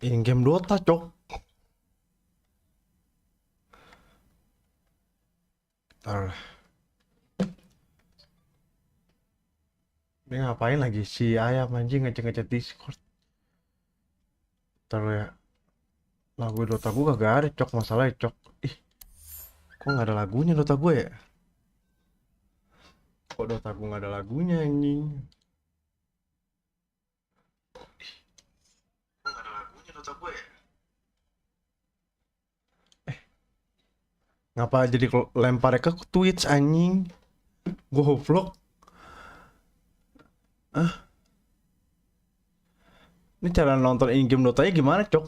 In game Dota, cok. Ntar. Ini ngapain lagi si ayam anjing ngecek-ngecek Discord. Ntar ya. Lagu Dota gue kagak ada, cok. Masalahnya, cok. Ih, kok nggak ada lagunya Dota gue ya? Kok Dota gue nggak ada lagunya anjing? Ih, kok nggak ada lagunya Dota gue ya? Ngapa jadi lemparnya ke Twitch anjing? Goblok. Ini cara nonton in-game Dotanya gimana, cok?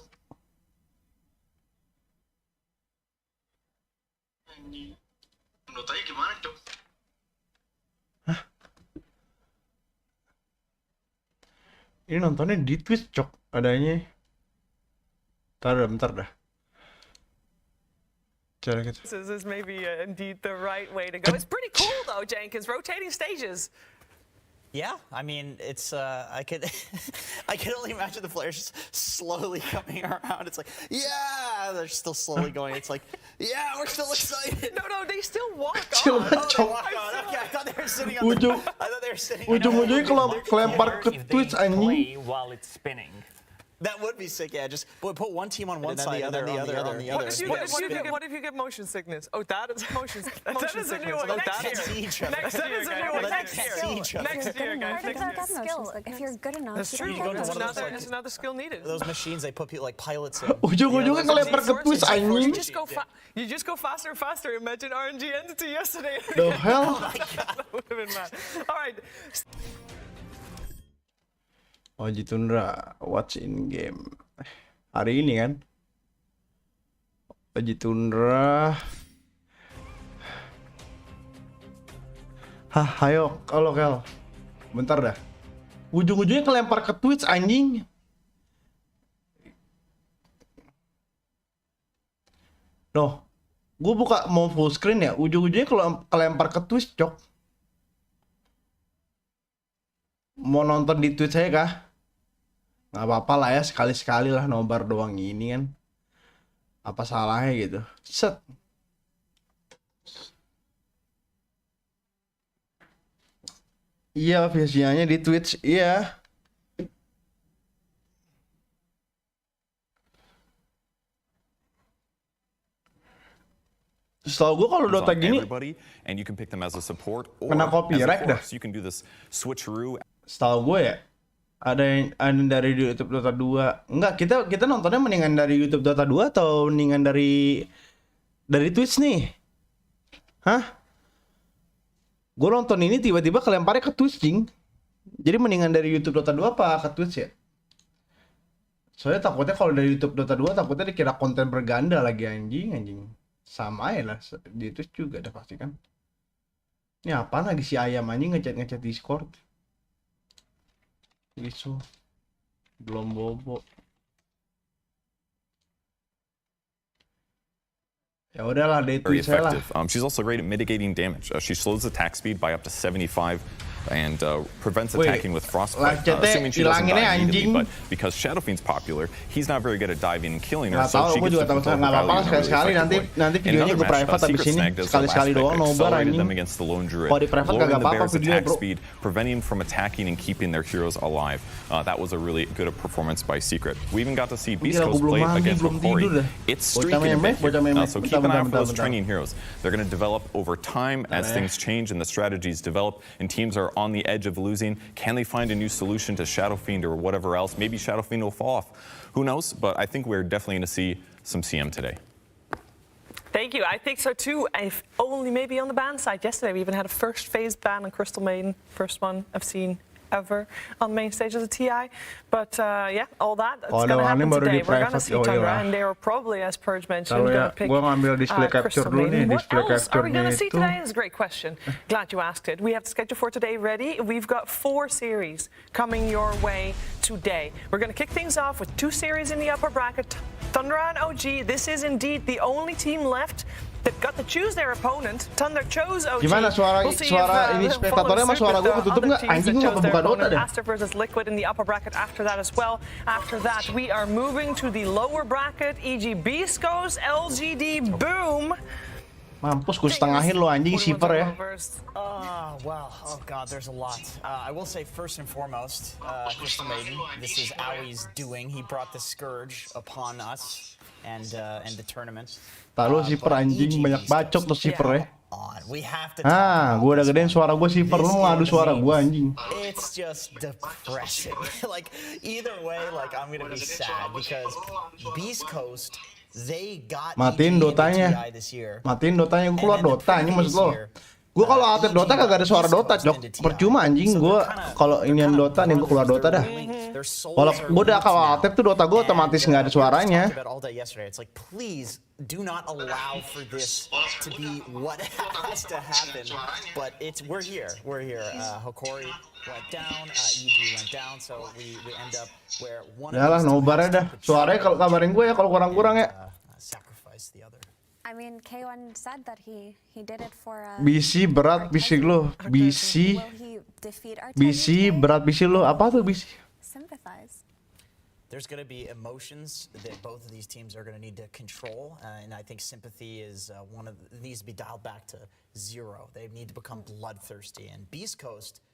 Anjing. Dotanya gimana, cok? Ini nontonnya di Twitch, cok. Adanya. Bentar dah. Cara gitu. This is maybe indeed the right way to go. It's pretty cool though, Jenkins, rotating stages. Yeah, I mean, it's I could only imagine the players just slowly coming around. It's like, yeah, they're still slowly going. It's like, yeah, we're still excited. No, they still walk Chill, on. cok. Okay, I thought they were sitting on the, I thought they were sitting on Ujung-ujungnya kalau kelempar ke Twitch anjing. While it's spinning. That would be sick, yeah. Just put one team on one side and then the other on the other. What if you get motion sickness? Oh, that is motion sickness. a new one. Next year. Next year, guys. Next year, guys. Skill. Like, if you're good enough, That's true. you can get There's another skill needed. Those machines, they put people like pilots in. Ujung-ujungnya kelempar ke Twitch anjing. You just go faster and faster. Imagine RNG entity yesterday. The hell? That would have been mad. All right. Oji Tundra, watch in game. Hari ini kan? Oji Tundra. Hah, ayo, kalau Kel. Bentar dah. Ujung-ujungnya kelempar ke Twitch anjing. Loh, gue buka mau full screen ya. Ujung-ujungnya kalau kelempar ke Twitch, cok. Mau nonton di Twitch saya kah? Nggak apa-apa lah ya, sekali-sekali lah nobar doang ini kan. Apa salahnya gitu. Set. Iya, visianya di Twitch, iya. Setahu gue kalau Dota gini and you can pick them as a support or kena copyright dah. you can do this switcheroo. Setahu gue ya, ada yang dari YouTube Dota 2. Enggak, kita nontonnya mendingan dari YouTube Dota 2 atau mendingan dari Twitch nih? Hah? Gue nonton ini tiba-tiba kelemparnya ke Twitch, jing. Jadi mendingan dari YouTube Dota 2 apa ke Twitch ya? Soalnya takutnya kalau dari YouTube Dota 2 takutnya dikira konten berganda lagi anjing. Sama ya lah di Twitch juga ada pasti kan. Ini apaan lagi si ayam anjing ngechat Discord? Isu belum bobo. Ya udahlah, day Very tweet saya lah. effective. She's also great at mitigating damage. She slows attack speed by up to 75 and prevents attacking with frostbite. Assuming she doesn't die immediately, but because Shadow Fiend's popular, he's not very good at diving and killing her. So she gets to control her value in a really effective way. Nanti videonya gue private abis ini sekali-sekali doang nobar anjing. Kalau di private kagak apa-apa video bro. Speed, preventing from attacking and keeping their heroes alive. That was a really good performance by Secret. We even got to see Beast Coast play against Rockori. It's streaking a bit here. So keep an eye out for those training heroes. They're going to develop over time as things change and the strategies develop and teams are on the edge of losing. Can they find a new solution to Shadow Fiend or whatever else? Maybe Shadow Fiend will fall off. Who knows? But I think we're definitely going to see some CM today. Thank you. I think so too. If only maybe on the ban side yesterday. We even had a first phase ban on Crystal Maiden. First one I've seen ever on main stage as a TI. But yeah, all that's going to happen today. We're going to see Tundra, and they are probably, as Purge mentioned, going to pick Crystal Maiden. What else are we going to see today? Is a great question. Glad you asked it. We have the schedule for today ready. We've got 4 series coming your way today. We're going to kick things off with 2 series in the upper bracket. Tundra and OG. This is indeed the only team left They've got to choose their opponent. Thunder chose OG. Gimana suara We'll see ini if, spektatornya sama follow suit suara with gue the ketutup other nggak? teams Anjing that gue chose nggak their buka Dota opponent. deh. Aster versus Liquid in the upper bracket after that as well. After that, we are moving to the lower bracket. E.g. Beast goes, LGD boom. Mampus gue setengahin lo anjing Shiver ya. Well, oh god, there's a lot. I will say first and foremost, Crystal Maiden, this is Aui's doing. He brought the scourge upon us and the tournament. Tahu Shiver anjing banyak bacot tuh Shiver ya. We have to Gue udah gedein suara gue Shiver, lu ngadu suara gue anjing. It's just depressing. Like either way, like I'm gonna be sad because Beast Coast, they got Matiin Dotanya. Matiin Dotanya, gue keluar Dota anjing maksud lo. Gue kalau aktif Dota kagak ada suara Dota, Jok. Percuma anjing gue kalau inian Dota nih gue keluar Dota dah. Kalau gue udah kalau aktif tuh Dota gue otomatis nggak ada suaranya. It's like please do not allow for this to be what has to happen. But we're here. Hokori went down, EG went down, so we end up where one. Ya lah, nobarnya dah. Suaranya kalau kabarin gue ya kalau kurang-kurang ya. Sacrifice the other. I mean, K1 said that he did it for. BC berat bisik lo. BC. BC berat bisik lo. Apa tuh BC? Sympathize. There's going to be emotions that both of these teams are going to need to control, and I think sympathy is needs to be dialed back to 0. They need to become bloodthirsty. And Beast Coast,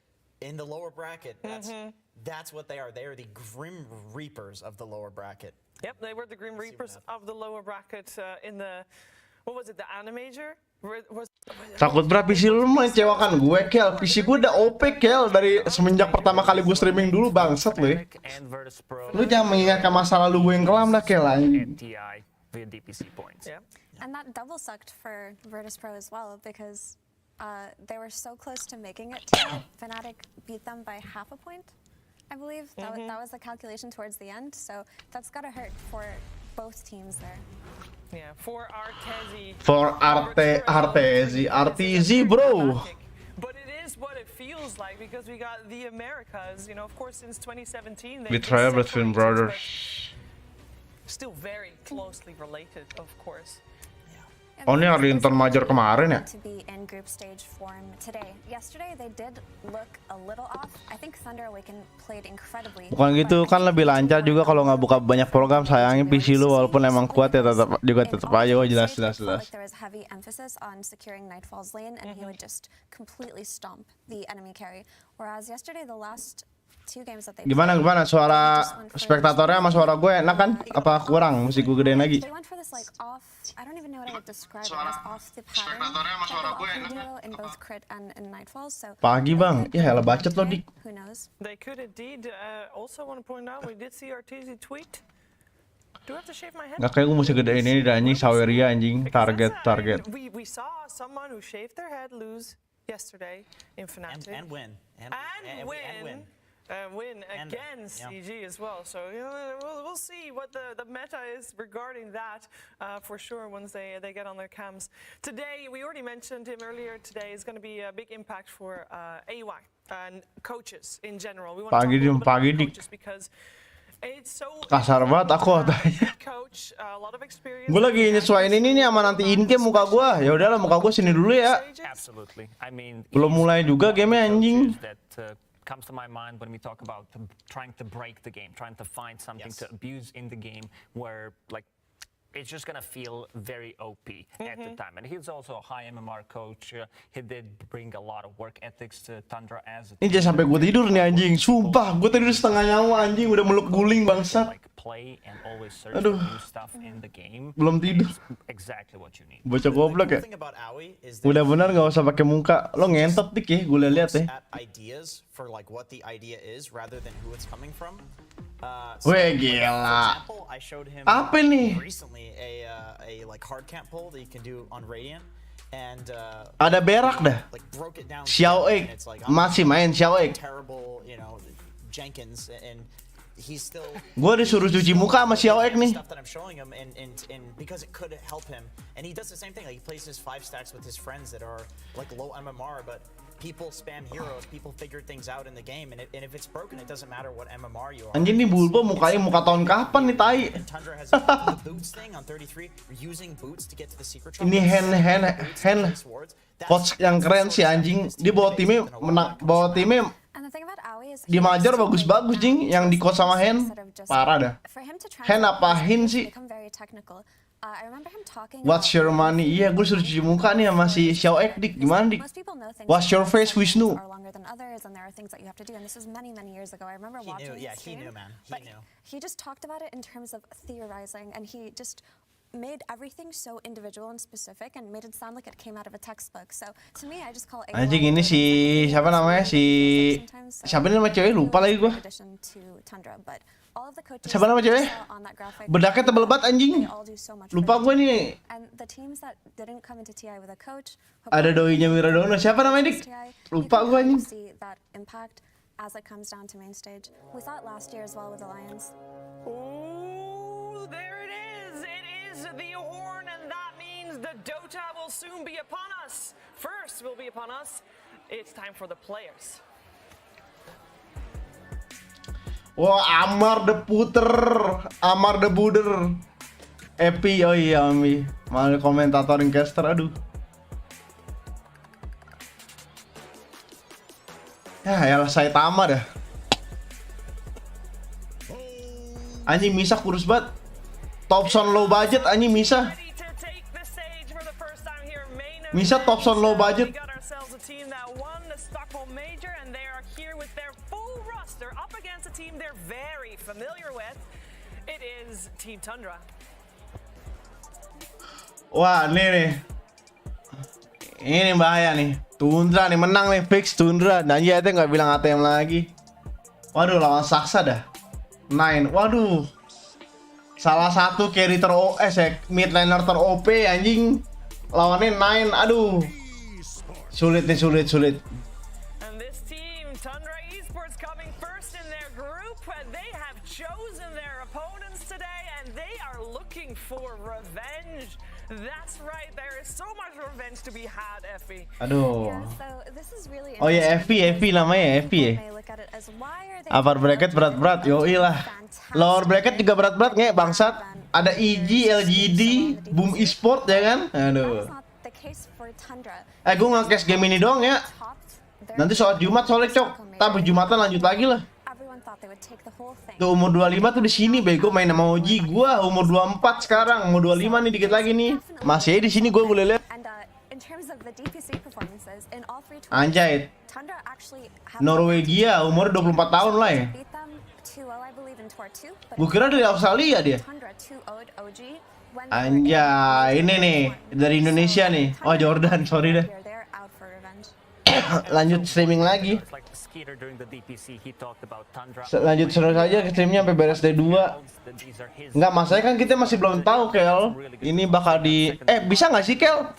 in the lower bracket, that's what they are. They are the Grim Reapers of the lower bracket. Yep, they were the Grim Reapers of the lower bracket in the, what was it, the Animator? Takut berat PC lu mengecewakan gue, Kel. PC gue udah OP, Kel, dari semenjak pertama kali gue streaming dulu, bangsat lu ya. Lu jangan mengingatkan masa lalu gue yang kelam dah, Kel. And that double sucked for Virtus Pro as well because they were so close to making it. Fnatic beat them by half a point, I believe. That was the calculation towards the end. So that's gotta hurt for both teams there. Yeah, for Artezi. For Artezi, bro. But it is what it feels like because we got the Americas, you know, of course since 2017 We try everything, brothers. Still very closely related, of course. Oh, ini Arlington Major kemarin ya? To be in group stage form today. Yesterday they did look a little off. I think Thunder Awaken played incredibly. Bukan gitu, kan lebih lancar juga kalau nggak buka banyak program. Sayangnya PC lu walaupun emang kuat ya tetap aja jelas. There was heavy emphasis on securing Nightfall's lane and he would just completely stomp the enemy carry. Whereas yesterday the last 2 games that they Gimana suara spektatornya sama suara gue enak kan? Apa kurang? Mesti gue gedein lagi. They went for this like off, I don't even know what I would describe it as, off the pattern in both crit and in Nightfall. So Pagi bang, ya elah bacot lo dik. Who knows? They could indeed. Also want to point out we did see Artezi tweet. Do I have to shave my head? Gak kayak gue mesti gedein ini dah anjing Saweria anjing target. We saw someone who shaved their head lose yesterday in Fnatic And win. Win against EG as well. So you know, we'll see what the meta is regarding that for sure once they get on their cams. Today, we already mentioned him earlier. Today is going to be a big impact for AY and coaches in general. We want to talk a little bit about coaches because it's so kasar banget aku tanya. coach, a lot of experience. Gue lagi nyesuaiin ini nih sama nanti in-game muka gue. Ya udahlah muka gue sini dulu ya. Absolutely. I mean, belum mulai juga game-nya anjing. Comes to my mind when we talk about trying to break the game, trying to find something to abuse in the game where like it's just gonna feel very OP at the time. And he's also a high MMR coach. He did bring a lot of work ethics to Tundra as a Ini jangan sampai gue tidur nih anjing. Sumpah, gue tidur setengah nyawa anjing udah meluk guling bangsat. like play and always search for new stuff in the game. Belum tidur. Exactly what you need. Bocah goblok ya. Udah benar nggak usah pakai muka. Lo ngentot dik ya, gue lihat ya. Ideas for like what the idea is rather than who it's coming from. Weh gila. I showed him Apa nih? recently a like hard camp pull that you can do on Radiant and Ada berak dah. like broke it down. Xiao and Ek it's like, masih main Xiao Ek. terrible, you know, Jenkins and he's still Gue disuruh cuci muka sama Xiao Ek nih. stuff that I'm showing him and because it could help him and he does the same thing, like he plays his 5 stacks with his friends that are like low MMR but people spam heroes, people figure things out in the game, and if it's broken, it doesn't matter what MMR you are. Anjing nih Bulbo mukanya muka tahun kapan nih tai. Tundra has the boots thing on 33, using boots to get to the secret shop. Ini hand coach yang keren sih anjing. Dia bawa timnya And the thing about Aoi is di Major bagus-bagus jing, yang di coach sama Hen parah dah. for him to Hen apa Hin sih? become very technical. I remember him talking What's your money? Iya, gue suruh cuci muka nih sama si Xiao Ek dik. Gimana dik? Most people know things What's your face, Wisnu? are longer than others, and there are things that you have to do. And this was many, many years ago. I remember He watching knew, yeah, his he stream, knew, man. He but knew. he just talked about it in terms of theorizing, and he just made everything so individual and specific, and made it sound like it came out of a textbook. So to me, I just call it. Anjing ini si siapa namanya siapa nama cewek lupa lagi gue. Siapa nama cewek? Bedaknya tebel banget anjing. Lupa gue nih. Ada doinya Miradono. Siapa namanya dik? Lupa gue anjing. As it comes down to main stage, we saw it last year as well with Alliance. Oh, there it is. It is the horn, and that means the Dota will soon be upon us. First will be upon us. It's time for the players. Wah, Amar the Puter, Amar the Buder. Epi, oh iya Ami. Malah komentator yang caster, aduh. Ya saya tamat dah. Anjing Misa kurus banget. Topson low budget anjing Misa. Misa Topson low budget. Wah, nih. Ini bahaya nih. Tundra nih menang nih, fix Tundra. Dan ya itu nggak bilang ATM lagi. Waduh, lawan Saksa dah. 9. Waduh. Salah satu carry mid laner ter-OP anjing. Lawannya 9. Aduh. Sulit nih, sulit. And this team, Tundra Esports coming first in their group. They have chosen their opponents today and they are looking for revenge. That's right, there is so much revenge to be had, Effie. Aduh. Yeah, so this is really Oh ya Effie namanya Effie ya. Upper bracket berat-berat, yoi lah. Lower bracket juga berat-berat nge bangsat. Ada EG, LGD, Boom Esport ya kan? Aduh. Gue nge-cash game ini doang ya. Nanti sholat Jumat soalnya cok. Tapi Jumatan lanjut lagi lah. Tuh umur 25 tuh di sini bego main sama Oji. Gua umur 24 sekarang, umur 25 nih dikit lagi nih. Masih aja di sini gua boleh lihat. Anjay. Norwegia umur 24 tahun lah ya. Gua kira dari Australia dia. Anjay, ini nih dari Indonesia nih. Oh Jordan, sorry deh. Lanjut streaming lagi. Lanjut terus aja ke streamnya sampai beres D2. Enggak, masalahnya kan kita masih belum tahu Kel. Ini bakal di bisa nggak sih Kel?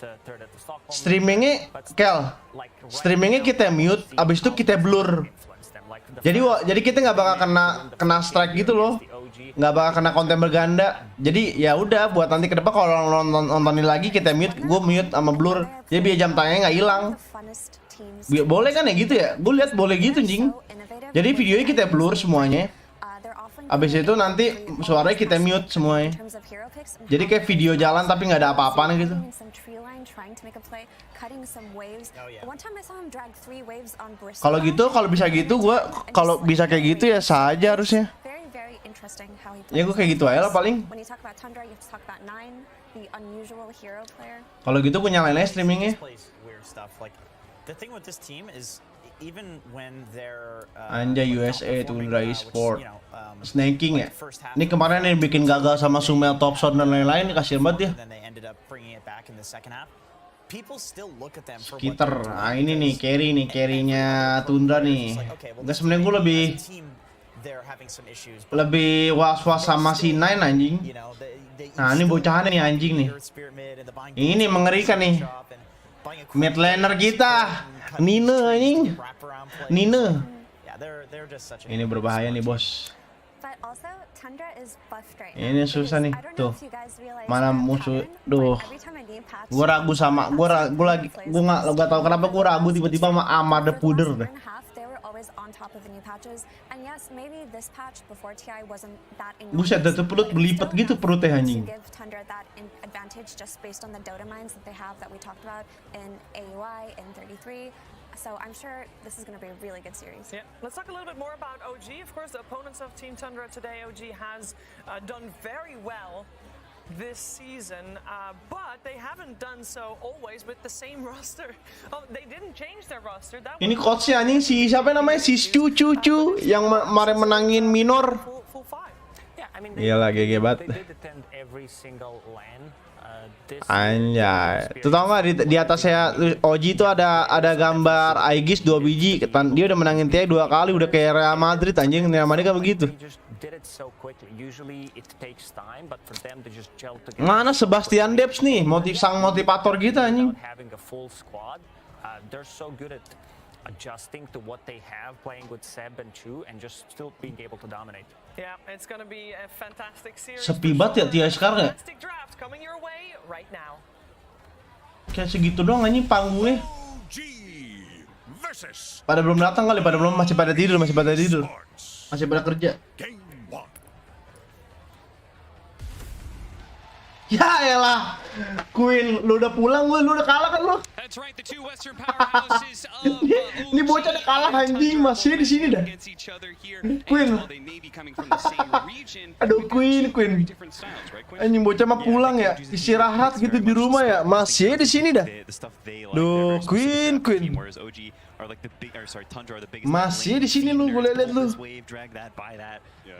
Streamingnya kita mute, abis itu kita blur. Jadi kita nggak bakal kena strike gitu loh. Nggak bakal kena konten berganda. Jadi ya udah buat nanti ke depan kalau nontonin lagi kita mute, gue mute sama blur. Jadi biar jam tayangnya nggak hilang. Boleh kan ya gitu ya? Gue lihat boleh gitu jing. Jadi videonya kita blur semuanya. Abis itu nanti suaranya kita mute semuanya. Jadi kayak video jalan tapi nggak ada apa-apaan gitu. Kalau gitu, kalau bisa gitu, kalau bisa kayak gitu ya sah aja harusnya. Ya gue kayak gitu aja lah paling. Kalau gitu gue nyalain aja streamingnya. Anjay USA Tundra Esport snaking ya. Ini kemarin yang bikin gagal sama Sumel Topson dan lain-lain, kasihan banget ya. Skitter, nah ini nih carry-nya Tundra nih. Enggak sebenarnya gue lebih was-was sama si Nine anjing. Nah ini bocahan nih anjing nih. Ini mengerikan nih. Mid laner kita Nine anjing. Nine. Ini berbahaya nih bos. But also, Tundra is buffed right now. Ini susah nih, I don't know tuh. if you guys realize Mana their musuh, pattern, duh. but every time a game patch, Gue ragu sama, gue nggak tahu kenapa gue ragu tiba-tiba sama Amada for the Puder last deh. year and a half, they were always on top of the new patches. And yes, maybe this patch before TI wasn't that enormous. Buset, itu perut but it berlipat still gitu enough perutnya to anjing. give Tundra that advantage just based on the Dota mines that they have that we talked about in AUI, in 33. So I'm sure this is going to be a really good series. Yeah, let's talk a little bit more about OG. Of course, the opponents of Team Tundra today, OG has done very well this season, but they haven't done so always with the same roster. Oh, they didn't change their roster. That Ini coachnya anjing si siapa namanya si Cu yang kemarin menangin minor. full five. Yeah, I mean, Iyalah, GG banget. they did attend every single LAN. Anjay, tuh tau nggak di atas saya Oji itu ada gambar Aegis 2 biji. Dia udah menangin TI 2 kali, udah kayak Real Madrid anjing. Real Madrid kan begitu. Mana Sebastian Debs nih, sang motivator kita anjing. Adjusting to what they have, playing with Seb and Chu, and just still being able to dominate. Yeah, it's gonna be a fantastic series. Sepi banget ya TI sekarang ya. Fantastic draft coming your way right now. Kayak segitu doang anjing panggungnya. Pada belum datang kali, masih pada tidur. Masih pada kerja. Ya elah, Queen, lu udah pulang, lu udah kalah kan lu? Ini bocah udah kalah anjing, masih di sini dah. Queen, aduh Queen, anjing bocah mah pulang ya, istirahat gitu di rumah ya, masih di sini dah. Duh, Queen, masih di sini lu, gue liat lu.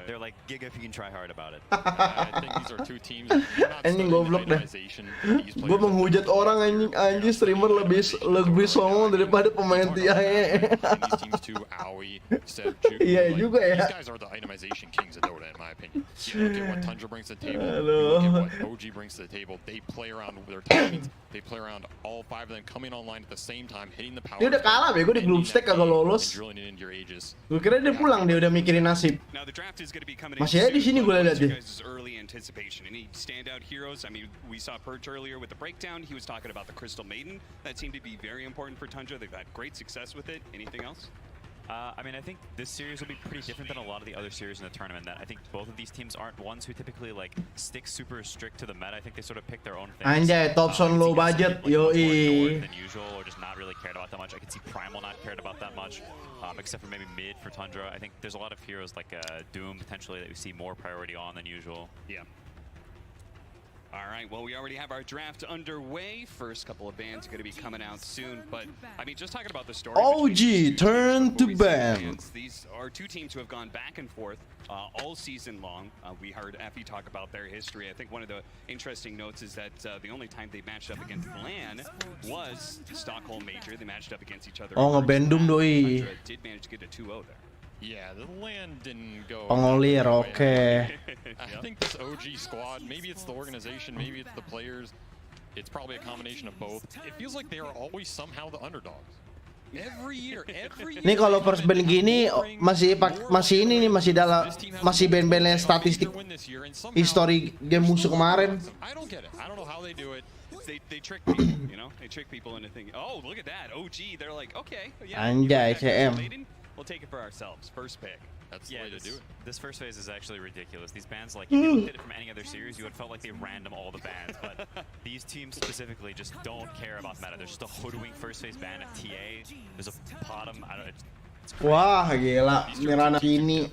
They're like, Giga if you can try hard about it. I think these are two teams. We're not Anjing studying goblok dah. randomization. These Gue players menghujat orang anjing streamer lebih songong daripada pemain TI. these teams too, Aoi, Seb, Juke, Iya juga ya. These guys are the itemization kings of Dota, in my opinion. You look at what Tundra brings to the table. Halo. You look at what OG brings to the table. They play around with their timings. They play around all five of them coming online at the same time, hitting the power. Dia udah kalah bego di group stage kagak lolos. Drilling it into your ages. Gue kira dia pulang, dia udah mikirin nasib. Now the draft is going to be coming Masih aja di sini gue lihat dia. early anticipation. Any standout heroes? I mean, we saw Purge earlier with the breakdown. He was talking about the Crystal Maiden. That seemed to be very important for Tundra. They've had great success with it. Anything else? I mean, I think this series will be pretty different than a lot of the other series in the tournament. That I think both of these teams aren't ones who typically like stick super strict to the meta. I think they sort of pick their own things. Anjay, Thompson low budget, yoi. Than usual, or just not really cared about that much. I can see Primal not cared about that much, except for maybe mid for Tundra. I think there's a lot of heroes like Doom potentially that we see more priority on than usual. Yeah. All right, well, we already have our draft underway. First couple of bans are going to be coming out soon, but I mean, just talking about the story. OG turn to ban. These are two teams who have gone back and forth all season long. We heard Effie talk about their history. I think one of the interesting notes is that the only time they matched up against LAN was the Stockholm Major. They matched up against each other. Oh, ngebandum doi. Tundra did manage to get a 2-0 there. Yeah, the land didn't go. Pengolir, oke. I think this OG squad, maybe it's the organization, maybe it's the players. It's probably a combination of both. It feels like they are always somehow the underdogs. Every year. Nih kalau first ban gini masih ini nih masih ban-bannya statistik history game musuh kemarin. I don't get it. I don't know how they do it. They trick people, you know? They trick people into thinking, oh, look at that, OG. They're like, okay, yeah. Anjay, CM. We'll take it for ourselves. First pick. That's the way to do it. This first phase is actually ridiculous. These bans, like, if you looked at it from any other series, you would have felt like they random all the bans. But these teams specifically just don't care about meta. There's just a hoodwink first phase ban at TA. There's a bottom. I don't. It's crazy. Wah gila, Mirana ini.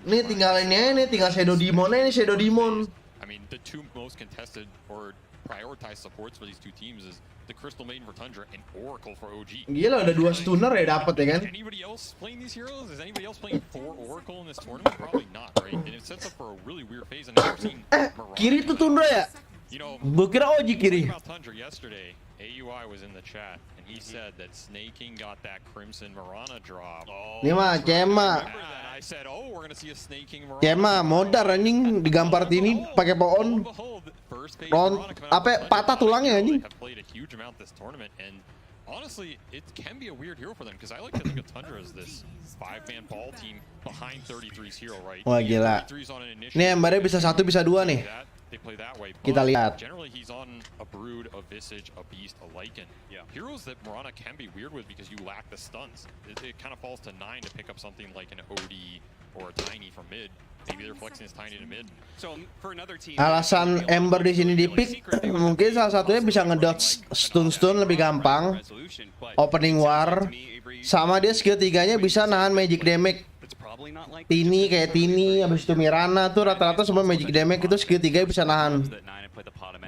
Nih tinggal ini nih, tinggal Shadow Demon ini Shadow Demon. I mean, the two most contested or prioritized supports for these two teams is the Crystal Maiden for Tundra and Oracle for OG. Gila udah 2 stunner ya dapet ya kan? Anybody else playing these heroes? Is anybody else playing for Oracle in this tournament? Probably not, right? And it sets up for a really weird phase. And I've seen Kiri tuh Tundra ya? You know, Gua kira OG kiri. about Tundra yesterday, AUI was in the chat and he said that Snaking got that Crimson Mirana drop. Ini mah Cema. And I said, oh, we're gonna see a Snaking Mirana. Cema modar anjing digampar ini pakai pohon. Patah tulangnya anjing. Have played a huge amount this tournament and honestly, it can be a weird hero for them because I like to think of Tundra as this 5-man ball team behind 33's hero, right? Wah gila. 33's on an initiative. Ini Embernya bisa 1 bisa 2 nih. They play that way. Kita but lihat. Generally, he's on a Brood, a Visage, a Beast, a Lycan. Yeah. Heroes that Mirana can be weird with because you lack the stuns. It kind of falls to 9 to pick up something like an OD or a Tiny from mid. Maybe they're flexing his Tiny to mid. So for another team, Alasan Ember di sini di-pick mungkin salah satunya bisa ngedodge stun lebih gampang. Opening war. Sama dia skill 3-nya bisa nahan magic damage. Tini kayak Tini, habis itu Mirana tuh rata-rata semua magic damage itu skill 3 bisa nahan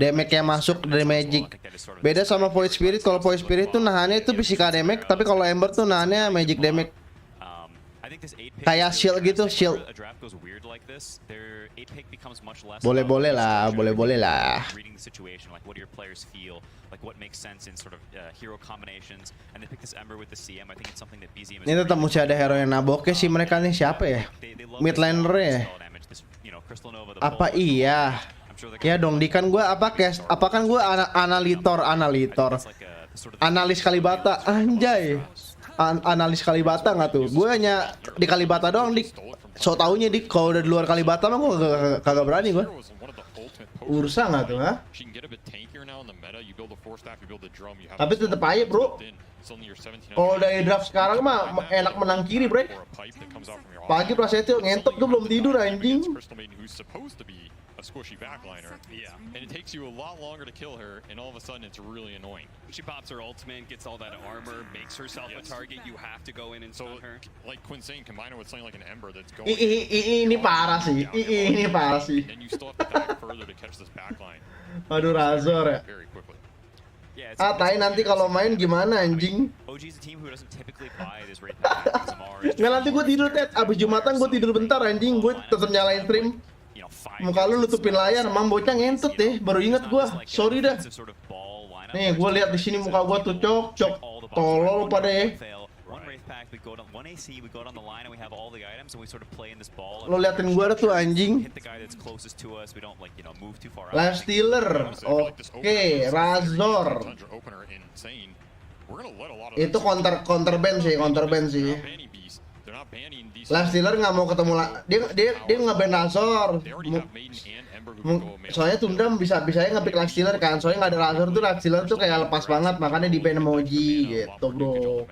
damage yang masuk dari magic. Beda sama Void Spirit, kalau Void Spirit tuh nahannya itu physical damage, tapi kalau Ember tuh nahannya magic damage. Kayak shield gitu, shield. Boleh-boleh lah, boleh-boleh lah. Ini tetap mesti ada hero yang naboknya sih mereka nih, siapa ya? Mid laner ya? Apa iya? Ya dong, di kan gue apa kan gue analitor. Analis Kalibata, anjay. Analis Kalibata nggak tuh? Gue hanya di Kalibata doang, dik. So taunya dik, kalau udah di luar Kalibata mah gue kagak berani gue. Ursa nggak tuh, ha? Tapi tetep aja bro. Kalau dari draft sekarang mah enak menang kiri bre. Pagi Prasetyo ngentot gue belum tidur anjing. Squishy backliner. Yeah. And it takes you a lot longer to kill her, and all of a sudden it's really annoying. She pops her ultimate, gets all that armor, makes herself a target. You have to go in and stun her. Like Quinn saying, combine it with something like an Ember that's going. Ini parah sih. Ini parah sih. And you still have to dive further to catch this backline. Aduh Razor ya. Very quickly. Ah, tai nanti kalau main gimana anjing? Nggak, nanti gue tidur Ted. Abis Jumatan gue tidur bentar anjing. Gue tetep nyalain stream. Muka lu nutupin layar, emang bocah ngentut deh. Baru inget gue, sorry dah. Nih, gue lihat di sini muka gue tuh cok tolol pada ya. Lo liatin gue tuh anjing. Live stealer, oke, Razor. Itu counter ban sih. Live stealer nggak mau ketemu dia nge-ban Razor. Soalnya Tundra bisanya nge-pick live stealer kan. Soalnya nggak ada Razor tuh live stealer tuh kayak lepas banget, makanya di ban emoji gitu bro.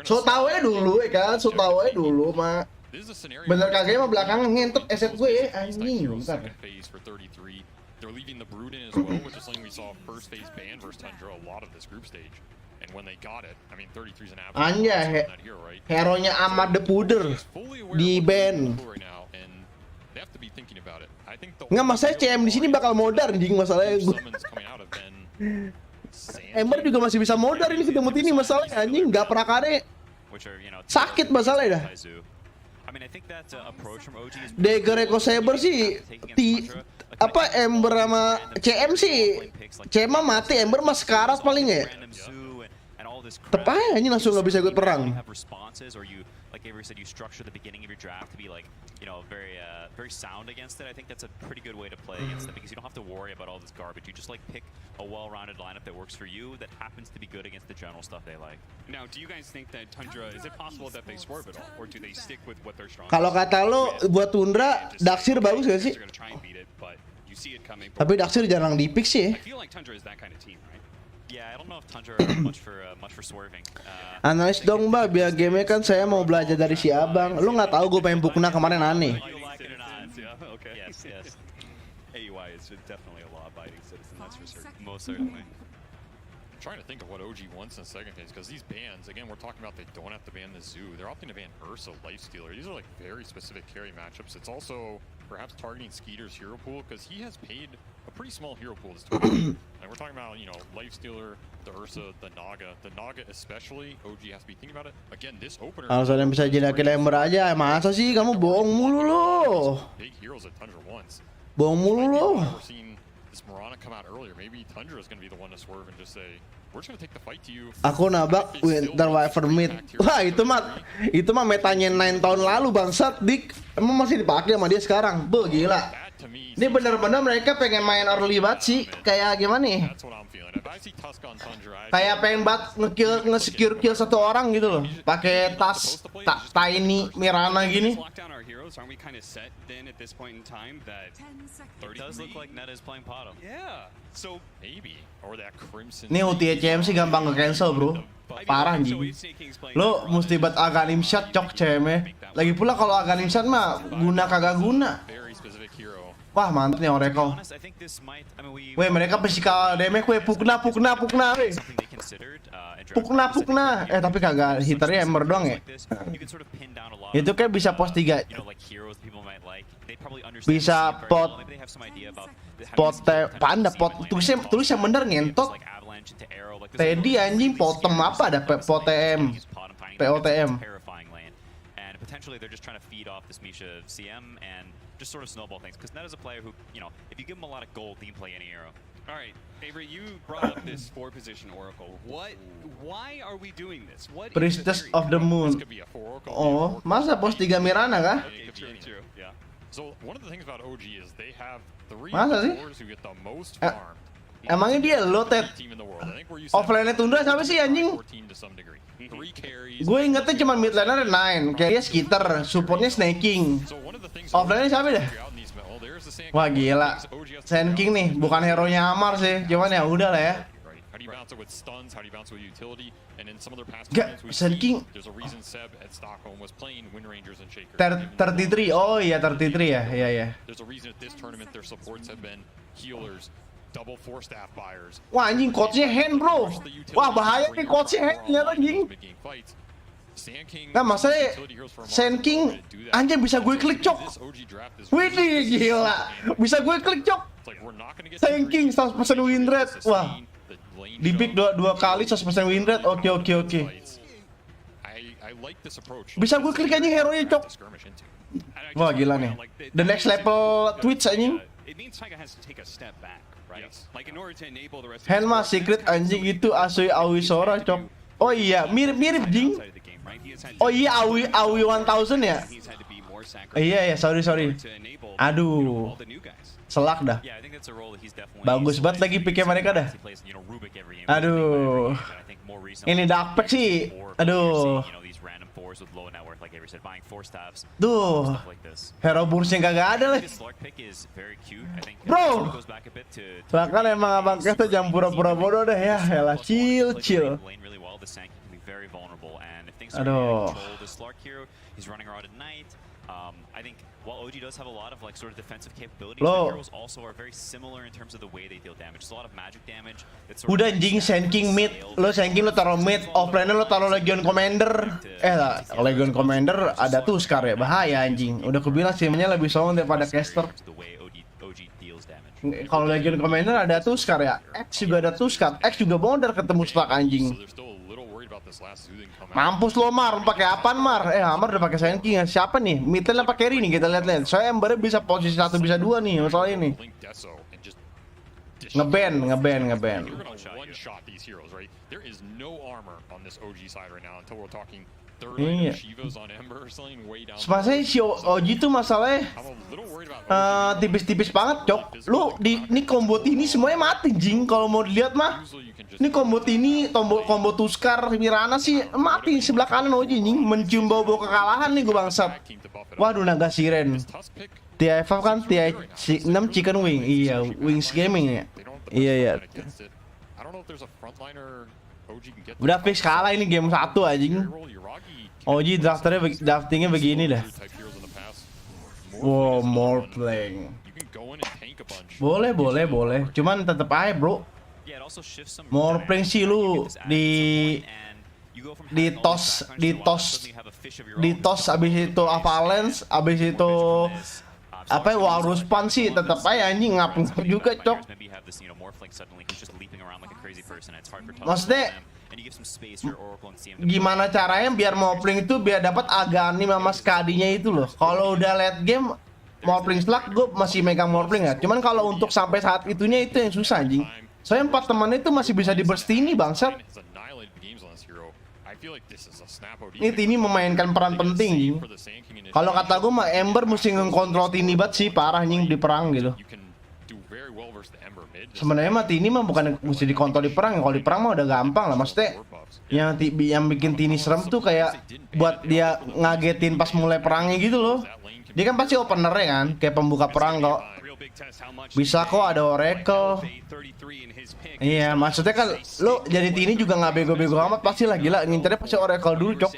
So tau aja dulu ya kan, mah. Bener kagaknya mah belakangan ngentot eset gue ya anjing. Bentar. They're leaving the Brood in as well, which is something we saw first phase ban versus Tundra a lot of this group stage. And when they got it, I mean 33's an absolute hero, right? Hero-nya Ahmad the Puder di ban. Nggak, masalah CM di sini bakal modar anjing masalahnya gue. Ember juga masih bisa modar ini ketemu ini masalahnya anjing, nggak prakare. Sakit masalahnya dah. Dagger Echo Saber sih Ember sama CM sih. CM mah mati, Ember mah sekarat paling ya. Tepatnya ini langsung nggak bisa ikut perang. Like Avery said, you structure the beginning of your draft to be like, you know, very sound against it. I think that's a pretty good way to play against them because you don't have to worry about all this garbage. You just like pick a well-rounded lineup that works for you that happens to be good against the general stuff they like. Now, do you guys think that Tundra, is it possible that they swerve at all, or do they stick with what they're strong? Kalau kata lo buat Tundra, Daxir bagus gak sih? Tapi Daxir jarang di-pick sih. I feel like Tundra is that kind of team, right? Yeah, I don't know if Tundra are much for swerving. Analis dong mbak, biar game kan saya mau belajar dari si abang. Lu nggak tahu gue pengen Bukna kemarin aneh. Yes. AUI is definitely a law-abiding citizen, that's for certain. Most certainly. I'm trying to think of what OG wants in the second phase because these bans, again, we're talking about they don't have to ban the Zoo. They're opting to ban Ursa, Lifestealer. These are like very specific carry matchups. It's also perhaps targeting Skeeter's hero pool because he has paid a pretty small hero pool this tournament. And we're talking about, you know, Lifestealer, the Ursa, the Naga especially. OG has to be thinking about it. Again, this opener. Alasan yang bisa jinakin Ember aja, masa sih kamu bohong mulu lo? Big heroes that Tundra wants. Bohong mulu lo. We're seeing this Mirana come out earlier. Maybe Tundra is going to be the one to swerve and just say, we're just going to take the fight to you. Aku nabak Winter Wyvern mid. Wah, itu mah metanya 9 tahun lalu bangsat, dik. Emang masih dipakai sama dia sekarang? Be, gila. to me, Ini bener-bener mereka pengen main early banget sih. Kayak gimana nih? that's what I'm feeling. If I see Tusk on Tundra, Kayak pengen banget nge-secure kill satu orang gitu loh. Pakai tas tiny Mirana gini. Lock down our heroes, aren't we kind of set then at this point in time that It does look like Neta is playing Poto. yeah. So maybe, or that Crimson. Ini ulti CMC gampang nge-cancel bro. Parah anjing. Lo mesti buat Aghanim shot cok CM. Lagi pula kalau Aghanim shot mah guna kagak guna. Very specific hero. Wah mantep nih Oracle. Honest, I think this might. I mean, we. Weh mereka physical damage weh pukna weh. Something they considered. And draft Pukna. Tapi kagak hitternya Ember doang ya. like this, you can sort of pin down a lot. Itu kayak bisa pos 3. You know, like heroes people might like. They probably understand. Bisa the scene very pot- well. Maybe they have some idea about Pot panda pot tulisnya bener ngentot. Like Avalanche into Arrow. Like Teddy anjing potem apa ada POTM. POTM. Terrifying lane. And potentially they're just trying to feed off this Misha CM and just sort of snowball things. Because Neta's a player who, you know, if you give him a lot of gold, he can play any hero. all right, Avery, you brought up this 4-position Oracle. Why are we doing this? What is Priestess theory? of the Moon. Could be a 4 Oracle. Oh, masa pos 3 Mirana kah? True. Yeah. So one of the things about OG is they have 3 Masa sih? cores who get the most Eh, farm. Emangnya dia lo Ted? Team in the world. I think we're used Offline-nya Tundra siapa sih anjing? 14 to some degree. 3 carries. Gue ingetnya cuma mid laner 9, carry skitter, supportnya snaking. So one of the things Offline-nya siapa dah? out in these well, there's the Sand Wah King. gila, OG has to Sand figure King out nih, bukan hero-nya Amar sih, cuman ya udah lah ya. Right. How do you bounce it with stuns? How do you bounce it with utility? And in some other past Gak, tournaments we Sand King. see there's a reason Seb at Stockholm was playing Wind Rangers and Shakers. 33, oh iya 33 ya, iya. There's a reason at this tournament their supports have been healers, double 4 staff buyers. Wah anjing coachnya hand bro. Wah bahaya nih coachnya hand lihat anjing. Nah masalahnya Sand King anjing bisa gue klik cok. Widih gila, bisa gue klik cok. Sand King 100% win rate. Wah, di pick dua kali 100% win rate. Oke. Bisa gue klik anjing hero-nya cok. Wah gila nih. The next level Twitch anjing. It means Tiger has to take a step back, right? Like in order to enable the rest of Hand mah secret anjing itu Asui Awisora cok. Oh iya, mirip jing. outside of the game, right? He has had Oh iya Awi 1000 ya. he's had to be more Iya sorry. to enable Aduh, all the new guys. selak dah. Yeah, I think that's a role that he's definitely. Bagus banget lagi picknya mereka dah. He plays, you know, Rubik every game. Aduh. I think more recently. Ini Dark Pack sih. Or Aduh. you're seeing, you know, these random fours with low net worth, like Avery said, buying 4 staffs. Duh, Stuff like this. hero bursnya kagak ada lah. This Lark pick is very cute. I think Bro. it sort of goes back a bit to Bahkan emang abang Kes tuh jam pura-pura bodoh deh ya. Yalah chill. Lane really well. The Sand can be very vulnerable, and if things Aduh. are control this Lark hero, he's running around at night. I think while OG does have a lot of like sort of defensive capabilities, Lo. the heroes also are very similar in terms of the way they deal damage. There's a lot of magic damage. It's sort of Udah very anjing Sand King mid. Lo Sand King lo taruh mid, offlane lo taruh Legion Commander. Lah, Legion Commander ada Tuskar ya. Bahaya anjing. Udah kebilang simnya lebih strong daripada caster. the way OG deals damage. Kalau Legion Commander ada Tuskar ya. X juga ada Tuskar. X juga modal ketemu stuck anjing. So they're still a little worried about this last soothing come out. Mampus lo Mar, pakai apaan Mar? Amar udah pakai Sand King ya. Siapa nih? Midlane apa carry nih? Kita lihat-lihat. Saya Embernya bisa posisi 1 bisa 2 nih masalah ini. Blink Deso and just Ngeban. You're gonna one shot these heroes, right? There is no armor on this OG side right now until we're talking third Iya. rate of Shivas on Ember selling way down. Masalahnya si OG tuh masalahnya I'm a little worried about tipis-tipis banget cok. Lu di ini combo ini semuanya mati jing kalau mau dilihat mah. Usually you can just Ini combo ini combo Tuskar Mirana sih mati sebelah kanan OG jing mencium bau-bau kekalahan nih gue bangsat. team to buff it up. Waduh naga siren. Tusk pick, TIF kan TI6 chicken wing. Iya, Wings Gaming ya. they don't have the Iya. best against it. I don't know if there's a frontliner OG can get. Udah fix kalah ini game 1 anjing. Roll Yuragi. OG draftingnya begini dah. Type heroes in the past. Wow, more playing. You can go in and tank a bunch. Boleh. Cuman tetep aja bro. Yeah, it also shifts some More dynamics, playing sih right? lu You get this add di at some point, and you go from di having all these tos backgrounds di to wild, tos suddenly you have a fish of your di own. tos abis itu Avalanche abis itu apa ya Walrus Pan sih tetep aja anjing ngap juga cok. Maybe you have this, you know, Morphling suddenly who's just leaping around like a crazy person. It's hard for Tusk to Maksudnya, follow them, and you give some space for your Oracle and CM to Gimana caranya biar Morphling itu biar dapat Aghanim sama Skadi-nya itu loh. Kalau udah late game Morphling slug gue masih megang Morphling ya. Cuman kalau untuk sampai saat itunya itu yang susah anjing. Soalnya 4 teman itu masih bisa di burst ini bangsat. Has annihilated the games on this hero. I feel like this is a snap OD. Ini Tini memainkan peran penting. Kalau kata gue mah Ember mesti ngekontrol Tini banget sih, parah nying di perang gitu. You can do very well versus the Ember mid. Sebenarnya mah Tini mah bukan mesti dikontrol di perang. Kalau di perang mah udah gampang lah, maksudnya yang bikin Tini serem tuh kayak buat dia ngagetin pas mulai perangnya gitu loh. Dia kan pasti opener ya kan, kayak pembuka perang kok. Bisa kok ada Oracle. Iya, maksudnya kan lo jadi Tini juga nggak bego-bego amat, pasti lah gila ngincernya pasti Oracle dulu, cok.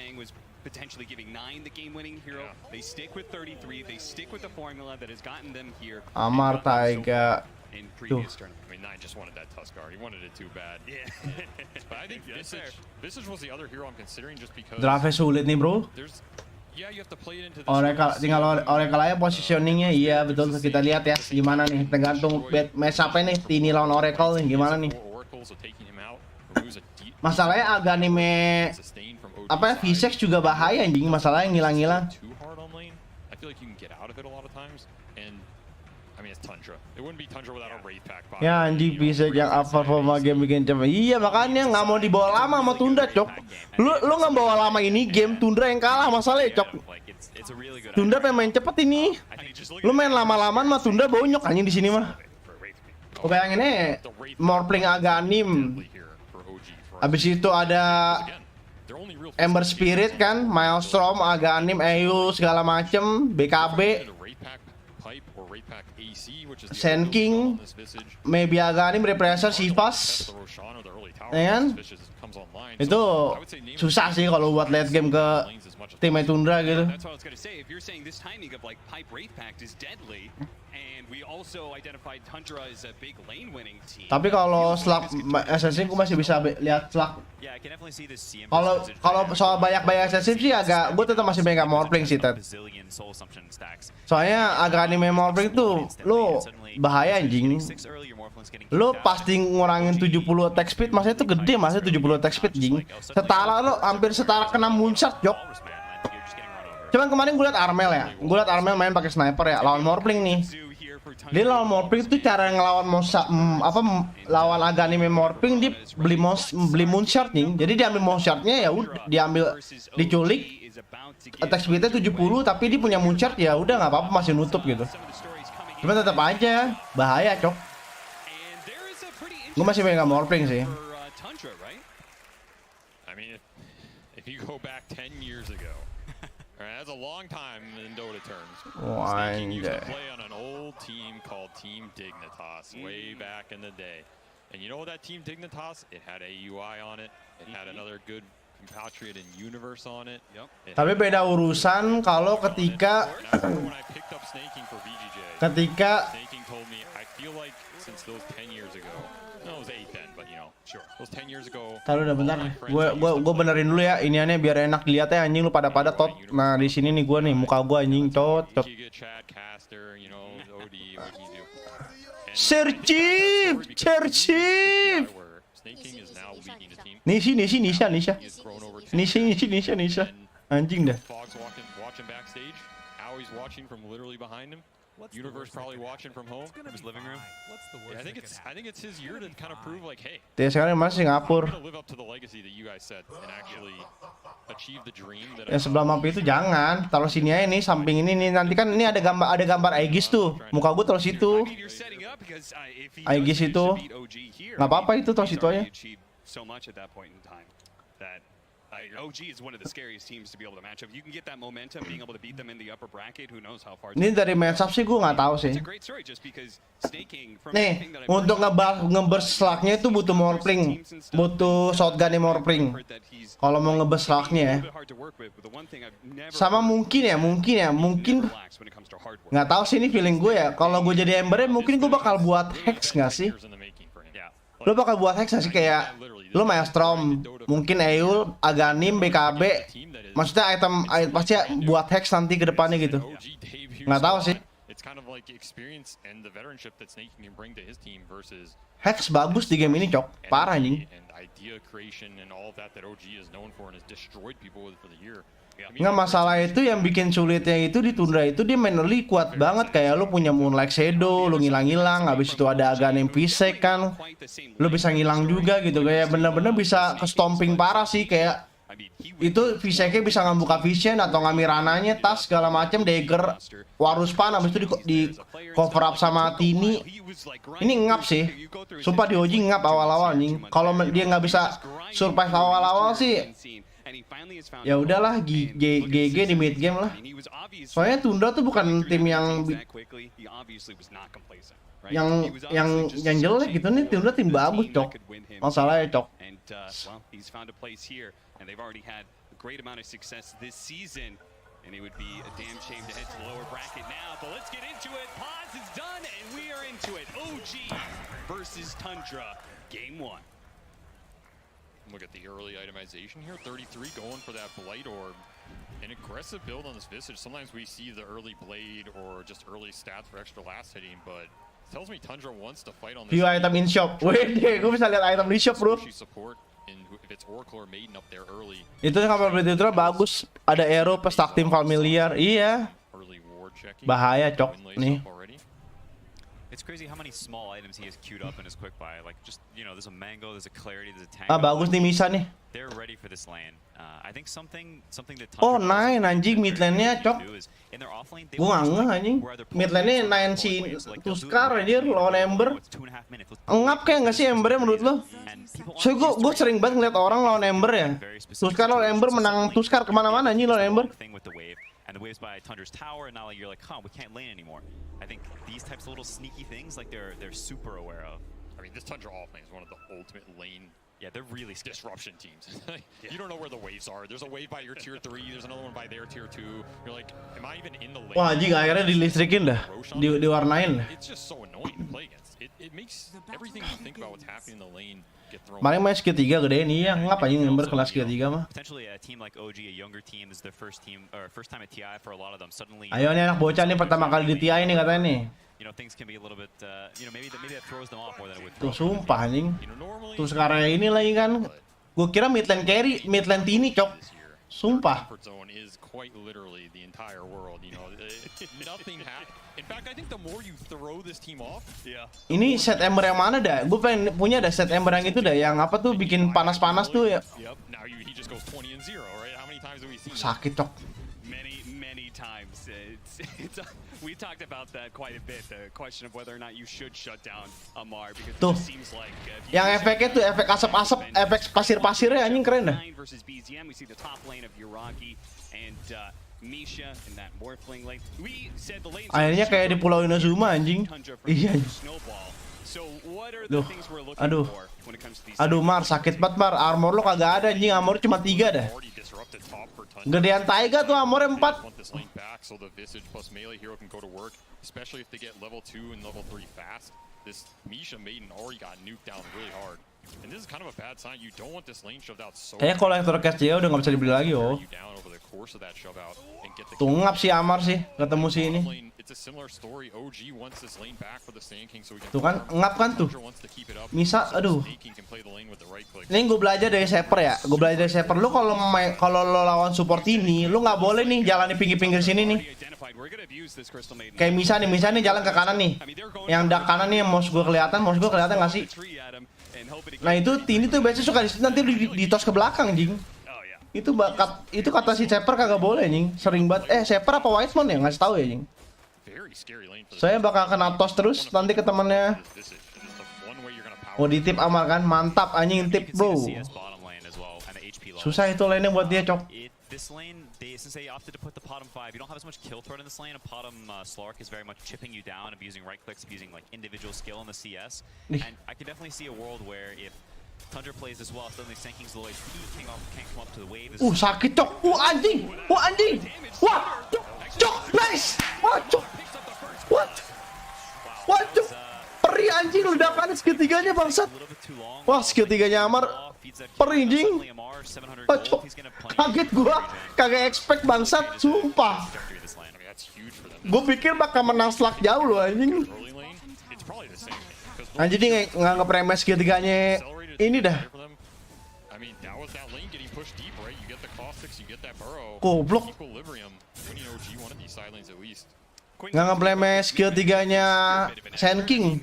Potentially giving 9 the game-winning hero. They stick with 33. They stick with the formula that has gotten them here. Amar Taiga. In previous tournament. I mean, Nine just wanted that Tuskar. He wanted it too bad. Yeah. But I think Visage was the other hero I'm considering just because Draftnya sulit nih, bro. Yeah, you have to play it into Oracle tinggal Oracle aja positioningnya, iya betul. Kita lihat ya gimana nih, tergantung match-up-nya nih Tini lawan Oracle nih gimana nih. Masalahnya agak anime apa ya, V6 juga bahaya anjing, masalahnya ngilang-ngilang. I feel like you can get out of it a lot of times, and I mean it's Tundra. It wouldn't be Tundra without a Wraith Pack. Ya anjing V6 yang performa game bikin cepet. Iya makanya nggak mau dibawa lama sama Tundra, cok. Lu nggak bawa lama ini game Tundra yang kalah masalahnya, cok. Tundra pengen main cepet ini. Lu main lama-lamaan mah Tundra bonyok anjing di sini mah. Gue bayanginnya Morpling Aganim. Abis itu ada Ember Spirit kan, Maelstrom, Aganim, EU segala macem, BKB, Sand King, maybe Aganim, Repressor, Sivas, ya kan? Itu susah sih kalau buat late game ke tim Tundra gitu. Tapi kalau slug assassin gue masih bisa lihat slug. Kalau soal banyak assassin sih agak, gue tetap masih pegang Morpling sih, Ted. Soalnya agak anime Morpling tuh lo bahaya anjing. Lo pasti ngurangin 70 attack speed, maksudnya itu gede, maksudnya 70 attack speed jing. Setara lo hampir setara kena moonshot, jok. Cuman kemarin gue liat Armel ya, gue liat Armel main pakai sniper ya, lawan Morpling nih. Dia lawan Morpling tuh cara ngelawan lawan Aganime Morpling, dia beli moonshot nih. Jadi dia ambil moonshotnya ya udah, diambil diculik. Attack speednya 70 tapi dia punya moonshot ya udah nggak apa-apa, masih nutup gitu. Cuman tetap aja bahaya, cok. Gue masih pegang Morpling sih. I mean, if you go back 10 years ago, that's a long time in Dota terms. Snaking used to play on an old team called Team Dignitas way back in the day. And you know that Team Dignitas? It had AUI on it. It had another good compatriot in Universe on it. Tapi beda urusan kalau ketika Snaking told me, I feel like since those 10 years ago, no, it was 8 then, but you know, sure. Those 10 years ago. Taruh udah bentar. Gue benerin dulu ya iniannya biar enak dilihatnya anjing, lu pada tot. Nah, di sini nih gue nih, muka gue anjing tot. Serchif. Nisha. Anjing dah. Universe probably watching from home in his living room. Yeah, I think it's his year to kind of prove like, hey, dia sekarang masih Singapura. Live up to the legacy that you guys set and actually achieve the dream that. Yang sebelah map itu jangan, taruh sini aja nih, samping ini nih. Nanti kan ini ada gambar Aegis tuh. Muka gue taruh situ. Aegis itu. Nggak apa-apa itu taruh situ aja. OG is one of the scariest teams to be able to match up. You can get that momentum, being able to beat them in the upper bracket. Who knows how far. Ini dari matchup sih gue nggak tahu sih. Nih, untuk ngeburst slugnya itu butuh Morpling, butuh shotgun Morpling. Kalau mau ngeburst slugnya ya. Sama mungkin nggak tahu sih, ini feeling gue ya. Kalau gue jadi Embernya mungkin gue bakal buat hex nggak sih? Lo bakal buat hex nggak sih, kayak lo Maelstrom, mungkin Eul, Aganim, BKB, maksudnya item pasti buat hex nanti ke depannya gitu. Nggak tahu sih. Hex bagus di game ini, cok. Parah nih. Nggak, masalah itu yang bikin sulitnya itu di Tundra itu dia manually kuat banget. Kayak lu punya Moonlight Shadow, lu ngilang-ngilang, habis itu ada Aganim Visek kan, lu bisa ngilang juga gitu. Kayak bener-bener bisa ke stomping parah sih. Kayak I mean, he Itu Viseke bisa ngebuka vision atau ngambil rananya, tas segala macem, dagger, waruspan, habis itu di cover up sama Tini. Ini ngap sih. Sumpah di OG ngap awal-awal nih. Kalau dia nggak bisa survive awal-awal sih, ya udahlah GG di mid game lah. Soalnya Tundra tuh bukan tim yang jelek gitu nih. Tundra tim bagus, Cok. Masalahnya, Cok. Well, he's found a place here, and they've already had a great amount of success this season, and it would be a damn shame to head to the lower bracket now. But let's get into it. Pause is done, and we are into it. OG versus Tundra, game 1. Look at the early itemization here. 33 going for that Blight Orb. An aggressive build on this Visage. Sometimes we see the early Blade or just early stats for extra last hitting, but it tells me Tundra wants to fight on this. View item in shop. Wede, gue bisa lihat item di shop, bro. Support in if it's Oracle or Maiden up there early. Itu kapal Tundra bagus. Ada arrow pas taktim familiar. Iya. Early ward checking. Bahaya, Cok. Nih. It's crazy how many small items he has queued up in his quick buy. Like just, you know, there's a mango, there's a clarity, there's a tango. Bagus nih Misa nih. They're ready for this lane. I think something that Oh, 9 anjing mid lane-nya, Cok. Gua nggak anjing. Mid lane-nya 9 si Tuskar anjir lawan Ember. Ngap kayak nggak sih Embernya menurut lo? Soalnya gue sering banget ngeliat orang lawan Ember ya. Tuskar lawan Ember menang Tuskar kemana-mana anjing lawan Ember. And the waves by Tundra's tower, and now you're like, huh, we can't lane anymore. I think these types of little sneaky things, like they're super aware of. I mean, this Tundra offlane is one of the ultimate lane. Yeah, they're really scary. Disruption teams. You don't know where the waves are. There's a wave by your tier 3. There's another one by their tier 2. You're like, am I even in the lane? Wah anjing akhirnya dilistrikin dah, diwarnain. It's just so annoying to play against. It makes everything you think about what's happening in the lane get thrown. Kemarin main skill 3 gedein iya, ngap anjing Ember kelas skill 3 mah. Potentially a team like OG, a younger team, is their first team or first time at TI for a lot of them. Suddenly, Ayo nih anak bocah nih pertama kali di TI nih katanya nih. you know, things can be a little bit, you know, maybe that throws them off more than it would. Tuh sumpah anjing. Tuh sekarang ini lagi kan. Gue kira mid lane carry, mid lane Tini, Cok. Sumpah. Comfort zone is quite literally the entire world, you know. Nothing happens. In fact, I think the more you throw this team off, Ini set Ember yang mana dah? Gue pengen punya dah set Ember yang itu dah, yang apa tuh bikin panas-panas tuh ya. now he just goes 20 and 0, right? How many times have we seen that? Sakit, Cok. Many times. We talked about that quite a bit. The question of whether or not you should shut down Amar because Tuh. it just seems like Yang efeknya tuh efek asap-asap, efek pasir-pasirnya anjing keren dah. versus BZM, we see the top lane of Yuragi and Misha in that morphling lane. We said the lanes Akhirnya kayak di Pulau Inazuma anjing. Iya. So what are Duh. the things we're looking Aduh. for when it comes to these? Aduh Mar, sakit banget Mar. Armor lo kagak ada anjing, armor cuma 3 dah. Already disrupted top for Tundra. Gedean Taiga tuh armornya 4. Want this lane back so the Visage plus melee hero can go to work, especially if they get level 2 and level 3 fast. This Misha Maiden already got nuked down really hard. And this is kind of a bad sign. You don't want this lane shoved out so Kayaknya kolektor cash dia udah nggak bisa dibeli lagi, oh. you down over the course of that shove out and get the Tuh ngap si Amar sih ketemu si ini. lane. It's a similar story. OG wants this lane back for the Sand King so we can Tuh kan ngap kan tuh. Tundra wants to keep it up. Misa, So aduh. Sand King can play the lane with the right click. Ini gue belajar dari Saper ya. Gue belajar dari Saper. Lu kalau lo lawan support ini, lu nggak boleh nih jalan di pinggir-pinggir sini nih. Kayak Misa nih jalan ke kanan nih. Yang dak kanan nih, mouse gue kelihatan nggak sih? Nah itu Tini tuh biasanya suka nanti di tos ke belakang, jing. Itu kata si Saper kagak boleh, jing. Sering banget. Saper apa Whitemon ya? Nggak tahu ya, jing. Very scary lane for the Saya bakal kena tos terus nanti ke temennya. Visage. And it's the one way you're gonna power Oh di tip Amar kan, mantap anjing tip bro. Susah itu lane buat dia, Cok. This lane, since they opted to put the bottom 5, you don't have as much kill threat in this lane. A bottom Slark is very much chipping you down, abusing right clicks, abusing like individual skill in the CS. And I can definitely see a world where if Tundra plays as well, suddenly Sand King's low HP, can't come up to the wave. Sakit, Cok. Anjing. Anjing. Wah, Cok, nice. Wah, Cok. What? Cok. Perih anjing, ledakan skill 3-nya bangsat. Wah, skill 3-nya Amar. Perih anjing. Wah, Cok. Kaget gua. Kagak expect bangsat, sumpah. Gua pikir bakal menang slug jauh loh anjing. early lane. It's probably the same. Anjing dia nganggep remeh skill 3-nya ini dah. I mean, that was that lane getting pushed deep, right? You get the caustics, you get that burrow. Goblok. Equilibrium. Winning OG one of these side lanes at least. Nggak ngeblame skill 3-nya Sand King.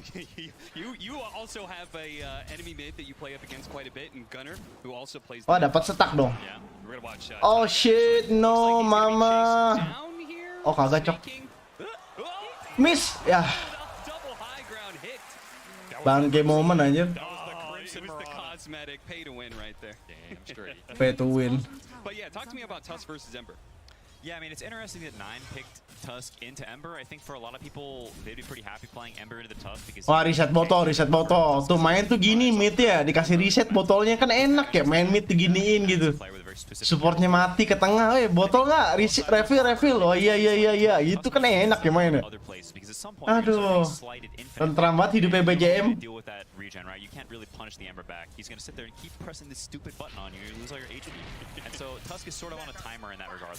You also have a enemy mid that you play up against quite a bit, and Gunner, who also plays. Oh, dapat setak dong. Yeah, we're gonna watch. Oh shit, no mama. Down here. Oh kagak cok. Miss ya. Double high ground hit. Bangke momen anjir. It was the cosmetic pay to win right there. Damn straight. Pay to win. But yeah, talk to me about Tusk versus Ember. Yeah, I mean, it's interesting that 9 picked Tusk into Ember. I think for a lot of people, they'd be pretty happy playing Ember into the Tusk because... Wah, reset botol. Tuh main tuh gini mid ya, dikasih reset botolnya kan enak ya, main mid diginiin gitu. Supportnya mati ke tengah, botol nggak? Refill. Oh iya, itu kan enak ya mainnya. Aduh, tentram banget hidupnya BJM.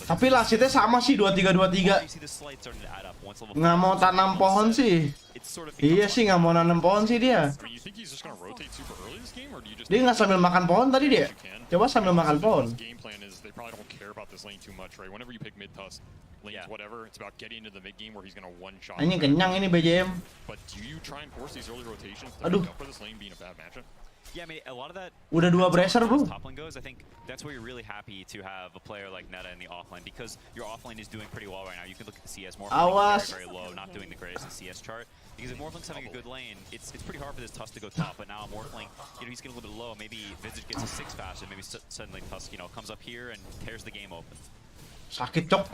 Tapi lasitnya sama sih 23-23. Nggak mau tanam pohon sih. Iya sih nggak mau nanam pohon sih dia. Dia nggak sambil makan pohon tadi dia. Coba sambil makan pohon. Ini kenyang ini BJM. Aduh. Yeah, I mean, a lot of that. Udah 2 bracer, bro. Top lane goes, I think that's where you're really happy to have a player like Netta in the offlane because your offlane is doing pretty well right now. You can look at the CS Morphling Awas. very low, not doing the greatest in the CS chart. Because if Morphling's having a good lane, it's pretty hard for this Tusk to go top. But now Morphling, he's getting a little bit low. Maybe Visage gets a 6 faster. Maybe suddenly Tusk, comes up here and tears the game open. Sakit cok.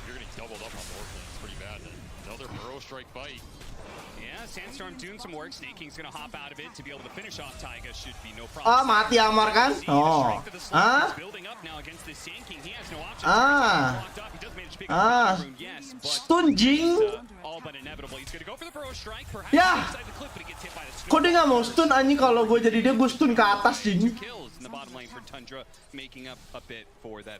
You're getting doubled up on Morphling. It's pretty bad. Another burrow strike bite. Yeah, Sandstorm doing some work. Snake King's gonna hop out of it to be able to finish off Taiga. Should be no problem. Ah, mati Amar kan? Oh. Ah. Stun Jing. Ya. Kok dia nggak mau stun anjing? Kalau gue jadi dia, gue stun ke atas Jing.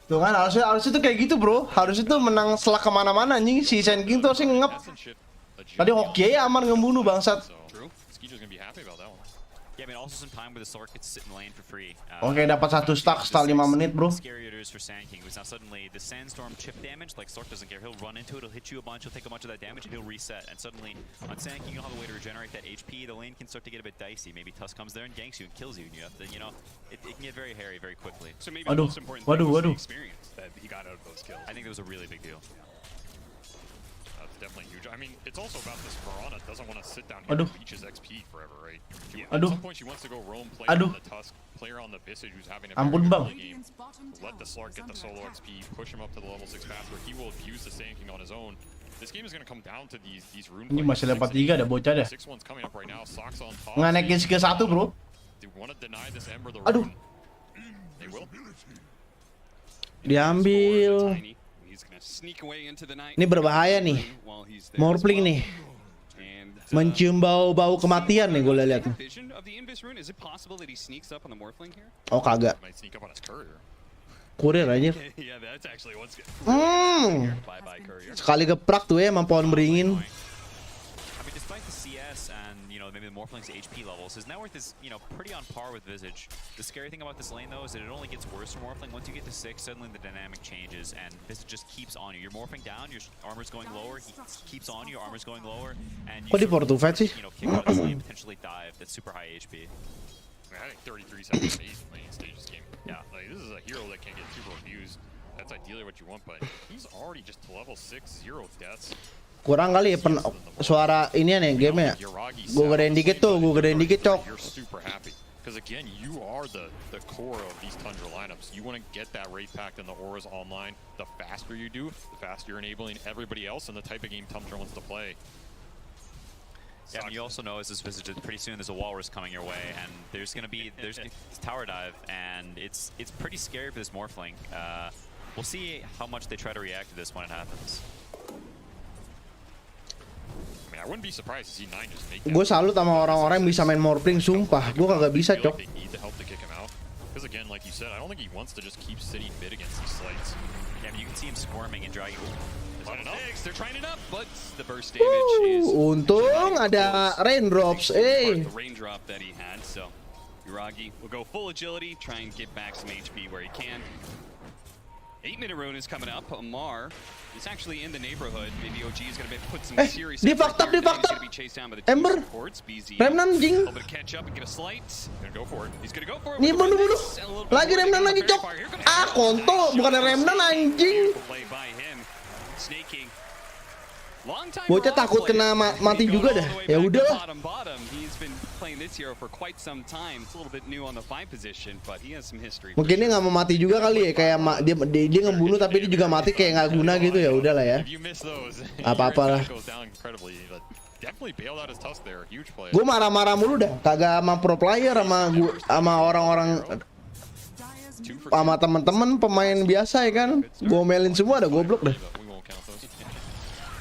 Tuh kan harusnya tuh kayak gitu bro. Harusnya tuh menang setelah kemana-mana anjing. Si Sand King tuh harusnya ngep. Tadi oke ya Amar ngebunuh bangsat. Yeah, I mean, also some time where the Sork gets to sit in lane for free. Oke, dapat 1 stack setelah 5 menit, bro. Scary it is for Sand King, because now suddenly the Sandstorm chip damage, like Sork doesn't care. He'll run into it, he'll hit you a bunch, he'll take a bunch of that damage, and he'll reset. And suddenly, on Sand King, you don't have a way to regenerate that HP. The lane can start to get a bit dicey. Maybe Tusk comes there and ganks you and kills you, and you have to, it can get very hairy very quickly. So maybe the most important thing was the experience that he got out of those kills. I think it was a really big deal. Definitely huge. I mean, it's also about this Piranha doesn't want to sit down here and leech his XP forever, right? Yeah. At some point she wants to go roam, play on the Tusk, player on the Visage who's having a very good early game. Let the Slark get the solo XP, push him up to the level 6 path where he will abuse the Sand King on his own. This game is going to come down to these rune plays. Ini masih level 3 ada bocah dah. 6-1's coming up right now. Sox on top. Ngenekin skill 1, bro. They want to deny this Ember the rune. They will. Diambil. Ini berbahaya nih. Morphling nih. Mencium bau-bau kematian nih gue lihat. Oh kagak. Kurir aja. Sekali geprak tuh ya emang pohon beringin. Maybe the Morphling's HP levels. His net worth is, pretty on par with Visage. The scary thing about this lane, though, is that it only gets worse for Morphling. Once you get to 6, suddenly the dynamic changes, and Visage just keeps on you. You're morphing down, your armor's going lower, he keeps on you, your armor's going lower, and you kick out of this lane, potentially dive. That's super high HP. I think 33 seconds of lane stage this game. Yeah, like this is a hero that can get super abused. That's ideally what you want, but he's already just to level 6, 0 deaths. Kurang kali ya suara ini nih game ya. Gue gedein dikit tuh, cok. Because again, you are the core of these Tundra lineups. You want to get that Wraith Pact and the auras online. The faster you do, the faster you're enabling everybody else in the type of game Tundra wants to play. Yeah, I mean, you also know as this Visage, pretty soon there's a Walrus coming your way, and there's tower dive, and it's pretty scary for this Morphling. We'll see how much they try to react to this when it happens. I wouldn't be surprised to see 9 just make that. Gue salut sama orang-orang yang bisa main Morphling, sumpah. Gue kagak bisa, cok. Because again, like you said, I don't think he wants to just keep sitting mid against these slides. Yeah, I mean, you can see him squirming and dragging. They're trying it up, but the burst damage is. Untung ada raindrops, The raindrop that he had, so Yuragi will go full agility, try and get back some HP where he can. 8-minute rune is coming up. Amar is actually in the neighborhood. Maybe OG is going to put some serious Di effort fakta, here. di Now he's fakta. going to be chased down by the Ember. two supports. BZ Remnant jing. hoping to catch up and get a slight. Gonna go for it. He's going to go for it. Nih with the bunuh. remnants. And a little bit Lagi more remnant to lagi go. cok. Here comes Ah kontol, bukan remnant anjing. Play by him. Snaking. Long time Bocah Mirage takut kena player. mati He's juga going dah. all the way Ya back to udah lah. bottom. He's been playing this hero for quite some time. It's a little bit new on the 5 position, but he has some history. Mungkin dia nggak mau mati juga kali ya, kayak dia ngebunuh tapi dia juga mati kayak nggak guna gitu, ya udahlah ya. If you miss those, Apa-apalah. your impact goes down incredibly, but definitely bailed out his tusk there. Huge play. Gue marah-marah mulu dah, kagak sama pro player, sama orang-orang, sama teman-teman pemain biasa ya kan. Gue melin semua dah, goblok dah. We won't count those.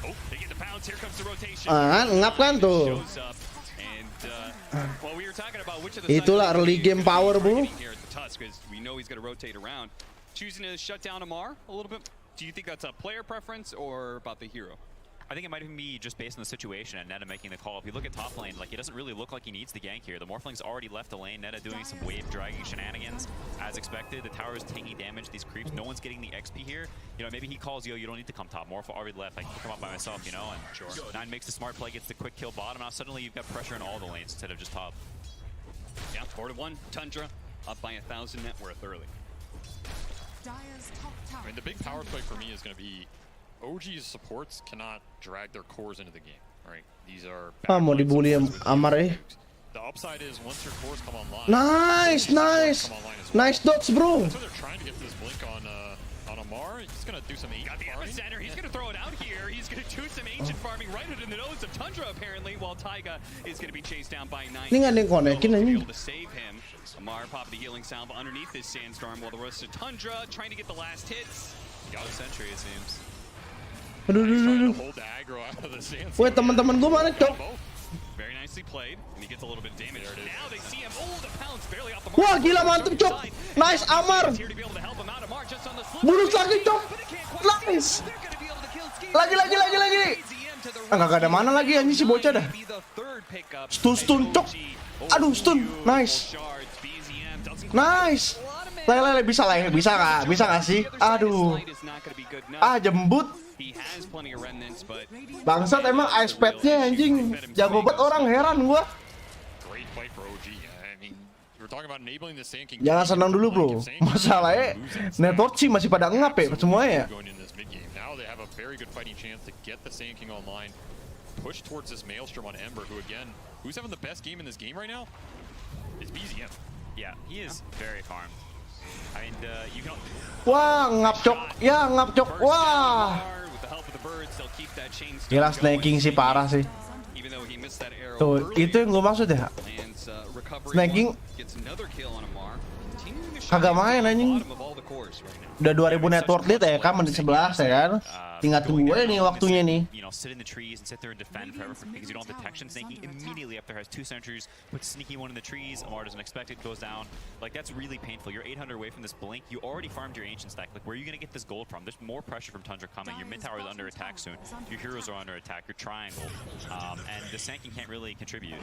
Oh, they get the bounce. Here comes the rotation. Ngap kan tuh. Shows up. And well, we were talking about which of the Itulah sides early game power, bro. here at the Tusk, because we know he's going to rotate around. Choosing to shut down Amar a little bit. Do you think that's a player preference or about the hero? I think it might even be just based on the situation and Neta making the call. If you look at top lane, like, he doesn't really look like he needs the gank here. The Morphling's already left the lane. Neta doing some wave dragging shenanigans as expected. The tower is taking damage. These creeps, no one's getting the XP here. You know, maybe he calls, yo, you don't need to come top. Morph already left. I can come up by myself, you know. And Nine makes the smart play, gets the quick kill bottom. Now suddenly you've got pressure in all the lanes instead of just top. Yeah, 4-1. Tundra up by 1,000 net worth early. I mean, the big power play for me is going to be OG's supports cannot drag their cores into the game. Right? These are. Mau dibully Amar eh. The upside is once your cores come online. Nice. Nice dots, bro. That's why they're trying to get this blink on Amar. He's gonna do some Got the epicenter. He's going to throw it out here. He's going to do some ancient farming right in the nose of Tundra, apparently, while Taiga is going to be chased down by 9. Ini nggak ada yang konekin anjing. Able to save him. Amar popped the healing salve underneath this sandstorm, while the rest of Tundra trying to get the last hits. Got a sentry, it seems. Aduh. hold the aggro out of the sand. Woi teman-teman gue mana cok? Very nicely played, and he gets a little bit of damage. Now they see him. Oh, the pounce barely off the Wah mark. gila mantep cok. Nice Amar. Here to be able to help him out. Amar just on the slip. Bulus lagi cok. Nice. They're going to be able to kill Ski. Lagi. Ah nggak ada mana lagi anjing si bocah dah. Stun cok. Aduh stun. Nice. Lele bisa lah, bisa nggak sih? Aduh. Jembut. Bangsat emang ice pad-nya anjing. Jago banget orang, heran gua. Great fight for OG. I mean, we're talking about enabling the Sand King. Jangan senang dulu bro. Masalahnya network sih masih pada ngap ya semuanya. Going in this mid game. Now they have a very good fighting chance to get the Sand King online. Push towards this Maelstrom on Ember, who again, who's having the best game in this game right now? It's BZM. Yeah, he is very farmed. I mean, you can. Wah, ngap cok. Ya, ngap cok. Wah. Gila snaking sih parah sih. Tuh, itu yang gue maksud ya. Snaking kagak main anjing. Udah 2000 network lead ya kan, menit 11 ya kan. Tinggal tunggu aja nih waktunya nih. You know, sit in the trees and sit there and defend forever because you don't have detection. Snaking immediately up there has 2 sentries, puts sneaky one in the trees. Amar doesn't expect it, goes down. Like, that's really painful. You're 800 away from this blink. You already farmed your ancient stack. Like, where are you gonna get this gold from? There's more pressure from Tundra coming. Your mid tower is under attack soon. Your heroes are under attack. Your triangle, and the Sand King can't really contribute.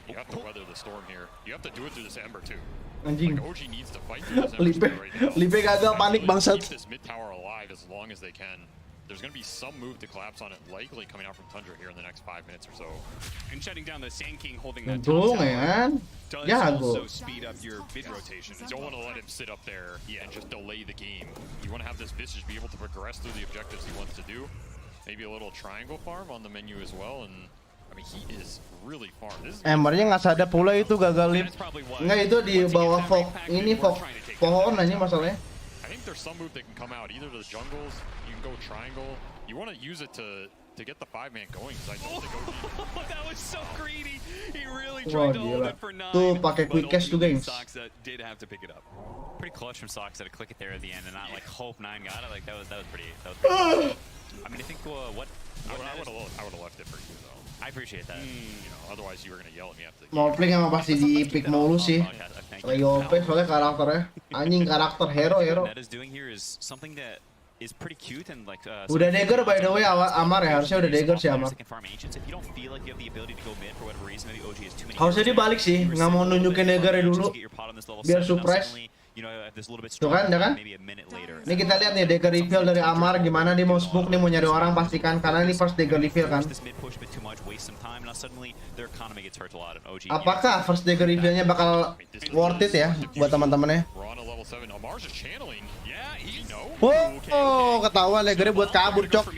You have to weather the storm here. You have to do it through this Ember too. Anjing. Like, OG needs to fight through this Ember right now. Lipe gagal panik bangsat. Keep this mid tower alive as long as they can. There's going to be some move to collapse on it, likely coming out from Tundra here in the next 5 minutes or so. And shutting down the Sand King, holding that Go, top man. tower Yeah, does go. also speed up your mid rotation. You don't want to let him sit up there and just delay the game. You want to have this Visage be able to progress through the objectives he wants to do. Maybe a little triangle farm on the menu as well, and I mean, he is really farmed. Embernya nggak sadar pula itu gagal lip. Nggak, itu di bawah pohon aja masalahnya. I think there's some move that can come out, either to the jungles, you can go triangle. You want to use it to get the 5-man going. I don't think OG... That was so greedy. He really Wah tried to hold gila. it for 9. Tuh pakai quick cash tuh guys. Did have to pick it up. Pretty clutch from Sox to click it there at the end and not like hope 9 got it. Like that was pretty. I mean, I think what I would have left it for you though. I appreciate that. You know, otherwise you were gonna yell at me after the game. Morphling emang pasti di pick mulu sih. Lagi OP soalnya karakternya. Anjing karakter hero. Net is doing here is something that is pretty cute and like. Udah dagger by the way Amar ya, harusnya udah dagger sih Amar. Harusnya dia balik sih, nggak mau nunjukin daggernya dulu. Biar surprise. you know, if there's a little bit Tuh kan, stronger, ya kan? maybe a minute later. Ini kita lihat nih dagger reveal dari Amar gimana dia mau smoke nih, mau nyari orang pastikan karena ini first dagger reveal kan. This mid push a bit too much, waste some time. Now suddenly their economy gets hurt a lot. And OG. Apakah first dagger revealnya bakal worth it ya buat teman-temannya? We're on a level 7. Amar's just channeling. Yeah, he's Oh, ketahuan daggernya buat kabur, cok.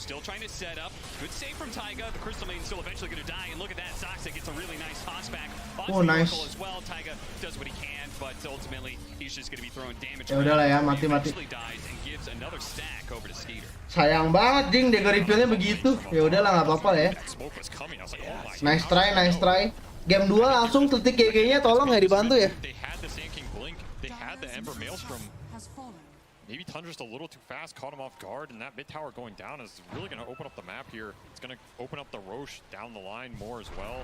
still trying to set up. Good save from Taiga. The Crystal Maiden's still eventually going to die. And look at that. Soxa gets a really nice toss back. Oh, nice. As well. Taiga does what he can, but ultimately he's just going to be throwing damage. Ya udahlah ya, mati. Dies and gives another stack over to Skeeter. Sayang banget, Jing, dagger revealnya begitu. Ya udahlah, nggak apa-apa ya. Nice try, nice try. Game 2 langsung tetik GG-nya, tolong ya dibantu ya. They had the Sand King blink. They had the Ember Maelstrom. Maybe Tundra's a little too fast, caught him off guard, and that mid tower going down is really going to open up the map here. It's going to open up the Roche down the line more as well.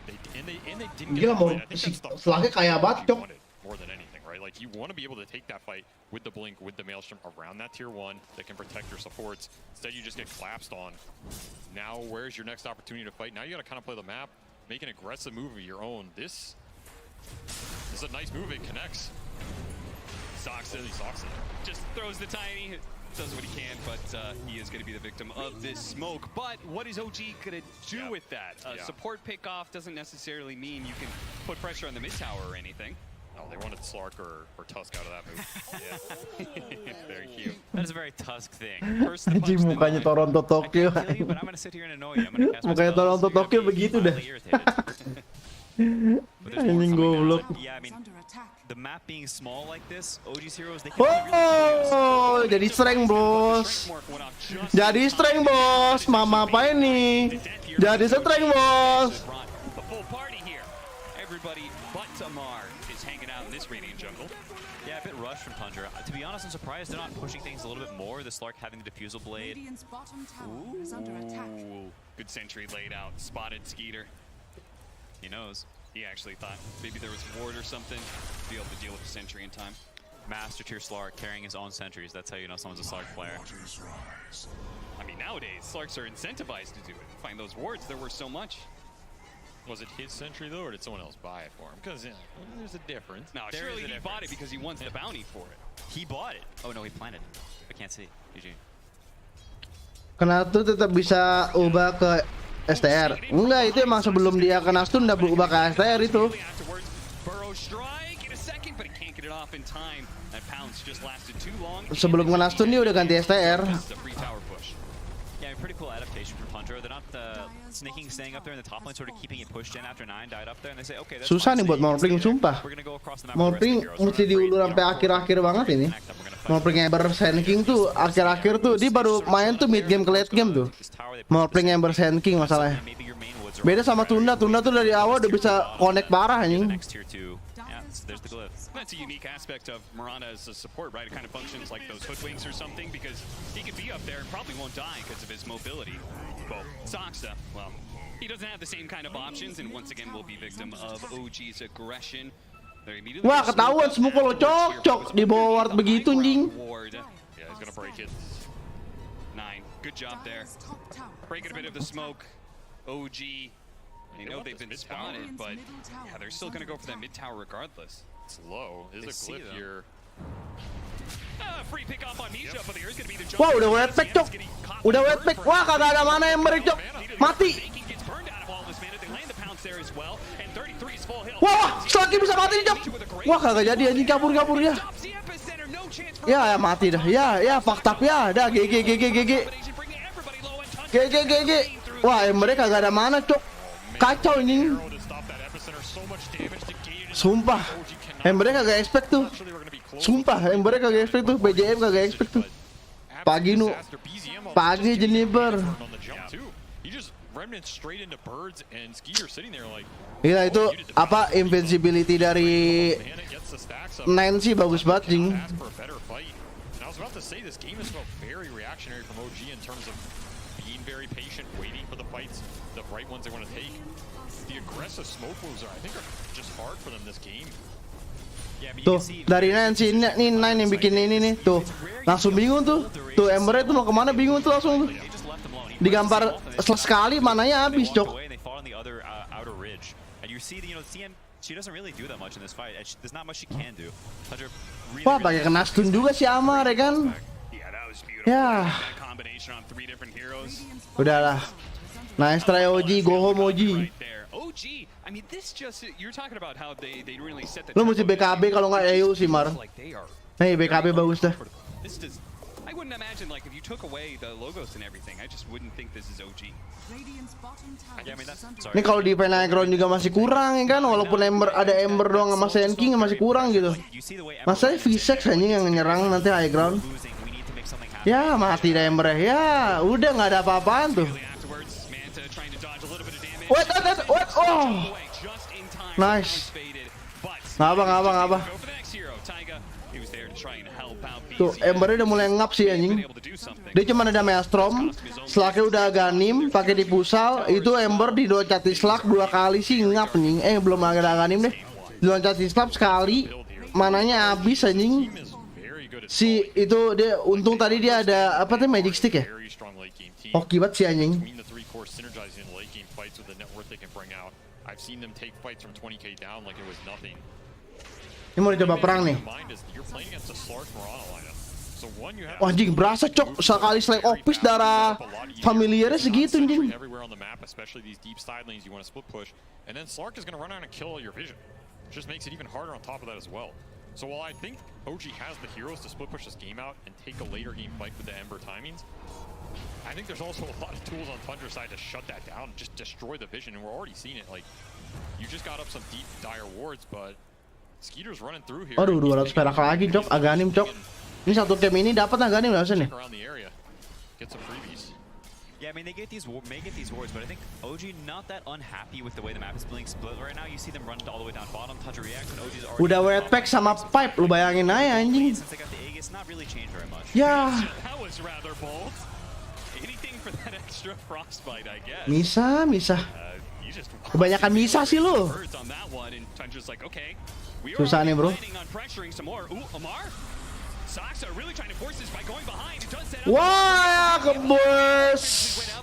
They didn't get Gila, the mau fight. I think that's the selangnya kayak part banget, you cok. wanted more than anything, right? Like you want to be able to take that fight with the blink, with the Maelstrom around that tier 1 that can protect your supports. Instead, you just get collapsed on. Now, where's your next opportunity to fight? Now you got to kind of play the map, make an aggressive move of your own. This is a nice move. It connects. Soxa just throws the tiny, does what he can, but he is going to be the victim of this smoke. But what is OG going to do with that? Support pick-off doesn't necessarily mean you can put pressure on the mid tower or anything. Oh, they wanted Slark or Tusk out of that move. Yeah. Very cute. That is a very Tusk thing. First the punch, Anjing, then mukanya the Toronto Tokyo. Kill you, but I'm gonna sit here and annoy you. I'm gonna cast my Mukanya spells, Toronto so you're Tokyo gonna be begitu dah. mildly irritated. But there's more Anjing coming now. goblok. Yeah, I mean, the map being small like this, OG's heroes, they can really Oh, jadi strength, bos. Jadi strength, bos. Mama apa ini? Jadi strength, bos. The full party here. Everybody but Amar is hanging out in this Radiant jungle. Yeah, a bit rushed from Tundra. To be honest, I'm surprised they're not pushing things a little bit more. The Slark having the Diffusal Blade. Ooh, good sentry laid out. Spotted Skeeter. He knows. He actually thought maybe there was ward or something to be able to deal with the sentry in time. Master tier Slark carrying his own sentries. That's how you know someone's a Slark player. I mean, nowadays, Slarks are incentivized to do it. Find those wards, they're worth so much. Was it his sentry though, or did someone else buy it for him? Because there's a difference. No, There surely is a he bought it difference. because he wants the bounty for it. He bought it. Oh no, he planted it. I can't see. GG. Kenapa tuh tetap bisa ubah ke STR? Enggak, itu emang sebelum dia kena stun udah berubah ke STR itu. Afterwards, Burrow strike in a second, but he can't get it off in time. That pounce just lasted too long. Sebelum kena stun dia udah ganti STR. This is a free tower push. Yeah, pretty cool adaptation from Tundra. They're not sneaking, staying up there in the top lane, sort of keeping it pushed in after 9 died up there, and they say, okay, that's Susah fine, nih buat so you can Morpling, stay there. sumpah. We're gonna go across the map with the rest of Morpling the heroes. We're mesti gonna diulur trade, sampai akhir-akhir banget ini. connect them, we're gonna fight. Morpling Ember Sand King tuh akhir-akhir tuh dia baru main tuh mid game ke late game tuh. This tower, they push Morpling this Ember Sand King masalahnya. maybe your main woods are Beda sama Tunda tuh dari awal udah bisa connect parah the anjing. next tier 2. Yeah, so there's the glyph. That's a unique aspect of Mirana as a support, right? It kind of functions like those hoodwinks or something because he could be up there and probably won't die because of his mobility. Well, Soxa, well, he doesn't have the same kind of options and once again will be victim of OG's aggression. They're immediately Wah, ketahuan semua kalau cok di bawah ward begitu anjing. Yeah, he's gonna break it. 9. Good job there. Breaking a bit of the smoke. OG. I know they've been spotted, but yeah, they're still going to go for that mid tower regardless. It's low. There's a glyph here. Free pick off on Misha, but there's going to be the jump. Wah, udah wet pack cok. Udah wet pack. Wah, kagak ada mana Ember cok. Mati. Wah, Slaki bisa mati nih cok. Wah, kagak jadi anjing, kabur ya. Ya mati dah. Ya faktab ya. Dah GG. Wah, Ember kagak ada mana cok. Kacau ini. Sumpah. Ember kagak expect tuh. Sumpah, Ember kagak expect tuh. PJM kagak expect tuh. Pagi Jennifer. Iya itu apa invincibility dari Nine sih bagus banget jing. Tuh dari Nine sih ini Nine yang bikin ini nih tuh langsung bingung tuh Ember itu mau kemana bingung tuh langsung tuh digambar sekali mananya habis cok. she doesn't really do that much in this fight. There's not much she can do. Tundra really, Wah, pakai kena stun juga si Amar ya kan? Yeah, that was beautiful. Ya, That combination on 3 different heroes. udahlah. Nice try OG, go home OG. Right there. OG, I mean, this just, you're talking about how they really set the Lo mesti tempo. BKB kalau nggak EU sih Mar. Like they are Nih BKB bagus dah. This does. I wouldn't imagine like if you took away the logos and everything. I just wouldn't think this is OG. Yeah, I mean, that's Ini sorry. kalau di final ground juga masih kurang ya kan, walaupun ada Ember doang sama Sand King masih kurang gitu. You see the way Masalahnya V6 anjing yang nyerang nanti high ground. losing. We need to make something happen. Ya mati dah Ember ya, udah nggak ada apa-apaan tuh. Afterwards, Manta trying to dodge a little bit of damage. What? Oh, Away just in time. nice. Faded, but Ngapa. go for the next hero. Taiga, he was there to try and help out Tuh BC. Embernya udah mulai ngap sih Been anjing. able to do something. Dia cuma ada Maelstrom, Slugnya udah Aganim, pakai dipusal, itu Ember diloncati Slug 2 kali sih ngap anjing. Belum ada Aganim deh. Diloncati Slug sekali, mananya habis anjing. Team is very good at Si itu dia untung tadi dia ada apa tuh Magic Stick ya? very strong late game team. Hoki banget sih anjing. Between the 3 cores synergizing in late game fights with the net worth they can bring out. I've seen them take fights from 20k down like it was nothing. Ini mau dicoba perang nih. Mind is you're playing against a Slark Mirana lineup. So one you have Wah anjing berasa cok sekali selek opis darah familiarnya segitu anjing. everywhere on the map, especially these deep side lanes you want to split push, and then Slark is going to run out and kill all your vision. Just makes it even harder on top of that as well. So while I think OG has the heroes to split push this game out and take a later game fight with the Ember timings, I think there's also a lot of tools on Tundra's side to shut that down, just destroy the vision, and we're already seeing it. Like, you just got up some deep, dire wards, but Skeeter's running through here. Aduh 200 perak lagi cok, Aganim cok. Ini satu game ini dapat Aganim harusnya nih. Around the area, get some freebies. Yeah, I mean, they get these wards, but I think OG not that unhappy with the way the map is being split right now. You see them run all the way down bottom, touch a react, and OG's already... Udah wetpack sama pipe, lu bayangin aja anjing. Since they got the Aegis, not really changed very much. Ya, That was rather bold. Anything for that extra frostbite, I guess. Misa. You just Kebanyakan Misa sih lu. birds on that one, and Tundra's like, okay, we are Susah nih, bro. planning on pressuring some more. Ooh, Amar. Saksa really trying to force this by going behind. It does set up. Wah, kebos.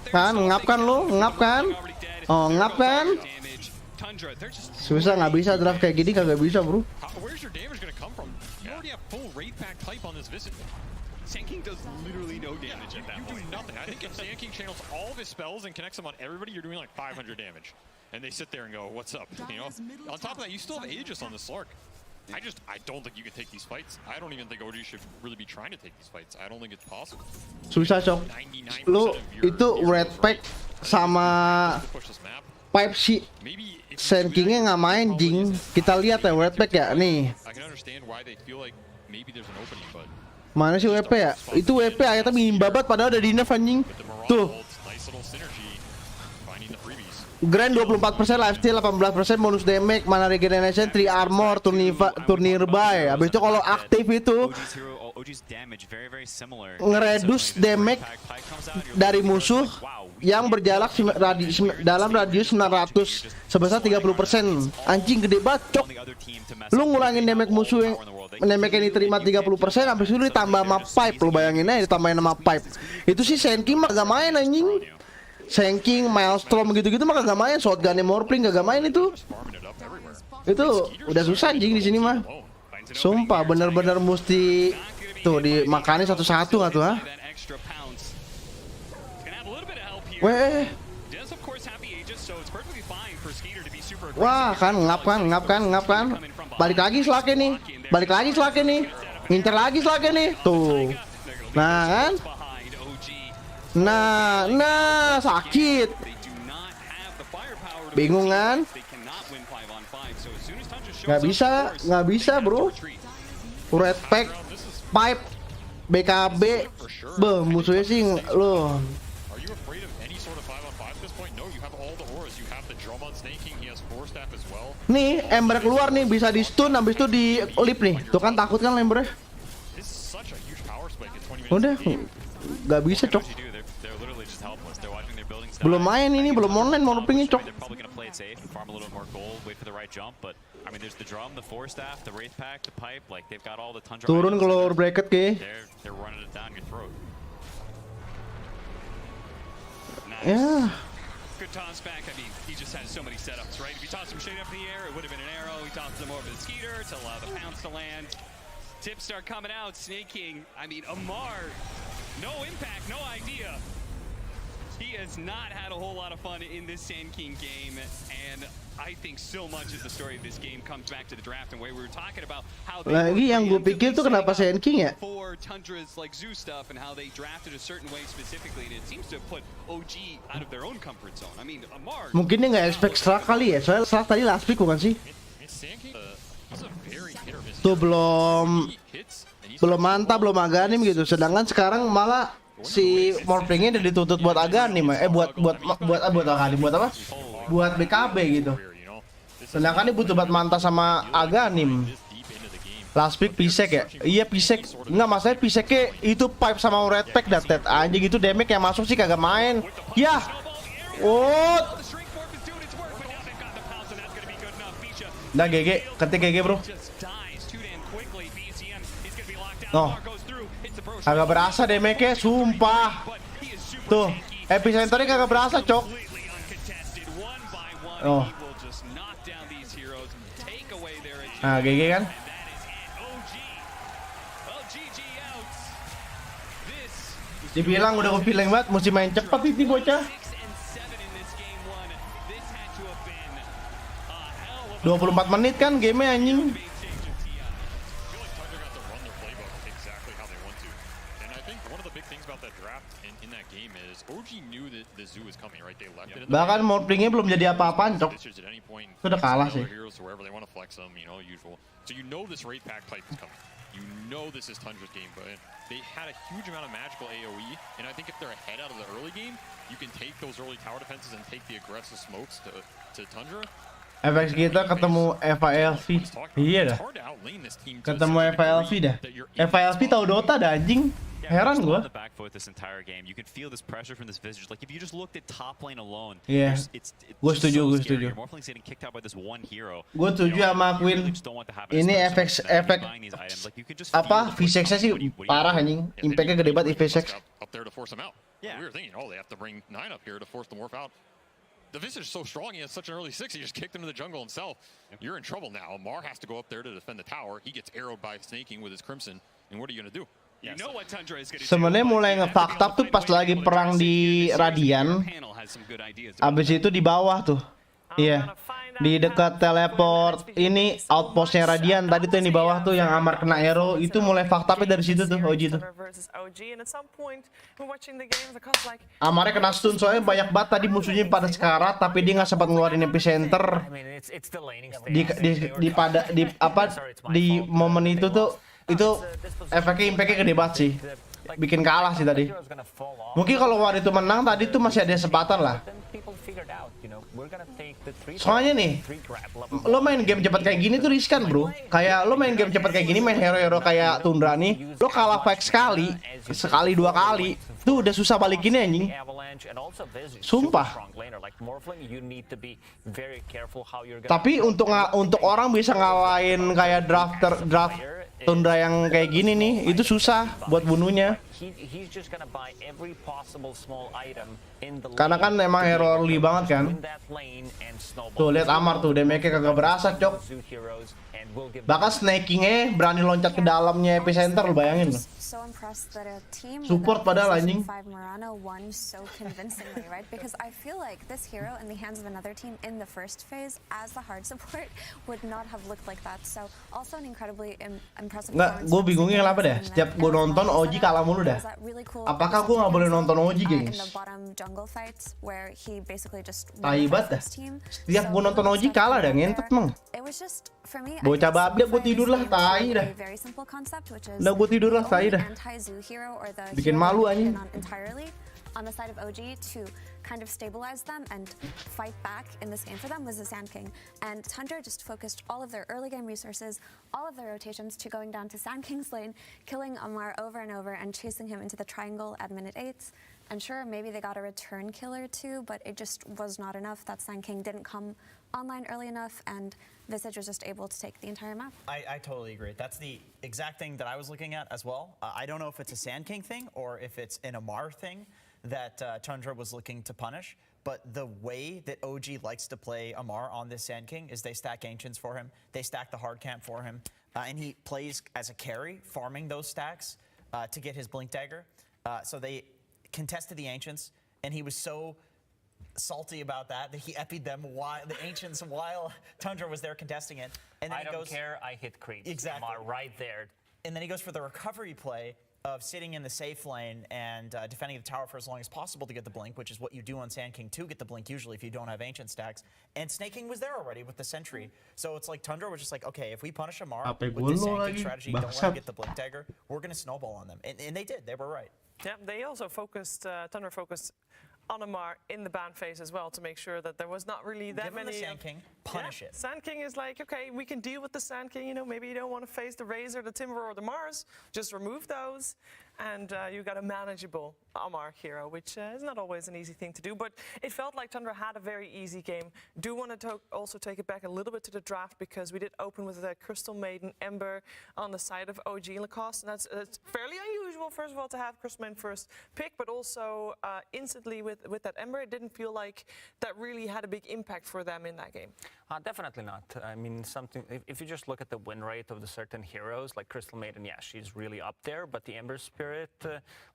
Kan ngap kan lu, ngap kan? Oh, ngap kan? Damage. Tundra, they're just Susah nggak bisa draft kayak gini kagak bisa, Bro. Where's your damage going to come from? You already have full Wraith Pack type on this visit. Sand King does literally no damage at that You do point. nothing. I think if Sand King channels all of his spells and connects them on everybody, you're doing like 500 damage. And they sit there and go, what's up? You know? On top of that, you still have Aegis on the Slark. I don't think you can take these fights. I don't even think OG should really be trying to take these fights. I don't think it's possible. Susah, Cok. 99% Lu of your itu red pack sama to push this map. pipe si Maybe if you Sand do that, King-nya nggak main, jing. Kita lihat ya red pack ya, nih. I can understand why they feel like maybe there's an opening, but Mana sih WP ya? Itu WP ayatnya minim babat padahal udah di nerf anjing. with the Mirage Tuh, ults, nice little synergy, finding the freebies. Grand 24%, lifesteal 18%, bonus damage, mana regeneration, 3 armor, turnir by. Habis itu kalau aktif itu OG's damage very, very similar. ngereduce damage dari musuh yang berjarak dalam radius 900 sebesar 30%. Anjing gede banget, cok. Lu ngurangin damage musuh yang damage yang diterima 30%, habis itu ditambah sama pipe. Lu bayangin aja ditambahin sama pipe. Itu sih Sand King mah gak main anjing. Sand King, Maelstrom gitu-gitu mah kagak main. Shotgun Morphling kagak main itu. Farming it up everywhere. Itu udah susah anjing di sini mah. Sumpah bener-bener mesti tuh dimakani satu-satu nggak tuh, ha? That extra pounce. It's gonna have a little bit of help here. Weh, Does of course have the Aegis, so it's perfectly fine for Skeeter to be super aggressive. wah kan ngap kan. Balik lagi Slugnya nih, ngincer lagi Slugnya nih, tuh. Nah kan, Behind OG. nah sakit, They do not have the firepower to bingung kan? They cannot win 5-on-5. So as soon as Tundra shows Nggak bisa bro. Red pack, pipe, BKB, beh musuhnya sih loh. Are you afraid of any sort of 5-on-5 at this point? No, you have all the auras. You have the drum on Snake King. He has 4 staff as well. Nih Ember keluar nih, bisa di stun, habis itu di lip nih. Tuh kan takut kan Embernya. This is such a huge power spike in 20 minutes. Udah, of the game. nggak bisa cok. What do? They're literally just helpless. They're watching their buildings die. Belum main ini, belum online, mau pingin cok. They're probably gonna play it safe and farm a little more gold, wait for the right jump. But I mean, there's the drum, the 4 staff, the Wraith Pack, the pipe. Like they've got all the Tundra. Turun items ke and lower bracket ke. They're running it down your throat. Ya, Good toss back. I mean, he just has so many setups, right? If you toss him straight up in the air, it would have been an arrow. He tosses him over the Skeeter to allow the pounce to land. Tips start coming out, snaking. I mean, Amar, no impact, no idea. He has not had a whole lot of fun in this Sand King game, and I think so much of the story of this game comes back to the draft and where we were talking about how they Lagi yang gue pikir tuh kenapa Sand King ya? for Tundra's like zoo stuff and how they drafted a certain way specifically, and it seems to have put OG out of their own comfort zone. I mean, Amar. Mungkin dia nggak expect Slug kali ya, soalnya Slug tadi last pick bukan sih? Tuh belum mantap, belum Aganim gitu. Sedangkan sekarang malah si Morphingnya udah dituntut buat Aganim, buat Aganim, buat apa? Buat BKB gitu. Sedangkan dia butuh buat Manta sama Aganim. Last pick Pisek ya? Iya Pisek. Enggak, masalahnya Piseknya itu pipe sama Red Pack dan Ted anjing gitu, damage yang masuk sih kagak main. Ya. Oh. Nah GG, ketik GG bro. No. Kagak berasa damage-nya, sumpah. Tuh, epicenternya kagak berasa, cok. Oh. Nah, GG kan? Dibilang udah feeling banget, mesti main cepat ini bocah. 24 menit kan game-nya anjing. Bahkan Morphingnya belum jadi apa-apaan, cok. Sudah kalah sih. You know this is Tundra's game, but they had a huge amount of magical AoE, and I think if they're ahead out of the early game, you can take those early tower defenses and take the aggressive smokes to Tundra. FX kita ketemu FALV. Iya dah. Ketemu FALV dah. FALV tahu Dota dah anjing. Heran gua. Iya. Gue setuju. Gue setuju sama Queen. Ini efek apa? V6-nya sih parah anjing. Impact-nya gede banget V6. The Visage is so strong, he has such an early 6, he just kicked him to the jungle himself. You're in trouble now. Amar has to go up there to defend the tower. He gets arrowed by Snaking with his Crimson. And what are you going to do? Sebenarnya mulai nge-fucked up tuh pas lagi perang di Radian. Abis itu di bawah tuh. Iya. Di dekat teleport ini outpostnya Radian tadi tuh yang di bawah tuh yang Amar kena arrow itu mulai fucked up dari situ tuh OG tuh. Amarnya kena stun soalnya banyak banget tadi musuhnya pada sekarat tapi dia nggak sempat ngeluarin epicenter. Di momen itu tuh itu efeknya impactnya gede banget sih. Bikin kalah sih tadi. Mungkin kalau War itu menang tadi tuh masih ada kesempatan lah. Soalnya nih, lo main game cepat kayak gini tuh riskan bro. Kayak lo main game cepat kayak gini, main hero-hero kayak Tundra nih, lo kalah fight sekali, dua kali, tuh udah susah balikinnya anjing. Sumpah. Tapi untuk orang bisa ngalahin kayak draft Tundra yang kayak gini nih, itu susah buat bunuhnya. Karena kan emang hero early banget kan. Tuh lihat Amar tuh, damage-nya kagak berasa cok. Bahkan snakingnya berani loncat ke dalamnya epicenter, lo bayangin lo. Support padahal anjing. Nggak, gue bingungnya kenapa deh. Setiap gue nonton OG kalah mulu dah. Apakah gue nggak boleh nonton OG gengs? Tai banget dah. Setiap gue nonton OG kalah dah, ngentet emang. Bocah babi gue tidur lah, tai dah. Udah gue tidur lah, tai dah. Bikin malu anjing. On the side of OG to kind of stabilize them and fight back in this game for them was the Sand King. And Tundra just focused all of their early game resources, all of their rotations to going down to Sand King's lane, killing Amar over and over and chasing him into the triangle at minute 8. And sure, maybe they got a return kill or two, but it just was not enough. That Sand King didn't come online early enough, and Visage was just able to take the entire map. I totally agree. That's the exact thing that I was looking at as well. I don't know if it's a Sand King thing or if it's an Amar thing that Tundra was looking to punish. But the way that OG likes to play Amar on this Sand King is they stack Ancients for him, they stack the hard camp for him, and he plays as a carry, farming those stacks to get his Blink Dagger. So they contested the Ancients, and he was so salty about that he epied them while the Ancients while Tundra was there contesting it. And then I don't care, I hit creeps. Exactly. Amar right there. And then he goes for the recovery play of sitting in the safe lane and defending the tower for as long as possible to get the blink, which is what you do on Sand King to get the blink usually if you don't have Ancient stacks. And Snake King was there already with the Sentry. So it's like Tundra was just like, okay, if we punish Amar with this Sand King strategy, don't let him get the blink dagger, we're going to snowball on them. And they did. They were right. Yeah, they also focused, Tundra focused on Amar in the ban phase as well to make sure that there was not really that Give him many. the Sand King, punish it. Sand King is like, okay, we can deal with the Sand King. You know, maybe you don't want to face the Razor, the Timber, or the Mars. Just remove those, and you got a manageable Amar hero, which is not always an easy thing to do. But it felt like Tundra had a very easy game. Do want to also take it back a little bit to the draft because we did open with the Crystal Maiden Ember on the side of OG Lacoste, and that's fairly unusual. First of all, to have Crystal Maiden first pick, but also instantly with that Ember, it didn't feel like that really had a big impact for them in that game. Definitely not. I mean, if you just look at the win rate of the certain heroes, like Crystal Maiden, yeah, she's really up there, but the Ember Spirit,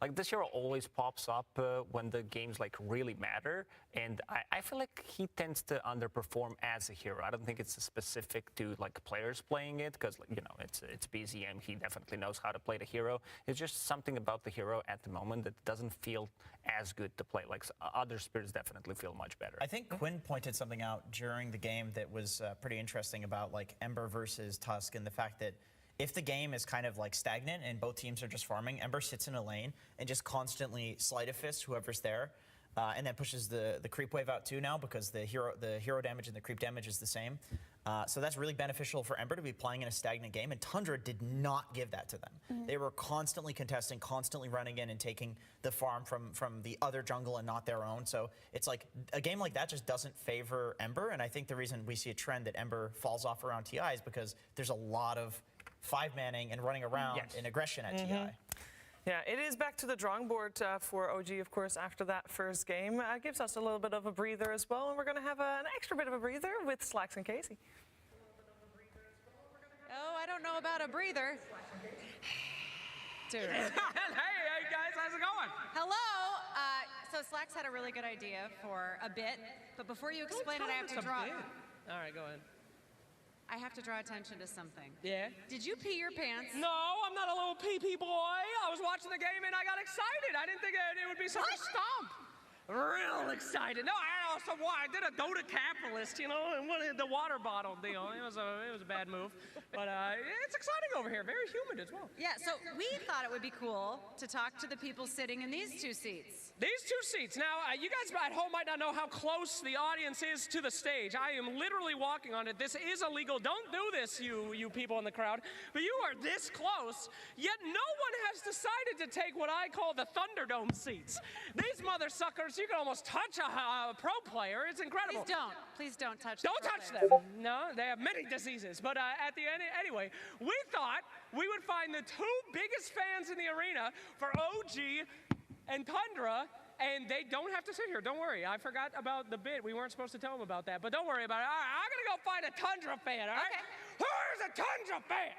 like this hero always pops up when the games like really matter, and I feel like he tends to underperform as a hero. I don't think it's specific to like players playing it, because you know it's BZM. He definitely knows how to play the hero. It's just something about the hero at the moment that doesn't feel as good to play. Like other spirits definitely feel much better. I think Quinn pointed something out during the game that was pretty interesting about like Ember versus Tusk, and the fact that if the game is kind of like stagnant and both teams are just farming, Ember sits in a lane and just constantly sleight of fist whoever's there, and then pushes the creep wave out too now because the hero damage and the creep damage is the same. So that's really beneficial for Ember to be playing in a stagnant game, and Tundra did not give that to them. They were constantly contesting, constantly running in and taking the farm from the other jungle and not their own. So it's like a game like that just doesn't favor Ember, and I think the reason we see a trend that Ember falls off around TI is because there's a lot of 5-manning and running around and aggression at TI. Yeah, it is back to the drawing board for OG, of course, after that first game. Gives us a little bit of a breather as well, and we're going to have an extra bit of a breather with Slacks and Casey. Oh, I don't know about a breather. Dude. Hey guys, how's it going? Hello. So Slacks had a really good idea for a bit, but before you explain it, I have to draw. All right, go ahead. I have to draw attention to something. Yeah? Did you pee your pants? No, I'm not a little pee-pee boy. I was watching the game and I got excited. I didn't think it would be such a stomp. Real excited. No, I did a Dota capitalist, you know, and wanted the water bottle deal. It was a bad move, but it's exciting over here. Very humid as well. Yeah. So we thought it would be cool to talk to the people sitting in these two seats. These two seats. Now, you guys at home might not know how close the audience is to the stage. I am literally walking on it. This is illegal. Don't do this, you people in the crowd. But you are this close, yet no one has decided to take what I call the Thunderdome seats. These mother suckers, you can almost touch a pro player. It's incredible. Please don't touch. Don't touch them. No, they have many diseases. But at the end, anyway, we thought we would find the two biggest fans in the arena for OG and Tundra, and they don't have to sit here. Don't worry. I forgot about the bit. We weren't supposed to tell them about that, but don't worry about it. All right, I'm gonna go find a Tundra fan. All right. Okay. Who's a Tundra fan?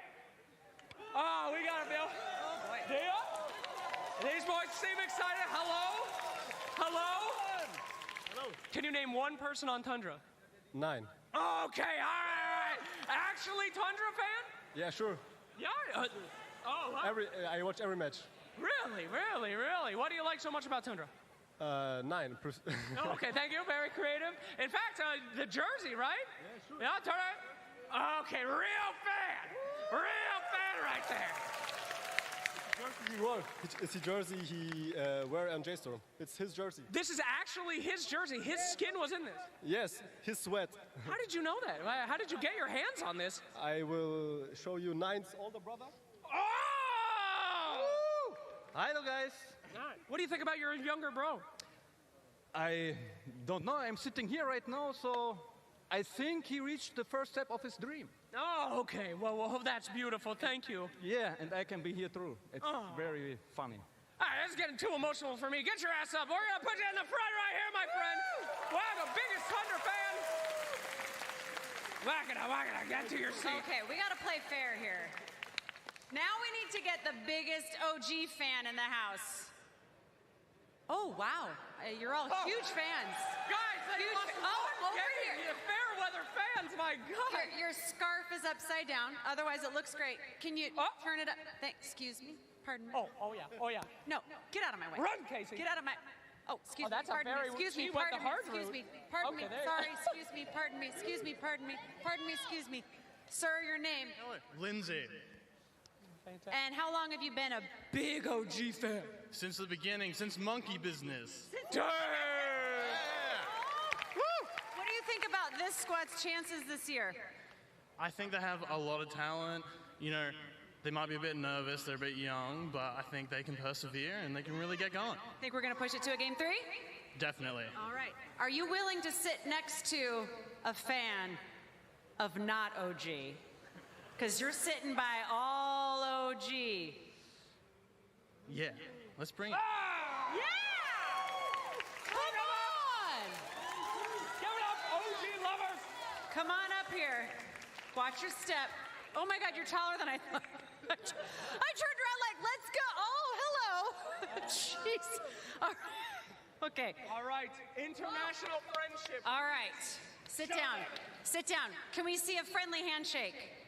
Oh, we got it, Bill. Oh boy. Deal? These boys seem excited. Hello? Hello? Hello. Can you name one person on Tundra? 9. Okay, all right. Actually, Tundra fan? Yeah, sure. Yeah. Oh, wow. I watch every match. Really, really, really? What do you like so much about Tundra? 9. Oh, okay, thank you. Very creative. In fact, the jersey, right? Yeah, sure. Yeah, Tundra. Okay, real fan. Real fan right there. It's the jersey he wear on J-Storm. It's his jersey. This is actually his jersey. His skin was in this. Yes, his sweat. How did you know that? How did you get your hands on this? I will show you 9's older brother. Oh! Hello, guys. What do you think about your younger bro? I don't know. I'm sitting here right now, so I think he reached the first step of his dream. Oh, okay. Well, that's beautiful. Thank you. Yeah, and I can be here too. It's very funny. All right, this is getting too emotional for me. Get your ass up. We're going to put you in the front right here, my friend. Wow, the biggest Thunder fan. Whack it up, get to your seat. Okay, we got to play fair here. Now we need to get the biggest OG fan in the house. Oh, wow. You're all huge fans. Guys, over here. The fair weather fans, my God. Your scarf is upside down. Otherwise, it looks great. Can you turn it up? Excuse me. Pardon me. Oh yeah. No, get out of my way. Run, Casey. Get out of my... Oh, excuse me. That's a Pardon very... me. Excuse me. She went the Pardon me. hard Excuse route. me. Pardon me. Okay, Sorry. Excuse me. Pardon me. Excuse me. Pardon me. Pardon me. Excuse me. Sir, your name? Lindsay. And how long have you been a big OG fan? Since the beginning, since Monkey Business. What do you think about this squad's chances this year? I think they have a lot of talent. You know, they might be a bit nervous, they're a bit young, but I think they can persevere and they can really get going. Think we're going to push it to a game 3? Definitely. All right. Are you willing to sit next to a fan of not OG? Because you're sitting by all OG. Yeah, let's bring it. Yeah! Come on! Give it up, OG lovers! Come on up here. Watch your step. Oh my God, you're taller than I thought. I turned around like, let's go. Oh, hello. Jeez. All right. Okay. All right, international friendship. All right. Sit down. Sit down. Can we see a friendly handshake?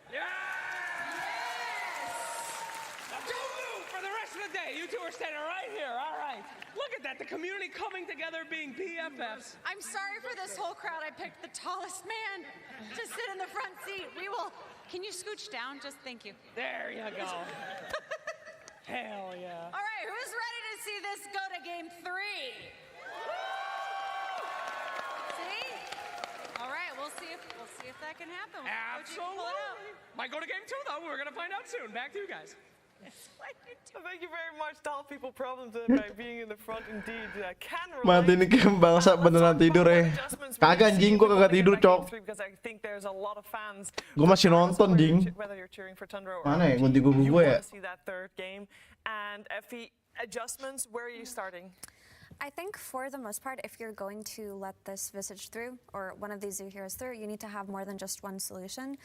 Yes! Now don't move for the rest of the day. You two are standing right here. All right. Look at that. The community coming together, being BFFs. I'm sorry for this whole crowd. I picked the tallest man to sit in the front seat. We will. Can you scooch down? Just thank you. There you go. Hell yeah. All right. Who's ready to see this go to game 3? See? All right. We'll see if that can happen. Absolutely. Might go to game 2 though. We're gonna find out soon. Back to you guys. Thank you very much. Tell people problems by being in the front indeed can Mati nih bangsa beneran tidur ya. Kagak anjing, gua kagak tidur, Cok. because I think there's a lot of fans. Gua masih nonton, jing. Whether you're cheering for Tundra or Mana ya gunting gua ya? want to see that third game and FE adjustments. Where are you starting? I think for the most part, if you're going to let this Visage through, or one of these Zoo heroes through, you need to have more than just one solution.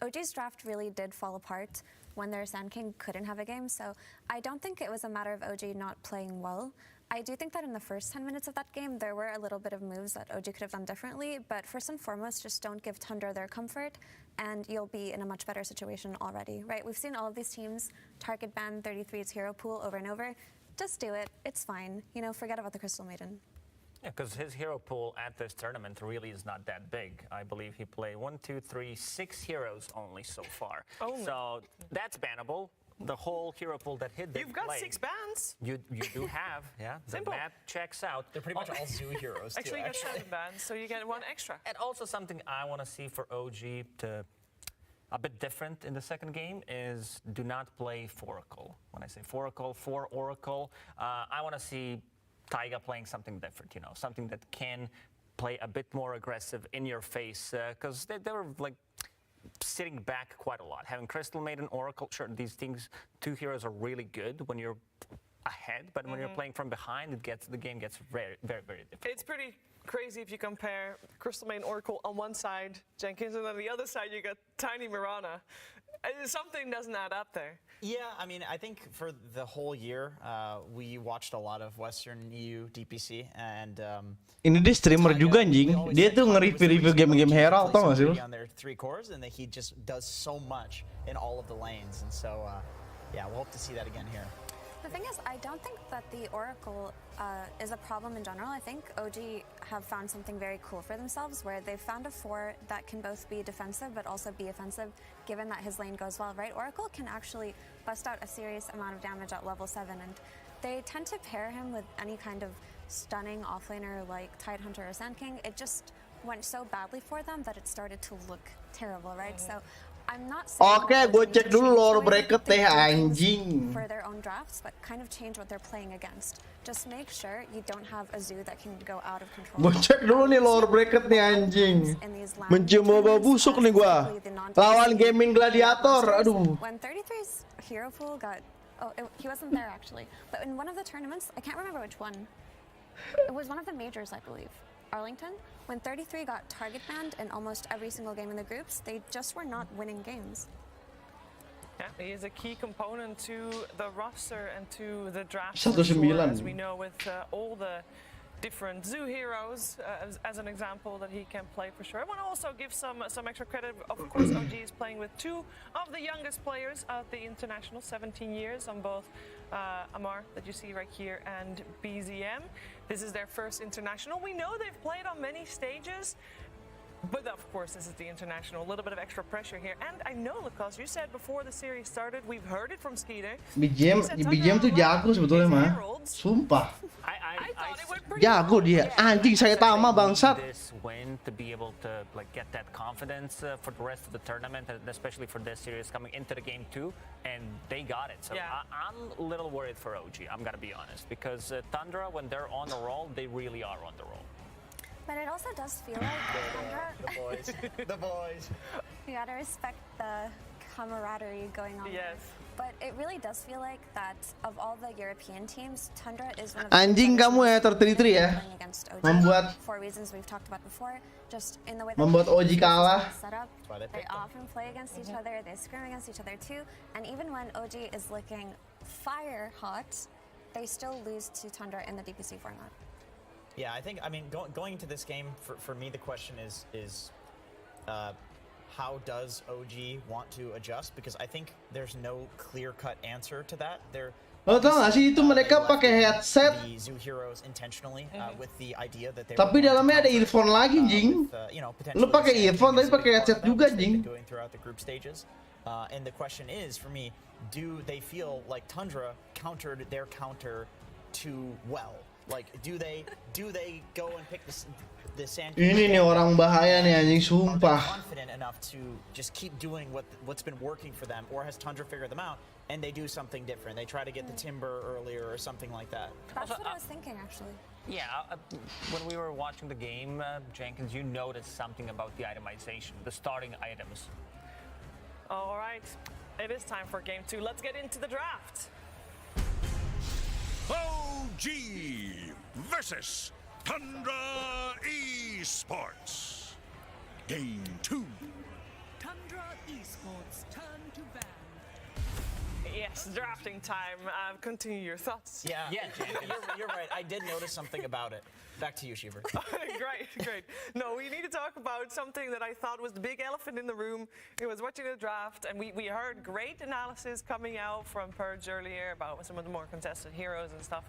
OG's draft really did fall apart when their Sand King couldn't have a game, so I don't think it was a matter of OG not playing well. I do think that in the first 10 minutes of that game, there were a little bit of moves that OG could have done differently, but first and foremost, just don't give Tundra their comfort, and you'll be in a much better situation already, right? We've seen all of these teams target ban 33's hero pool over and over. Just do it. It's fine. You know, forget about the Crystal Maiden. Yeah, because his hero pool at this tournament really is not that big. I believe he played 6 heroes only so far. So that's bannable. The whole hero pool that hit the You've got 6 bans. You do have, yeah. Simple. The math checks out. They're pretty much all Zoo heroes, too. Actually, you get 7 bans, so you get 1 extra. And also something I want to see for OG to a bit different in the second game is do not play Foracle. When I say Foracle, for Oracle, I want to see Taiga playing something different, you know, something that can play a bit more aggressive in your face, because they were like sitting back quite a lot. Having Crystal Maiden, Oracle, sure, these things, 2 heroes are really good when you're ahead, but when you're playing from behind, the game gets very, very, very difficult. It's pretty crazy if you compare Crystal Maiden Oracle on one side, Jenkins, and on the other side you got Tiny Mirana. Something doesn't add up there. Yeah, I mean, I think for the whole year, we watched a lot of Western EU DPC, and ini dia streamer juga anjing. Dia tuh nge-review game-game Herald, tau gak sih lu? on their 3 cores, and that he just does so much in all of the lanes, and so yeah, we'll hope to see that again here. The thing is, I don't think that the Oracle is a problem in general. I think OG have found something very cool for themselves, where they've found a 4 that can both be defensive but also be offensive, given that his lane goes well, right? Oracle can actually bust out a serious amount of damage at level 7, and they tend to pair him with any kind of stunning offlaner like Tidehunter or Sand King. It just went so badly for them that it started to look terrible, right? So I'm not saying gue cek dulu lore bracket teh anjing. for their own drafts, but kind of change what they're playing against. Just make sure you don't have a Zoo that can go out of control. Gue cek dulu nih lore bracket nih anjing. Mencium bau busuk nih gua. Lawan gaming gladiator. Aduh. When 33's hero pool got he wasn't there actually. But in one of the tournaments, I can't remember which one. It was one of the majors, I believe. Arlington, when 33 got target banned in almost every single game in the groups, they just were not winning games. Yeah, he is a key component to the roster and to the draft. 1-9. As we know, with all the different Zoo heroes, as an example, that he can play for sure. I want to also give some extra credit. Of course, OG is playing with two of the youngest players at the international, 17 years on both Amar, that you see right here, and BZM. This is their first international. We know they've played on many stages, but of course, this is the international. A little bit of extra pressure here. And I know, Lucas, you said before the series started, we've heard it from Skeeter. BGM tuh jago sebetulnya mah. Sumpah. Jago dia. Anjing saya tama bangsat. This win to be able to like get that confidence for the rest of the tournament, and especially for this series coming into the game too, and they got it. So Yeah. I'm a little worried for OG. I'm gonna be honest, because Tundra, when they're on the roll, they really are on the roll. But it also does feel like The boys. The boys. you gotta respect the camaraderie going on. Yes. But it really does feel like that of all the European teams, Tundra is one of Anjing the kamu ya terteri ya. Membuat for reasons we've talked about before, just in the way that membuat OG kalah. set up, they often play against each other, they scrim against each other too, and even when OG is looking fire hot, they still lose to Tundra in the DPC format. Yeah, I mean, going into this game, for me, the question is how does OG want to adjust? Because I think there's no clear-cut answer to that. Lo tau gak sih itu mereka pakai headset, the Zoo heroes intentionally with the idea that they tapi dalamnya ada earphone lagi, jing. Lo pakai earphone tapi pakai headset juga, jing. going throughout the group stages. And the question is, for me, do they feel like Tundra countered their counter too well? Like, do they go and pick the sand? Ini nih orang bahaya nih anjing, sumpah. Confident enough to just keep doing what's been working for them, or has Tundra figured them out and they do something different? They try to get the timber earlier or something like that. That's what I was thinking, actually. Yeah, when we were watching the game, Jenkins, you noticed something about the itemization, the starting items. All right, it is time for game 2. Let's get into the draft. OG versus Tundra Esports. Game 2. Tundra Esports turn to ban. Yes, drafting time. Continue your thoughts. Yeah, you're right. I did notice something about it. Back to you, Shiver. Great. No, we need to talk about something that I thought was the big elephant in the room. I was watching the draft, and we heard great analysis coming out from Purge earlier about some of the more contested heroes and stuff.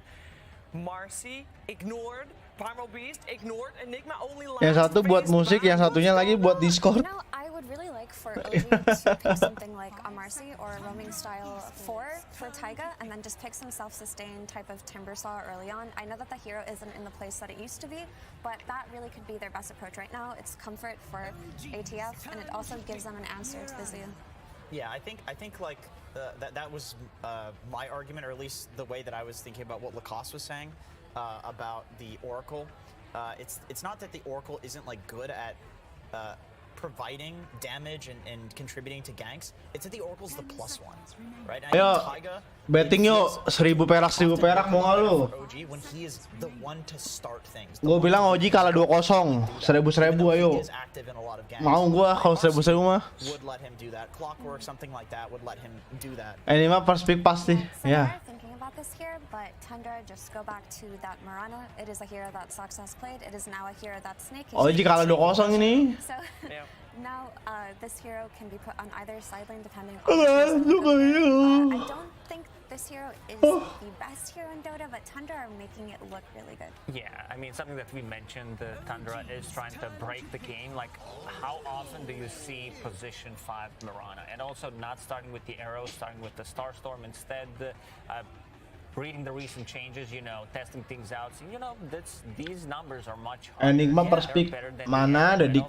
Marcy ignored, Primal Beast ignored, Enigma only last. Yang satu buat musik, yang satunya lagi buat Discord. You know, I would really like for OG to pick something like a Marcy or a roaming style 4 for Taiga, and then just pick some self-sustained type of Timber Saw early on. I know that the hero isn't in the place that it used to be, but that really could be their best approach right now. It's comfort for ATF, and it also gives them an answer to the Zoo. Yeah, I think like that was my argument, or at least the way that I was thinking about what Lacoste was saying about the Oracle. It's not that the Oracle isn't like good at providing damage and contributing to ganks. It's that the Oracle's the +1, right? And Ayo, betting yuk 1.000 perak mau nggak lu? OG when he is the one to start things. Gue bilang OG kalah 2-0, 1.000 ayo. Mau gua kalau 1.000 mah. Would let him do that. Clockwork, something like that, would let him do that. Ini mah first pick pasti, ya. Thinking about this here, but Tundra, just go back to that Marana. It is a hero that Sox has played. It is now a hero that Snake is. OG kalah 2-0 ini. So now this hero can be put on either sideline depending on. I don't think this hero is the best hero in Dota, but Tundra are making it look really good. Yeah, I mean, something that we mentioned, Tundra is trying to break the game. Like, how often do you see position 5 Mirana? And also not starting with the arrows, starting with the Starstorm instead. Reading the recent changes, you know, testing things out. So, you know, these numbers are much harder. Enigma first pick mana ada di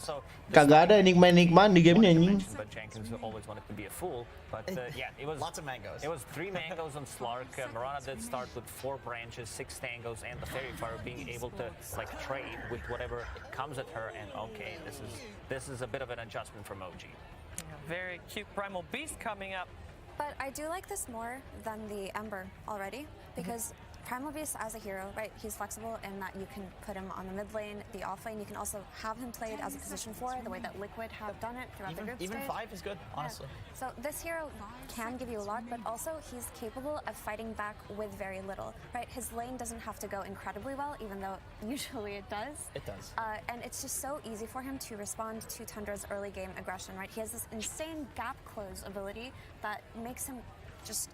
kagak ada Enigma di game ini anjing. But Jenkins always wanted to be a fool. But yeah, it was lots of mangoes. It was 3 mangoes on Slark. Mirana did start with 4 branches, 6 tangos, and the Fairy Fire, being able to like trade with whatever comes at her. And okay, this is a bit of an adjustment from OG. Yeah, very cute Primal Beast coming up. But I do like this more than the Ember already, because Primal Beast as a hero, right, he's flexible in that you can put him on the mid lane, the off lane, you can also have him played as a position 4, the way that Liquid have done it throughout the group Even stage. 5 is good, honestly. Yeah. So this hero can give you a lot, but also he's capable of fighting back with very little, right? His lane doesn't have to go incredibly well, even though usually it does. It does. And it's just so easy for him to respond to Tundra's early game aggression, right? He has this insane gap close ability that makes him just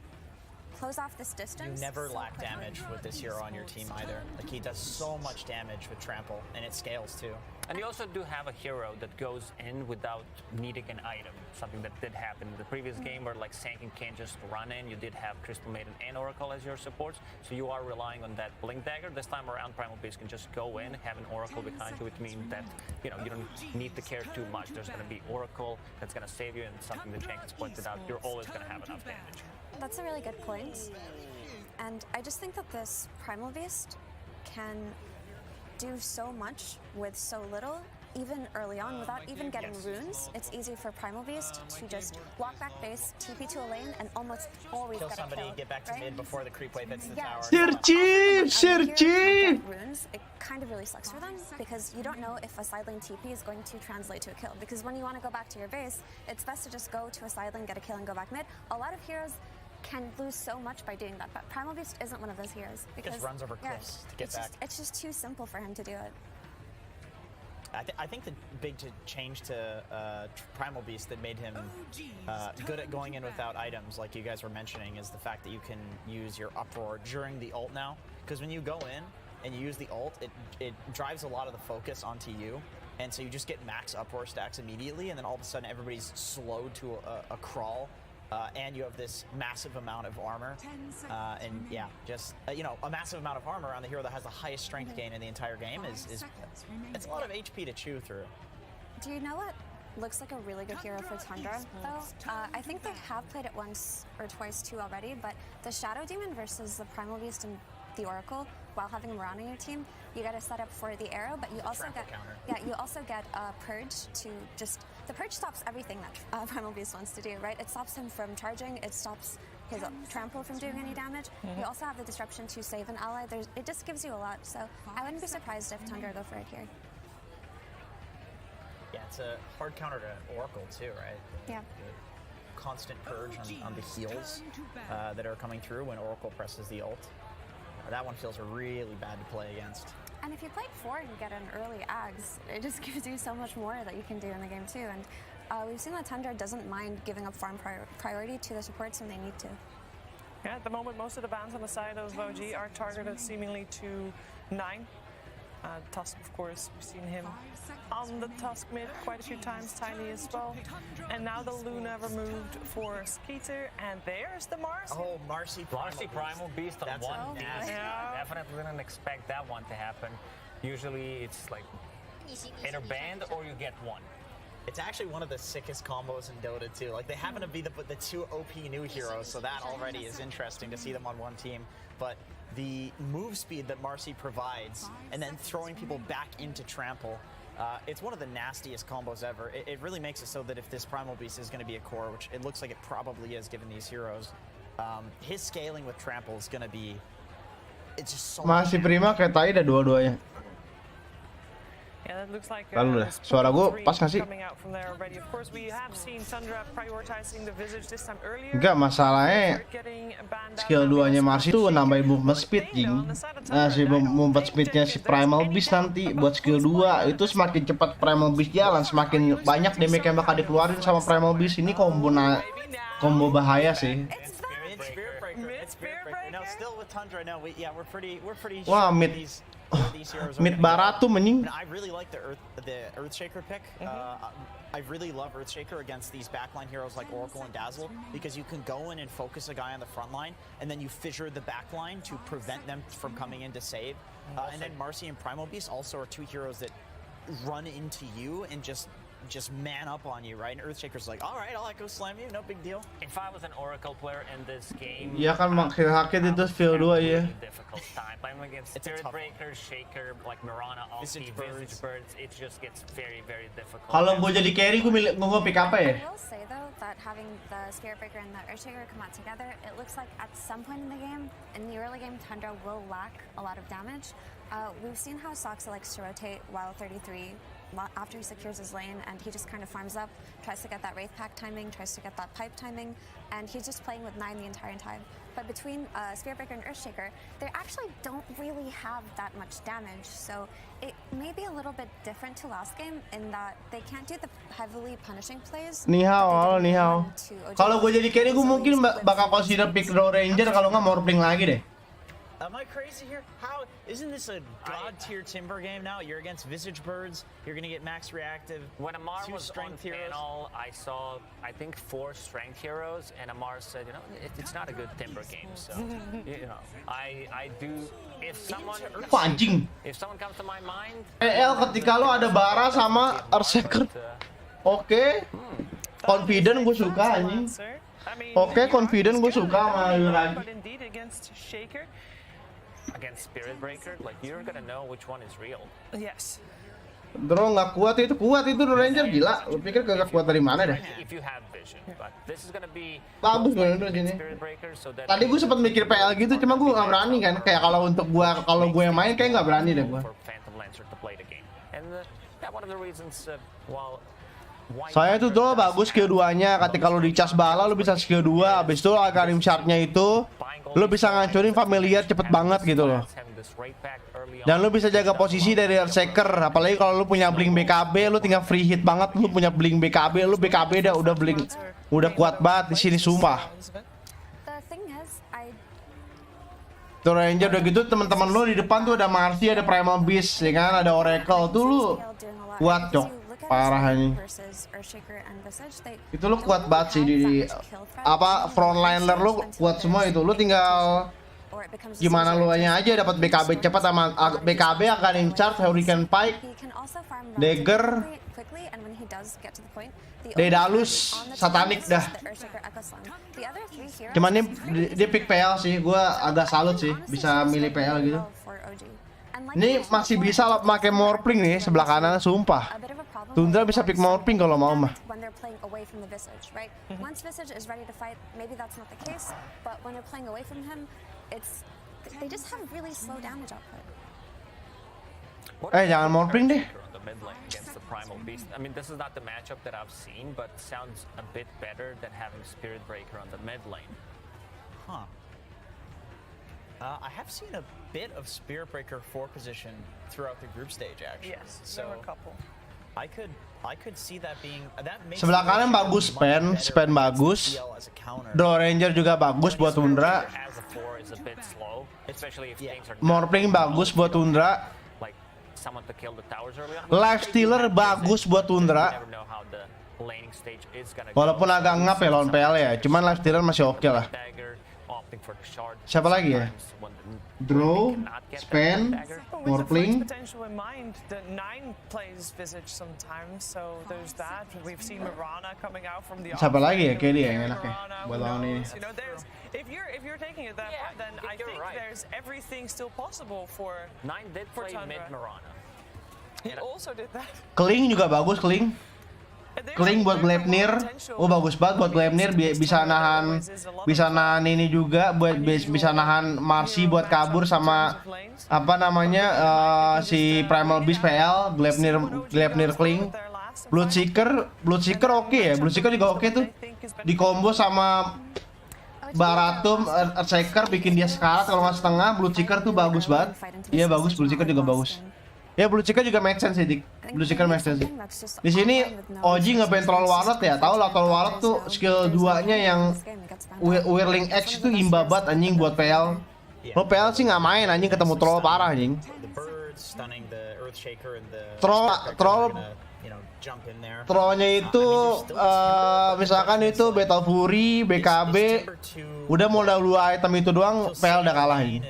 close off this distance. You never lack damage with this hero on your team either. Like, he does so much damage with Trample, and it scales too. And you also do have a hero that goes in without needing an item, something that did happen in the previous game where like Sankin can't just run in. You did have Crystal Maiden and Oracle as your supports, so you are relying on that Blink Dagger. This time around, Primal Beast can just go in, have an Oracle behind you, which means that you don't need to care too much. There's going to be Oracle that's going to save you, and something that Jenkins pointed out, you're always going to have enough damage. That's a really good point. And I just think that this Primal Beast can do so much with so little, even early on, without even getting runes. It's easy for Primal Beast to just walk back base, TP to a lane, and almost always Kill get somebody, a kill, get back to right? mid before the creep wave hits the tower. Searchy! Runes, it kind of really sucks for them, because you don't know if a side lane TP is going to translate to a kill. Because when you want to go back to your base, it's best to just go to a side lane, get a kill, and go back mid. A lot of heroes can lose so much by doing that, but Primal Beast isn't one of those heroes. Because Just runs over cliffs to get back. It's just too simple for him to do it. I think the big change to Primal Beast that made him good at going in without items, like you guys were mentioning, is the fact that you can use your Uproar during the ult now. Because when you go in and you use the ult, it drives a lot of the focus onto you. And so you just get max Uproar stacks immediately, and then all of a sudden everybody's slowed to a crawl. And you have this massive amount of armor, and yeah, just a massive amount of armor on the hero that has the highest strength gain in the entire game is it's a lot of HP to chew through. Do you know what looks like a really good hero for Tundra, though? I think they have played it once or twice too already, but the Shadow Demon versus the Primal Beast and the Oracle, while having Moran on your team, you got to set up for the arrow, but you also get Purge to just. The Purge stops everything that Primal Beast wants to do, right? It stops him from charging, it stops his Trample from doing any damage. You also have the Disruption to save an ally. It just gives you a lot, so I wouldn't be surprised if Tundra go for it here. Yeah, it's a hard counter to Oracle too, right? Yeah. The constant purge on the heals that are coming through when Oracle presses the ult. That one feels really bad to play against. And if you play 4 and get an early Ags, it just gives you so much more that you can do in the game too. And we've seen that Tundra doesn't mind giving up farm priority to the supports when they need to. Yeah, at the moment, most of the bans on the side of OG are targeted seemingly to 9. Tusk, of course, we've seen him on the Tusk mid quite a few times, Tiny as well. And now the Luna removed for Skeeter, and there's the Marcy. Oh, Marcy Primal Beast on That's one. Yeah. Definitely didn't expect that one to happen. Usually it's like either banned or you get one. It's actually one of the sickest combos in Dota too. Like, they happen to be the two OP new heroes, so that already is interesting to see them on one team. But the move speed that Marcy provides, and then throwing people back into Trample, it's one of the nastiest combos ever. It really makes it so that if this Primal Beast is going to be a core, which it looks like it probably is given these heroes, his scaling with Trample is going to be... It's just so Masih prima kayak tadi ada dua-duanya. Yeah, that looks like Lalu deh, suara gue pas nggak sih? coming out from there already. Of course, we have seen Tundra prioritizing the Visage this time earlier. Enggak, masalahnya skill 2-nya Marcy tuh nambahin movement speed, jing. Nah, si movement speednya si Primal Beast nanti buat skill 2 itu semakin cepat Primal Beast jalan, semakin banyak damage yang bakal dikeluarin sama Primal Beast. Ini combo bahaya sih. No, still with Tundra. No, we're pretty. Wah, sure mid barat tuh menying. I really like the Earthshaker pick. I really love Earthshaker against these backline heroes like Oracle and Dazzle, because you can go in and focus a guy on the front line, and then you fissure the backline to prevent them from coming in to save. And then Marcy and Primal Beast also are two heroes that run into you and just just man up on you, right? And Earthshaker's like, all right, I'll echo slam you, no big deal. If I was an Oracle player in this game, Iya kan makin itu skill 2 ya. difficult time. I'm against Spirit Breaker, Shaker, like Mirana, Visage Birds. It just gets very, very difficult. Kalau gue jadi carry gue pick apa ya? I will say though that having the Spirit Breaker and the Earthshaker come out together, it looks like at some point in the game, in the early game, Tundra will lack a lot of damage. We've seen how Soxa likes to rotate while 33 after he secures his lane, and he just kind of farms up, tries to get that Wraith Pack timing, tries to get that pipe timing, and he's just playing with 9 the entire time. But between Spirit Breaker and Earthshaker, they actually don't really have that much damage, so it may be a little bit different to last game in that they can't do the heavily punishing plays. Ni hao. Kalau gue jadi carry gue mungkin bakal consider pick Draw Ranger kalau nggak Morphling lagi deh. Am I crazy here? How isn't this a god tier Timber game now? You're against Visage Birds. You're gonna get max reactive. When Amar was on strength heroes. panel, I saw I think 4 strength heroes, and Amar said, it's not a good Timber game. So I do. If someone comes to my mind, ketika lo ada Bara sama Earthshaker, oke, confident gue suka anjing. Oke, confident gue suka sama Yuragi. against Spirit Breaker, like you're gonna know which one is real. Yes. Draw nggak kuat itu Ranger gila. Lu pikir kagak kuat dari mana deh? If you have vision, but this is gonna be bagus bener sini. So Tadi gue sempat mikir PL gitu, cuma gue nggak berani kan. Kayak kalau gue yang main kayak nggak berani deh gue. Saya itu draw bagus skill 2-nya. Ketika lu dicas bala lu bisa skill 2, habis itu Alkarim Shard-nya itu lu bisa ngancurin familiar cepet banget gitu loh. Dan lu bisa jaga posisi dari Earthshaker, apalagi kalau lu punya blink BKB, lu tinggal free hit banget. Lu punya blink BKB, lu BKB udah blink, udah kuat banget di sini sumpah. Tuh Ranger udah gitu, teman-teman lu di depan tuh ada Marcy, ada Primal Beast, ya kan, ada Oracle tuh lu kuat cok, parah ini. Itu lu kuat banget sih di apa frontliner lu kuat semua itu, lu tinggal gimana lu aja dapat BKB cepat sama BKB akan in charge Hurricane Pike, Dagger, Daedalus, Satanik dah. Cuman dia pick PL sih, gua agak salut sih bisa milih PL gitu. Ini masih bisa lo pakai Morphling nih sebelah kanan sumpah. Tundra bisa pick Morphling kalau mau mah. Jangan Morphling deh. Against the Primal Beast. I mean, this is not the matchup that I've seen, but sounds a bit better than having Spirit Breaker on the mid lane. Huh. I have seen a bit of Spirit Breaker 4 position throughout the group stage, actually. Yes, there were a couple. I could see that being that. Sebelah kanan bagus, span bagus. Draw Ranger juga bagus buat Tundra. Morphling bagus buat Tundra. Lifestealer bagus buat Tundra. Walaupun agak ngap ya lawan PL ya, cuman Lifestealer masih oke lah. Siapa lagi ya? Draw, Span, Morphling. Siapa lagi ya? Kayak dia yang enak ya buat lawan ini. If you're taking it that far, then I think there's everything still possible for Tundra. He also did that. Kling juga bagus, Kling buat Gleipnir. Oh bagus banget buat Gleipnir, bisa nahan ini juga, buat bisa nahan Marcy buat kabur sama apa namanya si Primal Beast PL, Gleipnir Kling. Bloodseeker oke ya, Bloodseeker juga oke tuh. Di combo sama Baratum, Earthshaker bikin dia sekarat kalau nggak setengah. Bloodseeker tuh bagus banget. Iya bagus, Bloodseeker juga bagus. Ya Bloodseeker juga make sense sih, Dik. Bloodseeker make sense sih. Di sini Oji nggak pengen troll Warlock ya. Tahu lah troll Warlock tuh skill 2-nya yang Whirling Edge itu imba banget anjing buat PL. Lo PL sih nggak main anjing ketemu troll parah anjing. Trollnya itu misalkan itu Battle Fury, BKB, udah modal 2 item itu doang PL udah kalah anjing.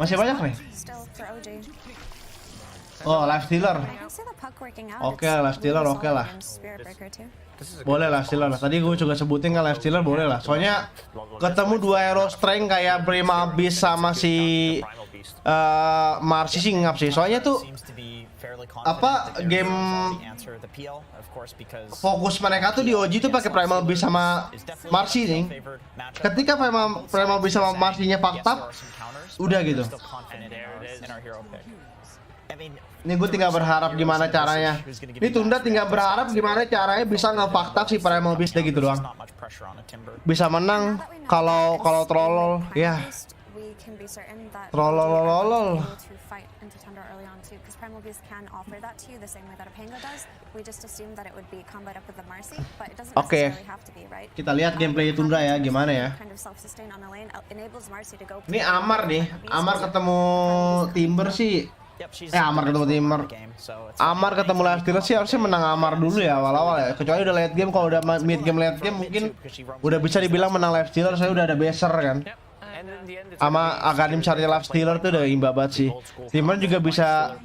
Masih banyak nih. Oh, live stealer. Oke, live stealer oke lah. Boleh lah stealer. Tadi gue juga sebutin kan live stealer boleh lah. Soalnya ketemu dua hero strength kayak Prima Abyss sama si Marcy sih ngap sih. Soalnya tuh apa game fokus mereka tuh di OG tuh pakai Primal Beast sama Marcy nih. Ketika Primal Beast sama Marcy-nya fucked up, udah gitu. Ini gue tinggal berharap gimana caranya. Ini Tunda tinggal berharap gimana caranya bisa nge-fucked up si Primal Beast deh gitu doang. Bisa menang kalau trollol ya. Trollol. Oke. Kita lihat gameplay Tunda ya gimana ya. Ini Amar nih. Amar ketemu Timber sih. Amar ketemu Timber. Amar ketemu Live Stealer sih harusnya menang Amar dulu ya awal-awal ya. Kecuali udah late game, kalau udah mid game late game mungkin udah bisa dibilang menang Live Stealer. Saya udah ada beser kan. Sama Aganim cari Live Stealer tuh udah imba banget sih. Timber juga bisa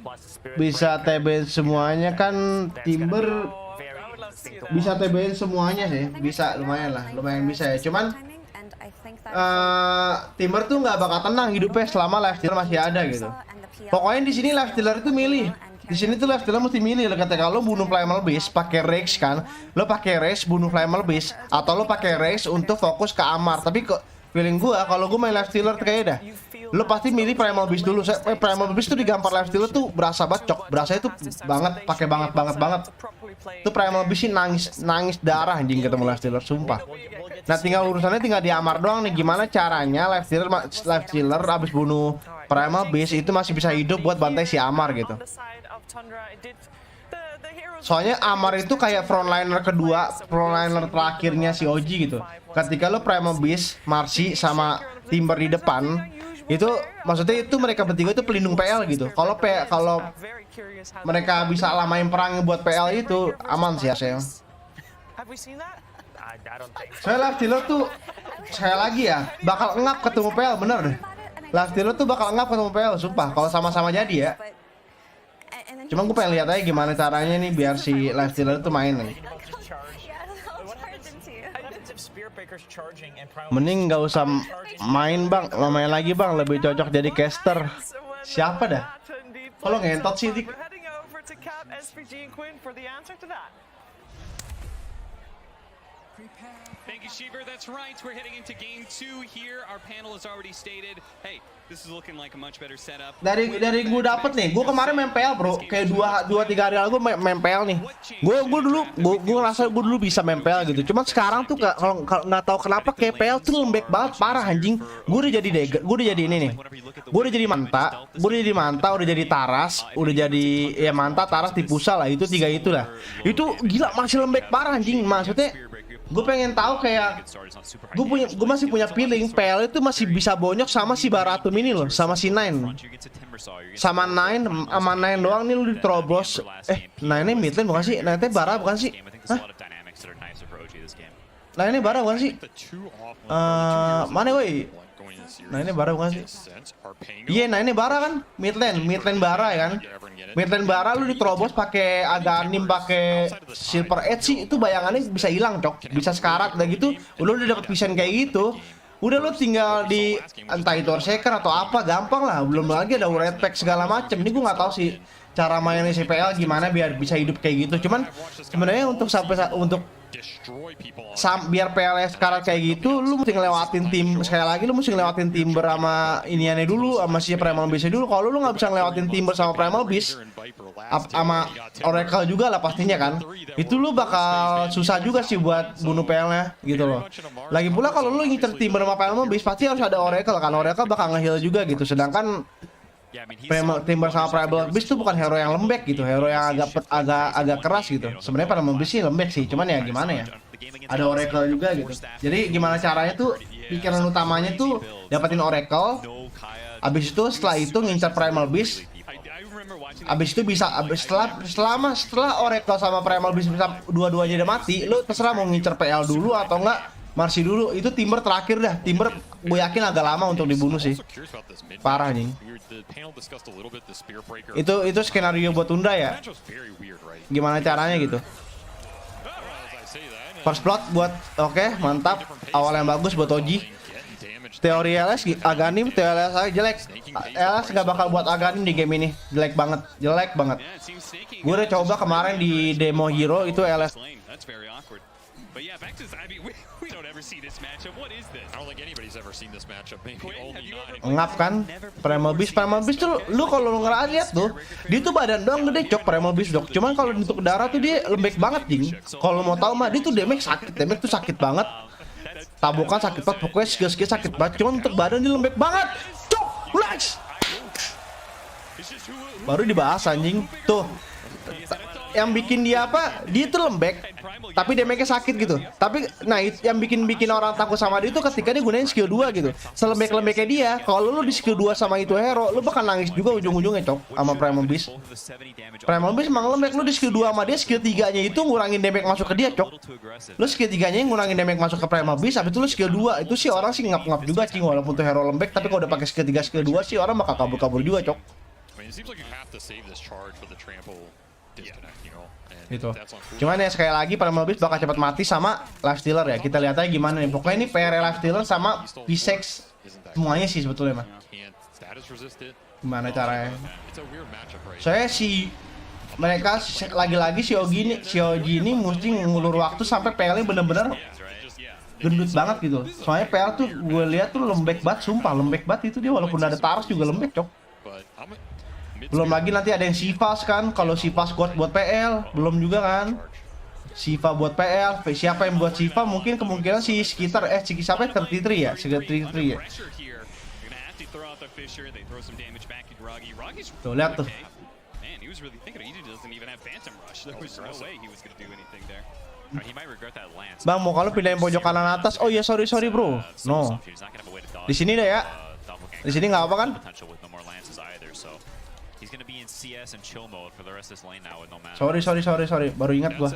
TB semuanya kan. Timber bisa TB semuanya sih. Bisa lumayan bisa ya. Cuman Timber tuh nggak bakal tenang hidupnya selama Live Stealer masih ada gitu. Pokoknya di sini Live Stealer itu milih. Di sini tuh Live Stealer mesti milih. Ketika lo bunuh Primal Beast pakai Rex kan, lo pakai Rex bunuh Primal Beast atau lo pakai Rex untuk fokus ke Amar. Tapi kok feeling gua kalau gua main Live Stealer kayak dah, lo pasti milih Primal Beast dulu. Primal Beast tuh digampar Live Stealer tuh berasa bacok, berasa itu banget, pakai banget. Tuh Primal Beast sih nangis darah anjing ketemu Live Stealer, sumpah. Nah tinggal urusannya tinggal di Amar doang nih, gimana caranya Live Stealer abis bunuh Primal Beast itu masih bisa hidup buat bantai si Amar gitu. Soalnya Amar itu kayak frontliner kedua, frontliner terakhirnya si OG gitu. Ketika lo Primal Beast, Marcy sama Timber di depan, itu maksudnya itu mereka bertiga itu pelindung PL gitu. Kalau mereka bisa lamain perang buat PL itu aman sih saya. Saya Live Stealer tuh saya lagi ya bakal ngap ketemu PL bener deh. Live Stealer tuh bakal ngap ketemu PL sumpah kalau sama-sama jadi ya. Cuma gue pengen lihat aja gimana caranya nih biar si Live Stealer tuh main nih. Mending nggak usah main bang, main lagi bang, lebih cocok jadi caster. Siapa dah? Kalau ngentot sih dik. Thank you, Shiver. That's right. We're heading into game 2 here. Our panel has already stated, hey, this is looking like a much better setup. Dari gue dapet nih, gue kemarin main PL bro, kayak 2-3 hari lalu gue main PL nih. Gue ngerasa gue dulu bisa main PL gitu. Cuman sekarang tuh kalau nggak tahu kenapa kayak PL tuh lembek banget parah anjing. Gue udah jadi dagger, gue udah jadi ini nih. Gue udah jadi manta, udah jadi taras, udah jadi ya manta, taras, tipusa lah itu 3 itulah. Itu gila masih lembek parah anjing. Maksudnya gue pengen tahu kayak gue masih punya feeling PL itu masih bisa bonyok sama si Baratum ini loh, sama si Nine doang nih lu diterobos. Nine mid lane bukan sih? Nine Bara bukan sih? Hah? Nine Bara bukan sih? Mana woi? Nine Bara bukan sih? Iya, Nine Bara kan mid lane Bara ya kan? Mid lane Bara lu diterobos pakai Aganim, pakai Silver Edge sih itu bayangannya bisa hilang cok, bisa sekarat dan gitu. Udah dapat vision kayak gitu. Udah lu tinggal di entah itu Orseker atau apa gampang lah. Belum lagi ada red pack segala macem. Ini gua nggak tahu sih cara mainnya CPL gimana biar bisa hidup kayak gitu. Cuman sebenarnya untuk biar PLS sekarang kayak gitu, lu mesti ngelewatin tim sekali lagi, lu mesti ngelewatin Timber sama iniannya dulu, sama si Primal Beast dulu. Kalau lu nggak bisa ngelewatin Timber sama Primal Beast, sama Oracle juga lah pastinya kan, itu lu bakal susah juga sih buat bunuh PL-nya gitu loh. Lagi pula kalau lu ngincer Timber sama Primal Beast pasti harus ada Oracle kan, Oracle bakal nge-heal juga gitu. Sedangkan Timber sama Primal Beast tuh bukan hero yang lembek gitu, hero yang agak keras gitu. Sebenarnya Primal Beast sih lembek sih, cuman ya gimana ya, ada Oracle juga gitu. Jadi gimana caranya tuh, pikiran utamanya tuh dapetin Oracle, abis itu setelah itu ngincar Primal Beast, abis itu bisa setelah Oracle sama Primal Beast bisa dua-duanya udah mati, lu terserah mau ngincar PL dulu atau enggak Marsi dulu, itu Timber terakhir dah. Timber gue yakin agak lama untuk dibunuh sih. Parah nih. Itu skenario buat tunda ya. Gimana caranya gitu? First blood buat oke, mantap. Awal yang bagus buat Oji. Teori LS Aghanim, teori LS aja jelek. LS gak bakal buat Aghanim di game ini. Jelek banget. Gue udah coba kemarin di demo hero itu LS. But yeah, back to I mean, we don't ever see this matchup. What is this? I don't think anybody's ever seen this matchup. Maybe only Ngap kan? Primal Beast tuh lu kalau lu ngeliat tuh, dia tuh badan doang gede cok Primal Beast dok. Cuman kalau untuk darah tuh dia lembek banget ding. Kalau mau tahu mah dia tuh damage tuh sakit banget. Tabukan sakit banget, pokoknya skill sakit banget. Cuman untuk badan dia lembek banget. Cok, relax. Baru dibahas anjing. Tuh. Yang bikin dia apa? Dia tuh lembek, tapi damage-nya sakit gitu. Tapi nah yang bikin orang takut sama dia itu ketika dia gunain skill 2 gitu. Selembek-lembeknya dia, kalau lu di skill 2 sama itu hero, lu bakal nangis juga ujung-ujungnya cok sama Primal Beast. Primal Beast emang lembek, lu di skill 2 sama dia, skill 3-nya itu ngurangin damage masuk ke dia cok. Lu skill 3-nya ngurangin damage masuk ke Primal Beast, habis itu lu skill 2. Itu sih orang sih ngap-ngap juga cing, walaupun tuh hero lembek, tapi kalau udah pakai skill 3 skill 2 sih orang bakal kabur-kabur juga cok. Gitu. Cuman ya sekali lagi Primal Beast bakal cepat mati sama Lifestealer ya. Kita lihat aja gimana nih. Pokoknya ini PR Lifestealer sama V6 semuanya sih sebetulnya mah. Gimana caranya? Saya mereka lagi-lagi si Oji ini mesti ngulur waktu sampai PL-nya bener-bener gendut banget gitu. Soalnya PL tuh gue lihat tuh lembek banget, sumpah lembek banget itu dia, walaupun ada Taros juga lembek cok. Belum lagi nanti ada yang Sivas kan, kalau Sivas buat PL, belum juga kan. Siva buat PL, siapa yang buat Siva mungkin kemungkinan si sekitar siapa 33 ya, sekitar 33 ya. Tuh lihat tuh. Bang, mau kalau pindahin pojok kanan atas? Oh iya sorry bro. No. Di sini deh ya. Di sini nggak apa kan? Sorry. Baru ingat gua.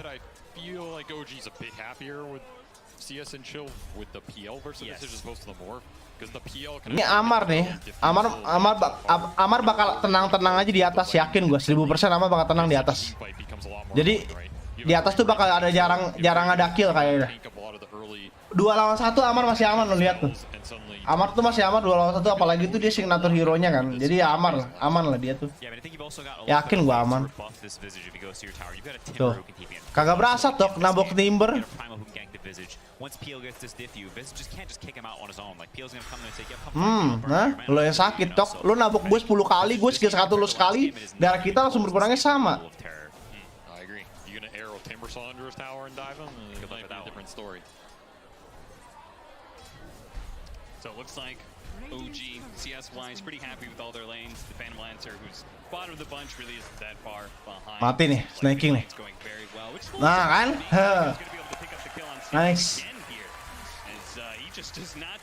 Ini Amar nih. Amar bakal tenang-tenang aja di atas, yakin gua 1000% Amar bakal tenang di atas. Jadi di atas tuh bakal ada jarang ada kill kayaknya. 2 lawan 1 Amar masih aman lo lihat tuh. Amar tuh masih aman 2 lawan 1, apalagi tuh dia signature hero-nya kan. Jadi ya aman lah dia tuh. Yakin gua aman. Tuh. Kagak berasa tok nabok Timber. Nah, lo yang sakit tok. Lo nabok gue 10 kali, gue skill 1 lo sekali, darah kita langsung berkurangnya sama. So it looks like OG, CS-wise, pretty happy with all their lanes. The Phantom Lancer, who's bottom of the bunch, really isn't that far behind. Mati nih, snaking nih. Nah kan? Nice.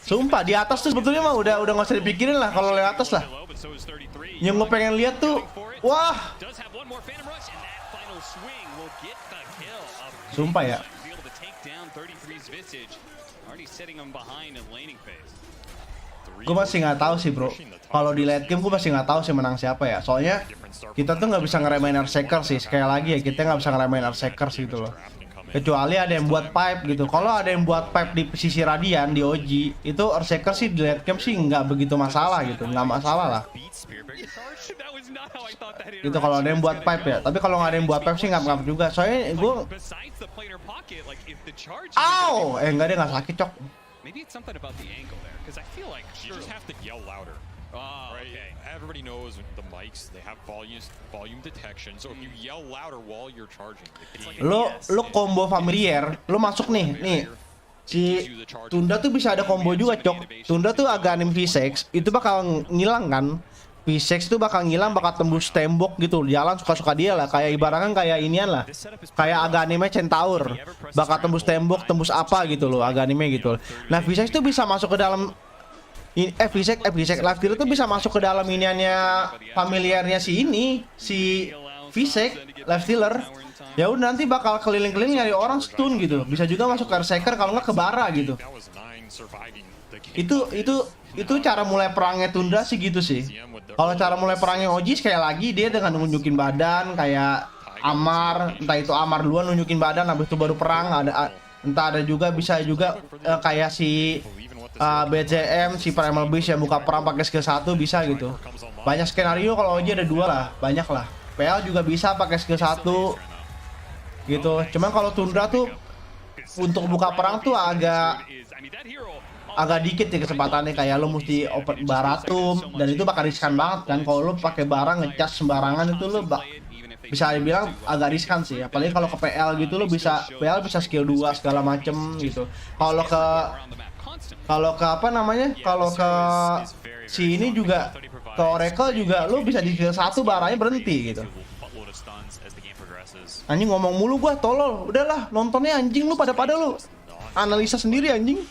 Sumpah di atas tuh sebetulnya mah udah nggak usah dipikirin lah kalau lewat atas lah. Yang gue pengen lihat tuh, wah. Sumpah ya. Gue masih nggak tahu sih bro. Kalau di late game gue masih nggak tahu sih menang siapa ya. Soalnya kita tuh nggak bisa ngeremehin Earthshaker sih. Sekali lagi ya kita nggak bisa ngeremehin Earthshaker sih gitu loh. Kecuali ada yang buat pipe gitu. Kalau ada yang buat pipe di sisi Radian di OG itu Earthshaker sih di late game sih nggak begitu masalah gitu. Nggak masalah lah. Itu kalau ada yang buat pipe ya. Tapi kalau nggak ada yang buat pipe sih nggak juga. Soalnya gue enggak, dia nggak sakit cok. Maybe it's something about the angle there, because I feel like you just have to yell louder. Right? Okay. Everybody knows the mics, they have volume detection. So if you yell louder while you're charging, lo combo familiar, lo masuk nih. Si Tunda tuh bisa ada combo juga, cok. Tunda tuh Aghanim V6 itu bakal ngilang kan. V6 tuh bakal ngilang, bakal tembus tembok gitu, jalan suka-suka dia lah, kayak ibaratkan kayak inian lah, kayak Aghanimnya Centaur, bakal tembus tembok, tembus apa gitu loh, Aghanimnya gitu. Nah V6 tuh bisa masuk ke dalam V6 Lifestealer tuh bisa masuk ke dalam iniannya familiarnya si V6 Lifestealer. Ya udah nanti bakal keliling-keliling nyari orang stun gitu. Bisa juga masuk ke Earthshaker kalau nggak ke Bara gitu. Itu cara mulai perangnya Tundra sih gitu sih. Kalau cara mulai perangnya Oji sekali lagi dia dengan nunjukin badan kayak Amar, entah itu Amar duluan nunjukin badan habis itu baru perang. Entah ada juga bisa juga kayak si BCM si Primal Beast yang buka perang pakai skill 1 bisa gitu. Banyak skenario kalau Oji ada 2 lah, banyak lah. PL juga bisa pakai skill 1 gitu. Cuman kalau Tundra tuh untuk buka perang tuh agak dikit ya kesempatannya, kayak lo mesti open Baratum dan itu bakal riskan banget kan kalau lo pakai barang ngecas sembarangan itu lo bisa dibilang agak riskan sih, apalagi kalau ke PL gitu lo bisa skill 2 segala macem gitu. Kalau ke apa namanya, kalau ke si ini juga ke Oracle juga lo bisa di skill 1 barangnya berhenti gitu. Anjing ngomong mulu gua, tolol. Udahlah, nontonnya anjing lu pada lu. Analisa sendiri anjing.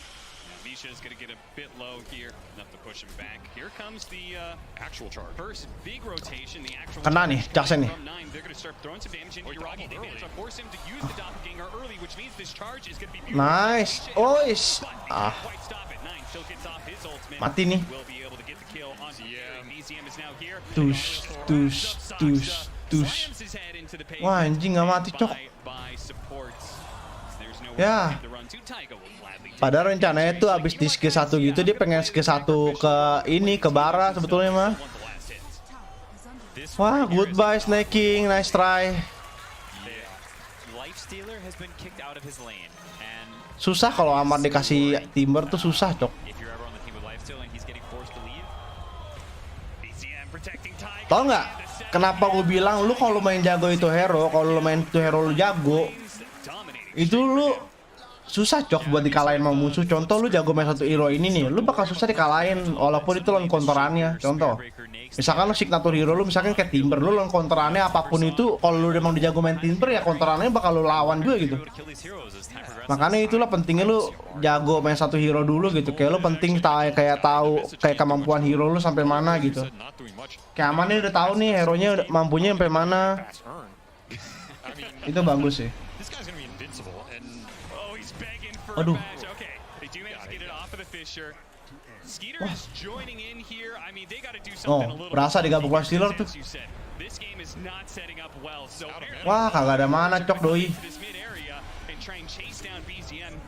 Kena nih, Jackson nih. Nice. Ois. Mati nih. Tush. Wah anjing nggak mati cok. Ya. Padahal rencananya tuh abis di skill 1 gitu dia pengen skill 1 ke Bara sebetulnya mah. Wah, goodbye Snake King, nice try. Susah kalau Amar dikasih Timber tuh susah cok. Tau nggak? Kenapa gue bilang lu kalau main jago itu hero, kalau lu main itu hero lu jago, itu lu susah cok buat dikalahin sama musuh. Contoh lu jago main satu hero ini nih, lu bakal susah dikalahin walaupun itu lawan counterannya. Contoh, misalkan lu signature hero lu misalkan kayak Timber, lu lawan counterannya apapun itu, kalau lu emang dijago main Timber ya counterannya bakal lu lawan juga gitu. Makanya itulah pentingnya lu jago main satu hero dulu gitu. Kayak lu penting kayak tahu kayak kemampuan hero lu sampai mana gitu. Kayak Aman nih udah tahu nih hero-nya mampunya sampai mana. Itu bagus sih. Aduh. Oh, berasa digabung Live Stealer tuh. Wah, kagak ada mana cok doi.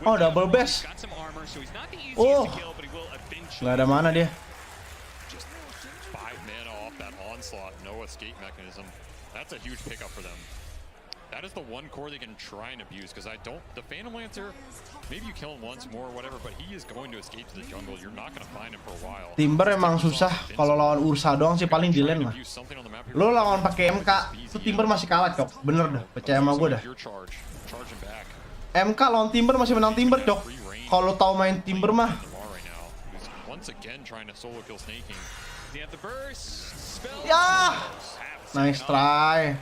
Oh, double bash. Oh, nggak ada mana dia. That's a huge pickup for them. That is the one core they can try and abuse, because the Phantom Lancer, maybe you kill him once more or whatever, but he is going to escape to the jungle. You're not going to find him for a while. Timber emang susah kalau lawan Ursa doang sih paling di lane lah. Lo lawan pakai MK, itu Timber masih kalah cok. Bener dah, percaya sama gue dah. MK lawan Timber masih menang Timber cok. Kalau tahu main Timber mah. Ya, nice try.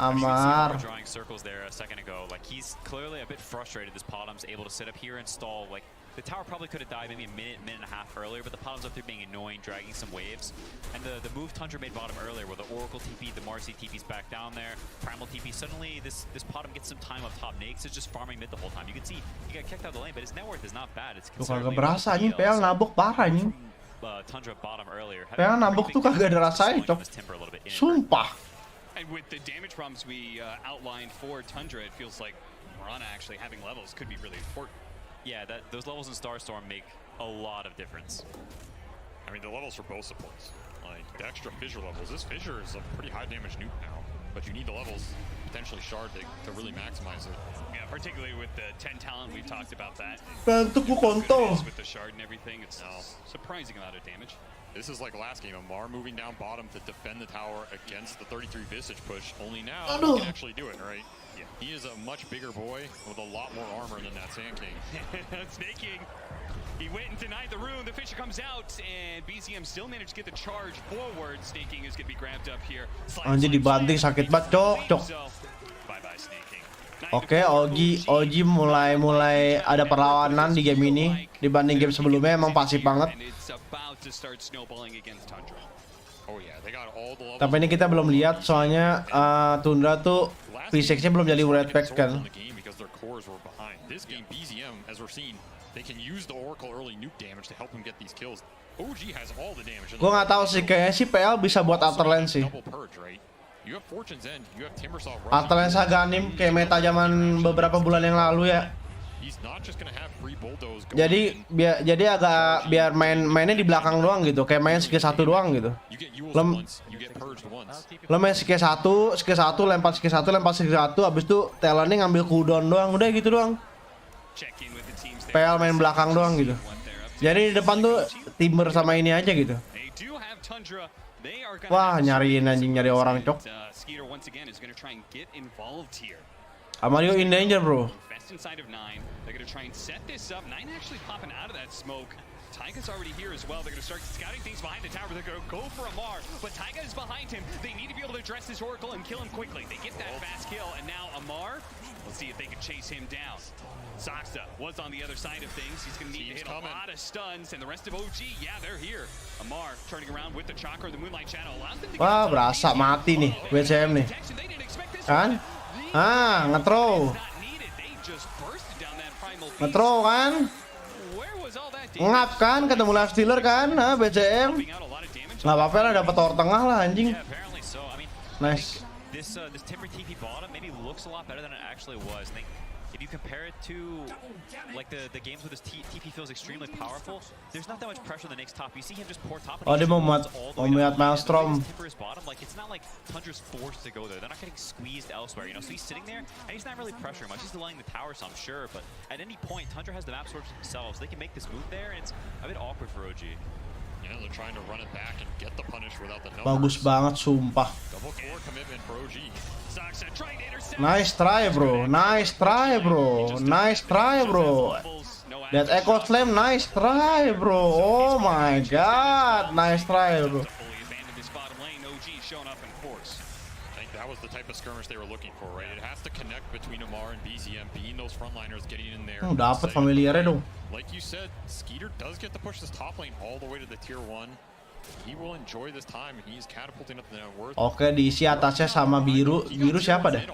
Amar. Drawing circles there a second ago. Like he's clearly a bit frustrated. This Podum's able to sit up here and stall. Like the tower probably could have died maybe a minute and a half earlier, but the Podum's up there being annoying, dragging some waves. And the move Tundra made bottom earlier, where the Oracle TP, the Marcy TP's back down there, Primal TP. Suddenly this Podum gets some time up top. Nakes is just farming mid the whole time. You can see he got kicked out of the lane, but his net worth is not bad. It's kagak berasa anjing, PL nabok parah anjing. Tundra bottom earlier. PL nabok tuh kagak ada rasanya cok. Sumpah. And with the damage problems we outlined for Tundra, it feels like Mirana actually having levels could be really important. Yeah, those levels in Starstorm make a lot of difference. I mean, the levels for both supports, like the extra Fissure levels. This Fissure is a pretty high damage nuke now, but you need the levels, potentially Shard, to really maximize it. Yeah, particularly with the 10 talent, we've talked about that. With the Shard and everything, it's surprising amount of damage. This is like last game, Amar moving down bottom to defend the tower against the 33 Visage push. Only now he can actually do it, right? Yeah. He is a much bigger boy with a lot more armor than that Sand King. Snake King, he went and denied the rune. The Fissure comes out, and BZM still managed to get the charge forward. Snake King is going to be grabbed up here. Anjir dibanting sakit banget cok. Bye-bye Snake King. Oke, Oji mulai ada perlawanan di game ini dibanding game sebelumnya, emang pasif banget. Tapi ini kita belum lihat soalnya Tundra tuh P6-nya belum jadi red pack kan. in the game because their cores were behind. This game, BZM, as we're seeing, they can use the Oracle early nuke damage to help them get these kills. OG has all the damage. Gue nggak tahu sih, kayaknya sih PL bisa buat Afterland sih. Double purge, right? You have Fortune's End, you have Timbersaw. Afterland Saganim kayak meta zaman beberapa bulan yang lalu ya. He's not just gonna have free bulldoze going Jadi in. agak biar mainnya di belakang doang gitu, kayak main skill 1 doang gitu. You get Yules once, you get purged once. Lo main skill 1, lempar skill 1, habis itu talentnya ngambil cooldown doang, udah gitu doang. PL main belakang doang gitu. Jadi di depan tuh Timber sama ini aja gitu. Wah, nyariin anjing, nyari orang cok. Amario in danger bro. Inside of 9, they're going to try and set this up. 9 actually popping out of that smoke. Taiga's already here as well. They're going to start scouting things behind the tower. They're going to go for Amar, but Taiga is behind him. They need to be able to address this Oracle and kill him quickly. They get that fast kill, and now Amar, let's see if they can chase him down. Saksa was on the other side of things. He's going to need to hit a lot of stuns, and the rest of OG, yeah, they're here. Amar turning around with the Chakra, the Moonlight Channel. Allows them to Wah, berasa mati nih WCM nih. Kan? Ah, nge-throw. Nge-throw kan? Ngap kan? Ketemu live stealer kan? Nah, BCM. Nggak apa-apa lah, dapat tower tengah lah anjing. Nice. This Timber TP bottom maybe looks a lot better than it actually was. I think if you compare it to like the games where this TP feels extremely powerful, there's not that much pressure on the next top. You see him just pour top. Oh, dia mau melihat Maelstrom. Timber is bottom. Like it's not like Tundra's forced to go there. They're not getting squeezed elsewhere. You know, so he's sitting there and he's not really pressuring much. He's delaying the tower some, sure, but at any point, Tundra has the map source themselves. They can make this move there, and it's a bit awkward for OG. Yeah, they're trying to run it back and get the punish without the numbers. Bagus banget sumpah. Double core commitment for OG. Nice try bro, nice try bro, nice try bro. That Echo Slam, nice try bro. Oh my god, nice try bro. That was the type of skirmish they were looking for, right? It has to connect between Amar and BZM, being those frontliners, getting in there. Dapat familiarnya dong. Like you said, Skeeter does get to push this top lane all the way to the tier 1. He will enjoy this time. He's catapulting up the net worth. Oke, diisi atasnya sama biru. Biru siapa deh?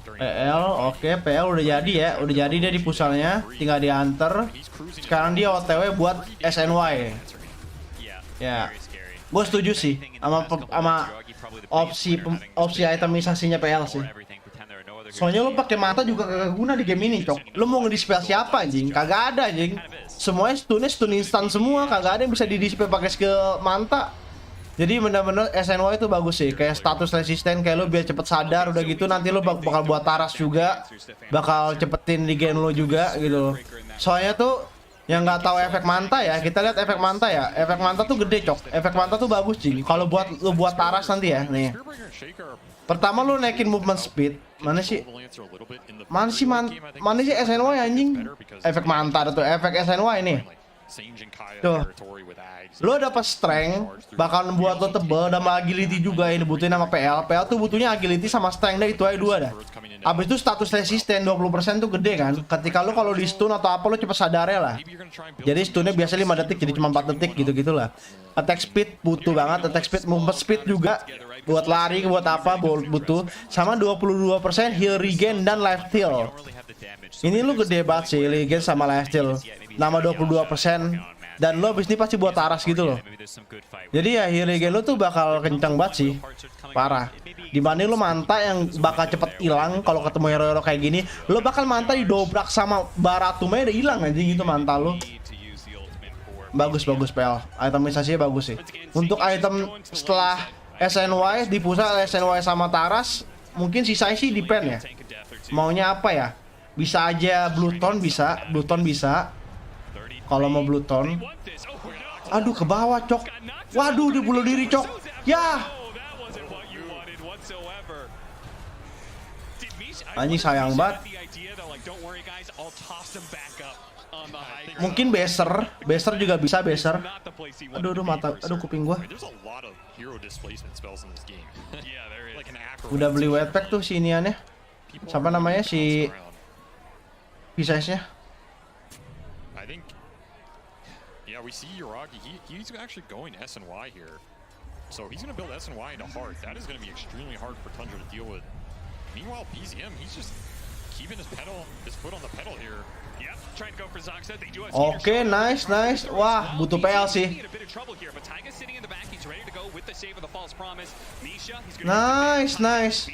PL, oke, PL udah jadi ya. Udah jadi dia di pusalnya, tinggal diantar. Sekarang dia OTW buat SNY. Ya. Gue setuju sih sama opsi itemisasinya PL sih. Soalnya lo pakai mata juga kagak guna di game ini, cok. Lo mau ngedispel siapa anjing? Kagak ada anjing. Semuanya stun instan semua, kagak ada yang bisa didispel pakai skill manta. Jadi bener-bener SNY itu bagus sih, kayak status resisten, kayak lo biar cepet sadar, udah gitu nanti lo bakal buat taras juga, bakal cepetin di game lo juga gitu. Soalnya tuh yang nggak tahu efek manta ya, kita lihat efek manta ya. Efek manta tuh gede, cok. Efek manta tuh bagus sih. Kalau buat lo buat taras nanti ya, nih. Pertama lu naikin movement speed. Mana sih SNY anjing? Efek manta tuh, efek SNY nih. Tuh. Lo dapat strength, bakal buat lo tebel, dan agility juga yang dibutuhin sama PL. PL tuh butuhnya agility sama strength dah, itu aja dua dah. Abis itu status resisten 20% tuh gede kan. Ketika lo kalau di stun atau apa lo cepet sadarnya lah. Jadi stunnya biasa 5 detik jadi cuma 4 detik gitu-gitu lah. Attack speed butuh banget, attack speed, movement speed juga. Buat lari, buat apa butuh. Sama 22% heal regen dan life steal. Ini lu gede banget sih, regen sama life steal. Nama 22%. Dan lo abis ini pasti buat taras gitu loh. Jadi ya heal regen lo tuh bakal kencang banget sih. Parah. Dibanding lo manta yang bakal cepet hilang kalau ketemu hero-hero kayak gini. Lo bakal manta didobrak sama baratumnya udah hilang anjing gitu manta lo. Bagus PL. Itemisasinya bagus sih. Untuk item setelah SNY di pusat SNY sama taras, mungkin sisanya sih depend ya. Maunya apa ya? Bisa aja Bluetone bisa. Kalau mau Bluetone. Aduh ke bawah, cok. Waduh, dia bunuh diri, cok. Ya. Anjing sayang banget. Mungkin Beser juga bisa Beser. Aduh mata, aduh kuping gua. Udah beli white pack tuh si iniannya. Siapa namanya si Pisces-nya? Yeah, we see Yuragi. He's actually going SNY here. So he's going to build SNY into Heart. That is going to be extremely hard for Tundra to deal with. Meanwhile, BZM, he's just keeping his foot on the pedal here. Yep, trying to go for Zoxa. They do have Oke, nice. Wah, butuh PL sih. Nice.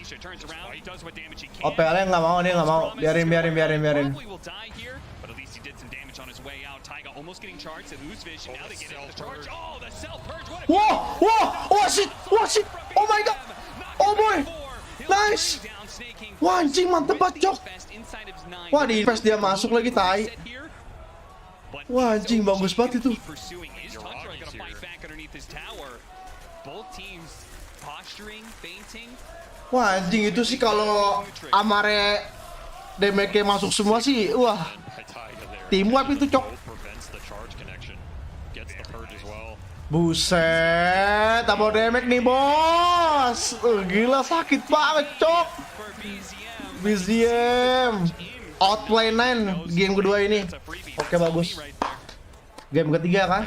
Oh, PL-nya nggak mau, dia nggak mau. Biarin. Wah, shit. Oh my god. Oh boy. Nice. Wah, anjing mantep banget, Cok. Wah, di invest dia masuk lagi, tai. Wah, anjing bagus banget itu. Wah, anjing itu sih kalau Amare damage-nya masuk semua sih. Wah. Team wipe itu, Cok. Buset, double damage nih, bos. Gila sakit banget, Cok. BZM outplay 9 game kedua ini. Oke, bagus. Game ketiga kan?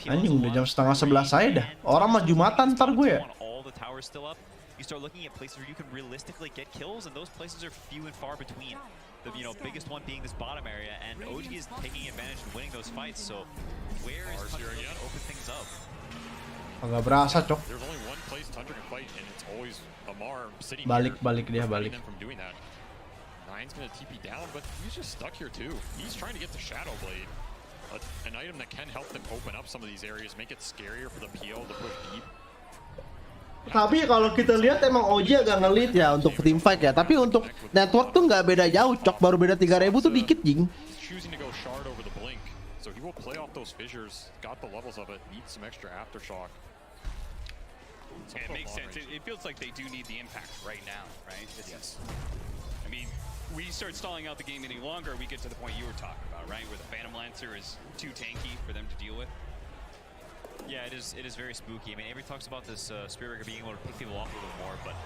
Anjing udah jam setengah 11 saya dah. Orang maju mata ntar gue ya. You start looking at places where you can realistically get kills, and those places are few and far between. The biggest one being this bottom area, and OG is taking advantage and winning those fights. So where is Tundra going to open things up? Agak berasa, Cok. There's only one place Tundra can fight, and it's always Amar sitting balik here, balik. From doing that. Nine's going to TP down, but he's just stuck here too. He's trying to get the Shadow Blade, an item that can help them open up some of these areas, make it scarier for the PL to push deep. Tapi kalau kita lihat emang OG agak ngelit ya untuk team fight ya. Tapi untuk network tuh nggak beda jauh, Cok. Baru beda 3.000 tuh dikit, jing. Choosing to go shard over the blink, so he will play off those fissures. Got the levels of it. Needs some extra aftershock. Yeah, it makes sense. It feels like they do need the impact right now, right? I mean, we start stalling out the game any longer, we get to the point you were talking about, right? Where the Phantom Lancer is too tanky for them to deal with. Yeah, it is very spooky. I mean, everybody talks about this Spirit Breaker being able to pick people off a little more, but...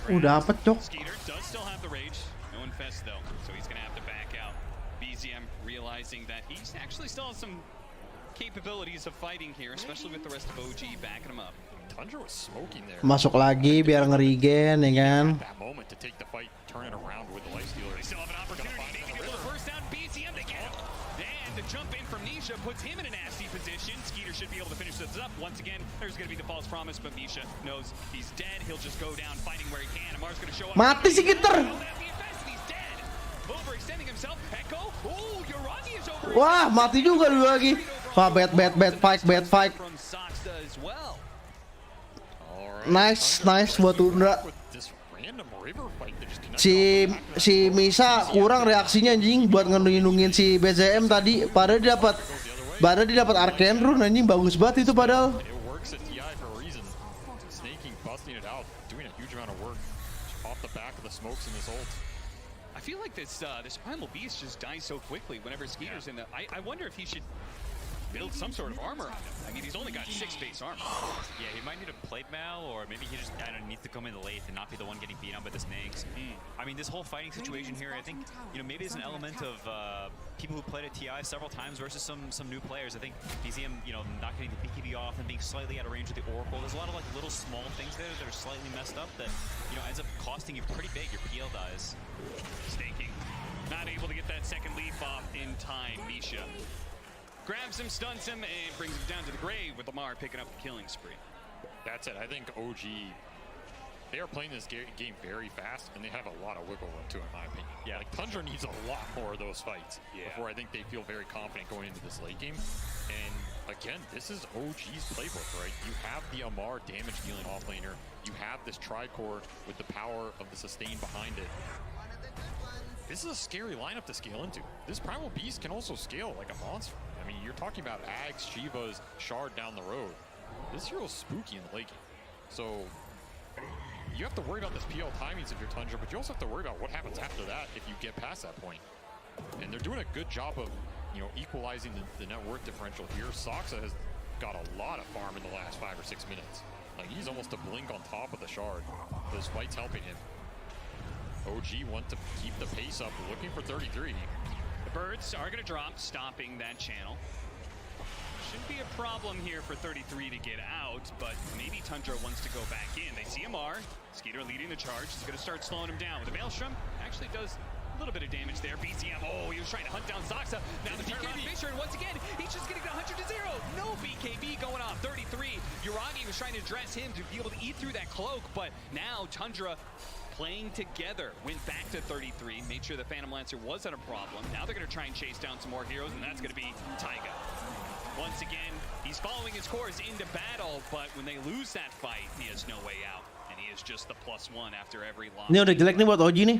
Dapat, Cok. Skeeter does still have the rage. No infest, though, so he's going to have to back out. BZM realizing that he's actually still has some capabilities of fighting here, especially with the rest of OG backing him up. Tundra was smoking there. Masuk lagi biar nge-regen, ya kan? That moment to take the fight, turn it around with the Lifestealer. They still have an opportunity. Maybe get the first down. BZM to get him. And the jump in from Nisha puts him in a nasty position. Skeeter should be able to finish this up. Once again, there's going to be the false promise, but Nisha knows he's dead. He'll just go down fighting where he can. Amar's going to show up. Mati si Gitter. Overextending himself. Echo. Oh, Yorani is over. Wah, mati juga dulu lagi. Wah, bad fight. Nice buat Tundra. Si Misa kurang reaksinya anjing buat ngelindungin si BZM tadi. Padahal dia dapat Arcane Rune anjing, bagus banget itu padahal. I feel like this Primal Beast just dies so quickly whenever Skeeter's in the... I wonder if he should build some sort of armor on him. I mean, he's only got 6 base armor. Yeah, he might need a plate mail, or maybe he just needs to come in late and not be the one getting beat up by the snakes. I mean, this whole fighting situation here, I think, maybe there's an element of people who played at TI several times versus some new players. I think BZM, not getting the BKB off and being slightly out of range with the Oracle. There's a lot of little small things there that are slightly messed up that, ends up costing you pretty big. Your PL dies. Snaking. Not able to get that second leaf off in time, Nisha. Grabs him, stuns him, and brings him down to the grave with Lamar picking up the killing spree. That's it. I think OG, they are playing this game very fast, and they have a lot of wiggle room too, in my opinion. Yeah, Tundra needs a lot more of those fights before I think they feel very confident going into this late game. And again, this is OG's playbook, right? You have the Amar damage dealing offlaner. You have this Tricore with the power of the sustain behind it. This is a scary lineup to scale into. This Primal Beast can also scale like a monster. I mean, you're talking about Ags, Shivas, Shard down the road. This hero's spooky in the late game. So you have to worry about this PL timings if you're Tundra, but you also have to worry about what happens after that if you get past that point. And they're doing a good job of, equalizing the net worth differential here. Soxa has got a lot of farm in the last 5 or 6 minutes. Like, he's almost a blink on top of the Shard. Those fights helping him. OG want to keep the pace up, looking for 33. The birds are going to drop, stopping that channel. Shouldn't be a problem here for 33 to get out, but maybe Tundra wants to go back in. They see MR. Skeeter leading the charge. He's going to start slowing him down. The Maelstrom actually does a little bit of damage there. BZM, oh, he was trying to hunt down Zoxa. Now the BKB Fisher, and once again, he's just getting 100 to 0. No BKB going on. 33. Uragi was trying to address him to be able to eat through that cloak, but now Tundra playing together, went back to 33, made sure the Phantom Lancer wasn't a problem. Now they're going to try and chase down some more heroes, and that's going to be Taiga. Once again, he's following his course into battle, but when they lose that fight, he has no way out. And he is just the +1 after every loss. Ini udah jelek nih buat OG nih.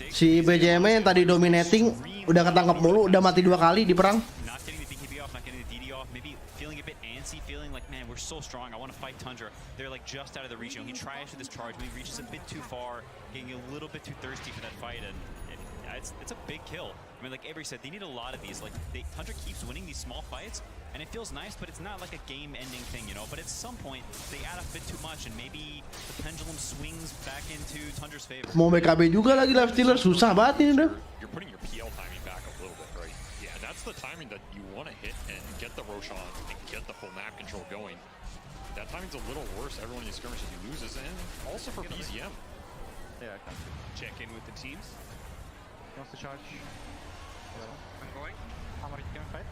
Si BJM yang tadi dominating udah ketangkep mulu, udah mati 2 kali di perang. Not getting the BKB off, not getting the DD off, maybe feeling a bit antsy, feeling like, man, we're so strong, I want to fight Tundra. They're like just out of the reach. You know, he tries for this charge, but he reaches a bit too far, getting a little bit too thirsty for that fight, and it's a big kill. I mean, like Avery said, they need a lot of these. Like, Tundra keeps winning these small fights, and it feels nice, but it's not like a game-ending thing, you know? But at some point, they add up a bit too much, and maybe the pendulum swings back into Tundra's favor. Mau BKB juga lagi Livestealer, susah banget ini udah. You're putting your PL timing back a little bit, right? Yeah, and that's the timing that you want to hit and get the Roshan and get the full map control going. That timing's a little worse. Everyone in these skirmishes he loses, and also for BZM. Yeah, I can check in with the teams. He wants to charge. I'm going. How many can fight?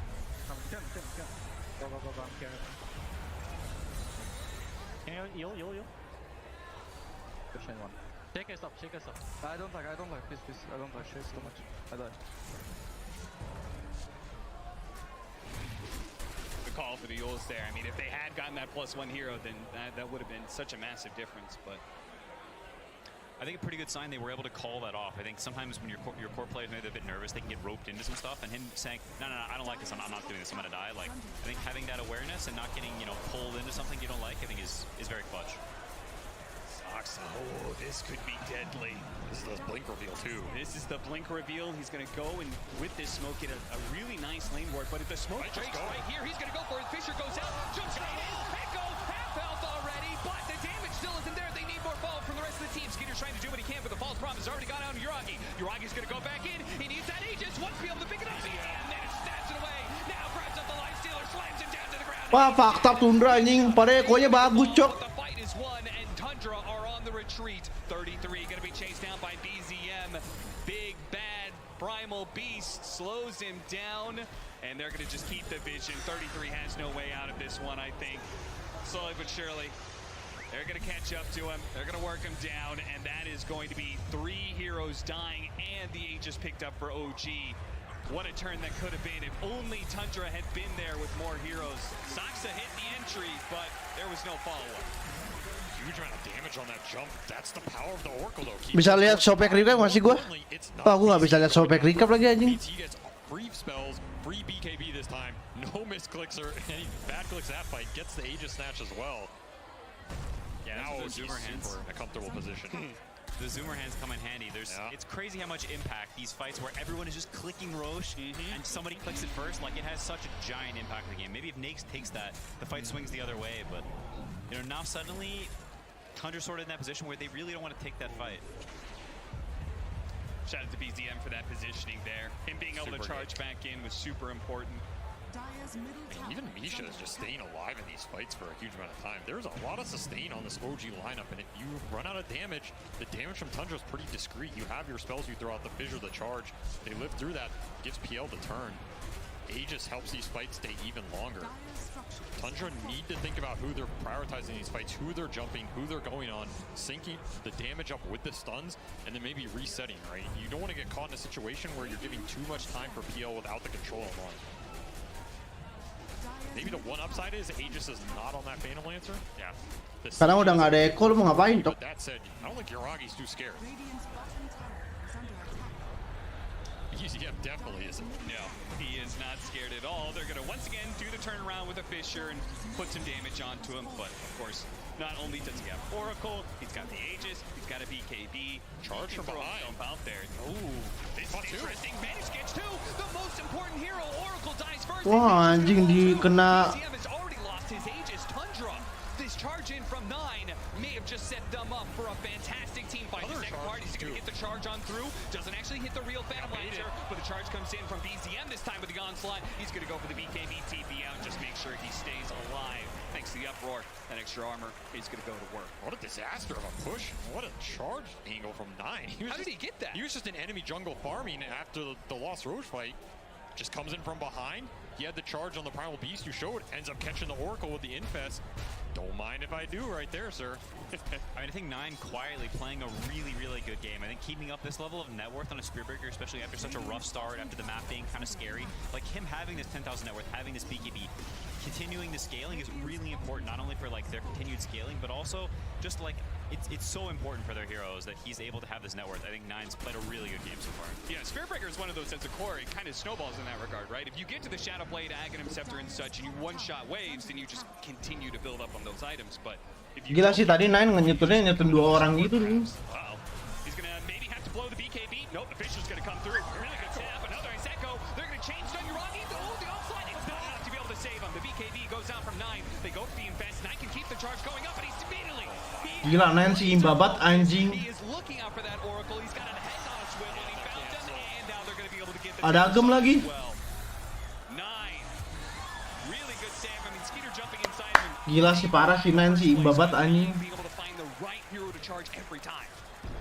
Go. I'm here. Can you heal? Push in one. Shake us up. I don't like, please. I don't like, shakes too much. I die. The call for the Yules there. I mean, if they had gotten that +1 hero, then that would have been such a massive difference, but I think a pretty good sign they were able to call that off. I think sometimes when your core players maybe they're a bit nervous, they can get roped into some stuff, and him saying, no, I don't like this, I'm not doing this, I'm gonna die. Like, I think having that awareness and not getting, you know, pulled into something you don't like, I think is very clutch. Zoxa, oh, this could be deadly. This is the blink reveal too. This is the blink reveal. He's gonna go and with this smoke get a really nice lane ward, but if the smoke breaks right here, he's gonna go for it. Fisher goes out, jumps right in, Echo, half health already, but the damage still isn't there. They need more fall from the rest of the team. Skeeter's trying to do what he can, but the false promise has already gone out on Uragi. Uragi's gonna go back in. He needs that Aegis. Wants to be able to pick it up. And then it stabs it away. Now grabs up the Lifestealer, slams him down to the ground. Wah, fakta Tundra anjing. Pada ekonya bagus, cok. The fight is won, and Tundra are on the retreat. 33 gonna be chased down by BZM. Big bad primal beast slows him down, and they're gonna just keep the vision. 33 has no way out of this one, I think. Slowly but surely. They're going to catch up to him. They're going to work him down, and that is going to be 3 heroes dying and the Aegis picked up for OG. What a turn that could have been if only Tundra had been there with more heroes. Zoxa hit the entry, but there was no follow-up. Huge amount of damage on that jump. That's the power of the Oracle, though. Bisa lihat Sopek recap masih gua? Oh, aku nggak bisa lihat Sopek recap lagi anjing. BT gets free spells, free BKB this time. No misclicks or any bad clicks that fight. Gets the Aegis snatch as well. Yeah, now the Zoomer hands in a comfortable position. The Zoomer hands come in handy. It's crazy how much impact these fights where everyone is just clicking Roche and somebody clicks it first. Like, it has such a giant impact on the game. Maybe if Nakes takes that, the fight swings the other way. But you know, now suddenly Tundra's sort of in that position where they really don't want to take that fight. Shout out to BZM for that positioning there. Him being able to charge back in was super important. And even Misha is just staying alive in these fights for a huge amount of time. There's a lot of sustain on this OG lineup, and if you run out of damage, the damage from Tundra is pretty discreet. You have your spells you throw out, the fissure, the charge. They live through that, gives PL the turn. Aegis helps these fights stay even longer. Tundra need to think about who they're prioritizing these fights, who they're jumping, who they're going on, syncing the damage up with the stuns, and then maybe resetting, right? You don't want to get caught in a situation where you're giving too much time for PL without the control online. Maybe the one upside is Aegis is not on that Phantom Lancer. Yeah. Sekarang udah nggak ada echo, lu mau ngapain, Tok? But that said, I don't think Yuragi's too scared. ECF definitely isn't. No, he is not scared at all. They're going to once again do the turnaround with a Fissure and put some damage onto him. But of course, not only does he have Oracle, he's got the Aegis, he's got a BKB. Charge from behind. Out there. Ooh, this is interesting. Manage gets 2. The most important hero, Oracle, dies first. Wah, anjing dikena. BZM has already lost his Aegis. Tundra, this charge in from 9 may have just set them up for a fantastic team fight. The second part, he's going to get the charge on through. Doesn't actually hit the real Phantom Lancer, but the charge comes in from BZM this time with the onslaught. He's going to go for the BKB TP. sure he stays alive. Thanks to the uproar, that extra armor is going to go to work. What a disaster of a push. What a charge angle from 9. How did he get that? He was just an enemy jungle farming after the Lost Roche fight. Just comes in from behind. He had the charge on the Primal Beast you showed. Ends up catching the Oracle with the Infest. Don't mind if I do right there, sir. I mean, I think 9 quietly playing a really, really good game. I think keeping up this level of net worth on a Spearbreaker, especially after such a rough start, after the map being kind of scary, like him having this 10,000 net worth, having this BKB, continuing the scaling is really important, not only for like their continued scaling, but also just like it's so important for their heroes that he's able to have this net worth. I think 9's played a really good game so far. Yeah, Spearbreaker is one of those as a core, it kind of snowballs in that regard, right? If you get to the Shadow Blade, Aghanim Scepter and such, and you one-shot waves, then you just continue to build up on those items. But if you Gila sih tadi Nine nyetunnya nyetun 2 orang gitu nih. He's gonna maybe have to blow the BKB. Nope, the Fisher's gonna come through. Really good tap. Another Iseko. They're gonna change on Uragi. Oh, the offside. It's not enough to be able to save him. The BKB goes down from 9. They go for the invest. 9 can keep the charge going up, but he's immediately. Gila Nine sih imbabat anjing. He is looking out for that Oracle. He's got a head on a swivel. He found him, and now they're gonna be able to get the. Ada Agam lagi. 9. Really good save. I mean, Skeeter jumping inside him. Gila sih parah si Nine sih imbabat anjing. Being able to find the right hero to charge every time.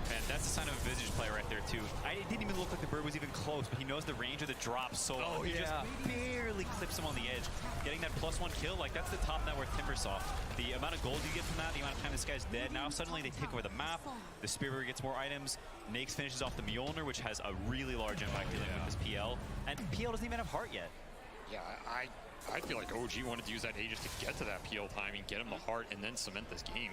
And that's a sign of a Visage play right there too. It didn't even look like the bird was even close, but he knows the range of the drop so well. He just barely clips him on the edge. Getting that +1 kill, like that's the top net worth Timber saw. The amount of gold you get from that, the amount of time this guy's dead, now suddenly they take over the map, the Spearbreaker gets more items, Nakes finishes off the Mjolnir, which has a really large impact dealing with this PL, and PL doesn't even have heart yet. Yeah, I feel like OG wanted to use that Aegis to get to that PL timing, get him the heart, and then cement this game.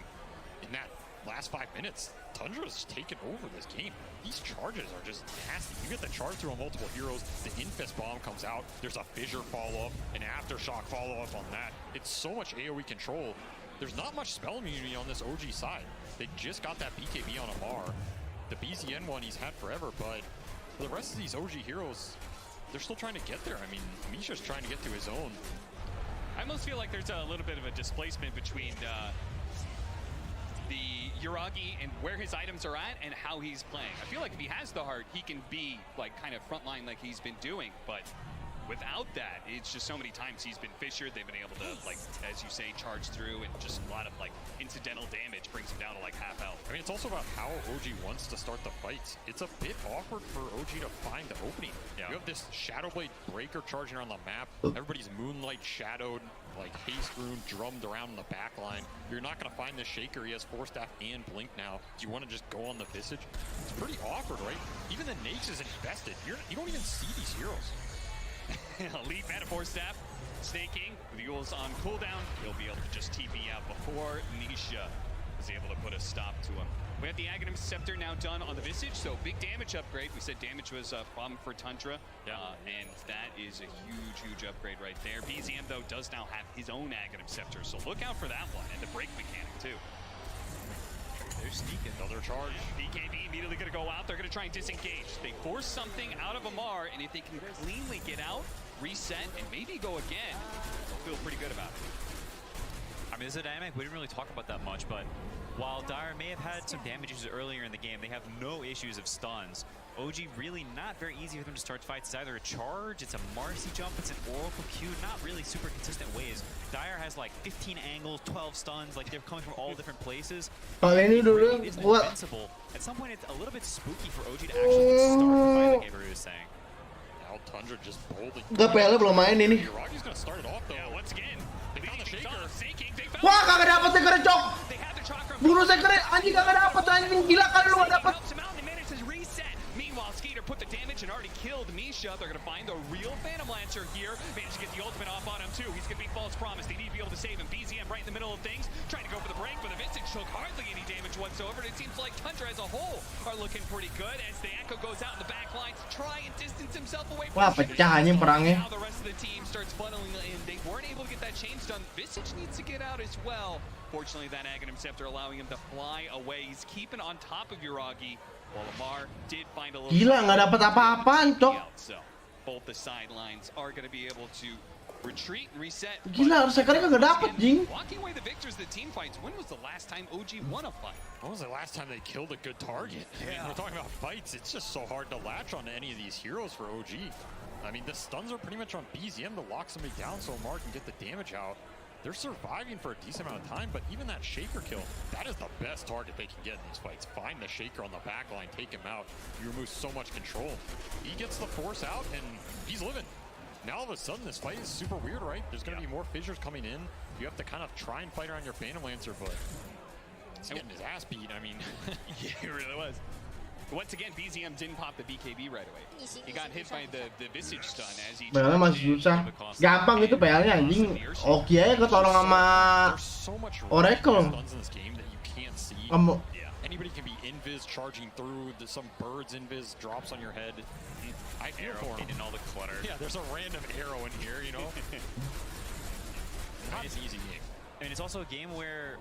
In that last 5 minutes, Tundra's taken over this game. These charges are just nasty. You get the charge through on multiple heroes, the Infest Bomb comes out, there's a Fissure follow-up, an Aftershock follow-up on that. It's so much AoE control. There's not much spell immunity on this OG side. They just got that BKB on Amar. The BZN one he's had forever, but for the rest of these OG heroes, they're still trying to get there. I mean, Misha's trying to get to his own. I almost feel like there's a little bit of a displacement between the Uragi and where his items are at and how he's playing. I feel like if he has the heart, he can be like kind of frontline like he's been doing, but without that, it's just so many times he's been fissured. They've been able to, like, as you say, charge through, and just a lot of like incidental damage brings him down to like half health. I mean, it's also about how OG wants to start the fights. It's a bit awkward for OG to find the opening. Yeah. You have this Shadowblade Breaker charging around the map. Everybody's Moonlight shadowed, like Haste Rune drummed around in the back line. You're not going to find the Shaker. He has Force Staff and Blink now. Do you want to just go on the Visage? It's pretty awkward, right? Even the Nakes is invested. You don't even see these heroes. Elite Metaphor Staff, Snaking, Mule's on cooldown. He'll be able to just TP out before Nisha is able to put a stop to him. We have the Aghanim Scepter now done on the Visage, so big damage upgrade. We said damage was a problem for Tundra, and that is a huge, huge upgrade right there. BZM, though, does now have his own Aghanim Scepter, so look out for that one, and the break mechanic, too. They're sneaking. Another charge. BKB immediately going to go out. They're going to try and disengage. They force something out of Amar, and if they can cleanly get out, reset, and maybe go again, they'll feel pretty good about it. I mean, this is a dynamic we didn't really talk about that much, but while Dire may have had some damage issues earlier in the game, they have no issues of stuns. OG really not very easy for them to start fights. It's either a charge, it's a Marcy jump, it's an Oracle Q, not really super consistent ways. Dire has like 15 angles, 12 stuns, like they're coming from all different places. Ini dulu kuat. At some point, it's a little bit spooky for OG to actually start the fight, like Avery was saying. Now Tundra just boldly. Gak PL belum main ini. Uragi's gonna start it off though. Yeah, once again, they found the Shaker. Wah, kagak dapet Shaker, cok. Bunuh Shaker, anjing kagak dapet anjing. Gila kali lu gak dapet. Meanwhile, Skeeter put the damage and already killed Misha. They're going to find the real Phantom Lancer here. Managed to get the ultimate off on him, too. He's going to be false promise. They need to be able to save him. BZM right in the middle of things. Trying to go for the break, but the Vincent took hardly any damage whatsoever. And it seems like Tundra as a whole are looking pretty good as the Echo goes out in the back line to try and distance himself away from Wah, pecah anjing perangnya. Now the rest of the team starts funneling in. They weren't able to get that change done. Visage needs to get out as well. Fortunately, that Aghanim Scepter allowing him to fly away. He's keeping on top of Uragi. While Amar did find a little. Gila, nggak dapat apa-apaan, cok. So both the sidelines are going to be able to retreat and reset. Gila, Shakernya kagak dapet, jing. Walking away the victors, the team fights. When was the last time OG won a fight? When was the last time they killed a good target? I mean, we're talking about fights. It's just so hard to latch on to any of these heroes for OG. I mean, the stuns are pretty much on BZM to lock somebody down so Omar can get the damage out. They're surviving for a decent amount of time, but even that Shaker kill, that is the best target they can get in these fights. Find the Shaker on the back line, take him out. You remove so much control. He gets the force out, and he's living. Now all of a sudden, this fight is super weird, right? There's going to be more fissures coming in. You have to kind of try and fight around your Phantom Lancer, but he's getting his ass beat. I mean, yeah, it really was. Once again, BZM didn't pop the BKB right away. He got hit by the Visage stun as he PL-nya masih susah. Gampang itu PL-nya anjing. Oke aja ketolong sama Oracle. Anybody can be invis charging through. Some birds invis drops on your head. I feel for him. In all the clutter. Yeah, there's a random arrow in here, you know. Not an easy game. I mean, it's also a game where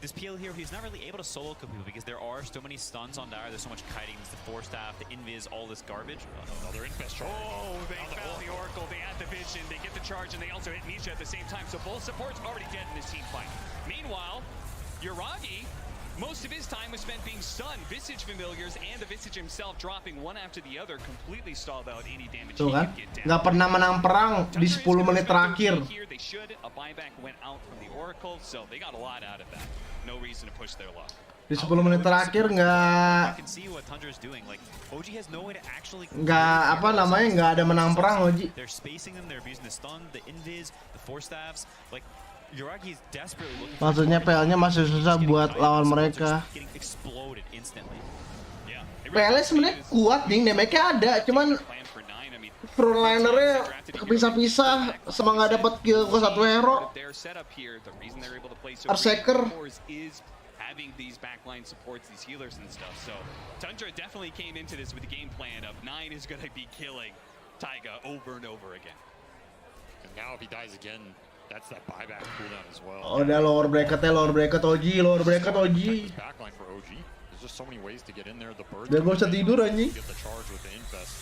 this PL here, he's not really able to solo kill people because there are so many stuns on Dire. There's so much kiting, the force staff, the invis, all this garbage. Another infest charge. Oh, they found the Oracle. They had the vision. They get the charge, and they also hit Misha at the same time. So both supports already dead in this team fight. Meanwhile, Yuragi, most of his time was spent being stunned. Visage familiars and the Visage himself dropping one after the other, completely stalled out any damage Tuh kan, nggak pernah menang perang di 10 menit terakhir. Here they should. A buyback went out from the Oracle, so they got a lot out of that. No reason to push their luck. Di 10 menit terakhir nggak apa namanya, nggak ada menang perang Oji. They're spacing them, they're abusing the stun, the invis, the force staffs. Like Yuragi is desperately looking. Maksudnya PL-nya masih susah buat lawan mereka. PL-nya sebenarnya kuat nih, damage-nya ada, cuman frontlinernya kepisah-pisah sama nggak dapat kill ke satu hero. Arseker. Having these backline supports, these healers and stuff. So Tundra definitely came into this with the game plan of 9 is going to be killing Taiga over and over again. And now if he dies again, that's that buyback cooldown as well. Oh, udah lower bracket Oji, lower bracket Oji. Backline for OG. There's just so many ways to get in there. The birds. Dia gak usah tidur anjing. Get the charge with the infest.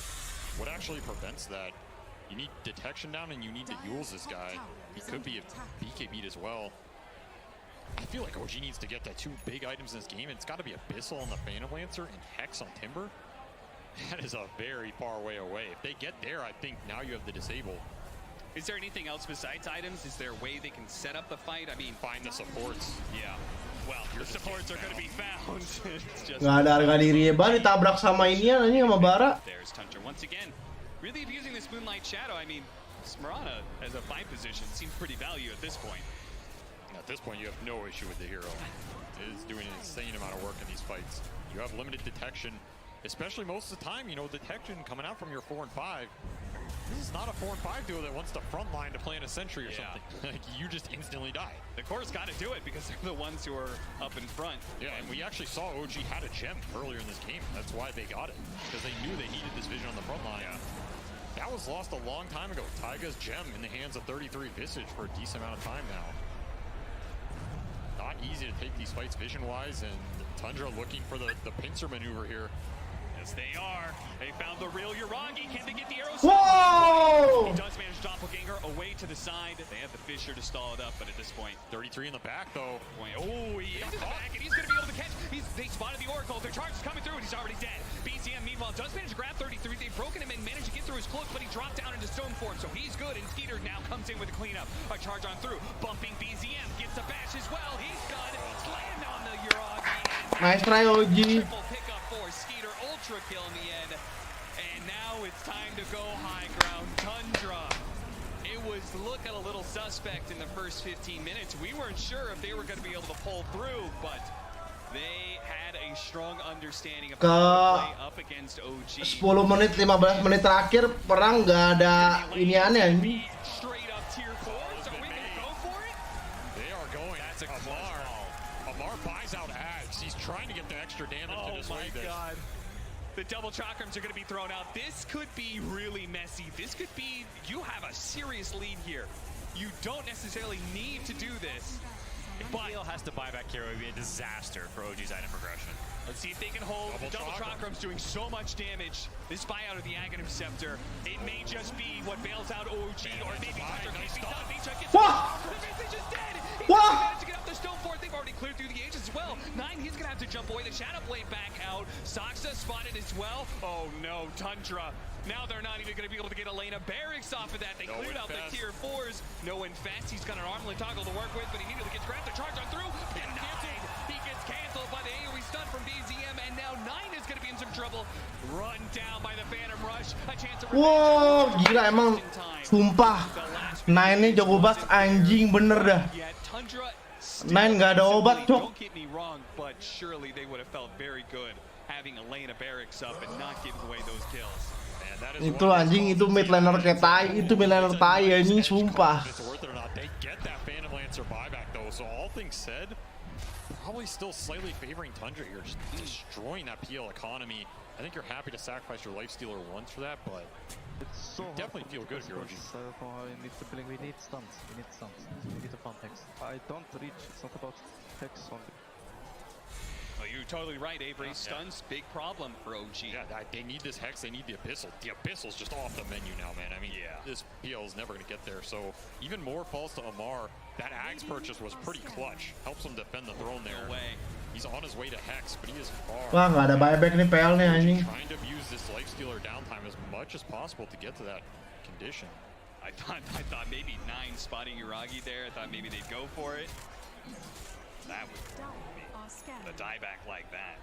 What actually prevents that? You need detection down and you need to use this guy. He could be a BKB as well. I feel like OG needs to get the 2 big items in this game. It's got to be Abyssal on the Phantom Lancer and Hex on Timber. That is a very far way away. If they get there, I think now you have the disable. Is there anything else besides items? Is there a way they can set up the fight? I mean, find the supports. Yeah. Well, the supports are going to be found. Nggak ada harga dirinya, Bar ditabrak sama inian anjing sama Bara. There's Tundra once again. Really abusing this Moonlight Shadow. I mean, Smarana as a fight position seems pretty value at this point. At this point, you have no issue with the hero. It is doing an insane amount of work in these fights. You have limited detection, especially most of the time, you know, detection coming out from your 4 and 5. This is not a 4 and 5 duo that wants to front line to plant a sentry or something. Like, you just instantly die. The core's got to do it because they're the ones who are up in front. Yeah, and we actually saw OG had a gem earlier in this game. That's why they got it, because they knew they needed this vision on the front line. Yeah. That was lost a long time ago. Taiga's gem in the hands of 33 Visage for a decent amount of time now. Not easy to take these fights vision-wise, and Tundra looking for the pincer maneuver here. Yes, they are. They found the real Yuragi. Can they get the arrows? Whoa! He does manage Doppelganger away to the side. They have the Fissure to stall it up, but at this point, 33 in the back, though. Oh, he is in the back, and he's going to be able to catch. They spotted the Oracle. Their charge is coming through, and he's already dead. BZM, meanwhile, does manage to grab 33. They've broken him and managed to get through his cloak, but he dropped down into stone form, so he's good. And Skeeter now comes in with a cleanup. A charge on through. Bumping BZM. Gets a bash as well. He's done. Slammed on the Yuragi. Nice try, OG. Triple pickup for Skeeter. Ultra kill in the end. And now it's time to go high ground. Tundra. It was looking a little suspect in the first 15 minutes. We weren't sure if they were going to be able to pull through, but they had a strong understanding of how to play up against OG. 10 menit, 15 menit terakhir perang nggak ada iniannya anjing. Straight up tier 4s. Are we going to go for it? They are going. That's a Amar. Amar buys out Ags. He's trying to get the extra damage to dissuade this. Oh my god. The double chakrams are going to be thrown out. This could be really messy. This could be, you have a serious lead here. You don't necessarily need to do this. But Heal has to buy back here. It would be a disaster for OG's item progression. Let's see if they can hold. The double chakrams doing so much damage. This buyout of the Aghanim Scepter, it may just be what bails out OG, or maybe Tundra can't be done. Misha gets the just dead. He's managed to get up the stone fort. They've already cleared through the ages as well. 9, he's going to have to jump away. The Shadow Blade back out. Saksa spotted as well. Oh no, Tundra Now they're not even going to be able to get Elena Barracks off of that. They cleared out the tier 4s. No one fast. He's got an armlet toggle to work with, but he immediately gets grabbed. The charge on through. Denied. He gets canceled by the AoE stun from BZM, and now 9 is going to be in some trouble. Run down by the Phantom Rush. A chance to Wow, gila emang. Sumpah. Nine ini jago banget anjing bener dah. Nine nggak ada obat, cok. Don't get me wrong, but surely they would have felt very good having Elena Barracks up and not giving away those kills. Itu anjing, itu mid laner kayak tai, itu mid laner tai anjing, sumpah. They get that Phantom Lancer buyback though, so all things said, probably still slightly favoring Tundra here, just destroying that PL economy. I think you're happy to sacrifice your Lifestealer once for that, but it's so definitely feel good here. We need to blink, we need stuns, we need to farm hex. I don't reach, it's not about hex only. Oh, you're totally right, Avery. Stuns, big problem for OG. Yeah, they need this Hex, they need the Abyssal. The Abyssal's just off the menu now, man. I mean, this PL is never going to get there. So even more falls to Amar. That Axe purchase was pretty clutch. Helps him defend the throne there. He's on his way to Hex, but he is far. Wah, nggak ada buyback nih PL nih anjing. Trying to use this Lifestealer downtime as much as possible to get to that condition. I thought maybe 9 spotting Uragi there. I thought maybe they'd go for it. That would be a dieback like that.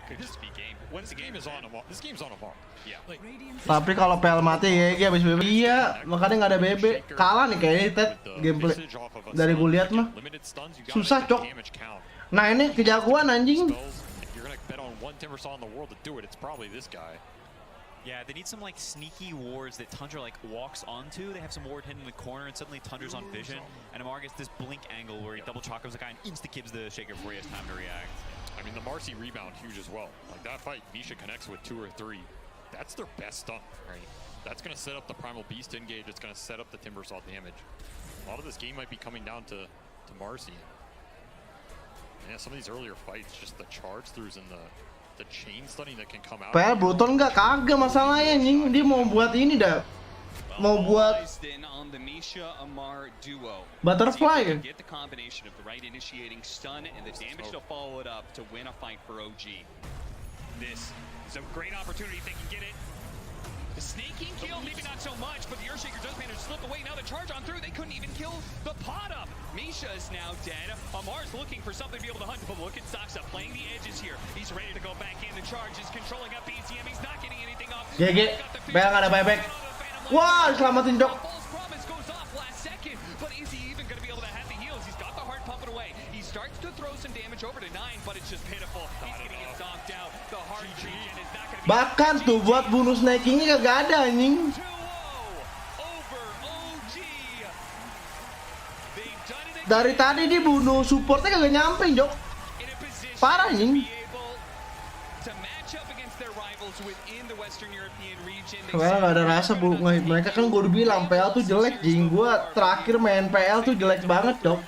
Could just be game. Once the game is on Amar, this game's on Amar. Yeah. Tapi kalau PL mati ya habis BB. Iya, makanya nggak ada BB. Kalah nih kayaknya Ted gameplay. Dari gue lihat mah susah, cok. Nah ini kejagoan anjing. You're gonna bet on one Timbersaw in the world to do it. It's probably this guy. Yeah, they need some like sneaky wards that Tundra like walks onto. They have some ward hidden in the corner, and suddenly Tundra's on vision, and Amar gets this blink angle where he double chakras the guy and insta-kibs the Shaker before he has time to react. I mean, the Marcy rebound huge as well. Like that fight, Misha connects with 2 or 3. That's their best stun, right? That's gonna set up the Primal Beast engage. It's gonna set up the Timbersaw damage. A lot of this game might be coming down to Marcy. Yeah, some of these earlier fights, just the charge throughs and the chain stunning that can come out. PL Bruton nggak kagak masalahnya anjing, dia mau buat ini dah. Mau buat butterfly. Get the combination of the right initiating stun and the damage to follow it up to win a fight for OG. This is a great opportunity if they can get it. The snaking kill, maybe not so much, but the Earthshaker does manage to slip away. Now the charge on through, they couldn't even kill the pot up. Misha is now dead. Amar's looking for something to be able to hunt, but look at Saksa playing the edges here. He's ready to go back in. The charge is controlling up BZM. He's not getting anything off. GG, PL nggak ada buyback. Wah, selamatin Dok. But is he even going to be able to have the heals? He's got the heart pumping away. He starts to throw some damage over to 9, but it's just pitiful. He's going to get knocked out. The heart regen is not going to be... Bahkan tuh buat bonus snackingnya kagak ada anjing. Dari tadi dia bunuh supportnya kagak nyampe, Jok. Parah anjing. Well, gak ada rasa bu, mereka kan gue udah bilang PL tuh jelek, jing. Gue terakhir main PL tuh jelek banget, Dok.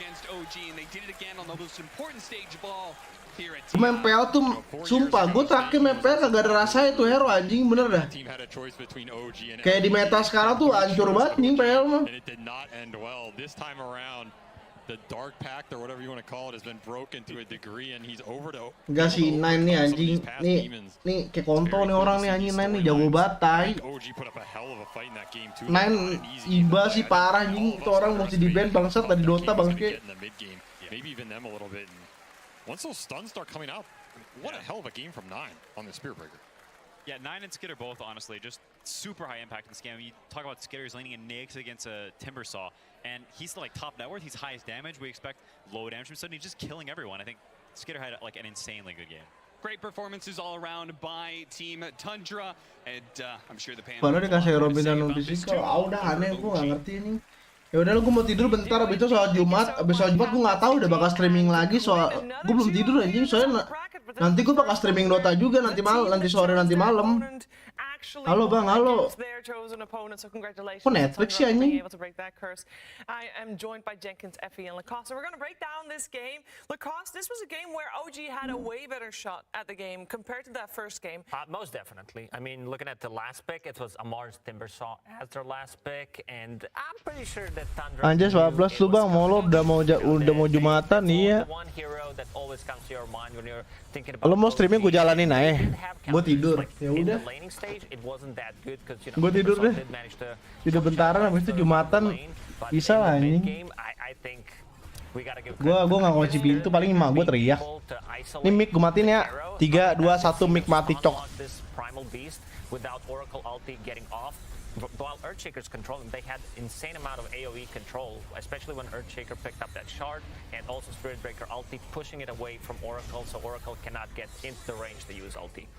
Main PL tuh, sumpah, gue terakhir main PL kagak ada rasanya tuh hero anjing, bener dah. Kayak di meta sekarang tuh hancur banget nih PL mah. The dark pact or whatever you want to call it has been broken to a degree and he's over to enggak sih, Nine nih anjing. Nih kayak konto nih orang nih anjing. Nine nih jago batai. Nine iba sih parah anjing. Itu orang mesti di ban bangsat dari Dota bangke. Maybe even them a little bit. Once those stuns start coming out, what a hell of a game from 9 on the Spirit Breaker. Yeah, 9 and Skidder both, honestly, just super high impact in this game. You talk about Skidder's laning in Nyx against a Timbersaw, and he's still like top net worth. He's highest damage. We expect low damage from suddenly just killing everyone. I think Skidder had like an insanely good game. Great performances all around by Team Tundra, and I'm sure the panel. Padahal dikasih Robin dan Fisikal, udah aneh, gue nggak ngerti ini. Ya udah, gue mau tidur bentar. Abis itu soal Jumat, abis soal Jumat gue nggak tahu udah bakal streaming lagi. Soal gue belum tidur anjing, soalnya nanti gue bakal streaming Dota juga nanti malam, nanti sore, nanti malam. Halo bang, halo. Kok Netflix sih anjing? I am joined by Jenkins, Effie, and Lacoste. We're going to break down this game. Lacoste, this was a game where OG had a way better shot at the game compared to that first game. Most definitely. I mean, looking at the last pick, it was Amar's Timbersaw as their last pick, and I'm pretty sure that Tundra. Anjir 12 tuh bang, mau lo udah mau Jumatan iya. Lo mau streaming gue jalanin aja, gue tidur. Ya udah. it wasn't that good because Gue tidur deh. did manage to Tidur bentaran habis itu Jumatan bisa lah anjing. game. I think we gotta give Gua nggak kunci pintu, paling emak gue teriak. Ini mic gue matiin ya. 3, 2, 1 mic mati cok. This primal beast without Oracle ulti getting off. While Earthshaker's controlling, they had insane amount of AoE control, especially when Earthshaker picked up that shard, and also Spirit Breaker ulti pushing it away from Oracle, so Oracle cannot get into the range to use ulti.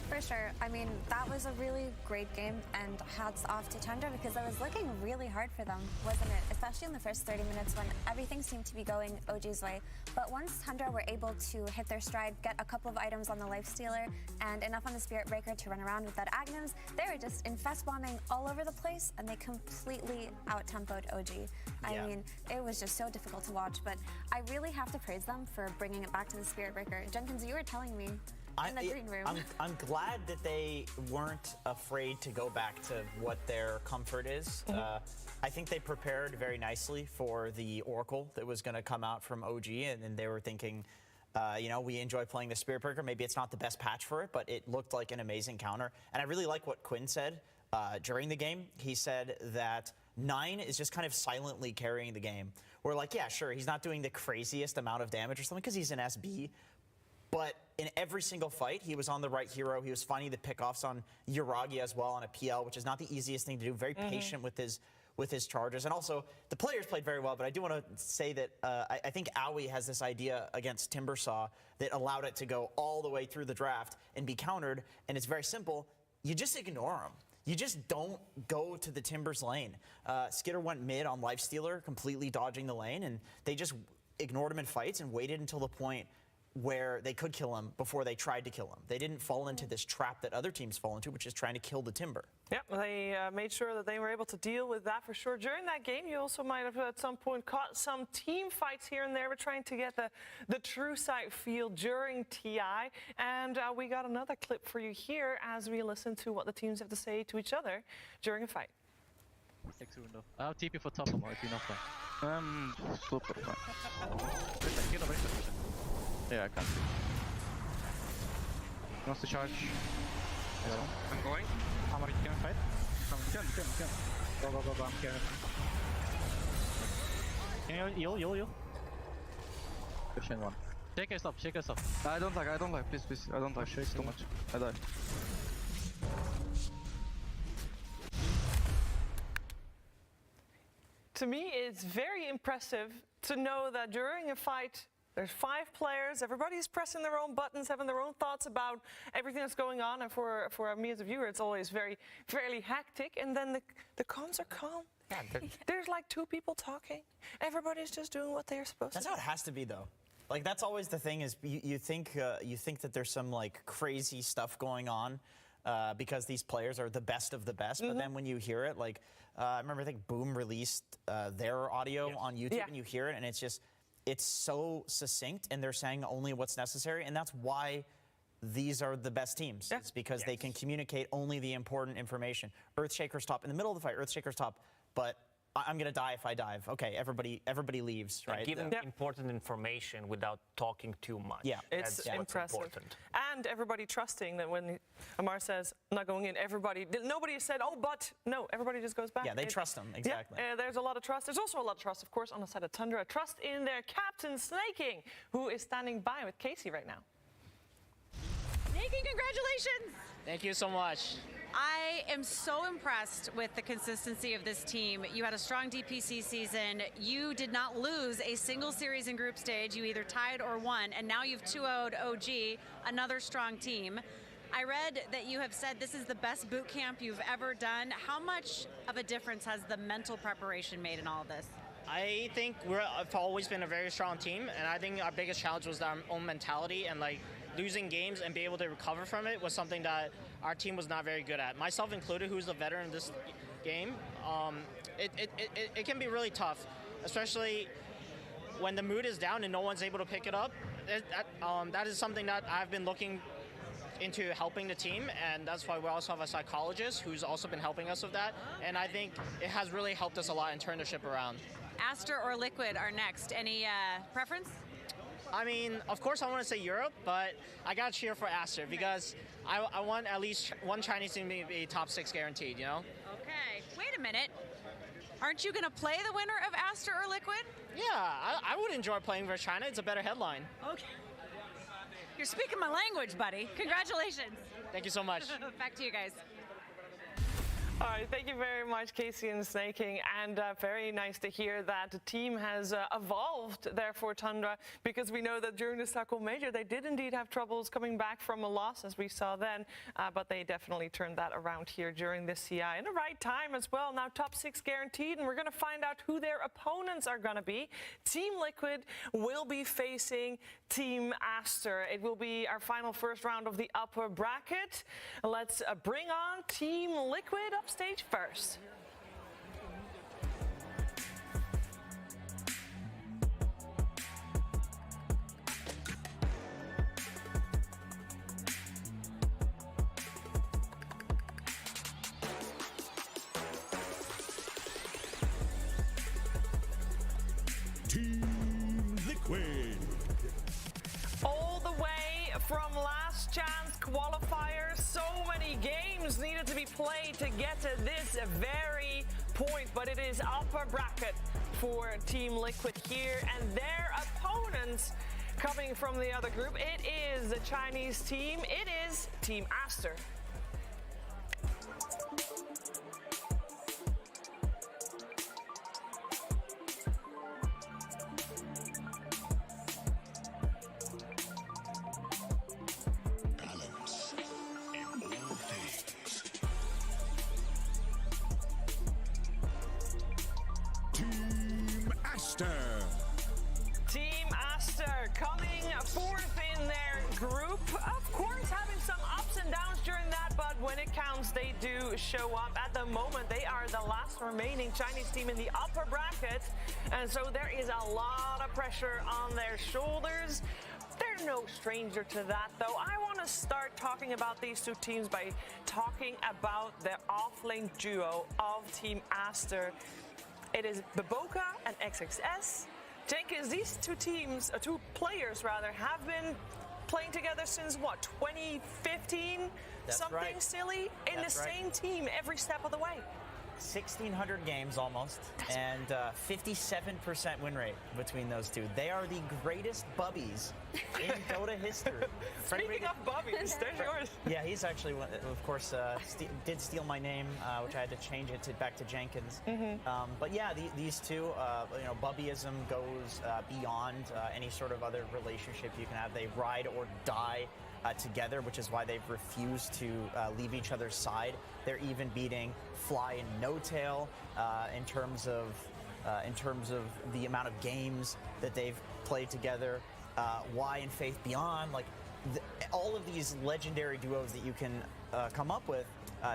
For sure. I mean, that was a really great game, and hats off to Tundra because it was looking really hard for them, wasn't it? Especially in the first 30 minutes when everything seemed to be going OG's way. But once Tundra were able to hit their stride, get a couple of items on the Lifestealer, and enough on the Spirit Breaker to run around with that Agnes, they were just infest bombing all over the place, and they completely out-tempoed OG. I mean, it was just so difficult to watch, but I really have to praise them for bringing it back to the Spirit Breaker. Jenkins, you were telling me in the green room. I'm glad that they weren't afraid to go back to what their comfort is. I think they prepared very nicely for the Oracle that was going to come out from OG, and they were thinking, you know, we enjoy playing the Spirit Breaker. Maybe it's not the best patch for it, but it looked like an amazing counter. And I really like what Quinn said during the game. He said that 9 is just kind of silently carrying the game. We're like, yeah, sure, he's not doing the craziest amount of damage or something because he's an SB. But in every single fight, he was on the right hero. He was finding the pickoffs on Yuragi as well on a PL, which is not the easiest thing to do. Very patient with his charges. And also, the players played very well, but I do want to say that I think Aoi has this idea against Timbersaw that allowed it to go all the way through the draft and be countered. And it's very simple. You just ignore him. You just don't go to the Timbers lane. Skitter went mid on Lifestealer, completely dodging the lane, and they just ignored him in fights and waited until the point where they could kill him before they tried to kill him. They didn't fall into this trap that other teams fall into, which is trying to kill the Timber. Yeah, they made sure that they were able to deal with that for sure. During that game, you also might have at some point caught some team fights here and there. We're trying to get the true sight feel during TI. And we got another clip for you here as we listen to what the teams have to say to each other during a fight. I'll TP for top if you know that. Super. Yeah, I can't see. He wants to charge. I'm going. How much can I fight? Can. Go. I'm scared. Can you heal? Pushing one. Shake us up. I don't like. Please. I don't like. Shake too much. I die. To me, it's very impressive to know that during a fight, there's 5 players, everybody's pressing their own buttons, having their own thoughts about everything that's going on, and for me as a viewer, it's always fairly hectic, and then the comms are calm. Yeah, there's like 2 people talking. Everybody's just doing what they're supposed to do. That's how it has to be, though. Like, that's always the thing, is you think that there's some, like, crazy stuff going on because these players are the best of the best, but then when you hear it, like, I remember, I think Boom released their audio on YouTube, and you hear it, and it's just, it's so succinct, and they're saying only what's necessary, and that's why these are the best teams. It's because they can communicate only the important information. Earthshaker's top. In the middle of the fight, Earthshaker's top, but I'm going to die if I dive. Okay, everybody leaves, right? Giving important information without talking too much. Yeah, it's impressive. Important. And everybody trusting that when Amar says, I'm not going in, nobody said, oh, but, no, everybody just goes back. Yeah, they trust him, exactly. Yeah, there's a lot of trust. There's also a lot of trust, of course, on the side of Tundra. Trust in their captain, Snaking, who is standing by with Casey right now. Snaking, congratulations! Thank you so much. I am so impressed with the consistency of this team. You had a strong DPC season. You did not lose a single series in group stage. You either tied or won, and now you've 2-0'd OG, another strong team. I read that you have said this is the best boot camp you've ever done. How much of a difference has the mental preparation made in all of this? I think we've always been a very strong team, and I think our biggest challenge was our own mentality, and like losing games and be able to recover from it was something that our team was not very good at. Myself included, who's the veteran in this game, it can be really tough, especially when the mood is down and no one's able to pick it up. That is something that I've been looking into helping the team, and that's why we also have a psychologist who's also been helping us with that, and I think it has really helped us a lot and turn the ship around. Aster or Liquid are next. Any preference? I mean, of course I want to say Europe, but I got to cheer for Aster because I want at least one Chinese team to be top 6 guaranteed, you know? Okay, wait a minute. Aren't you going to play the winner of Aster or Liquid? Yeah, I would enjoy playing versus China. It's a better headline. Okay. You're speaking my language, buddy. Congratulations. Thank you so much. Back to you guys. All right, thank you very much, Casey and Snaking, and very nice to hear that the team has evolved there for Tundra, because we know that during the Stockholm Major they did indeed have troubles coming back from a loss, as we saw then, but they definitely turned that around here during this CI in the right time as well. Now top 6 guaranteed, and we're going to find out who their opponents are going to be. Team Liquid will be facing Team Aster. It will be our final first round of the upper bracket. Let's bring on Team Liquid up stage first. Team Liquid. All the way from last chance qualifiers, so many games needed to be played to get to this very point, but it is upper bracket for Team Liquid here, and their opponents coming from the other group, it is the Chinese team, it is Team Aster. Team Aster coming fourth in their group. Of course, having some ups and downs during that, but when it counts, they do show up. At the moment, they are the last remaining Chinese team in the upper bracket, and so there is a lot of pressure on their shoulders. They're no stranger to that, though. I want to start talking about these two teams by talking about the off-lane duo of Team Aster. It is Baboka and XXS. Jenkins, these two teams, two players rather, have been playing together since what, 2015? That's Something right. silly in That's the right. same team every step of the way. 1,600 games almost, and 57% win rate between those two. They are the greatest bubbies in Dota history. Speaking of bubbies, there's yours. Yeah, he's actually, of course, did steal my name, which I had to change it back to Jenkins. But yeah, these two, bubbyism goes beyond any sort of other relationship you can have. They ride or die together, which is why they've refused to leave each other's side. They're even beating Fly and No Tail in terms of the amount of games that they've played together. Y and Faith Beyond, like all of these legendary duos that you can come up with.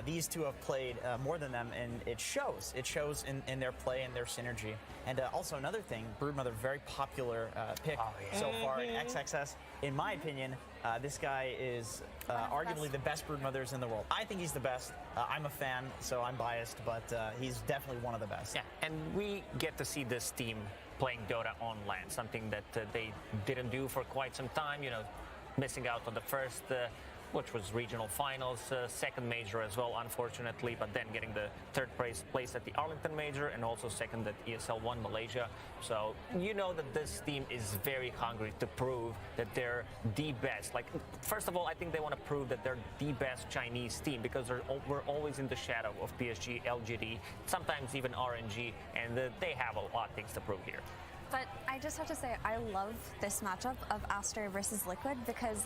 These two have played more than them, and it shows. It shows in their play and their synergy. And also another thing, Broodmother, very popular pick so far in XXS. In my opinion, this guy is arguably the best Broodmothers in the world. I think he's the best. I'm a fan, so I'm biased, but he's definitely one of the best. Yeah, and we get to see this team playing Dota on LAN, something that they didn't do for quite some time, missing out on the first, which was regional finals, second major as well, unfortunately, but then getting the third place at the Arlington Major and also second at ESL 1 Malaysia. So you know that this team is very hungry to prove that they're the best. Like, first of all, I think they want to prove that they're the best Chinese team, because we're always in the shadow of PSG, LGD, sometimes even RNG, and they have a lot of things to prove here. But I just have to say, I love this matchup of Aster versus Liquid, because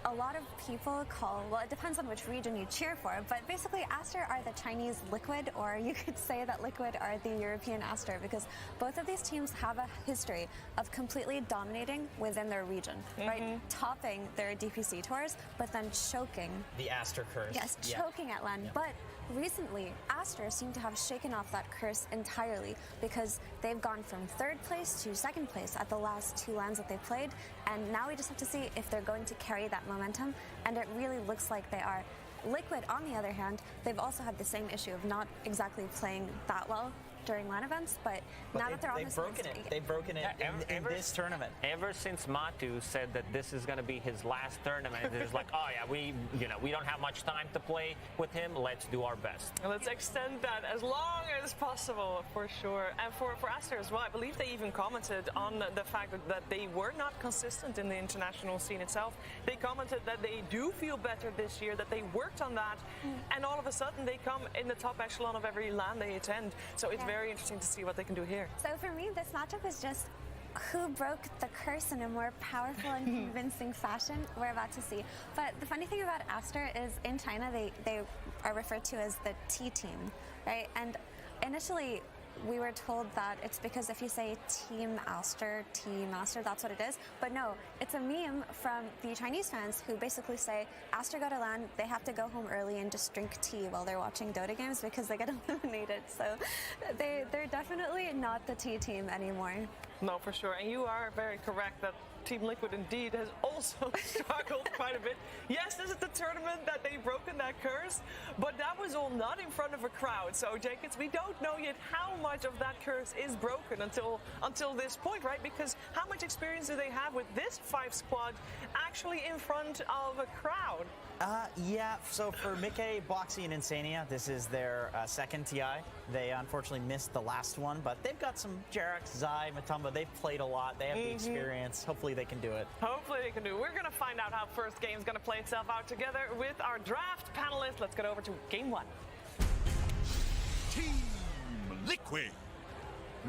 a lot of people well, it depends on which region you cheer for, but basically Aster are the Chinese Liquid, or you could say that Liquid are the European Aster, because both of these teams have a history of completely dominating within their region, right? Topping their DPC tours, but then choking. The Aster curse. Yes, choking at LAN. But recently, Aster seem to have shaken off that curse entirely, because they've gone from third place to second place at the last 2 LANs that they played, and now we just have to see if they're going to carry that momentum, and it really looks like they are. Liquid, on the other hand, they've also had the same issue of not exactly playing that well during LAN events, but now that they're on this broken it. They've broken it in this tournament. Ever since Matu said that this is going to be his last tournament, it's like, oh yeah, we don't have much time to play with him. Let's do our best. And let's extend that as long as possible, for sure. And for Aster as well, I believe they even commented on the fact that they were not consistent in the international scene itself. They commented that they do feel better this year, that they worked on that, and all of a sudden they come in the top echelon of every LAN they attend. So it's very interesting to see what they can do here. So for me, this matchup is just who broke the curse in a more powerful and convincing fashion. We're about to see. But the funny thing about Aster is in China, they are referred to as the T team, right? And initially, we were told that it's because if you say Team Aster, that's what it is. But no, it's a meme from the Chinese fans who basically say, Aster go to LAN, they have to go home early and just drink tea while they're watching Dota games because they get eliminated. So they're definitely not the T team anymore. No, for sure. And you are very correct that Team Liquid indeed has also struggled quite a bit. Yes, this is the tournament that they've broken that curse, but that was all not in front of a crowd. So, Jacobs, we don't know yet how much of that curse is broken until this point, right? Because how much experience do they have with this 5 squad actually in front of a crowd? Yeah, so for Mickey, Boxy, and Insania, this is their second TI. They unfortunately missed the last one, but they've got some Jarex, Zai, Matumba. They've played a lot. They have the experience. Hopefully they can do it. Hopefully they can do it. We're going to find out how first game is going to play itself out together with our draft panelists. Let's get over to game 1. Team Liquid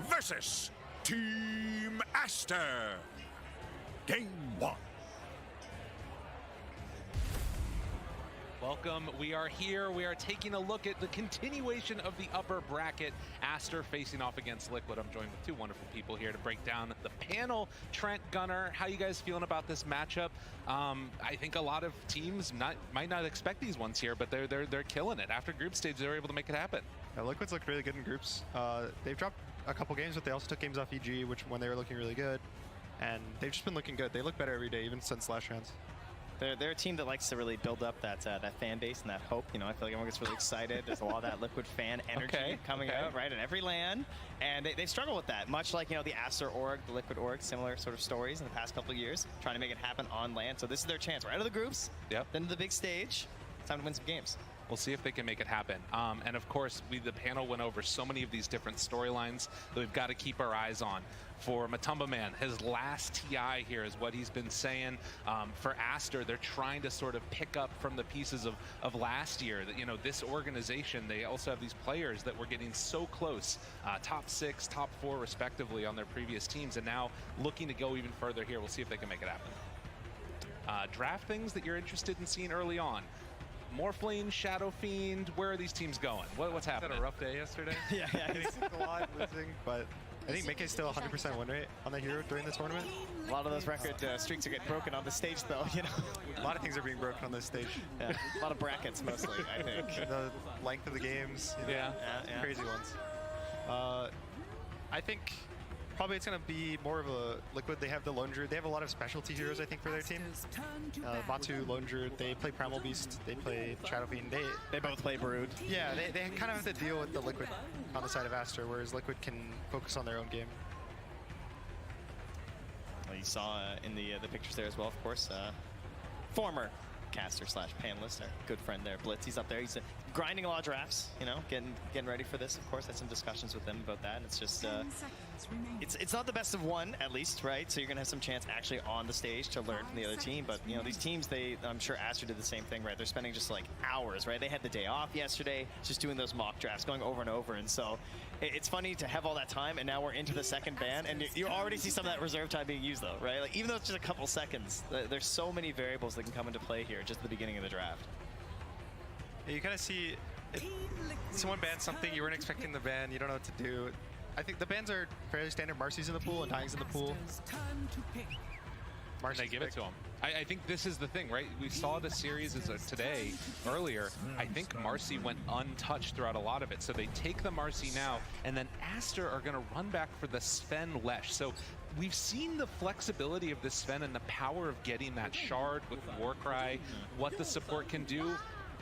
versus Team Aster. Game 1. Welcome. We are here. We are taking a look at the continuation of the upper bracket. Aster facing off against Liquid. I'm joined with two wonderful people here to break down the panel. Trent, Gunnar, how you guys feeling about this matchup? I think a lot of teams might not expect these ones here, but they're killing it. After group stage, they were able to make it happen. Yeah, Liquid's looked really good in groups. They've dropped a couple games, but they also took games off EG, when they were looking really good. And they've just been looking good. They look better every day, even since last rounds. They're a team that likes to really build up that fan base and that hope. You know, I feel like everyone gets really excited. There's a lot of that Liquid fan energy coming out, right, in every LAN. And they struggle with that, much like, you know, the Aster org, the Liquid org, similar sort of stories in the past couple of years, trying to make it happen on LAN. So this is their chance. We're out of the groups, then to the big stage. It's time to win some games. We'll see if they can make it happen. And of course, the panel went over so many of these different storylines that we've got to keep our eyes on. For Matumba Man, his last TI here is what he's been saying. For Aster, they're trying to sort of pick up from the pieces of last year. That, you know, this organization, they also have these players that were getting so close, top 6, top 4 respectively on their previous teams, and now looking to go even further here. We'll see if they can make it happen. Draft things that you're interested in seeing early on. Morphling, Shadow Fiend, where are these teams going? What's happening? Had a rough day yesterday. yeah, it's a lot losing, but I think Mickey's still 100% win rate on the hero during the tournament. A lot of those record streaks are getting broken on the stage, though. You know, a lot of things are being broken on this stage. Yeah, a lot of brackets, mostly. I think the length of the games. You know, crazy ones. I think probably it's going to be more of a Liquid. They have the Lone Druid. They have a lot of specialty heroes, I think, for their team. Matu, Lone Druid, they play Primal Beast, they play Shadow Fiend. They both play Brood. Yeah, they kind of have to deal with the Liquid on the side of Aster, whereas Liquid can focus on their own game. Well, you saw in the pictures there as well, of course, former caster / panelist, our good friend there, Blitz. He's up there. He's grinding a lot of drafts, you know, getting ready for this. Of course, had some discussions with them about that. And it's just, it's not the best of one, at least, right? So you're gonna have some chance actually on the stage to learn from the other team. But you know, these teams, I'm sure Aster did the same thing, right? They're spending just like hours, right? They had the day off yesterday, just doing those mock drafts, going over and over. And so it's funny to have all that time, and now we're into the second ban, and you already see some of that reserve time being used, though, right? Like even though it's just a couple seconds, there's so many variables that can come into play here just at the beginning of the draft. Yeah, you kind of see someone bans something you weren't expecting the ban, you don't know what to do. I think the bans are fairly standard. Marcy's in the pool and Dying's in the pool. And they give it to him. I think this is the thing, right? We saw the series today, earlier. I think Marcy went untouched throughout a lot of it. So they take the Marcy now, and then Aster are going to run back for the Sven Lesh. So we've seen the flexibility of the Sven and the power of getting that shard with Warcry, what the support can do.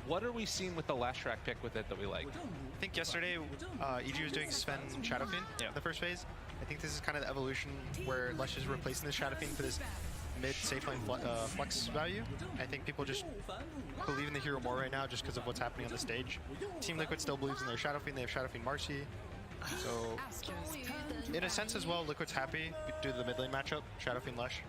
What are we seeing with the Leshrac pick with it that we like? I think yesterday EG was doing Sven Shadowfiend the first phase. I think this is kind of the evolution where Lesh is replacing the Shadowfiend for this mid safe lane flex value. I think people just believe in the hero more right now just because of what's happening on the stage. Team Liquid still believes in their Shadowfiend. They have Shadowfiend Marcy. So in a sense as well, Liquid's happy due to the mid lane matchup, Shadowfiend Lesh.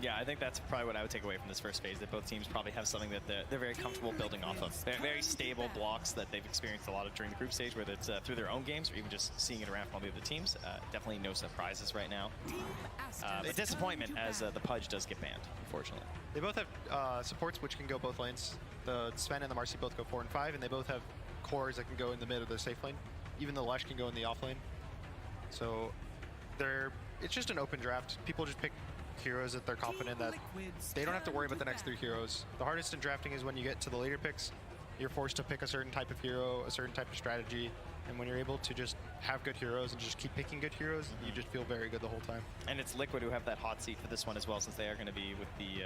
Yeah, I think that's probably what I would take away from this first phase, that both teams probably have something that they're very comfortable building off of. They're very stable blocks that they've experienced a lot of during the group stage, whether it's through their own games or even just seeing it around from all the other teams. Definitely no surprises right now. A disappointment as the Pudge does get banned, unfortunately. They both have supports which can go both lanes. The Sven and the Marcy both go 4 and 5, and they both have cores that can go in the mid of their safe lane. Even the Lesh can go in the off lane. So it's just an open draft. People just pick heroes that they're confident that they don't have to worry about the next 3 heroes. The hardest in drafting is when you get to the later picks. You're forced to pick a certain type of hero, a certain type of strategy, and when you're able to just have good heroes and just keep picking good heroes, you just feel very good the whole time. And it's Liquid who have that hot seat for this one as well, since they are going to be with the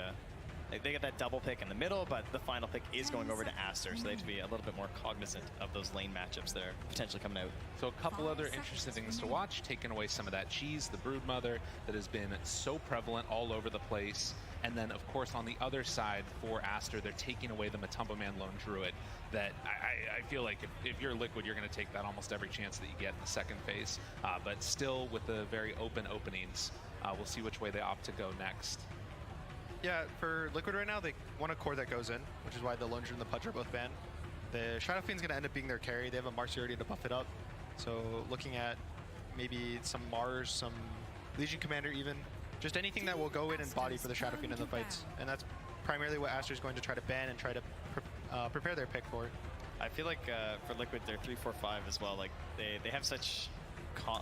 they get that double pick in the middle, but the final pick is going over to Aster, so they have to be a little bit more cognizant of those lane matchups that are potentially coming out. So a couple other interesting things to watch, taking away some of that cheese, the Broodmother that has been so prevalent all over the place. And then, of course, on the other side for Aster, they're taking away the Matumba Man Lone Druid that I feel like if you're Liquid, you're going to take that almost every chance that you get in the second phase. But still with the very open openings, we'll see which way they opt to go next. Yeah, for Liquid right now, they want a core that goes in, which is why the Lunger and the Pudge are both banned. The Shadowfiend's going to end up being their carry. They have a Marcy already to buff it up. So looking at maybe some Mars, some Legion Commander even, just anything that will go in and body for the Shadowfiend in the fights. And that's primarily what Aster's going to try to ban and try to prepare their pick for. I feel like for Liquid, they're 3-4-5 as well. Like they have such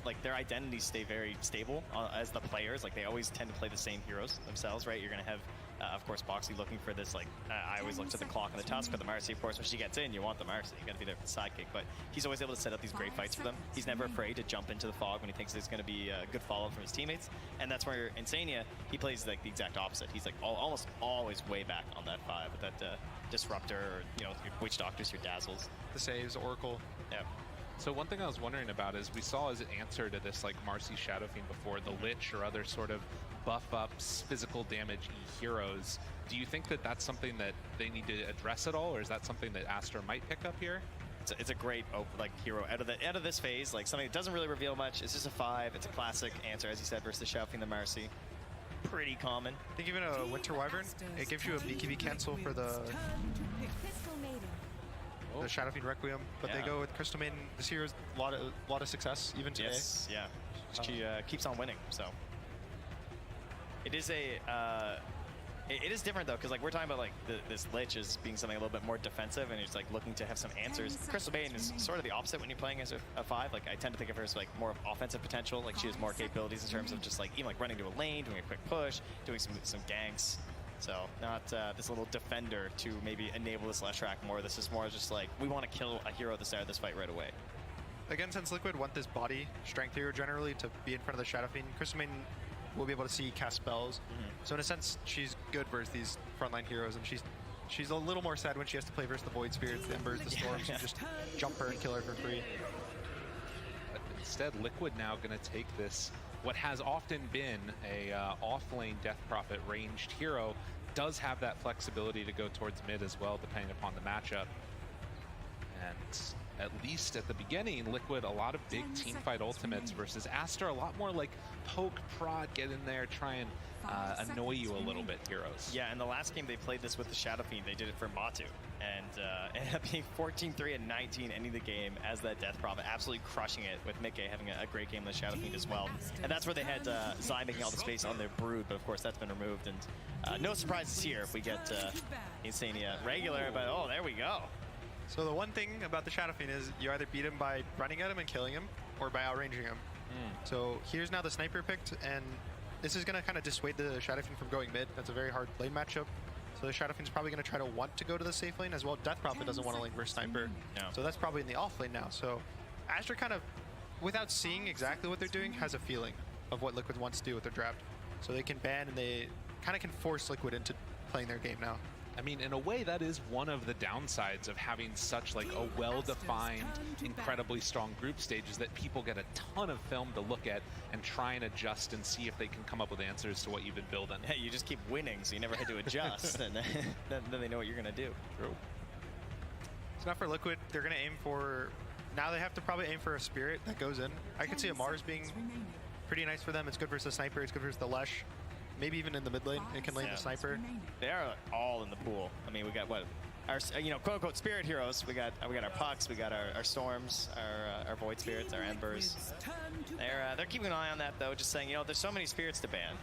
like their identities stay very stable as the players. Like they always tend to play the same heroes themselves, right? You're gonna have, of course, Boxy looking for this. Like I always look to the clock and the Tusk, but the Marcy, of course, when she gets in, you want the Marcy. You gotta be there for the sidekick. But he's always able to set up these great fights for them. He's never afraid to jump into the fog when he thinks there's gonna be a good follow from his teammates. And that's where Insania, he plays like the exact opposite. He's like almost always way back on that 5 with that Disruptor, or your Witch Doctors, your Dazzles, the saves, Oracle. Yeah. So one thing I was wondering about is we saw as an answer to this like Marcy Shadowfiend before, the Lich or other sort of buff ups, physical damage heroes. Do you think that that's something that they need to address at all, or is that something that Aster might pick up here? It's a great like hero out of this phase, like something that doesn't really reveal much. It's just a 5. It's a classic answer, as you said, versus the Shadowfiend, the Marcy. Pretty common. I think even a Winter Wyvern, it gives you a BKB cancel for the Shadowfiend Requiem, but they go with Crystal Maiden. This hero's a lot of success even today. Yes, yeah. She keeps on winning, so it is it is different though, because like we're talking about like this Lich as being something a little bit more defensive, and it's like looking to have some answers. Crystal Maiden is sort of the opposite when you're playing as a 5. Like I tend to think of her as like more of offensive potential. Like she has more capabilities in terms of just like even like running to a lane, doing a quick push, doing some ganks. So not this little defender to maybe enable this Leshrac more. This is more just like we want to kill a hero at the start of this fight right away. Again, since Liquid want this body strength hero generally to be in front of the Shadowfiend, Crystal Maiden will be able to see cast spells. So in a sense, she's good versus these frontline heroes, and she's a little more sad when she has to play versus the Void Spirits, the Embers, the Storms, and just jump her and kill her for free. But instead, Liquid now going to take this, what has often been a off-lane Death Prophet ranged hero, does have that flexibility to go towards mid as well, depending upon the matchup. And at least at the beginning, Liquid, a lot of big teamfight ultimates versus Aster, a lot more like poke, prod, get in there, try and annoy you a little bit heroes. Yeah, and the last game they played this with the Shadowfiend, they did it for Matu. And ended up being 14-3 and 19 ending the game as that Death Prophet, absolutely crushing it with Mickey having a great game with Shadowfiend as well. And that's where they had Zai making all the space on their Brood, but of course that's been removed. And no surprises here if we get Insania regular, but oh, there we go. So the one thing about the Shadowfiend is you either beat him by running at him and killing him, or by outranging him. So here's now the sniper picked, and this is going to kind of dissuade the Shadowfiend from going mid. That's a very hard lane matchup. So the Shadowfiend's probably going to try to want to go to the safe lane as well. Death Prophet doesn't want to lane versus sniper. So that's probably in the off lane now. So Aster kind of, without seeing exactly what they're doing, has a feeling of what Liquid wants to do with their draft. So they can ban, and they kind of can force Liquid into playing their game now. I mean, in a way, that is one of the downsides of having such like a well-defined, incredibly strong group stage, is that people get a ton of film to look at and try and adjust and see if they can come up with answers to what you've been building. Yeah, you just keep winning, so you never had to adjust, and then they know what you're going to do. True. So now for Liquid, they're going to aim for... Now they have to probably aim for a Spirit that goes in. I could see a Mars being pretty nice for them. It's good versus the Sniper, it's good versus the Lesh. Maybe even in the mid lane, it can lane the Sniper. They are all in the pool. I mean, we got what? Our, quote-unquote spirit heroes. We got our Pucks, we got our Storms, our Void Spirits, our Embers. They're keeping an eye on that, though, just saying, there's so many spirits to ban.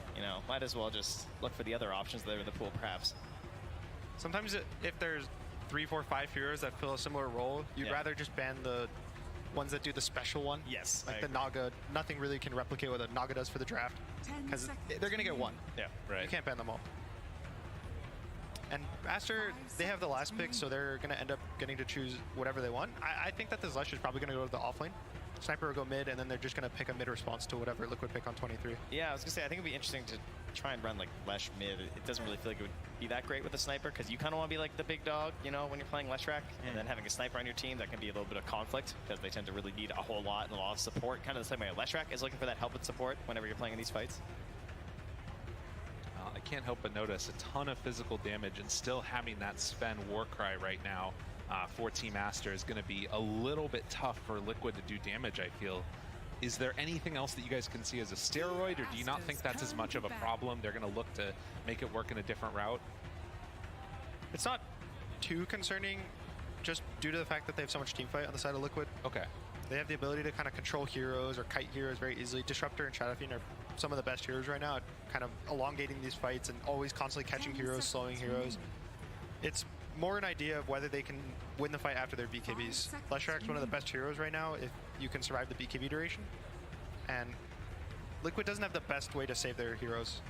Might as well just look for the other options that are in the pool, perhaps. Sometimes if there's 3, 4, 5 heroes that fill a similar role, you'd rather just ban the ones that do the special one. Yes. Like the Naga. Nothing really can replicate what a Naga does for the draft, because they're going to get one. Yeah, right. You can't ban them all. And Aster, they have the last pick, so they're going to end up getting to choose whatever they want. I think that this Lesh is probably going to go to the offlane. Sniper will go mid, and then they're just going to pick a mid response to whatever Liquid pick on 23. Yeah, I was going to say, I think it'd be interesting to try and run like Lesh mid. It doesn't really feel like it would be that great with a Sniper, because you kind of want to be like the big dog, when you're playing Leshrac, and then having a Sniper on your team, that can be a little bit of conflict, because they tend to really need a whole lot and a lot of support. Kind of the same way Leshrac is looking for that help and support whenever you're playing in these fights. I can't help but notice a ton of physical damage, and still having that Sven Warcry right now for Team Aster is going to be a little bit tough for Liquid to do damage, I feel. Is there anything else that you guys can see as a steroid, or do you not think that's as much of a problem? They're going to look to make it work in a different route? It's not too concerning, just due to the fact that they have so much team fight on the side of Liquid. Okay. They have the ability to kind of control heroes or kite heroes very easily. Disruptor and Shadowfiend are some of the best heroes right now at kind of elongating these fights and always constantly catching heroes, slowing heroes. It's more an idea of whether they can win the fight after their BKBs. Leshrac's one of the best heroes right now if you can survive the BKB duration. And Liquid doesn't have the best way to save their heroes.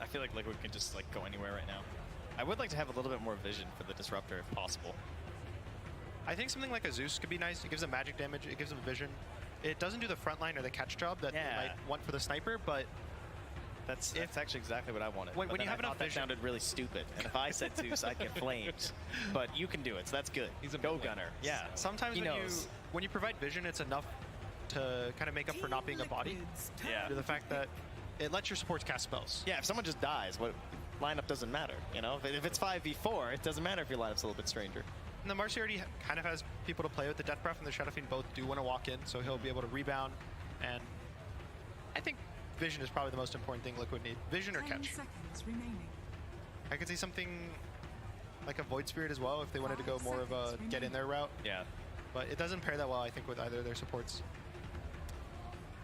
I feel like Liquid can just go anywhere right now. I would like to have a little bit more vision for the Disruptor if possible. I think something like a Zeus could be nice. It gives them magic damage, it gives them vision. It doesn't do the front line or the catch job that they might want for the Sniper, but that's actually exactly what I wanted. When you have enough vision, that sounded really stupid. And if I said Zeus, I'd get flamed. But you can do it, so that's good. He's a go gunner. Yeah. Sometimes when you provide vision, it's enough to kind of make up for not being a body. Yeah. To the fact that it lets your supports cast spells. Yeah, if someone just dies, what lineup doesn't matter, If it's 5v4, it doesn't matter if your lineup's a little bit stranger. And the Marcy already kind of has people to play with. The Death Breath and the Shadowfiend both do want to walk in, so he'll be able to rebound. And I think vision is probably the most important thing Liquid need. Vision or catch. I could see something like a Void Spirit as well if they wanted to go more of a get in there route. Yeah. But it doesn't pair that well, I think, with either of their supports.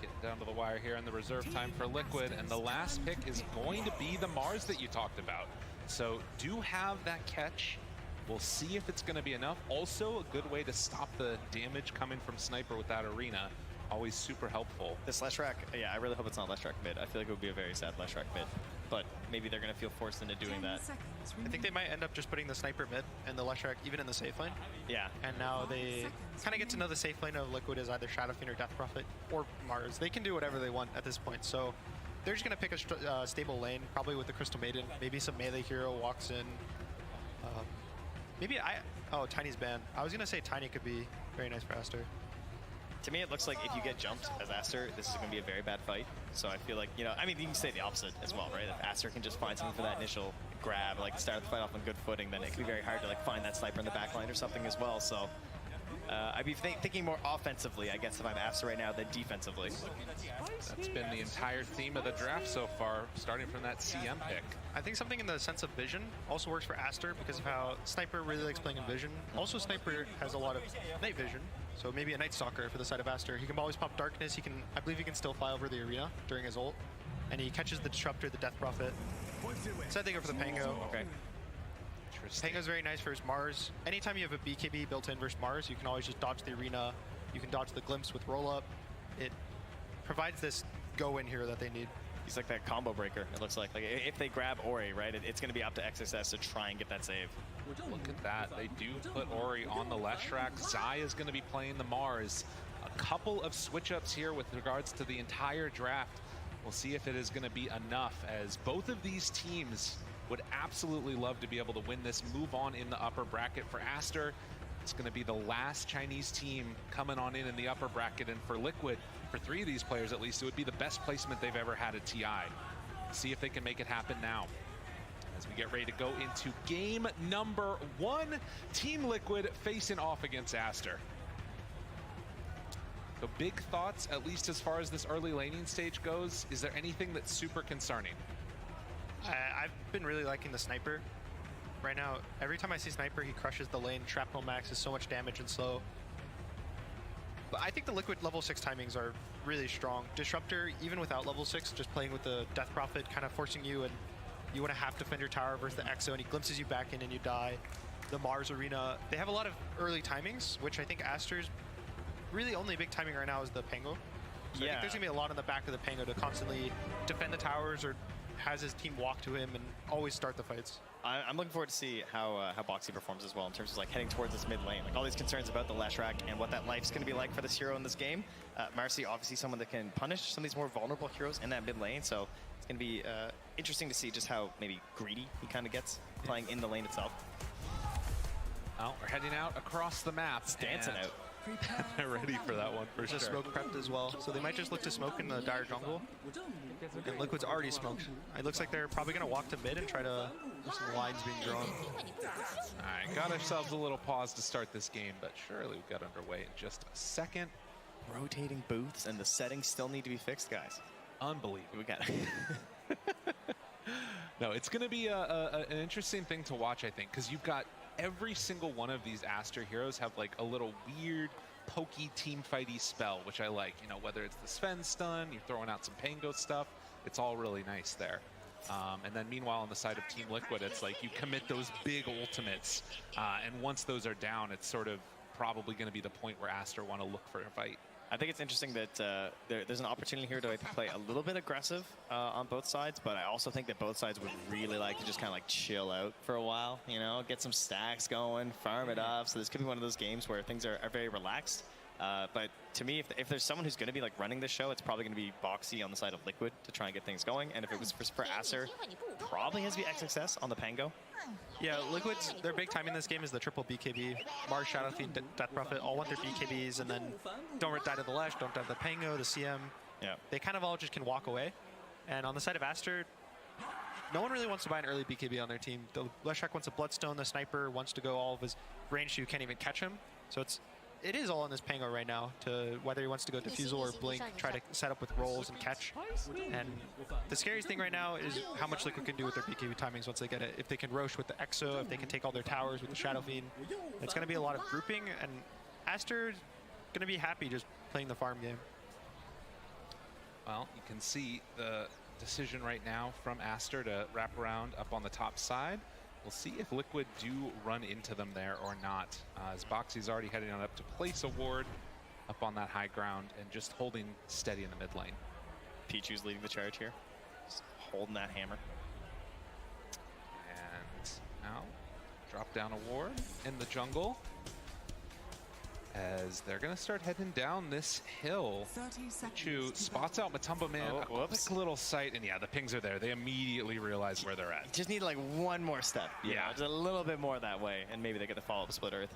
Getting down to the wire here in the reserve time for Liquid, and the last pick is going to be the Mars that you talked about. So do have that catch. We'll see if it's going to be enough. Also, a good way to stop the damage coming from Sniper with that arena. Always super helpful. This Leshrac, yeah, I really hope it's not Leshrac mid. I feel like it would be a very sad Leshrac mid. But maybe they're going to feel forced into doing that. I think they might end up just putting the Sniper mid and the Leshrac even in the safe lane. Yeah. And now they kind of get to know the safe lane of Liquid as either Shadowfiend or Death Prophet or Mars. They can do whatever they want at this point. So they're just going to pick a stable lane, probably with the Crystal Maiden. Maybe some melee hero walks in. Oh, Tiny's banned. I was going to say Tiny could be very nice for Aster. To me, it looks like if you get jumped as Aster, this is going to be a very bad fight. So I feel like, I mean, you can say the opposite as well, right? If Aster can just find something for that initial grab, start the fight off on good footing, then it can be very hard to find that sniper in the backline or something as well. So I'd be thinking more offensively, I guess, if I'm Aster right now than defensively. That's been the entire theme of the draft so far, starting from that CM pick. I think something in the sense of vision also works for Aster because of how Sniper really likes playing in vision. Also, Sniper has a lot of night vision, so maybe a Night Stalker for the side of Aster. He can always pop darkness. I believe he can still fly over the arena during his ult, and he catches the Disruptor, the Death Prophet. So I think go for the Pango. Okay. Pango's very nice versus Mars. Anytime you have a BKB built in versus Mars, you can always just dodge the arena. You can dodge the Glimpse with roll up. It provides this go-in here that they need. He's like that combo breaker, it looks like. If they grab Ori, right, it's going to be up to XSS to try and get that save. Look at that. They do put Ori on the Leshrac. Zai is going to be playing the Mars. A couple of switch-ups here with regards to the entire draft. We'll see if it is going to be enough, as both of these teams Would absolutely love to be able to win this, move on in the upper bracket. For Aster, it's going to be the last Chinese team coming on in the upper bracket, and for Liquid, for 3 of these players at least, it would be the best placement they've ever had at TI. See if they can make it happen now. As we get ready to go into game number 1, Team Liquid facing off against Aster. So big thoughts, at least as far as this early laning stage goes. Is there anything that's super concerning? I've been really liking the Sniper. Right now, every time I see Sniper, he crushes the lane. Shrapnel Max is so much damage and slow. But I think the Liquid level 6 timings are really strong. Disruptor, even without level 6, just playing with the Death Prophet, kind of forcing you, and you want to have to defend your tower versus the Exo, and he glimpses you back in and you die. The Mars Arena, they have a lot of early timings, which I think Aster's really only big timing right now is the Pango. So I think there's going to be a lot on the back of the Pango to constantly defend the towers or has his team walk to him and always start the fights. I'm looking forward to see how Boxy performs as well in terms of like heading towards this mid lane. Like all these concerns about the Leshrac and what that life's going to be like for this hero in this game. Marcy, obviously someone that can punish some of these more vulnerable heroes in that mid lane. So it's going to be interesting to see just how maybe greedy he kind of gets playing in the lane itself. Well, we're heading out across the map. It's dancing out. They're ready for that one for There's sure. a smoke prepped as well, so they might just look to smoke in the dire jungle. And Liquid's already smoked. It looks like they're probably going to walk to mid and try to have some lines being drawn. All right, got ourselves a little pause to start this game, but surely we got underway in just a second. Rotating booths and the settings still need to be fixed, guys. Unbelievable. We got it. No, it's going to be an interesting thing to watch, I think, because you've got every single one of these Aster heroes have like a little weird, pokey, team fighty spell, which I like. You know, whether it's the Sven stun, you're throwing out some Pango stuff, it's all really nice there. And then meanwhile, on the side of Team Liquid, it's like you commit those big ultimates, and once those are down, it's sort of probably going to be the point where Aster want to look for a fight. I think it's interesting that there's an opportunity here to play a little bit aggressive on both sides, but I also think that both sides would really like to just kind of like chill out for a while, you know, get some stacks going, farm it up. So this could be one of those games where things are very relaxed. But to me, if there's someone who's going to be like running the show, it's probably going to be Boxy on the side of Liquid to try and get things going. And if it was for Acer, probably has to be XXS on the Pango. Yeah, Liquid's, their big time in this game is the triple BKB. Mars, Shadow Fiend, Death Prophet, all want their BKBs, and then don't die to the Lesh, don't die to the Pango, the CM. Yeah. They kind of all just can walk away. And on the side of Aster, no one really wants to buy an early BKB on their team. The Leshrac wants a Bloodstone, the Sniper wants to go all of his range so you can't even catch him. So it is all on this Pango right now, to whether he wants to go Diffusal or Blink, try to set up with rolls and catch. And the scariest thing right now is how much Liquid can do with their BKB timings once they get it. If they can Roche with the Exo, if they can take all their towers with the Shadow Fiend, it's going to be a lot of grouping, and Aster's going to be happy just playing the farm game. Well, you can see the decision right now from Aster to wrap around up on the top side. We'll see if Liquid do run into them there or not, as Boxy's already heading on up to place a ward up on that high ground and just holding steady in the mid lane. Pichu's leading the charge here, just holding that hammer. And now drop down a ward in the jungle as they're going to start heading down this hill. Pichu spots out Matumba Man, a quick little sight, and yeah, the pings are there. They immediately realize where they're at. Just need like one more step. Yeah. Just a little bit more that way, and maybe they get the follow-up Split Earth.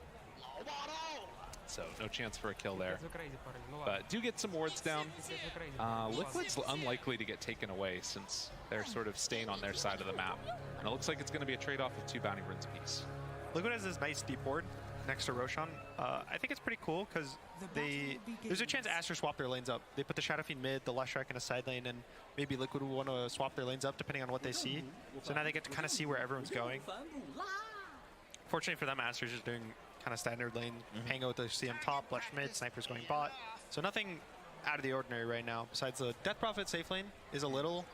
So no chance for a kill there. But do get some wards down. Liquid's unlikely to get taken away since they're sort of staying on their side of the map. And it looks like it's going to be a trade-off of 2 bounty runes apiece. Liquid has this nice deep ward next to Roshan. I think it's pretty cool because there's a chance Aster swap their lanes up. They put the Shadow Fiend mid, the Leshrac in a side lane, and maybe Liquid will want to swap their lanes up depending on what they see. So now they get to kind of see where everyone's going. Fortunately for them, Aster's just doing kind of standard lane. Pango with the CM top, Lesh mid, Sniper's going bot. So nothing out of the ordinary right now. Besides the Death Prophet safe lane is a little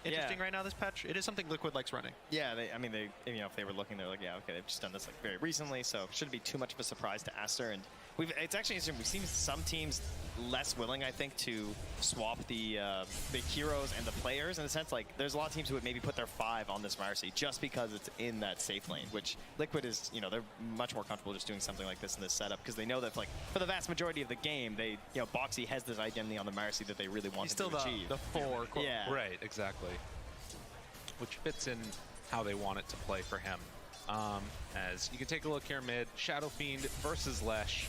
interesting right now, this patch. It is something Liquid likes running. Yeah, I mean, you know, if they were looking, they're like, yeah, okay, they've just done this like very recently, so shouldn't be too much of a surprise to Aster. And it's actually interesting. We've seen some teams less willing, I think, to swap the heroes and the players. In a sense, like there's a lot of teams who would maybe put their 5 on this Marcy just because it's in that safe lane. Which Liquid is, you know, they're much more comfortable just doing something like this in this setup because they know that, like, for the vast majority of the game, they, you know, Boxy has this identity on the Marcy that they really want to achieve. The 4. Yeah, right, exactly. Which fits in how they want it to play for him. As you can take a look here mid, Shadow Fiend versus Lesh.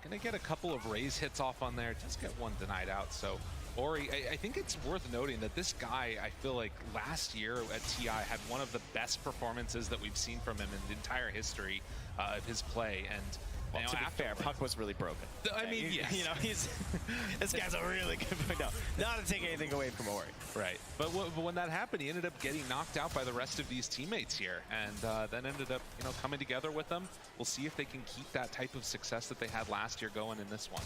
Gonna get a couple of raise hits off on there, just get one denied out. So Ori, I think it's worth noting that this guy, I feel like last year at TI had one of the best performances that we've seen from him in the entire history of his play. And well, to be fair, Puck was really broken. I mean, yes. You know, this guy's a really good. No, not to take anything away from Ori. Right, but when that happened, he ended up getting knocked out by the rest of these teammates here, and then ended up, you know, coming together with them. We'll see if they can keep that type of success that they had last year going in this one.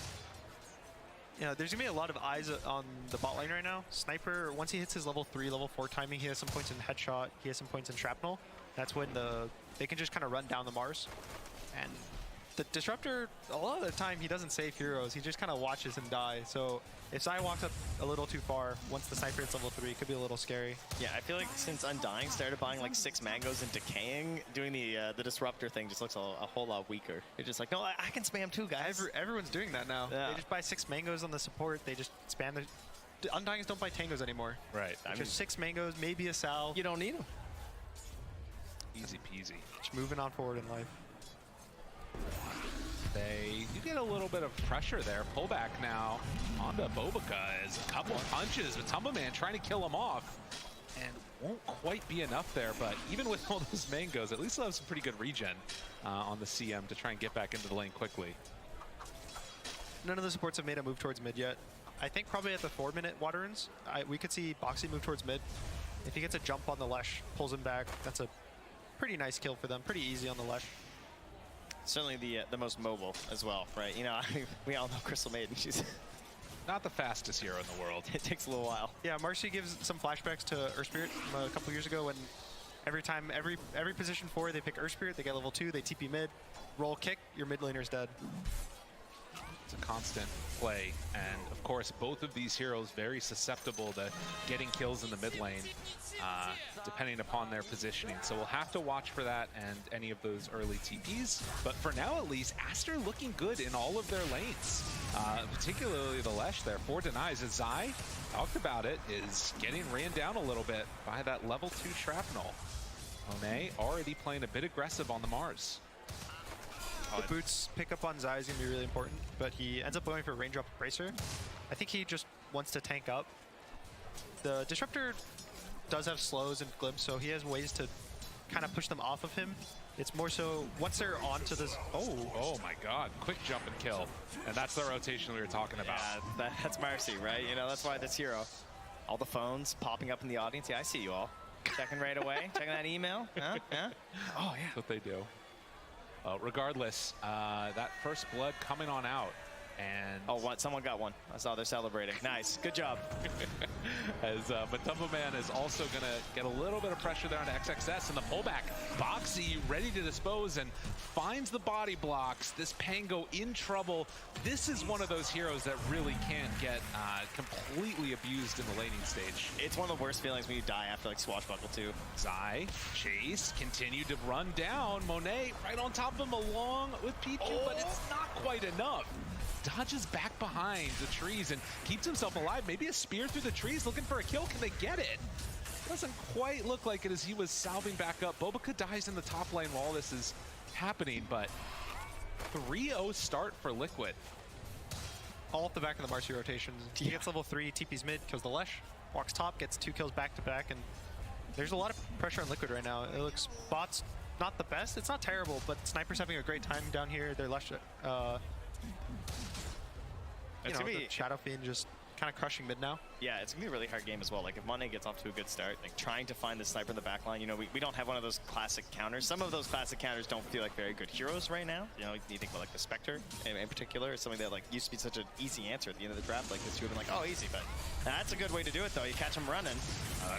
Yeah, there's gonna be a lot of eyes on the bot lane right now. Sniper, once he hits his level 3, level 4 timing, he has some points in headshot, he has some points in shrapnel. That's when they can just kind of run down the Mars. And the Disruptor, a lot of the time, he doesn't save heroes. He just kind of watches him die. So if Zai walks up a little too far, once the Sniper hits level 3, it could be a little scary. Yeah, I feel like since Undying started buying like 6 mangoes and decaying, doing the Disruptor thing just looks a whole lot weaker. You're just like, no, I can spam too, guys. Everyone's doing that now. Yeah. They just buy 6 mangoes on the support. They just spam the Undyings don't buy tangos anymore. Right. Just 6 mangoes, maybe a Sal. You don't need them. Easy peasy. Just moving on forward in life. They do get a little bit of pressure there. Pullback now onto Bobica as a couple of punches, but Tumbaman trying to kill him off. And won't quite be enough there, but even with all those mangoes, at least they'll have some pretty good regen on the CM to try and get back into the lane quickly. None of the supports have made a move towards mid yet. I think probably at the 4-minute water runs, we could see Boxy move towards mid. If he gets a jump on the Lesh, pulls him back, that's a pretty nice kill for them. Pretty easy on the Lesh. Certainly the most mobile as well, right? You know, I mean, we all know Crystal Maiden. She's not the fastest hero in the world. It takes a little while. Yeah, Marcy gives some flashbacks to Earth Spirit from a couple years ago when every time, every position 4, they pick Earth Spirit, they get level 2, they TP mid, roll kick, your mid laner's dead. It's a constant play, and of course both of these heroes very susceptible to getting kills in the mid lane, depending upon their positioning. So we'll have to watch for that and any of those early TPs. But for now at least, Aster looking good in all of their lanes, particularly the Lesh there. 4 denies as Zai, talked about it, is getting ran down a little bit by that level 2 shrapnel. Monet already playing a bit aggressive on the Mars. The boots pick up on Zai is going to be really important, but he ends up going for Raindrop Bracer. I think he just wants to tank up. The Disruptor does have slows and glimpse, so he has ways to kind of push them off of him. It's more so once they're onto this. Oh my God! Quick jump and kill, and that's the rotation we were talking about. Yeah, that's Marcy, right? You know, that's why this hero. All the phones popping up in the audience. Yeah, I see you all. Checking right away. Checking that email. Huh? Yeah. Oh yeah. That's what they do. Regardless, that first blood coming on out, and what? Someone got one. I saw they're celebrating. Nice, good job. As Matumbaman is also gonna get a little bit of pressure there on XXS, and the pullback. Boxy ready to dispose and finds the body blocks. This Pango in trouble. This is one of those heroes that really can't get completely abused in the laning stage. It's one of the worst feelings when you die after like Swashbuckle too. Zai, Chase, continued to run down. Monet right on top of him along with Pichu, but it's not quite enough. Dodges back behind the trees and keeps himself alive. Maybe a spear through the trees looking for a kill. Can they get it? Doesn't quite look like it as he was salving back up. Bobica dies in the top lane while this is happening, but 3-0 start for Liquid. All off the back of the Marcy rotations. He gets level 3, TP's mid, kills the Lesh, walks top, gets 2 kills back to back, and there's a lot of pressure on Liquid right now. It looks bots not the best. It's not terrible, but Sniper's having a great time down here. Their Lesh, the Shadow Fiend just kind of crushing mid now. Yeah, it's gonna be a really hard game as well. Like if Monet gets off to a good start, like trying to find the sniper in the back line, you know, we don't have one of those classic counters. Some of those classic counters don't feel like very good heroes right now. You know, you think about like the Spectre in particular, it's something that like used to be such an easy answer at the end of the draft. Like this, you would have been like, oh, easy, but that's a good way to do it though. You catch him running.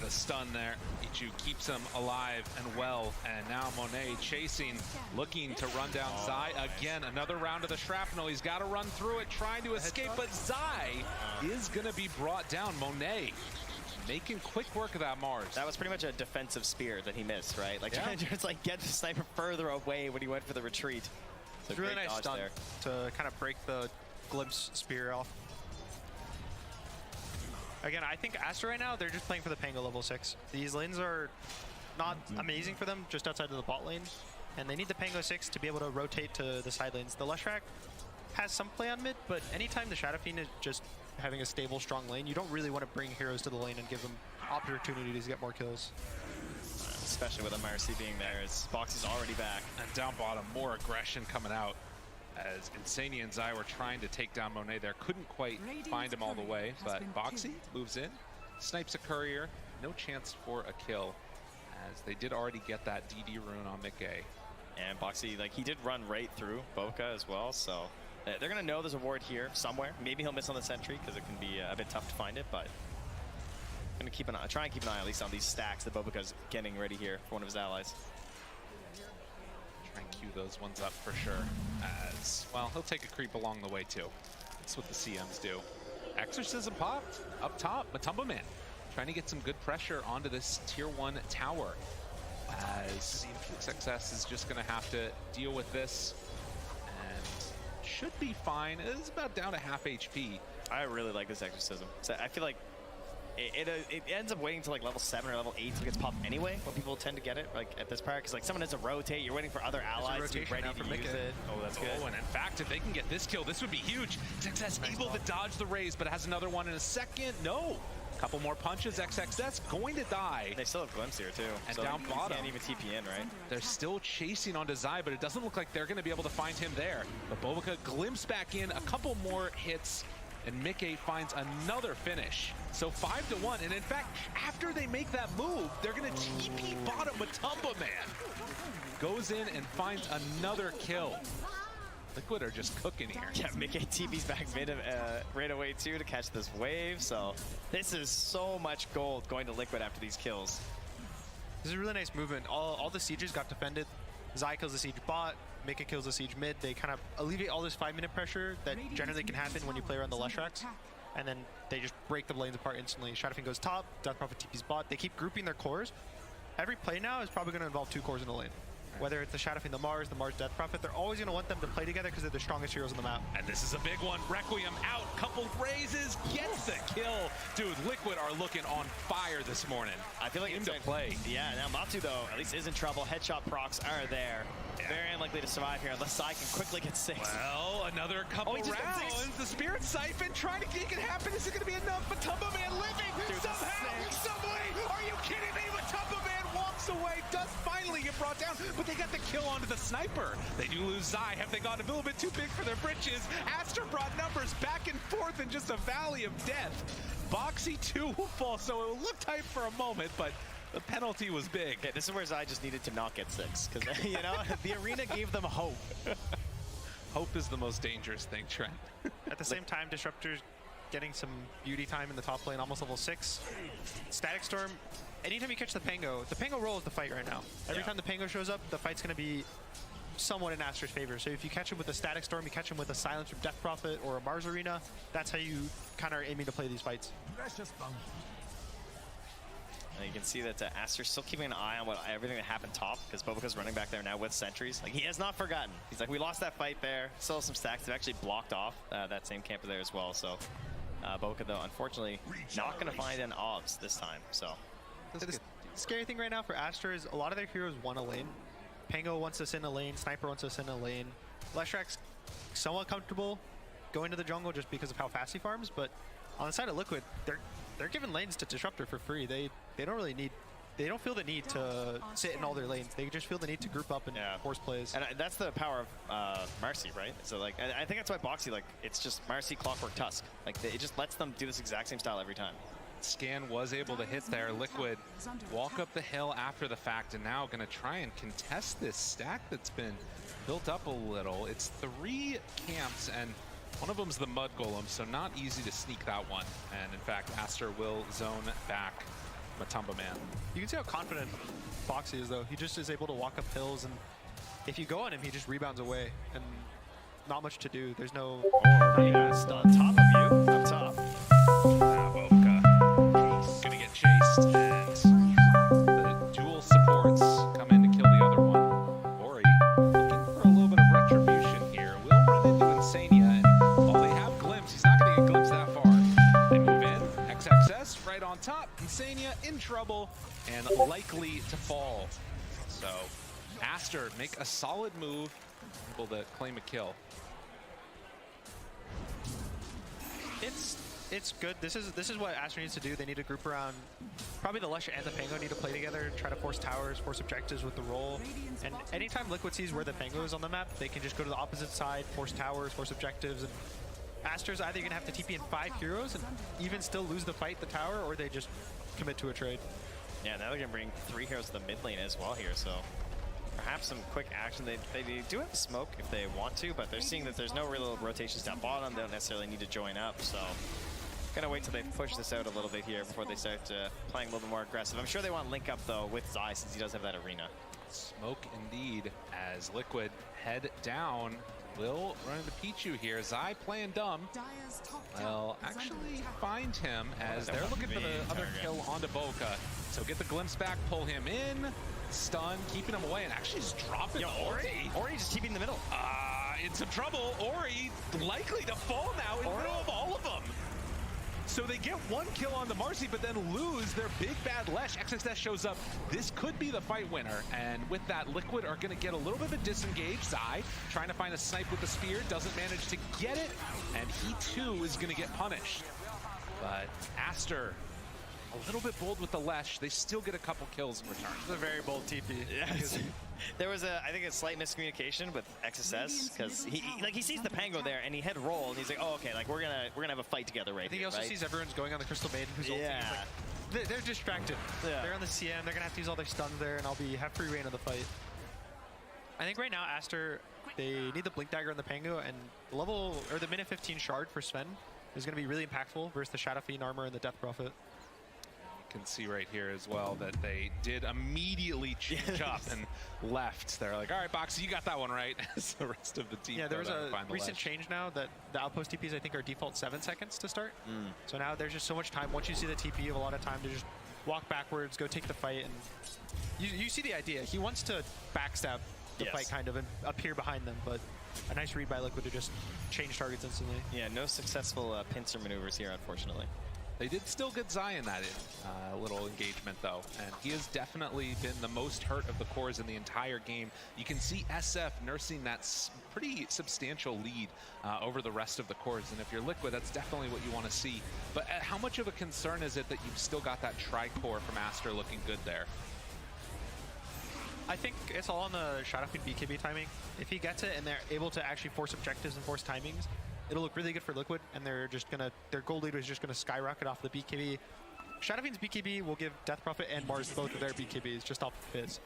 A stun there. Ichu keeps him alive and well, and now Monet chasing, looking to run down Zai again. Another round of the shrapnel. He's got to run through it, trying to escape, but Zai is going to be brought down. Monet making quick work of that Mars. That was pretty much a defensive spear that he missed, right? Like trying to just like get the sniper further away when he went for the retreat. It's a really nice stun there to kind of break the glimpse spear off. Again, I think Aster right now, they're just playing for the Pango level 6. These lanes are not amazing for them, just outside of the bot lane. And they need the Pango 6 to be able to rotate to the side lanes. The Leshrac has some play on mid, but anytime the Shadow Fiend is just having a stable, strong lane, you don't really want to bring heroes to the lane and give them opportunities to get more kills. Especially with a Marcy being there, as Boxy's already back. And down bottom, more aggression coming out as Insania and Zai were trying to take down Monet there. Couldn't quite find him all the way, but Boxy moves in, snipes a courier, no chance for a kill, as they did already get that DD rune on Mickey. And Boxy, like, he did run right through Boca as well, so they're going to know there's a ward here somewhere. Maybe he'll miss on the sentry because it can be a bit tough to find it, but going to keep an eye, try and keep an eye at least on these stacks that Bobaca's getting ready here for one of his allies. Try and queue those ones up for sure, as, well, he'll take a creep along the way too. That's what the CMs do. Exorcism popped up top. Matumba Man trying to get some good pressure onto this tier 1 tower, as XXS is just going to have to deal with this and should be fine. It's about down to half HP. I really like this Exorcism. So I feel like it ends up waiting until like level 7 or level 8 till it gets popped anyway, when people tend to get it like at this part, because like someone has to rotate, you're waiting for other allies to be ready to use it. Oh, that's good. Oh, and in fact, if they can get this kill, this would be huge. XXS able to dodge the raise, but has another one in a second. No. Couple more punches, XXS going to die. They still have Glimpse here too. And so down bottom. Can't even TP in, right? They're still chasing onto Zai, but it doesn't look like they're going to be able to find him there. But Bobica glimpse back in, a couple more hits, and Mickey finds another finish. So 5-1, and in fact, after they make that move, they're going to TP bottom with Matumba Man. Goes in and finds another kill. Liquid are just cooking here. Yeah, Mickey TP's back mid right away too to catch this wave. So this is so much gold going to Liquid after these kills. This is a really nice movement. All the sieges got defended. Zai kills the siege bot, Mickey kills the siege mid. They kind of alleviate all this 5-minute pressure that generally can happen when you play around the Leshracs. And then they just break the lanes apart instantly. Shadowfiend goes top, Death Prophet TP's bot. They keep grouping their cores. Every play now is probably going to involve 2 cores in the lane. Whether it's the Shadowfiend, the Mars Death Prophet, they're always going to want them to play together because they're the strongest heroes on the map. And this is a big one. Requiem out, couple raises, gets the kill. Dude, Liquid are looking on fire this morning. I feel like Game it's to play. Yeah, now Matu though at least is in trouble. Headshot procs are there. Yeah. Very unlikely to survive here unless Sai can quickly get 6. Well, another couple rounds. The Spirit Siphon trying to make it happen. Is it going to be enough? Matumba Man living somehow, some way. Are you kidding me? Matumba Man walks away, does finally get brought down, but they got the kill onto the sniper. They do lose Zai. Have they gotten a little bit too big for their britches? Aster brought numbers back and forth in just a valley of death. Boxy 2 will fall, so it will look tight for a moment, but the penalty was big. Yeah, this is where Zai just needed to not get 6, because, you know, the arena gave them hope. Hope is the most dangerous thing, Trent. At the same time, Disruptor's getting some beauty time in the top lane, almost level 6. Static Storm, anytime you catch the Pango roll is the fight right now. Every time the Pango shows up, the fight's going to be somewhat in Aster's favor. So if you catch him with a Static Storm, you catch him with a Silence from Death Prophet or a Mars Arena, that's how you kind of are aiming to play these fights. And you can see that Aster's still keeping an eye on everything that happened top, because Bobica's running back there now with sentries. Like, he has not forgotten. He's like, we lost that fight there. Still some stacks. They've actually blocked off that same camper there as well. So Bobica, though, unfortunately, not going to find an obs this time. So the scary thing right now for Aster is a lot of their heroes want a lane. Pango wants us in a lane. Sniper wants us in a lane. Leshrac's somewhat comfortable going to the jungle just because of how fast he farms, but on the side of Liquid, they're giving lanes to Disruptor for free. They don't really need, they don't feel the need to sit in all their lanes. They just feel the need to group up and force plays. And that's the power of Marcy, right? So like, I think that's why Boxy, like, it's just Marcy, Clockwork, Tusk. Like, it just lets them do this exact same style every time. Scan was able to hit there. Liquid walk up the hill after the fact, and now going to try and contest this stack that's been built up a little. It's 3 camps, and one of them's the Mud Golem, so not easy to sneak that one. And in fact, Aster will zone back Matumba Man. You can see how confident Boxy is, though. He just is able to walk up hills, and if you go on him, he just rebounds away, and not much to do. There's no... on top of you, up top. Bobica gonna get chased, and the dual supports come in to kill the other one. Ori looking for a little bit of retribution here. Will run into Insania, and while they have Glimpse, he's not gonna get Glimpse that far. They move in, XXS. in trouble and likely to fall. So Aster make a solid move, able to claim a kill. It's good. This is what Aster needs to do. They need to group around. Probably the Lush and the Pango need to play together, try to force towers, force objectives with the roll. And anytime Liquid sees where the Pango is on the map, they can just go to the opposite side, force towers, force objectives. And Aster's either going to have to TP in 5 heroes and even still lose the fight, the tower, or they just commit to a trade. Yeah, now they're going to bring 3 heroes to the mid lane as well here, so perhaps some quick action. They do have smoke if they want to, but they're seeing that there's no real rotations down bottom. They don't necessarily need to join up, so gonna wait till they push this out a little bit here before they start playing a little bit more aggressive. I'm sure they want link up though with Zai since he does have that arena. Smoke indeed as Liquid head down. Will run into Pichu here. Zai playing dumb. Well, actually find him as they're looking for the other kill onto Boca. So get the glimpse back, pull him in, stun, keeping him away, and actually just dropping Ori. Ori just keeping in the middle. In some trouble. Ori likely to fall now in the middle of all of them. So they get 1 kill on the Marcy, but then lose their big bad Lesh. XXS shows up. This could be the fight winner. And with that, Liquid are going to get a little bit of a disengage. Zai trying to find a snipe with the spear. Doesn't manage to get it. And he too is going to get punished. But Aster, a little bit bold with the Lesh. They still get a couple kills in return. It's a very bold TP. Yes. There was I think a slight miscommunication with XSS because he sees the Pango there and he head roll and he's like, oh okay, like we're gonna have a fight together right I think here, he also sees everyone's going on the Crystal Maiden who's ulting. He's like, they're distracted. Yeah. They're on the CM. They're gonna have to use all their stuns there, and I'll have free reign of the fight. I think right now Aster, they need the Blink Dagger on the Pango, and the minute 15 shard for Sven is gonna be really impactful versus the Shadow Fiend armor and the Death Prophet. Can see right here as well that they did immediately change up and left. They're like, all right, Boxy, you got that one right. As the rest of the team. Yeah, there was a recent change now that the outpost TPs I think are default 7 seconds to start. So now there's just so much time. Once you see the TP, you have a lot of time to just walk backwards, go take the fight, and you see the idea. He wants to backstab the fight kind of and appear behind them, but a nice read by Liquid to just change targets instantly. Yeah, no successful pincer maneuvers here, unfortunately. They did still get Zai in that little engagement, though, and he has definitely been the most hurt of the cores in the entire game. You can see SF nursing that pretty substantial lead over the rest of the cores, and if you're Liquid, that's definitely what you want to see. But how much of a concern is it that you've still got that tri-core from Aster looking good there? I think it's all on the Shadow Fiend BKB timing. If he gets it and they're able to actually force objectives and force timings, it'll look really good for Liquid, and their gold lead is just gonna skyrocket off the BKB. Shadow Fiend's BKB will give Death Prophet and Mars both of their BKBs just off of his.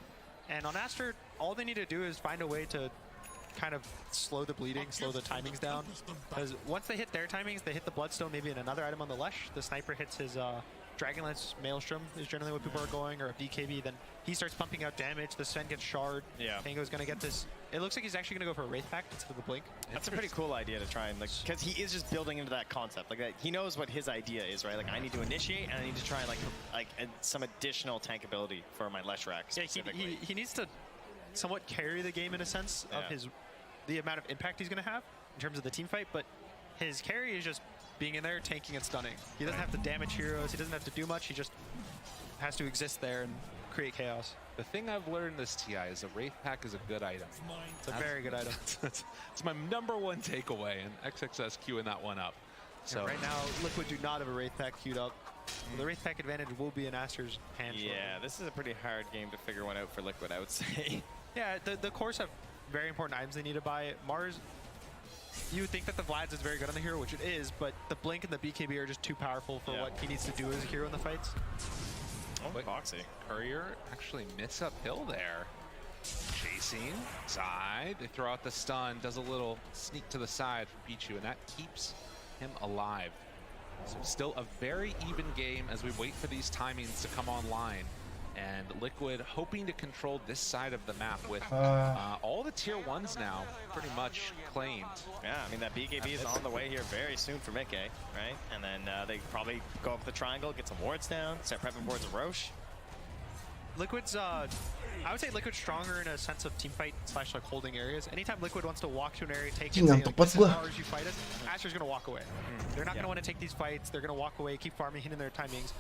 And on Aster, all they need to do is find a way to kind of slow the bleeding, slow the timings down. Because once they hit their timings, they hit the Bloodstone, maybe in another item on the Lesh. The sniper hits his Dragonlance Maelstrom is generally what people are going, or a BKB, then he starts pumping out damage, the Sven gets shard, Pango's gonna get this. It looks like he's actually gonna go for a Wraith Pact instead of the Blink. That's a pretty cool idea to try and, like, because he is just building into that concept. Like, he knows what his idea is, right? Like, I need to initiate and I need to try and, like some additional tank ability for my Lesh rack specifically. He needs to somewhat carry the game in a sense of the amount of impact he's gonna have in terms of the team fight, but his carry is just being in there, tanking and stunning. He doesn't have to damage heroes, he doesn't have to do much, he just has to exist there and create chaos. The thing I've learned this TI is a Wraith Pack is a good item. It's a very good item. It's my #1 takeaway, and XXS queuing that one up. So right now, Liquid do not have a Wraith Pack queued up. So the Wraith Pack advantage will be in Aster's hand. Yeah, this is a pretty hard game to figure one out for Liquid, I would say. Yeah, the cores have very important items they need to buy. Mars, you would think that the Vlad's is very good on the hero, which it is, but the Blink and the BKB are just too powerful for what he needs to do as a hero in the fights. Oh, Boxy. Courier actually miss uphill there. Chasing, side, they throw out the stun, does a little sneak to the side for Pichu, and that keeps him alive. So still a very even game as we wait for these timings to come online. And Liquid hoping to control this side of the map with all the tier 1s now pretty much claimed. Yeah, I mean, that BKB is on the way here very soon for Mickey, right? And then they probably go up the triangle, get some wards down, start prepping towards a Roche. Liquid's, I would say Liquid's stronger in a sense of teamfight / like holding areas. Anytime Liquid wants to walk to an area, take it, say, like, this is ours, you fight it, Aster's gonna walk away. They're not gonna want to take these fights, they're gonna walk away, keep farming, hitting their timings.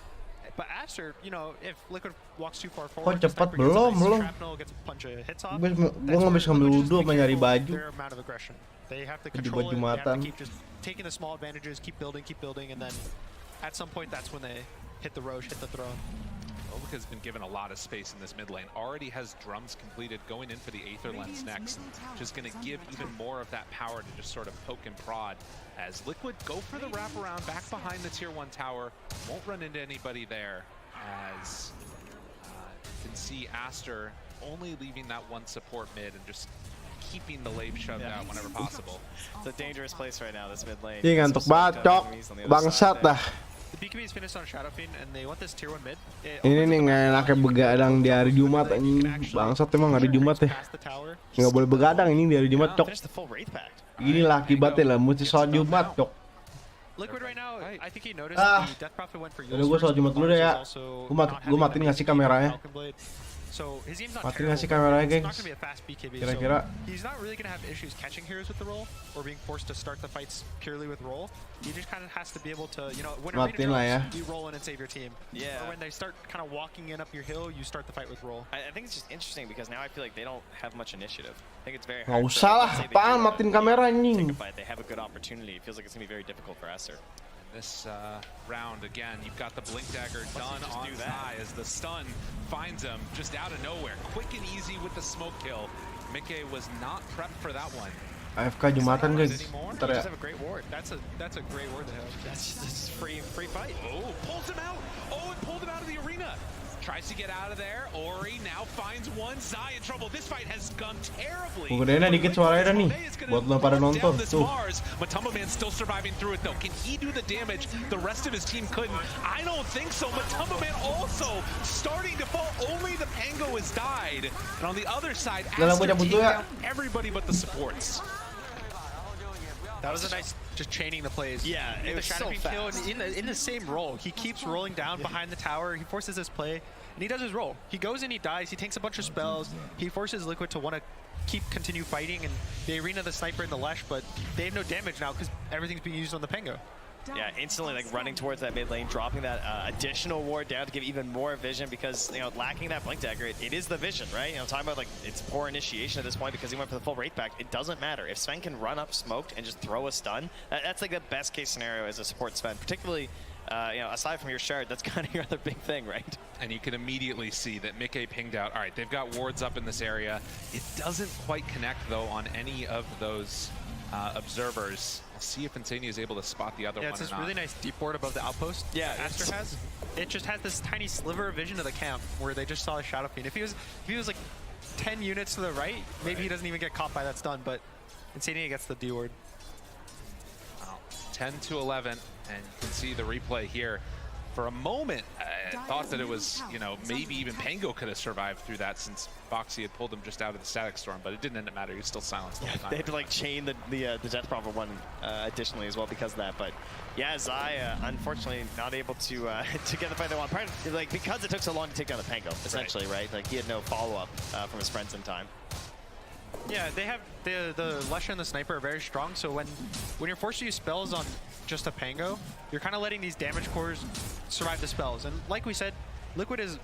But Aster, you know, if Liquid walks too far Kok forward, cepet belum. gets a bunch of hits off. Gue nggak ngambil wudhu sama nyari baju. Their amount of aggression. They have to Baju control it. They have to matan. keep just taking the small advantages, keep building, and then at some point that's when they hit the Roche, hit the throne. Olga has been given a lot of space in this mid lane. Already has drums completed, going in for the Aether Lens next. Just going to give even more of that power to just sort of poke and prod. As Liquid go for the wraparound back behind the tier 1 tower. Won't run into anybody there. As you can see Aster only leaving that one support mid and just keeping the lave shoved out whenever possible. It's a dangerous place right now, this mid lane. Iya ngantuk banget, Cok. Bangsat dah. The BKB is finished on Shadowfiend and they want this tier 1 mid. Ini nih nggak enaknya begadang di hari Jumat anjing. Bangsat emang hari Jumat ya. Nggak boleh begadang ini di hari Jumat, Cok. Inilah akibatnya lah, mesti sholat Jumat, Cok. Liquid right now, I think he noticed the Death Prophet went for Udah gue sholat Jumat dulu deh ya. Gue matiin nggak sih kameranya? So his game's not Matiin nggak sih terrible. kameranya, It's not gengs? going to be a fast BKB. Kira-kira. So he's not really going to have issues catching heroes with the roll or being forced to start the fights purely with roll. He just kind of has to be able to, you know, when Matiin lah ya. you roll in and save your team. Yeah. Or when they start kind of walking in up your hill, you start the fight with roll. I think it's just interesting because now I feel like they don't have much initiative. I think it's very Nggak hard. usah lah, apaan matiin kamera anjing. They have a good opportunity. It feels like it's going to be very difficult for Aster. This round, again, you've got the Blink Dagger done on Zai as the stun finds him just out of nowhere. Quick and easy with the smoke kill. Mickey was not prepped for that one. AFK Jumatan guys. Ntar ya. Just have a great ward. That's a great ward to have. That's just free fight. Oh, pulls him out. Oh, and pulled him out of the arena. Tries to get out of there. Ori now finds one. Zai in trouble. This fight has gone terribly. Gedein dikit suaranya nih. Buat lo pada nonton tuh. Matumba Man still surviving through it though. Can he do the damage the rest of his team couldn't? I don't think so. Matumba Man also starting to fall. Only the Pango has died. And on the other side, Aster taking out everybody but the supports. That was a nice, just chaining the plays. Yeah, it was so kill fast. in the same roll. He keeps rolling down behind the tower. He forces his play, and he does his roll. He goes in, he dies, he takes a bunch of spells. He forces Liquid to want to continue fighting, and the arena, the sniper, and the Lesh, but they have no damage now because everything's being used on the Pango. Yeah, instantly like running towards that mid lane, dropping that additional ward down to give even more vision because, you know, lacking that Blink Dagger, it is the vision, right? You know, talking about like it's poor initiation at this point because he went for the full Wraith back. It doesn't matter. If Sven can run up smoked and just throw a stun, that's like the best case scenario as a support Sven, particularly, you know, aside from your shard, that's kind of your other big thing, right? And you can immediately see that Mickey pinged out. All right, they've got wards up in this area. It doesn't quite connect though on any of those observers. We'll see if Insania is able to spot the other one. Yeah, it's this really nice deep ward above the outpost. Yeah, Aster has. It just has this tiny sliver of vision of the camp where they just saw a Shadowfiend. If he was like 10 units to the right, maybe he doesn't even get caught by that stun, but Insania gets the D ward. Wow. 10 to 11, and you can see the replay here. For a moment, I thought that it was, you know, maybe even Pango could have survived through that since Foxy had pulled him just out of the static storm, but it didn't end up matter. He was still silenced the whole time. They had to like chain the Death Prophet one additionally as well because of that. But yeah, Zai unfortunately not able to get the fight they want. Like because it took so long to take down the Pango, essentially, right? Like he had no follow-up from his friends in time. Yeah, they have the Lusher and the Sniper are very strong, so when you're forced to use spells on just a Pango, you're kind of letting these damage cores survive the spells. And like we said, Liquid is,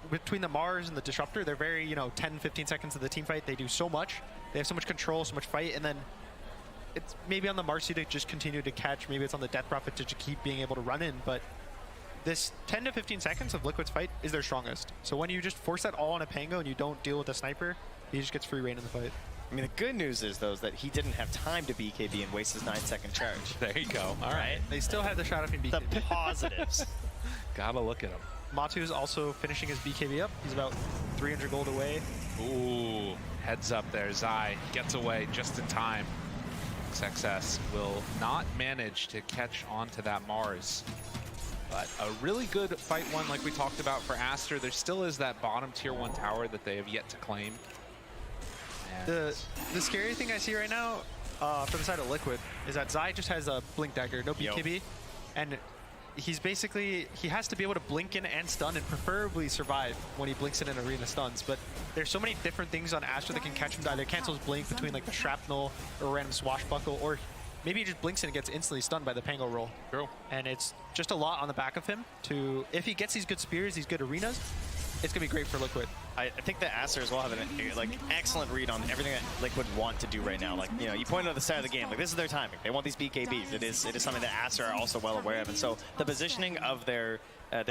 between the Mars and the Disruptor, they're very, you know, 10, 15 seconds of the team fight. They do so much. They have so much control, so much fight, and then it's maybe on the Marcy to just continue to catch, maybe it's on the Death Prophet to just keep being able to run in, but this 10 to 15 seconds of Liquid's fight is their strongest. So when you just force that all on a Pango and you don't deal with the Sniper, he just gets free reign in the fight. I mean, the good news is, though, is that he didn't have time to BKB and waste his 9-second charge. There you go. All right. They still have the Shadowfiend BKB. The positives. Gotta look at him. Matu is also finishing his BKB up. He's about 300 gold away. Ooh, heads up there. Zai gets away just in time. XXS will not manage to catch onto that Mars. But a really good fight one like we talked about for Aster. There still is that bottom tier 1 tower that they have yet to claim. The scary thing I see right now for the side of Liquid is that Zai just has a Blink Dagger, no BKB, and he's basically, he has to be able to blink in and stun and preferably survive when he blinks in and arena stuns. But there's so many different things on Aster that can catch him to either cancel his blink between like the shrapnel or random swashbuckle, or maybe he just blinks and gets instantly stunned by the Pango roll. True. And it's just a lot on the back of him to, if he gets these good spears, these good arenas, it's going to be great for Liquid. I think that Aster as well have an like excellent read on everything that Liquid want to do right now. Like, you know, you pointed at the start of the game, like this is their timing. They want these BKBs. It is something that Aster are also well aware of. And so the positioning of their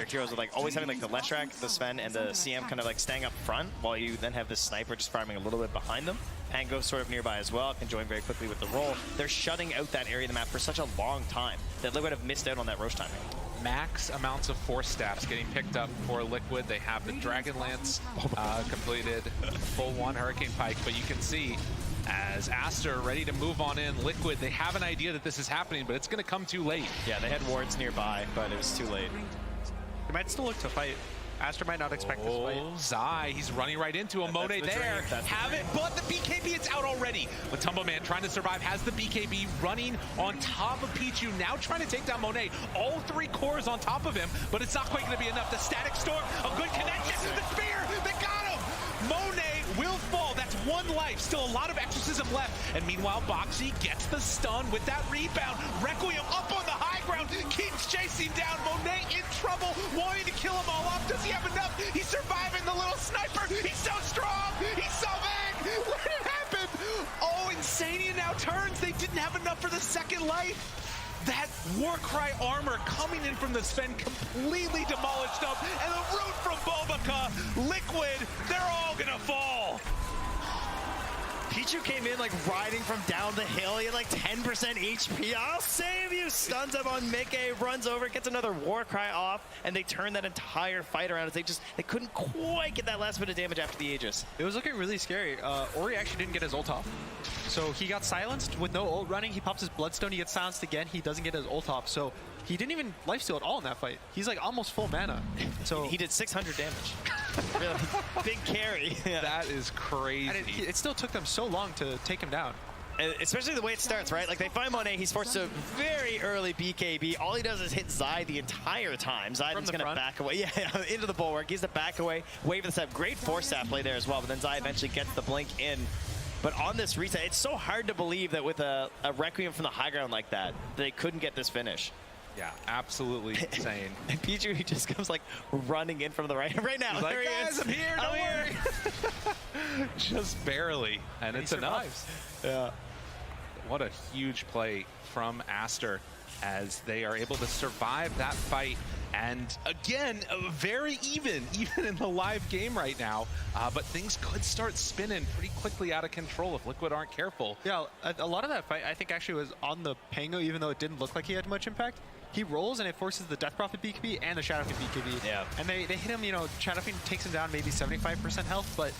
heroes are like always having like the Leshrac, the Sven, and the CM kind of like staying up front, while you then have this sniper just farming a little bit behind them. Pango sort of nearby as well, can join very quickly with the roll. They're shutting out that area of the map for such a long time that Liquid have missed out on that Roche timing. Max amounts of force staffs getting picked up for Liquid. They have the Dragon Lance completed, full one Hurricane Pike, but you can see as Aster ready to move on in, Liquid, they have an idea that this is happening, but it's going to come too late. Yeah, they had wards nearby, but it was too late. They might still look to fight. Aster might not expect this fight. Zai, he's running right into him. Monet there. Have it, but the BKB, it's out already. Matumba Man trying to survive, has the BKB running on top of Pichu, now trying to take down Monet. All 3 cores on top of him, but it's not quite going to be enough. The Static Storm, a good connection. The spear, they got him. Monet will fall. That's 1 life. Still a lot of exorcism left. And meanwhile, Boxy gets the stun with that rebound. Requiem up on the high ground, keeps chasing down. Monet in trouble, wanting to kill them all off. Does he have enough? He's surviving the little sniper. He's so strong. He's so big. What did it happen? Oh, Insania now turns. They didn't have enough for the 2nd life. That Warcry armor coming in from the Sven completely demolished them. And the root from Bulbaka, Liquid, they're all gonna fall. Pichu came in like riding from down the hill. He had like 10% HP. I'll save you. Stuns up on Mickey, runs over, gets another Warcry off, and they turn that entire fight around as they couldn't quite get that last bit of damage after the Aegis. It was looking really scary. Ori actually didn't get his ult off. So he got silenced with no ult running. He pops his Bloodstone, he gets silenced again. He doesn't get his ult off. So he didn't even lifesteal at all in that fight. He's like almost full mana. So he did 600 damage. Really big carry. Yeah. That is crazy. And it still took them so long to take him down. Especially the way it starts, right? Like they find Monet, he's forced to very early BKB. All he does is hit Zai the entire time. Zai's gonna back away. Yeah, into the bulwark. He's the back away. Wave of the step. Great force staff play there as well. But then Zai eventually gets the blink in. But on this reset, it's so hard to believe that with a Requiem from the high ground like that, they couldn't get this finish. Yeah, absolutely insane. And Pichu, he just comes like running in from the right now. He's like, there he guys, is. I'm here, don't worry. Just barely, and it's enough. Yeah. What a huge play from Aster as they are able to survive that fight. And again, very even in the live game right now. But things could start spinning pretty quickly out of control if Liquid aren't careful. Yeah, a lot of that fight I think actually was on the Pango, even though it didn't look like he had much impact. He rolls and it forces the Death Prophet BKB and the Shadowfiend BKB. Yeah. And they hit him, you know, Shadowfiend takes him down maybe 75% health, but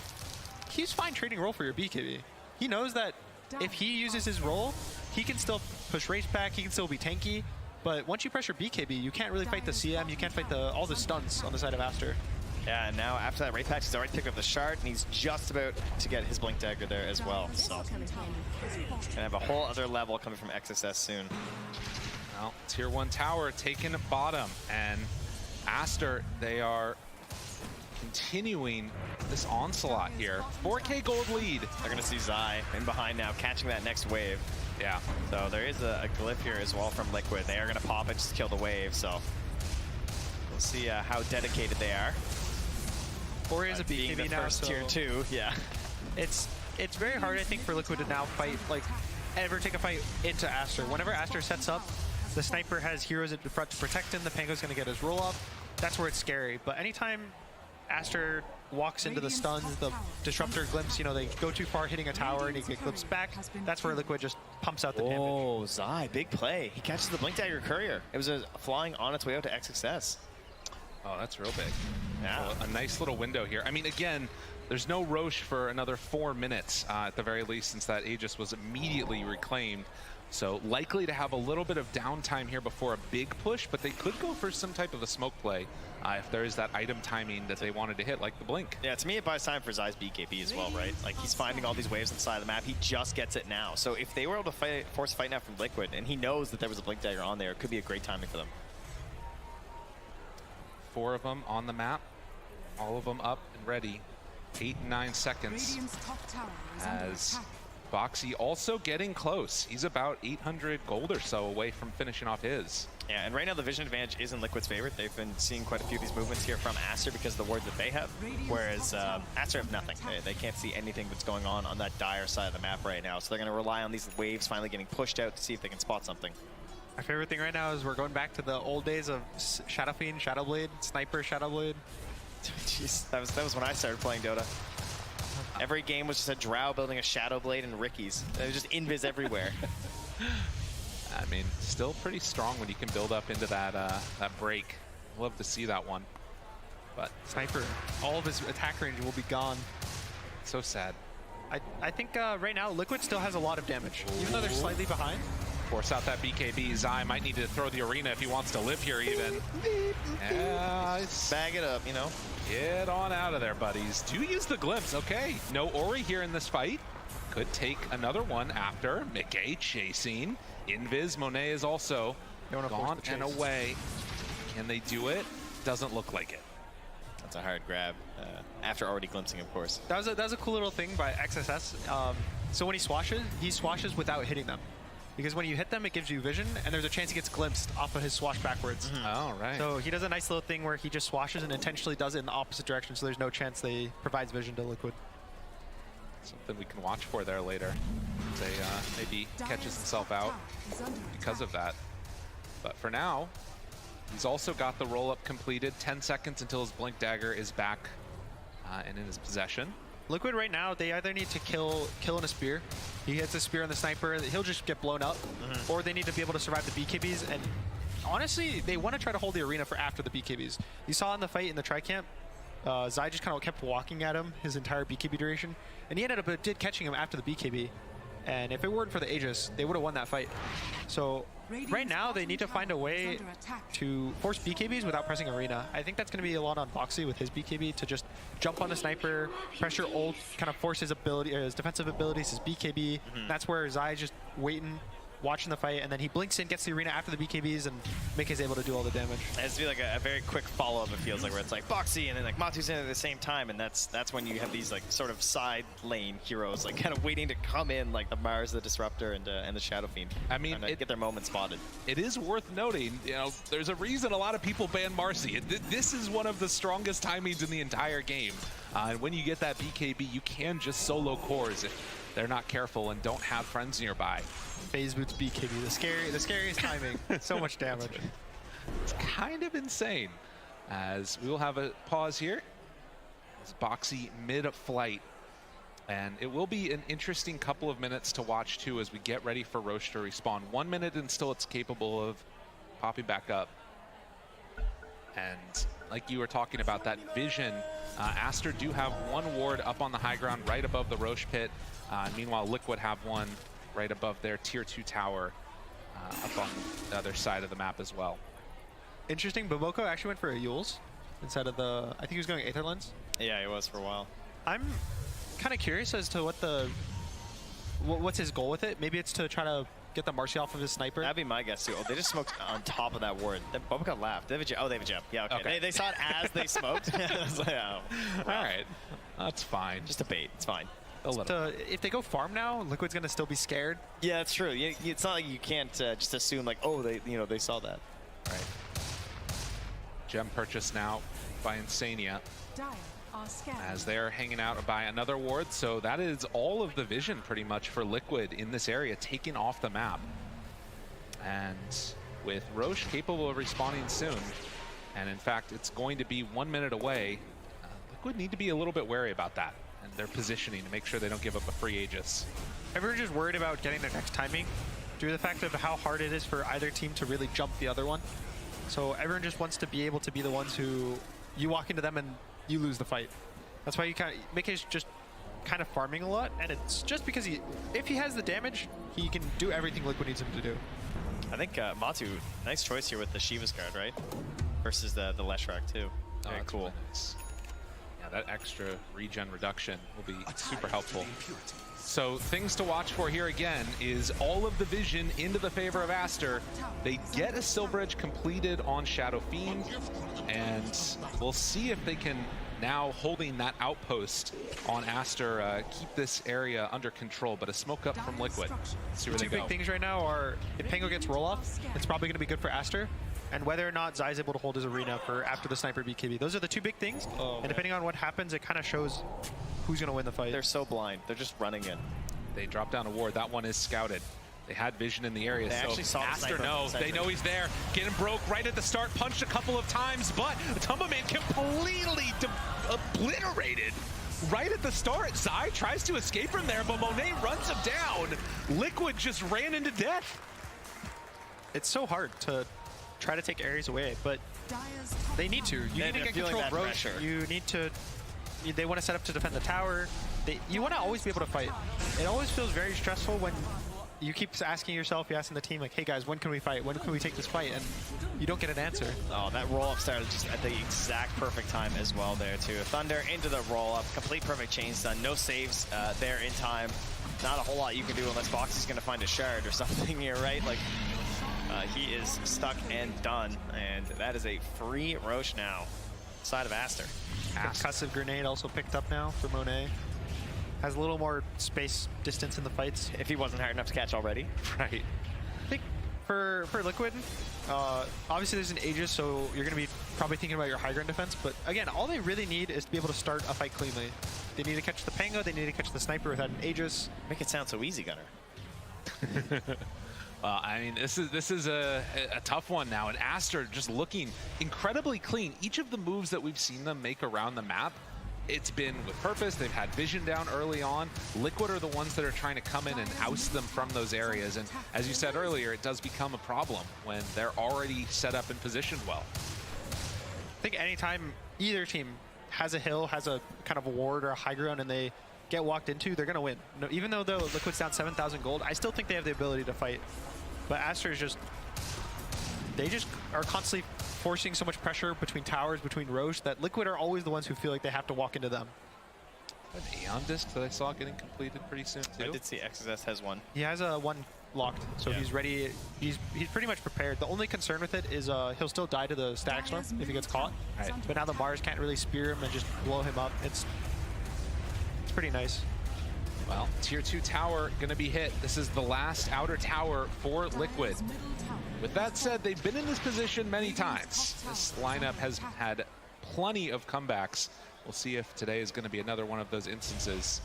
he's fine trading roll for your BKB. He knows that if he uses his roll, he can still push race back, he can still be tanky. But once you pressure BKB, you can't really fight the CM, you can't fight all the stuns on the side of Aster. Yeah, and now after that Wraith Pact, he's already picked up the shard, and he's just about to get his Blink Dagger there as well. So, gonna have a whole other level coming from XSS soon. Well, Tier 1 tower taken bottom, and Aster, they are continuing this onslaught here. 4K gold lead. They're gonna see Zai in behind now, catching that next wave. Yeah. So there is a glyph here as well from Liquid. They are gonna pop it just to kill the wave, so we'll see how dedicated they are. Ori is a being BKB the now, first so Tier 2, yeah. It's very hard, I think, for Liquid to now fight, like, ever take a fight into Aster. Whenever Aster sets up, the sniper has heroes at the front to protect him, the Pango's gonna get his roll up. That's where it's scary. But anytime Aster walks into the stuns, the Disruptor glimpse, you know, they go too far hitting a tower and he gets glimpsed back, that's where Liquid just pumps out the damage. Oh, Zai, big play. He catches the Blink Dagger Courier. It was flying on its way out to XXS. Oh, that's real big. Yeah. So a nice little window here. I mean, again, there's no Roche for another 4 minutes at the very least, since that Aegis was immediately reclaimed. So likely to have a little bit of downtime here before a big push, but they could go for some type of a smoke play if there is that item timing that they wanted to hit, like the blink. Yeah, to me it buys time for Zai's BKB as well, right? Like, he's finding all these waves on the side of the map. He just gets it now. So if they were able to force a fight now from Liquid, and he knows that there was a Blink Dagger on there, it could be a great timing for them. 4 of them on the map, all of them up and ready. 8 and 9 seconds as Boxy also getting close. He's about 800 gold or so away from finishing off his. Yeah, and right now the vision advantage is in Liquid's favor. They've been seeing quite a few of these movements here from Aster because of the ward that they have, whereas Aster have nothing. They can't see anything that's going on that dire side of the map right now, so they're going to rely on these waves finally getting pushed out to see if they can spot something. My favorite thing right now is we're going back to the old days of Shadow Fiend, Shadowblade, Sniper, Shadowblade. Jeez, that was when I started playing Dota. Every game was just a Drow building a Shadowblade and Ricky's. It was just invis everywhere. I mean, still pretty strong when you can build up into that that break. Love to see that one. But Sniper, all of his attack range will be gone. So sad. I think right now Liquid still has a lot of damage, even though they're slightly behind. Force out that BKB. Zai might need to throw the arena if he wants to live here even. Bag it up, you know. Get on out of there, buddies. Do use the glimpse. Okay, no Ori here in this fight. Could take another one after. Mickey chasing. Invis. Monet is also gone and away. Can they do it? Doesn't look like it. That's a hard grab. After already glimpsing, of course. That was a cool little thing by XSS. So when he swashes without hitting them. Because when you hit them, it gives you vision, and there's a chance he gets glimpsed off of his swash backwards. Oh, right. So he does a nice little thing where he just swashes and intentionally does it in the opposite direction, so there's no chance they provides vision to Liquid. Something we can watch for there later. They maybe catches himself out because of that. But for now, he's also got the roll-up completed. 10 seconds until his Blink Dagger is back and in his possession. Liquid right now, they either need to kill in a spear. He hits a spear on the Sniper, he'll just get blown up. Or they need to be able to survive the BKBs. And honestly, they want to try to hold the arena for after the BKBs. You saw in the fight in the Tri-Camp, Zai just kind of kept walking at him his entire BKB duration. And he ended up catching him after the BKB. And if it weren't for the Aegis, they would have won that fight. So right now, they need to find a way to force BKBs without pressing arena. I think that's going to be a lot on Boxy with his BKB to just jump on the Sniper, pressure ult, kind of force his ability, his defensive abilities, his BKB. That's where Zai just waiting, watching the fight, and then he blinks in, gets the arena after the BKBs, and Mickey's able to do all the damage. It has to be like a very quick follow-up, it feels like, where it's like Boxy and then like Matu's in at the same time, and that's when you have these like sort of side lane heroes like kind of waiting to come in, like the Mars, the Disruptor, and the Shadow Fiend. I mean, get their moment spotted. It is worth noting, you know, there's a reason a lot of people ban Marcy. This is one of the strongest timings in the entire game. And when you get that BKB, you can just solo cores if they're not careful and don't have friends nearby. Phase Boots BKB, the scariest timing. So much damage. It's kind of insane. As we will have a pause here. It's Boxy mid-flight. And it will be an interesting couple of minutes to watch too as we get ready for Roche to respawn. 1 minute and still it's capable of popping back up. And like you were talking about, that vision, Aster do have one ward up on the high ground right above the Roche pit. Meanwhile, Liquid have one right above their tier 2 tower up on the other side of the map as well. Interesting, Boboko actually went for a Yules instead of the, I think he was going Aether Lens. Yeah, he was for a while. I'm kind of curious as to what's his goal with it. Maybe it's to try to get the Marcy off of his Sniper. That'd be my guess too. Oh, they just smoked on top of that ward. Boboko laughed. They have a jab. Oh, they have a jab. Yeah, okay. They saw it as they smoked. I was like, oh, wow. All right, that's fine. Just a bait. It's fine. If they go farm now, Liquid's gonna still be scared. Yeah, that's true. It's not like you can't just assume like, oh, they saw that. Right. Gem purchase now by Insania as they're hanging out by another ward. So that is all of the vision pretty much for Liquid in this area, taking off the map. And with Roche capable of respawning soon, and in fact, it's going to be 1 minute away, Liquid need to be a little bit wary about that and their positioning to make sure they don't give up a free Aegis. Everyone's just worried about getting their next timing due to the fact of how hard it is for either team to really jump the other one. So everyone just wants to be able to be the ones who you walk into them and you lose the fight. That's why you Mickey's just kind of farming a lot, and it's just because if he has the damage, he can do everything Liquid needs him to do. I think Matu, nice choice here with the Shiva's card, right? Versus the Leshrac too. Very cool. Really nice. Yeah, that extra regen reduction will be super helpful. So things to watch for here again is all of the vision into the favor of Aster. They get a Silver Edge completed on Shadow Fiend, and we'll see if they can now holding that outpost on Aster, keep this area under control, but a smoke up from Liquid. Let's see where The they two go. big things right now are if Pango gets roll off, it's probably going to be good for Aster, and whether or not Zai's able to hold his arena for after the sniper BKB. Those are the two big things, and depending on what happens, it kind of shows who's going to win the fight. They're so blind. They're just running in. They drop down a ward. That one is scouted. They had vision in the area, They so actually saw the Aster sniper knows. from the They know he's there. Getting broke right at the start, punched a couple of times, but Tumbaman completely obliterated right at the start. Zai tries to escape from there, but Monet runs him down. Liquid just ran into death. It's so hard to try to take areas away, but they need to. You need to get control of Roche. You need to. They want to set up to defend the tower. You want to always be able to fight. It always feels very stressful when you keep asking yourself, you're asking the team, like, hey guys, when can we fight? When can we take this fight? And you don't get an answer. Oh, that roll-up started just at the exact perfect time as well there, too. Thunder into the roll-up. Complete perfect chains done. No saves there in time. Not a whole lot you can do unless Boxy's going to find a shard or something here, right? Like, he is stuck and done. And that is a free Roche now. Side of Aster. Concussive grenade also picked up now for Monet. Has a little more space distance in the fights. If he wasn't hard enough to catch already. Right. I think for Liquid, obviously there's an Aegis, so you're going to be probably thinking about your high ground defense. But again, all they really need is to be able to start a fight cleanly. They need to catch the Pango, they need to catch the sniper without an Aegis. Make it sound so easy, Gunner. I mean, this is a tough one now, and Aster just looking incredibly clean. Each of the moves that we've seen them make around the map, it's been with purpose. They've had vision down early on. Liquid are the ones that are trying to come in and oust them from those areas, and as you said earlier, it does become a problem when they're already set up and positioned well. I think anytime either team has a hill, has a kind of a ward or a high ground, and they get walked into, they're going to win. No, even though Liquid's down 7,000 gold, I still think they have the ability to fight. But Aster is just, they just are constantly forcing so much pressure between towers, between Roche, that Liquid are always the ones who feel like they have to walk into them. An Aeon disc that I saw getting completed pretty soon too. I did see XSS has one. He has a one locked, so he's ready. He's pretty much prepared. The only concern with it is he'll still die to the static storm if he gets caught. Right. But now the Mars can't really spear him and just blow him up. It's pretty nice. Well, tier 2 tower gonna be hit. This is the last outer tower for Liquid. With that said, they've been in this position many times. This lineup has had plenty of comebacks. We'll see if today is going to be another one of those instances,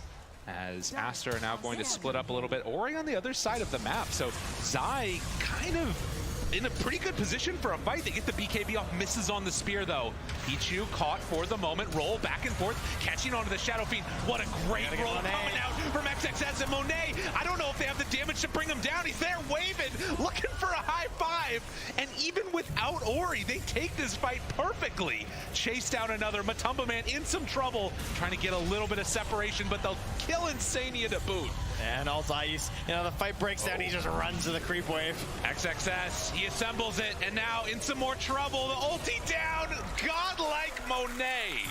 as Aster are now going to split up a little bit. Ori on the other side of the map, so Zai kind of in a pretty good position for a fight. They get the BKB off, misses on the spear though. Pichu caught for the moment, roll back and forth, catching onto the Shadow Fiend. What a great roll coming out from XXS, and Monet, I don't know if they have the damage to bring him down. He's there waving, looking for a high five, and even without Ori, they take this fight perfectly. Chase down another, Matumbaman in some trouble, trying to get a little bit of separation, but they'll kill Insania to boot. And all Zai's, the fight breaks down, he just runs to the creep wave. XXS, he assembles it, and now in some more trouble. The ulti down, godlike Monet.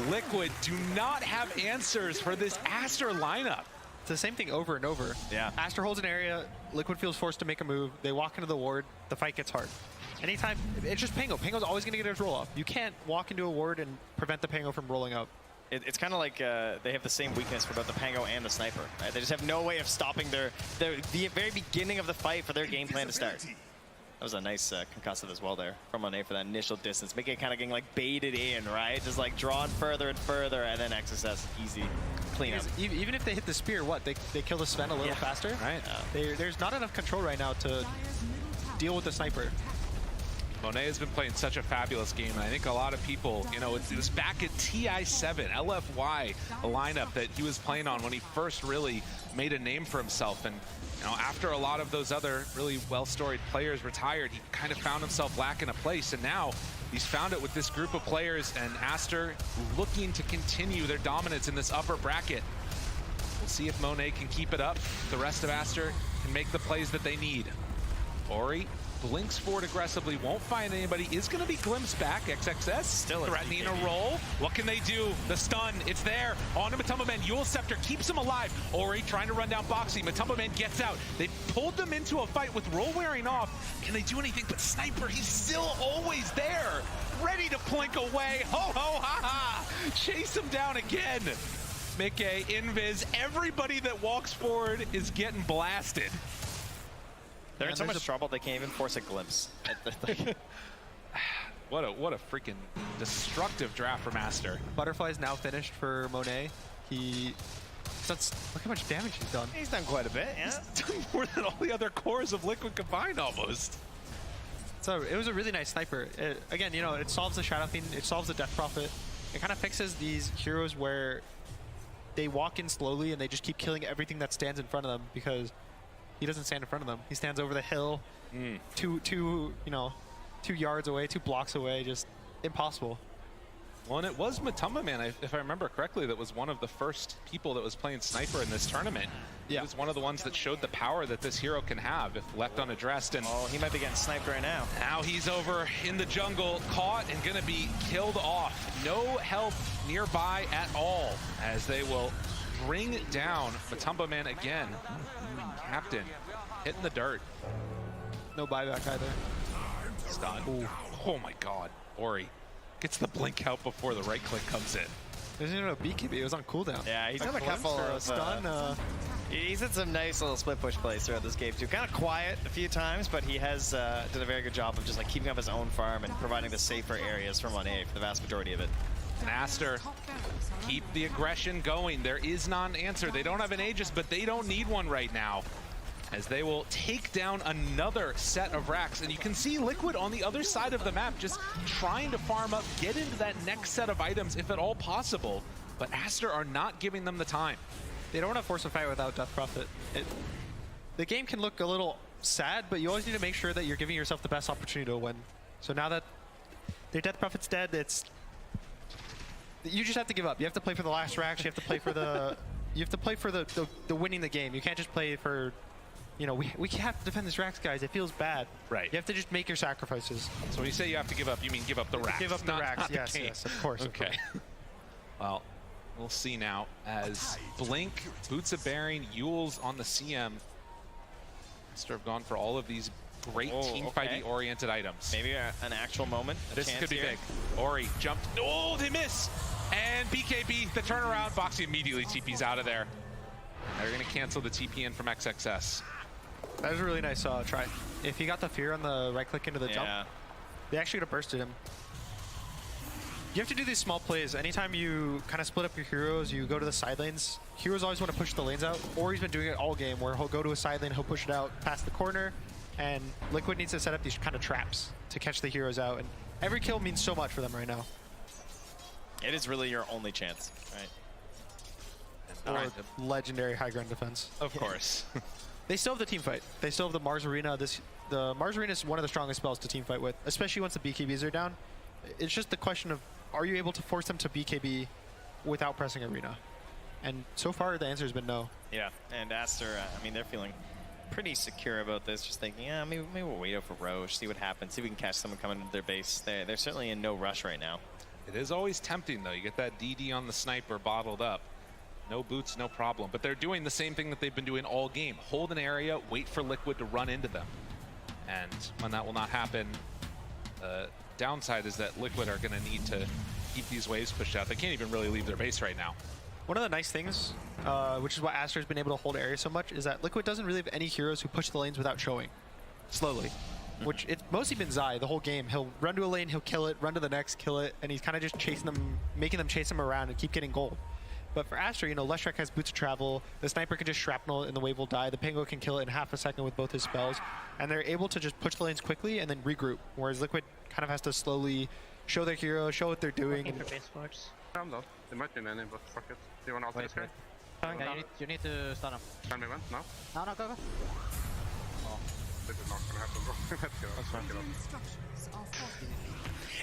Liquid do not have answers for this Aster lineup. It's the same thing over and over. Yeah. Aster holds an area, Liquid feels forced to make a move, they walk into the ward, the fight gets hard. Anytime, it's just Pango. Pango's always going to get his roll off. You can't walk into a ward and prevent the Pango from rolling up. It's kind of like they have the same weakness for both the Pango and the Sniper. Right? They just have no way of stopping the very beginning of the fight for their game plan to start. That was a nice concussive as well there from Monet for that initial distance. Making it kind of getting like baited in, right? Just like drawn further and further, and then XSS easy cleanup. Even if they hit the spear, what? They kill the Sven a little faster? Right. There's not enough control right now to deal with the Sniper. Monet has been playing such a fabulous game, and I think a lot of people, it was back at TI7, LFY, a lineup that he was playing on when he first really made a name for himself. And after a lot of those other really well-storied players retired, he kind of found himself lacking a place, and now he's found it with this group of players, and Aster looking to continue their dominance in this upper bracket. We'll see if Monet can keep it up. The rest of Aster can make the plays that they need. Ori blinks forward aggressively, won't find anybody, is going to be glimpsed back. XXS still threatening a roll. What can they do? The stun, it's there. On to Matumba Man. Yule Scepter keeps him alive. Ori trying to run down Boxy. Matumba Man gets out. They pulled them into a fight with roll wearing off. Can they do anything? But Sniper, he's still always there, ready to plink away. Ho, ho, ha, ha. Chase him down again. Mickey, Invis, everybody that walks forward is getting blasted. They're in so much trouble they can't even force a glimpse. What a freaking destructive draft from Aster. Butterfly's now finished for Monet. Look how much damage he's done. He's done quite a bit, yeah. He's done more than all the other cores of Liquid combined almost. So it was a really nice sniper. Again, you know, it solves the Shadow Fiend, it solves the Death Prophet. It kind of fixes these heroes where they walk in slowly and they just keep killing everything that stands in front of them because he doesn't stand in front of them. He stands over the hill, 2 yards away, 2 blocks away, just impossible. Well, and it was Matumba Man, if I remember correctly, that was one of the first people that was playing Sniper in this tournament. Yeah. He was one of the ones that showed the power that this hero can have if left unaddressed. And oh, he might be getting sniped right now. Now he's over in the jungle, caught and gonna be killed off. No help nearby at all, as they will bring down Matumba Man again. Captain hitting the dirt. No buyback either. Stun. Ooh. Oh my god. Ori gets the blink out before the right click comes in. There's even a BKB, it was on cooldown. Yeah, he's done a couple of stun. He's had some nice little split push plays throughout this game too. Kind of quiet a few times, but he has done a very good job of just like keeping up his own farm and providing the safer areas from on A for the vast majority of it. And Aster, keep the aggression going. There is not an answer. They don't have an Aegis, but they don't need one right now, as they will take down another set of racks. And you can see Liquid on the other side of the map just trying to farm up, get into that next set of items if at all possible. But Aster are not giving them the time. They don't want to force a fight without Death Prophet. The game can look a little sad, but you always need to make sure that you're giving yourself the best opportunity to win. So now that their Death Prophet's dead, you just have to give up. You have to play for the last racks. You have to play for the the winning the game. You can't just play for, you know, we have to defend this racks, guys. It feels bad. Right. You have to just make your sacrifices. So when you say you have to give up, you mean give up the racks. Give up the racks. Yes, yes, of course. Okay. Of course. Well, we'll see now as Blink, Boots of Bearing, Yule's on the CM. Aster have gone for all of these great team fighting oriented items. Maybe an actual moment. This could be big. Ori jumped. Oh, they miss. And BKB, the turnaround. Boxy immediately TP's out of there. They're going to cancel the TP in from XXS. That was a really nice try. If he got the fear on the right click into the jump, they actually would have bursted him. You have to do these small plays. Anytime you kind of split up your heroes, you go to the side lanes. Heroes always want to push the lanes out. Ori's been doing it all game where he'll go to a side lane, he'll push it out past the corner, and Liquid needs to set up these kind of traps to catch the heroes out. And every kill means so much for them right now. It is really your only chance, right? Or legendary high ground defense. Of course. They still have the team fight. They still have the Mars Arena. The Mars Arena is one of the strongest spells to team fight with, especially once the BKBs are down. It's just the question of, are you able to force them to BKB without pressing Arena? And so far, the answer has been no. Yeah, and Aster, I mean, they're feeling pretty secure about this, just thinking, yeah, maybe we'll wait out for Roche, see what happens, see if we can catch someone coming into their base. They're certainly in no rush right now. It is always tempting, though. You get that DD on the sniper bottled up. No boots, no problem. But they're doing the same thing that they've been doing all game. Hold an area, wait for Liquid to run into them. And when that will not happen, the downside is that Liquid are going to need to keep these waves pushed out. They can't even really leave their base right now. One of the nice things, which is why Aster's been able to hold area so much, is that Liquid doesn't really have any heroes who push the lanes without showing. Slowly. Which it's mostly been Zai the whole game. He'll run to a lane, he'll kill it, run to the next, kill it, and he's kind of just chasing them, making them chase him around and keep getting gold. But for Aster, you know, Leshrac has Boots of Travel, the sniper can just shrapnel and the wave will die, the Pango can kill it in half a second with both his spells, and they're able to just push the lanes quickly and then regroup, whereas Liquid kind of has to slowly show their hero, show what they're doing. And Calm down. There might be many, but fuck it. Do you want to alter this guy? Yeah, you need to stun him. Can we win now? No, go. Oh, this is not gonna happen, bro. Let's get up.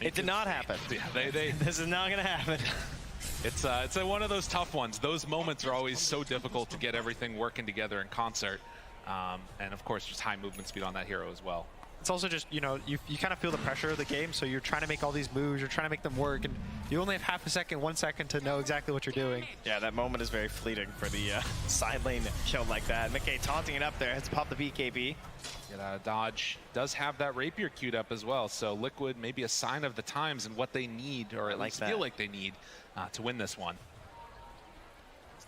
It did not happen. Yeah, this is not gonna happen. It's one of those tough ones. Those moments are always so difficult to get everything working together in concert. And of course, just high movement speed on that hero as well. it's also just, you know, you kind of feel the pressure of the game, so you're trying to make all these moves, you're trying to make them work, and you only have half a second, 1 second to know exactly what you're doing. Yeah, that moment is very fleeting for the side lane kill like that. Mickey taunting it up there, has to pop the BKB. Get out of dodge. Does have that rapier queued up as well, so Liquid maybe a sign of the times and what they need, or at least feel like they need to win this one.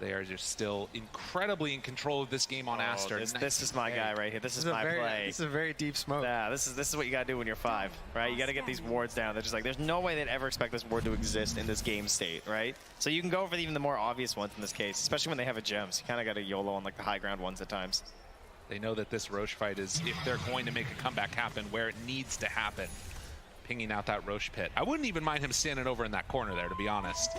They are just still incredibly in control of this game on Aster. This is my guy right here. This is my play. This is a very deep smoke. Yeah, this is what you gotta do when you're 5, right? You gotta get these wards down. They're just like, there's no way they'd ever expect this ward to exist in this game state, right? So you can go for even the more obvious ones in this case, especially when they have a gem. So you kind of got to YOLO on like the high ground ones at times. They know that this Roche fight is, if they're going to make a comeback happen, where it needs to happen. Pinging out that Roche pit. I wouldn't even mind him standing over in that corner there, to be honest.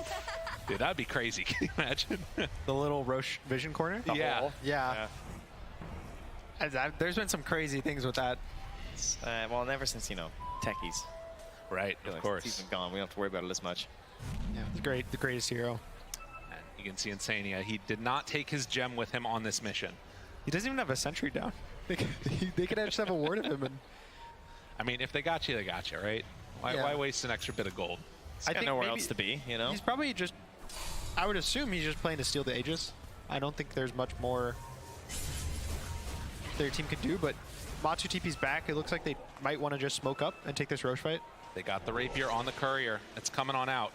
Dude, that'd be crazy. Can you imagine? The little Roche vision corner? Yeah. Yeah. There's been some crazy things with that. Well, ever since, you know, techies. Right, of course. He's been gone. We don't have to worry about it as much. Yeah, the greatest hero. And you can see Insania, he did not take his gem with him on this mission. He doesn't even have a sentry down. They could just have a ward of him. And I mean, if they got you, they got you, right? Why waste an extra bit of gold? I think nowhere else to be, you know? He's probably just, I would assume he's just playing to steal the Aegis. I don't think there's much more their team could do, but Matsu TP's back. It looks like they might want to just smoke up and take this Roche fight. They got the rapier on the courier. It's coming on out.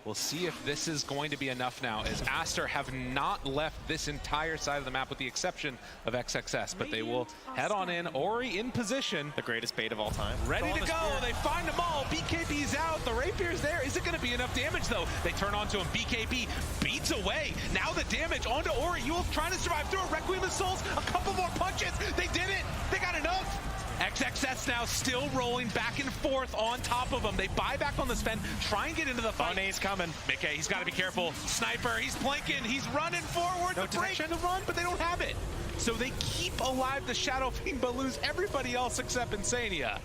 We'll see if this is going to be enough now, as Aster have not left this entire side of the map with the exception of XXS, but they will head on in. Ori in position. The greatest bait of all time. Ready to go. They find them all. BKB's out. The rapier's there. Is it going to be enough damage, though? They turn onto him. BKB beats away. Now the damage onto Ori. Yule trying to survive through a Requiem of Souls. A couple more punches. They did it. They got enough. XXS now still rolling back and forth on top of them. They buy back on the Sven, try and get into the fight. Bonnie's coming. Mickey, he's got to be careful. Sniper, he's blinking. He's running forward to break the run, but they don't have it. So they keep alive the Shadow Fiend, but lose everybody else except Insania.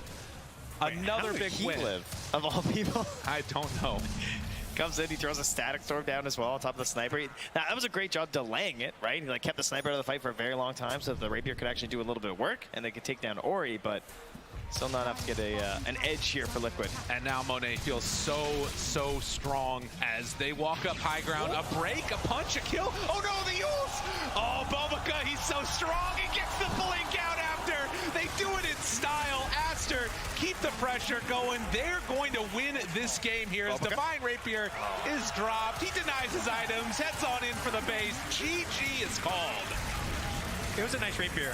Another big win. Live, of all people? I don't know. Comes in, he throws a static storm down as well on top of the sniper. Now, that was a great job delaying it, right? He like kept the sniper out of the fight for a very long time so that the rapier could actually do a little bit of work and they could take down Ori, but still not enough to get an edge here for Liquid. And now Monet feels so strong as they walk up high ground. A break, a punch, a kill. Oh no, the Yules! Oh, Bobica, he's so strong. He gets the blink out after. They do it in style. Aster, keep the pressure going. They're going to win this game here as Divine Rapier is dropped. He denies his items, heads on in for the base. GG is called. It was a nice rapier.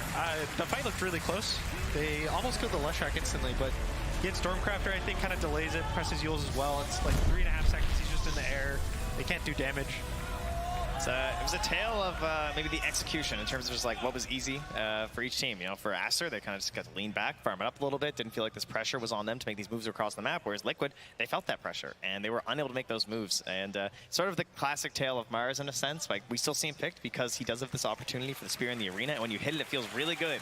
The fight looked really close. They almost killed the Leshrac instantly, but again, Stormcrafter, I think, kind of delays it, presses Yules as well. It's like 3.5 seconds, he's just in the air. They can't do damage. It was a tale of maybe the execution in terms of just like what was easy for each team. You know, for Aster, they kind of just got to lean back, farm it up a little bit. Didn't feel like this pressure was on them to make these moves across the map. Whereas Liquid, they felt that pressure and they were unable to make those moves. And sort of the classic tale of Mars in a sense. Like we still see him picked because he does have this opportunity for the spear in the arena, and when you hit it, it feels really good.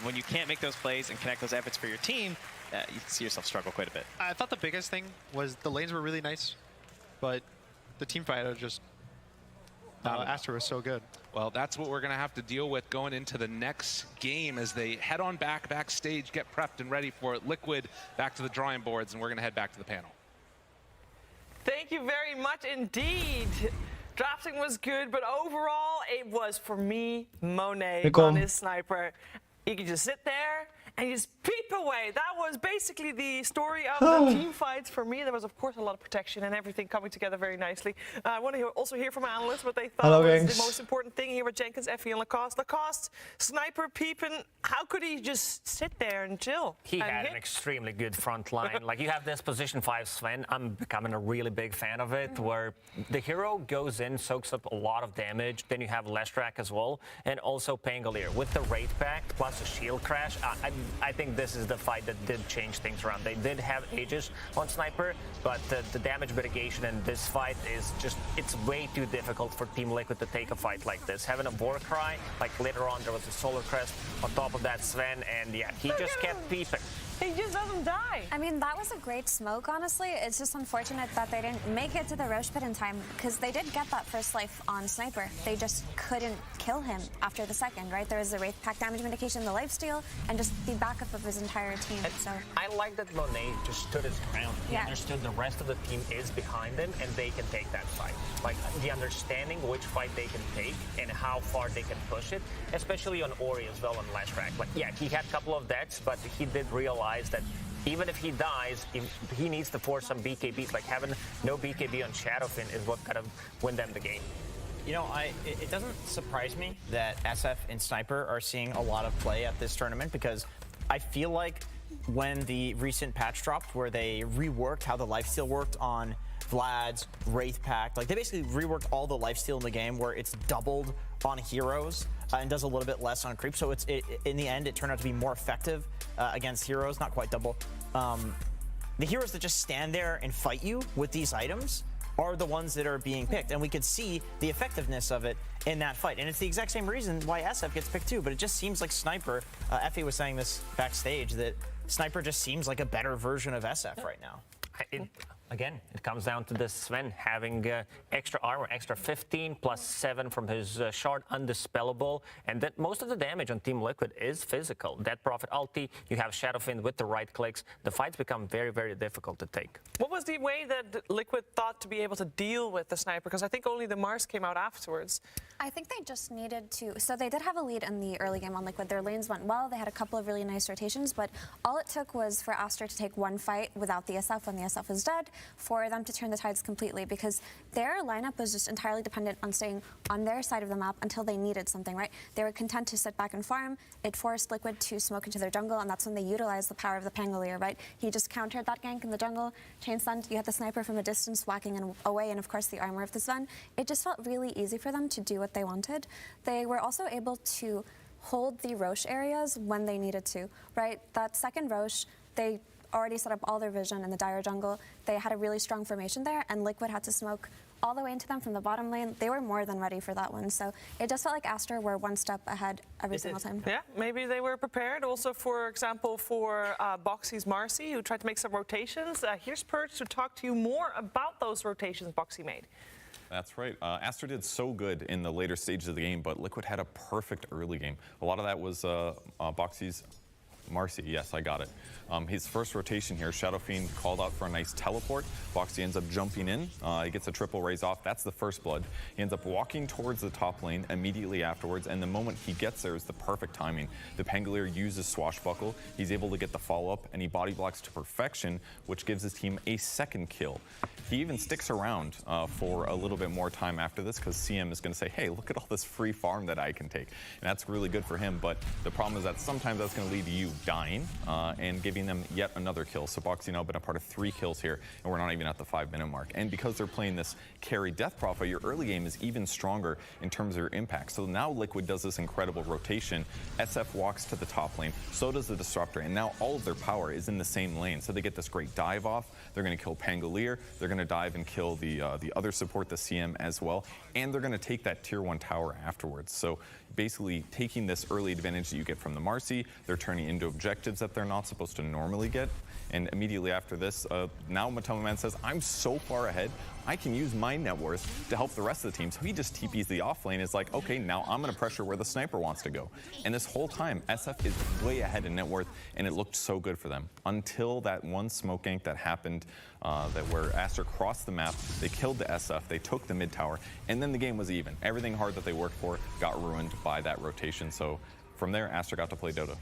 When you can't make those plays and connect those efforts for your team, you can see yourself struggle quite a bit. I thought the biggest thing was the lanes were really nice, but the team fight was just. Aster was so good. Well, that's what we're going to have to deal with going into the next game as they head on backstage, get prepped and ready for it. Liquid back to the drawing boards, and we're going to head back to the panel. Thank you very much indeed. Drafting was good, but overall, it was, for me, Monet on his sniper. You can just sit there and you just peep away. That was basically the story of the team fights for me. There was, of course, a lot of protection and everything coming together very nicely. I want to also hear from analysts what they thought was the most important thing here with Jenkins, Effie, and Lacoste. Lacoste, sniper, peeping. How could he just sit there and chill? He had an extremely good front line. Like, you have this position 5 Sven. I'm becoming a really big fan of it, where the hero goes in, soaks up a lot of damage. Then you have Leshrac as well, and also Pangolier. With the Wraith Pact plus a shield crash, I think this is the fight that did change things around. They did have Aegis on Sniper, but the damage mitigation in this fight is just, it's way too difficult for Team Liquid to take a fight like this. Having a Warcry, like later on there was a Solar Crest, on top of that Sven, and yeah, he just kept peeping. He just doesn't die. I mean, that was a great smoke, honestly. It's just unfortunate that they didn't make it to the Roche pit in time, because they did get that first life on Sniper. They just couldn't kill him after the second, right? There was the Wraith Pack damage mitigation, the lifesteal, and just the backup of his entire team. So I like that Monet just stood his ground. He Yeah. understood the rest of the team is behind him, and they can take that fight. Like, the understanding which fight they can take and how far they can push it, especially on Ori as well on last track. Like, yeah, he had a couple of deaths, but he did realize that even if he dies, he needs to force some BKBs. Like, having no BKB on Shadowfin is what kind of win them the game. You know, it doesn't surprise me that SF and Sniper are seeing a lot of play at this tournament, because I feel like when the recent patch dropped where they reworked how the lifesteal worked on Vlad's Wraith Pact, like they basically reworked all the lifesteal in the game where it's doubled on heroes and does a little bit less on creep. So in the end, it turned out to be more effective against heroes, not quite double. The heroes that just stand there and fight you with these items are the ones that are being picked, and we could see the effectiveness of it in that fight. And it's the exact same reason why SF gets picked too, but it just seems like Sniper, Effie was saying this backstage, that Sniper just seems like a better version of SF right now. Again, it comes down to this Sven having extra armor, extra 15 plus 7 from his shard, undispellable, and that most of the damage on Team Liquid is physical. Dead Prophet ulti, you have Shadowfin with the right clicks. The fights become very, very difficult to take. What was the way that Liquid thought to be able to deal with the Sniper? Because I think only the Mars came out afterwards. I think they just needed to. So they did have a lead in the early game on Liquid. Their lanes went well. They had a couple of really nice rotations, but all it took was for Aster to take one fight without the SF when the SF was dead, for them to turn the tides completely, because their lineup was just entirely dependent on staying on their side of the map until they needed something, right? They were content to sit back and farm. It forced Liquid to smoke into their jungle, and that's when they utilized the power of the Pangolier, right? He just countered that gank in the jungle, chain stunned. You had the Sniper from a distance whacking away, and of course the armor of the Sven. It just felt really easy for them to do what they wanted. They were also able to hold the Roche areas when they needed to, right? That second Roche, they already set up all their vision in the Dire jungle. They had a really strong formation there, and Liquid had to smoke all the way into them from the bottom lane. They were more than ready for that one. So it just felt like Aster were one step ahead every single time. Yeah, maybe they were prepared. Also, for example, for Boxy's Marcy, who tried to make some rotations. Here's Perch to talk to you more about those rotations Boxy made. That's right. Aster did so good in the later stages of the game, but Liquid had a perfect early game. A lot of that was Boxy's Marcy, yes, I got it. His first rotation here, Shadow Fiend called out for a nice teleport. Boxy ends up jumping in. He gets a triple raise off. That's the first blood. He ends up walking towards the top lane immediately afterwards, and the moment he gets there is the perfect timing. The Pangolier uses Swashbuckle. He's able to get the follow-up, and he body blocks to perfection, which gives his team a second kill. He even sticks around for a little bit more time after this, because CM is going to say, hey, look at all this free farm that I can take. And that's really good for him, but the problem is that sometimes that's going to lead to you dying and giving them yet another kill. So Boxy now been a part of 3 kills here, and we're not even at the 5-minute mark. And because they're playing this carry Death Prophet, your early game is even stronger in terms of your impact. So now Liquid does this incredible rotation. SF walks to the top lane, so does the Disruptor, and now all of their power is in the same lane. So they get this great dive off. They're going to kill Pangolier. They're going to dive and kill the other support, the CM as well, and they're going to take that tier 1 tower afterwards. So basically taking this early advantage that you get from the Marcy, they're turning into objectives that they're not supposed to normally get. And immediately after this, now Matoma Man says, I'm so far ahead, I can use my net worth to help the rest of the team. So he just TPs the off lane. It's like, okay, now I'm going to pressure where the sniper wants to go. And this whole time, SF is way ahead in net worth, and it looked so good for them. Until that one smoke gank that happened, where Aster crossed the map, they killed the SF, they took the mid tower, and then the game was even. Everything hard that they worked for got ruined by that rotation. So from there, Aster got to play Dota.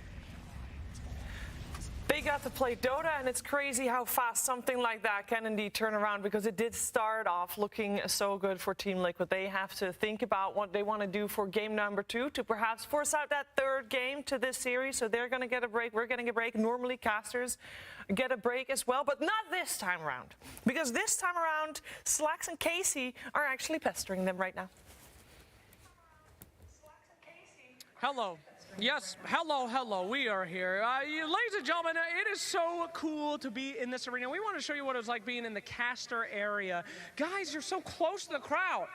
They got to play Dota, and it's crazy how fast something like that can indeed turn around, because it did start off looking so good for Team Liquid. They have to think about what they want to do for game number 2 to perhaps force out that 3rd game to this series. So they're going to get a break. We're getting a break. Normally, casters get a break as well, but not this time around, because this time around, Slacks and Casey are actually pestering them right now. Hello. Yes, hello, we are here. Ladies and gentlemen, it is so cool to be in this arena. We want to show you what it was like being in the caster area. Guys, you're so close to the crowd.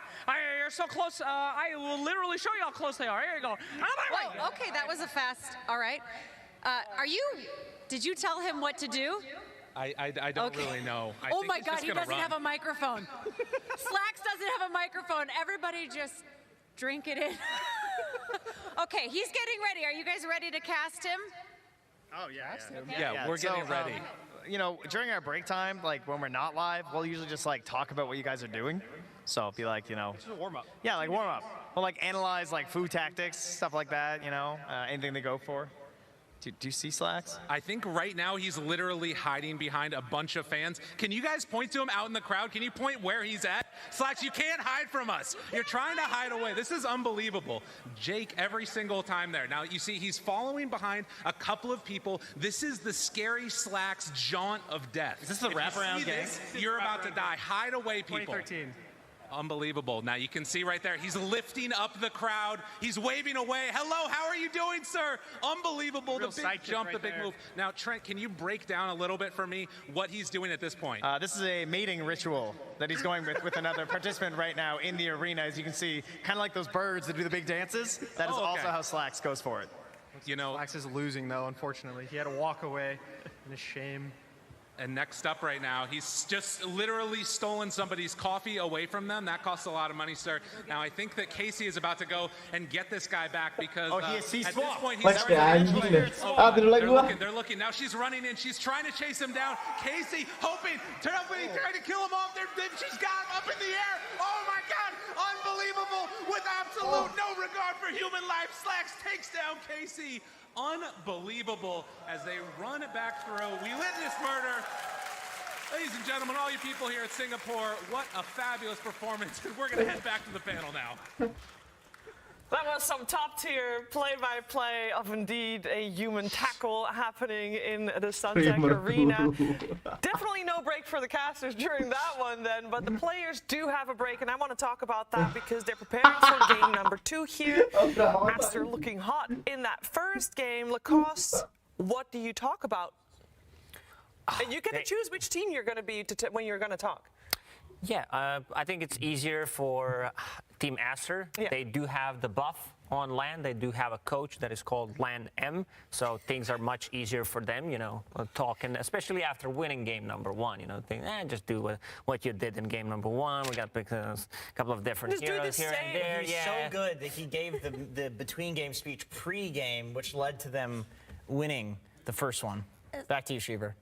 You're so close, I will literally show you how close they are. Here you go. Whoa, okay, that was a fast, all right. Are you Did you tell him what to do? I don't really know. I Oh think my he's God, just he gonna doesn't run. have a microphone. Slacks doesn't have a microphone. Everybody just drink it in. Okay, he's getting ready. Are you guys ready to cast him? Oh, yeah. Yeah, we're getting ready. You know, during our break time, like when we're not live, we'll usually just like talk about what you guys are doing. So it'd be like, you know. Just a warm up. Yeah, like warm up. We'll like analyze like food tactics, stuff like that, you know, anything they go for. Do you see Slacks? I think right now he's literally hiding behind a bunch of fans. Can you guys point to him out in the crowd? Can you point where he's at? Slacks, you can't hide from us. You're trying to hide away. This is unbelievable. Jake every single time there. Now you see he's following behind a couple of people. This is the scary Slacks jaunt of death. Is this the If you wraparound see gang? this, you're about to die. Hide away, people. 2013. Unbelievable. Now you can see right there, he's lifting up the crowd. He's waving away. Hello, how are you doing, sir? Unbelievable. Real The big sidekick jump, right the big there. move. Now, Trent, can you break down a little bit for me what he's doing at this point? This is a mating ritual that he's going with another participant right now in the arena. As you can see, kind of like those birds that do the big dances. That is also how Slacks goes for it. You know, Slacks is losing though, unfortunately. He had to walk away in a shame. And next up right now, he's just literally stolen somebody's coffee away from them. That costs a lot of money, sir. Now, I think that Casey is about to go and get this guy back because at this point, he's Mas anjing deh. they're looking. Now she's running in. She's trying to chase him down. Casey hoping, trying to kill him off. She's got him up in the air. Oh, my God. Unbelievable. With absolute no regard for human life. Slacks takes down Casey. Unbelievable as they run it back through. We witnessed murder. Ladies and gentlemen, all you people here at Singapore, what a fabulous performance. We're going to head back to the panel now. That was some top-tier play-by-play of indeed a human tackle happening in the Suntec Arena. Definitely no break for the casters during that one then, but the players do have a break, and I want to talk about that because they're preparing for game number 2 here. Aster looking hot in that first game. Lacoste, what do you talk about? And you get to choose which team you're going to be when you're going to talk. Yeah, I think it's easier for Team Aster. Yeah. They do have the buff on LAN. They do have a coach that is called LAN M, so things are much easier for them, you know, talking, especially after winning game number 1, you know, think, just do what you did in game number 1. We got to pick a couple of different heroes here and there. He's so good that he gave the between-game speech pre-game, which led to them winning the first one. Back to you, Schieber.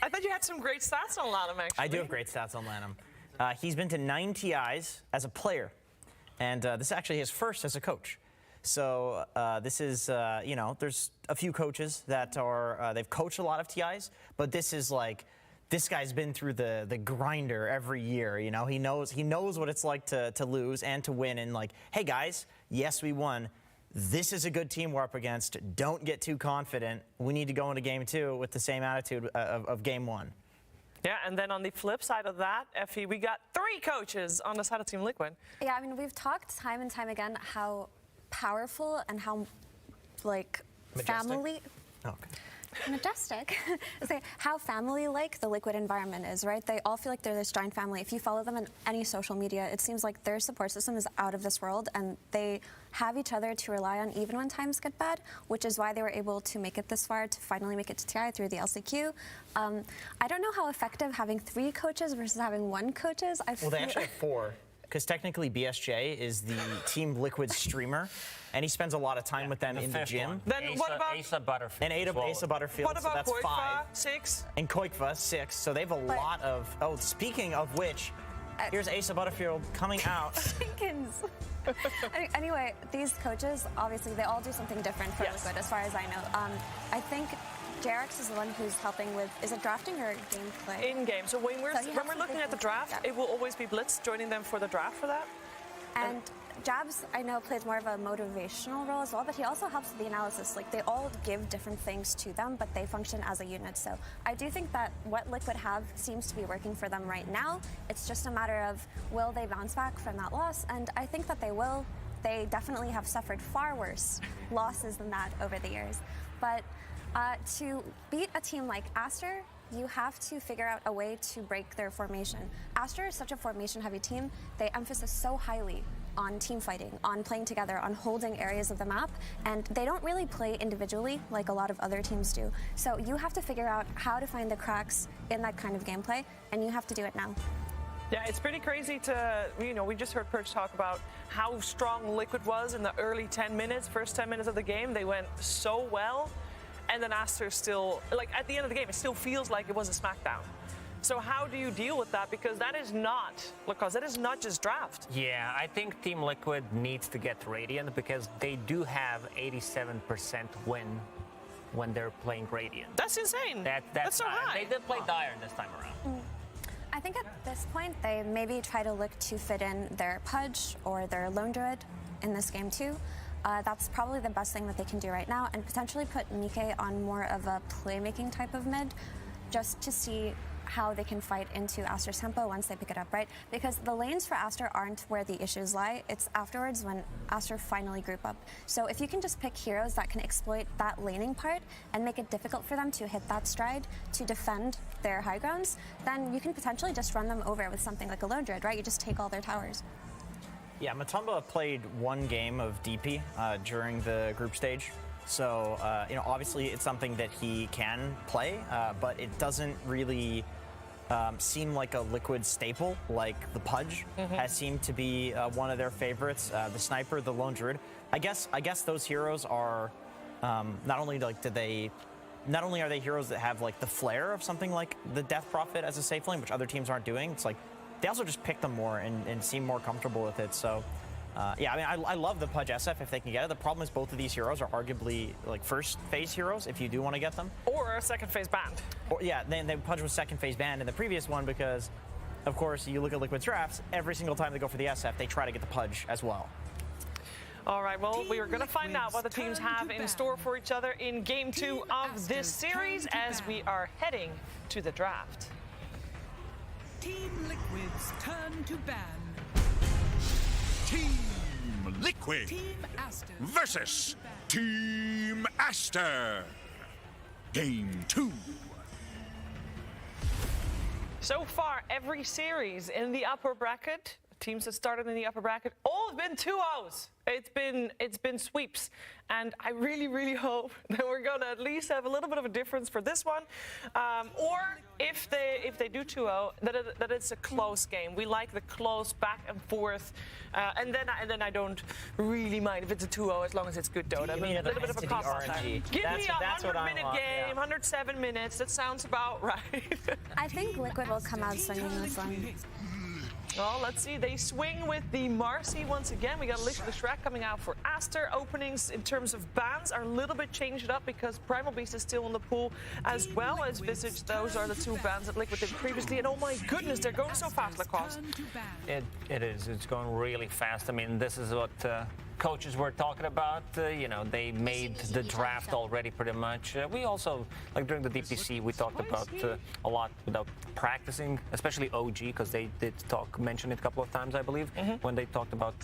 I thought you had some great stats on Lanham, actually. I do have great stats on Lanham. He's been to 9 TIs as a player, and this is actually his first as a coach. So this is, you know, there's a few coaches that are, they've coached a lot of TIs, but this is like, this guy's been through the grinder every year, you know? He knows what it's like to lose and to win, and like, hey guys, yes, we won. This is a good team we're up against. Don't get too confident. We need to go into game 2 with the same attitude of game 1. Yeah, and then on the flip side of that, Effie, we got 3 coaches on the side of Team Liquid. Yeah, I mean, we've talked time and time again how powerful and how, like, family... Majestic. Say how family-like the Liquid environment is, right? They all feel like they're this giant family. If you follow them on any social media, it seems like their support system is out of this world, and they have each other to rely on even when times get bad, which is why they were able to make it this far, to finally make it to TI through the LCQ. I don't know how effective having 3 coaches versus having 1 coach is. Well, they actually have 4. Because technically BSJ is the Team Liquid streamer, and he spends a lot of time with them in the gym. Then what about Asa Butterfield? And Asa Butterfield, what about so that's 5. 6? And Koikva, 6. So they have a lot of... Oh, speaking of which, here's Asa Butterfield coming out. Jenkins. Anyway, these coaches, obviously, they all do something different for Liquid, as far as I know. I think JRX is the one who's helping with, is it drafting or gameplay? In-game. So when we're looking at the draft, it will always be Blitz joining them for the draft for that? And Jabs, I know, plays more of a motivational role as well, but he also helps with the analysis. Like, they all give different things to them, but they function as a unit. So I do think that what Liquid have seems to be working for them right now. It's just a matter of, will they bounce back from that loss? And I think that they will. They definitely have suffered far worse losses than that over the years. But to beat a team like Aster, you have to figure out a way to break their formation. Aster is such a formation-heavy team. They emphasize so highly on team fighting, on playing together, on holding areas of the map, and they don't really play individually like a lot of other teams do. So you have to figure out how to find the cracks in that kind of gameplay, and you have to do it now. Yeah, it's pretty crazy to, we just heard Perch talk about how strong Liquid was in the early 10 minutes, first 10 minutes of the game. They went so well, and then Aster still, like at the end of the game, it still feels like it was a smackdown. So how do you deal with that? Because that is not just draft. Yeah, I think Team Liquid needs to get Radiant because they do have 87% win when they're playing Radiant. That's insane. That's so high. They did play Dire this time around. I think at this point, they maybe try to look to fit in their Pudge or their Lone Druid in this game too. That's probably the best thing that they can do right now, and potentially put Mike on more of a playmaking type of mid, just to see how they can fight into Aster's tempo once they pick it up, right? Because the lanes for Aster aren't where the issues lie. It's afterwards when Aster finally group up. So if you can just pick heroes that can exploit that laning part and make it difficult for them to hit that stride to defend their high grounds, then you can potentially just run them over with something like a Lone Druid, right? You just take all their towers. Yeah, Matumba played one game of DP during the group stage. So, obviously it's something that he can play, but it doesn't really seem like a Liquid staple like the Pudge has seemed to be one of their favorites. The Sniper, the Lone Druid. I guess those heroes are not only are they heroes that have like the flair of something like the Death Prophet as a safe lane, which other teams aren't doing. It's like they also just pick them more and seem more comfortable with it. So. Yeah, I mean, I love the Pudge SF if they can get it. The problem is both of these heroes are arguably like first phase heroes if you do want to get them. Or a second phase banned. Or, yeah, then Pudge was second phase banned in the previous one because, of course, you look at Liquid's drafts, every single time they go for the SF, they try to get the Pudge as well. All right, well, we are going to find out what the teams have in store for each other in Game 2 of this series as we are heading to the draft. Team Liquid's turn to ban. Team Liquid versus Team Aster. Game 2. So far, every series in the upper bracket, teams that started in the upper bracket, all have been 2-0s. It's been sweeps, and I really, really hope that we're gonna at least have a little bit of a difference for this one, or if they do 2-0, that it's a close game. We like the close back and forth, and then I don't really mind if it's a 2-0 as long as it's good Dota. I mean, a little bit of a cop-out time. Give me a 100-minute game, 107 minutes. That sounds about right. I think Liquid will come out swinging this one. Well, let's see. They swing with the Marcy once again. We got Liquid the Shrek coming out for Aster. Openings in terms of bans are a little bit changed up because Primal Beast is still in the pool as well as Visage. Those are the two bans that Liquid did previously. And oh my goodness, they're going so fast, Lacoste. It is. It's going really fast. I mean, this is what coaches were talking about. They made the draft already pretty much. We also, like during the DPC, we talked about a lot about practicing, especially OG, because they did mention it a couple of times, I believe, when they talked about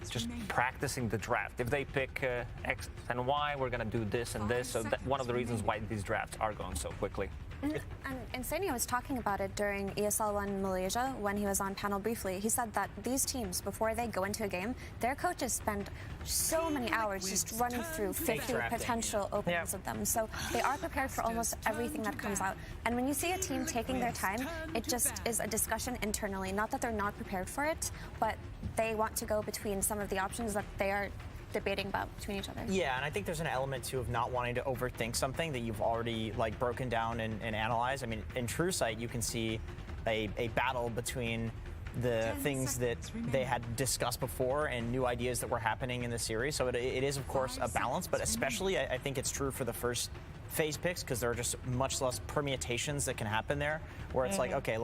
just practicing the draft. If they pick X and Y, we're going to do this and this. So that's one of the reasons why these drafts are going so quickly. And Insania was talking about it during ESL1 Malaysia when he was on panel briefly. He said that these teams, before they go into a game, their coaches spend so many hours just running through 50 potential openings of them. So they are prepared for almost everything that comes out. And when you see a team taking their time, it just is a discussion internally. Not that they're not prepared for it, but they want to go between some of the options that they are debating about between each other. Yeah, and I think there's an element too of not wanting to overthink something that you've already like broken down and analyzed. I mean, in True Sight, you can see a battle between the things that they had discussed before and new ideas that were happening in the series. So it is, of course, a balance, but especially I think it's true for the first phase picks because there are just much less permutations that can happen there where it's like, okay,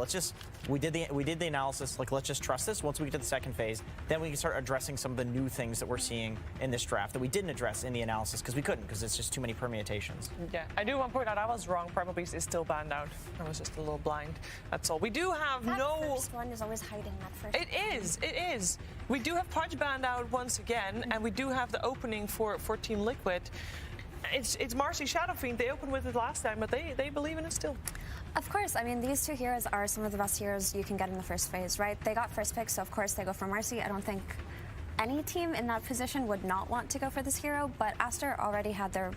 we did the analysis, like let's just trust this. Once we get to the second phase, then we can start addressing some of the new things that we're seeing in this draft that we didn't address in the analysis because we couldn't, because it's just too many permutations. Yeah, I do want to point out I was wrong. Primal Beast is still banned out. I was just a little blind. That's all. We do have that first one is always hiding that first. It is. We do have Pudge banned out once again, and we do have the opening for Team Liquid. It's Marcy Shadow Fiend. They opened with it last time, but they believe in it still. Of course. I mean, these two heroes are some of the best heroes you can get in the first phase, right? They got first pick, so of course they go for Marcy. I don't think any team in that position would not want to go for this hero, but Aster already had their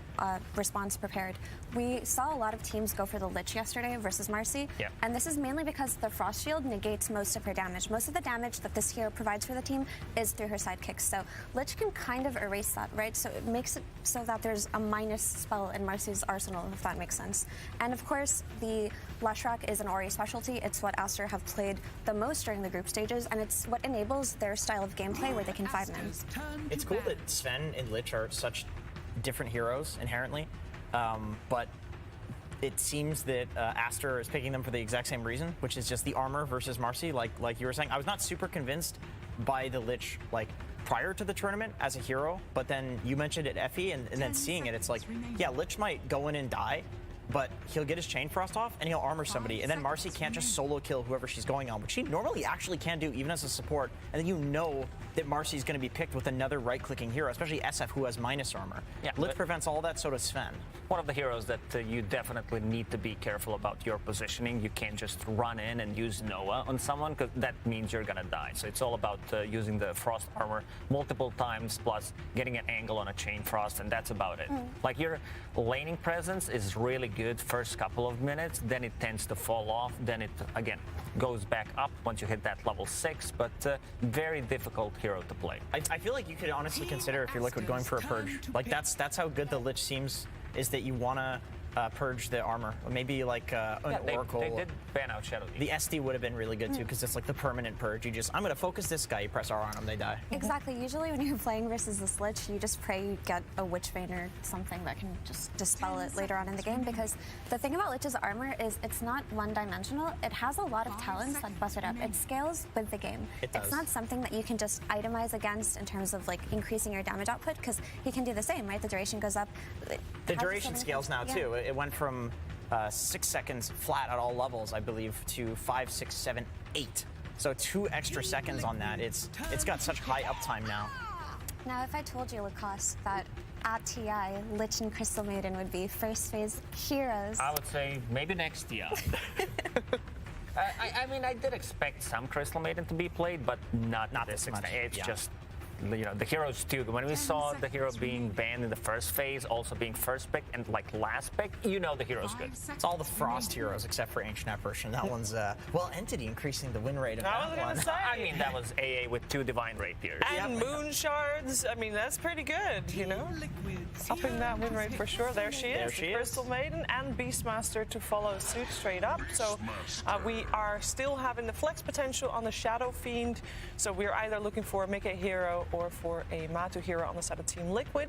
response prepared. We saw a lot of teams go for the Lich yesterday versus Marcy, and this is mainly because the Frost Shield negates most of her damage. Most of the damage that this hero provides for the team is through her sidekicks, so Lich can kind of erase that, right? So it makes it so that there's a minus spell in Marcy's arsenal, if that makes sense. And of course, the Leshrac is an Ori specialty. It's what Aster have played the most during the group stages, and it's what enables their style of gameplay where they can 5-man. It's cool that Sven and Lich are such different heroes inherently, but it seems that Aster is picking them for the exact same reason, which is just the armor versus Marcy, like you were saying. I was not super convinced by the Lich like prior to the tournament as a hero, but then you mentioned it, Effie, and then seeing it, it's like, yeah, Lich might go in and die, but he'll get his chain frost off and he'll armor somebody, and then Marcy can't just solo kill whoever she's going on, which she normally actually can do even as a support, and then you know that Marcy's going to be picked with another right-clicking hero, especially SF who has minus armor. Yeah, Lich prevents all that, so does Sven. One of the heroes that you definitely need to be careful about your positioning. You can't just run in and use Noah on someone, because that means you're gonna die. So it's all about using the frost armor multiple times, plus getting an angle on a chain frost, and that's about it. Like, your laning presence is really good first couple of minutes, then it tends to fall off, then it again goes back up once you hit that level 6, but very difficult hero to play. I feel like you could honestly consider, if you're Liquid, going for a purge. Like, that's how good the Lich seems, is that you want to purge the armor. Maybe like an Oracle. They did ban out Shadow. The SD would have been really good too, because it's like the permanent purge. You just, I'm going to focus this guy, you press R on him, they die. Exactly. Usually when you're playing versus this Lich, you just pray you get a Witch Vein or something that can just dispel it later on in the game, because the thing about Lich's armor is it's not one-dimensional. It has a lot of talents that buff it up. It scales with the game. It's not something that you can just itemize against in terms of like increasing your damage output, because he can do the same, right? The duration goes up. The duration scales now too. It went from 6 seconds flat at all levels, I believe, to 5, 6, 7, 8. So 2 extra seconds on that. It's got such high uptime now. Now, if I told you, Lacoste, that at TI, Lich and Crystal Maiden would be first phase heroes. I would say maybe next TI. I mean, I did expect some Crystal Maiden to be played, but not this much. It's just, you know, the heroes too. When we saw the hero being banned in the first phase, also being first pick and like last pick, you know the hero's good. It's all the Frost heroes except for Ancient Apparition. That one's well, Entity increasing the win rate of that one. I mean, that was AA with 2 Divine Rapiers. And Moon Shards, I mean, that's pretty good, you know? Upping that win rate for sure. There she is, the Crystal Maiden and Beastmaster to follow suit straight up. So we are still having the flex potential on the Shadow Fiend. So we're either looking for a Mickey hero or for a Matu hero on the side of Team Liquid.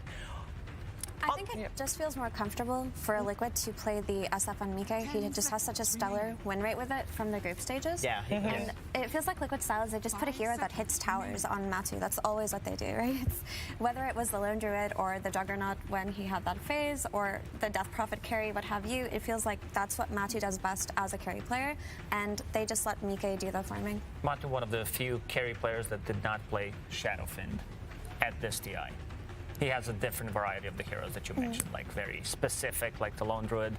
I think it just feels more comfortable for a Liquid to play the SF on Mike. He just has such a stellar win rate with it from the group stages. Yeah. And it feels like Liquid styles, they just put a hero that hits towers on Matu. That's always what they do, right? Whether it was the Lone Druid or the Juggernaut when he had that phase, or the Death Prophet carry, what have you, it feels like that's what Matu does best as a carry player, and they just let Mike do the farming. Matu, one of the few carry players that did not play Shadowfiend at this TI. He has a different variety of the heroes that you mentioned, like very specific, like the Lone Druid,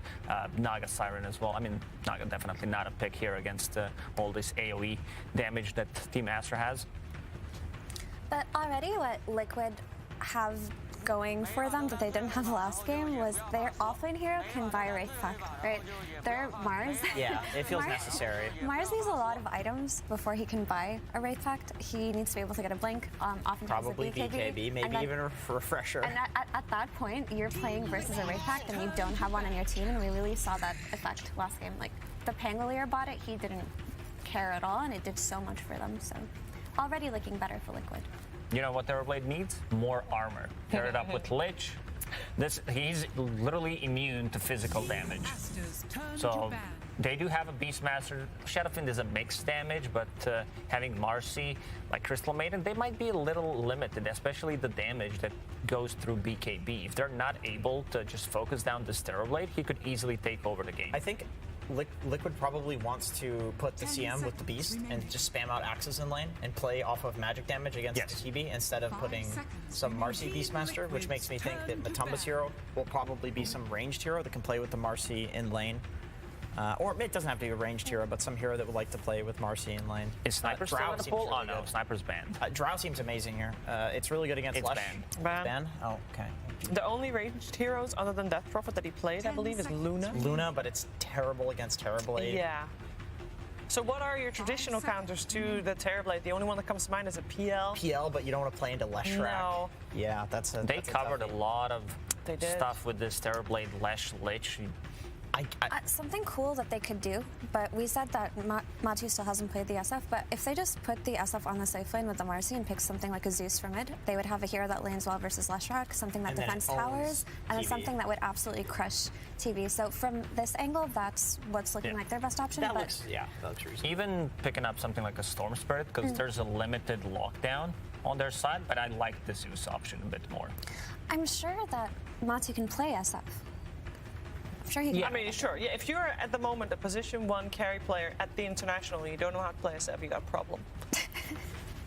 Naga Siren as well. I mean, Naga definitely not a pick here against all this AoE damage that Team Aster has. But already what Liquid have going for them that they didn't have last game was their offlane hero can buy Wraith Pact, right? Their Mars. Yeah, it feels necessary. Mars needs a lot of items before he can buy a Wraith Pact. He needs to be able to get a blink, oftentimes probably a BKB, maybe even a refresher. And at that point, you're playing versus a Wraith Pact and you don't have one on your team, and we really saw that effect last game. Like, the Pangolier bought it, he didn't care at all, and it did so much for them, so already looking better for Liquid. You know what Terrorblade needs? More armor. Pair it up with Lich. He's literally immune to physical damage. So they do have a Beastmaster. Shadowfiend is a mixed damage, but having Marcy, like Crystal Maiden, they might be a little limited, especially the damage that goes through BKB. If they're not able to just focus down this Terrorblade, he could easily take over the game. I think Liquid probably wants to put the CM with the Beast and just spam out axes in lane and play off of magic damage against the TB instead of putting some Marcy Beastmaster, which makes me think that Matumba's hero will probably be some ranged hero that can play with the Marcy in lane. Or it doesn't have to be a ranged hero, but some hero that would like to play with Marcy in lane. Is Sniper still Drow in the seems pool? really Oh no, good. Sniper's banned. Drow seems amazing here. It's really good against It's Lush. banned. Ban. Oh, okay. The only ranged heroes other than Death Prophet that he played, I believe, is Luna. Luna, but it's terrible against Terrorblade. Yeah. So what are your traditional counters to the Terrorblade? The only one that comes to mind is a PL. PL, but you don't want to play into Leshrac. No. Yeah, that's a. They that's covered a lot of They did. stuff with this Terrorblade Lesh Lich. Something cool that they could do, but we said that Matu still hasn't played the SF, but if they just put the SF on the safe lane with the Marcy and pick something like a Zeus for mid, they would have a hero that lanes well versus Leshrac, something that And then defends it owns towers, and then TV. something that would absolutely crush TV. So from this angle, that's what's looking like their best option. That but looks, yeah, that looks reasonable. Even picking up something like a Storm Spirit, because there's a limited lockdown on their side, but I like the Zeus option a bit more. I'm sure that Matu can play SF. I'm sure he can. I mean, sure. Yeah, if you're at the moment a position 1 carry player at the international and you don't know how to play SF, you got a problem.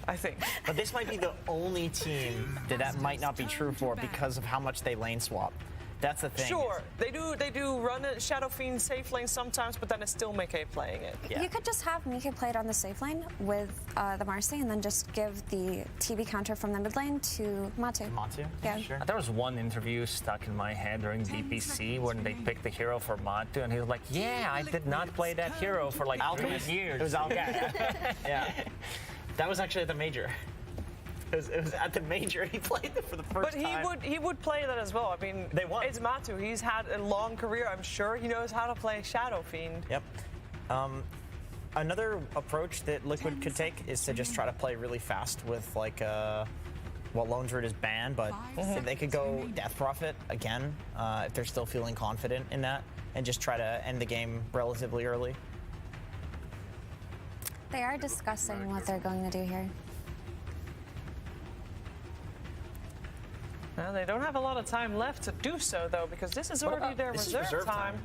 I think. But this might be the only team that might not be true for because of how much they lane swap. That's the thing. Sure, they do run a Shadow Fiend safe lane sometimes, but then it's still Mickey playing it. You could just have Mickey play it on the safe lane with the Marcy and then just give the TB counter from the mid lane to Matu. Matu? Yeah. Sure. There was one interview stuck in my head during DPC when they picked the hero for Matu, and he was like, yeah, I did not play that hero for like 3 years. It was Alchemist. Yeah. That was actually at the major. It was at the major. He played it for the first time. But he would play that as well. I mean, They won. It's Matu. He's had a long career. I'm sure he knows how to play Shadow Fiend. Yep. Another approach that Liquid could take is to just try to play really fast with like well, Lone Druid is banned, but they could go Death Prophet again if they're still feeling confident in that, and just try to end the game relatively early. They are discussing what they're going to do here. Well, they don't have a lot of time left to do so, though, because this is already their reserve time.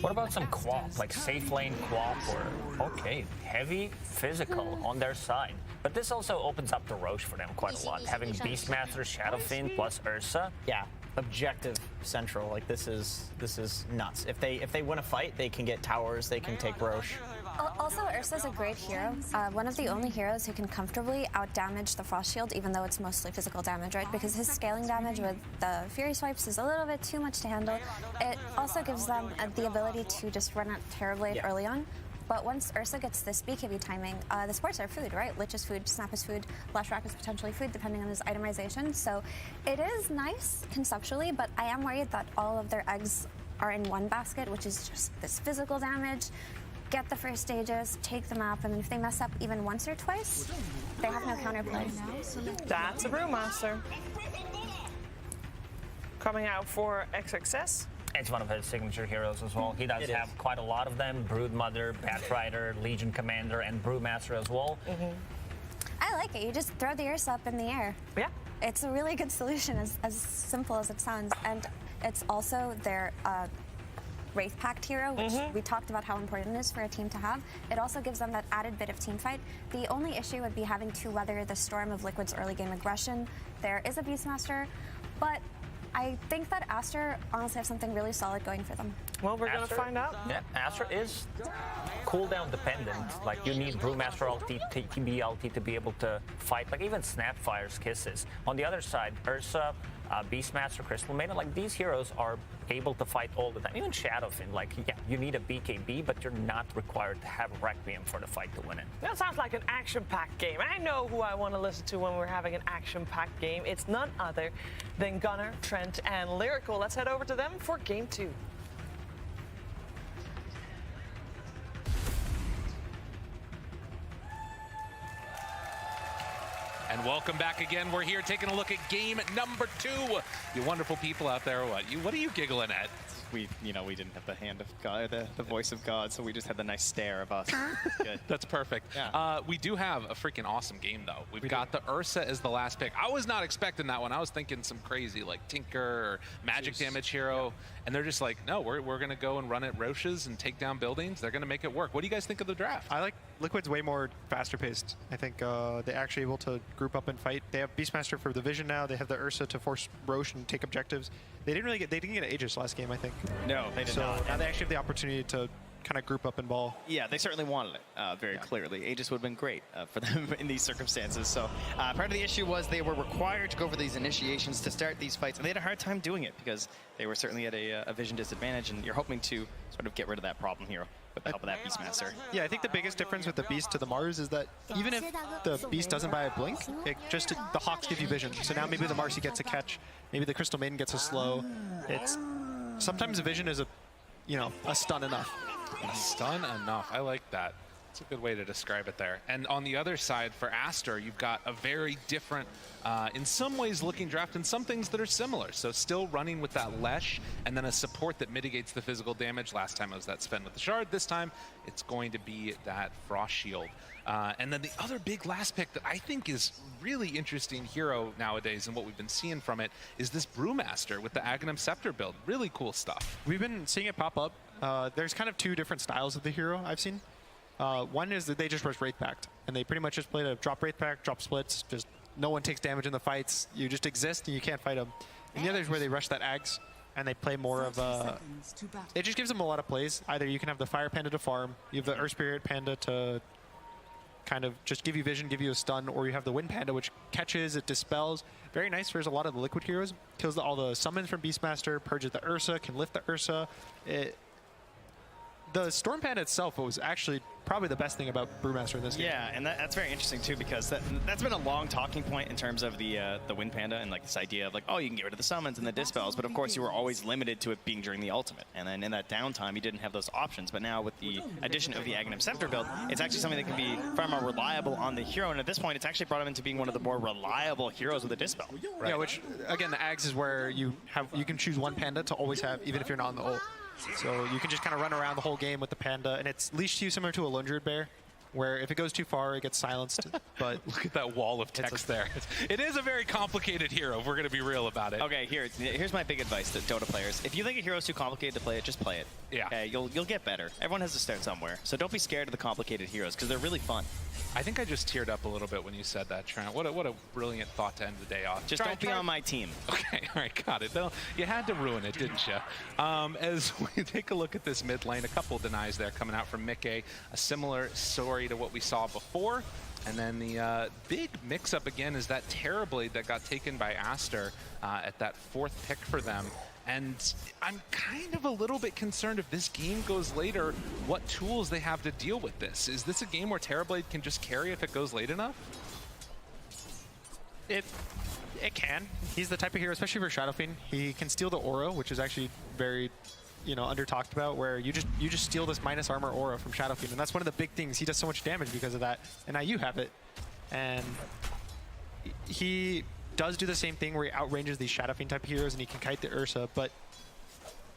What about some QoP, like safe lane QoP, or, okay, heavy physical on their side. But this also opens up the Roche for them quite a lot, having Beastmaster, Shadow Fiend, plus Ursa. Yeah, objective central. Like this is nuts. If they win a fight, they can get towers. They can take Roche. Also, Ursa's a great hero. One of the only heroes who can comfortably out-damage the Frost Shield, even though it's mostly physical damage, right? Because his scaling damage with the Fury Swipes is a little bit too much to handle. It also gives them the ability to just run out Terrorblade early on. But once Ursa gets this BKB timing, the supports are food, right? Lich is food, Snap is food, Leshrac is potentially food, depending on his itemization. So it is nice conceptually, but I am worried that all of their eggs are in one basket, which is just this physical damage. Get the first stages, take the map, and if they mess up even once or twice, they have no counterplay. That's a Brewmaster. Coming out for XXS. It's one of his signature heroes as well. He does have quite a lot of them. Broodmother, Batrider, Legion Commander, and Brewmaster as well. I like it. You just throw the Ursa up in the air. Yeah. It's a really good solution, as simple as it sounds. And it's also their Wraith Pact hero, which we talked about how important it is for a team to have. It also gives them that added bit of team fight. The only issue would be having to weather the storm of Liquid's early game aggression. There is a Beastmaster, but I think that Aster honestly have something really solid going for them. Well, we're going to find out. Yeah, Aster is cooldown dependent. Like, you need Brewmaster ulti, TB ulti to be able to fight. Like, even Snapfire's Kisses. On the other side, Ursa, Beastmaster, Crystal Maiden, like, these heroes are able to fight all the time. Even Shadow Fiend, like, yeah, you need a BKB, but you're not required to have Requiem for the fight to win it. That sounds like an action-packed game. I know who I want to listen to when we're having an action-packed game. It's none other than Gunnar, Trent, and Lyrical. Let's head over to them for Game 2. And welcome back again. We're here taking a look at game number 2. You wonderful people out there, what are you giggling at? We didn't have the hand of God, the voice of God, so we just had the nice stare of us. Good. That's perfect. Yeah. We do have a freaking awesome game, though. We've got the Ursa as the last pick. I was not expecting that one. I was thinking some crazy, like, Tinker or magic damage hero. And they're just like, no, we're going to go and run at Roches and take down buildings. They're going to make it work. What do you guys think of the draft? I like Liquid's way more faster paced. I think they're actually able to group up and fight. They have Beastmaster for the vision now. They have the Ursa to force Roche and take objectives. They didn't get Aegis last game, I think. No, they did so not. now they actually have the opportunity to kind of group up and ball. Yeah, they certainly wanted it very clearly. Aegis would have been great for them in these circumstances. So part of the issue was they were required to go for these initiations to start these fights, and they had a hard time doing it because they were certainly at a vision disadvantage, and you're hoping to sort of get rid of that problem here with the help of that Beastmaster. Yeah, I think the biggest difference with the Beast to the Mars is that even if the Beast doesn't buy a blink, the Hawks give you vision. So now maybe the Marcy gets a catch, maybe the Crystal Maiden gets a slow. It's sometimes a vision is a stun enough. A stun enough. I like that. It's a good way to describe it there. And on the other side, for Aster, you've got a very different, in some ways, looking draft, and some things that are similar. So still running with that Lesh, and then a support that mitigates the physical damage. Last time it was that Sven with the Shard. This time, it's going to be that Frost Shield. And then the other big last pick that I think is really interesting hero nowadays, and what we've been seeing from it, is this Brewmaster with the Aghanim Scepter build. Really cool stuff. We've been seeing it pop up. There's kind of two different styles of the hero I've seen. One is that they just rush Wraith Pact, and they pretty much just play to drop Wraith Pact, drop splits, just no one takes damage in the fights, you just exist and you can't fight them. And the other is where they rush that Ags, and they play more of a... It just gives them a lot of plays. Either you can have the Fire Panda to farm, you have the Earth Spirit Panda to kind of just give you vision, give you a stun, or you have the Wind Panda, which catches, it dispels. Very nice for a lot of the Liquid heroes. Kills all the summons from Beastmaster, purges the Ursa, can lift the Ursa. The Storm Panda itself was actually probably the best thing about Brewmaster in this game. Yeah, and that's very interesting too, because that's been a long talking point in terms of the Wind Panda and like this idea of like, oh, you can get rid of the summons and the dispels, but of course you were always limited to it being during the ultimate. And then in that downtime, you didn't have those options. But now with the addition of the Aghanim Scepter build, it's actually something that can be far more reliable on the hero. And at this point, it's actually brought him into being one of the more reliable heroes with a dispel. Right. Yeah, which again, the Ags is where you can choose one Panda to always have, even if you're not in the ult. So you can just kind of run around the whole game with the Panda, and it's leashed to you similar to a Lundred Bear, where if it goes too far, it gets silenced. But look at that wall of text there. It is a very complicated hero, if we're going to be real about it. Okay, here's my big advice to Dota players. If you think a hero is too complicated to play it, just play it. Yeah. Okay, you'll get better. Everyone has to start somewhere. So don't be scared of the complicated heroes, because they're really fun. I think I just teared up a little bit when you said that, Trent. What a brilliant thought to end the day off. Just don't be on my team. Okay, all right, got it. No, you had to ruin it, didn't you? As we take a look at this mid lane, a couple denies there coming out from Mickey. A similar story to what we saw before. And then the big mix-up again is that Terrorblade that got taken by Aster at that 4th pick for them. And I'm kind of a little bit concerned if this game goes later, what tools they have to deal with this. Is this a game where Terrorblade can just carry if it goes late enough? It can. He's the type of hero, especially for Shadow Fiend. He can steal the aura, which is actually very, under talked about, where you just steal this minus armor aura from Shadow Fiend, and that's one of the big things. He does so much damage because of that, and now you have it. And he does do the same thing where he outranges these Shadow Fiend type of heroes, and he can kite the Ursa, but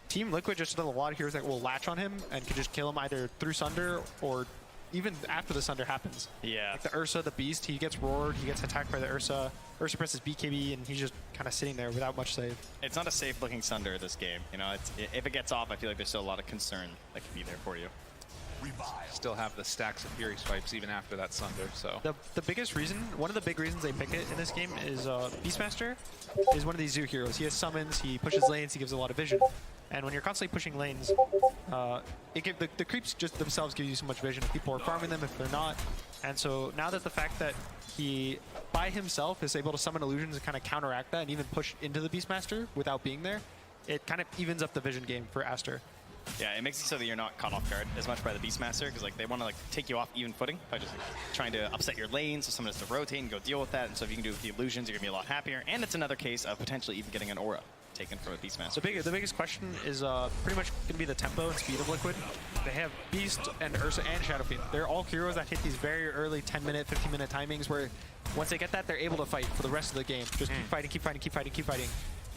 Team Liquid just does a lot of heroes that will latch on him and can just kill him either through Sunder or even after the Sunder happens. Yeah. Like the Ursa, the Beast, he gets roared, he gets attacked by the Ursa. Ursa presses BKB, and he's just kind of sitting there without much save. It's not a safe looking Sunder this game. If it gets off, I feel like there's still a lot of concern that can be there for you. Still have the stacks of Fury Swipes even after that Sunder, so. The biggest reason, one of the big reasons they pick it in this game is Beastmaster is one of these Zoo heroes. He has summons, he pushes lanes, he gives a lot of vision. And when you're constantly pushing lanes, the creeps just themselves give you so much vision. If people are farming them, if they're not. And so now that the fact that he, by himself, is able to summon illusions and kind of counteract that and even push into the Beastmaster without being there, it kind of evens up the vision game for Aster. Yeah, it makes it so that you're not caught off guard as much by the Beastmaster, because they want to take you off even footing by just trying to upset your lane, so someone has to rotate and go deal with that. And so if you can do it with the illusions, you're gonna be a lot happier. And it's another case of potentially even getting an aura taken from a Beastmaster. The biggest question is pretty much gonna be the tempo and speed of Liquid. They have Beast and Ursa and Shadow Fiend. They're all heroes that hit these very early 10-minute, 15-minute timings where once they get that, they're able to fight for the rest of the game. Just keep fighting, keep fighting, keep fighting, keep fighting.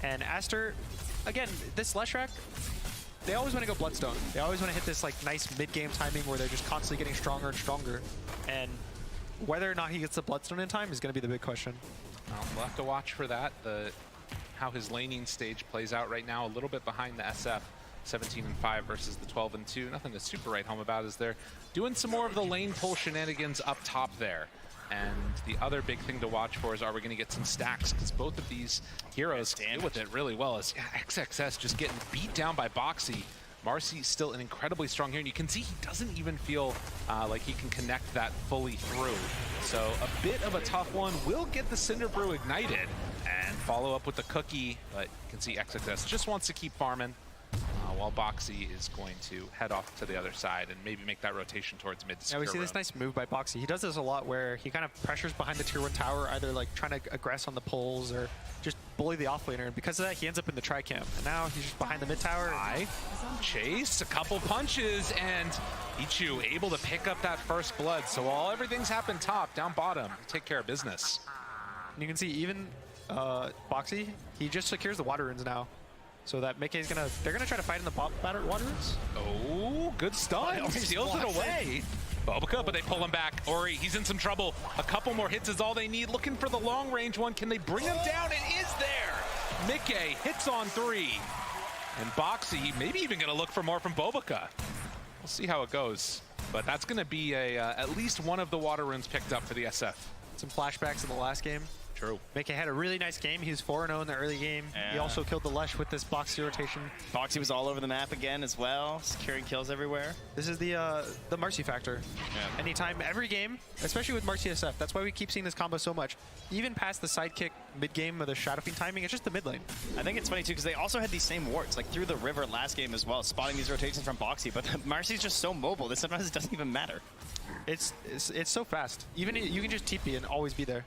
And Aster, again, this Leshrac, they always want to go Bloodstone. They always want to hit this nice mid-game timing where they're just constantly getting stronger and stronger. And whether or not he gets the Bloodstone in time is going to be the big question. We'll have to watch for that. How his laning stage plays out right now, a little bit behind the SF. 17-5 versus the 12-2. Nothing to super write home about, is they're doing some more of the lane pull shenanigans up top there. And the other big thing to watch for is, are we going to get some stacks? Because both of these heroes deal with it really well. As XXS just getting beat down by Boxy Marcy still an incredibly strong hero, and you can see he doesn't even feel like he can connect that fully through. So a bit of a tough one. Will get the Cinder Brew ignited and follow up with the cookie, but you can see XXS just wants to keep farming. While Boxy is going to head off to the other side and maybe make that rotation towards mid. Yeah, we see this nice move by Boxy. He does this a lot where he kind of pressures behind the tier 1 tower, either like trying to aggress on the pulls or just bully the offlaner. And because of that, he ends up in the tri-camp. And now he's just behind the mid tower. Chase, a couple punches, and Ichu able to pick up that first blood. So while everything's happened top, down bottom, take care of business. And you can see even Boxy, he just secures the water runes now. So that Mickey's they're gonna try to fight in the water runes. Oh, good stun. He steals it away. Bobica, but they pull him back. Ori, he's in some trouble. A couple more hits is all they need. Looking for the long range one. Can they bring him down? It is there. Mickey hits on 3. And Boxy maybe even gonna look for more from Bobica. We'll see how it goes. But that's gonna be at least one of the water runes picked up for the SF. Some flashbacks in the last game. True. Mickey had a really nice game. He was 4-0 in the early game. Yeah. He also killed the Lush with this Boxy rotation. Boxy was all over the map again as well, securing kills everywhere. This is the Marcy factor. Yeah. Anytime, every game, especially with Marcy SF. That's why we keep seeing this combo so much. Even past the sidekick mid-game of the Shadow Fiend timing, it's just the mid lane. I think it's funny too, because they also had these same wards, like through the river last game as well, spotting these rotations from Boxy, but Marcy's just so mobile that sometimes it doesn't even matter. It's so fast. Even you can just TP and always be there.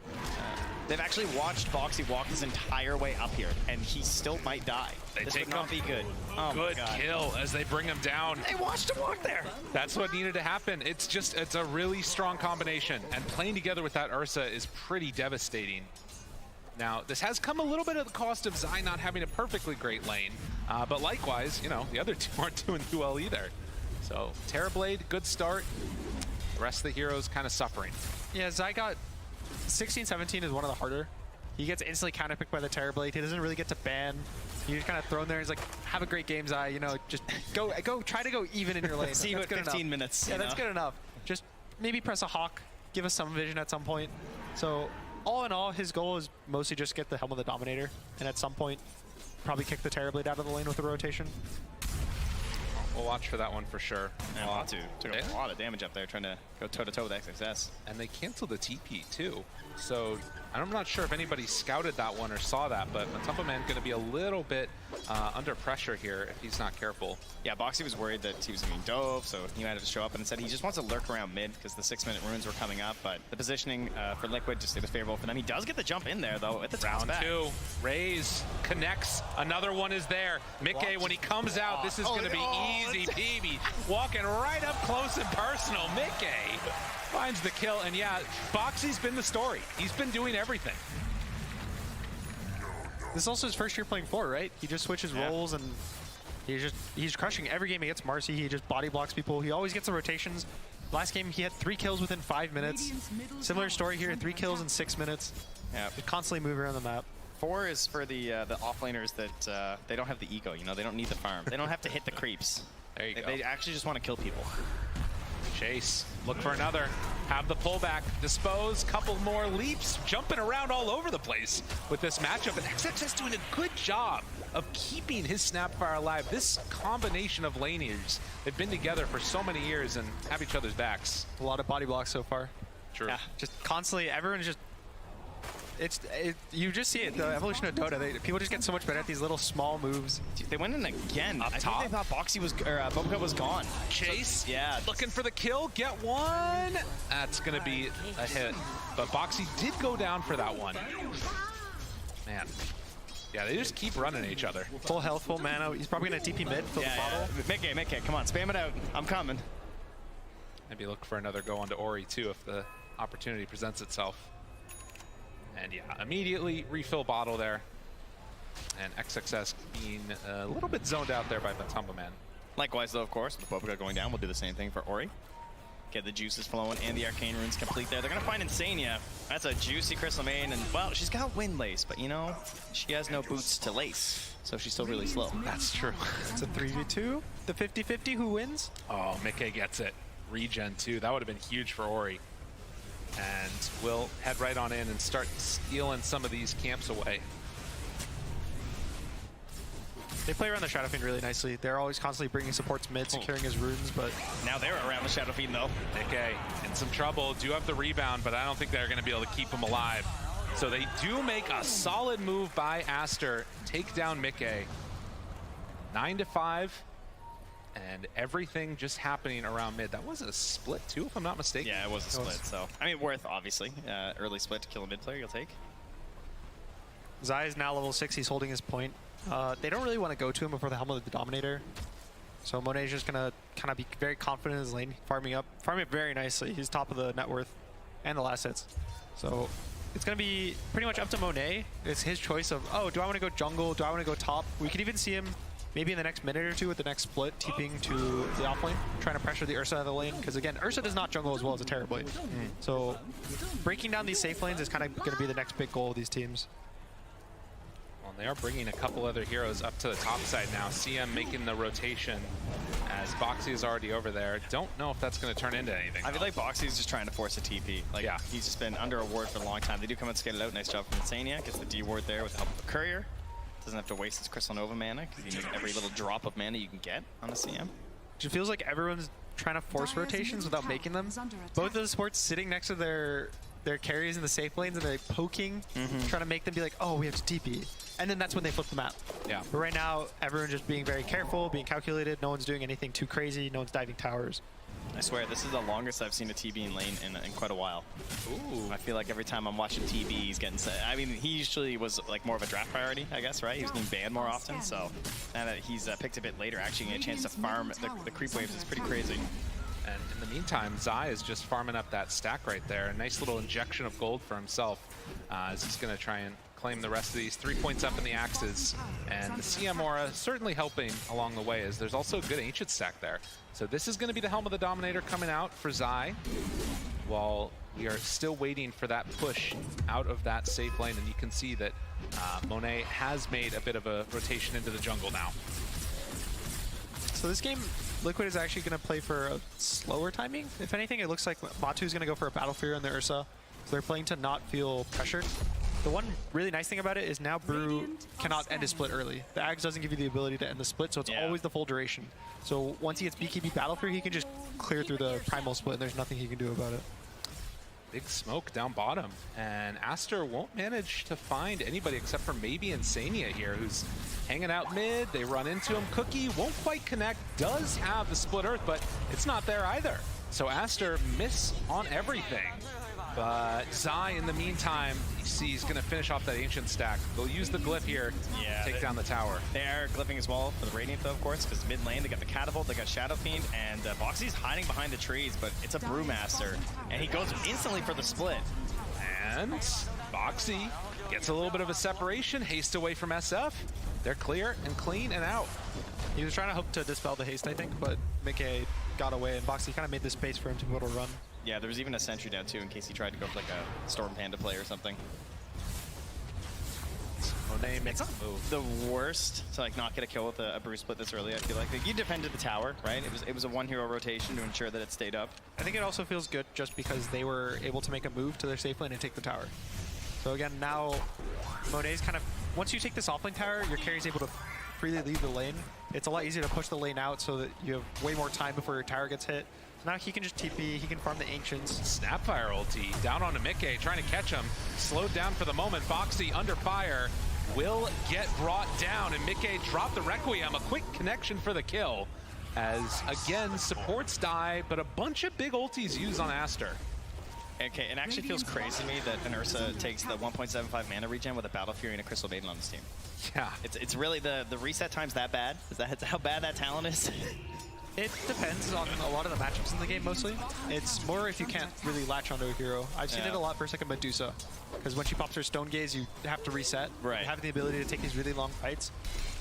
They've actually watched Boxy walk his entire way up here, and he still might die. This would not be good. Oh good kill as they bring him down. They watched him walk there. That's what needed to happen. It's a really strong combination, and playing together with that Ursa is pretty devastating. Now, this has come a little bit at the cost of Zai not having a perfectly great lane, but likewise, you know, the other two aren't doing too well either. So, Terrorblade, good start. The rest of the heroes kind of suffering. Yeah, Zai got 16-17 is one of the harder. He gets instantly counterpicked by the Terrorblade. He doesn't really get to ban. You're just kind of thrown there. He's like, have a great game, Zai. You know, just go, try to go even in your lane. See you at 15 minutes. Yeah, that's good enough. Just maybe press a Hawk, give us some vision at some point. So all in all, his goal is mostly just get the Helm of the Dominator, and at some point, probably kick the Terrorblade out of the lane with a rotation. We'll watch for that one for sure. And Latu took a lot of damage up there trying to go toe-to-toe with XXS. And they canceled the TP too. So I'm not sure if anybody scouted that one or saw that, but Matumba Man going to be a little bit under pressure here if he's not careful. Yeah, Boxy was worried that he was being dove, so he might have to show up, and instead he just wants to lurk around mid because the 6-minute runes were coming up, but the positioning for Liquid just was favorable for them. He does get the jump in there, though, at the top. Round 2, Raze connects. Another one is there. Mickey, when he comes out, this is going to be easy peasy. Walking right up close and personal. Mickey finds the kill, and yeah, Boxy's been the story. He's been doing everything. This is also his first year playing 4, right? He just switches roles, and he's crushing every game against Marcy. He just body blocks people. He always gets the rotations. Last game, he had 3 kills within 5 minutes. Similar story here, 3 kills in 6 minutes. Yeah, just constantly moving around the map. 4 is for the offlaners that they don't have the ego. You know, they don't need the farm. They don't have to hit the creeps. There you go. They actually just want to kill people. Chase, look for another. Have the pullback, dispose, couple more leaps, jumping around all over the place with this matchup. And XXS doing a good job of keeping his Snapfire alive. This combination of laners, they've been together for so many years and have each other's backs. A lot of body blocks so far. True. Yeah, just constantly, everyone's just, you just see it, the evolution of Dota. People just get so much better at these little small moves. Dude, they went in again. Up I top. think they thought Boxy was, or Bobica was gone. Chase, yeah, looking for the kill, get one. That's gonna be a hit. But Boxy did go down for that one. Man. Yeah, they just keep running at each other. Full health, full mana. He's probably gonna TP mid, fill the bottle. Mickey, come on, spam it out. I'm coming. Maybe look for another go onto Ori too if the opportunity presents itself. And yeah, immediately refill bottle there. And XXS being a little bit zoned out there by Matumba Man. Likewise, though, of course, with Bobica going down, we'll do the same thing for Ori. Get the juices flowing and the arcane runes complete there. They're going to find Insania. That's a juicy Crystal Maiden. And, well, she's got Wind Lace, but, you know, she has no boots to lace. So she's still really slow. That's true. It's a 3v2. The 50-50, who wins? Oh, Mickey gets it. Regen, too. That would have been huge for Ori. And we'll head right on in and start stealing some of these camps away. They play around the Shadow Fiend really nicely. They're always constantly bringing supports mid, securing his runes, but... Now they're around the Shadow Fiend, though. Nikkei in some trouble. Do have the rebound, but I don't think they're going to be able to keep him alive. So they do make a solid move by Aster. Take down Mikkei. 9-5. And everything just happening around mid. That was a split, too, if I'm not mistaken. Yeah, it was a split, so... I mean, worth, obviously. Early split to kill a mid player, you'll take. Zai is now level 6. He's holding his point. They don't really want to go to him before the Helmet of the Dominator. So Monet is just going to kind of be very confident in his lane, farming up very nicely. He's top of the net worth and the last hits. So it's going to be pretty much up to Monet. It's his choice of, oh, do I want to go jungle? Do I want to go top? We could even see him maybe in the next minute or two with the next split, TPing to the off lane, trying to pressure the Ursa out of the lane. Because again, Ursa does not jungle as well as a Terrorblade. So breaking down these safe lanes is kind of going to be the next big goal of these teams. Well, they are bringing a couple other heroes up to the top side now. CM making the rotation as Boxy is already over there. Don't know if that's going to turn into anything. I feel like Boxy is just trying to force a TP. Like, yeah. He's just been under a ward for a long time. They do come and skate it out. Nice job from Insania. Gets the D ward there with the help of the Courier. Doesn't have to waste his Crystal Nova mana because he needs every little drop of mana you can get on the CM. It feels like everyone's trying to force rotations without making them. Both of the supports sitting next to their carries in the safe lanes and they're poking, trying to make them be like, oh, we have to TP. And then that's when they flip the map. Yeah. But right now, everyone's just being very careful, being calculated. No one's doing anything too crazy. No one's diving towers. I swear, this is the longest I've seen a TB in lane in quite a while. Ooh. I feel like every time I'm watching TB, he's getting set. I mean, he usually was like more of a draft priority, I guess, right? He was being banned more often, so now that he's picked a bit later, actually getting a chance to farm the creep waves is pretty crazy. And in the meantime, Zai is just farming up that stack right there. A nice little injection of gold for himself as he's going to try and claim the rest of these. 3 points up in the axes. And the CM aura certainly helping along the way as there's also a good ancient stack there. So this is going to be the Helm of the Dominator coming out for Zai while we are still waiting for that push out of that safe lane. And you can see that Monet has made a bit of a rotation into the jungle now. So this game, Liquid is actually going to play for a slower timing. If anything, it looks like Matu is going to go for a Battle Fury on the Ursa. So they're playing to not feel pressured. The one really nice thing about it is now Brew cannot end a split early. The Axe doesn't give you the ability to end the split, so it's always the full duration. So once he gets BKB Battle Fury, he can just clear through the Primal split, and there's nothing he can do about it. Big smoke down bottom, and Aster won't manage to find anybody except for maybe Insania here, who's hanging out mid. They run into him. Cookie won't quite connect, does have the split earth, but it's not there either. So Aster miss on everything. But Zai, in the meantime, you see he's going to finish off that ancient stack. They'll use the glyph here to take down the tower. They are glyphing as well for the Radiant, though, of course, because mid lane, they got the Catapult, they got Shadow Fiend, and Boxy's hiding behind the trees, but it's a Brewmaster, and he goes instantly for the split. And Boxy gets a little bit of a separation, haste away from SF. They're clear and clean and out. He was trying to hope to dispel the haste, I think, but Mikkei got away, and Boxy kind of made the space for him to be able to run. Yeah, there was even a sentry down too in case he tried to go for like a Storm Panda play or something. Monet makes a move. The worst to like not get a kill with a Brew split this early. I feel like you defended the tower, right? It was a one hero rotation to ensure that it stayed up. I think it also feels good just because they were able to make a move to their safe lane and take the tower. So again, now Monet's kind of, once you take this offlane tower, your carry's able to freely leave the lane. It's a lot easier to push the lane out so that you have way more time before your tower gets hit. So now he can just TP, he can farm the Ancients. Snapfire ulti down onto Mikkei, trying to catch him. Slowed down for the moment. Boxy under fire will get brought down, and Mikkei dropped the Requiem. A quick connection for the kill. As, again, supports die, but a bunch of big ultis used on Aster. Okay, it actually feels crazy to me that an Ursa takes the 1.75 mana regen with a Battle Fury and a Crystal Maiden on this team. Yeah. It's really the reset time's that bad? Is that how bad that talent is? It depends on a lot of the matchups in the game, mostly. It's more if you can't really latch onto a hero. I've seen it a lot for like a Medusa, because when she pops her Stone Gaze, you have to reset. Right. You have the ability to take these really long fights.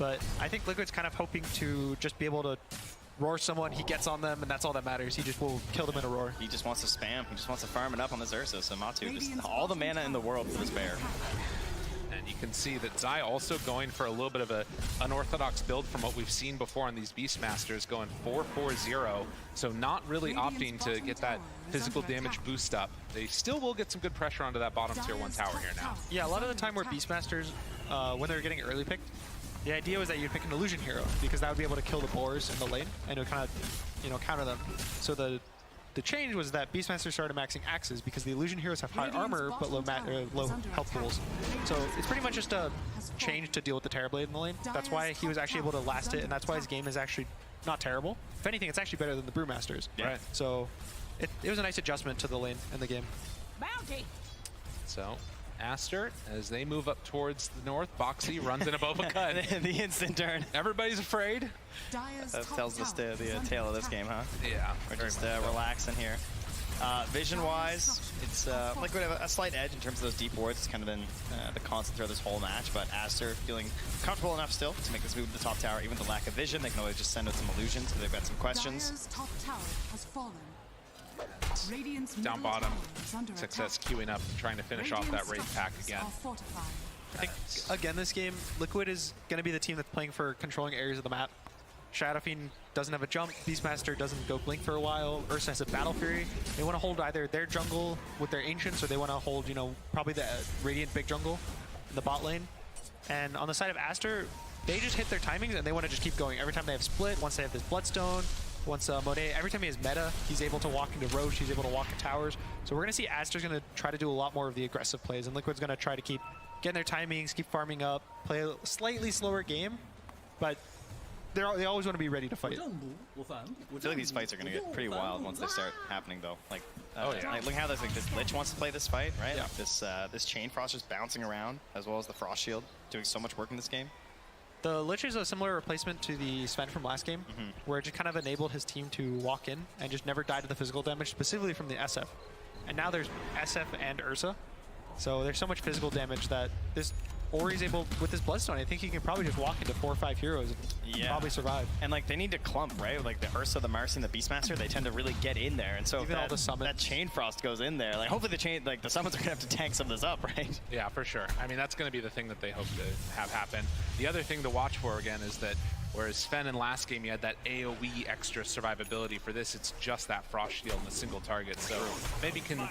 But I think Liquid's kind of hoping to just be able to roar someone, he gets on them, and that's all that matters. He just will kill them in a roar. He just wants to spam. He just wants to farm it up on this Ursa. So Matu, just all the mana in the world for this bear. And you can see that Zai also going for a little bit of an unorthodox build from what we've seen before on these Beastmasters, going 4-4-0. So not really opting to get that physical damage boost up. They still will get some good pressure onto that bottom tier 1 tower here now. Yeah, a lot of the time where Beastmasters, when they're getting early picked, the idea was that you'd pick an illusion hero because that would be able to kill the boars in the lane and it would kind of, counter them. So the change was that Beastmaster started maxing axes because the illusion heroes have high armor but low health pools. So it's pretty much just a change to deal with the Terrorblade in the lane. That's why he was actually able to last it, and that's why his game is actually not terrible. If anything, it's actually better than the Brewmasters. Yeah. Right. So it was a nice adjustment to the lane in the game. Bounty. So Aster, as they move up towards the north, Boxy runs in a Boba cut. The instant turn. Everybody's afraid. That tells the tale of this game, huh? Yeah. We're just relaxing here. Vision-wise, it's Liquid have a slight edge in terms of those deep wards. It's kind of been the constant throughout this whole match, but Aster feeling comfortable enough still to make this move to the top tower. Even with the lack of vision, they can always just send out some illusions if they've got some questions. Dire's top tower has fallen. Radiant's Down middle bottom, tower is under Success attack. queuing up, trying to finish off that Wraith pack again. Are fortified. I think, again, this game, Liquid is going to be the team that's playing for controlling areas of the map. Shadow Fiend doesn't have a jump, Beastmaster doesn't go blink for a while, Ursa has a Battle Fury. They want to hold either their jungle with their Ancients or they want to hold, probably the Radiant big jungle in the bot lane. And on the side of Aster, they just hit their timings and they want to just keep going. Every time they have Split, once they have this Bloodstone, once Monet, every time he has meta, he's able to walk into Roche, he's able to walk in towers. So we're going to see Aster's going to try to do a lot more of the aggressive plays, and Liquid's going to try to keep getting their timings, keep farming up, play a slightly slower game, but they always want to be ready to fight. I feel like these fights are going to get pretty wild once they start happening, though. Like, yeah. Look how this Lich wants to play this fight, right? Yeah. Like this Chain Frost just bouncing around, as well as the Frost Shield, doing so much work in this game. The Lich is a similar replacement to the Sven from last game, where it just kind of enabled his team to walk in and just never die to the physical damage, specifically from the SF. And now there's SF and Ursa, so there's so much physical damage that this Ori's able, with his Bloodstone, I think he can probably just walk into 4 or 5 heroes and probably survive. And like they need to clump, right? Like the Ursa, the Marcy, and the Beastmaster, they tend to really get in there. And so Even all the summons. that Chain Frost goes in there, like hopefully the summons are gonna have to tank some of this up, right? Yeah, for sure. I mean, that's going to be the thing that they hope to have happen. The other thing to watch for, again, is that whereas Sven in last game, you had that AoE extra survivability. For this, it's just that Frost Shield and a single target. So maybe can,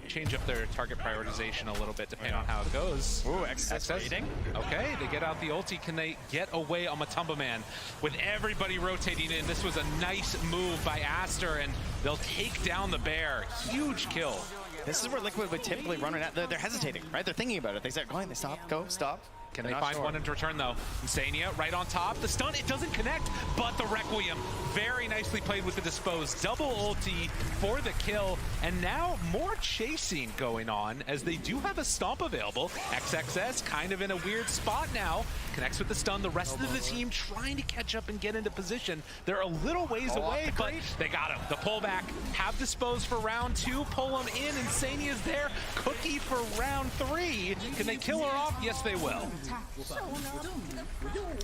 change up their target prioritization a little bit depending on how it goes. Ooh, excess rating. Okay, they get out the ulti. Can they get away on Matumba Man? With everybody rotating in, this was a nice move by Aster, and they'll take down the bear. Huge kill. This is where Liquid would typically run right out. They're hesitating, right? They're thinking about it. They start going, they stop, go, stop. Can they find one in return, though? Insania right on top. The stun, it doesn't connect, but the Requiem very nicely played with the Dispose. Double ulti for the kill, and now more chasing going on as they do have a stomp available. XXS kind of in a weird spot now. Connects with the stun. The rest of the team trying to catch up and get into position. They're a little ways away, but they got him. The pullback. Have Dispose for round 2. Pull him in. Insania's there. Cookie for round 3. Can they kill her off? Yes, they will.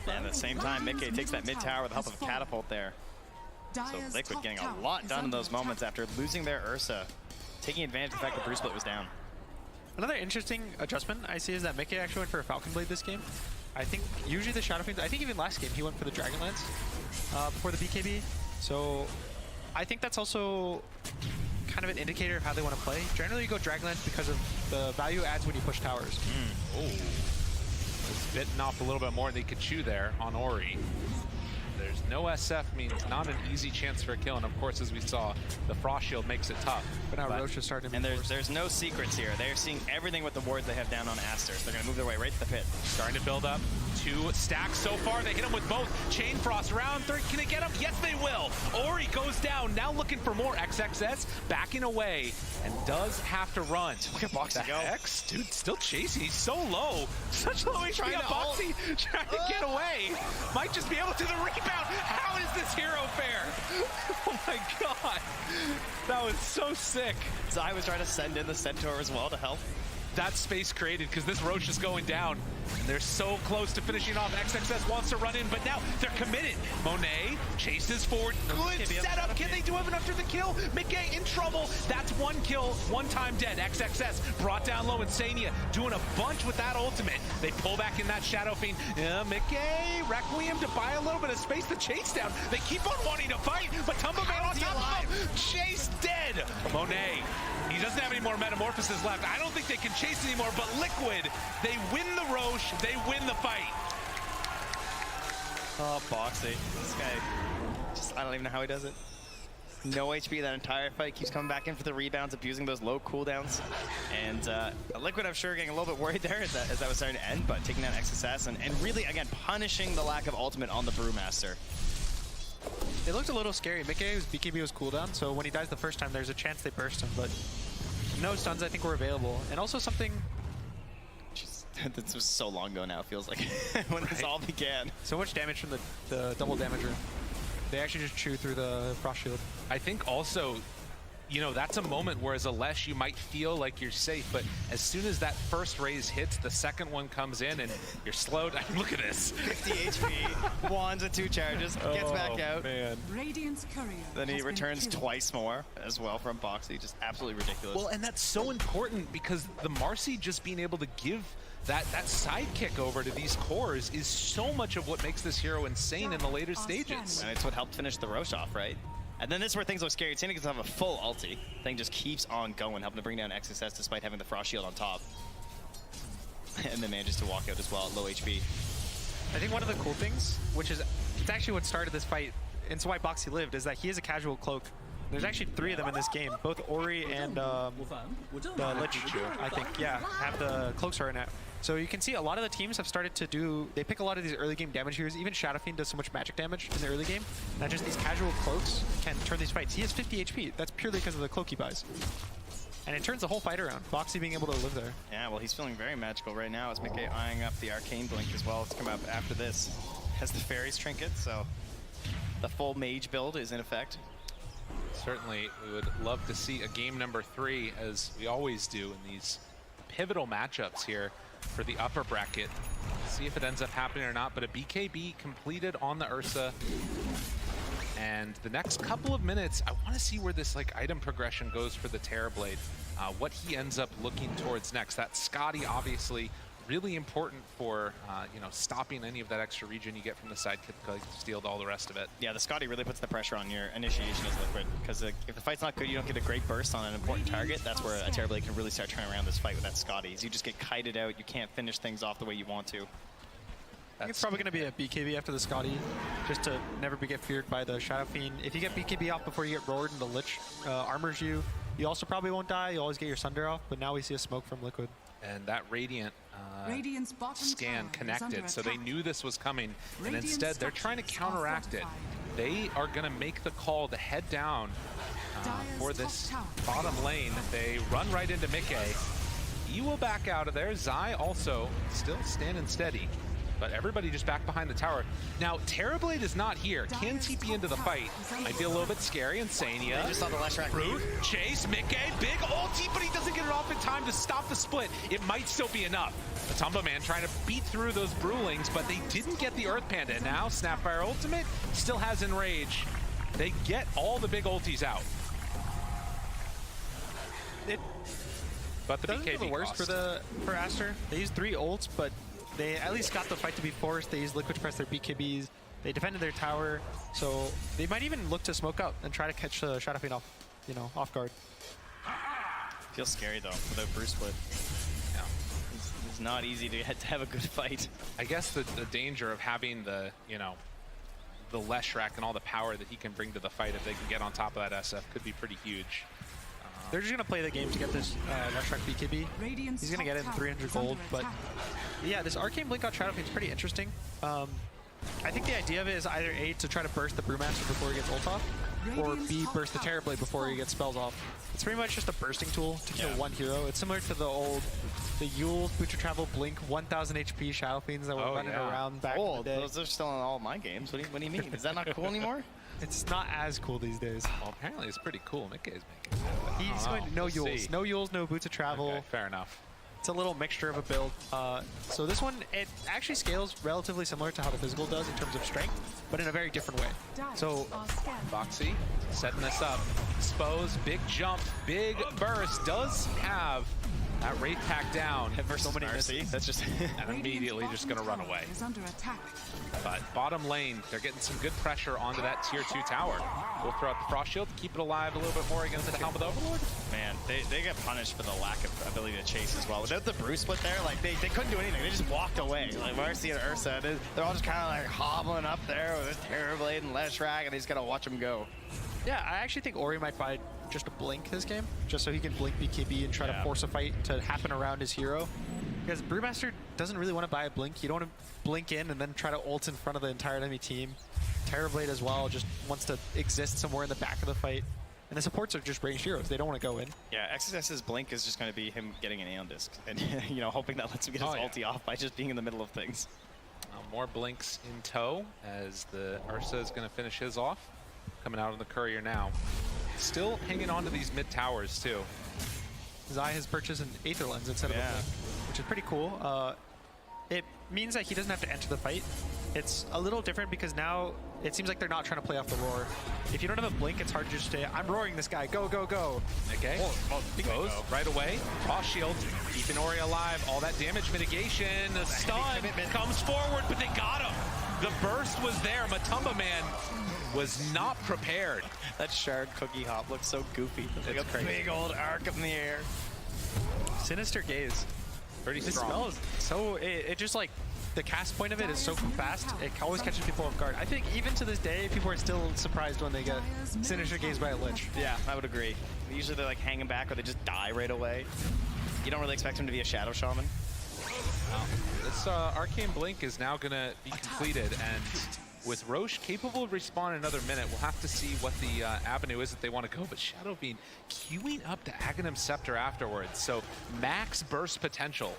And at the same time, Mickey takes that mid tower with the help of a catapult there. So Liquid getting a lot done in those moments after losing their Ursa, taking advantage of the fact that Bruce Split was down. Another interesting adjustment I see is that Mickey actually went for a Falcon Blade this game. I think usually the Shadow Fiends, I think even last game he went for the Dragonlance before the BKB. So I think that's also kind of an indicator of how they want to play. Generally you go Dragonlance because of the value adds when you push towers. Oh. Bitten off a little bit more than they could chew there on Ori. There's no SF means not an easy chance for a kill, and of course, as we saw, the Frost Shield makes it tough. But now Roche is starting to and there's no secrets here. They're seeing everything with the wards they have down on Aster. So they're going to move their way right to the pit. Starting to build up. 2 stacks so far. They hit him with both. Chain Frost round 3. Can they get him? Yes, they will. Ori goes down. Now looking for more. XXS backing away and does have to run. Look at Boxy go. X, dude, still chasing. He's so low. Such low HP on Boxy. Trying to get away. Might just be able to do the rebound. How is this hero fair? Oh my god. That was so sick. Zai was trying to send in the Centaur as well to help. That space created because this Roche is going down. They're so close to finishing off. XXS wants to run in, but now they're committed. Monet chases forward. Good setup. Can they do it enough for the kill? McGay in trouble. That's 1 kill, 1 time dead. XXS brought down low. Insania doing a bunch with that ultimate. They pull back in that Shadow Fiend. McGay, Requiem to buy a little bit of space to chase down. They keep on wanting to fight, but Tumba Man on top of him. Chase dead. Monet. He doesn't have any more Metamorphosis left. I don't think they can chase anymore, but Liquid, they win the Roche, they win the fight. Oh, Boxy. This guy, I don't even know how he does it. No HP that entire fight, keeps coming back in for the rebounds, abusing those low cooldowns. And Liquid, I'm sure, getting a little bit worried there as that was starting to end, but taking down XSS and really, again, punishing the lack of ultimate on the Brewmaster. It looked a little scary. Mickey's BKB was cooldown, so when he dies the first time, there's a chance they burst him, but no stuns, I think, were available. And also something... This was so long ago now, it feels like, when this all began. So much damage from the double damager. They actually just chew through the Frost Shield. I think also, you know, that's a moment where as a Lesh you might feel like you're safe, but as soon as that first raise hits, the second one comes in and you're slowed. Look at this. 50 HP, wands and 2 charges, gets back out. Man. Radiant's courier Then he has been returns killed. twice more as well from Boxy. Just absolutely ridiculous. Well, and that's so important because the Marcy just being able to give that sidekick over to these cores is so much of what makes this hero insane in the later stages. And it's what helped finish the Roche off, right? And then this is where things look scary. Tina gets have a full ulti. Thing just keeps on going, helping to bring down XSS despite having the Frost Shield on top. And then manages to walk out as well at low HP. I think one of the cool things, which is it's actually what started this fight, and it's why Boxy lived, is that he is a casual cloak. There's actually 3 of them in this game. Both Ori and the Lich, I think, yeah, have the cloaks right now. So you can see a lot of the teams have started to do, they pick a lot of these early game damage heroes. Even Shadow Fiend does so much magic damage in the early game. Not just these casual cloaks can turn these fights. He has 50 HP. That's purely because of the cloak he buys. And it turns the whole fight around. Boxy being able to live there. Yeah, well, he's feeling very magical right now as Mickey eyeing up the Arcane Blink as well. It's come up after this. Has the Fairies Trinket, so the full mage build is in effect. Certainly, we would love to see a game number 3, as we always do in these pivotal matchups here for the upper bracket. See if it ends up happening or not, but a BKB completed on the Ursa. And the next couple of minutes, I want to see where this item progression goes for the Terrorblade. What he ends up looking towards next. That Scotty, obviously, really important for stopping any of that extra regen you get from the sidekick, steal all the rest of it. Yeah, the Scotty really puts the pressure on your initiation as Liquid, because if the fight's not good, you don't get a great burst on an important target. That's where a Terrorblade can really start turning around this fight with that Scotty. You just get kited out, you can't finish things off the way you want to. I think it's probably going to be a BKB after the Scotty, just to never get feared by the Shadow Fiend. If you get BKB off before you get roared and the Lich armors you, you also probably won't die. You always get your Sunder off, but now we see a smoke from Liquid. And that Radiant scan connected, so they knew this was coming, and instead they're trying to counteract it. They are going to make the call to head down for this bottom lane. They run right into Mickey. He will back out of there. Zai also still standing steady, but everybody just back behind the tower. Now, Terrorblade is not here. Can TP into the fight? Might be a little bit scary. Insania. They just saw the Leshrac Root, chase, Mickey, big ulti, but he doesn't get it off in time to stop the split. It might still be enough. Matumba Man trying to beat through those Brewlings, but they didn't get the Earth Panda. And now, Snapfire Ultimate still has Enrage. They get all the big ultis out. But the doesn't BKB feel the worst for Aster. They used 3 ults, but they at least got the fight to be forced. They used Liquid to press their BKBs. They defended their tower, so they might even look to smoke up and try to catch the Shadow Fiend off guard. Feels scary though without Bruce Split. Yeah, it's not easy to have a good fight. I guess the danger of having the the Leshrac and all the power that he can bring to the fight, if they can get on top of that SF, could be pretty huge. They're just going to play the game to get this Leshrac BKB. He's going to get it in 300 gold, but yeah, this Arcane Blink on Shadow Fiend is pretty interesting. I think the idea of it is either A, to try to burst the Brewmaster before he gets ult off, or B, burst the Terrorblade before he gets spells off. It's pretty much just a bursting tool to kill one hero. It's similar to the Yule, Butcher Travel, Blink, 1000 HP Shadow Fiends that were running around back in the day. Those are still in all my games. What do you mean? Is that not cool anymore? It's not as cool these days. Well, apparently it's pretty cool. Mickey is making it. He's going to no Yules. No Yules, no Boots of Travel. Okay, fair enough. It's a little mixture of a build. So this one, it actually scales relatively similar to how the physical does in terms of strength, but in a very different way. So Boxy setting this up. Expose, big jump, big burst. Does have That Wraith pack down. Versus Mercy. That's just and immediately just going to run away. Is under attack. But bottom lane, they're getting some good pressure onto that tier 2 tower. We'll throw out the Frost Shield to keep it alive a little bit more against the Helm of the Overlord. Man, they get punished for the lack of ability to chase as well. Without the Brew split there, like they couldn't do anything. They just walked away. Like Mercy and Ursa, they're all just kind of like hobbling up there with a Terrorblade and Leshrac, and they just gotta watch them go. Yeah, I actually think Ori might buy just a blink this game, just so he can blink BKB and try to force a fight to happen around his hero. Because Brewmaster doesn't really want to buy a blink. You don't want to blink in and then try to ult in front of the entire enemy team. Terrorblade as well just wants to exist somewhere in the back of the fight. And the supports are just ranged heroes. They don't want to go in. Yeah, XSS's blink is just going to be him getting an Aeon Disc. And, you know, hoping that lets him get his ulti off by just being in the middle of things. More blinks in tow as the Ursa is going to finish his off. Coming out on the courier now. Still hanging on to these mid towers too. Zai has purchased an Aether Lens instead of a blink, which is pretty cool. It means that he doesn't have to enter the fight. It's a little different because now it seems like they're not trying to play off the roar. If you don't have a blink, it's hard to just say, I'm roaring this guy, go, go, go. Okay, goes right away. Frost Shield, keeping Ori alive, all that damage mitigation, the stun comes forward, but they got him. The burst was there, Matumba Man was not prepared. That Shard Cookie Hop looks so goofy. Like a big old arc up in the air. Sinister Gaze. Pretty This strong. spell is so, it just like, the cast point of it is so fast, it always catches people off guard. I think even to this day, people are still surprised when they get Sinister Gaze by a Lich. Yeah, I would agree. Usually they're like hanging back or they just die right away. You don't really expect him to be a Shadow Shaman. This Arcane Blink is now going to be completed, and with Roche capable of respawn in another minute, we'll have to see what the avenue is that they want to go. But Shadow Fiend queuing up to Aghanim Scepter afterwards, so max burst potential.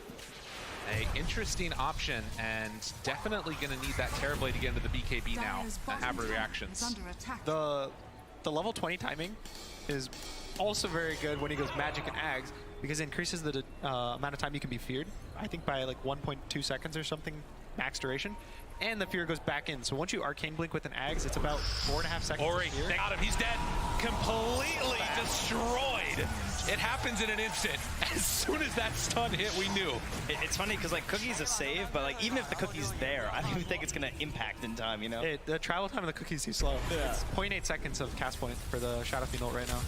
A interesting option, and definitely going to need that Terrorblade to get into the BKB now and have reactions. The level 20 timing is also very good when he goes Magic and Ags, because it increases the amount of time you can be feared. I think by like 1.2 seconds or something max duration. And the fear goes back in. So once you Arcane Blink with an Ags, it's about 4.5 seconds. Ori, they got him. He's dead. Completely destroyed. It happens in an instant. As soon as that stun hit, we knew. It's funny because like Cookie's a save, but like even if the Cookie's there, I don't even think it's going to impact in time, you know? The travel time of the Cookie's too slow. Yeah. It's 0.8 seconds of cast point for the Shadow Fiend ult right now.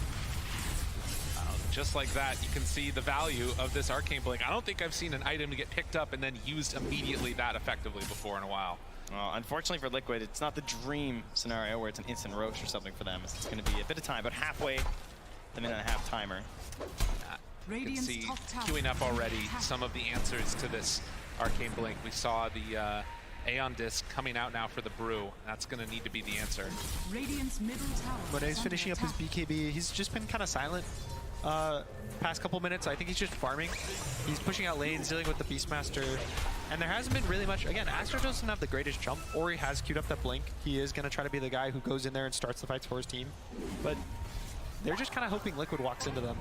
Just like that, you can see the value of this Arcane Blink. I don't think I've seen an item to get picked up and then used immediately that effectively before in a while. Well, unfortunately for Liquid, it's not the dream scenario where it's an instant Roche or something for them. It's going to be a bit of time, but halfway the minute and a half timer. You can see queuing up already some of the answers to this Arcane Blink. We saw the Aeon Disc coming out now for the Brew. That's going to need to be the answer. Radiant's middle tower. But he's finishing up his BKB. He's just been kind of silent past couple minutes. I think he's just farming. He's pushing out lanes, dealing with the Beastmaster. And there hasn't been really much. Again, Astra doesn't have the greatest jump. Ori has queued up that blink. He is going to try to be the guy who goes in there and starts the fights for his team. But they're just kind of hoping Liquid walks into them.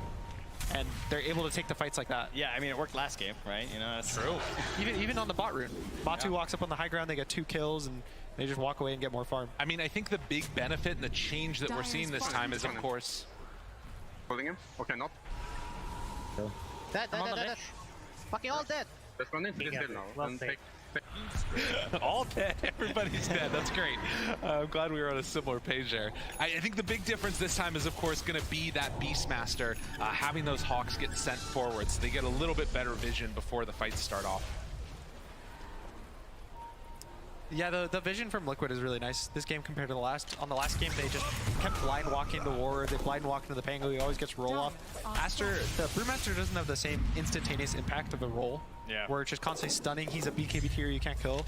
And they're able to take the fights like that. Yeah, I mean, it worked last game, right? You know, that's true. Even on the bot rune. Batu walks up on the high ground, they get 2 kills, and they just walk away and get more farm. I mean, I think the big benefit and the change that we're seeing this time is, of course... Holding him? Okay, not. Dead. Fucking all dead. Let's run into this dead now. And take all dead. Everybody's dead. That's great. I'm glad we were on a similar page there. I think the big difference this time is, of course, going to be that Beastmaster having those Hawks get sent forward, so they get a little bit better vision before the fights start off. Yeah, the vision from Liquid is really nice this game compared to the last. On the last game, they just kept blind walking the War. They blind walk into the Pango. He always gets roll off. The Brewmaster doesn't have the same instantaneous impact of a roll. Yeah. Where it's just constantly stunning. He's a BKB tier you can't kill.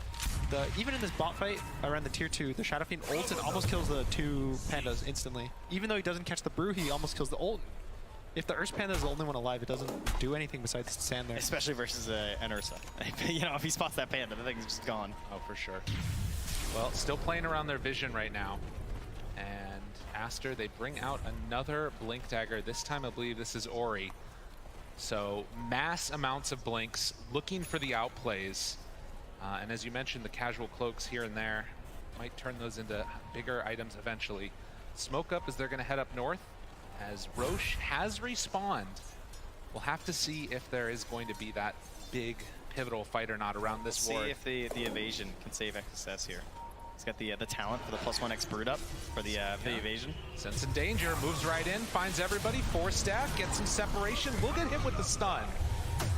Even in this bot fight around the tier 2, the Shadow Fiend ults and almost kills the 2 pandas instantly. Even though he doesn't catch the Brew, he almost kills the ult. If the Ursa Panda is the only one alive, it doesn't do anything besides stand there. Especially versus an Ursa. You know, if he spots that Panda, the thing's just gone. Oh, for sure. Well, still playing around their vision right now. And Aster, they bring out another Blink Dagger. This time, I believe this is Ori. So, mass amounts of blinks, looking for the outplays. And as you mentioned, the casual cloaks here and there might turn those into bigger items eventually. Smoke up as they're going to head up north, as Roche has respawned. we'll have to see if there is going to be that big pivotal fight or not around this We'll war. see if the evasion can save XSS here. He's got the talent for the +1 brood up for the evasion. Sense and danger, moves right in, finds everybody, 4-stack, gets some separation, will get hit with the stun.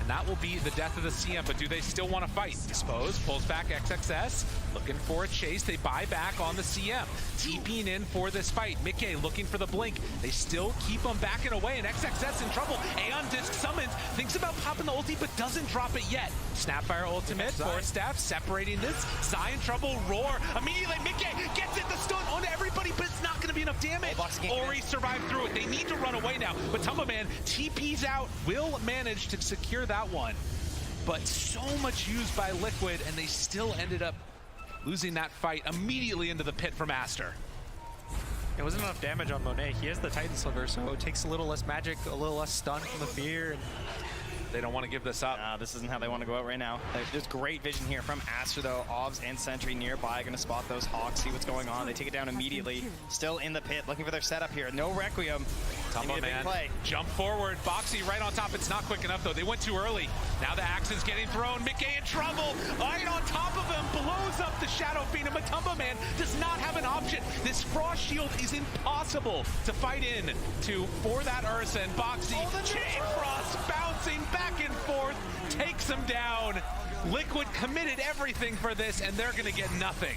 And that will be the death of the CM, but do they still want to fight? Expose, pulls back XXS, looking for a chase. They buy back on the CM. TPing in for this fight. Mickey looking for the blink. They still keep them backing away, and XXS in trouble. Aeon Disc summons, thinks about popping the ulti, but doesn't drop it yet. Snapfire ultimate, 4-staff, separating this. Zai in trouble, roar. Immediately, Mickey gets it, the stun onto everybody, but it's not going to be enough damage. Ori survived through it. They need to run away now, but Tumbaman TP's out, will manage to secure that one. But so much used by Liquid, and they still ended up losing that fight immediately into the pit from Aster. It wasn't enough damage on Monet. He has the Titan Sliver, so it takes a little less magic, a little less stun from the fear. And they don't want to give this up. This isn't how they want to go out right now. There's great vision here from Aster, though. Ovs and Sentry nearby, going to spot those Hawks, see what's going on. They take it down immediately. Still in the pit, looking for their setup here. No Requiem. Tumbaman, jump forward. Boxy right on top. It's not quick enough, though. They went too early. Now the axe is getting thrown. Mickey in trouble. Right on top of him. Blows up the Shadow Fiend. But Tumbaman does not have an option. This Frost Shield is impossible to fight in to for that Ursa. And Boxy, Chain Frost bouncing back and forth, takes him down. Liquid committed everything for this, and they're going to get nothing.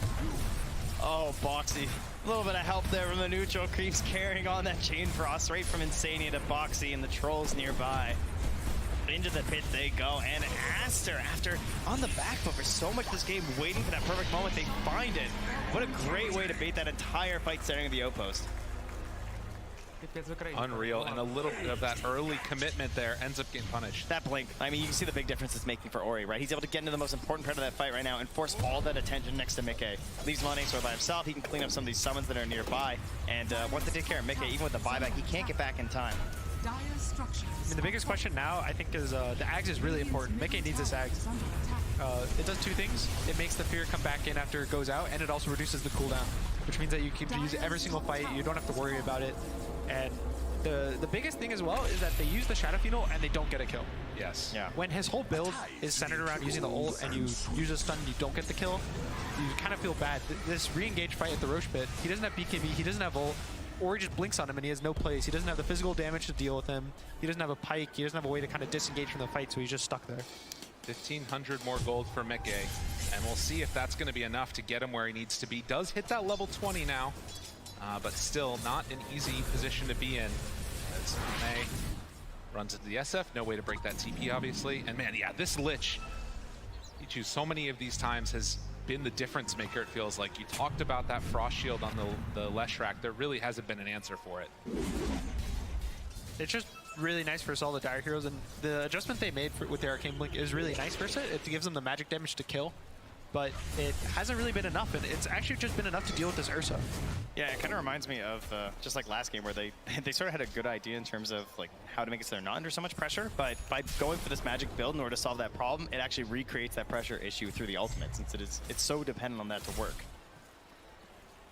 Oh, Boxy. A little bit of help there from the neutral creeps, carrying on that Chain Frost right from Insania to Boxy and the trolls nearby. Into the pit they go, and Aster, after on the back foot for so much of this game, waiting for that perfect moment, they find it. What a great way to bait that entire fight starting at the outpost. Unreal, and a little bit of that early commitment there ends up getting punished. That blink, I mean, you can see the big difference it's making for Ori, right? He's able to get into the most important part of that fight right now and force all that attention next to Mickey. Leaves Monet by himself. He can clean up some of these summons that are nearby, and once they take care of Mickey, even with the buyback, he can't get back in time. I mean, the biggest question now, I think, is the Ags is really important. Mickey needs this Ags. It does two things. It makes the fear come back in after it goes out, and it also reduces the cooldown, which means that you can use it every single fight. You don't have to worry about it. And the biggest thing as well is that they use the Shadow Fiend and they don't get a kill. Yes. Yeah. When his whole build is centered around using the ult and you use a stun and you don't get the kill, you kind of feel bad. This re-engage fight at the Roche pit, he doesn't have BKB, he doesn't have ult, or he just blinks on him and he has no place. He doesn't have the physical damage to deal with him. He doesn't have a pike. He doesn't have a way to kind of disengage from the fight, so he's just stuck there. 1,500 more gold for Mickey, and we'll see if that's going to be enough to get him where he needs to be. Does hit that level 20 now, but still not an easy position to be in. As May runs into the SF, no way to break that TP, obviously. And man, yeah, this Lich, you choose so many of these times, has been the difference maker, it feels like. You talked about that Frost Shield on the Leshrac. There really hasn't been an answer for it. It's just really nice for all the Dire Heroes, and the adjustment they made with the Arcane Blink is really nice for it. It gives them the magic damage to kill, but it hasn't really been enough, and it's actually just been enough to deal with this Ursa. Yeah, it kind of reminds me of just like last game where they sort of had a good idea in terms of like how to make it so they're not under so much pressure, but by going for this magic build in order to solve that problem, it actually recreates that pressure issue through the ultimate, since it's so dependent on that to work.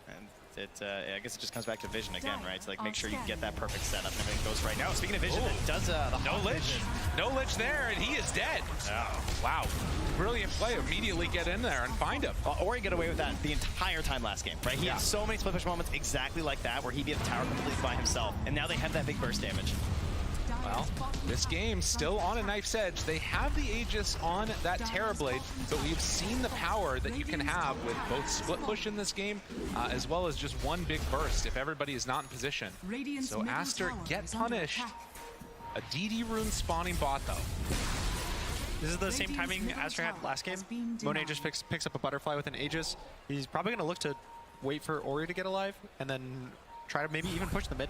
And I guess it just comes back to vision again, right? To like make sure you get that perfect setup and everything goes right. Now, speaking of vision, it does the no Lich, no Lich there, and he is dead. Oh, wow, brilliant play. Immediately get in there and find him. Ori got away with that the entire time last game, right? He had so many split push moments exactly like that, where he beat the tower completely by himself, and now they have that big burst damage. Well, this game still on a knife's edge. They have the Aegis on that Terrorblade, but we've seen the power that you can have with both split push in this game, as well as just one big burst if everybody is not in position. So Aster get punished. A DD rune spawning bot though. This is the same timing Aster had last game. Monet just picks up a butterfly with an Aegis. He's probably going to look to wait for Ori to get alive and then try to maybe even push the mid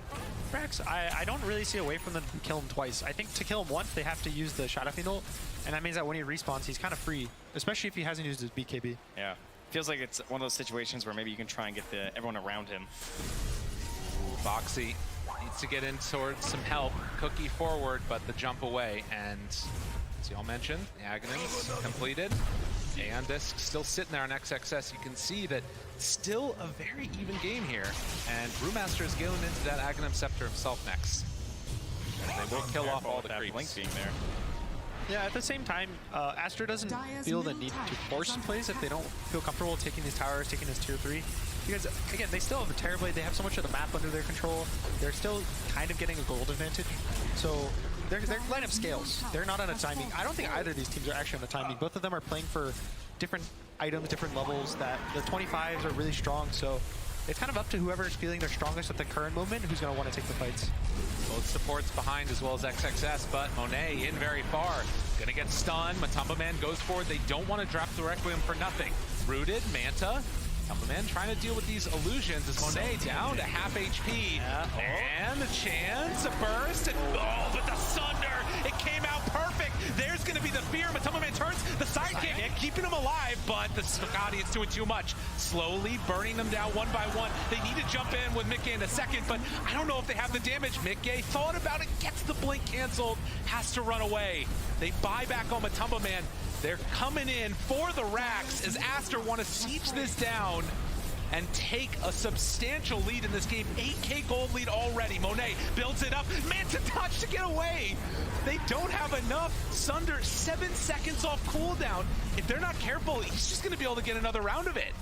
racks. I don't really see a way for them to kill him twice. I think to kill him once, they have to use the Shadow Fiend ult, and that means that when he respawns, he's kind of free, especially if he hasn't used his BKB. Yeah. Feels like it's one of those situations where maybe you can try and get everyone around him. Boxy needs to get in towards some help. Cookie forward, but the jump away. And as y'all mentioned, the Aghanim's completed. Aeon Disc still sitting there on XXS. You can see that still a very even game here. And Brewmaster is going into that Aghanim Scepter himself next. They will kill off all the creeps. Blink being there. Yeah, at the same time, Astra doesn't feel the need to force plays if they don't feel comfortable taking these towers, taking this tier 3. Because, again, they still have a Terrorblade, they have so much of the map under their control, they're still kind of getting a gold advantage. So their lineup scales. They're not on a timing. I don't think either of these teams are actually on a timing. Both of them are playing for different items, different levels, that the 25s are really strong, so it's kind of up to whoever is feeling their strongest at the current moment who's going to want to take the fights. Both supports behind as well as XXS, but Monet in very far. Gonna get stunned. Matumba Man goes forward. They don't want to drop the Requiem for nothing. Rooted, Manta. Matumba Man trying to deal with these illusions as Monet down to half HP. And a chance, a burst, and oh, but the Sunder! It came out perfect. There's gonna be the fear. Matumba Man turns the sidekick, keeping him alive, but the Scotty is doing too much. Slowly burning them down one by one. They need to jump in with Mickey in a second, but I don't know if they have the damage. Mickey thought about it, gets the blink canceled, has to run away. They buy back on Matumba Man. They're coming in for the racks as Aster want to siege this down and take a substantial lead in this game. 8K gold lead already. Monet builds it up. Manta touch to get away. They don't have enough. Sunder 7 seconds off cooldown. If they're not careful, he's just going to be able to get another round of it.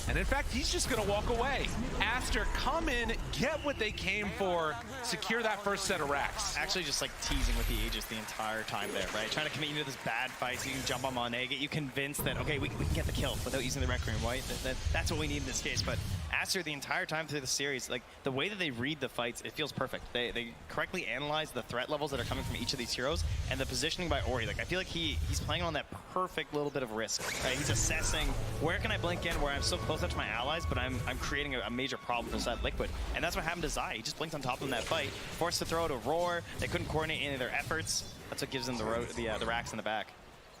And in fact, he's just going to walk away. Aster, come in, get what they came for, secure that first set of racks. Actually just like teasing with the Aegis the entire time there, right? Trying to commit you to this bad fight so you can jump on Monet, get you convinced that, okay, we can get the kill without using the Requiem, right? That's what we need in this case. But Aster, the entire time through the series, like the way that they read the fights, it feels perfect. They correctly analyze the threat levels that are coming from each of these heroes and the positioning by Ori. Like I feel like he's playing on that perfect little bit of risk, right? He's assessing where can I blink in where I'm so close up to my allies, but I'm creating a major problem for side Liquid. And that's what happened to Zai. He just blinked on top of them that fight, forced to throw out a roar. They couldn't coordinate any of their efforts. That's what gives them the racks in the back.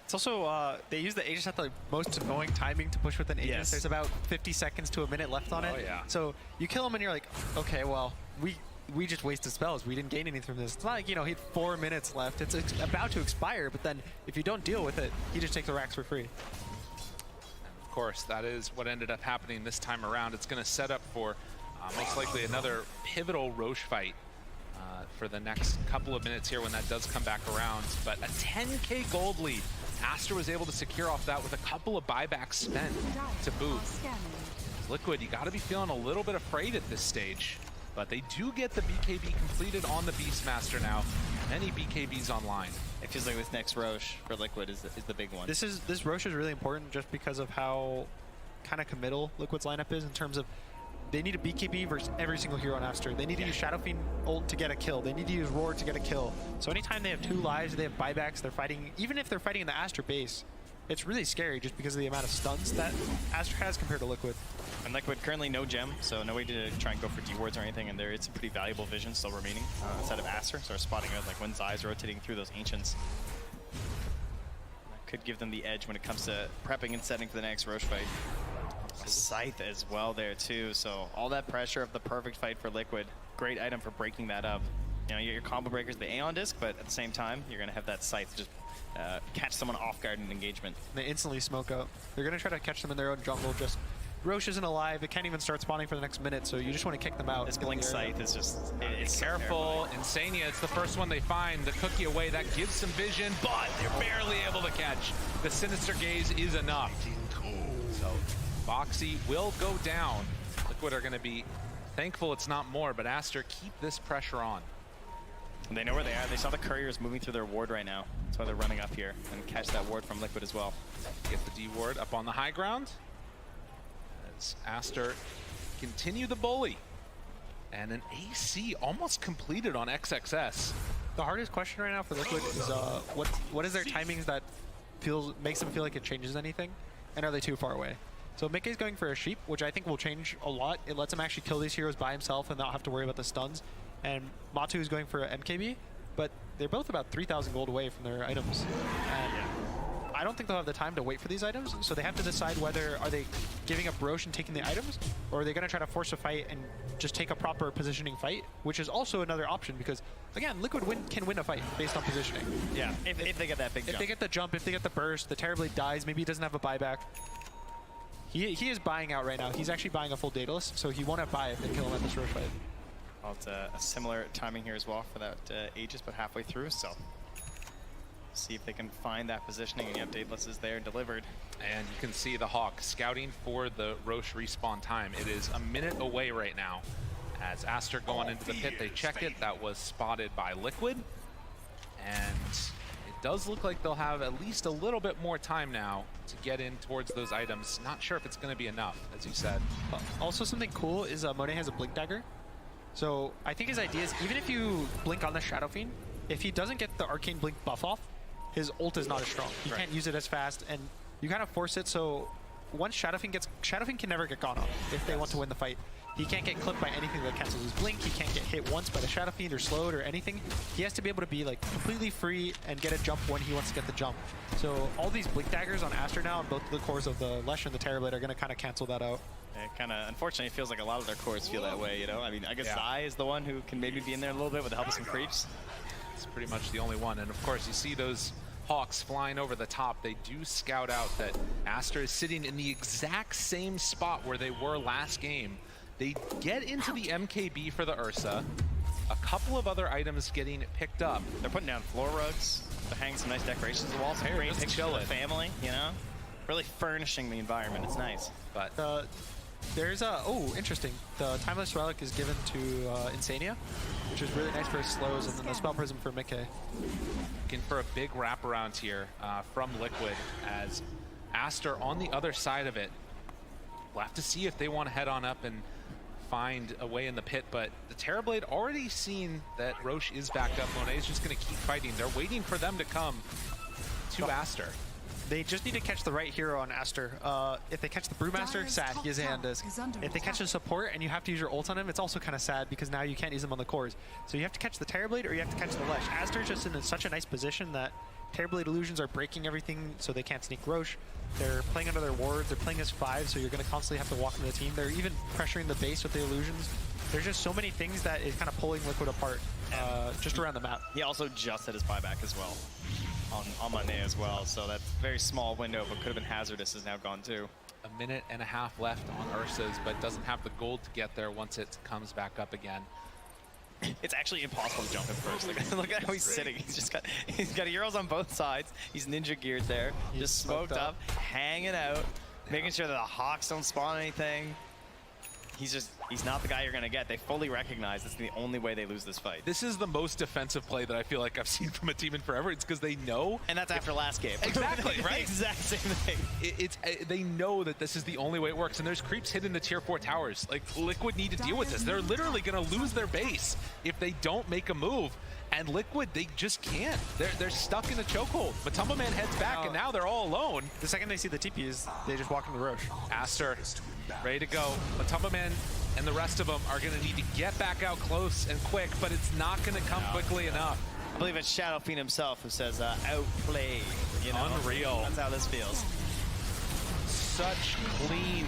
It's also, they use the Aegis at the most annoying timing to push with an Aegis. Yes. There's about 50 seconds to a minute left on it. Oh, yeah. So you kill him and you're like, okay, well, we just wasted spells. We didn't gain anything from this. It's not like, you know, he had 4 minutes left. It's about to expire, but then if you don't deal with it, you just take the racks for free. Of course, that is what ended up happening this time around. It's going to set up for most likely another pivotal Roche fight for the next couple of minutes here when that does come back around. But a 10K gold lead. Aster was able to secure off that with a couple of buybacks spent to boot. Liquid, you got to be feeling a little bit afraid at this stage. But they do get the BKB completed on the Beastmaster now. Many BKBs online. It feels like this next Roche for Liquid is the big one. This Roche is really important just because of how kind of committal Liquid's lineup is in terms of they need a BKB versus every single hero on Aster. They need to use Shadow Fiend ult to get a kill. They need to use Roar to get a kill. So anytime they have 2 lives, they have buybacks, they're fighting, even if they're fighting in the Aster base, it's really scary just because of the amount of stuns that Aster has compared to Liquid. And Liquid currently no gem, so no way to try and go for D-wards or anything, and there it's a pretty valuable vision still remaining outside of Aster, so we're spotting out like when Zai's rotating through those Ancients. That could give them the edge when it comes to prepping and setting for the next Roche fight. Scythe as well there too, so all that pressure of the perfect fight for Liquid. Great item for breaking that up. You know, your combo breaker's the Aeon Disc, but at the same time, you're gonna have that Scythe just catch someone off guard in engagement. They instantly smoke out. They're gonna try to catch them in their own jungle. Just Roche isn't alive. It can't even start spawning for the next minute, so you just want to kick them out. This Blink Scythe is just, it's careful. Insania, it's the first one they find. The cookie away, that gives some vision, but they're barely able to catch. The Sinister Gaze is enough. So Boxy will go down. Liquid are going to be thankful it's not more, but Aster, keep this pressure on. And they know where they are. They saw the couriers moving through their ward right now. That's why they're running up here and catch that ward from Liquid as well. Get the D ward up on the high ground. As Aster continue the bully. And an AC almost completed on XXS. The hardest question right now for Liquid is what is their timings that makes them feel like it changes anything? And are they too far away? So Mickey's going for a sheep, which I think will change a lot. It lets him actually kill these heroes by himself and not have to worry about the stuns. And Matu is going for an MKB, but they're both about 3,000 gold away from their items. And I don't think they'll have the time to wait for these items, so they have to decide whether are they giving up Roche and taking the items, or are they going to try to force a fight and just take a proper positioning fight, which is also another option because, again, Liquid can win a fight based on positioning. Yeah, if they get that big jump. If they get the jump, if they get the burst, the Terrorblade dies, maybe he doesn't have a buyback. He is buying out right now. He's actually buying a full Daedalus, so he won't have buy if they kill him at this Roche fight. Well, it's a similar timing here as well for that Aegis, but halfway through, so see if they can find that positioning, and yep, Daedalus is there delivered. And you can see the Hawk scouting for the Roche respawn time. It is a minute away right now. As Aster going into the pit, they check it. That was spotted by Liquid. And it does look like they'll have at least a little bit more time now to get in towards those items. Not sure if it's going to be enough, as you said. Also, something cool is Monet has a Blink Dagger. So I think his idea is, even if you blink on the Shadow Fiend, if he doesn't get the Arcane Blink buff off, his ult is not as strong. He can't use it as fast, and you kind of force it so once Shadow Fiend can never get gone on if they want to win the fight. He can't get clipped by anything that cancels his blink. He can't get hit once by the Shadow Fiend or slowed or anything. He has to be able to be like completely free and get a jump when he wants to get the jump. So all these Blink Daggers on Aster now, and both the cores of the Lesh and the Terrorblade are going to kind of cancel that out. It kind of, unfortunately, it feels like a lot of their cores feel that way, you know? I mean, I guess Zai is the one who can maybe be in there a little bit with the help of some creeps. It's pretty much the only one. And of course, you see those Hawks flying over the top. They do scout out that Aster is sitting in the exact same spot where they were last game. They get into the MKB for the Ursa. A couple of other items getting picked up. They're putting down floor rugs. They're hanging some nice decorations on the walls. Some great pictures of the family, you know? Really furnishing the environment. It's nice. But there's a, oh, interesting. The Timeless Relic is given to Insania, which is really nice for his slows, and then the Spell Prism for Mickey. Looking for a big wraparound here from Liquid, as Aster on the other side of it. We'll have to see if they want to head on up and find a way in the pit, but the Terrorblade already seen that Roche is backed up. Monet's just going to keep fighting. They're waiting for them to come to Aster. They just need to catch the right hero on Aster. If they catch the Brewmaster, sad, he has a hand disc. If they catch a support and you have to use your ult on him, it's also kind of sad because now you can't use him on the cores. So you have to catch the Terrorblade or you have to catch the Lesh. Aster's just in such a nice position that Terrorblade illusions are breaking everything so they can't sneak Roche. They're playing under their wards, they're playing as 5, so you're going to constantly have to walk into the team. They're even pressuring the base with the illusions. There's just so many things that is kind of pulling Liquid apart just around the map. He also just had his buyback as well. On Monet as well, so that very small window, but could have been hazardous, is now gone too. A minute and a half left on Ursa's, but doesn't have the gold to get there once it comes back up again. It's actually impossible to jump in first. Look at how he's sitting. He's got heroes on both sides. He's ninja geared there, just smoked up, hanging out, making sure that the Hawks don't spawn anything. He's not the guy you're going to get. They fully recognize it's the only way they lose this fight. This is the most defensive play that I feel like I've seen from a team in forever. It's because they know. And that's after last game. Exactly, right? The exact same thing. They know that this is the only way it works. And there's creeps hidden in the tier 4 towers. Like, Liquid need to deal with this. They're literally going to lose their base if they don't make a move. And Liquid, they just can't. They're stuck in a chokehold. Matumba Man heads back, and now they're all alone. The second they see the TPs, they just walk into Roche. Aster, ready to go. Matumba Man and the rest of them are going to need to get back out close and quick, but it's not going to come quickly enough. I believe it's Shadow Fiend himself who says, outplay. You know? Unreal. That's how this feels. Such clean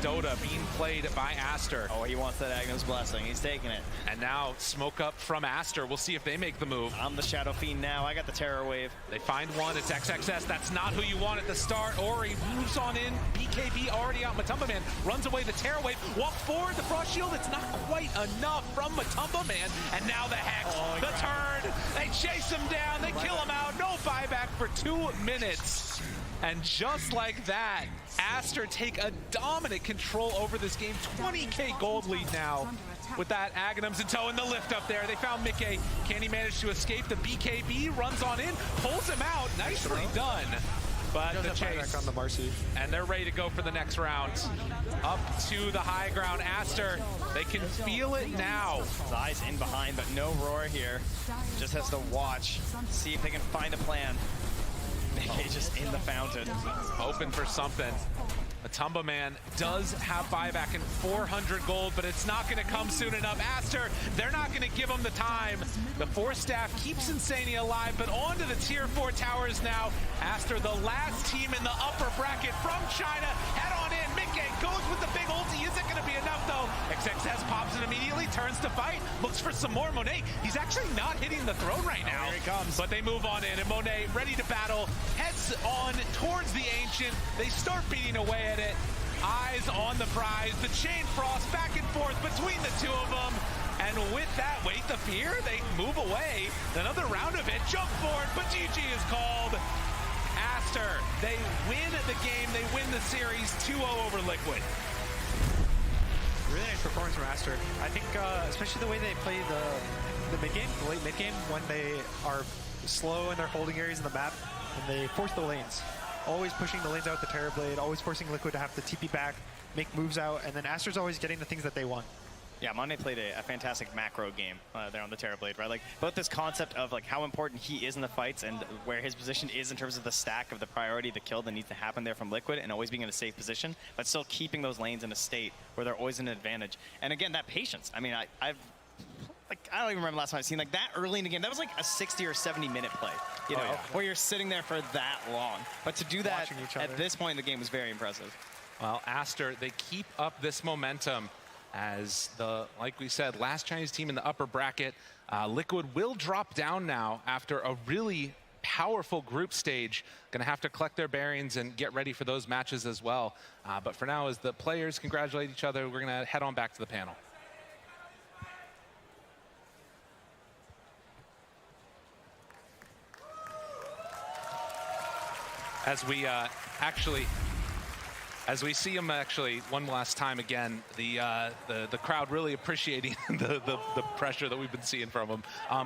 Dota being played by Aster. Oh, he wants that Agnes Blessing. He's taking it. And now smoke up from Aster. We'll see if they make the move. I'm the Shadow Fiend now. I got the Terror Wave. They find one. It's XXS. That's not who you want at the start. Ori moves on in. BKB already out. Matumba Man runs away the Terror Wave. Walk forward. The Frost Shield. It's not quite enough from Matumba Man. And now the Hex. The turn. They chase him down. They kill him out. No buyback for 2 minutes. And just like that, Aster take a dominant control over this game. 20k gold lead now with that Aghanims in tow and the lift up there. They found Mickey. Can he manage to escape? The BKB runs on in, pulls him out. Nicely done. But the chase on the Marcy. And they're ready to go for the next round. Up to the high ground. Aster, they can feel it now. Zai's in behind, but no roar here. Just has to watch, see if they can find a plan. Mickey just in the fountain. Open for something. Matumba Man does have buyback and 400 gold, but it's not going to come soon enough. Aster, they're not going to give him the time. The Force Staff keeps Insania alive, but on to the tier 4 towers now. Aster, the last team in the upper bracket from China. Head on in. Mickey goes with the big ulti. Is it going to be enough, though? XXS pops it immediately, turns to fight, looks for some more. Monet, he's actually not hitting the throne right now. Here he comes. But they move on in, and Monet, ready to battle, heads on towards the Ancient. They start beating away at it. Eyes on the prize. The Chain Frost back and forth between the two of them. And with that, wait the fear, they move away. Another round of it, jump forward, but GG is called. Aster, they win the game, they win the series 2-0 over Liquid. Really nice performance from Aster. I think, especially the way they play the mid game, the late mid game, when they are slow in their holding areas in the map, and they force the lanes. Always pushing the lanes out with the Terrorblade, always forcing Liquid to have to TP back, make moves out, and then Aster's always getting the things that they want. Yeah, Monet played a fantastic macro game there on the Terrorblade, right? Like, both this concept of like how important he is in the fights and where his position is in terms of the stack of the priority, the kill that needs to happen there from Liquid, and always being in a safe position, but still keeping those lanes in a state where they're always in an advantage. And again, that patience. I mean, I don't even remember last time I've seen like that early in the game. That was like a 60 or 70 minute play, you know, where you're sitting there for that long. But to do that at this point in the game was very impressive. Well, Aster, they keep up this momentum as like we said, last Chinese team in the upper bracket. Liquid will drop down now after a really powerful group stage. Going to have to collect their bearings and get ready for those matches as well. But for now, as the players congratulate each other, we're going to head on back to the panel. As we see him actually one last time again, the crowd really appreciating the pressure that we've been seeing from him.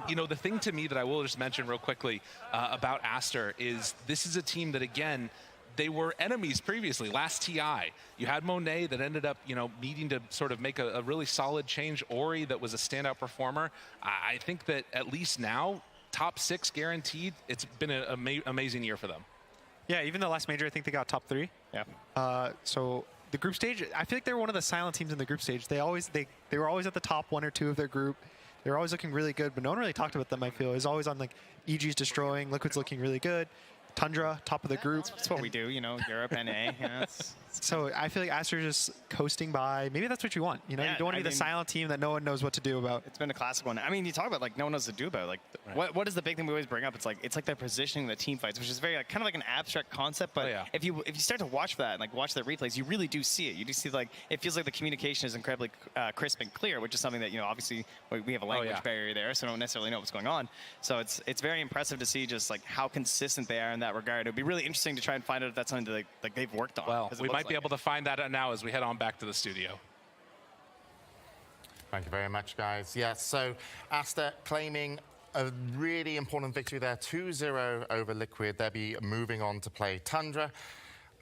You know, the thing to me that I will just mention real quickly about Aster is this is a team that, again, they were enemies previously. Last TI, you had Monet that ended up, you know, needing to sort of make a really solid change. Ori that was a standout performer. I think that at least now, top 6 guaranteed. It's been an amazing year for them. Yeah, even the last major, I think they got top 3. Yeah. So the group stage, I feel like they're one of the silent teams in the group stage. They were always at the top 1 or 2 of their group. They were always looking really good, but no one really talked about them, I feel. It was always on like EG's destroying, Liquid's looking really good. Tundra, top of the group. That's what we do, you know, Europe, NA. Yeah, so I feel like Aster's just coasting by. Maybe that's what you want. You know, you don't want to be the silent team that no one knows what to do about. It's been a classic one. I mean, you talk about like no one knows what to do about it. Like, what is the big thing we always bring up? It's like their positioning, the team fights, which is very kind of like an abstract concept. But if you start to watch that and like watch the replays, you really do see it. You do see like it feels like the communication is incredibly crisp and clear, which is something that, you know, obviously we have a language barrier there, so don't necessarily know what's going on. So it's very impressive to see just like how consistent they are in that regard. It would be really interesting to try and find out if that's something that like they've worked on. Well, we might be able to find that out now as we head on back to the studio. Thank you very much, guys. Yes, so Aster claiming a really important victory there, 2-0 over Liquid. They'll be moving on to play Tundra.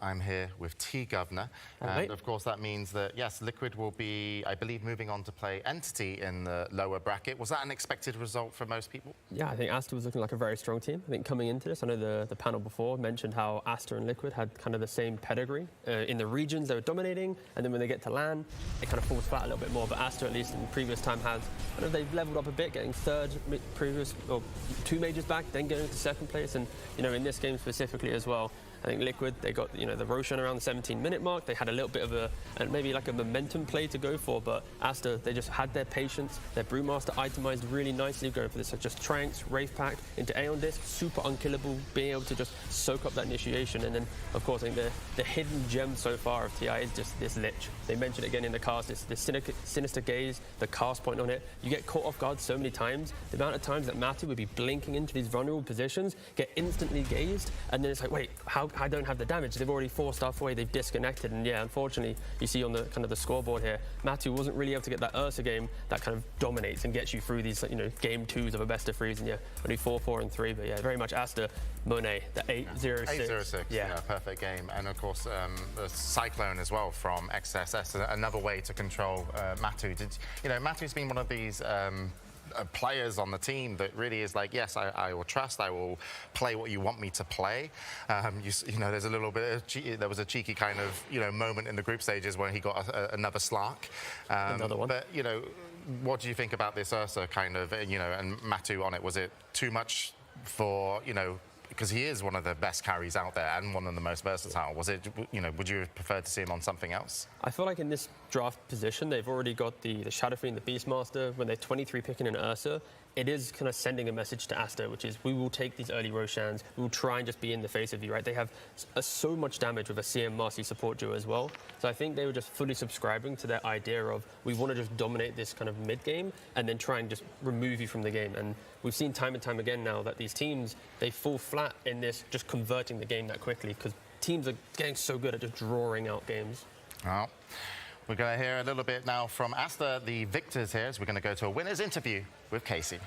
I'm here with T-Governor, and of course that means that, yes, Liquid will be, I believe, moving on to play Entity in the lower bracket. Was that an expected result for most people? Yeah, I think Aster was looking like a very strong team. I think coming into this, I know the panel before mentioned how Aster and Liquid had kind of the same pedigree. In the regions, they were dominating, and then when they get to LAN, it kind of falls flat a little bit more. But Aster, at least in previous time, has, I know they've leveled up a bit, getting third previous, or 2 majors back, then going into second place, and, you know, in this game specifically as well, I think Liquid, they got, you know, the Roshan around the 17-minute mark. They had a little bit of maybe like a momentum play to go for, but Aster, they just had their patience. Their Brewmaster itemized really nicely, going for this just Tranks, Wraith Pact into Aeon Disc, super unkillable, being able to just soak up that initiation. And then, of course, I think the hidden gem so far of TI is just this Lich. They mentioned it again in the cast, this sinister gaze, the cast point on it. You get caught off guard so many times. The amount of times that Matu would be blinking into these vulnerable positions, get instantly gazed, and then it's like, wait, how I don't have the damage. They've already forced stuff away. They've disconnected. And yeah, unfortunately, you see on the kind of the scoreboard here, Matu wasn't really able to get that Ursa game that kind of dominates and gets you through these, you know, game 2s of a best of 3s. And yeah, only 4, 4, and 3. But yeah, very much Aster, Monet, the 8-0-6. 8-0-6, yeah, perfect game. And of course, the Cyclone as well from XSS, another way to control Matu. You know, Matu's been one of these players on the team that really is like, yes, I will trust, I will play what you want me to play. You know, there's a little bit of there was a cheeky kind of, you know, moment in the group stages where he got another Slark. Another one. But, you know, what do you think about this Ursa kind of, you know, and Matu on it? Was it too much for, you know, because he is one of the best carries out there and one of the most versatile. Was it, you know, would you have preferred to see him on something else? I feel like in this draft position, they've already got the Shadow Fiend, the Beastmaster. When they're 23 picking an Ursa, it is kind of sending a message to Aster, which is we will take these early Roshans, we will try and just be in the face of you, right? They have so much damage with a CM Marcy support duo as well. So I think they were just fully subscribing to their idea of we want to just dominate this kind of mid game and then try and just remove you from the game. And we've seen time and time again now that these teams, they fall flat in this just converting the game that quickly because teams are getting so good at just drawing out games. Well, we're going to hear a little bit now from Aster, the victors here, as we're going to go to a winner's interview with Casey.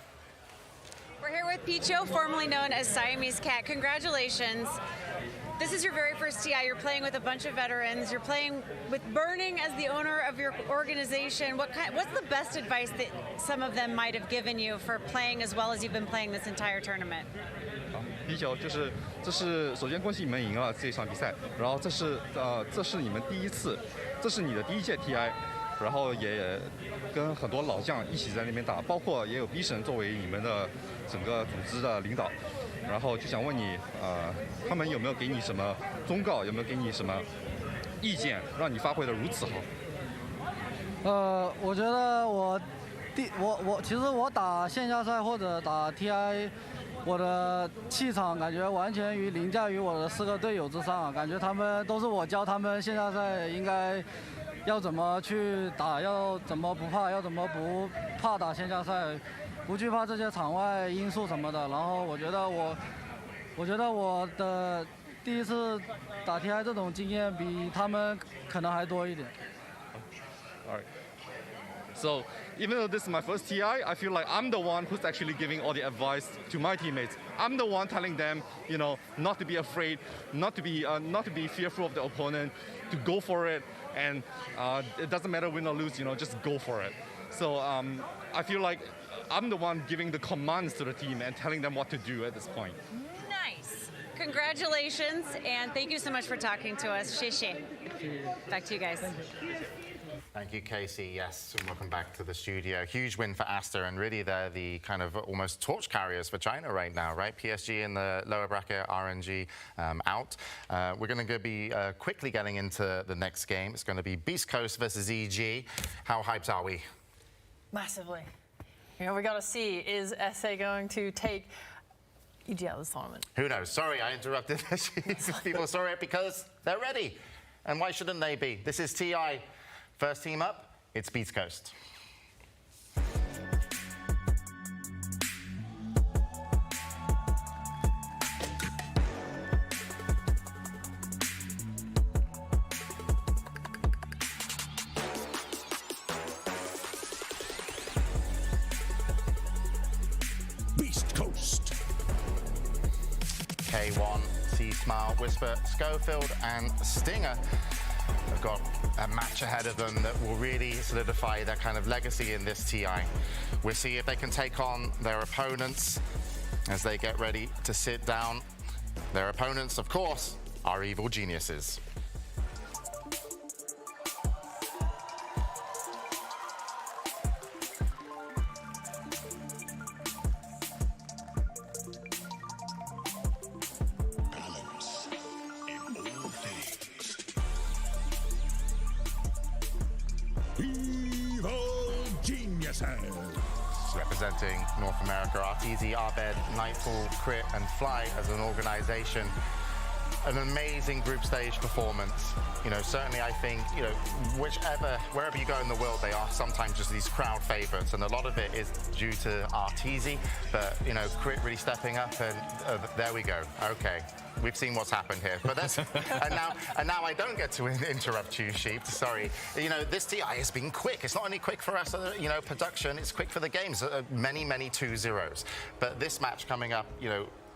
We're here with Picho, formerly known as Siamese Cat. Congratulations. This is your very first TI. You're playing with a bunch of veterans. You're playing with Burning as the owner of your organization. What's the best advice that some of them might have given you for playing as well as you've been playing this entire tournament? 啤酒这是首先恭喜你们赢了这场比赛，然后这是你们第一次，这是你的第一届 TI， 然后也跟很多老将一起在那边打，包括也有 B 神作为你们的整个组织的领导，然后就想问你，他们有没有给你什么忠告，有没有给你什么意见，让你发挥得如此好？我觉得其实我打线下赛或者打 TI。我的气场感觉完全凌驾于我的4个队友之上啊！感觉他们都是我教他们线下赛应该要怎么去打，要怎么不怕，要怎么不怕打线下赛，不惧怕这些场外因素什么的。然后我觉得我的第一次打 TI 这种经验比他们可能还多一点。All right. So even though this is my first TI, I feel like I'm the one who's actually giving all the advice to my teammates. I'm the one telling them, not to be afraid, not to be fearful of the opponent, to go for it, and it doesn't matter win or lose, just go for it. So I feel like I'm the one giving the commands to the team and telling them what to do at this point. Nice. Congratulations, and thank you so much for talking to us. Xie. Back to you guys. Thank you, Casey. Yes, and welcome back to the studio. Huge win for Aster, and really they're the kind of almost torch carriers for China right now, right? PSG in the lower bracket, RNG out. We're going to be quickly getting into the next game. It's going to be Beast Coast versus EG. How hyped are we? Massively. We got to see, is SA going to take EG out of this tournament? Who knows? Sorry, I interrupted. People saw it because they're ready. And why shouldn't they be? This is TI. First team up, it's Beast Coast. Beast Coast. K1, C-Smile, Whisper, Schofield, and Stinger have got a match ahead of them that will really solidify their kind of legacy in this TI. We'll see if they can take on their opponents as they get ready to sit down. Their opponents, of course, are Evil Geniuses. Representing North America are Easy, Arbed, Nightfall, Crit, and Fly as an organization. An amazing group stage performance. Certainly I think, wherever you go in the world, they are sometimes just these crowd favorites, and a lot of it is due to Arteezy, but, Crit really stepping up, and there we go. Okay. We've seen what's happened here, but that's and now I don't get to interrupt you, Sheep. Sorry. This TI has been quick. It's not only quick for us, production. It's quick for the games. Many 2-0s. But this match coming up,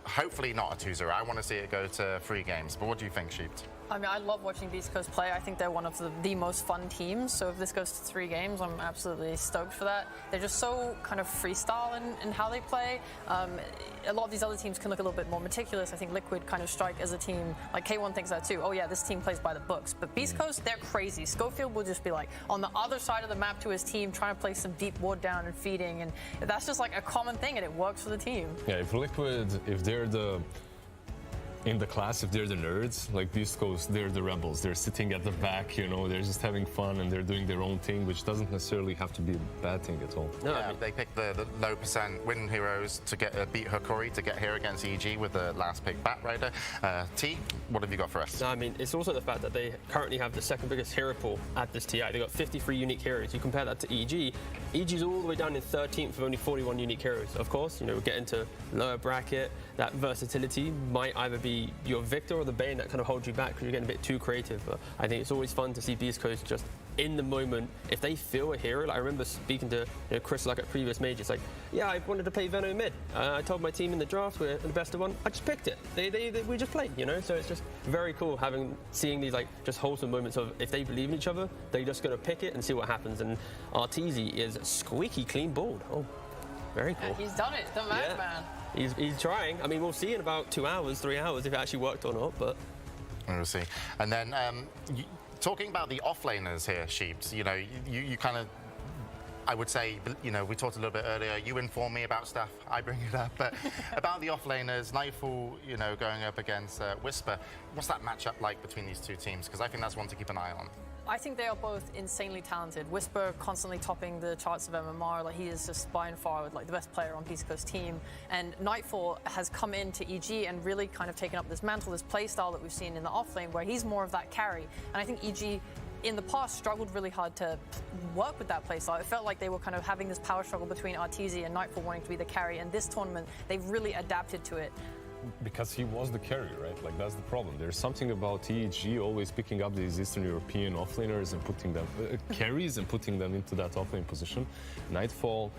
hopefully not a 2-0. I want to see it go to 3 games. But what do you think, Sheep? I mean, I love watching Beast Coast play. I think they're one of the most fun teams. So if this goes to 3 games, I'm absolutely stoked for that. They're just so kind of freestyle in how they play. A lot of these other teams can look a little bit more meticulous. I think Liquid kind of strike as a team. Like K1 thinks that too. Oh yeah, this team plays by the books. But Beast Coast, they're crazy. Schofield will just be like on the other side of the map to his team, trying to play some deep ward down and feeding. And that's just like a common thing, and it works for the team. Yeah, if Liquid, if they're in the class, if they're the nerds, like Beast Coast, they're the rebels. They're sitting at the back, you know, they're just having fun and they're doing their own thing, which doesn't necessarily have to be a bad thing at all. No, yeah, they picked the low percent win heroes to get beat Hikori to get here against EG with the last pick Bat Rider. T, what have you got for us? No, I mean, it's also the fact that they currently have the second biggest hero pool at this TI. They've got 53 unique heroes. You compare that to EG. EG's all the way down in 13th with only 41 unique heroes. Of course, you know, we're getting to lower bracket. That versatility might either be your Victor or the Bane that kind of holds you back because you're getting a bit too creative. But I think it's always fun to see Beast Coast just in the moment. If they feel a hero, like I remember speaking to Chris like at previous majors, like, yeah, I wanted to play Venom mid. I told my team in the draft we're the best of one. I just picked it. We just played, you know. So it's just very cool seeing these like just wholesome moments of if they believe in each other, they're just gonna pick it and see what happens. And Arteezy is squeaky clean balled. Oh, very cool. Yeah, he's done it. The madman. He's trying. I mean, we'll see in about 2 hours, 3 hours if it actually worked or not, but... We'll see. And then, talking about the offlaners here, Sheeps, you know, you kind of... I would say, you know, we talked a little bit earlier, you inform me about stuff, I bring it up, but about the offlaners, Nightfall, you know, going up against Whisper, what's that matchup like between these two teams? Because I think that's one to keep an eye on. I think they are both insanely talented. Whisper constantly topping the charts of MMR. Like, he is just by and far like the best player on Beast Coast team. And Nightfall has come into EG and really kind of taken up this mantle, this play style that we've seen in the offlane, where he's more of that carry. And I think EG in the past struggled really hard to work with that playstyle. It felt like they were kind of having this power struggle between Arteezy and Nightfall wanting to be the carry. And this tournament, they've really adapted to it. Because he was the carry, right? Like, that's the problem. There's something about EG always picking up these Eastern European offlaners and putting them carries and putting them into that offlane position. Nightfall,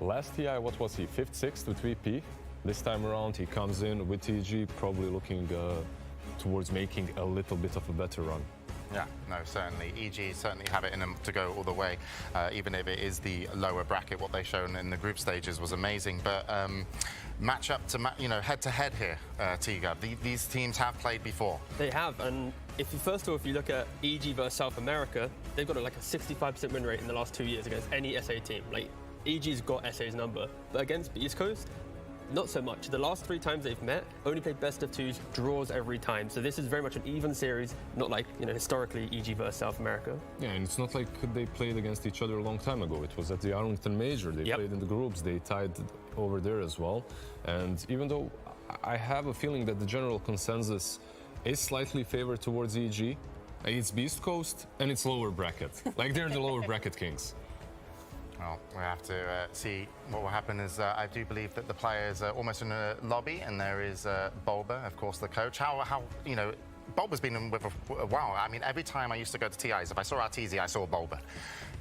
last TI, what was he? 5th, 6th with VP. This time around, he comes in with EG, probably looking towards making a little bit of a better run. Yeah, no, certainly. EG certainly have it in them to go all the way, even if it is the lower bracket. What they've shown in the group stages was amazing. But match up to, you know, head-to-head here, Tiga. These teams have played before. They have, and first of all, if you look at EG versus South America, they've got like a 65% win rate in the last 2 years against any SA team. Like, EG's got SA's number, but against Beast Coast, not so much. The last 3 times they've met, only played best of 2s, draws every time. So this is very much an even series, not like, you know, historically EG versus South America. Yeah, and it's not like they played against each other a long time ago. It was at the Arlington Major. They played in the groups. They tied over there as well. And even though I have a feeling that the general consensus is slightly favored towards EG, it's Beast Coast and it's lower bracket. Like, they're the lower bracket kings. Well, we have to see what will happen. Is I do believe that the players are almost in a lobby, and there is Bulba, of course, the coach. How you know, Bulba's been in with a while. I mean, every time I used to go to TIs, if I saw Arteezy, I saw Bulba.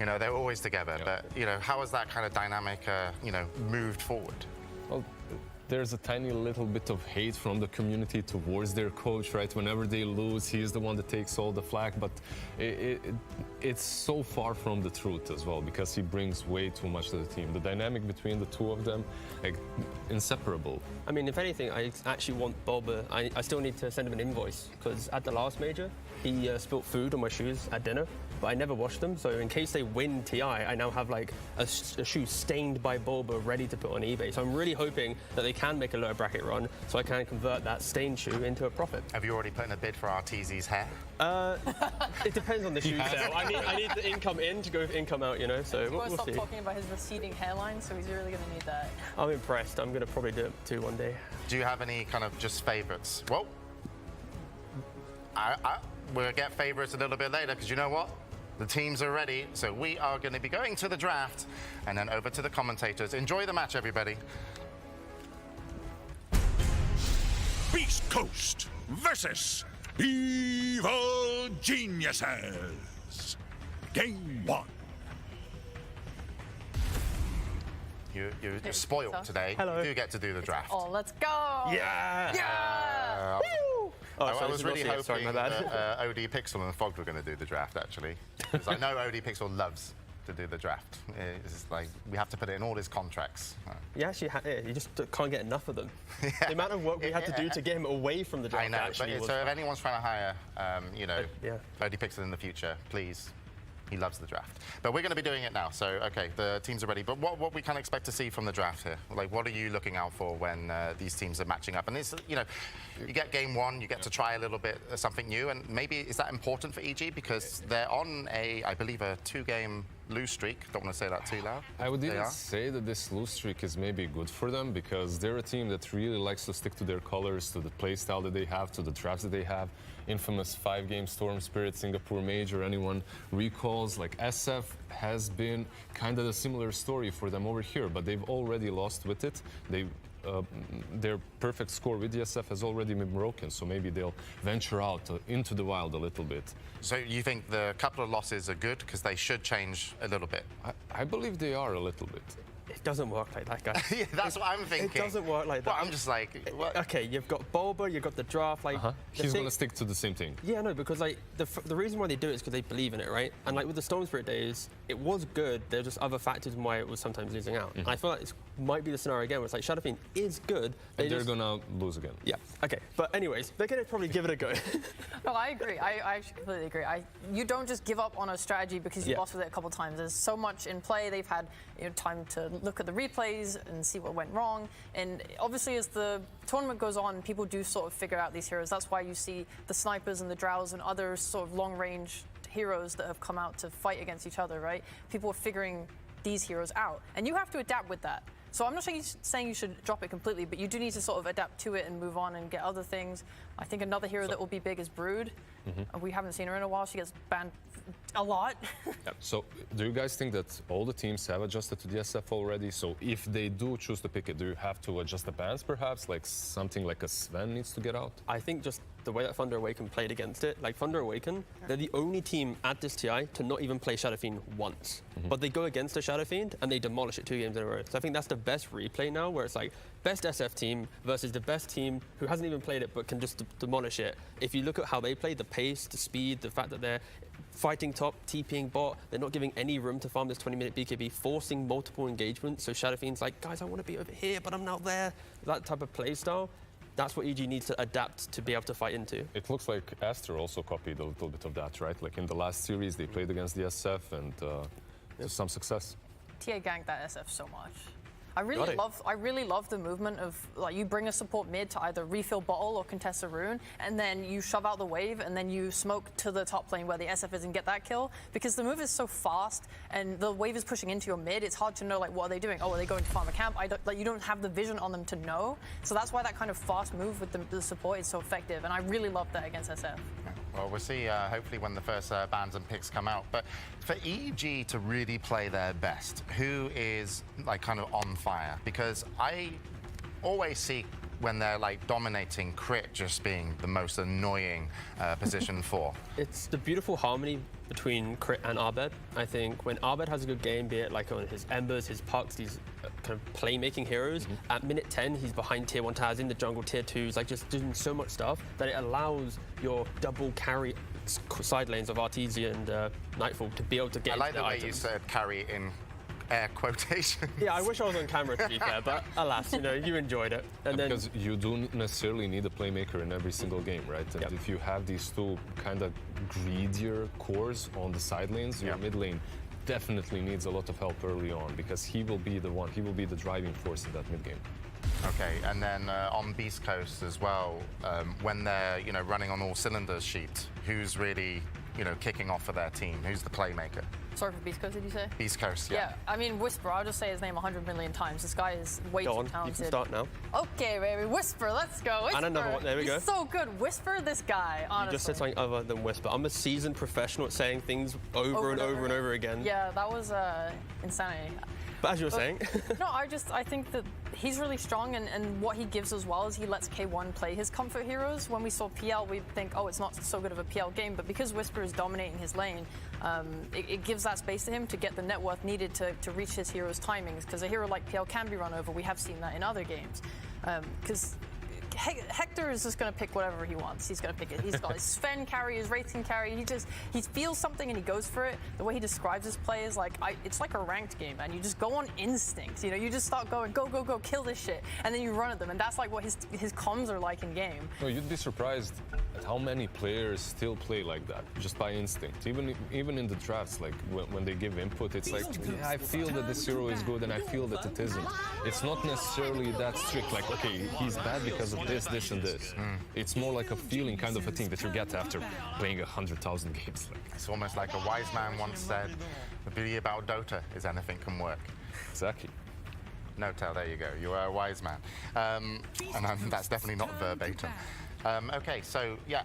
You know, they were always together. But you know, how has that kind of dynamic, you know, moved forward? Well, there's a tiny little bit of hate from the community towards their coach, right? Whenever they lose, he is the one that takes all the flack, but it's so far from the truth as well, because he brings way too much to the team. The dynamic between the two of them, like, inseparable. I mean, if anything, I actually want Bulba. I still need to send him an invoice, because at the last major, he spilt food on my shoes at dinner, but I never washed them. So in case they win TI, I now have like a shoe stained by Bulba ready to put on eBay. So I'm really hoping that they can make a lower bracket run, so I can convert that stained shoe into a profit. Have you already put in a bid for Arteezy's hair? It depends on the shoe sale. I need the income in to go with income out, you know. So we'll stop see. talking about his receding hairline, so he's really going to need that. I'm impressed. I'm going to probably do it too one day. Do you have any kind of just favourites? Well, we'll get favourites a little bit later, because you know what? The teams are ready, so we are going to be going to the draft and then over to the commentators. Enjoy the match, everybody. Beast Coast versus Evil Geniuses. Game 1. You're spoiled today. Hello. You do get to do the draft. Oh, let's go! Yeah! Yeah! Woo! I was really hoping that OD Pixel and Fog were going to do the draft, actually. Because I know OD Pixel loves to do the draft. It's like, we have to put it in all his contracts. You actually you just can't get enough of them. The amount of work we had to do to get him away from the draft. I know, but so if anyone's trying to hire, you know, OD Pixel in the future, please He loves the draft. But we're going to be doing it now. So, okay, the teams are ready. But what we can expect to see from the draft here? Like, what are you looking out for when these teams are matching up? And this, you know, you get game one, you get to try a little bit something new. And maybe is that important for EG? Because they're on I believe, a 2-game lose streak. Don't want to say that too loud. I would even say that this lose streak is maybe good for them because they're a team that really likes to stick to their colors, to the play style that they have, to the drafts that they have. Infamous 5-game Storm Spirit, Singapore Major, anyone recalls, like SF has been kind of a similar story for them over here, but they've already lost with it. Their perfect score with the SF has already been broken, so maybe they'll venture out into the wild a little bit. So you think the couple of losses are good because they should change a little bit? I believe they are a little bit. It doesn't work like that, guys. Yeah, that's what I'm thinking. It doesn't work like that. Well, I'm just like, what? Okay, you've got Bulba, you've got the draft, like... He's going to stick to the same thing. Yeah, no, because like the reason why they do it is because they believe in it, right? And like with the Storm Spirit days, it was good. There were just other factors in why it was sometimes losing out. And I feel like this might be the scenario again where it's like Shadow Fiend is good. They're going to lose again. Yeah, okay. But anyways, they're going to probably give it a go. No, I agree. I actually completely agree. You don't just give up on a strategy because you lost with it a couple of times. There's so much in play. They've had time to look at the replays and see what went wrong. And obviously, as the tournament goes on, people do sort of figure out these heroes. That's why you see the snipers and the drows and other sort of long-range heroes that have come out to fight against each other, right? People are figuring these heroes out. And you have to adapt with that. So I'm not saying you should drop it completely, but you do need to sort of adapt to it and move on and get other things. I think another hero that will be big is Brood. We haven't seen her in a while. She gets banned a lot. So do you guys think that all the teams have adjusted to the SF already? So if they do choose to pick it, do you have to adjust the bans perhaps? Like something like a Sven needs to get out? I think just the way that Thunder Awaken played against it, like Thunder Awaken, they're the only team at this TI to not even play Shadow Fiend once. But they go against a Shadow Fiend and they demolish it 2 games in a row. So I think that's the best replay now, where it's like best SF team versus the best team who hasn't even played it but can just demolish it. If you look at how they play, the pace, the speed, the fact that they're fighting top, TPing bot, they're not giving any room to farm this 20-minute BKB, forcing multiple engagements. So Shadow Fiend's like, guys, I want to be over here, but I'm not there. That type of play style, that's what EG needs to adapt to be able to fight into. It looks like Aster also copied a little bit of that, right? Like in the last series, they played against the SF and to some success. TA ganked that SF so much. I really love the movement of, like, you bring a support mid to either refill bottle or contest a rune, and then you shove out the wave, and then you smoke to the top lane where the SF is and get that kill. Because the move is so fast, and the wave is pushing into your mid, it's hard to know, like, what are they doing? Oh, are they going to farm a camp? You don't have the vision on them to know. So that's why that kind of fast move with the support is so effective, and I really love that against SF. Well, we'll see, hopefully, when the first bans and picks come out. But for EG to really play their best, who is, like, kind of on fire? Because I always see when they're, like, dominating, crit just being the most annoying position for. It's the beautiful harmony between Crit and Abed. I think when Abed has a good game, be it like on his Embers, his Pucks, these kind of playmaking heroes, at minute 10, he's behind tier 1 towers, in the jungle, tier 2s, like just doing so much stuff that it allows your double carry side lanes of Artesia and Nightfall to be able to get I like into the way items. you said carry in air quotation. Yeah, I wish I was on camera, to be fair, but alas, you enjoyed it. And then, because you don't necessarily need a playmaker in every single game, right? And if you have these two kind of greedier cores on the side lanes, your mid lane definitely needs a lot of help early on, because he will be the one, he will be the driving force in that mid game. Okay, and then on Beast Coast as well, when they're running on all cylinders sheet, who's really kicking off for their team? Who's the playmaker? Sorry, for Beast Coast, did you say? Beast Coast, yeah. I mean, Whisper, I'll just say his name 100 million times. This guy is way go too on, talented. you can start now. Okay, baby, Whisper, let's go. Whisper. And another one, there we go. He's so good. Whisper, this guy, honestly. You just said something other than Whisper. I'm a seasoned professional at saying things over and over again. Yeah, that was insanity. But as you were saying. No, I think that he's really strong, and what he gives as well is he lets K1 play his comfort heroes. When we saw PL, we'd think, oh, it's not so good of a PL game, but because Whisper is dominating his lane, it gives that space to him to get the net worth needed to reach his hero's timings, because a hero like PL can be run over. We have seen that in other games. Because Hector is just going to pick whatever he wants. He's going to pick it. He's got his Sven carry, his Wraith can carry. He feels something and he goes for it. The way he describes his play is like, it's like a ranked game, and you just go on instinct. You know, you just start going, go, go, go, kill this shit, and then you run at them, and that's like what his comms are like in game. No, you'd be surprised at how many players still play like that, just by instinct. Even in the drafts, like when they give input, it's like, yeah, I feel that this hero is good, and I feel that it isn't. It's not necessarily that strict, like, okay, he's bad because of this, this, and this. It's more like a feeling kind of a thing that you get after playing 100,000 games. It's almost like a wise man once said, the beauty about Dota is anything can work. Exactly. No, Tell, there you go. You are a wise man. That's definitely not verbatim. Okay, so yeah,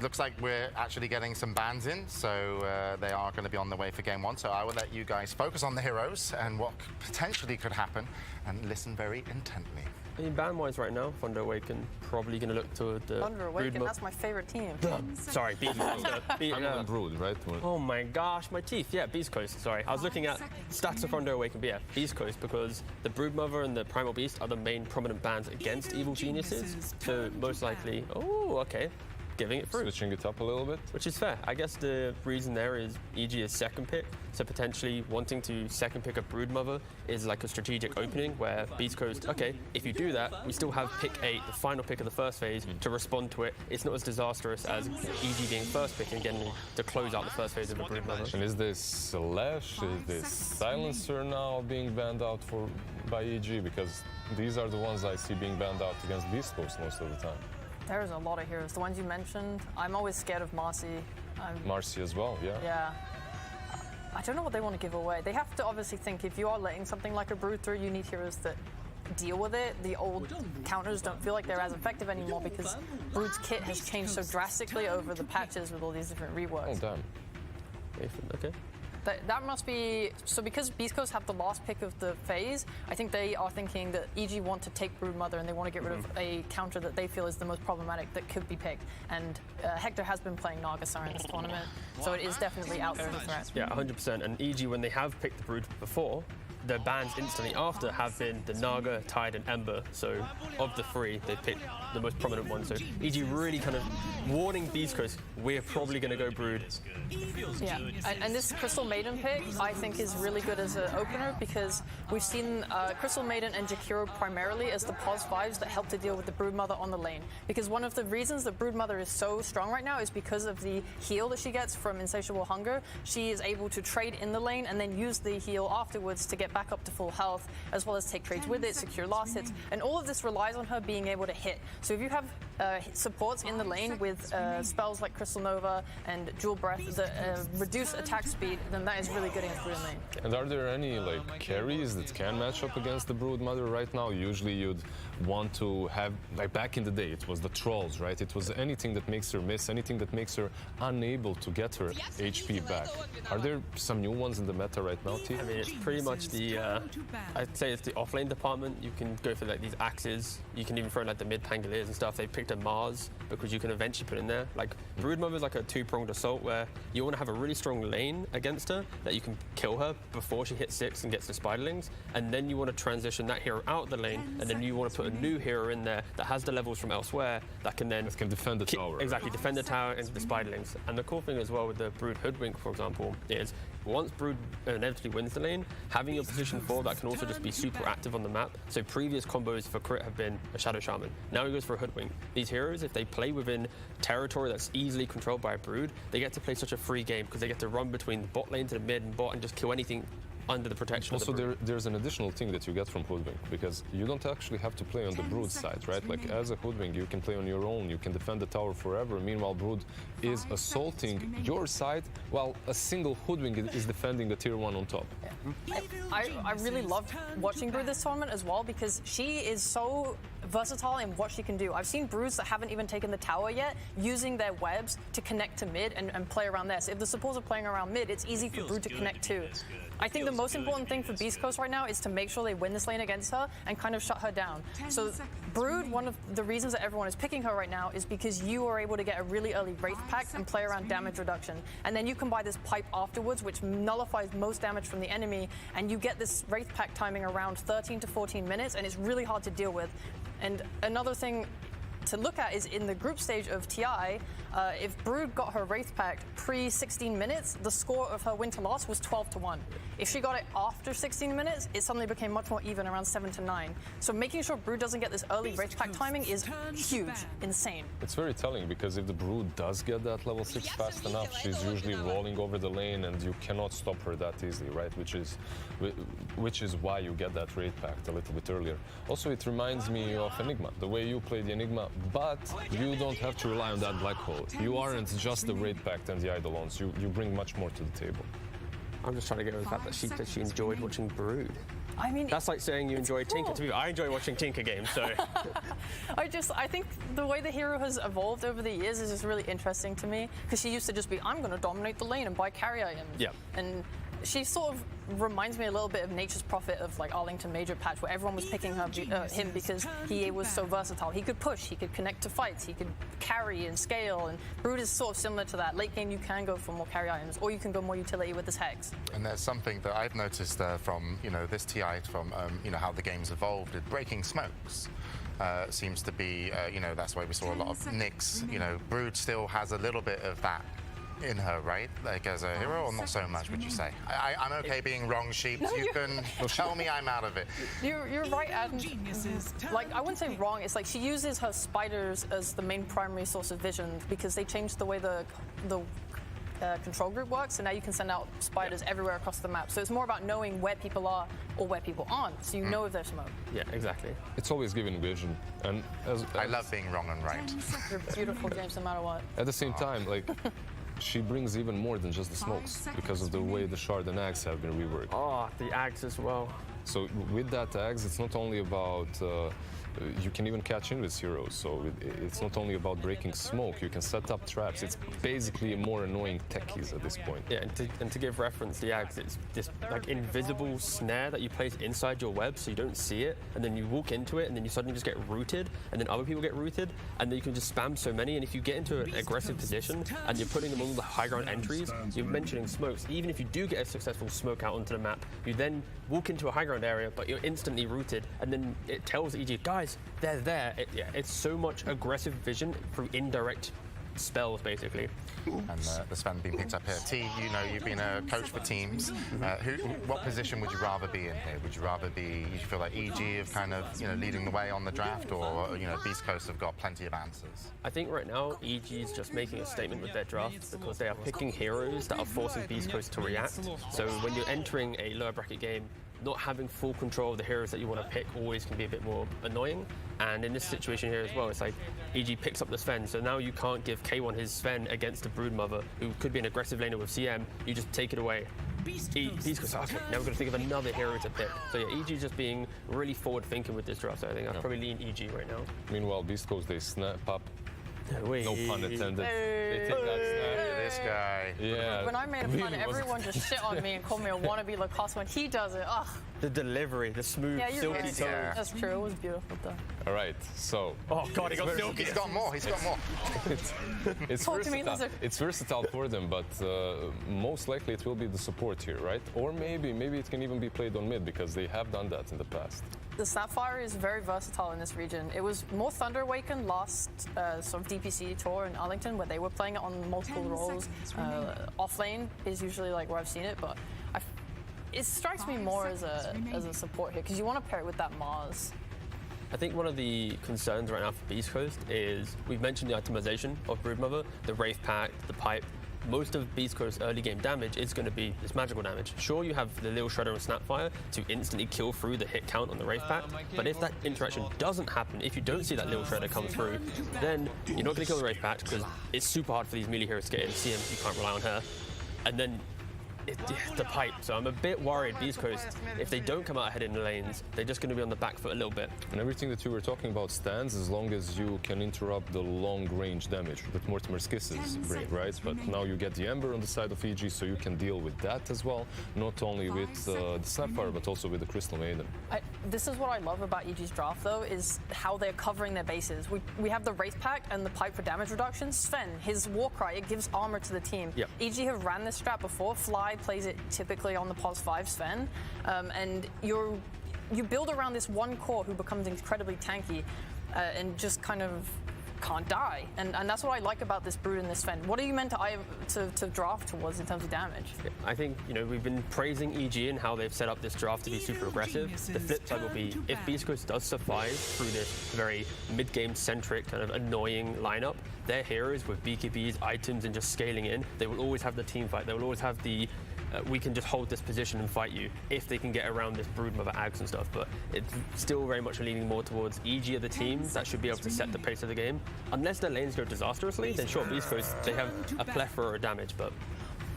looks like we're actually getting some bans in, so they are going to be on the way for game one. So I will let you guys focus on the heroes and what potentially could happen and listen very intently. I mean, ban-wise right now, Thunder Awaken probably going to look to the Thunder Awaken, that's my favorite team. Sorry, Beast Coast. I'm Brood, right? Oh my gosh, my teeth. Yeah, Beast Coast, sorry. I was looking at stats of Thunder Awaken, but yeah, Beast Coast, because the Broodmother and the Primal Beast are the main prominent bans against Evil Geniuses. So most likely, okay, giving it through. Switching it up a little bit. Which is fair. I guess the reason there is EG is second pick, so potentially wanting to second pick a Broodmother is like a strategic opening where Beast Coast, okay, if you do that, we still have pick 8, the final pick of the first phase, to respond to it. It's not as disastrous as EG being first pick and getting to close out the first phase of a Broodmother. And is this Slash, is this Silencer now being banned out by EG? Because these are the ones I see being banned out against Beast Coast most of the time. There's a lot of heroes. The ones you mentioned, I'm always scared of Marcy. Marcy as well, yeah. Yeah. I don't know what they want to give away. They have to obviously think if you are letting something like a Brood through, you need heroes that deal with it. The old counters don't feel like they're as effective anymore because Brood's kit has changed so drastically over the patches with all these different reworks. Oh, damn. Okay. That must be, so because Beast Coast have the last pick of the phase, I think they are thinking that EG want to take Broodmother and they want to get rid of a counter that they feel is the most problematic that could be picked. And Hector has been playing Nagasar in this tournament, so it is definitely out there as a threat. Yeah, 100%. And EG, when they have picked the Brood before, their bans instantly after have been the Naga, Tide, and Ember. So of the three, they picked the most prominent one. So EG really kind of warning Beast Coast, we're probably going to go Brood. Yeah, and this Crystal Maiden pick, I think, is really good as an opener because we've seen Crystal Maiden and Jakiro primarily as the pos 5s that help to deal with the Broodmother on the lane. Because one of the reasons the Broodmother is so strong right now is because of the heal that she gets from Insatiable Hunger. She is able to trade in the lane and then use the heal afterwards to get back up to full health, as well as take trades with it, secure last hits, and all of this relies on her being able to hit. So if you have supports in the lane with spells like Crystal Nova and Jewel Breath that reduce attack speed, then that is really good against Brood lane. And are there any like carries that can match up against the Broodmother right now? Usually you'd want to have, like back in the day, it was the Trolls, right? It was anything that makes her miss, anything that makes her unable to get her HP back. Are there some new ones in the meta right now, T? I mean, it's pretty much the, I'd say it's the offlane department. You can go for like these axes. You can even throw like the mid Pangoliers and stuff. They picked a Mars because you can eventually put in there. Like Broodmother is like a two-pronged assault where you want to have a really strong lane against her that you can kill her before she hits 6 and gets the spiderlings, and then you want to transition that hero out of the lane, and then you want to put a new hero in there that has the levels from elsewhere that can then defend the tower. Exactly, defend the tower and the spiderlings. And the cool thing as well with the Brood Hoodwink, for example, is once Brood inevitably wins the lane, having your position 4 that can also just be super active on the map. So previous combos for crit have been a Shadow Shaman. Now he goes for a Hoodwink. These heroes, if they play within territory that's easily controlled by a Brood, they get to play such a free game because they get to run between the bot lane to the mid and bot and just kill anything under the protection also, of the Brood. there's an additional thing that you get from Hoodwink, because you don't actually have to play on the Brood side, right? Like, as a Hoodwink, you can play on your own, you can defend the tower forever. Meanwhile, Brood is assaulting your side, while a single Hoodwink is defending the tier 1 on top. I really loved watching Brood this tournament as well because she is so versatile in what she can do. I've seen Broods that haven't even taken the tower yet using their webs to connect to mid and play around there. So if the supports are playing around mid, it's easy for Brood to connect too. I think the most important thing for Beast Coast right now is to make sure they win this lane against her and kind of shut her down. So Brood, one of the reasons that everyone is picking her right now is because you are able to get a really early Wraith pack and play around damage reduction. And then you can buy this pipe afterwards, which nullifies most damage from the enemy, and you get this Wraith pack timing around 13 to 14 minutes, and it's really hard to deal with. And another thing, to look at is in the group stage of TI, if Brood got her Wraith Pact pre-16 minutes, the score of her win to loss was 12-1. If she got it after 16 minutes, it suddenly became much more even, around 7-9. So making sure Brood doesn't get this early Wraith Pact timing is huge, insane. It's very telling because if the Brood does get that level 6 fast enough, she's usually rolling over the lane and you cannot stop her that easily, right? Which is why you get that Wraith Pact a little bit earlier. Also, it reminds me of Enigma, the way you play the Enigma, but you don't have to rely on that black hole. You aren't just the Wraith Pact and the Eidolons. You bring much more to the table. I'm just trying to get over the fact that she enjoyed watching Brood. I mean, that's like saying you enjoy Tinker. To me, I enjoy watching Tinker games. So I think the way the hero has evolved over the years is just really interesting to me, because she used to just be, I'm going to dominate the lane and buy carry items. Yeah. And she sort of reminds me a little bit of Nature's Prophet of like Arlington Major patch, where everyone was picking him because he was so versatile. He could push, he could connect to fights, he could carry and scale, and Brood is sort of similar to that. Late game you can go for more carry items, or you can go more utility with this Hex. And there's something that I've noticed from this TI, from how the game's evolved. Breaking smokes seems to be that's why we saw a lot of nicks. Brood still has a little bit of that in her, right? Like as a hero, or not so much, would you say? I'm okay being wrong, Sheep. No, you can tell me I'm out of it. You're right, and like I wouldn't say wrong. It's like she uses her spiders as the main primary source of vision, because they changed the way the control group works, so now you can send out spiders everywhere across the map. So it's more about knowing where people are or where people aren't, so you know if there's smoke. Yeah, exactly. It's always giving vision, and I love being wrong and right. You're beautiful, James, no matter what. At the same time, like. She brings even more than just the smokes because of the way the Shard and Axe have been reworked. Oh, the Axe as well. So with that Axe, it's not only about you can even catch in with heroes. So it's not only about breaking smoke. You can set up traps. It's basically a more annoying techies at this point. Yeah, and to give reference, the Axe, it's this like invisible snare that you place inside your web so you don't see it, and then you walk into it, and then you suddenly just get rooted, and then other people get rooted, and then you can just spam so many. And if you get into an aggressive position and you're putting them on the high ground entries, you're mentioning smokes. Even if you do get a successful smoke out onto the map, you then walk into a high ground area, but you're instantly rooted, and then it tells EG, guys, they're there. It's so much aggressive vision through indirect spells, basically. And the Sven being picked up here. T, you've been a coach for teams. What position would you rather be in here? Would you rather be, you feel like EG of kind of, leading the way on the draft, or, Beast Coast have got plenty of answers? I think right now EG is just making a statement with their draft, because they are picking heroes that are forcing Beast Coast to react. So when you're entering a lower bracket game, not having full control of the heroes that you want to pick always can be a bit more annoying. And in this situation here as well, it's like EG picks up the Sven, so now you can't give K1 his Sven against a Broodmother who could be an aggressive laner with CM. You just take it away. Beast Coast, okay, now we're going to think of another hero to pick. So yeah, EG just being really forward thinking with this draft, so I think I'd probably lean EG right now. Meanwhile, Beast Coast, they snap up. No pun intended. They take that snap. This guy. Yeah. When I made a pun, everyone just shit on me and called me a wannabe Lacoste. When he does it, ugh. The delivery, the smooth, silky tones. Yeah. That's true. It was beautiful, though. All right, so. Oh God, he got silky. He's got more. He's got more. It's versatile. It's versatile for them, but most likely it will be the support here, right? Or maybe it can even be played on mid, because they have done that in the past. The Sapphire is very versatile in this region. It was more Thunder Awakened last sort of DPC tour in Arlington, where they were playing it on multiple roles. Off lane is usually like where I've seen it, but it strikes me more as a support here, because you want to pair it with that Mars. I think one of the concerns right now for Beast Coast is, we've mentioned the itemization of Broodmother, the Wraith Pact, the Pipe. Most of Beast Coast's early game damage is going to be this magical damage. Sure, you have the Lil Shredder and Snapfire to instantly kill through the hit count on the Wraith Pact, but if that interaction doesn't happen, if you don't see that Lil Shredder come through, then you're not going to kill the Wraith Pact, because it's super hard for these melee heroes to get in. CM, you can't rely on her. And then the Pipe. So I'm a bit worried, Beast Coast, if they don't come out ahead in the lanes, they're just going to be on the back foot a little bit. And everything that you were talking about stands as long as you can interrupt the long-range damage that Mortimer's Kisses bring, right? But now you get the Ember on the side of EG, so you can deal with that as well, not only with the Sapphire, but also with the Crystal Maiden. This is what I love about EG's draft, though, is how they're covering their bases. We have the Wraith Pact and the Pipe for damage reduction. Sven, his Warcry, it gives armor to the team. Yep. EG have ran this strat before. Fly plays it typically on the POS 5 Sven, and you build around this one core who becomes incredibly tanky, and just kind of can't die. And that's what I like about this Brood and this Fen. What are you meant to draft towards in terms of damage? I think, we've been praising EG and how they've set up this draft to be super aggressive. The flip side will be, if Beast Coast does survive through this very mid-game centric kind of annoying lineup, their heroes with BKBs, items, and just scaling in, they will always have the team fight. They will always have the we can just hold this position and fight you if they can get around this Broodmother Ags and stuff. But it's still very much leaning more towards EG of the team that should be able to set the pace of the game. Unless their lanes go disastrously, then sure, Beast Coast, they have a plethora of damage, but...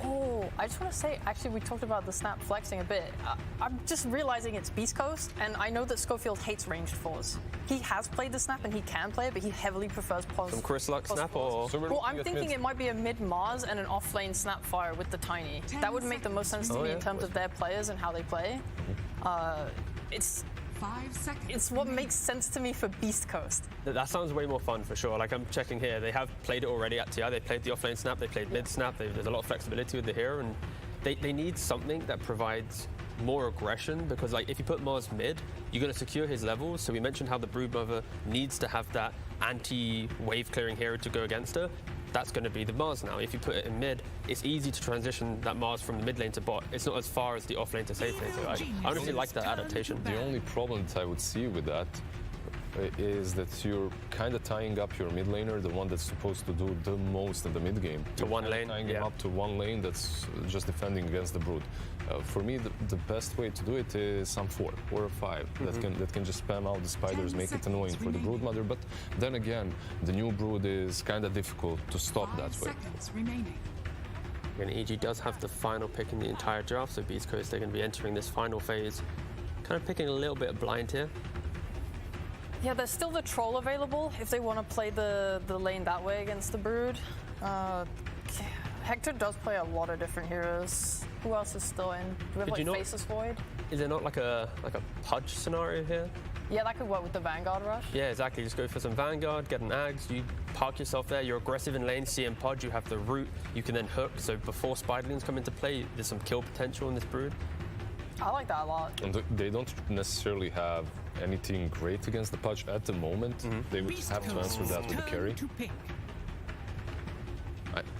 Oh, I just want to say, actually, we talked about the snap flexing a bit. I'm just realizing it's Beast Coast, and I know that Schofield hates ranged fours. He has played the snap, and he can play it, but he heavily prefers pause. Some Chris Luck snap, or...? Well, I'm thinking it might be a mid-Mars and an off-lane Snapfire with the Tiny. That would make the most sense to me in terms of their players and how they play. It's 5 seconds. It's what makes sense to me for Beast Coast. That sounds way more fun for sure. Like I'm checking here, they have played it already at TI. They played the offlane snap, they played mid snap. There's a lot of flexibility with the hero, and they need something that provides more aggression, because like if you put Mars mid, you're going to secure his levels. So we mentioned how the Broodmother needs to have that anti-wave clearing hero to go against her. That's going to be the Mars now. If you put it in mid, it's easy to transition that Mars from the mid lane to bot. It's not as far as the off lane to safe lane. So I honestly like that adaptation. The only problem that I would see with that is that you're kind of tying up your mid laner, the one that's supposed to do the most in the mid game. To one lane, tying him up to one lane that's just defending against the Brood. For me, the best way to do it is some 4 or 5 that can just spam out the spiders, make it annoying for the Broodmother. But then again, the new Brood is kind of difficult to stop that way. And EG does have the final pick in the entire draft, so Beast Coast, they're going to be entering this final phase, kind of picking a little bit of blind here. Yeah, there's still the Troll available if they want to play the lane that way against the Brood. Hector does play a lot of different heroes. Who else is still in? Do we have like Faceless Void? Is there not like a Pudge scenario here? Yeah, that could work with the Vanguard rush. Yeah, exactly. Just go for some Vanguard, get an Ags, you park yourself there, you're aggressive in lane, CM Pudge, you have the root, you can then hook. So before Spiderlings come into play, there's some kill potential in this Brood. I like that a lot. And they don't necessarily have anything great against the Pudge at the moment. They would have to answer that with the carry.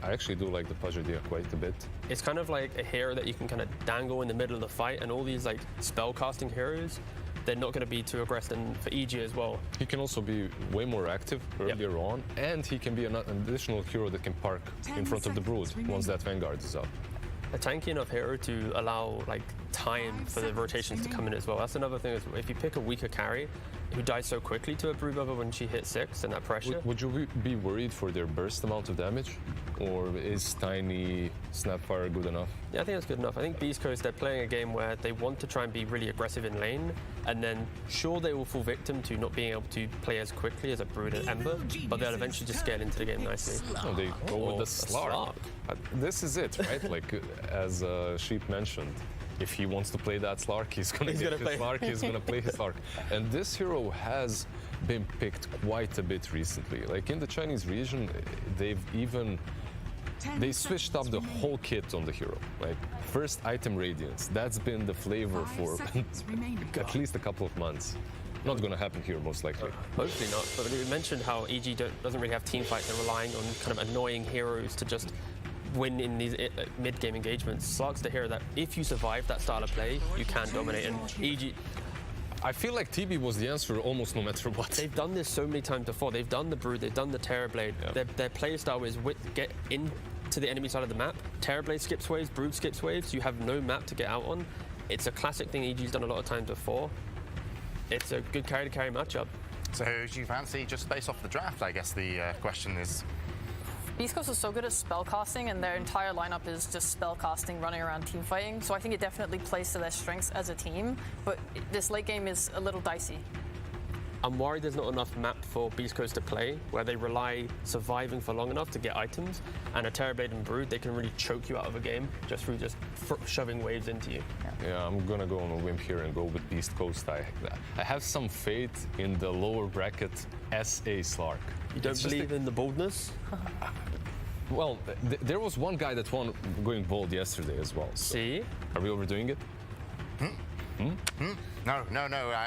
I actually do like the Pudge idea quite a bit. It's kind of like a hero that you can kind of dangle in the middle of the fight, and all these like spell casting heroes, they're not going to be too aggressive for EG as well. He can also be way more active earlier on, and he can be an additional hero that can park in front of the Brood once that Vanguard is up. A tanky enough hero to allow like time for the rotations to come in as well. That's another thing. Is if you pick a weaker carry who dies so quickly to a Broodmother when she hits 6 and that pressure. Would you be worried for their burst amount of damage? Or is Tiny Snapfire good enough? Yeah, I think that's good enough. I think Beast Coast, they're playing a game where they want to try and be really aggressive in lane, and then sure they will fall victim to not being able to play as quickly as a Brood and Ember, but they'll eventually just scale into the game nicely. No, they go with the Slark. This is it, right? Like, as Sheep mentioned, if he wants to play that Slark, he's going to get his Slark, he's going to play his Slark. And this hero has been picked quite a bit recently. Like in the Chinese region, they switched up the whole kit on the hero. Like first item Radiance, that's been the flavor for at least a couple of months. Not going to happen here, most likely. Hopefully not. But we mentioned how EG doesn't really have team fights. They're relying on kind of annoying heroes to just win in these mid-game engagements. Slark's the hero that if you survive that style of play, you can dominate. And EG... I feel like TB was the answer almost no matter what. They've done this so many times before. They've done the Brood, they've done the Terrorblade. Yeah. Their play style is get into the enemy side of the map. Terrorblade skips waves, Brood skips waves. You have no map to get out on. It's a classic thing EG's done a lot of times before. It's a good carry-to-carry matchup. So who do you fancy just based off the draft, I guess the question is? Beast Coast is so good at spellcasting, and their entire lineup is just spellcasting, running around team fighting. So I think it definitely plays to their strengths as a team, but this late game is a little dicey. I'm worried there's not enough map for Beast Coast to play, where they rely surviving for long enough to get items, and a Terrorblade and Brood, they can really choke you out of a game just through just shoving waves into you. Yeah, I'm gonna go on a whim here and go with Beast Coast. I have some faith in the lower bracket SA Slark. You don't believe in the boldness? Well, there was one guy that won going bold yesterday as well. So. See? Are we overdoing it? No.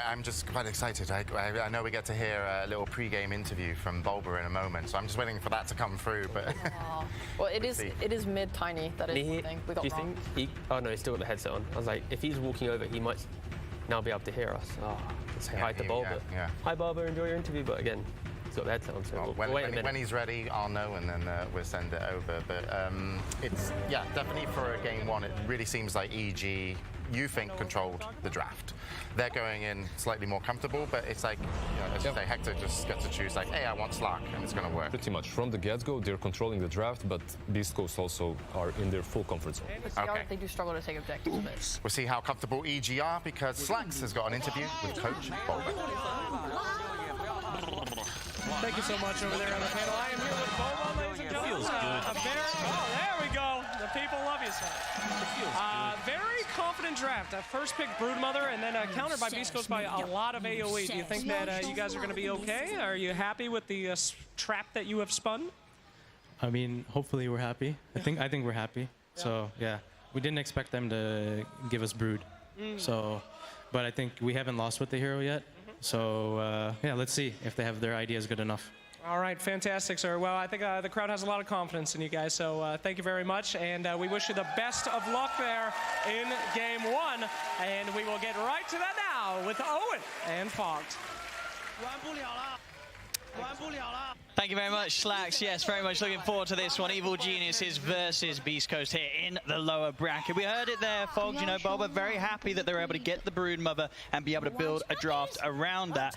I'm just quite excited. I know we get to hear a little pre-game interview from Bulba in a moment, so I'm just waiting for that to come through. But well, it is mid tiny. That is one thing we got wrong. Oh no, he's still got the headset on. I was like, if he's walking over, he might now be able to hear us. Oh, let's say hi to Bulba. Yeah. Hi Bulba, enjoy your interview. But again, he's got the headset on, so well, we'll wait a minute. When he's ready, I'll know, and then we'll send it over. But it's definitely for a game one. It really seems like EG, you think, controlled the draft. They're going in slightly more comfortable, but it's like, as you say, Hector just gets to choose, like, hey, I want Slark, and it's going to work. Pretty much. From the get-go, they're controlling the draft, but Beast Coast also are in their full comfort zone. Okay. They do struggle to take objectives a bit. We'll see how comfortable EG are, because Slacks has got an interview with Coach Bulba. Thank you so much over there on the panel. I am here with Bulba, ladies and gentlemen. Feels good. There we go. The people love you, sir. Very confident draft. First pick Broodmother, and then countered by Beast Coast by a lot of AoE. Do you think that you guys are going to be okay? Are you happy with the trap that you have spun? I mean, hopefully we're happy. I think we're happy. So yeah, we didn't expect them to give us Brood. So, but I think we haven't lost with the hero yet. So yeah, let's see if they have their ideas good enough. All right, fantastic, sir. Well, I think the crowd has a lot of confidence in you guys, so thank you very much, and we wish you the best of luck there in Game 1, and we will get right to that now with Owen and Fogged. Thank you very much, Slacks. Yes, very much looking forward to this one. Evil Geniuses versus Beast Coast here in the lower bracket. We heard it there, Fogged. You know, Bulba very happy that they're able to get the Broodmother and be able to build a draft around that.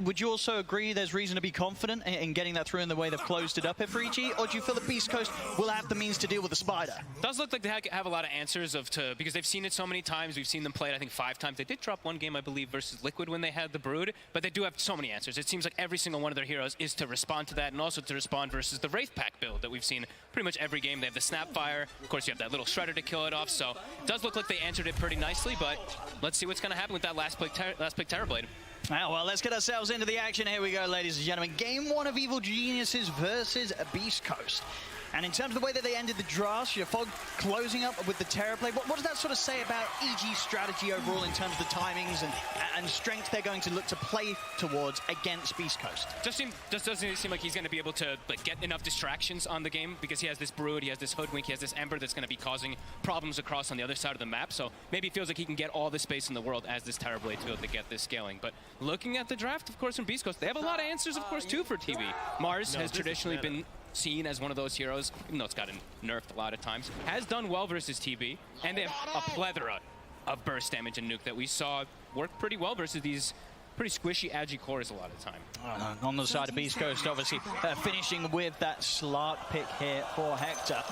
Would you also agree there's reason to be confident in getting that through in the way they've closed it up at 3G? Or do you feel that Beast Coast will have the means to deal with the Spider? Does look like they have a lot of answers because they've seen it so many times. We've seen them play it, I think, 5 times. They did drop one game, I believe, versus Liquid when they had the Brood, but they do have so many answers. It seems like every single one of their heroes is to respond to that, and also to respond versus the Wraith Pack build that we've seen pretty much every game. They have the Snapfire. Of course, you have that little Shredder to kill it off, so it does look like they answered it pretty nicely, but let's see what's going to happen with that last pick Terrorblade. Well, let's get ourselves into the action. Here we go, ladies and gentlemen. Game 1 of Evil Geniuses versus Beast Coast. And in terms of the way that they ended the draft, Fogg closing up with the Terrorblade, what does that sort of say about EG's strategy overall in terms of the timings and strength they're going to look to play towards against Beast Coast? Just doesn't seem like he's going to be able to get enough distractions on the game because he has this Brood, he has this Hoodwink, he has this Ember that's going to be causing problems across on the other side of the map. So maybe it feels like he can get all the space in the world as this Terrorblade to be able to get this scaling. But looking at the draft, of course, from Beast Coast, they have a lot of answers, of course, too, for TV. Mars has traditionally been seen as one of those heroes, even though it's gotten nerfed a lot of times, has done well versus TB, and they have a plethora of burst damage and nuke that we saw work pretty well versus these pretty squishy agi cores a lot of the time. On the side of Beast Coast, obviously, finishing with that Slark pick here for Hector.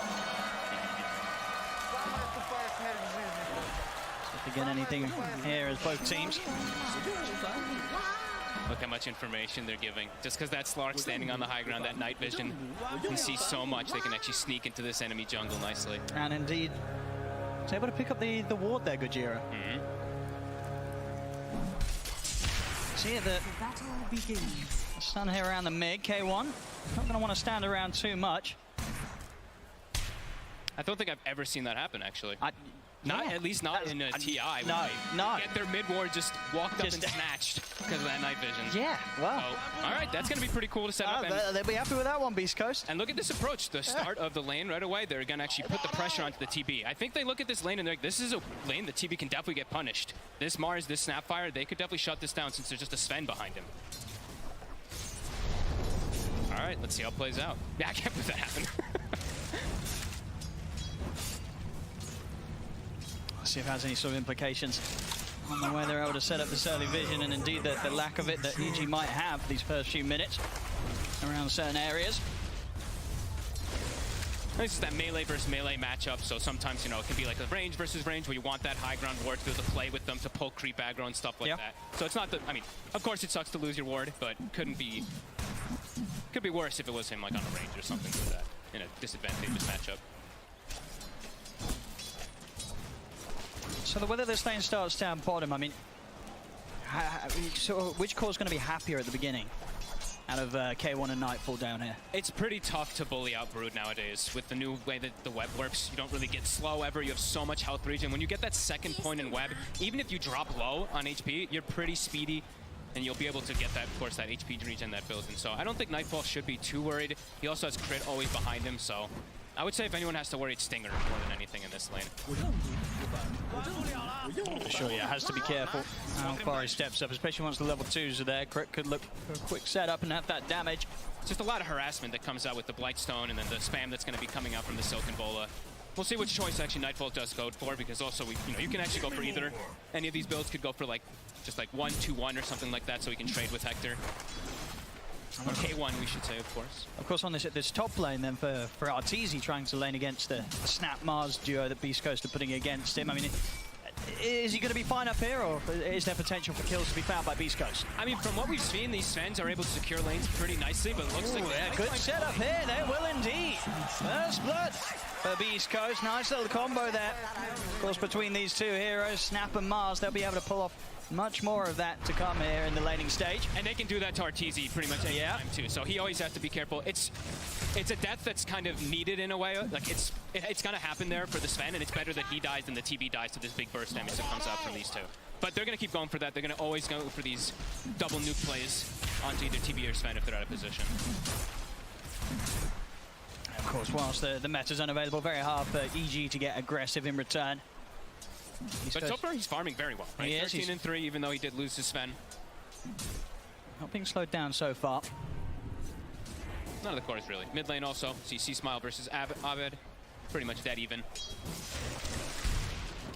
If you get anything here as both teams. Look how much information they're giving. Just because that Slark standing on the high ground, that night vision, can see so much. They can actually sneak into this enemy jungle nicely. And indeed, it's able to pick up the ward there, Gojira. See the battle begins. Stun here around the mid, K1. Not going to want to stand around too much. I don't think I've ever seen that happen, actually. At least not in a TI. No. Get their mid ward just walked up and snatched because of that night vision. Yeah, well. So, all right, that's going to be pretty cool to set up. They'll be happy with that one, Beast Coast. And look at this approach. The start of the lane right away, they're going to actually put the pressure onto the TB. I think they look at this lane and they're like, this is a lane the TB can definitely get punished. This Mars, this Snapfire, they could definitely shut this down since there's just a Sven behind him. All right, let's see how it plays out. Yeah, I can't believe that happened. See if it has any sort of implications on the way they're able to set up this early vision, and indeed the lack of it that EG might have these first few minutes around certain areas. This is that melee versus melee matchup, so sometimes, it can be like a range versus range where you want that high ground ward to be able to play with them to pull creep aggro and stuff like that. So it's not that, of course it sucks to lose your ward, but could be worse if it was him like on a range or something like that in a disadvantageous matchup. So the way that this lane starts down bottom, so which core is going to be happier at the beginning? out of K1 and Nightfall down here. It's pretty tough to bully out Brood nowadays. With the new way that the web works, you don't really get slow ever. You have so much health regen. When you get that second point in web, even if you drop low on HP, you're pretty speedy, and you'll be able to get that, of course, that HP regen that builds in. So I don't think Nightfall should be too worried. He also has crit always behind him, so I would say if anyone has to worry, it's Stinger more than anything in this lane. Sure, yeah, has to be careful how far he steps up, especially once the level 2s are there. Crit could look for a quick setup and have that damage. It's just a lot of harassment that comes out with the Blightstone and then the spam that's going to be coming out from the Silken Bola. We'll see which choice actually Nightfall does go for, because also you can actually go for either. Any of these builds could go for just 1-2-1 or something like that, so we can trade with Hector. K1, we should say, of course. Of course, on this top lane then for Arteezy trying to lane against the Snap Mars duo that Beast Coast are putting against him. I mean, is he going to be fine up here, or is there potential for kills to be found by Beast Coast? I mean, from what we've seen, these Svens are able to secure lanes pretty nicely, but it looks like yeah, good setup here. They will indeed. First blood for Beast Coast. Nice little combo there. Of course, between these two heroes, Snap and Mars, they'll be able to pull off much more of that to come here in the laning stage. And they can do that to Arteezy pretty much any time too, so he always has to be careful. It's a death that's kind of needed in a way. Like it's gonna happen there for the Sven, and it's better that he dies than the TB dies to this big burst damage that comes out from these two. But they're gonna keep going for that. They're gonna always go for these double nuke plays onto either TB or Sven if they're out of position. Of course, whilst the meta's unavailable, very hard for EG to get aggressive in return. But so far, he's farming very well. Right? 13 and 3, even though he did lose to Sven. Not being slowed down so far. None of the cores, really. Mid lane also. See C-Smile versus Abed. Pretty much dead even.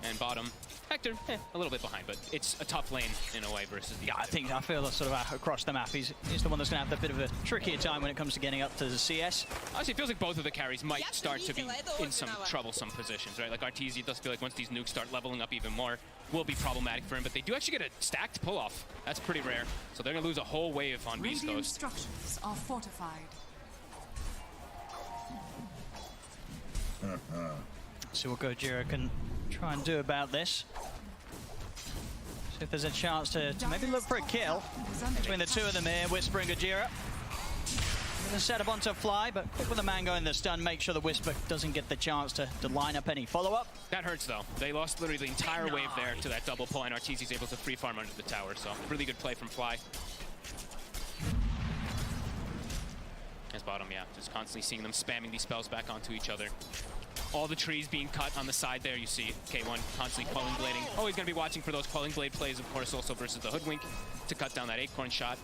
And bottom, Hector, a little bit behind, but it's a tough lane in a way versus the I feel that sort of across the map, he's the one that's going to have a bit of a trickier time when it comes to getting up to the CS. Honestly, it feels like both of the carries might start to be in some troublesome positions, right? Like Arteezy does feel like once these nukes start leveling up even more, will be problematic for him, but they do actually get a stacked pull-off. That's pretty rare. So they're going to lose a whole wave on Beast Coast. Structures are fortified. See what Gojira can try and do about this. See if there's a chance to maybe look for a kill between the two of them here, Whisper and Gojira. Gonna set up onto Fly, but quick with the Mango and the stun, make sure the Whisper doesn't get the chance to line up any follow-up. That hurts though. They lost literally the entire wave there to that double pull, and Arteezy's able to free farm under the tower, so really good play from Fly. As bottom, yeah, just constantly seeing them spamming these spells back onto each other. All the trees being cut on the side there, you see K1 constantly Quelling Blading. Always going to be watching for those Quelling Blade plays, of course, also versus the Hoodwink to cut down that Acorn shot.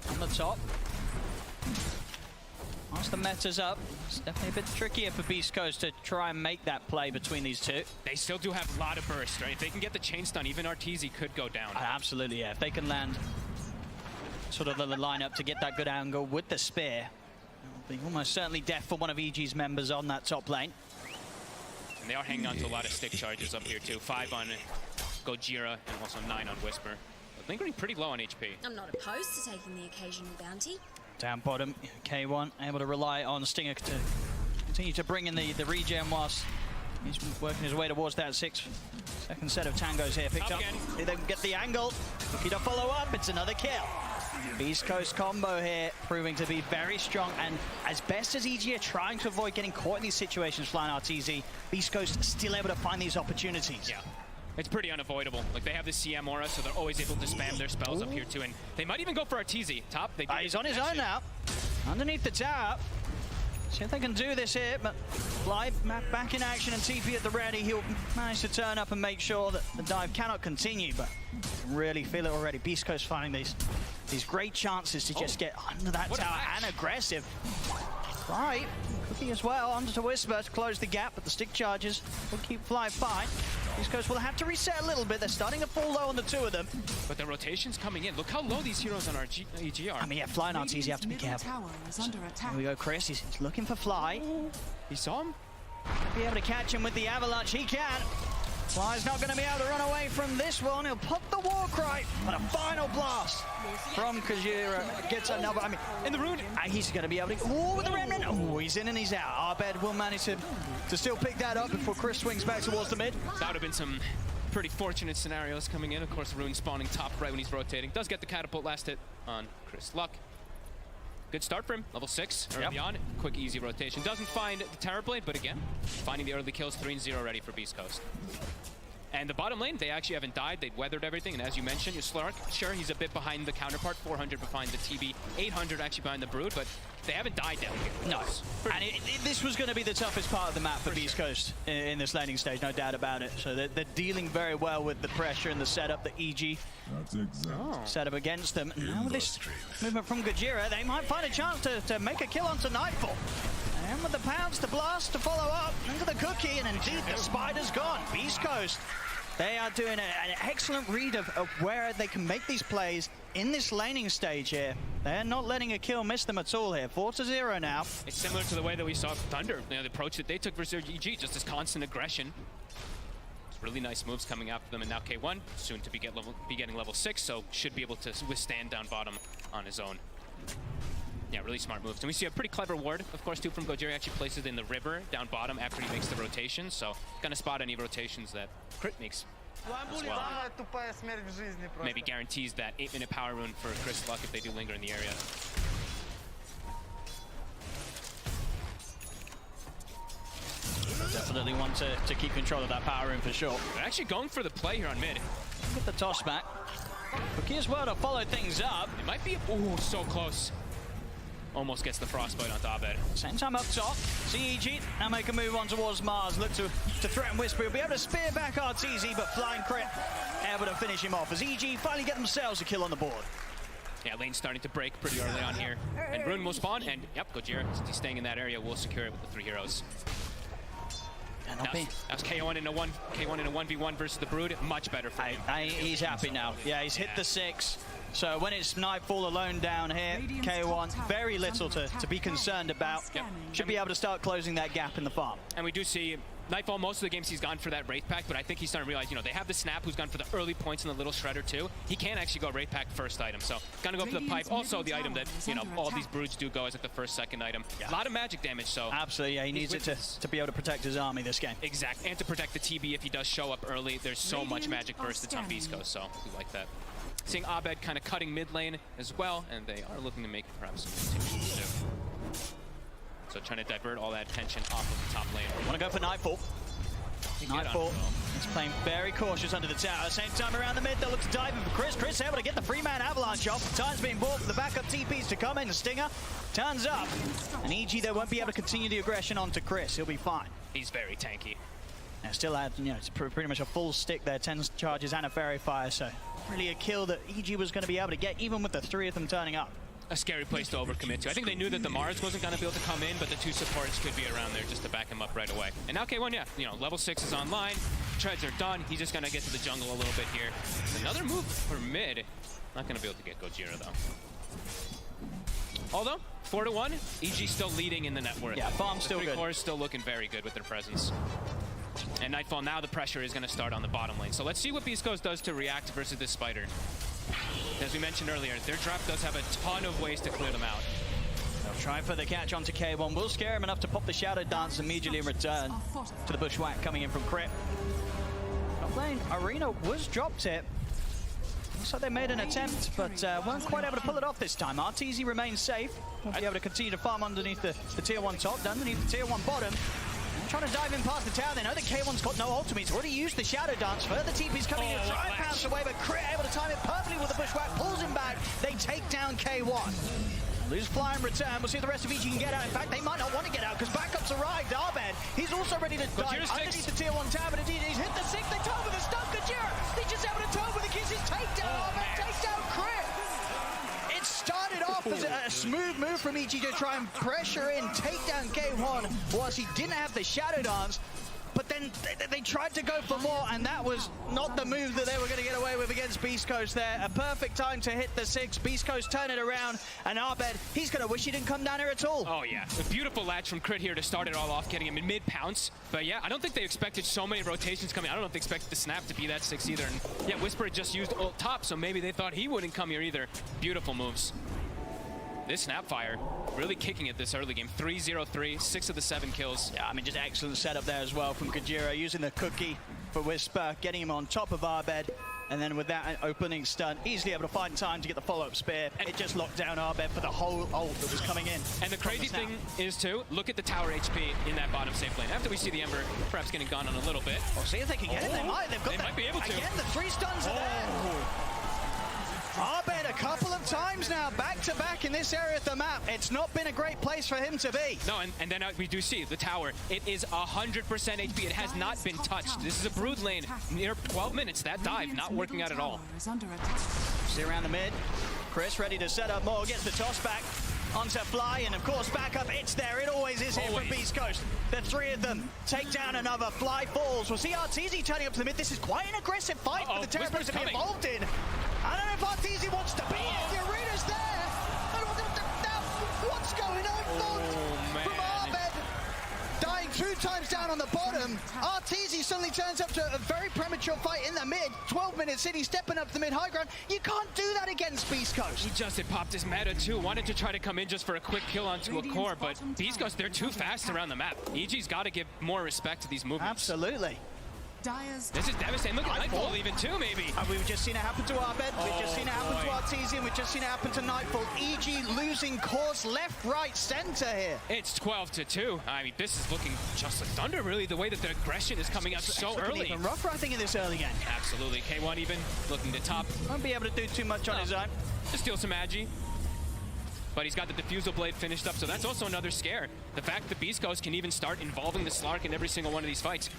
On the top. Once the meta's up, it's definitely a bit trickier for Beast Coast to try and make that play between these two. They still do have a lot of burst, right? If they can get the chain stun, even Arteezy could go down. Absolutely, yeah. If they can land sort of the lineup to get that good angle with the spear, it'll be almost certainly death for one of EG's members on that top lane. And they are hanging on to a lot of stick charges up here too. 5 on Gojira and also 9 on Whisper. But lingering pretty low on HP. I'm not opposed to taking the occasional bounty. Down bottom, K1 able to rely on Stinger to continue to bring in the regen whilst he's working his way towards that 6th set of tangos here. Picked up. They then get the angle. Looking to follow up. It's another kill. Beast Coast combo here proving to be very strong, and as best as EG are trying to avoid getting caught in these situations, flying Arteezy, Beast Coast still able to find these opportunities. Yeah. It's pretty unavoidable. Like, they have the CM aura, so they're always able to spam their spells up here too, and they might even go for Arteezy. Top, they he's on his own now. Underneath the tower. See if they can do this here, but Fly back in action and TP at the ready. He'll manage to turn up and make sure that the dive cannot continue, but really feel it already. Beast Coast finding these great chances to just get under that tower and aggressive. Right, Cookie as well, under to Whisper to close the gap, but the stick charges will keep Fly fine. Beast Coast will have to reset a little bit. They're starting to fall low on the two of them. But the rotation's coming in. Look how low these heroes on our EG are. I mean, yeah, Fly and Arteezy have to be careful. Here we go, Chris. He's looking for Fly. He saw him? Be able to catch him with the avalanche. He can. Fly's not going to be able to run away from this one. He'll pop the war cry, but a final blast from Gojira gets another. I mean, in the rune, he's going to be able to. Oh, with the remnant. Oh, he's in and he's out. Arbed will manage to still pick that up before Chris swings back towards the mid. That would have been some pretty fortunate scenarios coming in. Of course, Rune spawning top right when he's rotating. Does get the catapult last hit on Chris Luck. Good start for him, level 6 early on. Quick, easy rotation. Doesn't find the Terrorblade, but again, finding the early kills, 3-0 ready for Beast Coast. And the bottom lane, they actually haven't died. They've weathered everything. And as you mentioned, your Slark, sure, he's a bit behind the counterpart, 400 behind the TB, 800 actually behind the Brood, but they haven't died down here. No. And this was going to be the toughest part of the map for Beast Coast in this laning stage, no doubt about it. So they're dealing very well with the pressure and the setup that EG set up against them. And now with this movement from Gojira, they might find a chance to make a kill onto Nightfall. And with the pounds to blast to follow up, into the cookie, and indeed the spider's gone. Beast Coast, they are doing an excellent read of where they can make these plays in this laning stage here. They're not letting a kill miss them at all here. 4-0 now. It's similar to the way that we saw Thunder, the approach that they took versus EG, just this constant aggression. It's really nice moves coming after them, and now K1, soon to be getting level 6, so should be able to withstand down bottom on his own. Yeah, really smart moves. And we see a pretty clever ward, of course, too, from Gojira. Actually places it in the river down bottom after he makes the rotation. So gonna spot any rotations that Crit makes as well. Maybe guarantees that 8-minute power rune for Chris Luck if they do linger in the area. Definitely want to keep control of that power rune for sure. They're actually going for the play here on mid. Get the toss back. Cookie as well to follow things up. It might be, ooh, so close. Almost gets the frostbite onto Abed. Same time up top. CEG now make a move on towards Mars. Look to threaten Whisper. He'll be able to spear back RTZ, but flying Crit able to finish him off as EG finally get themselves a kill on the board. Yeah, lane's starting to break pretty early on here. And Rune will spawn, and yep, Gojira, since he's staying in that area, will secure it with the 3 heroes. That's K1 in a 1v1 versus the Brood. Much better for him. He's happy now. Yeah, he's hit the 6. So when it's Nightfall alone down here, K1, very little to be concerned about. Should be able to start closing that gap in the farm. And we do see Nightfall, most of the games he's gone for that Wraith Pack, but I think he's starting to realize, you know, they have the Snap who's gone for the early points in the Little Shredder too. He can actually go Wraith Pack first item, so gonna go for the Pipe. Also the item that, you know, all these Broods do go as like the first, second item. A lot of magic damage, so. Absolutely, yeah, he needs it to be able to protect his army this game. Exactly, and to protect the TB if he does show up early. There's so much magic burst that's on Beast Coast, so we like that. Seeing Abed kind of cutting mid lane as well, and they are looking to make perhaps some continues too. So trying to divert all that attention off of the top lane. Want to go for Nightfall. Nightfall is playing very cautious under the tower. Same time around the mid, they'll look to dive in for Chris. Chris able to get the free-man avalanche off. Time's being bought for the backup TPs to come in. The Stinger turns up. And EG, they won't be able to continue the aggression onto Chris. He'll be fine. He's very tanky. Now still had, you know, it's pretty much a full stick there. 10 charges and a fairy fire. So really a kill that EG was going to be able to get, even with the 3 of them turning up. A scary place to overcommit to. I think they knew that the Mars wasn't going to be able to come in, but the 2 supports could be around there just to back him up right away. And now K1, yeah, you know, level 6 is online. Treads are done. He's just going to get to the jungle a little bit here. Another move for mid. Not going to be able to get Gojira, though. Although, 4-1, EG still leading in the net worth. Yeah, farm's still good. 3 cores still looking very good with their presence. And Nightfall, now the pressure is going to start on the bottom lane. So let's see what Beast Coast does to react versus this Spider. As we mentioned earlier, their draft does have a ton of ways to clear them out. They'll try for the catch onto K1. Will scare him enough to pop the Shadow Dance immediately in return to the Bushwhack coming in from Crit. Top lane, Arena was dropped here. Looks like they made an attempt, but weren't quite able to pull it off this time. RTZ remains safe. Won't be able to continue to farm underneath the tier 1 top, underneath the tier 1 bottom. Trying to dive in past the tower. They know that K1's got no ultimate. He's already used the Shadow Dance. Further TP's coming in. Try and pounce away, but Crit able to time it perfectly with the Bushwhack. Pulls him back. They take down K1. Lose fly in return. We'll see if the rest of EG can get out. In fact, they might not want to get out because backup's arrived. Abed, he's also ready to dive underneath the tier 1 tower, but indeed he's hit the 6. They turn with a stun. Gojira, they just able to turn with a kiss. His takedown. Abed takes down Crit. Started off as a smooth move from EG to try and pressure in, take down K1 whilst he didn't have the Shadow Dance. But then they tried to go for more, and that was not the move that they were going to get away with against Beast Coast there. A perfect time to hit the 6. Beast Coast turn it around, and Abed, he's going to wish he didn't come down here at all. Oh, yeah. A beautiful latch from Crit here to start it all off, getting him in mid-pounce. But yeah, I don't think they expected so many rotations coming. I don't know if they expected the Snap to be that 6 either. And yeah, Whisper just used ult top, so maybe they thought he wouldn't come here either. Beautiful moves. This Snapfire really kicking it this early game. 3-0-3, 6 of the 7 kills. Yeah, I mean, just excellent setup there as well from Gojira, using the cookie for Whisper, getting him on top of Abed. And then with that opening stun, easily able to find time to get the follow-up spear. It just locked down Abed for the whole ult that was coming in. And the crazy thing is, too, look at the tower HP in that bottom safe lane. After we see the Ember perhaps getting gone on a little bit. Well, see if they can get it. They might. They might be able to. Again, the 3 stuns are there. Abed a couple of times now, back-to-back in this area of the map. It's not been a great place for him to be. No, and then we do see the tower. It is 100% HP. It has not been touched. This is a brood lane. Near 12 minutes, that dive not working out at all. See around the mid. Chris ready to set up more, gets the toss back onto Fly, and of course back up, it's there. It always is here from Beast Coast. The 3 of them take down another. Fly falls. We'll see RTZ turning up to the mid. This is quite an aggressive fight for the Terrapins to be involved in. I don't know if RTZ wants to be in. The arena's there. What's going on from Abed? Dying 2 times down on the bottom. RTZ suddenly turns up to a very premature fight in the mid. 12 minutes in, he's stepping up to the mid high ground. You can't do that against Beast Coast. He just popped his meta too. Wanted to try to come in just for a quick kill onto a core, but Beast Coast, they're too fast around the map. EG's got to give more respect to these movements. Absolutely. This is devastating. Look at Nightfall even too, maybe. We've just seen it happen to Abed. We've just seen it happen to Artesian. We've just seen it happen to Nightfall. EG losing course left, right, center here. It's 12-2. I mean, this is looking just like thunder, really, the way that the aggression is coming out so early. Even rougher, I think, in this early game. Absolutely. K1 even looking to top. Won't be able to do too much on his own. To steal some Agi. But he's got the Diffusal Blade finished up, so that's also another scare. The fact that Beast Coast can even start involving the Slark in every single one of these fights.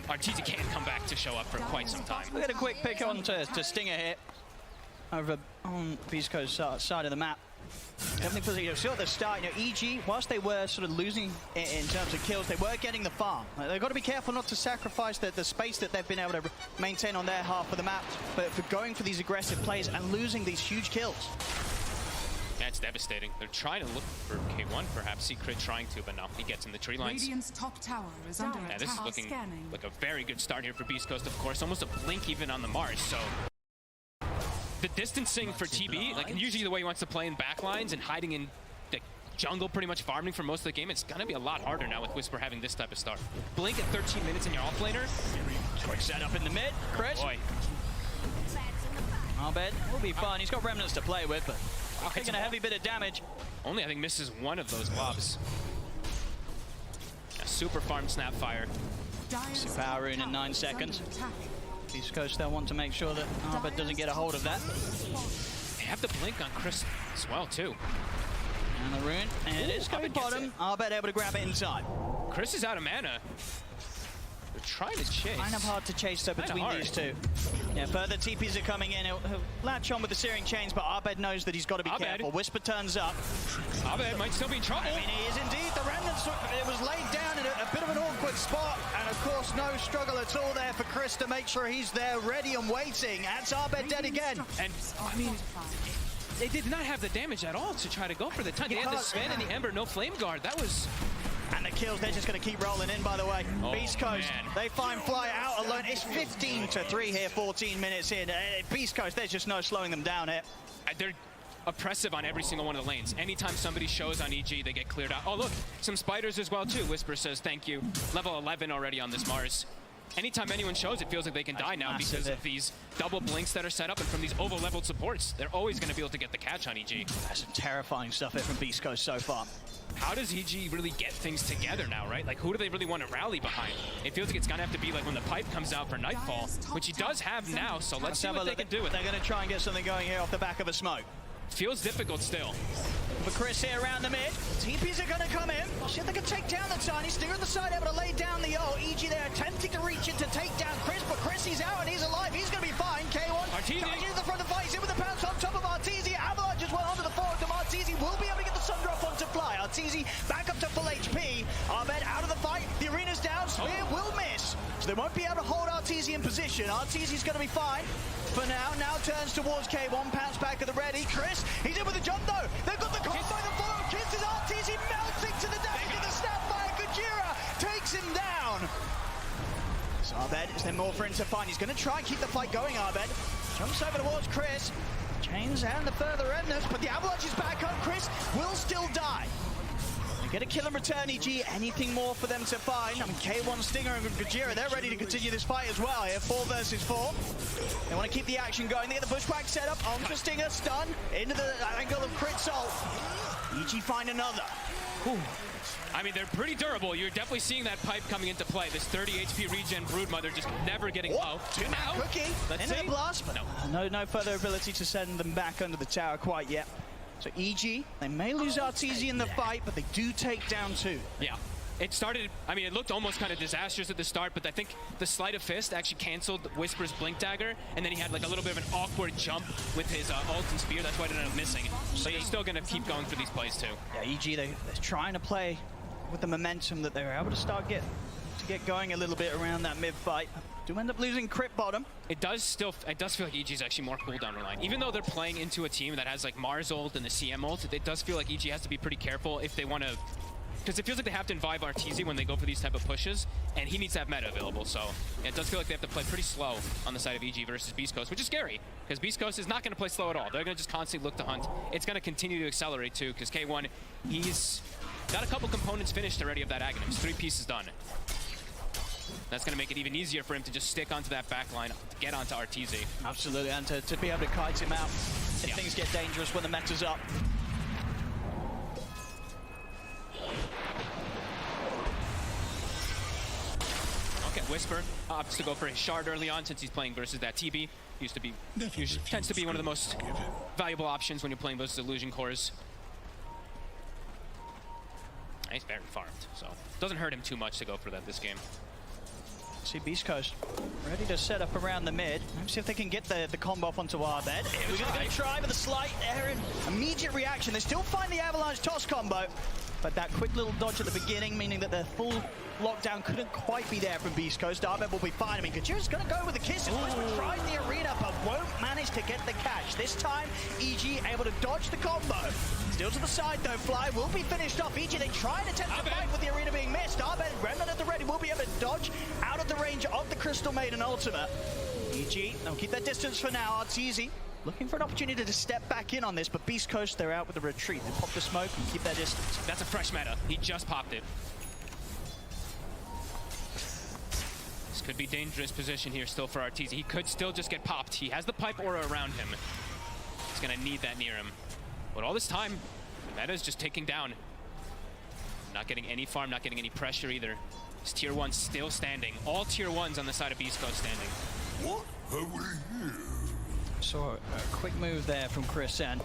RTZ can't come back to show up for quite some time. We get a quick pick on to Stinger here over on Beast Coast's side of the map. Definitely because you see at the start, EG, whilst they were sort of losing in terms of kills, they were getting the farm. They've got to be careful not to sacrifice the space that they've been able to maintain on their half of the map, but for going for these aggressive plays and losing these huge kills. That's devastating. They're trying to look for K1, perhaps. Secret trying to, but no, he gets in the tree lines. Radiant's top tower is under attack. This is looking like a very good start here for Beast Coast, of course. Almost a blink even on the Mars, so... The distancing for TB, like usually the way he wants to play in backlines and hiding in the jungle, pretty much farming for most of the game, it's gonna be a lot harder now with Whisper having this type of start. Blink at 13 minutes in your offlaner. Quick setup in the mid, Chris. Boy. Abed will be fun. He's got remnants to play with, but taking a heavy bit of damage. Only, I think, misses one of those lobs. A super farm Snapfire. Super power rune in 9 seconds. Beast Coast, they'll want to make sure that Abed doesn't get a hold of that. They have the blink on Chris as well, too. And the rune, and it is going bottom. Abed able to grab it inside. Chris is out of mana. They're trying to chase. Kind of hard to chase though between these two. Yeah, further TPs are coming in. He'll latch on with the Searing Chains, but Abed knows that he's got to be careful. Whisper turns up. Abed might still be in trouble. I mean, he is indeed. The Remnants, it was laid down in a bit of an awkward spot. And of course, no struggle at all there for Chris to make sure he's there, ready and waiting. That's Abed dead again. And, I mean, they did not have the damage at all to try to go for the ton. They had the Sven and the Ember, no Flame Guard. That was... And the kills, they're just going to keep rolling in, by the way. Beast Coast, they find Fly out alone. It's 15-3 here, 14 minutes in. Beast Coast, there's just no slowing them down here. They're oppressive on every single one of the lanes. Anytime somebody shows on EG, they get cleared out. Oh, look, some spiders as well, too. Whisper says thank you. Level 11 already on this Mars. Anytime anyone shows, it feels like they can die now because of these double blinks that are set up and from these over-leveled supports. They're always going to be able to get the catch on EG. That's some terrifying stuff here from Beast Coast so far. How does EG really get things together now, right? Like, who do they really want to rally behind? It feels like it's going to have to be like when the pipe comes out for Nightfall, which he does have now, so let's see what they can do with it. They're going to try and get something going here off the back of a smoke. Feels difficult still. For Chris here around the mid. TPs are going to come in. See if they can take down the Tiny. Stinger on the side able to lay down the ult. EG there attempting to reach in to take down Chris, but Chris, he's out and he's alive. He's going to be fine. K1 charging in the front of the fight. He's in with the pounce on top of Arteezy. Avalanche as well onto the forward. Arteezy will be able to get the sun drop onto Fly. Arteezy back up to full HP. Abed out of the fight. The arena's down. Spear will miss. So they won't be able to hold Arteezy in position. Arteezy's going to be fine for now. Now turns towards K1. Pounce back at the ready. Chris, he's in with the jump though. They've got the combo. The follow kisses Arteezy melting to the damage of the Snapfire. Gujira takes him down. So Abed, is there more for him to find? He's going to try and keep the fight going, Abed. Jumps over towards Chris. Chains and the further remnants, but the Avalanche is back up. Chris will still die. Get a kill and return, EG. Anything more for them to find? I mean, K1, Stinger, and Gajira, they're ready to continue this fight as well here. 4 versus 4. They want to keep the action going. They get the bushwhack set up onto Stinger, stun, into the angle of crit salt. EG find another. Ooh. I mean, they're pretty durable. You're definitely seeing that pipe coming into play. This 30 HP regen Broodmother just never getting low. Two-man cookie into the blast, but no further ability to send them back under the tower quite yet. So EG, they may lose Arteezy in the fight, but they do take down 2. Yeah. It started, I mean, it looked almost kind of disastrous at the start, but I think the Sleight of Fist actually canceled Whisper's Blink Dagger, and then he had like a little bit of an awkward jump with his ult and spear. That's why it ended up missing. So he's still going to keep going for these plays too. Yeah, EG, they're trying to play with the momentum that they were able to start get going a little bit around that mid fight. Do end up losing crit bottom. It does feel like EG is actually more cooldown reliant. Even though they're playing into a team that has like Mars ult and the CM ult, it does feel like EG has to be pretty careful if they want to, because it feels like they have to invive Arteezy when they go for these type of pushes, and he needs to have meta available. So yeah, it does feel like they have to play pretty slow on the side of EG versus Beast Coast, which is scary, because Beast Coast is not going to play slow at all. They're going to just constantly look to hunt. It's going to continue to accelerate too, because K1, he's got a couple components finished already of that Aghanim. 3 pieces done. That's going to make it even easier for him to just stick onto that back line, to get onto Arteezy. Absolutely, and to be able to kite him out if things get dangerous when the meta's up. Okay, Whisper opts to go for his shard early on since he's playing versus that TB. Tends to be one of the most valuable options when you're playing versus Illusion Cores. And he's very farmed, so doesn't hurt him too much to go for that this game. See Beast Coast ready to set up around the mid. Let's see if they can get the combo off onto our bed. We're going to try with a slight error and immediate reaction. They still find the Avalanche toss combo, but that quick little dodge at the beginning, meaning that their full lockdown couldn't quite be there from Beast Coast. Arbed will be fine. I mean, Kajira's going to go with the kisses. Whisper tries the arena, but won't manage to get the catch. This time, EG able to dodge the combo. Still to the side, though. Fly will be finished off. EG, they try and attempt to fight with the arena being missed. Arbed, Remnant at the ready, will be able to dodge out of the range of the Crystal Maiden ultimate. EG, they'll keep their distance for now. Arteezy looking for an opportunity to step back in on this, but Beast Coast, they're out with the retreat. They pop the smoke and keep their distance. That's a fresh meta. He just popped it. This could be dangerous position here still for Arteezy. He could still just get popped. He has the pipe aura around him. He's going to need that near him. But all this time, the meta is just taking down. Not getting any farm, not getting any pressure either. His tier 1's still standing. All tier 1s on the side of Beast Coast standing. What have we here? Saw a quick move there from Chris and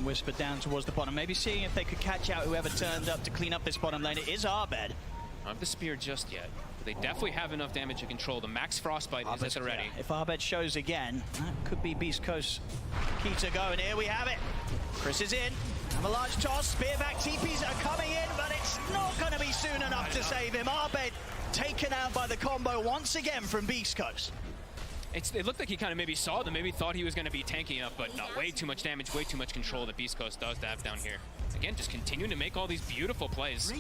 Whisper down towards the bottom. Maybe seeing if they could catch out whoever turned up to clean up this bottom lane. It is Arbed. Not the spear just yet. But they definitely have enough damage to control. The max frostbite is at the ready. Yeah. If Arbed shows again, that could be Beast Coast key to go. And here we have it. Chris is in. Have a large toss. Spearback TPs are coming in, but it's not going to be soon enough to save him. Arbed taken out by the combo once again from Beast Coast. It looked like he kind of maybe saw them, maybe thought he was going to be tanky enough, but no, way too much damage, way too much control that Beast Coast does to have down here. Again, just continuing to make all these beautiful plays.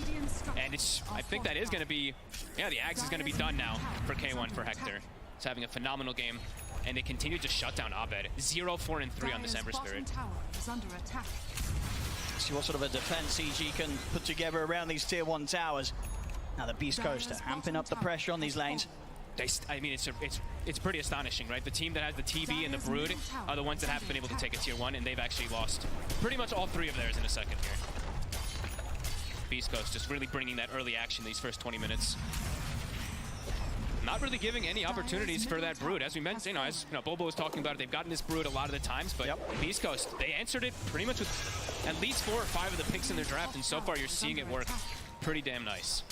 And I think that is going to be, yeah, the Axe is going to be done now for K1 for Hector. He's having a phenomenal game, and they continue to shut down Abed. 0, 4, and 3 on this Ember Spirit. See what sort of a defense EG can put together around these tier 1 towers. Now the Beast Coast are amping up the pressure on these lanes. I mean, it's pretty astonishing, right? The team that has the TB and the Brood are the ones that have been able to take a tier 1, and they've actually lost pretty much all 3 of theirs in a second here. Beast Coast just really bringing that early action these first 20 minutes. Not really giving any opportunities for that Brood. As we mentioned, as Bobo was talking about it, they've gotten this Brood a lot of the times, but Beast Coast, they answered it pretty much with at least 4 or 5 of the picks in their draft, and so far you're seeing it work pretty damn nice.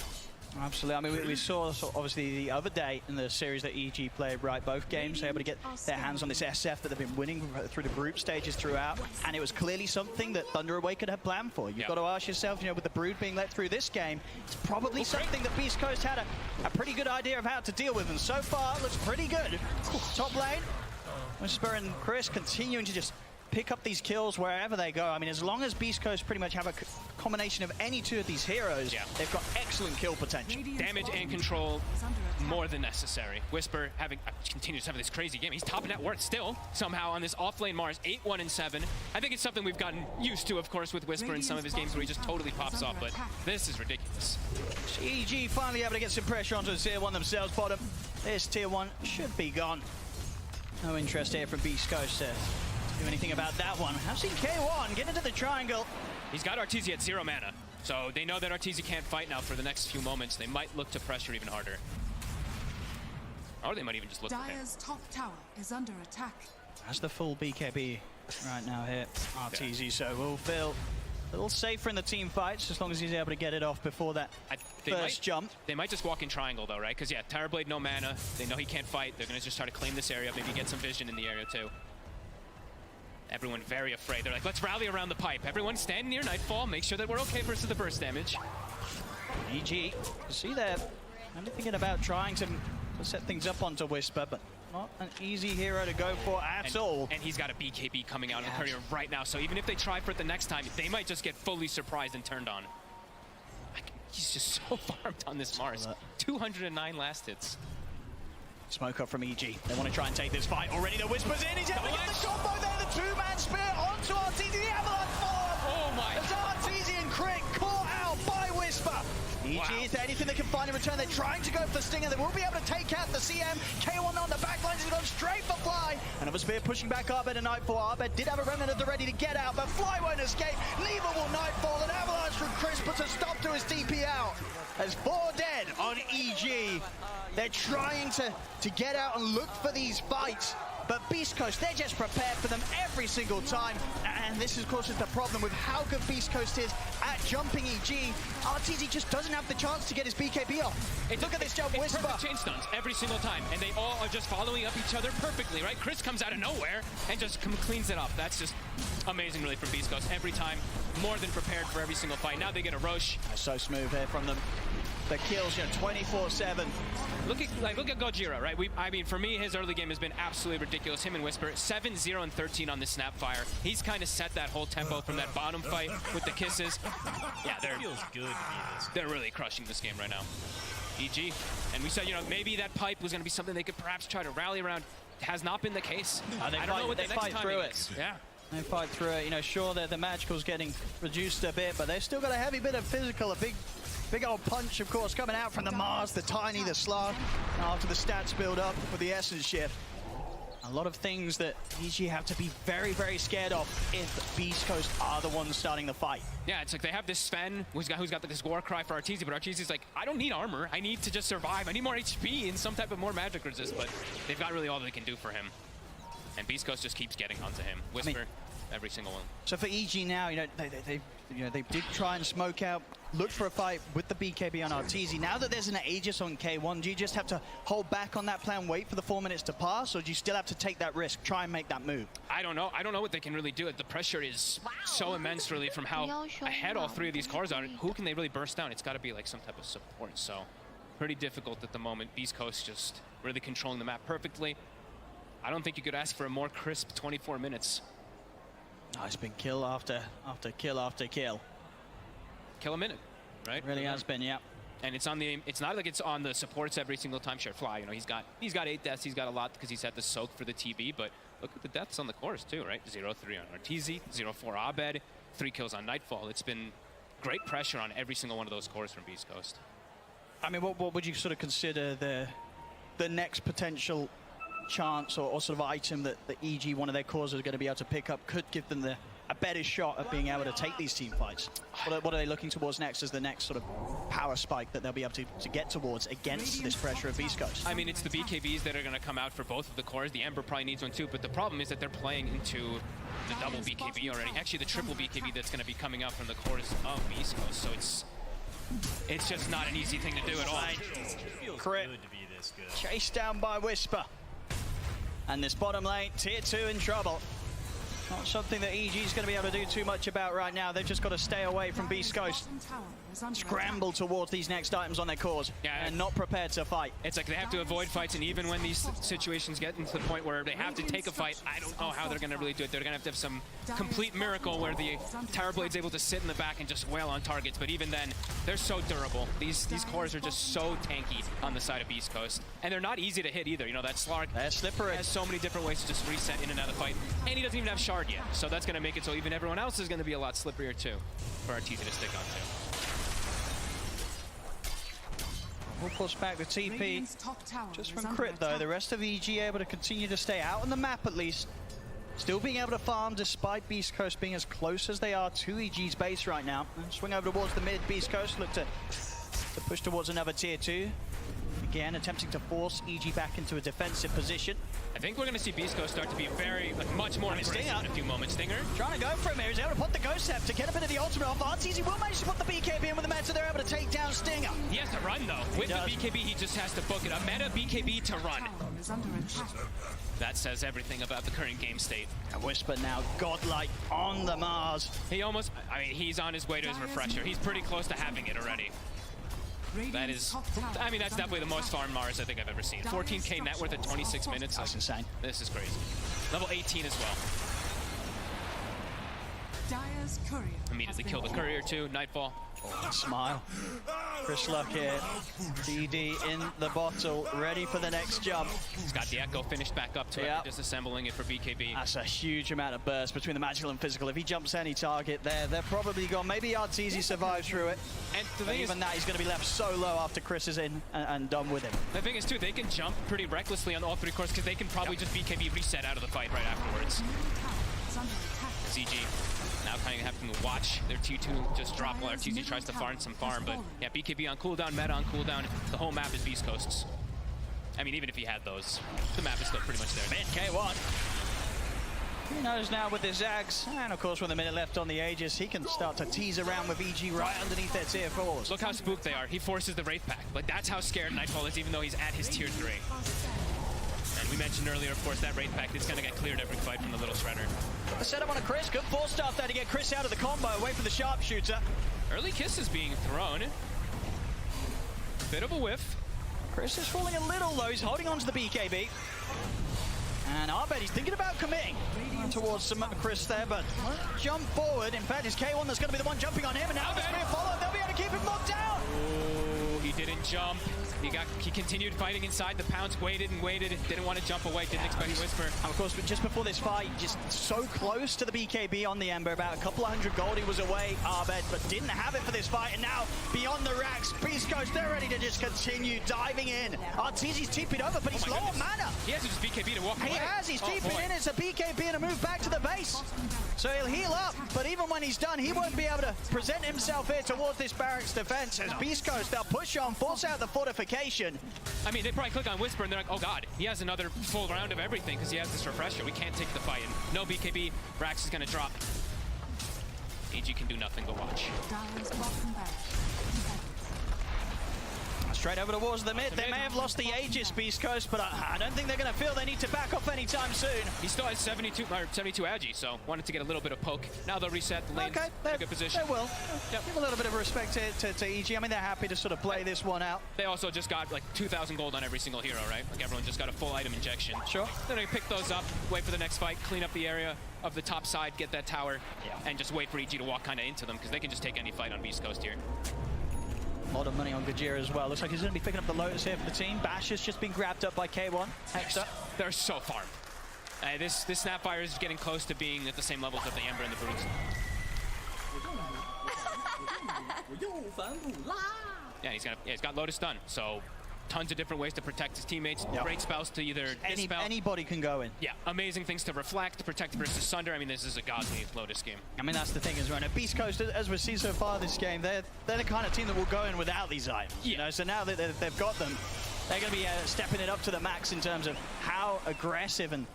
Absolutely. I mean, we saw obviously the other day in the series that EG played, right? Both games, they were able to get their hands on this SF that they've been winning through the group stages throughout, and it was clearly something that Thunder Awakened had planned for. You've got to ask yourself, with the Brood being let through this game, it's probably something that Beast Coast had a pretty good idea of how to deal with, and so far, it looks pretty good. Top lane, Whisper and Chris continuing to just pick up these kills wherever they go. I mean, as long as Beast Coast pretty much have a combination of any two of these heroes, they've got excellent kill potential. Damage and control more than necessary. Whisper continues to have this crazy game. He's top net worth still, somehow, on this off-lane Mars, 8-1-7. I think it's something we've gotten used to, of course, with Whisper in some of his games where he just totally pops off, but this is ridiculous. EG finally able to get some pressure onto the Tier 1 themselves, bottom. This Tier 1 should be gone. No interest here from Beast Coast to do anything about that one. I've seen K1 get into the triangle. He's got Arteezy at 0 mana, so they know that Arteezy can't fight now for the next few moments. They might look to pressure even harder. Or they might even just look for him. Dire's top tower is under attack. That's the full BKB right now here, Arteezy, so we'll feel a little safer in the team fights as long as he's able to get it off before that first jump. They might just walk in triangle though, right? Because yeah, Terrorblade, no mana. They know he can't fight. They're going to just try to claim this area, maybe get some vision in the area too. Everyone very afraid. They're like, let's rally around the pipe. Everyone stand near Nightfall. Make sure that we're okay versus the burst damage. EG, you see that. I'm thinking about trying to set things up onto Whisper, but not an easy hero to go for at all. And he's got a BKB coming out in the courier right now, so even if they try for it the next time, they might just get fully surprised and turned on. He's just so farmed on this Mars. 209 last hits. Smoke up from EG. They want to try and take this fight already. The Whisper's in. He's able to get the combo there. The two-man spear onto Arteezy. The avalanche forward. Oh my. It's Arteezy and Crit caught out by Whisper. EG, is there anything they can find in return? They're trying to go for the Stinger. They will be able to take out the CM. K1 on the backlines has gone straight for Fly. Another spear pushing back Arbed and Nightfall. Arbed did have a remnant of the ready to get out, but Fly won't escape. Neither will Nightfall. An avalanche from Chris puts a stop to his TP out. There's 4 dead on EG. They're trying to get out and look for these fights. But Beast Coast, they're just prepared for them every single time. And this, of course, is the problem with how good Beast Coast is at jumping EG. Arteezy just doesn't have the chance to get his BKB off. Look at this jump, Whisper. Perfect chain stuns every single time, and they all are just following up each other perfectly, right? Chris comes out of nowhere and just cleans it up. That's just amazing, really, from Beast Coast. Every time, more than prepared for every single fight. Now they get a Roche. So smooth here from them. The kills, 24/7. Look at Gojira, right? I mean, for me, his early game has been absolutely ridiculous. Him and Whisper, 7-0 and 13 on the Snapfire. He's kind of set that whole tempo from that bottom fight with the kisses. Yeah, they're really crushing this game right now. EG, and we said, maybe that pipe was going to be something they could perhaps try to rally around. It has not been the case. I don't know what the next time is. Yeah. They fight through it. Sure, the magical's getting reduced a bit, but they've still got a heavy bit of physical, a big old punch, of course, coming out from the Mars, the Tiny, the Slav, after the stats build up with the Essence shift. A lot of things that EG have to be very, very scared of if Beast Coast are the ones starting the fight. Yeah, it's like they have this Sven who's got this war cry for Arteezy, but Arteezy's like, I don't need armor. I need to just survive. I need more HP and some type of more magic resist, but they've got really all they can do for him. And Beast Coast just keeps getting onto him. Whisper, every single one. So for EG now, they did try and smoke out, look for a fight with the BKB on Arteezy. Now that there's an Aegis on K1, do you just have to hold back on that plan, wait for the 4 minutes to pass, or do you still have to take that risk, try and make that move? I don't know. I don't know what they can really do. The pressure is so immense, really, from how ahead all 3 of these cars are. Who can they really burst down? It's got to be like some type of support. So pretty difficult at the moment. Beast Coast just really controlling the map perfectly. I don't think you could ask for a more crisp 24 minutes. Oh, it's been kill after kill after kill. Kill a minute, right? It really has been, yeah. And it's not like it's on the supports every single time. Sure, Fly, he's got 8 deaths. He's got a lot because he's had the soak for the TV. But look at the deaths on the cores too, right? 0-3 on Arteezy, 0-4 Abed, 3 kills on Nightfall. It's been great pressure on every single one of those cores from Beast Coast. I mean, what would you sort of consider the next potential chance or sort of item that the EG, one of their cores, are going to be able to pick up, could give them a better shot of being able to take these team fights? What are they looking towards next as the next sort of power spike that they'll be able to get towards against this pressure of Beast Coast? I mean, it's the BKBs that are going to come out for both of the cores. The Ember probably needs one too, but the problem is that they're playing into the double BKB already. Actually, the triple BKB that's going to be coming out from the cores of Beast Coast. So it's just not an easy thing to do at all. Crit. Chased down by Whisper. And this bottom lane, tier 2 in trouble. Not something that EG is going to be able to do too much about right now. They've just got to stay away from Beast Coast. Scramble towards these next items on their cores and not prepared to fight. It's like they have to avoid fights, and even when these situations get into the point where they have to take a fight, I don't know how they're going to really do it. They're going to have some complete miracle where the Tower Blade's able to sit in the back and just wail on targets, but even then, they're so durable. These cores are just so tanky on the side of Beast Coast, and they're not easy to hit either. You know, that Slark has so many different ways to just reset in and out of the fight, and he doesn't even have Shard yet, so that's going to make it so even everyone else is going to be a lot slipperier too for our TZ to stick on to. We'll push back the TP just from Crit though. The rest of EG able to continue to stay out on the map at least. Still being able to farm despite Beast Coast being as close as they are to EG's base right now. And swing over towards the mid. Beast Coast look to push towards another tier 2. Again, attempting to force EG back into a defensive position. I think we're going to see Beast Coast start to be much more aggressive in a few moments. Stinger trying to go for him here. He's able to put the Ghost Step to get a bit of the ultimate off. RTZ will manage to put the BKB in with the meta. They're able to take down Stinger. He has to run though. With the BKB, he just has to book it. A meta BKB to run. That says everything about the current game state. And Whisper now godlike on the Mars. He almost, I mean, he's on his way to his refresher. He's pretty close to having it already. That is, I mean, that's definitely the most farm Mars I think I've ever seen. 14k net worth at 26 minutes. That's insane. This is crazy. Level 18 as well. Dire's courier. Immediately kill the courier too. Nightfall. Oh, smile. Chris Luck here. DD in the bottle, ready for the next jump. He's got the Echo finished back up to it, disassembling it for BKB. That's a huge amount of burst between the magical and physical. If he jumps any target there, they're probably gone. Maybe Arteezy survives through it. And the thing even is, that, he's going to be left so low after Chris is in and done with him. The thing is, too, they can jump pretty recklessly on all 3 cores because they can probably just BKB reset out of the fight right afterwards. ZG now kind of having to watch their T2 just drop while our TZ tries to farm some farm, but yeah, BKB on cooldown, meta on cooldown. The whole map is Beast Coast's. I mean, even if he had those, the map is still pretty much there. Mid K1. He knows now with the Zags, and of course with a minute left on the Aegis, he can start to tease around with EG right underneath their tier 4s. Look how spooked they are. He forces the Wraith Pack, but that's how scared Nightfall is, even though he's at his tier 3. And we mentioned earlier, of course, that Wraith Pack is going to get cleared every fight from the little Shredder. The setup on a Chris, good force stuff there to get Chris out of the combo, away from the sharpshooter. Early kiss is being thrown. Bit of a whiff. Chris is falling a little low, he's holding on to the BKB. And I bet he's thinking about committing towards some Chris there, but jump forward. In fact, it's K1 that's going to be the one jumping on him, and now there's a follow. They'll be able to keep him locked down. Oh, he didn't jump. He continued fighting inside. The Pounce waited and waited. Didn't want to jump away. Didn't expect Whisper. And of course, just before this fight, just so close to the BKB on the Ember. About a couple of hundred gold he was away, Arbed, but didn't have it for this fight. And now, beyond the racks, Beast Coast, they're ready to just continue diving in. Arteezy's TP'd over, but he's low on mana. He has his BKB to walk away. He has. He's TP'd in. It's a BKB and a move back to the base. So he'll heal up, but even when he's done, he won't be able to present himself here towards this barracks defense. As Beast Coast, they'll push on, force out the fortification. I mean, they probably click on Whisper and they're like, oh god, he has another full round of everything because he has this refresher. We can't take the fight. And no BKB, Rax is going to drop. AG can do nothing but watch. Straight over towards the mid. They may have lost the Aegis, Beast Coast, but I don't think they're going to feel they need to back off anytime soon. He still has 72 Agi, so wanted to get a little bit of poke. Now they'll reset the lane in a good position. They will. Yep. Give a little bit of respect to EG. I mean, they're happy to sort of play this one out. They also just got like 2,000 gold on every single hero, right? Like everyone just got a full item injection. Sure. Then they pick those up, wait for the next fight, clean up the area of the top side, get that tower, and just wait for EG to walk kind of into them because they can just take any fight on Beast Coast here. A lot of money on Gajira as well. Looks like he's going to be picking up the Lotus here for the team. Bash has just been grabbed up by K1. Hexa. They're so farmed. This Snapfire is getting close to being at the same levels of the Ember and the Brutes. Yeah, he's got Lotus done. So tons of different ways to protect his teammates. Great spells to either dispel. Anybody can go in. Yeah, amazing things to reflect, protect versus Sunder. I mean, this is a godly Lotus game. I mean, that's the thing is, right now, Beast Coast, as we've seen so far this game, they're the kind of team that will go in without these items. Yeah. You know, so now that they've got them, they're going to be stepping it up to the max in terms of how aggressive and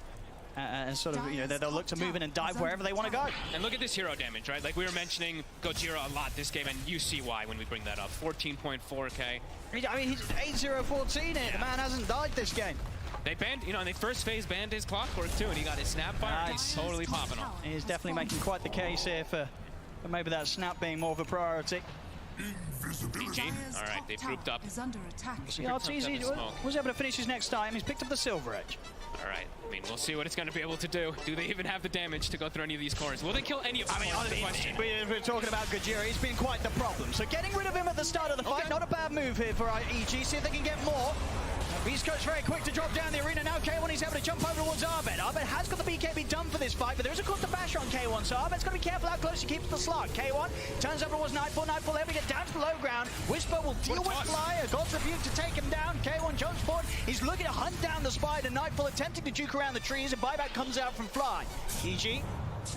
sort of, you know, they'll look to move in and dive wherever they want to go. And look at this hero damage, right? Like we were mentioning Gojira a lot this game, and you see why when we bring that up. 14.4k. I mean, he's 8-0-14 here. The man hasn't died this game. They banned, and they first phase banned his clockwork too, and he got his snap fire. He's totally popping off. He's definitely making quite the case here for maybe that snap being more of a priority. GG. All right, they've grouped up. See, RTZ was able to finish his next time. He's picked up the silver edge. All right. I mean, we'll see what it's going to be able to do. Do they even have the damage to go through any of these cores? Will they kill any of them? We're talking about Gojira. He's been quite the problem. So getting rid of him at the start of the fight, not a bad move here for EG. See if they can get more. Beast Coast very quick to drop down the arena. Now K1 is able to jump over towards Abed. Abed has got the BKB done for this fight, but there is a counter bash on K1, so Abed's got to be careful how close he keeps the slot. K1 turns over towards Nightfall. Nightfall able to get down to the low ground. Whisper will deal with Fly. A God's Rebuke to take him down. K1 jumps forward. He's looking to hunt down the Spider. Nightfall attempting to juke around the trees. A buyback comes out from Fly. EG,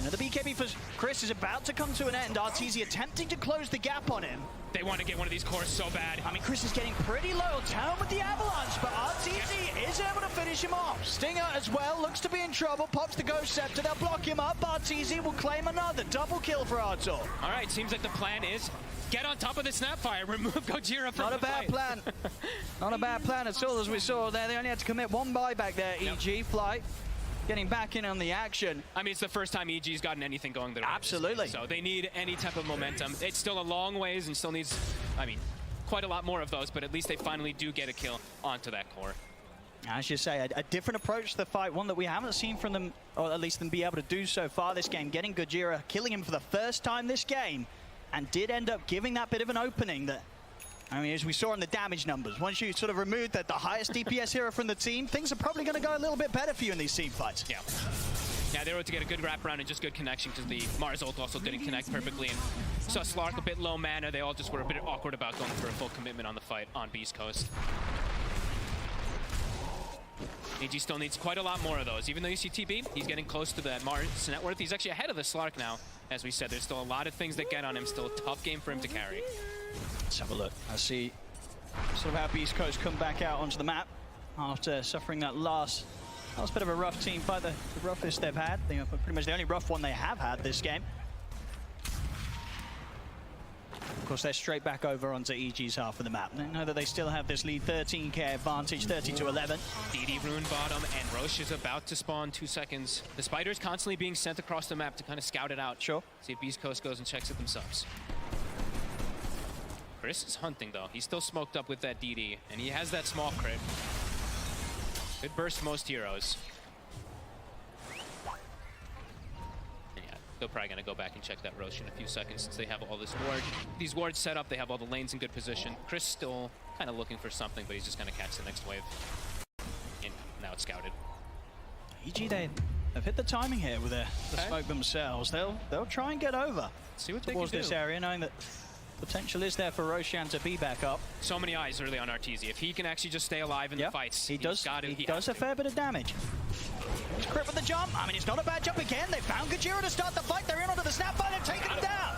another BKB for Chris is about to come to an end. RTZ attempting to close the gap on him. They want to get one of these cores so bad. I mean, Chris is getting pretty low. Town with the avalanche, but RTZ is able to finish him off. Stinger as well looks to be in trouble. Pops the Ghost Scepter. They'll block him up. RTZ will claim another double kill for Artur. All right, seems like the plan is get on top of the Snapfire, remove Gojira from the fight. Not a bad plan. Not a bad plan at all, as we saw there. They only had to commit one buyback there, EG. Fly getting back in on the action. I mean, it's the first time EG's gotten anything going their way. Absolutely. So they need any type of momentum. It's still a long ways and still needs, I mean, quite a lot more of those, but at least they finally do get a kill onto that core. As you say, a different approach to the fight, one that we haven't seen from them, or at least them be able to do so far this game. Getting Gojira, killing him for the first time this game, and did end up giving that bit of an opening that, I mean, as we saw in the damage numbers, once you sort of remove the highest DPS hero from the team, things are probably going to go a little bit better for you in these team fights. Yeah. Yeah, they were able to get a good wraparound and just good connection because the Mars ult also didn't connect perfectly. And saw Slark a bit low mana. They all just were a bit awkward about going for a full commitment on the fight on Beast Coast. AG still needs quite a lot more of those. Even though you see TB, he's getting close to that Mars net worth. He's actually ahead of the Slark now. As we said, there's still a lot of things that get on him. Still a tough game for him to carry. Let's have a look. I see sort of how Beast Coast come back out onto the map after suffering that last bit of a rough team fight, the roughest they've had. Pretty much the only rough one they have had this game. Of course, they're straight back over onto EG's half of the map. They know that they still have this lead 13k advantage, 30-11. DD rune bottom, and Roche is about to spawn 2 seconds. The Spider's constantly being sent across the map to kind of scout it out. Sure. See if Beast Coast goes and checks it themselves. Chris is hunting, though. He's still smoked up with that DD, and he has that small crit. Could burst most heroes. And yeah, they're probably going to go back and check that Roche in a few seconds since they have all these wards set up. They have all the lanes in good position. Chris still kind of looking for something, but he's just going to catch the next wave. And now it's scouted. EG, they've hit the timing here with the smoke themselves. They'll try and get over See what towards they can this do. area, knowing that potential is there for Roshan to be back up. So many eyes early on RTZ. If he can actually just stay alive in the fights, he does a fair bit of damage. He's crit with the jump. I mean, it's not a bad jump again. They found Gojira to start the fight. They're in onto the snapfire. They're taking him down.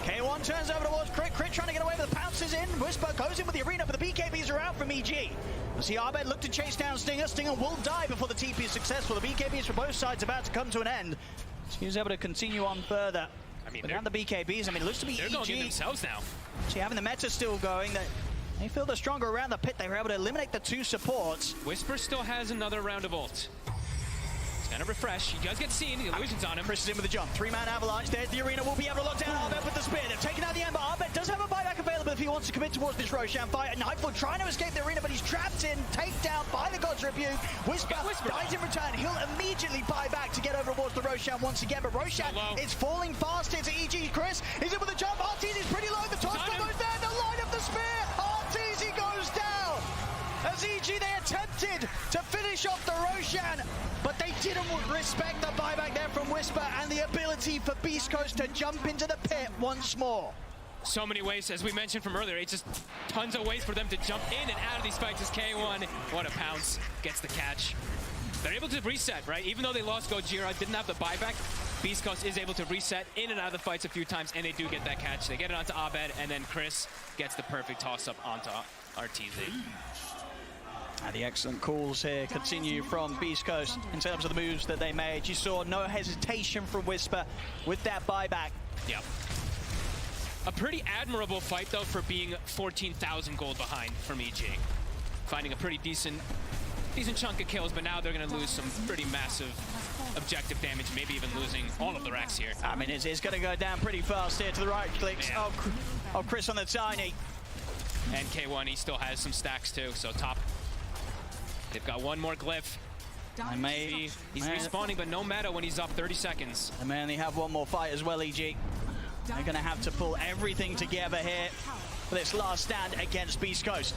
K1 turns over towards Crit. Crit trying to get away with the pounces in. Whisper goes in with the arena, but the BKBs are out from EG. We see Abed look to chase down Stinger. Stinger will die before the TP is successful. The BKBs from both sides about to come to an end. So he's able to continue on further. I mean, but now the BKBs, I mean, it looks to be they're going in themselves now. See, having the meta still going, they feel they're stronger around the pit. They were able to eliminate the 2 supports. Whisper still has another round of ult. He's gonna refresh. He does get seen. The illusion's on him. Chris is in with the jump. 3-man avalanche. There's the arena. Will be able to lock down Abed with the spear. They've taken out the Ember. Abed does have a buyback available if he wants to commit towards this Roshan fight. And Nightfall trying to escape the arena, but he's trapped in. Takedown by the God's Rebuke. Whisper dies in return. He'll immediately buy back to get over towards the Roshan once again. But Roshan is falling fast into EG. Chris is in with the jump. RTZ is pretty low. The top goes there. The line of the spear. RTZ goes down. As EG, they attempted to finish off the Roshan, but they didn't respect the buyback there from Whisper and the ability for Beast Coast to jump into the pit once more. So many ways, as we mentioned from earlier, it's just tons of ways for them to jump in and out of these fights as K1. What a pounce, gets the catch. They're able to reset, right? Even though they lost Gojira, didn't have the buyback, Beast Coast is able to reset in and out of the fights a few times, and they do get that catch. They get it onto Abed, and then Chris gets the perfect toss-up onto RTZ. The excellent calls here continue from Beast Coast in terms of the moves that they made. You saw no hesitation from Whisper with that buyback. Yep. A pretty admirable fight, though, for being 14,000 gold behind from EG. Finding a pretty decent decent chunk of kills, but now they're going to lose some pretty massive objective damage, maybe even losing all of the racks here. I mean, it's going to go down pretty fast here to the right clicks. Yeah. Oh, Chris on the tiny. And K1, he still has some stacks too, so top. They've got one more glyph. He's respawning, but no meta when he's up 30 seconds. And they only have one more fight as well, EG. They're going to have to pull everything together here for this last stand against Beast Coast.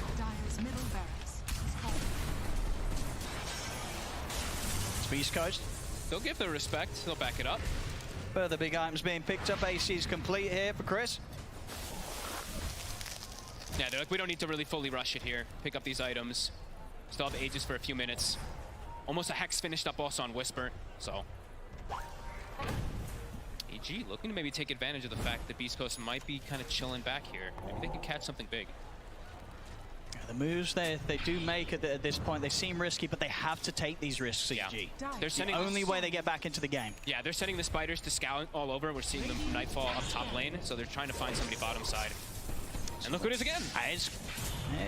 It's Beast Coast. They'll give the respect, they'll back it up. Further big items being picked up. AC's complete here for Chris. Yeah, they're like, we don't need to really fully rush it here. Pick up these items. Still have Aegis for a few minutes. Almost a Hex finished up also on Whisper, so. EG looking to maybe take advantage of the fact that Beast Coast might be kind of chilling back here. Maybe they can catch something big. The moves they do make at this point, they seem risky, but they have to take these risks, EG. They're sending the only way they get back into the game. Yeah, they're sending the spiders to scout all over. We're seeing them Nightfall up top lane, so they're trying to find somebody bottom side. And look who it is again.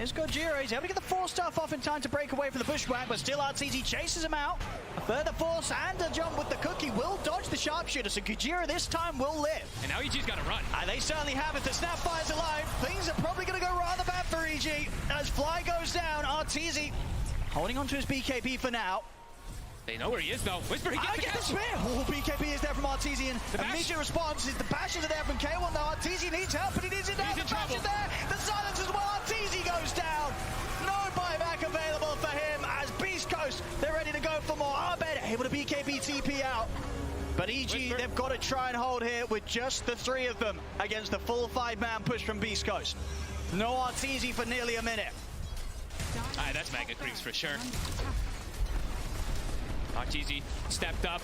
It's Gojira. He's able to get the 4-star off in time to break away from the bushwhack, but still RTZ chases him out. A further force and a jump with the cookie will dodge the sharpshooter, so Gojira this time will live. And now EG's got to run. And they certainly have it. The Snapfire's alive. Things are probably going to go rather bad for EG. As Fly goes down, RTZ holding on to his BKB for now. They know where he is, though. Whisper, he gets the spear. Oh, BKB is there from Artesian. Immediate response is the bashes are there from K1, though. Artesian needs help, but he needs it now. The bash is there. The silence as well. Artesian goes down. No buyback available for him as Beast Coast, they're ready to go for more. Arbed able to BKB TP out. But EG, they've got to try and hold here with just the 3 of them against the full 5-man push from Beast Coast. No Artesian for nearly a minute. That's mega creeps for sure. Arteezy stepped up,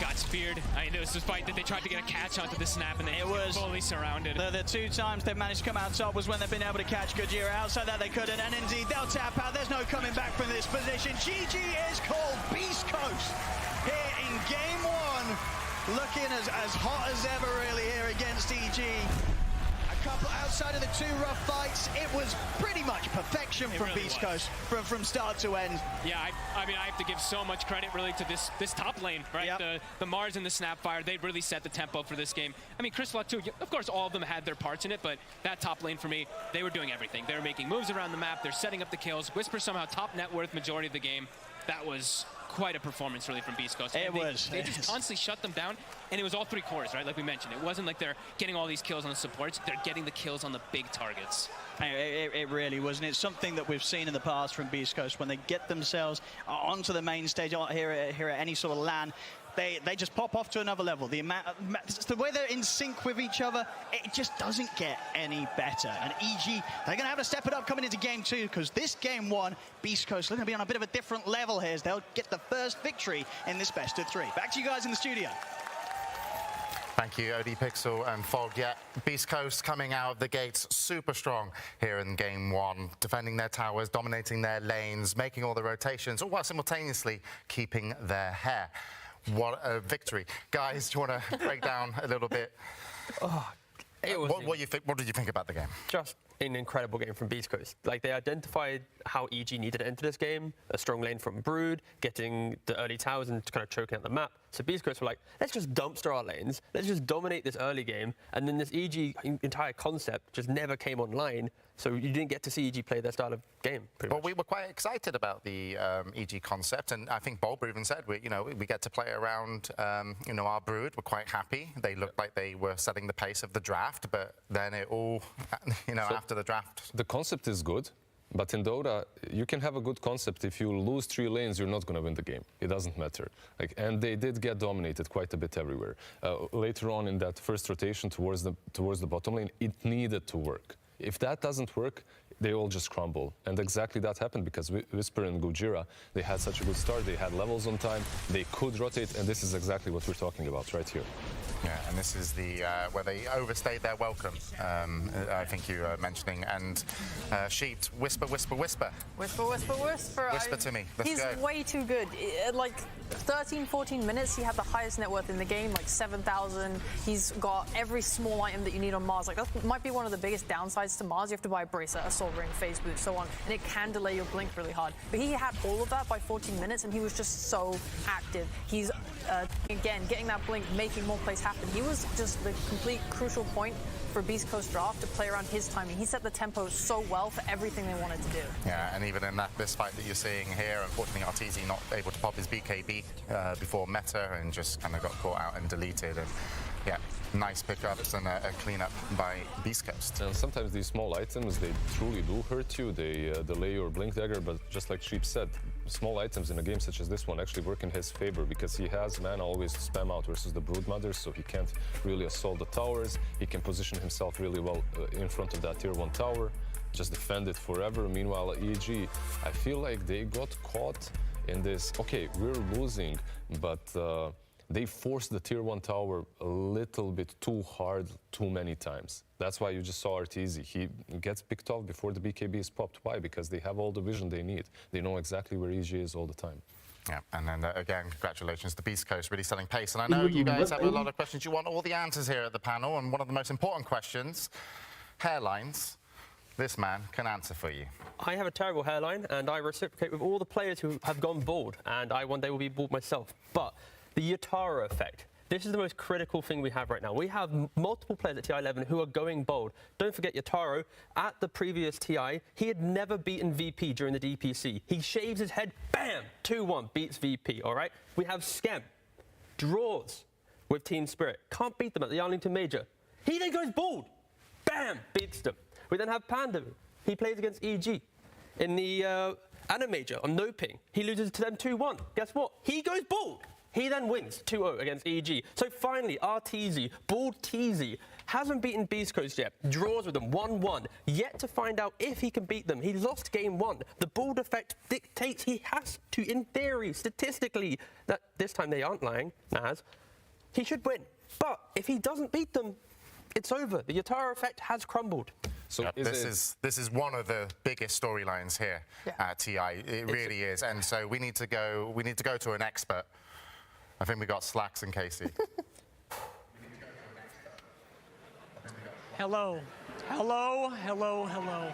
got speared. I know this was fight that they tried to get a catch onto the snap and they were fully surrounded. The 2 times they've managed to come out top was when they've been able to catch Gojira. Outside that they couldn't, and indeed they'll tap out. There's no coming back from this position. GG is called. Beast Coast here in game 1. Looking as hot as ever really here against EG. Couple outside of the 2 rough fights, it was pretty much perfection from really Beast Coast from start to end. Yeah, I mean, I have to give so much credit really to this top lane, right? Yep. The Mars and the Snapfire, they really set the tempo for this game. I mean, Chris Luck too, of course all of them had their parts in it, but that top lane for me, they were doing everything. They were making moves around the map, they're setting up the kills. Whisper somehow top net worth majority of the game. That was quite a performance really from Beast Coast. It was. They just constantly shut them down, and it was all 3 cores, right? Like we mentioned, it wasn't like they're getting all these kills on the supports, they're getting the kills on the big targets. It really was, and it's something that we've seen in the past from Beast Coast. When they get themselves onto the main stage here at any sort of LAN, they just pop off to another level. The way they're in sync with each other, it just doesn't get any better. And EG, they're going to have to step it up coming into game 2, because this game 1, Beast Coast are going to be on a bit of a different level here as they'll get the first victory in this best of 3. Back to you guys in the studio. Thank you, OD Pixel and Fog. Yeah, Beast Coast coming out of the gates super strong here in game 1, defending their towers, dominating their lanes, making all the rotations, all while simultaneously keeping their hair. What a victory. Guys, do you want to break down a little bit? What did you think about the game? Just an incredible game from Beast Coast. Like, they identified how EG needed to enter this game, a strong lane from Brood, getting the early towers and kind of choking out the map. So Beast Coast were like, let's just dumpster our lanes, let's just dominate this early game, and then this EG entire concept just never came online, so you didn't get to see EG play their style of game, pretty much. We were quite excited about the EG concept, and I think Bulb even said, we get to play around, our Brood. We're quite happy. They looked like they were setting the pace of the draft, but then it all, after the draft. The concept is good. But in Dota, you can have a good concept. If you lose 3 lanes, you're not going to win the game. It doesn't matter. And they did get dominated quite a bit everywhere. Later on in that first rotation towards the bottom lane, it needed to work. If that doesn't work, they all just crumble. And exactly that happened because Whisper and Gojira, they had such a good start. They had levels on time. They could rotate. And this is exactly what we're talking about right here. Yeah, and this is the where they overstayed their welcome. I think you were mentioning. And Sheet, whisper, whisper, whisper. Whisper, whisper, whisper. Whisper to me. Let's go. He's way too good. Like 13, 14 minutes, he had the highest net worth in the game, like 7,000. He's got every small item that you need on Mars. Like that might be one of the biggest downsides to Mars. You have to buy a bracelet, a sword, Soul Ring, Phase Boot, so on, and it can delay your blink really hard. But he had all of that by 14 minutes, and he was just so active. He's, again, getting that blink, making more plays happen. He was just the complete crucial point for Beast Coast Draft to play around his timing. He set the tempo so well for everything they wanted to do. Yeah, and even in this fight that you're seeing here, unfortunately, Arteezy not able to pop his BKB before meta and just kind of got caught out and deleted. And yeah, nice pickups and a cleanup by Beast Coast. And sometimes these small items, they truly do hurt you. They delay your blink dagger, but just like Sheep said, small items in a game such as this one actually work in his favor because he has mana always to spam out versus the Broodmother, so he can't really assault the towers. He can position himself really well in front of that tier 1 tower, just defend it forever. Meanwhile, EG, I feel like they got caught in this, okay, we're losing, but they forced the tier 1 tower a little bit too hard too many times. That's why you just saw Arteezy. He gets picked off before the BKB is popped. Why? Because they have all the vision they need. They know exactly where EG is all the time. Yeah, and then again, congratulations to Beast Coast, really selling pace. And I know you guys have a lot of questions. You want all the answers here at the panel, and one of the most important questions, hairlines, this man can answer for you. I have a terrible hairline, and I reciprocate with all the players who have gone bald, and I one day will be bald myself. But the Yatara effect. This is the most critical thing we have right now. We have multiple players at TI11 who are going bold. Don't forget Yataro, at the previous TI, he had never beaten VP during the DPC. He shaves his head, bam, 2-1, beats VP, all right? We have Skem, draws with Team Spirit. Can't beat them at the Arlington Major. He then goes bald, bam, beats them. We then have Panda. He plays against EG. In the Anna Major on no ping, he loses to them 2-1. Guess what? He goes bald. He then wins 2-0 against EG. So finally, Arteezy, Bald Teezy, hasn't beaten Beast Coast yet. Draws with them 1-1. Yet to find out if he can beat them. He lost game 1. The bald effect dictates he has to, in theory, statistically, that this time they aren't lying, Naz, he should win. But if he doesn't beat them, it's over. The Yatara effect has crumbled. So this is one of the biggest storylines here at TI. It really is. And so we need to go to an expert. I think we got Slacks and Casey. Hello. Hello, hello, hello.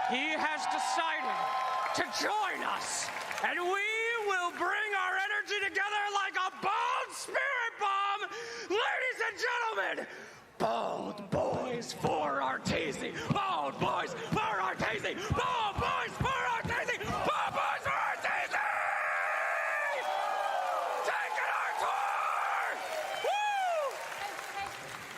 He has decided to join us, and we will bring our energy together like a bold spirit bomb. Ladies and gentlemen, bold boys for Arteezy. Bold boys for Arteezy. Bold boys for Arteezy. Bold boys for Arteezy! Taking our tour! Woo!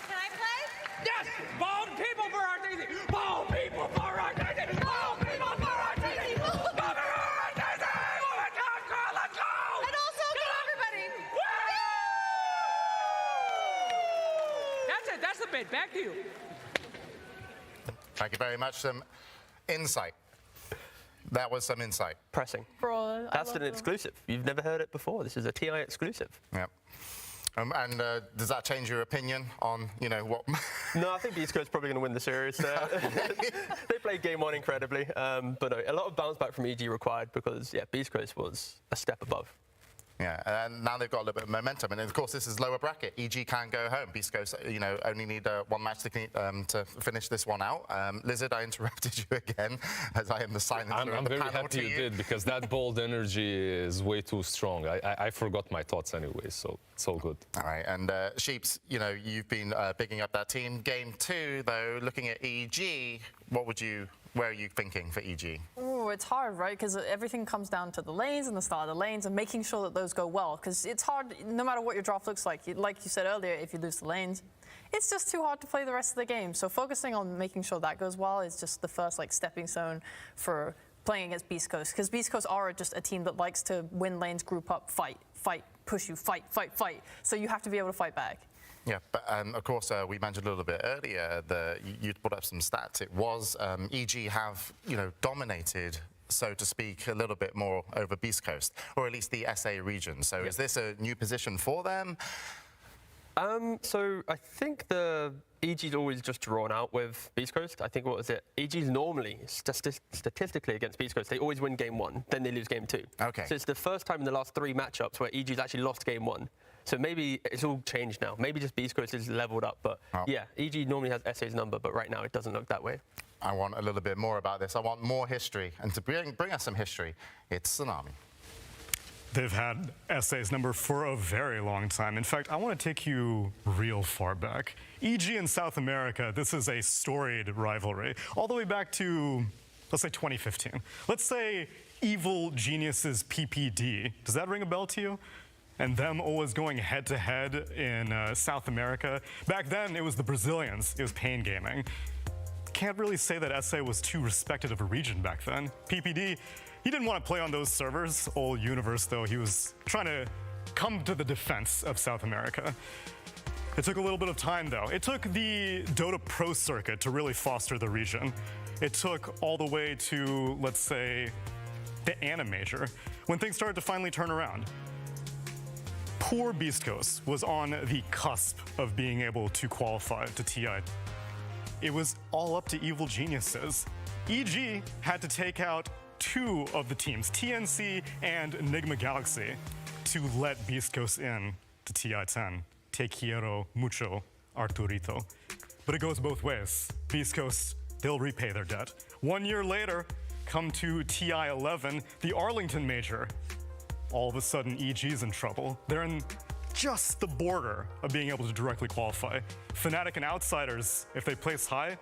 Can I play? Yes! Bold people for Arteezy! Bold people for Arteezy! Bold people for Arteezy! Bold people for Arteezy! Let's go! And also go everybody! That's it. That's the bit. Back to you. Thank you very much. Some insight. That was some insight. Pressing. Bro, That's an exclusive. You've never heard it before. This is a TI exclusive. Yep. And does that change your opinion on, you know, what? No, I think Beast Coast probably going to win the series. They played game 1 incredibly, but no, a lot of bounce back from EG required because, yeah, Beast Coast was a step above. Yeah, and now they've got a little bit of momentum, and of course this is lower bracket. EG can go home. Beast Coast, you know, only need one match to finish this one out. Lizard, I interrupted you again, as I am the silencer of the I'm very panel happy to you did, because that bold energy is way too strong. I forgot my thoughts anyway, so it's all good. All right, and Sheeps, you know, you've been bigging up that team. Game 2, though, looking at EG, where are you thinking for EG? Oh, it's hard, right? Because everything comes down to the lanes and the start of the lanes and making sure that those go well. Because it's hard, no matter what your draft looks like. Like you said earlier, if you lose the lanes, it's just too hard to play the rest of the game. So focusing on making sure that goes well is just the first stepping stone for playing against Beast Coast. Because Beast Coast are just a team that likes to win lanes, group up, fight, push you, fight. So you have to be able to fight back. Yeah, but of course, we mentioned a little bit earlier that you put up some stats. It was EG have, you know, dominated, so to speak, a little bit more over Beast Coast, or at least the SA region. So is this a new position for them? So I think the EG's always just drawn out with Beast Coast. I think, what was it? EG's normally, statistically against Beast Coast, they always win game 1, then they lose game 2. Okay. So it's the first time in the last 3 matchups where EG's actually lost game 1. So maybe it's all changed now. Maybe just Beast Coast is leveled up. But yeah, EG normally has SA's number, but right now it doesn't look that way. I want a little bit more about this. I want more history. And to bring us some history, it's Tsunami. They've had SA's number for a very long time. In fact, I want to take you real far back. EG in South America, this is a storied rivalry, all the way back to, let's say, 2015. Let's say Evil Genius's PPD. Does that ring a bell to you? And them always going head-to-head in South America. Back then, it was the Brazilians. It was Pain Gaming. Can't really say that SA was too respected of a region back then. PPD, he didn't want to play on those servers. Old Universe, though, he was trying to come to the defense of South America. It took a little bit of time, though. It took the Dota Pro circuit to really foster the region. It took all the way to, let's say, the Animajor, when things started to finally turn around. Poor Beast Coast was on the cusp of being able to qualify to TI. It was all up to Evil Geniuses. EG had to take out two of the teams, TNC and Enigma Galaxy, to let Beast Coast in to TI-10. Te quiero mucho, Arturito. But it goes both ways. Beast Coast, they'll repay their debt. 1 year later, come to TI-11, the Arlington Major. All of a sudden, EG's in trouble. They're in just the border of being able to directly qualify. Fnatic and Outsiders, if they place high,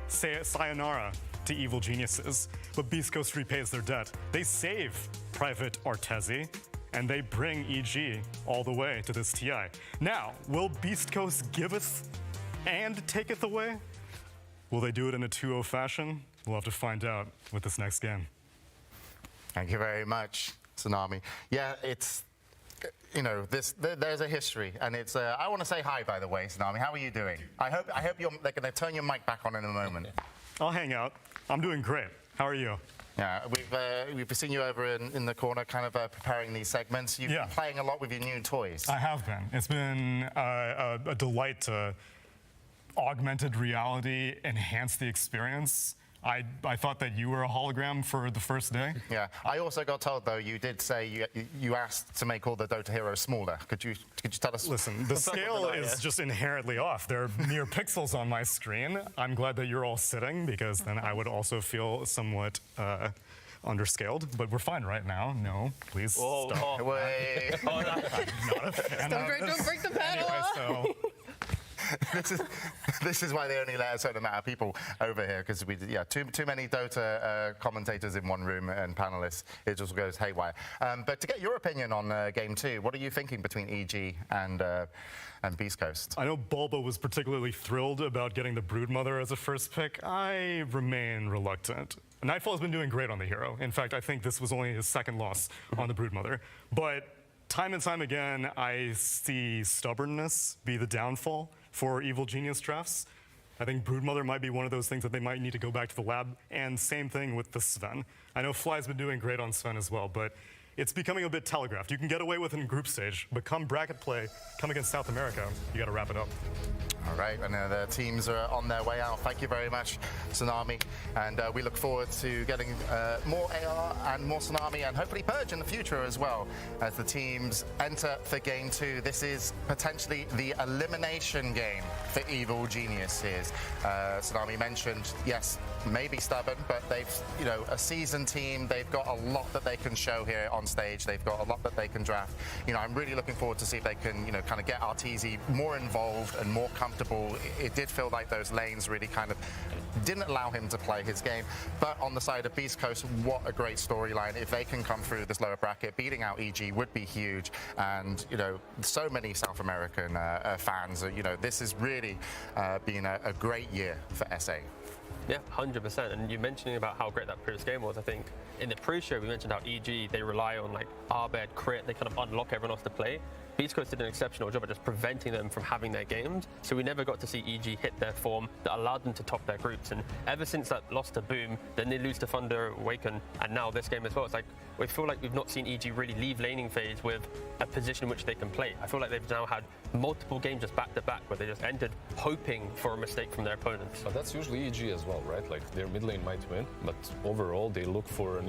say sayonara to Evil Geniuses. But Beast Coast repays their debt. They save Private Artezi, and they bring EG all the way to this TI. Now, will Beast Coast giveth and taketh away? Will they do it in a 2-0 fashion? We'll have to find out with this next game. Thank you very much, Tsunami. Yeah, it's, you know, there's a history, and it's. I want to say hi, by the way, Tsunami. How are you doing? I hope they're going to turn your mic back on in a moment. I'll hang out. I'm doing great. How are you? Yeah, we've seen you over in the corner, kind of preparing these segments. You've been playing a lot with your new toys. I have been. It's been a delight to augmented reality enhance the experience. I thought that you were a hologram for the first day. Yeah, I also got told, though, you did say you asked to make all the Dota heroes smaller. Could you tell us? Listen, the scale is just inherently off. They're mere pixels on my screen. I'm glad that you're all sitting, because then I would also feel somewhat underscaled. But we're fine right now. No, please stop. Wait. I'm not a fan of this. Don't break the panel. Anyway, this is why they only let a certain amount of people over here, because too many Dota commentators in one room and panelists, it just goes haywire. But to get your opinion on Game 2, what are you thinking between EG and Beast Coast? I know Bulba was particularly thrilled about getting the Broodmother as a first pick. I remain reluctant. Nightfall has been doing great on the hero. In fact, I think this was only his second loss on the Broodmother. But time and time again, I see stubbornness be the downfall for Evil Genius drafts. I think Broodmother might be one of those things that they might need to go back to the lab, and same thing with the Sven. I know Fly's been doing great on Sven as well, but it's becoming a bit telegraphed. You can get away with it in group stage, but come bracket play, come against South America, you got to wrap it up. All right, and the teams are on their way out. Thank you very much, Tsunami, and we look forward to getting more AR and more Tsunami, and hopefully Purge in the future as well, as the teams enter for Game 2. This is potentially the elimination game for Evil Geniuses. Tsunami mentioned, yes, maybe stubborn, but they've, you know, a seasoned team. They've got a lot that they can show here on stage. They've got a lot that they can draft. You know, I'm really looking forward to see if they can, you know, kind of get Arteezy more involved and more comfortable. It did feel like those lanes really kind of didn't allow him to play his game. But on the side of Beast Coast, what a great storyline. If they can come through this lower bracket, beating out EG would be huge. And, you know, so many South American fans, you know, this has really been a great year for SA. Yeah, 100%. And you mentioning about how great that previous game was, I think in the pre-show we mentioned how EG, they rely on like Arbed, crit, they kind of unlock everyone else to play. Beast Coast did an exceptional job at just preventing them from having their games, so we never got to see EG hit their form that allowed them to top their groups. And ever since that loss to Boom, then they lose to Thunder, Awaken, and now this game as well. It's like we feel like we've not seen EG really leave laning phase with a position in which they can play. I feel like they've now had multiple games just back to back where they just entered hoping for a mistake from their opponents. But that's usually EG as well, right? Like their mid lane might win, but overall they look for an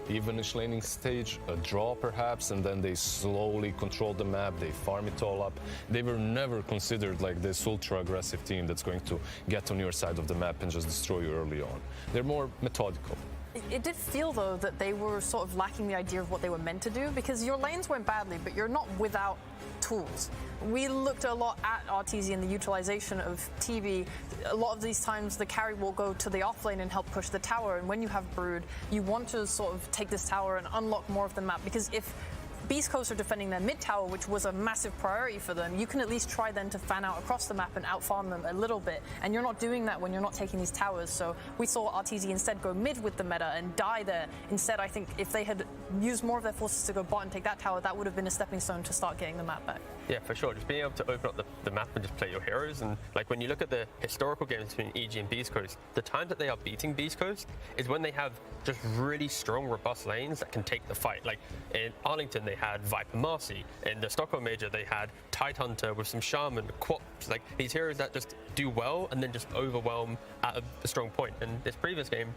evenish laning stage, a draw perhaps, and then they slowly control the map map, they farm it all up. They were never considered like this ultra aggressive team that's going to get on your side of the map and just destroy you early on. They're more methodical. It did feel, though, that they were sort of lacking the idea of what they were meant to do, because your lanes went badly, but you're not without tools. We looked a lot at RTZ and the utilization of TB. A lot of these times the carry will go to the off lane and help push the tower, and when you have Brood, you want to sort of take this tower and unlock more of the map, because if Beast Coast are defending their mid tower, which was a massive priority for them, you can at least try then to fan out across the map and outfarm them a little bit. And you're not doing that when you're not taking these towers. So we saw RTZ instead go mid with the meta and die there. Instead, I think if they had used more of their forces to go bot and take that tower, that would have been a stepping stone to start getting the map back. Yeah, for sure. Just being able to open up the map and just play your heroes. And like when you look at the historical games between EG and Beast Coast, the time that they are beating Beast Coast is when they have just really strong, robust lanes that can take the fight. Like in Arlington, they had Viper Marcy. In the Stockholm Major, they had Tidehunter with some Shaman, Quaps. Like these heroes that just do well and then just overwhelm at a strong point. And this previous game,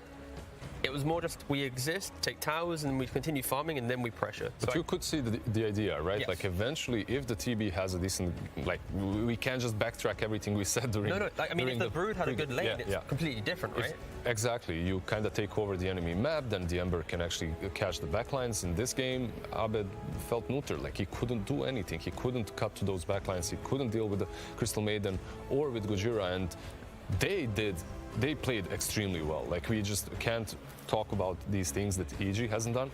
it was more just we exist, take towers, and we continue farming, and then we pressure. But you could see the idea, right? Yes. Like eventually, if the TB has a decent, like we can't just backtrack everything we said during. No. Like, I mean, if the Brood had a good lane, it's completely different, right? Exactly. You kind of take over the enemy map, then the Ember can actually catch the backlines. In this game, Abed felt neuter. Like he couldn't do anything. He couldn't cut to those backlines. He couldn't deal with the Crystal Maiden or with Gojira, and they played extremely well. Like we just can't talk about these things that EG hasn't done.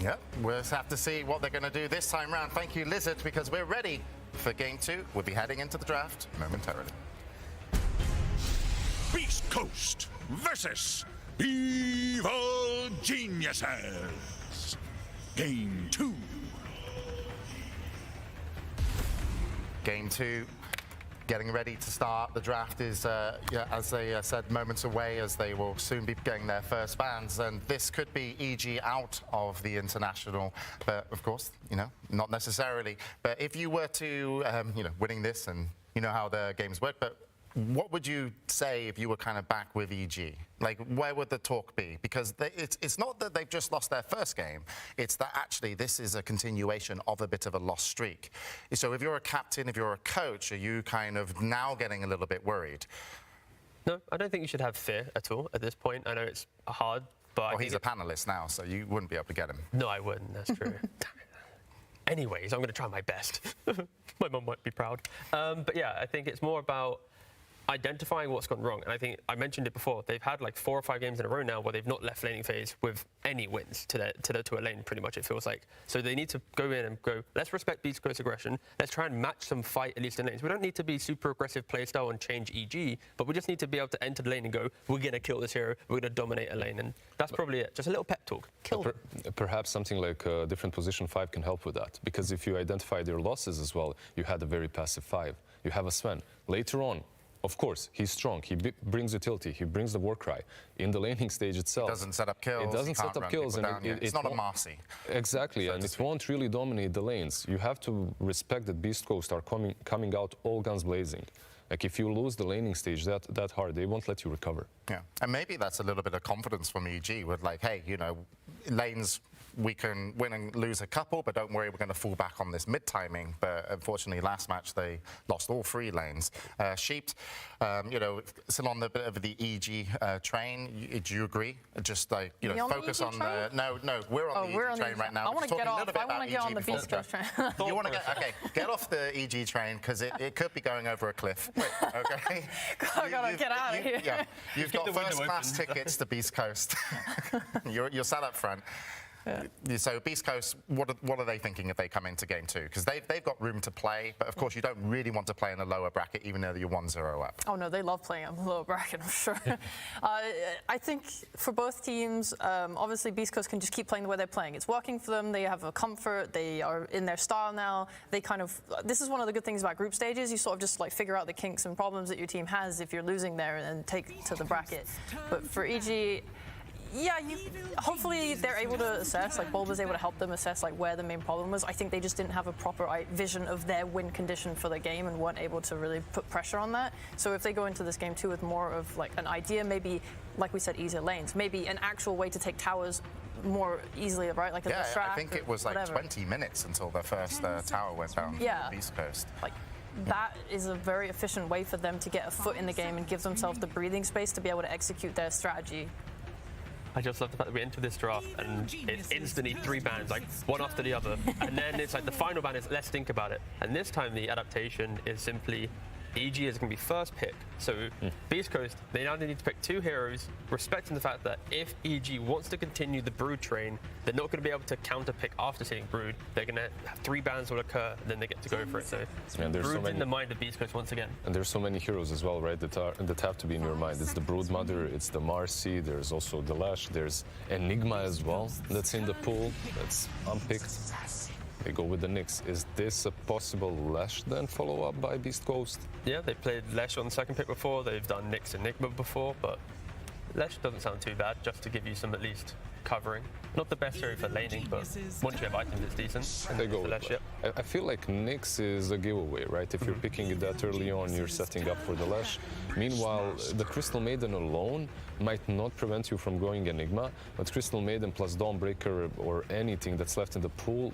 Yeah, we'll just have to see what they're going to do this time round. Thank you, Lizard, because we're ready for game 2. We'll be heading into the draft momentarily. Beast Coast versus Evil Geniuses. Game 2. Game 2. Getting ready to start. The draft is, as they said, moments away, as they will soon be getting their first bans. And this could be EG out of the international, but of course, not necessarily. But if you were to, winning this, and you know how the games work, but what would you say if you were kind of back with EG? Like, where would the talk be? Because it's not that they've just lost their first game. It's that actually this is a continuation of a bit of a lost streak. So if you're a captain, if you're a coach, are you kind of now getting a little bit worried? No, I don't think you should have fear at all at this point. I know it's hard, but... Well, he's a panelist now, so you wouldn't be able to get him. No, I wouldn't. That's true. Anyways, I'm going to try my best. My mum might be proud. But yeah, I think it's more about identifying what's gone wrong. And I think I mentioned it before. They've had like 4 or 5 games in a row now where they've not left laning phase with any wins to a lane, pretty much, it feels like. So they need to go in and go, let's respect Beast Coast aggression. Let's try and match some fight, at least in lanes. We don't need to be super aggressive playstyle and change EG, but we just need to be able to enter the lane and go, we're going to kill this hero, we're going to dominate a lane. And that's probably it. Just a little pep talk. Kill them. Perhaps something like a different position 5 can help with that. Because if you identify their losses as well, you had a very passive 5. You have a Sven. Later on, of course, he's strong. He brings utility. He brings the war cry. In the laning stage itself, it doesn't set up kills. It doesn't set up kills, and it's not a Marcy. Exactly, and it won't really dominate the lanes. You have to respect that Beast Coast are coming out all guns blazing. Like if you lose the laning stage that hard, they won't let you recover. Yeah, and maybe that's a little bit of confidence from EG with like, hey, lanes. We can win and lose a couple, but don't worry, we're going to fall back on this mid-timing. But unfortunately, last match, they lost all 3 lanes. Sheep, still on the bit of the EG train. Do you agree? Just like, focus on the... No, we're on the EG train right now. I want to get off. I want to get on the Beast Coast train. You want to get off the EG train, because it could be going over a cliff. Okay? I got to get out of here. Yeah, you've got first-class tickets to Beast Coast. You're sat up front. Yeah. So Beast Coast, what are they thinking if they come into game 2? Because they've got room to play, but of course you don't really want to play in a lower bracket, even though you're 1-0 up. Oh no, they love playing in the lower bracket, I'm sure. I think for both teams, obviously Beast Coast can just keep playing the way they're playing. It's working for them. They have a comfort. They are in their style now. They kind of. This is one of the good things about group stages. You sort of just like figure out the kinks and problems that your team has if you're losing there and take to the bracket. But for EG. Yeah, hopefully they're able to assess, like Bulb was able to help them assess like where the main problem was. I think they just didn't have a proper vision of their win condition for the game and weren't able to really put pressure on that. So if they go into this game 2 with more of like an idea, maybe, like we said, easier lanes, maybe an actual way to take towers more easily, right? Like a Yeah, distract I think or it was like whatever. 20 minutes until the first tower went down Yeah. on the East Coast. Like, that is a very efficient way for them to get a foot in the game and give themselves the breathing space to be able to execute their strategy. I just love the fact that we enter this draft and it's instantly 3 bans, like one after the other. And then it's like the final ban is let's think about it. And this time the adaptation is simply EG is going to be first pick. So Beast Coast, they now need to pick 2 heroes, respecting the fact that if EG wants to continue the Brood train, they're not going to be able to counter pick after seeing Brood. They're going to have 3 bans will occur, and then they get to go for it. So Brood's in the mind of Beast Coast once again. And there's so many heroes as well, right, that have to be in your mind. It's the Brood Mother, it's the Marcy, there's also the Lash, there's Enigma as well that's in the pool, that's unpicked. They go with the Nyx. Is this a possible Lash then follow-up by Beast Coast? Yeah, they played Lash on the second pick before. They've done Nyx and Enigma before, but Lash doesn't sound too bad, just to give you some at least covering. Not the best hero for laning, but once you have items, it's decent. And they go with Lash, Lash. I feel like Nyx is a giveaway, right? If you're picking it that early on, you're setting up for the Lash. Meanwhile, the Crystal Maiden alone might not prevent you from going Enigma, but Crystal Maiden plus Dawnbreaker or anything that's left in the pool,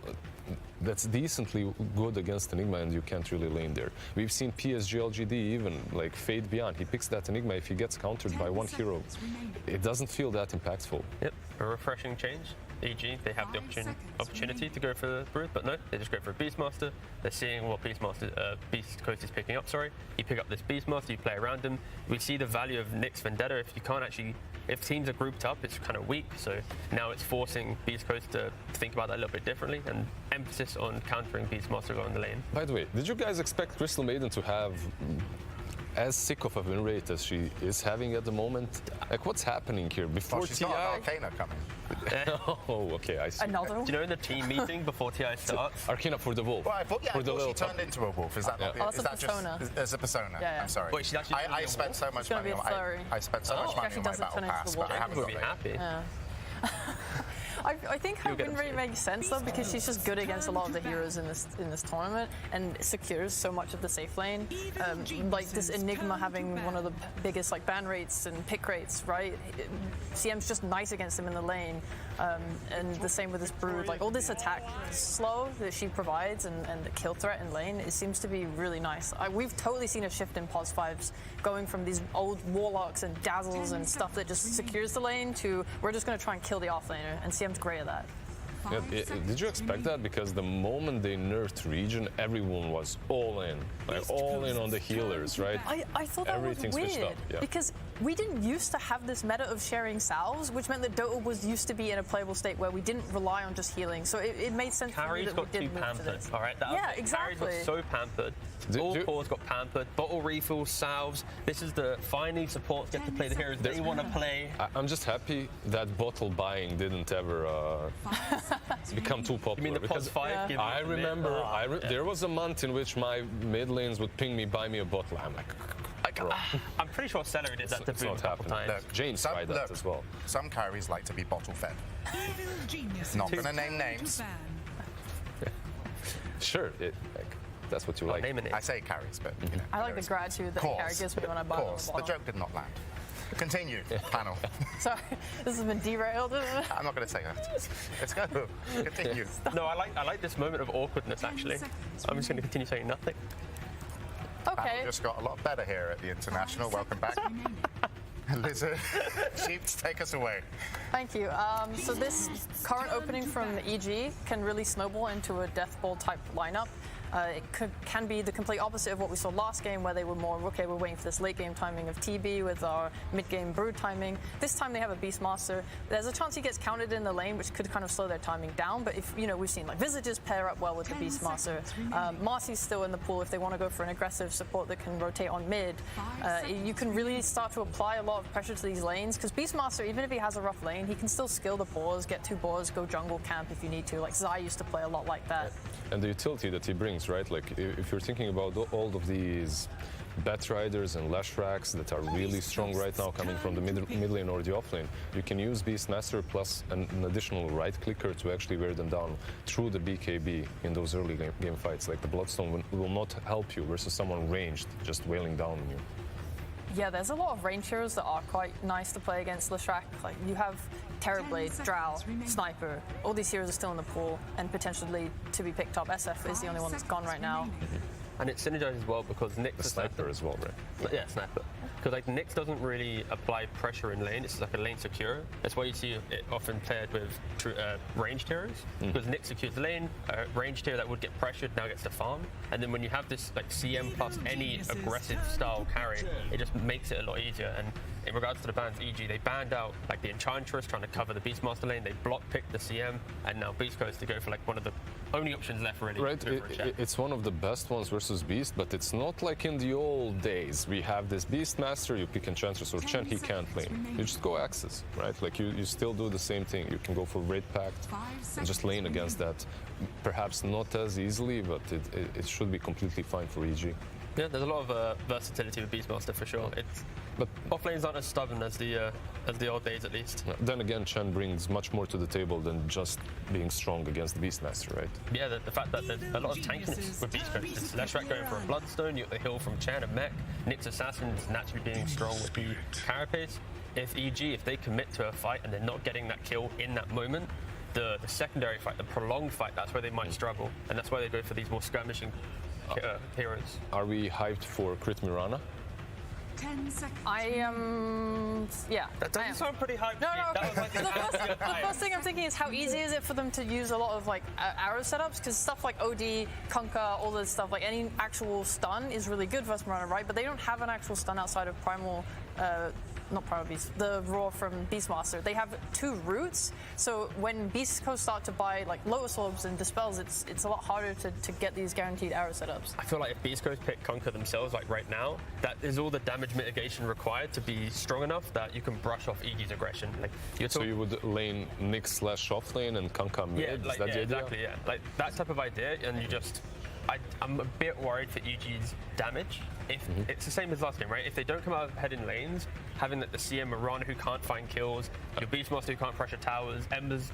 that's decently good against Enigma, and you can't really lane there. We've seen PSG LGD even like Fade Beyond. He picks that Enigma. If he gets countered by one hero, it doesn't feel that impactful. Yep, a refreshing change. EG, they have the opportunity to go for the Brood, but no, they just go for a Beastmaster. They're seeing what Beast Coast is picking up, sorry. You pick up this Beastmaster, you play around him. We see the value of Nyx Vendetta. If you can't actually, if teams are grouped up, it's kind of weak. So now it's forcing Beast Coast to think about that a little bit differently, and emphasis on countering Beastmaster on the lane. By the way, did you guys expect Crystal Maiden to have as sick of a win rate as she is having at the moment? Like, what's happening here? Before she's TI? got an Arcana coming. Oh, okay, I see. Another one? Do you know in the team meeting before TI starts? Arcana for the wolf. Well, I thought, for the she little turned into a wolf. Is that not? Oh, it's Is a that persona. just? There's a persona. Yeah, yeah. I'm sorry. Wait, she's actually I spent so much money on. I spent so much money on my battle pass, but I haven't Would got be it. happy. Yeah. I think her win rate makes sense though, because she's just good against a lot of the heroes in this tournament and secures so much of the safe lane. Like this Enigma having one of the biggest like ban rates and pick rates, right? CM's just nice against him in the lane, and the same with this Brood. Like all this attack slow that she provides and the kill threat in lane, it seems to be really nice. We've totally seen a shift in POS 5s going from these old Warlocks and Dazzles and stuff that just secures the lane to we're just going to try and kill the offlaner, and CM's great at that. Yeah, did you expect that? Because the moment they nerfed Region, everyone was all in. Like, all in on the healers, right? I thought that was Everything switched weird, up, yeah. because we didn't used to have this meta of sharing salves, which meant that Dota was used to be in a playable state where we didn't rely on just healing. So it made sense to me Carrie's that got we too did move to pampered, this. all right? Yeah, exactly. Carrie's got so pampered. All cores got pampered. Bottle refills, salves. This is the finally supports get to play the heroes they want to play. I'm just happy that bottle buying didn't ever become too popular. You mean the because POS 5? Yeah. I remember there was a month in which my mid lanes would ping me, buy me a bottle. I'm like, bro. I'm pretty sure Celery did that to It's Boom not a couple happening. times. Look, James tried that as well. Some carries like to be bottle fed. Not going to name names. Sure, that's what you like. I say carries, but you know, I like the gratitude that Carrie gives me when I buy Of course, one. the joke did not land. Continue, panel. Sorry, this has been derailed. I'm not going to say that. Let's go. Continue. No, I like this moment of awkwardness, actually. I'm just going to continue saying nothing. Okay. Panel just got a lot better here at the International. Welcome back. Lizard, Sheeps, take us away. Thank you. So this current opening from EG can really snowball into a Death Ball type lineup. It can be the complete opposite of what we saw last game, where they were more, okay, we're waiting for this late game timing of TB with our mid game Brood timing. This time they have a Beastmaster. There's a chance he gets counted in the lane, which could kind of slow their timing down. But if, we've seen like Visages pair up well with the Beastmaster. Marcy's still in the pool if they want to go for an aggressive support that can rotate on mid. You can really start to apply a lot of pressure to these lanes, because Beastmaster, even if he has a rough lane, he can still skill the boars, get 2 boars, go jungle camp if you need to. Like Zai used to play a lot like that. And the utility that he brings, right? Like, if you're thinking about all of these Bat Riders and Lash Racks that are really strong right now coming from the mid lane or the off lane, you can use Beastmaster plus an additional right clicker to actually wear them down through the BKB in those early game fights. Like, the Bloodstone will not help you versus someone ranged just wailing down on you. Yeah, there's a lot of range heroes that are quite nice to play against Leshrac. Like you have Terrorblade, Drow, Sniper. All these heroes are still in the pool and potentially to be picked up. SF is the only one that's gone right now. And it synergizes well because Nyx is Sniper as well, right? Yeah, Sniper. Because like Nyx doesn't really apply pressure in lane. It's like a lane secure. That's why you see it often paired with ranged heroes. Because Nyx secures the lane, a ranged hero that would get pressured now gets to farm. And then when you have this like CM plus any aggressive style carry, it just makes it a lot easier. And in regards to the bans, e.g., they banned out like the Enchantress trying to cover the Beastmaster lane. They block picked the CM, and now Beast Coast to go for like one of the only options left really. Right, it's one of the best ones versus Beast, but it's not like in the old days. We have this Beastmaster, you pick Enchantress or Chen, he can't lane. You just go Axis, right? Like you still do the same thing. You can go for Raid Pact and just lane against that. Perhaps not as easily, but it should be completely fine for EG. Yeah, there's a lot of versatility with Beastmaster for sure. But off lanes aren't as stubborn as the old days, at least. Then again, Chen brings much more to the table than just being strong against the Beastmaster, right? Yeah, the fact that there's a lot of tankiness with Beast Coast. It's Leshrac going for a Bloodstone, you got the heal from Chen and Mech, Nyx Assassin is naturally being strong with the Carapace. If they commit to a fight and they're not getting that kill in that moment, the secondary fight, the prolonged fight, that's where they might struggle, and that's why they go for these more skirmishing heroes. Are we hyped for Crit Mirana? 10 seconds. I am, yeah. That doesn't sound pretty hyped. No. That was like the first thing I'm thinking is how easy is it for them to use a lot of like arrow setups? Because stuff like OD, Kunkka, all this stuff, like any actual stun is really good versus Mirana, right? But they don't have an actual stun outside of Primal. Not Primal Beast, the Roar from Beastmaster. They have 2 roots, so when Beast Coast start to buy like Lotus Orbs and Dispels, it's a lot harder to get these guaranteed arrow setups. I feel like if Beast Coast pick Kunkka themselves, like right now, that is all the damage mitigation required to be strong enough that you can brush off EG's aggression. Like so you would lane Nyx / off lane and Kunkka mid? Yeah, Is like, that the idea? exactly, yeah. Like that type of idea, and you just... I'm a bit worried for EG's damage. It's the same as last game, right? If they don't come out ahead in lanes, having the CM Mirana who can't find kills, your Beastmaster who can't pressure towers, Embers,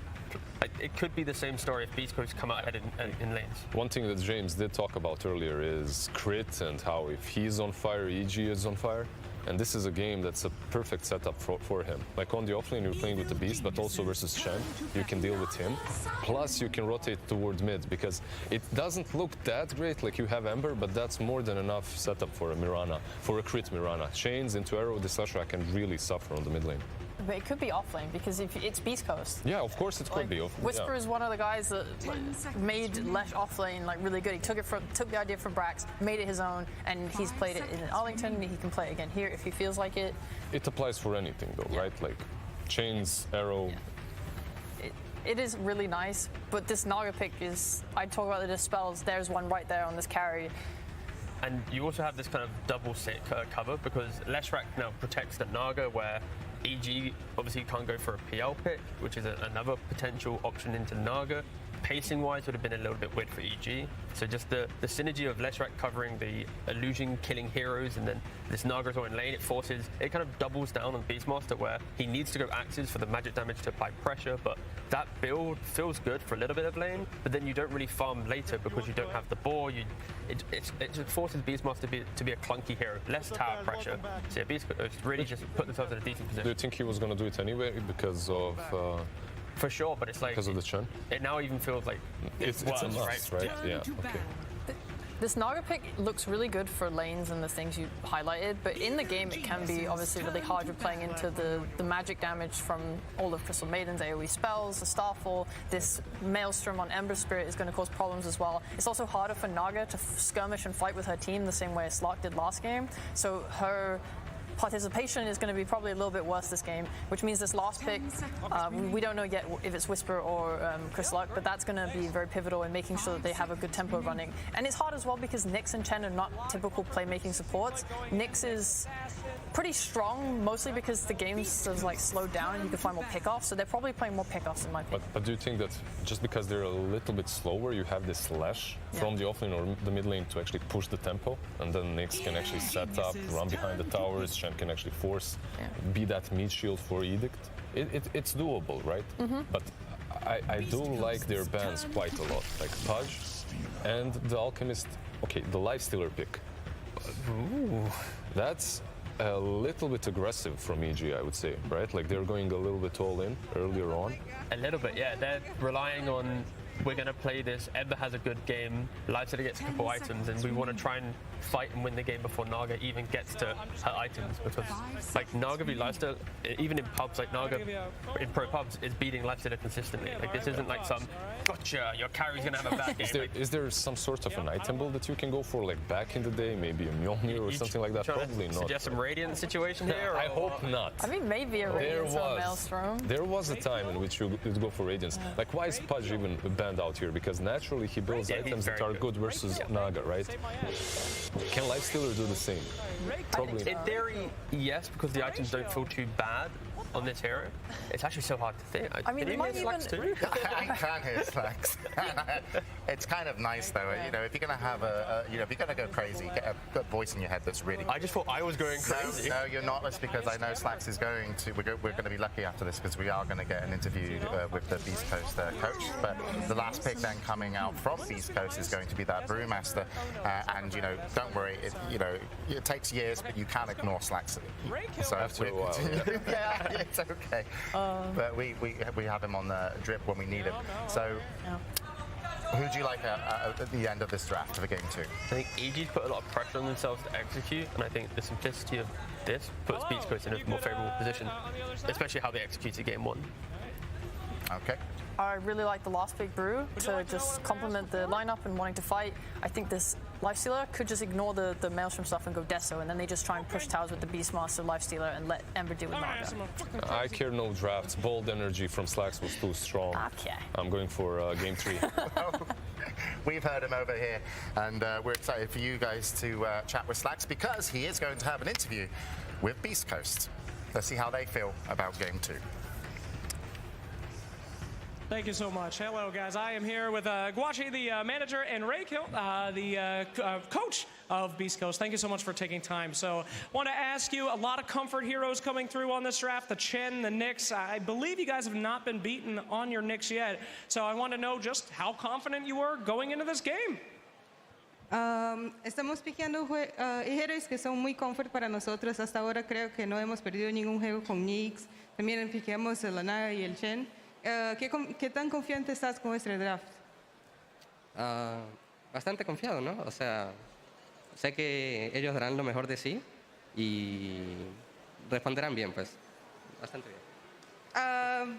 it could be the same story if Beast Coast come out ahead in lanes. One thing that James did talk about earlier is crit and how if he's on fire, EG is on fire. And this is a game that's a perfect setup for him. Like on the offlane, you're playing with the Beast, but also versus Chen, you can deal with him. Plus, you can rotate toward mid because it doesn't look that great. Like you have Ember, but that's more than enough setup for a Mirana, for a crit Mirana. Chains into arrow, this Leshrac can really suffer on the mid lane. But it could be off lane because if it's Beast Coast. Yeah, of course it could be. Whisper is one of the guys that made Lesh off lane like really good. He took the idea from Brax, made it his own, and he's played it in Arlington. He can play it again here if he feels like it. It applies for anything though, right? Like chains, arrow. Yeah. It is really nice, but this Naga pick is. I talk about the dispels. There's one right there on this carry. And you also have this kind of double set cover because Leshrac now protects the Naga where EG obviously can't go for a PL pick, which is another potential option into Naga. Pacing-wise would have been a little bit weird for EG. So just the synergy of Leshrac covering the illusion killing heroes and then this Naga's in lane, it kind of doubles down on Beastmaster where he needs to go axes for the magic damage to apply pressure, but that build feels good for a little bit of lane, but then you don't really farm later because you don't have the boar. It just forces Beastmaster to be a clunky hero, less tower pressure. So yeah, Beastmaster really just put themselves in a decent position. Do you think he was going to do it anyway because of... For sure, but it's like... Because of the Chen? It now even feels like it's a must, right? Yeah, okay. This Naga pick looks really good for lanes and the things you highlighted, but in the game it can be obviously really hard. You're playing into the magic damage from all of Crystal Maiden's AoE spells, the Starfall. This Maelstrom on Ember Spirit is going to cause problems as well. It's also harder for Naga to skirmish and fight with her team the same way Slark did last game, so her participation is going to be probably a little bit worse this game, which means this last pick, we don't know yet if it's Whisper or Chris Luck, but that's going to be very pivotal in making sure that they have a good tempo running. And it's hard as well because Nyx and Chen are not typical playmaking supports. Nyx is pretty strong, mostly because the game's like slowed down and you can find more pickoffs, so they're probably playing more pickoffs in my opinion. But do you think that just because they're a little bit slower, you have this slash from the offlane or the mid lane to actually push the tempo, and then Nyx can actually set up, run behind the towers, Chen can actually force, be that meat shield for Edict? It's doable, right? But I do like their bans quite a lot, like Pudge and the Alchemist, okay, the Lifestealer pick. Ooh. That's a little bit aggressive from EG, I would say, right? Like they're going a little bit all in earlier on. A little bit, yeah. They're relying on, we're going to play this, Ember has a good game, Livestream gets a couple items, and we want to try and fight and win the game before Naga even gets to her items, because like Naga v Livestream, even in pubs, like Naga in pro pubs is beating Livestream consistently. Like this isn't like some, gotcha, your carry's going to have a bad game. Is there some sort of an item build that you can go for, like back in the day, maybe a Mjolnir or something like that? Probably not. Suggest some Radiant situation here? I hope not. I mean, maybe a Radiance or a Maelstrom. There was a time in which you could go for Radiance. Like, why is Pudge even banned out here? Because naturally he builds items that are good versus Naga, right? Can Lifestealer do the same? Probably. In theory, yes, because the items don't feel too bad on this hero. It's actually so hard to think. I mean, it might Slacks too? I can hear Slacks. It's kind of nice though, you know, if you're going to have if you're going to go crazy, get a good voice in your head that's really... I just thought I was going crazy. No, you're not. That's because I know Slacks is going to... We're going to be lucky after this because we are going to get an interview with the Beast Coast coach. But the last pick then coming out from Beast Coast is going to be that Brewmaster. And, you know, don't worry, it takes years, but you can ignore Slacks. So after a while, yeah, it's okay. But we have him on the drip when we need him. So... Who do you like at the end of this draft for Game 2? I think EG's put a lot of pressure on themselves to execute, and I think the simplicity of this puts Beast Coast in a more favourable position, especially how they executed Game 1. Okay. I really like the last pick Brew to just complement the lineup and wanting to fight. I think this Lifestealer could just ignore the Maelstrom stuff and go Deso, and then they just try and push towers with the Beastmaster Lifestealer and let Ember deal with Naga. I care no drafts. Bold energy from Slacks was too strong. Okay. I'm going for Game 3. We've heard him over here, and we're excited for you guys to chat with Slacks because he is going to have an interview with Beast Coast. Let's see how they feel about Game 2. Thank you so much. Hello, guys. I am here with Guachi, the manager, and Ray Kill, the coach of Beast Coast. Thank you so much for taking time. So want to ask you, a lot of comfort heroes coming through on this draft, the Chen, the Nyx. I believe you guys have not been beaten on your Nyx yet. So I want to know just how confident you were going into this game. Estamos piqueando héroes que son muy comfort para nosotros. Hasta ahora creo que no hemos perdido ningún juego con Nyx. También piqueamos el Naga y el Chen. ¿Qué tan confiante estás con este draft? Bastante confiado, ¿no? O sea, sé que ellos darán lo mejor de sí y responderán bien, pues. Bastante bien.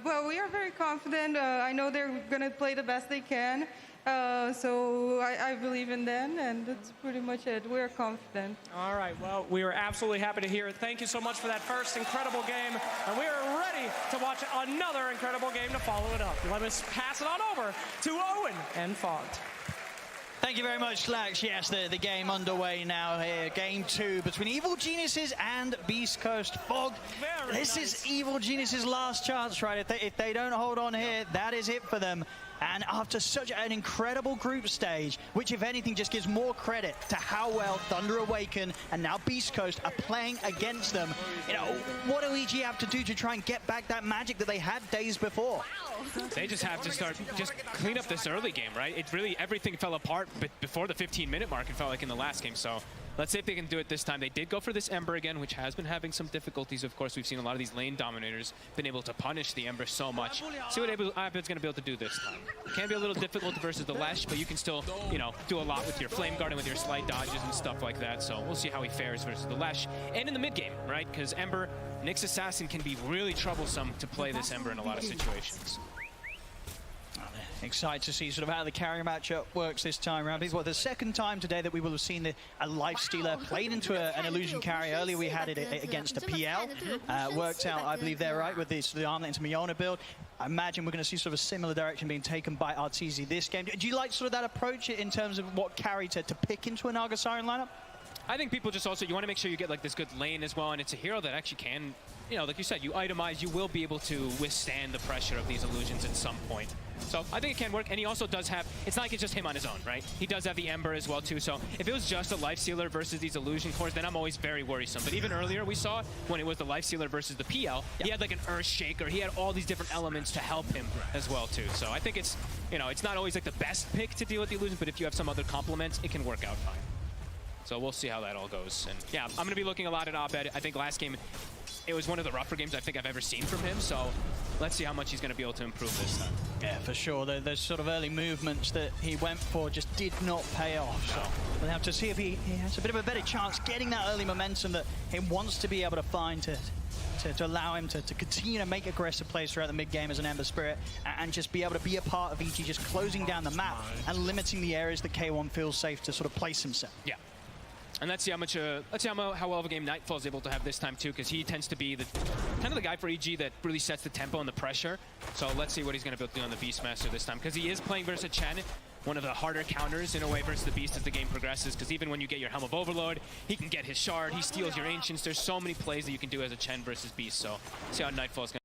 Well, we are very confident. I know they're going to play the best they can. So I believe in them, and that's pretty much it. We're confident. All right. Well, we are absolutely happy to hear it. Thank you so much for that first incredible game. And we are ready to watch another incredible game to follow it up. Let us pass it on over to Owen and Font. Thank you very much, Slacks. Yes, the game underway now here. Game 2 between Evil Geniuses and Beast Coast. Fog, this is Evil Geniuses' last chance, right? If they don't hold on here, that is it for them. And after such an incredible group stage, which if anything just gives more credit to how well Thunder Awaken and now Beast Coast are playing against them, you know, what do EG have to do to try and get back that magic that they had days before? They just have to just clean up this early game, right? It really, everything fell apart before the 15-minute mark, it felt like in the last game. So let's see if they can do it this time. They did go for this Ember again, which has been having some difficulties. Of course, we've seen a lot of these lane dominators been able to punish the Ember so much. See what Abed's going to be able to do this time. It can be a little difficult versus the Lesh, but you can still, you know, do a lot with your Flame Guard and with your slide dodges and stuff like that. So we'll see how he fares versus the Lesh. And in the mid game, right? Because Ember, Nyx Assassin can be really troublesome to play this Ember in a lot of situations. Excited to see sort of how the carry matchup works this time around. It's the second time today that we will have seen a Lifestealer played into an illusion carry. Earlier we had it against a PL. Worked out, I believe they're right, with the Armlet into Miona build. I imagine we're going to see sort of a similar direction being taken by Arteezy this game. Do you like sort of that approach in terms of what carry to pick into a Naga Siren lineup? I think people just also, you want to make sure you get like this good lane as well, and it's a hero that actually can, you know, like you said, you itemize, you will be able to withstand the pressure of these illusions at some point. So I think it can work, and he also does have, it's not like it's just him on his own, right? He does have the Ember as well too, so if it was just a Lifestealer versus these illusion cores, then I'm always very worrisome. But even earlier we saw when it was the Lifestealer versus the PL, he had like an Earth Shaker, he had all these different elements to help him as well too. So I think it's, you know, it's not always like the best pick to deal with the illusion, but if you have some other complements, it can work out fine. So we'll see how that all goes. And yeah, I'm going to be looking a lot at Abed. I think last game, it was one of the rougher games I think I've ever seen from him. So let's see how much he's going to be able to improve this time. Yeah, for sure. Those sort of early movements that he went for just did not pay off. So we'll have to see if he has a bit of a better chance getting that early momentum that he wants to be able to find to allow him to continue to make aggressive plays throughout the mid-game as an Ember Spirit and just be able to be a part of EG, just closing down the map and limiting the areas that K1 feels safe to sort of place himself. Yeah. And let's see how much, how well of a game Nightfall is able to have this time too, because he tends to be the kind of the guy for EG that really sets the tempo and the pressure. So let's see what he's going to be able to do on the Beastmaster this time, because he is playing versus Chen, one of the harder counters in a way versus the Beast as the game progresses, because even when you get your Helm of Overload, he can get his Shard, he steals your Ancients. There's so many plays that you can do as a Chen versus Beast. So see how Nightfall is going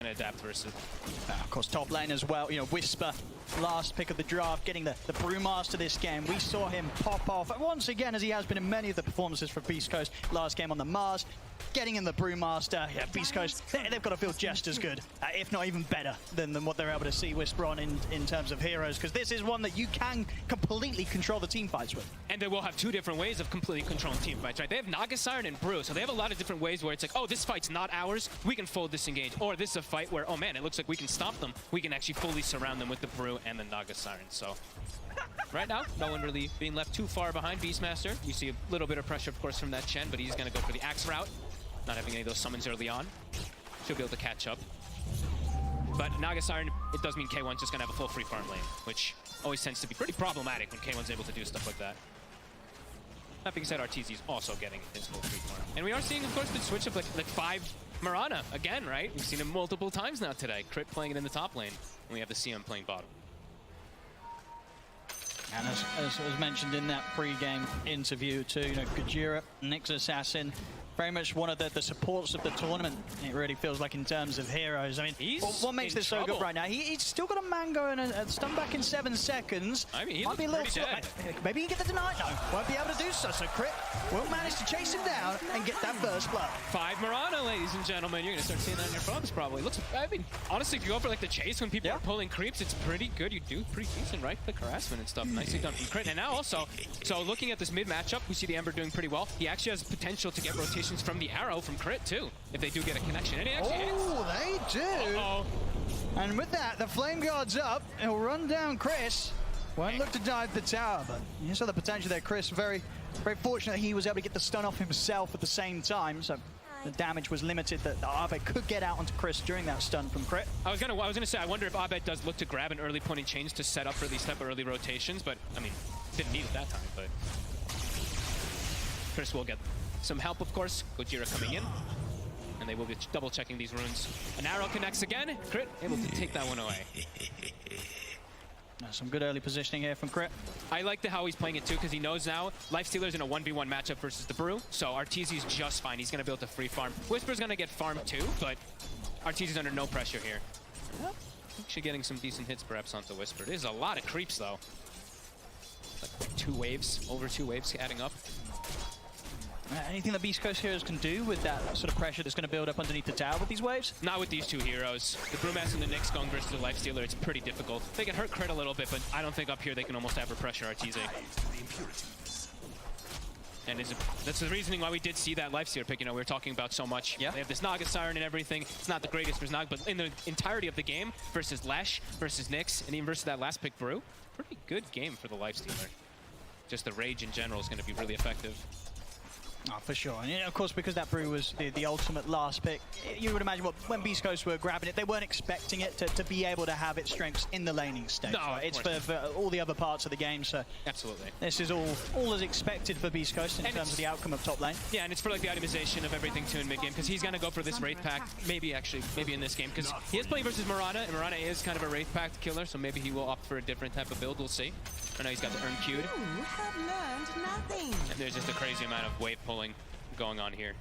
to adapt versus. Of course, top lane as well. You know, Whisper, last pick of the draft, getting the Brewmaster this game. We saw him pop off once again, as he has been in many of the performances for Beast Coast. Last game on the Mars, getting in the Brewmaster. Yeah, Beast Coast, they've got to feel just as good, if not even better, than what they're able to see Whisper on in terms of heroes, because this is one that you can completely control the team fights with. And they will have two different ways of completely controlling team fights, right? They have Naga Siren and Brew, so they have a lot of different ways where it's like, oh, this fight's not ours, we can full disengage. Or this is a fight where, oh man, it looks like we can stop them. We can actually fully surround them with the Brew and the Naga Siren. So right now, no one really being left too far behind Beastmaster. You see a little bit of pressure, of course, from that Chen, but he's going to go for the Axe route. Not having any of those summons early on. She'll be able to catch up. But Naga Siren, it does mean K1's just going to have a full free farm lane, which always tends to be pretty problematic when K1's able to do stuff like that. That being said, RTZ is also getting his full free farm. And we are seeing, of course, the switch of like 5 Mirana again, right? We've seen him multiple times now today. Crit playing it in the top lane, and we have the CM playing bottom. And as was mentioned in that pre-game interview too, you know, Gojira, Nyx Assassin, very much one of the supports of the tournament, it really feels like, in terms of heroes. I mean, what makes this so good right now? He's still got a Mango and a stun back in 7 seconds. I mean, he might be a little dead. Maybe he can get the deny. No, won't be able to do so. So Crit will manage to chase him down and get that first blood. 5 Mirana, ladies and gentlemen. You're going to start seeing that in your phones probably. Looks, I mean, honestly, if you go for like the chase when people are pulling creeps, it's pretty good. You do pretty decent, right? The harassment and stuff. Nicely done from Crit. And now also, so looking at this mid matchup, we see the Ember doing pretty well. He actually has potential to get rotations from the Arrow from Crit too, if they do get a connection. And he actually hits. They do. And with that, the Flame Guard's up. He'll run down Chris. Won't look to dive the tower, but you saw the potential there, Chris. Very fortunate he was able to get the stun off himself at the same time, so the damage was limited that Abed could get out onto Chris during that stun from Crit. I was gonna say, I wonder if Abed does look to grab an early point in change to set up for these type of early rotations, but I mean, didn't need it that time, but Chris will get some help, of course. Gojira coming in, and they will be double checking these runes. An arrow connects again. Crit able to take that one away. Some good early positioning here from Crit. I like how he's playing it too, because he knows now Lifestealer's in a 1v1 matchup versus the Brew, so Arteezy's just fine. He's going to be able to free farm. Whisper's going to get farmed too, but Arteezy's under no pressure here. Actually getting some decent hits perhaps onto Whisper. There's a lot of creeps though. Like 2 waves, over 2 waves adding up. Anything that Beast Coast heroes can do with that sort of pressure that's going to build up underneath the tower with these waves? Not with these 2 heroes. The Brewmaster and the Nyx going versus the Lifestealer, it's pretty difficult. They can hurt Crit a little bit, but I don't think up here they can almost ever pressure Arteezy. And that's the reasoning why we did see that Lifestealer pick, you know, we were talking about so much. Yeah. They have this Naga Siren and everything. It's not the greatest versus Naga, but in the entirety of the game, versus Lesh, versus Nyx, and even versus that last pick Brew, pretty good game for the Lifestealer. Just the Rage in general is going to be really effective. Oh, for sure. And of course, because that Brew was the ultimate last pick, you would imagine when Beast Coast were grabbing it, they weren't expecting it to be able to have its strengths in the laning stage. No, right? It's for all the other parts of the game, so absolutely. This is all as expected for Beast Coast in terms of the outcome of top lane. Yeah, and it's for like the itemization of everything too in mid game, because he's going to go for this Wraith Pact, maybe in this game, because he is playing versus Mirana, and Mirana is kind of a Wraith Pact killer, so maybe he will opt for a different type of build. We'll see. Right now he's got the Urn queued. You have learned nothing. And there's just a crazy amount of wave pulling going on here.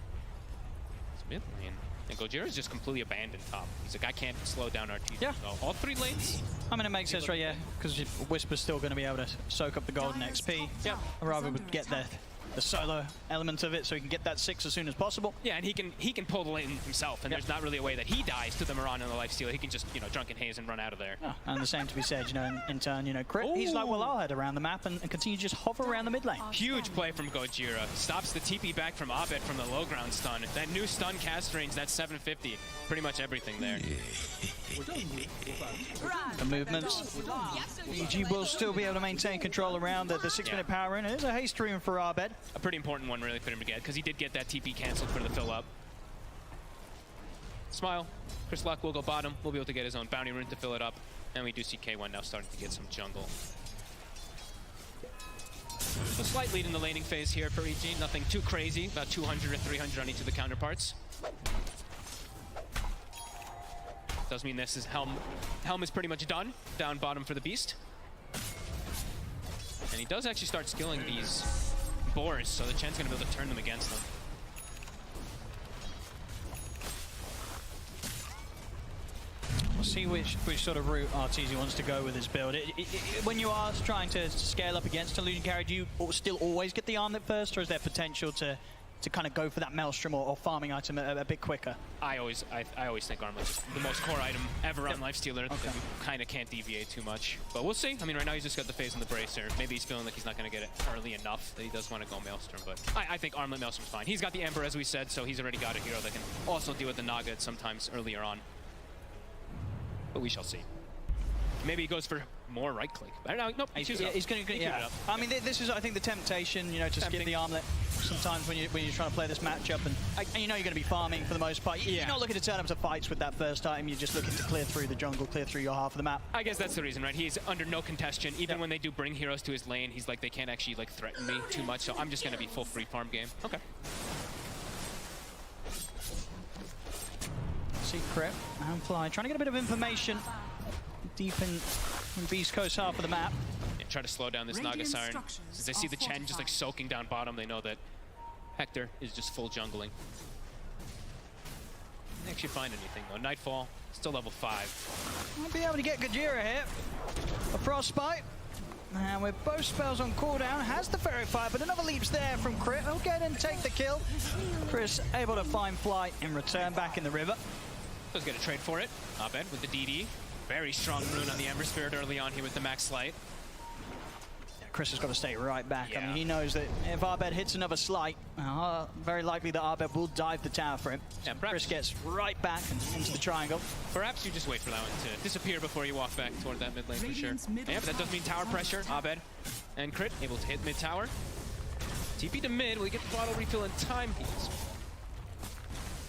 It's mid lane. And Gojira is just completely abandoned top. He's like, I can't slow down our team. Yeah. So all 3 lanes. I mean, it makes sense, right? Yeah, because Whisper's still going to be able to soak up the golden XP. Yeah. I'd rather would get the solo element of it, so he can get that 6 as soon as possible. Yeah, and he can pull the lane himself, and there's not really a way that he dies to the Mirana and the lifestealer. He can just, you know, drunken haze and run out of there. Oh, and the same to be said, you know, in turn, you know, Crit, he's like, well, I'll head around the map and continue to just hover around the mid lane. Huge play from Gojira. Stops the TP back from Abed from the low ground stun. That new stun cast range, that's 750. Pretty much everything there. The movements. EG will still be able to maintain control around the 6-minute power rune. It is a haste rune for Abed. A pretty important one, really, for him to get, because he did get that TP cancelled for the fill-up. Smile. Chris Luck will go bottom. We'll be able to get his own bounty rune to fill it up. And we do see K1 now starting to get some jungle. A slight lead in the laning phase here for EG. Nothing too crazy. About 200 or 300 on each of the counterparts. Does mean this is Helm. Helm is pretty much done. Down bottom for the Beast. And he does actually start skilling these boars, so the Chen's going to be able to turn them against them. We'll see which sort of route Arteezy wants to go with his build. When you are trying to scale up against a losing carry, do you still always get the armlet first, or is there potential to kind of go for that Maelstrom or farming item a bit quicker? I always think Armlet's just the most core item ever on Lifestealer. Okay. You kind of can't deviate too much. But we'll see. I mean, right now he's just got the phase and the bracer. Maybe he's feeling like he's not going to get it early enough that he does want to go Maelstrom. But I think Armlet Maelstrom's fine. He's got the Ember, as we said, so he's already got a hero that can also deal with the Naga sometimes earlier on. But we shall see. Maybe he goes for more right click. I don't know. Nope. He's going to. Yeah. I mean, this is, I think, the temptation. You know, to skip the armlet. Sometimes when you're trying to play this matchup, and you know you're going to be farming for the most part. You're not looking to turn up to fights with that first item. You're just looking to clear through the jungle, clear through your half of the map. I guess that's the reason, right? He's under no contention. Even when they do bring heroes to his lane, he's like, they can't actually like threaten me too much. So I'm just going to be full free farm game. Okay. Secret and Fly trying to get a bit of information deep in Beast Coast half of the map. Yeah, try to slow down this Naga Siren. Since they see the Chen just like soaking down bottom, they know that Hector is just full jungling. Didn't actually find anything though. Nightfall, still level 5. Won't be able to get Gojira here. A Frostbite. And with both spells on cooldown, has the Verify, but another leap's there from Crit. He'll get and take the kill. Chris able to find Flight in return back in the river. Does get a trade for it. Abed with the DD. Very strong rune on the Ember Spirit early on here with the Max Light. Chris has got to stay right back. Yeah. I mean, he knows that if Abed hits another slight, very likely that Abed will dive the tower for him. Yeah, Chris gets right back into the triangle. Perhaps you just wait for that one to disappear before you walk back toward that mid lane for sure. Yeah, but that does mean tower pressure. Abed and Crit able to hit mid tower. TP to mid. Will he get the bottle refill in time?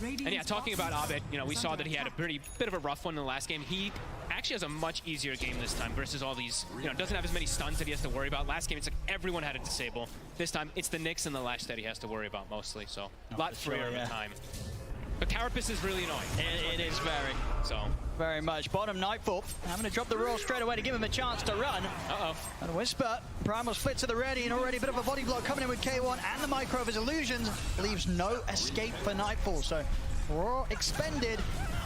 And yeah, talking about Abed, you know, we saw that he had a bit of a rough one in the last game. He actually has a much easier game this time versus all these, you know, doesn't have as many stuns that he has to worry about. Last game, it's like everyone had a disable. This time, it's the Nyx and the Lash that he has to worry about mostly, so a lot freer of a time. But Carapace is really annoying. It is very much. Bottom Nightfall having to drop the roll straight away to give him a chance to run. And a Whisper. Primal split to the ready, and already a bit of a body block coming in with K1 and the micro of his illusions. Leaves no escape for Nightfall. So Raw expended.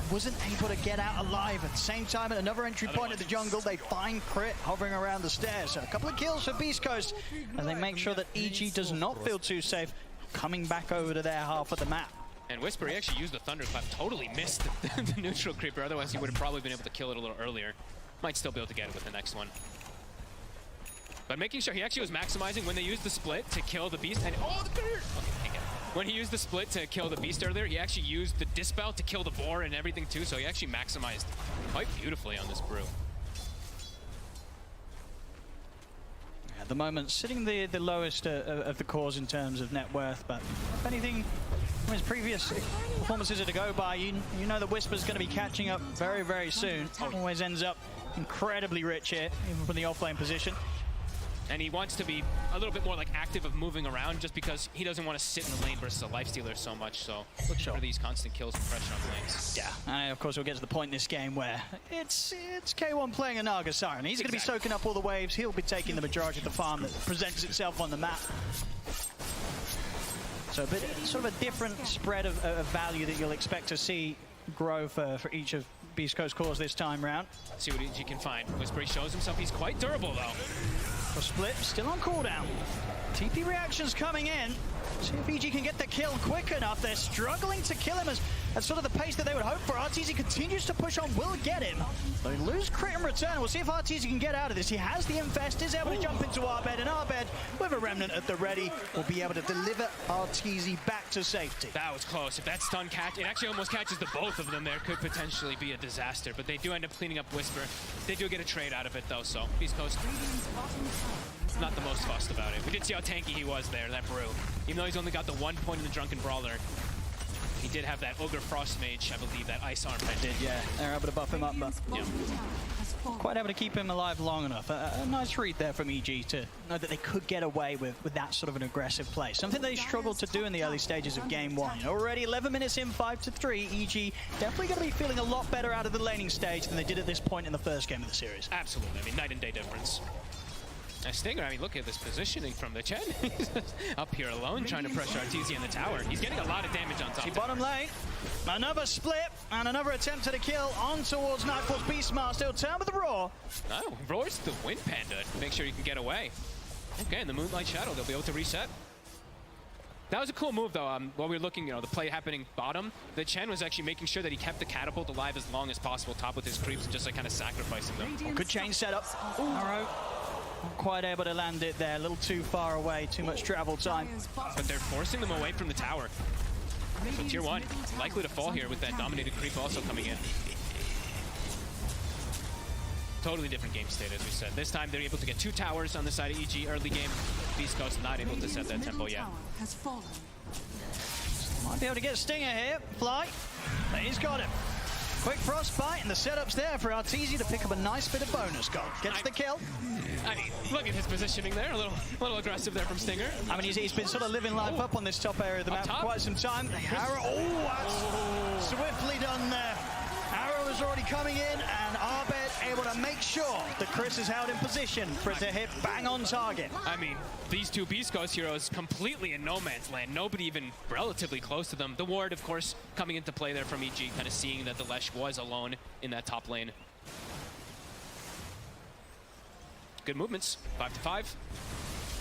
Wasn't able to get out alive. At the same time, at another entry point of the jungle, they find Crit hovering around the stairs. So a couple of kills for Beast Coast as they make sure that EG does not feel too safe coming back over to their half of the map. And Whisper, he actually used the Thunderclap, totally missed the neutral creeper. Otherwise, he would have probably been able to kill it a little earlier. Might still be able to get it with the next one. But making sure he actually was maximizing when they used the split to kill the Beast. And oh, the bird! Okay, can't get it. When he used the split to kill the Beast earlier, he actually used the Dispel to kill the Boar and everything too. So he actually maximized quite beautifully on this brew. At the moment, sitting the lowest of the cores in terms of net worth, but if anything, from his previous performances are to go by, you know that Whisper's going to be catching up very, very soon. Always ends up incredibly rich here, even from the offlane position. And he wants to be a little bit more like active of moving around just because he doesn't want to sit in the lane versus a Lifestealer so much. So look for these constant kills and pressure on lanes. Yeah, and of course we'll get to the point in this game where it's K1 playing a Naga Siren. He's going to be soaking up all the waves. He'll be taking the majority of the farm that presents itself on the map. So a bit, sort of a different spread of value that you'll expect to see grow for each of Beast Coast cores this time round. See what he can find. Whisper shows himself. He's quite durable though. Split still on cooldown. TP reactions coming in. See if EG can get the kill quick enough. They're struggling to kill him at sort of the pace that they would hope for. RTZ continues to push on, will get him. They lose crit in return. We'll see if RTZ can get out of this. He has the Infest, is able to jump into Arbed, and Arbed, with a Remnant at the ready, will be able to deliver RTZ back to safety. That was close. If that stun catch, it actually almost catches the both of them there. Could potentially be a disaster, but they do end up cleaning up Whisper. They do get a trade out of it though, so Beast Coast not the most fussed about it. We did see how tanky he was there, that Brew. Even though he's only got the 1 point in the Drunken Brawler, he did have that Ogre Frost Mage, I believe, that Ice Arm. I did, yeah. They're able to buff him up, but yeah. Quite able to keep him alive long enough. A nice read there from EG to know that they could get away with that sort of an aggressive play. Something they struggled to do in the early stages of game one. Already 11 minutes in, 5-3. EG definitely going to be feeling a lot better out of the laning stage than they did at this point in the first game of the series. Absolutely. I mean, night and day difference. Stinger, I mean, look at this positioning from the Chen. He's up here alone, trying to pressure RTZ in the tower. He's getting a lot of damage on top. See bottom lane, another split, and another attempt at a kill on towards Nightfall's Beastmaster. He'll turn with the Roar. No, Roar's the Wind Panda. Make sure you can get away. Okay, in the Moonlight Shadow, they'll be able to reset. That was a cool move, though. While we were looking, the play happening bottom, the Chen was actually making sure that he kept the catapult alive as long as possible, top with his creeps, and just like kind of sacrificing them. Oh, good chain setup. Arrow. Not quite able to land it there, a little too far away, too much travel time. But they're forcing them away from the tower. So tier 1, likely to fall here with that dominated creep also coming in. Totally different game state, as we said. This time they're able to get 2 towers on the side of EG early game. Beast Coast not able to set that tempo yet. Might be able to get Stinger here. Fly. He's got him. Quick Frostbite, and the setup's there for RTZ to pick up a nice bit of bonus gold. Gets the kill. I mean, look at his positioning there. A little aggressive there from Stinger. I mean, he's been sort of living life up on this top area of the map for quite some time. Arrow, that's swiftly done there. Arrow is already coming in, and Arbed able to make sure that Chris is held in position for it to hit bang on target. I mean, these two Beast Coast heroes completely in no man's land. Nobody even relatively close to them. The ward, of course, coming into play there from EG, kind of seeing that the Lesh was alone in that top lane. Good movements, 5-5.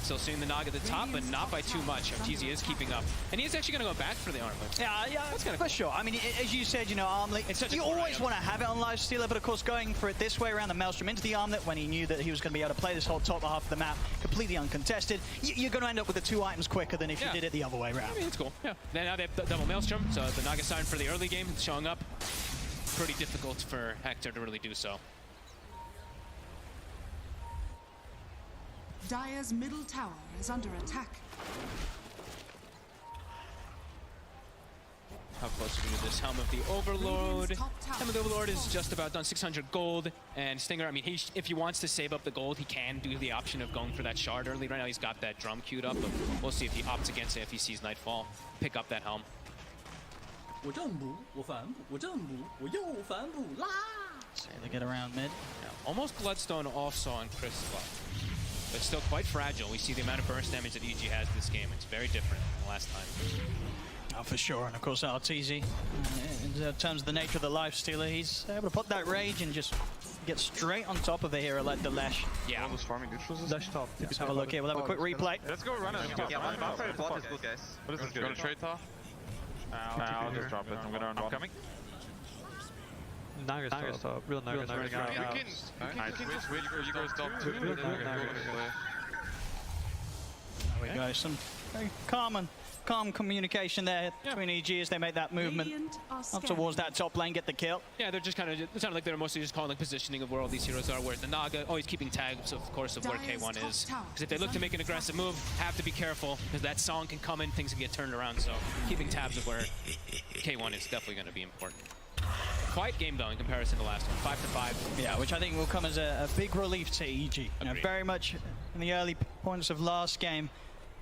Still seeing the Nog at the top, but not by too much. RTZ is keeping up. And he's actually going to go back for the armlet. Yeah, that's for sure. I mean, as you said, armlet, you always want to have it on Lifestealer, but of course going for it this way around the Maelstrom into the armlet when he knew that he was going to be able to play this whole top half of the map completely uncontested, you're going to end up with the 2 items quicker than if you did it the other way around. I mean, it's cool. Yeah. Now they have double Maelstrom, so the Naga sign for the early game is showing up. Pretty difficult for Hector to really do so. Dire's middle tower is under attack. How close are we to this Helm of the Overlord? Helm of the Overlord is just about done, 600 gold. And Stinger, I mean, if he wants to save up the gold, he can do the option of going for that shard early. Right now he's got that drum queued up, but we'll see if he opts against it if he sees Nightfall. Pick up that Helm. Say they get around mid. Yeah, almost Bloodstone also on Chris' spot. But still quite fragile. We see the amount of burst damage that EG has this game. It's very different than the last time. Oh, for sure. And of course, RTZ, in terms of the nature of the Lifestealer, he's able to put that rage and just get straight on top of a hero like the Lesh. Yeah. Let's have a look here. We'll have a quick replay. Let's go run it. Yeah, one bot is good, guys. What is this? You're gonna trade top? I'll just drop it. I'm gonna run. I'm coming. Naga's top. Real Naga's running out. You can just wait for you guys top too. There we go. Some very calm communication there between EG as they make that movement up towards that top lane, get the kill. Yeah, they're just kind of, it sounded like they're mostly just calling the positioning of where all these heroes are, where the Naga always keeping tags, of course, of where K1 is. Because if they look to make an aggressive move, have to be careful, because that song can come in, things can get turned around, so keeping tabs of where K1 is definitely going to be important. Quiet game, though, in comparison to last one, 5-5. Yeah, which I think will come as a big relief to EG. Very much in the early points of last game,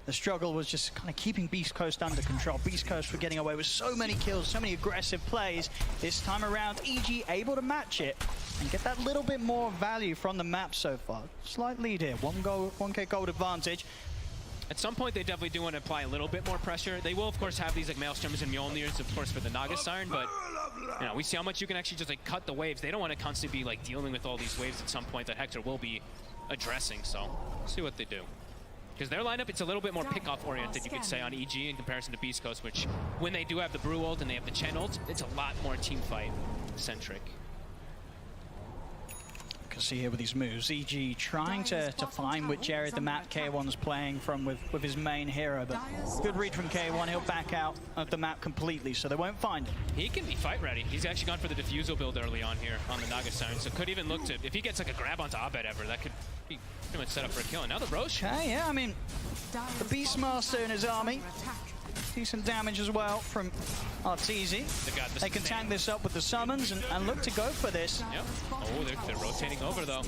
the struggle was just kind of keeping Beast Coast under control. Beast Coast were getting away with so many kills, so many aggressive plays. This time around, EG able to match it and get that little bit more value from the map so far. Slight lead here, 1K gold advantage. At some point, they definitely do want to apply a little bit more pressure. They will, of course, have these like Maelstroms and Mjolnirs, of course, for the Naga Siren, but we see how much you can actually just like cut the waves. They don't want to constantly be like dealing with all these waves at some point that Hector will be addressing, so we'll see what they do. Because their lineup, it's a little bit more pick-off oriented, you could say, on EG in comparison to Beast Coast, which when they do have the Brew ult and they have the Chen ult, it's a lot more team fight centric. You can see here with these moves, EG trying to find which area of the map K1's playing from with his main hero, but good read from K1, he'll back out of the map completely, so they won't find him. He can be fight ready. He's actually gone for the Diffusal build early on here on the Naga Siren, so could even look to, if he gets like a grab onto Abed ever, that could be pretty much set up for a kill. And now the Roche. Okay, yeah, I mean, the Beastmaster in his army. Decent damage as well from Arteezy. They can tank this up with the summons and look to go for this. Yep. Oh, they're rotating over though.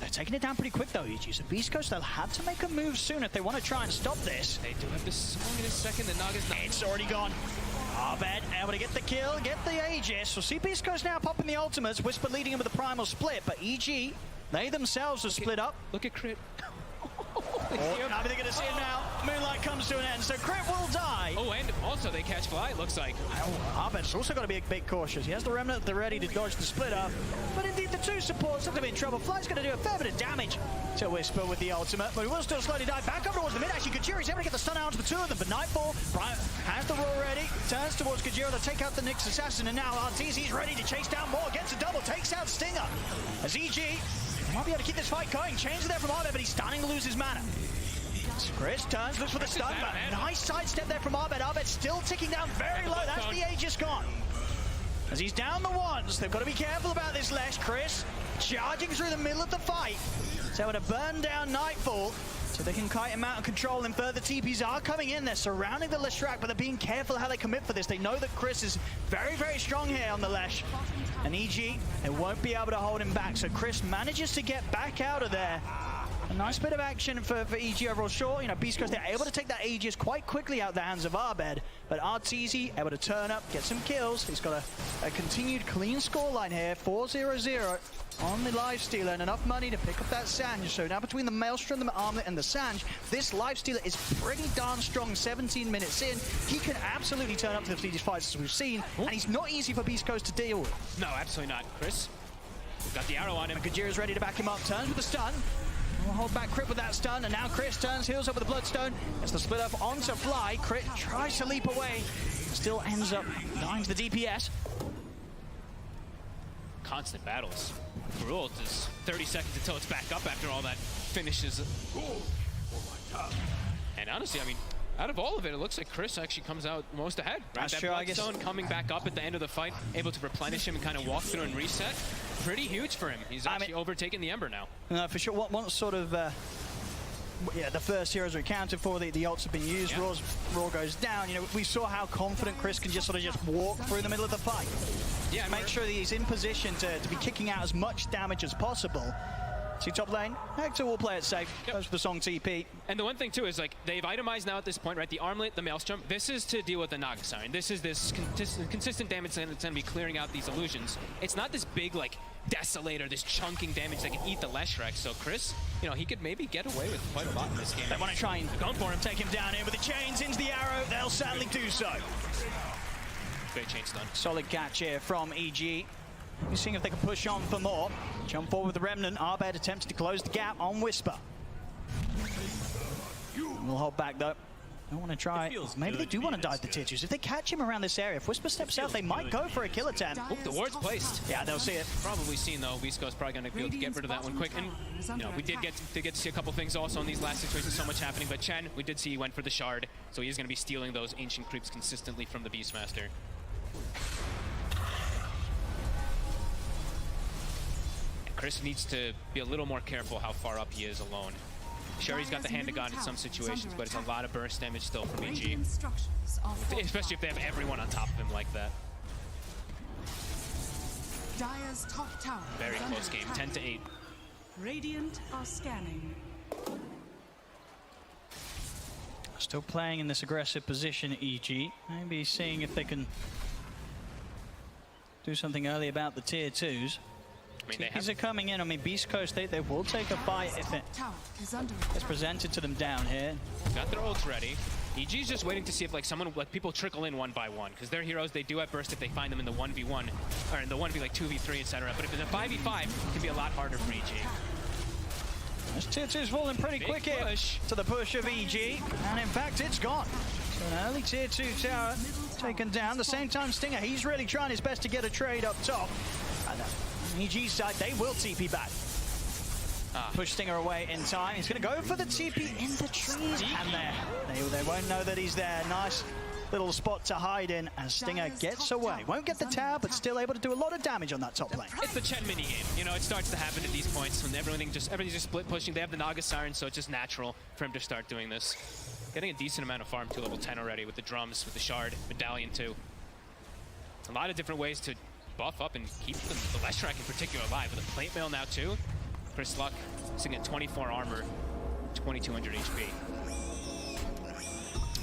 They're taking it down pretty quick though, EG. So Beast Coast, they'll have to make a move soon if they want to try and stop this. They do have this song in a second. The Naga's not. It's already gone. Abed able to get the kill, get the Aegis. We'll see Beast Coast now popping the ultimates. Whisper leading him with the primal split, but EG, they themselves are split up. Look at Crit. I think they're going to see him now. Moonlight comes to an end, so Crit will die. Oh, and also they catch Fly, it looks like. Abed's also got to be a bit cautious. He has the Remnant at the ready to dodge the split up. But indeed, the two supports are going to be in trouble. Fly's going to do a fair bit of damage to Whisper with the ultimate, but he will still slowly die back up towards the mid. Actually, Kajiri's able to get the stun out to the two of them, but Nightfall, Brian has the roll ready, turns towards Kajira to take out the Nyx Assassin, and now Arteezy's ready to chase down more, gets a double, takes out Stinger. As EG might be able to keep this fight going. Change there from Abed, but he's starting to lose his mana. Chris turns, looks for the stun, but nice sidestep there from Abed. Abed still ticking down very low. That's the Aegis gone. As he's down the ones, they've got to be careful about this Lesh. Chris charging through the middle of the fight. So able to burn down Nightfall so they can kite him out and control him further. TPs are coming in. They're surrounding the Leshrac, but they're being careful how they commit for this. They know that Chris is very, very strong here on the Lesh. And EG, they won't be able to hold him back. So Chris manages to get back out of there. A nice bit of action for EG overall. Sure, you know, Beast Coast, they're able to take that Aegis quite quickly out of the hands of Abed, but Arteezy able to turn up, get some kills. He's got a continued clean scoreline here, 4-0-0 on the Lifestealer, and enough money to pick up that Sanj. So now between the Maelstrom, the Armlet, and the Sanj, this Lifestealer is pretty darn strong. 17 minutes in, he can absolutely turn up to the fights as we've seen, and he's not easy for Beast Coast to deal with. No, absolutely not. Chris, got the arrow on him. Kajira's ready to back him up, turns with the stun. We'll hold back Crit with that stun, and now Chris turns, heals up with the Bloodstone. Gets the split up onto Fly. Crit tries to leap away, still ends up dying to the DPS. Constant battles. Brult is 30 seconds until it's back up after all that finishes. And honestly, I mean, out of all of it, it looks like Chris actually comes out most ahead. Right? That's that true, I guess. Bloodstone coming back up at the end of the fight, able to replenish him and kind of walk through and reset. Pretty huge for him. He's actually overtaken the Ember now. No, for sure. Once sort of, yeah, the first heroes are accounted for, the ults have been used, Yeah. Raw goes down. You know, we saw how confident Chris can just walk through the middle of the fight. Yeah, make sure that he's in position to be kicking out as much damage as possible. See top lane, Hector will play it safe. Goes for the Song TP. And the one thing too is like they've itemized now at this point, right? The Armlet, the Maelstrom. This is to deal with the Naga Siren. This is this consistent damage that's going to be clearing out these illusions. It's not this big like Desolator, this chunking damage that can eat the Leshrac. So Chris, you know, he could maybe get away with quite a lot in this game. They want to try and go for him, take him down here with the chains into the arrow. They'll sadly do so. Great chain stun. Solid catch here from EG. We're seeing if they can push on for more. Jump forward with the Remnant. Abed attempts to close the gap on Whisper. We'll hold back though. Don't want to try. Maybe they do want to dive the tier 2s. If they catch him around this area, if Whisper steps out, they might go for a kill attempt. Oh, the ward's placed. Yeah, they'll see it. Probably seen though. Visco's probably going to be able to get rid of that one quick. And you know, we did get to see a couple things also in these last situations. So much happening. But Chen, we did see he went for the shard, so he's going to be stealing those ancient creeps consistently from the Beastmaster. Chris needs to be a little more careful how far up he is alone. Sure, he's got the hand of God in some situations, but it's a lot of burst damage still from EG. Especially if they have everyone on top of him like that. Dire's top tower. Very close game, 10-8. Radiant are scanning. Still playing in this aggressive position, EG. Maybe seeing if they can do something early about the tier 2s. I mean, TPs are coming in. I mean, Beast Coast, they will take a fight if it gets presented to them down here. Got their ults ready. EG's just waiting to see if like people trickle in one by one, because their heroes, they do have burst if they find them in the 1v1, or in the 1v like 2v3, etc. But if it's a 5v5, it can be a lot harder for EG. As Title's falling pretty quick here to the push of EG, and in fact it's gone. So an early tier 2 tower taken down. The same time Stinger, he's really trying his best to get a trade up top. And on EG's side, they will TP back. Push Stinger away in time. He's going to go for the TP in the trees, and they won't know that he's there. Nice little spot to hide in, and Stinger gets away. Won't get the tower, but still able to do a lot of damage on that top lane. It's the Chen mini game. You know, it starts to happen at these points when everything's just split pushing. They have the Naga Siren, so it's just natural for him to start doing this. Getting a decent amount of farm to level 10 already with the drums, with the shard, medallion too. A lot of different ways to buff up and keep the Leshrac in particular alive. With a plate mail now too. Chris Luck sitting at 24 armor, 2200 HP.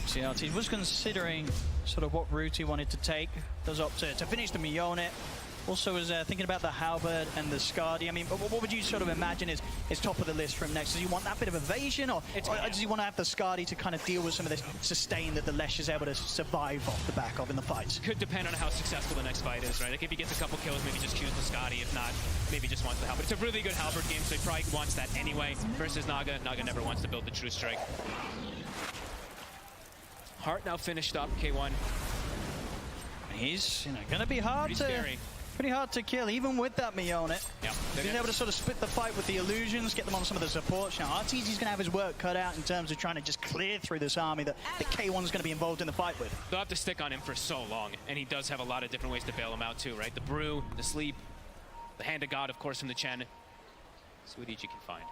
CLT was considering sort of what route he wanted to take. Does opt to finish the Mjolnir. Also was thinking about the Halberd and the Skadi. I mean, what would you sort of imagine is top of the list from next? Does he want that bit of evasion, or does he want to have the Skadi to kind of deal with some of this sustain that the Lesh is able to survive off the back of in the fights? Could depend on how successful the next fight is, right? Like if he gets a couple kills, maybe just choose the Skadi. If not, maybe just wants the Halberd. It's a really good Halberd game, so he probably wants that anyway. Versus Naga. Naga never wants to build the True Strike. Hart now finished up, K1. He's going to be pretty hard to kill, even with that Mjolnir. Yeah. Being able to sort of split the fight with the illusions, get them on some of the supports. Now, RTZ's going to have his work cut out in terms of trying to just clear through this army that K1's going to be involved in the fight with. They'll have to stick on him for so long, and he does have a lot of different ways to bail him out too, right? The Brew, the Sleep, the Hand of God, of course, from the Chen. See what EG can find.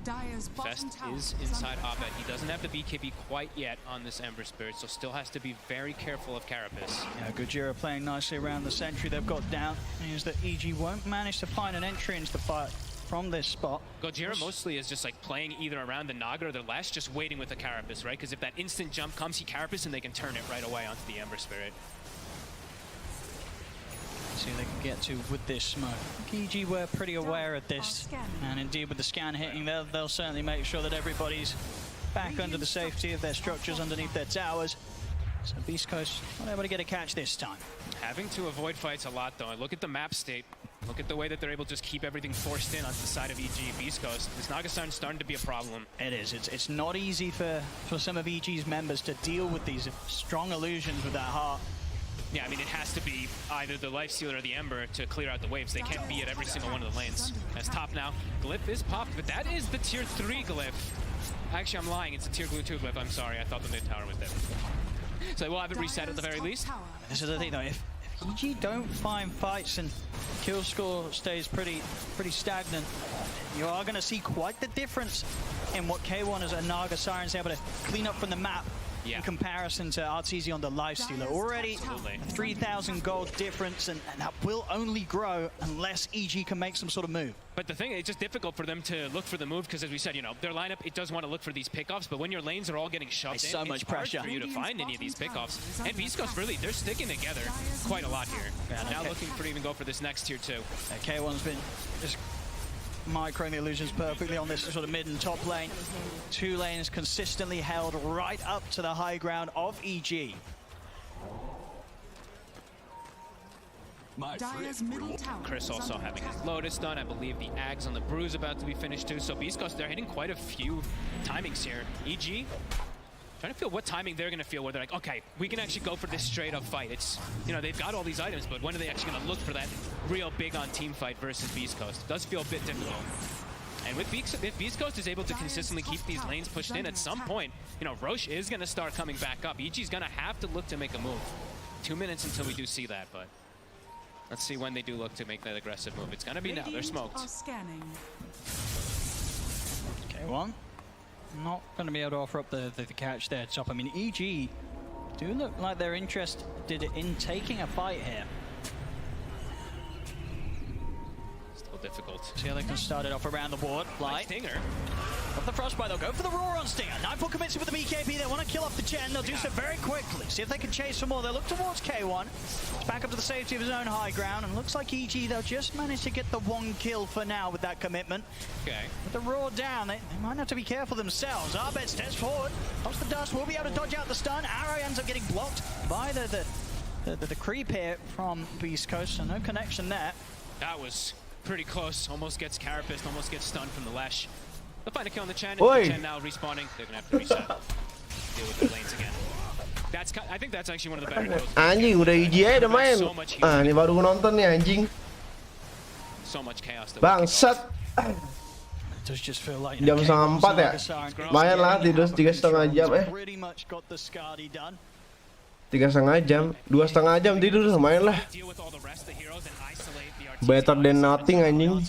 Fest is inside Abed. He doesn't have the BKB quite yet on this Ember Spirit, so still has to be very careful of Carapace. Yeah, Gojira playing nicely around the sentry they've got down. Means that EG won't manage to find an entry into the fight from this spot. Gojira mostly is just like playing either around the Naga or the Lash, just waiting with the Carapace, right? Because if that instant jump comes, he Carapace and they can turn it right away onto the Ember Spirit. See what they can get to with this smoke. EG were pretty aware of this, and indeed with the scan hitting, they'll certainly make sure that everybody's back under the safety of their structures underneath their towers. So Beast Coast not able to get a catch this time. Having to avoid fights a lot though. Look at the map state. Look at the way that they're able to just keep everything forced in onto the side of EG. Beast Coast. This Naga Siren's starting to be a problem. It is. It's not easy for some of EG's members to deal with these strong illusions with that heart. Yeah, I mean, it has to be either the Lifestealer or the Ember to clear out the waves. They can't be at every single one of the lanes. As top now, Glyph is popped, but that is the tier 3 Glyph. Actually, I'm lying. It's a tier 2 Glyph. I'm sorry. I thought the mid tower was there. So we'll have it reset at the very least. This is the thing, though. If EG don't find fights and kill score stays pretty stagnant, you are going to see quite the difference in what K1 as a Naga Siren's able to clean up from the map. Yeah. In comparison to Arteezy on the Lifestealer. Already 3,000 gold difference, and that will only grow unless EG can make some sort of move. But the thing, it's just difficult for them to look for the move because, as we said, you know, their lineup, it does want to look for these pickoffs, but when your lanes are all getting shoved There's in, so much pressure for you to find any of these pickoffs. And Beast Coast, really, they're sticking together quite a lot here. Yeah, now looking for even go for this next tier 2. K1's been just microing the illusions perfectly on this sort of mid and top lane. 2 lanes consistently held right up to the high ground of EG. Chris also having his Lotus done. I believe the Ags on the Brews about to be finished too. So Beast Coast, they're hitting quite a few timings here. EG trying to feel what timing they're going to feel where they're like, okay, we can actually go for this straight up fight. It's, you know, they've got all these items, but when are they actually going to look for that real big on team fight versus Beast Coast? It does feel a bit difficult. And with if Beast Coast is able to consistently keep these lanes pushed in, at some point, you know, Roche is going to start coming back up. EG's going to have to look to make a move. 2 minutes until we do see that, but let's see when they do look to make that aggressive move. It's going to be now. They're smoked. K1 not going to be able to offer up the catch there top. I mean, EG do look like they're interested in taking a fight here. Still difficult. See how they can start it off around the board. Light. Stinger. Off the Frostbite, they'll go for the Roar on Stinger. Nightfall commits with the BKB. They want to kill off the Chen. They'll do so very quickly. See if they can chase for more. They'll look towards K1. It's back up to the safety of his own high ground. And looks like EG, they'll just manage to get the 1 kill for now with that commitment. Okay. With the Roar down, they might have to be careful themselves. Arbed steps forward. Pops the dust. Will be able to dodge out the stun. Arrow ends up getting blocked by the creep here from Beast Coast. So no connection there. That was pretty close. Almost gets Carapace, almost gets stunned from the Lesh. They'll find a kill on the Chen. Oi. Chen now respawning. They're gonna have to reset. Deal with the lanes again. I think that's actually one of the better kills. Anjing udah IJ udah main. Ah, ini baru nonton nih anjing. So much chaos. Bangsat. Jam 3:30 ya? Lumayan lah tidur 3,5 jam 3,5 jam, 2,5 jam tidur lumayan lah. Better than nothing anjing.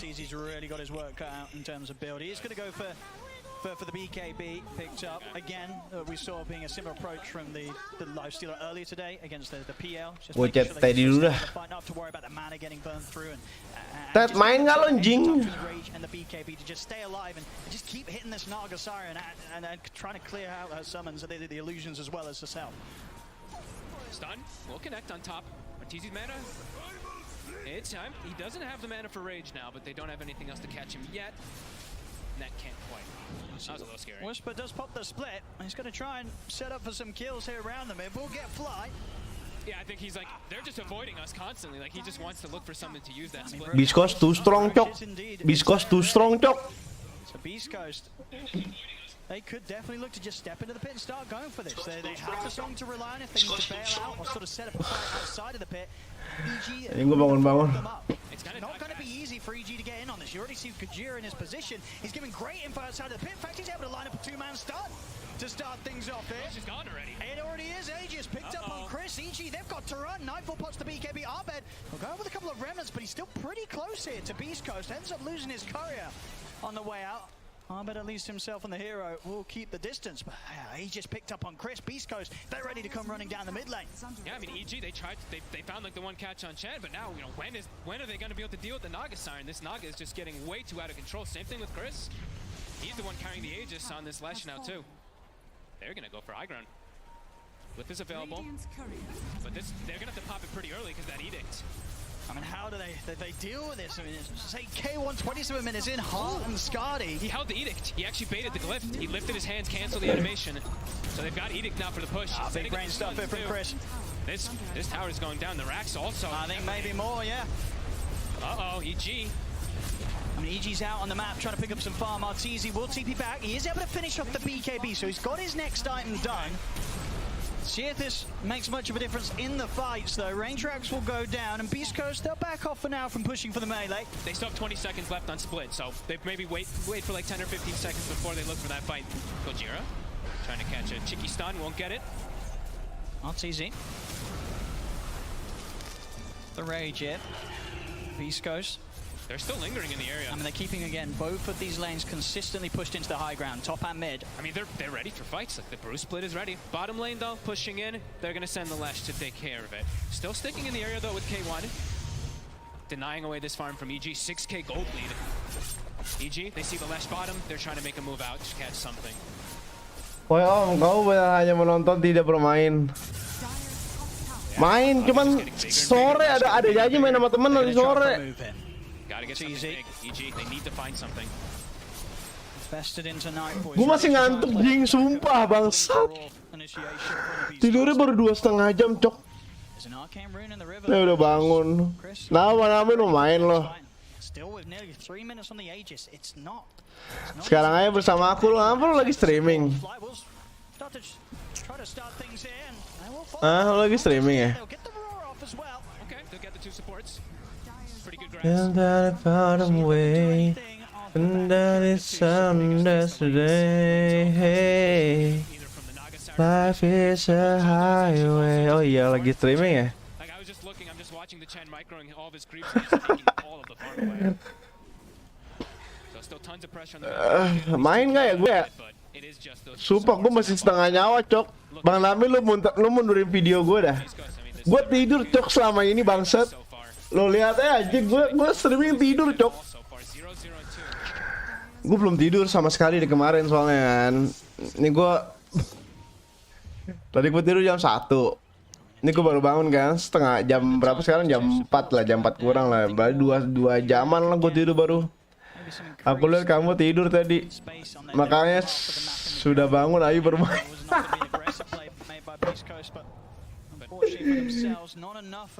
For the BKB picked up again. We saw being a similar approach from the Lifestealer earlier today against the PL. Gue chat tadi dulu dah. Ted main nggak lo anjing? And the BKB to just stay alive and just keep hitting this Naga Siren and trying to clear out her summons, the illusions as well as herself. Stun will connect on top. Ortiz's mana. It's time. He doesn't have the mana for Rage now, but they don't have anything else to catch him yet. That can't quite. That was a little scary. Whisper does pop the split. He's going to try and set up for some kills here around the mid. We'll get fly. Yeah, I think he's like, they're just avoiding us constantly. Like, he just wants to look for something to use that split. Beast Coast too strong, Cok. Beast Coast too strong, Cok. So Beast Coast, they could definitely look to just step into the pit and start going for this. They have the song to rely on if they need to bail out or sort of set up a fight outside of the pit. EG, Ini gue bangun-bangun. it's not going to be easy for EG to get in on this. You already see Kajira in his position. He's giving great info outside of the pit. In fact, he's able to line up a two-man stun to start things off here. She's gone already. It already is. Aegis picked up on Chris. EG, they've got to run. Nightfall pots the BKB Arbed. Will go with a couple of remnants, but he's still pretty close here to Beast Coast. Ends up losing his courier on the way out. Arbed, at least himself and the hero, will keep the distance. But he just picked up on Chris. Beast Coast, they're ready to come running down the mid lane. Yeah, I mean, EG, they found like the one catch on Chad, but now, you know, when are they going to be able to deal with the Naga Siren? This Naga is just getting way too out of control. Same thing with Chris. He's the one carrying the Aegis on this Lash now, too. They're going to go for high ground. With this available. But they're going to have to pop it pretty early because that Edict. I mean, how do they deal with this? I mean, say K1 27 minutes in, Hart and Scardy. He held the Edict. He actually baited the glyph. He lifted his hands, canceled the animation. So they've got Edict now for the push. Big brain stuff here from Chris. This tower is going down. The Rax also. I think maybe more, yeah. Uh-oh, EG. I mean, EG's out on the map trying to pick up some farm. Arteezy will TP back. He is able to finish off the BKB, so he's got his next item done. See if this makes much of a difference in the fights, though. Range Rax will go down, and Beast Coast, they'll back off for now from pushing for the melee. They still have 20 seconds left on split, so they maybe wait for like 10 or 15 seconds before they look for that fight. Gojira trying to catch a cheeky stun, won't get it. Arteezy. The Rage here. Beast Coast. They're still lingering in the area. I mean, they're keeping, again, both of these lanes consistently pushed into the high ground, top and mid. I mean, they're ready for fights. Like, the Bruce split is ready. Bottom lane, though, pushing in. They're going to send the Lash to take care of it. Still sticking in the area, though, with K1. Denying away this farm from EG. 6k gold lead. EG, they see the Lash bottom. They're trying to make a move out to catch something. Woi om, kau hanya menonton tidak bermain. Main, cuman sore ada janji main sama temen nanti sore. Gotta get something big. EG, they need to find something. Gue masih ngantuk jing, sumpah bangsat. Tidurnya baru 2,5 jam, Cok. Nah, udah bangun. Nah, mana mau main loh. Sekarang aja bersama aku lo, apa lo lagi streaming? Lo lagi streaming ya? And that I found a way, and that is some yesterday. Hey, life is a highway. Oh iya, lagi streaming ya? Like, I was just looking, I'm just watching the Chen microing all of his creeps and just taking all of the farm away. So still tons of pressure on the main nggak ya gue ya? Sumpah gue masih setengah nyawa, Cok. Bang Nami lu mundurin video gue dah. Gue tidur, Cok, selama ini bangsat. Lo lihat aja, gue streaming tidur, Cok. Gue belum tidur sama sekali di kemarin soalnya kan. Ini gue tadi gue tidur jam 1. Ini gue baru bangun kan, setengah jam berapa sekarang? Jam 4 lah, jam 4 kurang lah. Baru 2 jaman lah gue tidur baru. Aku lihat kamu tidur tadi, makanya sudah bangun, ayo bermain.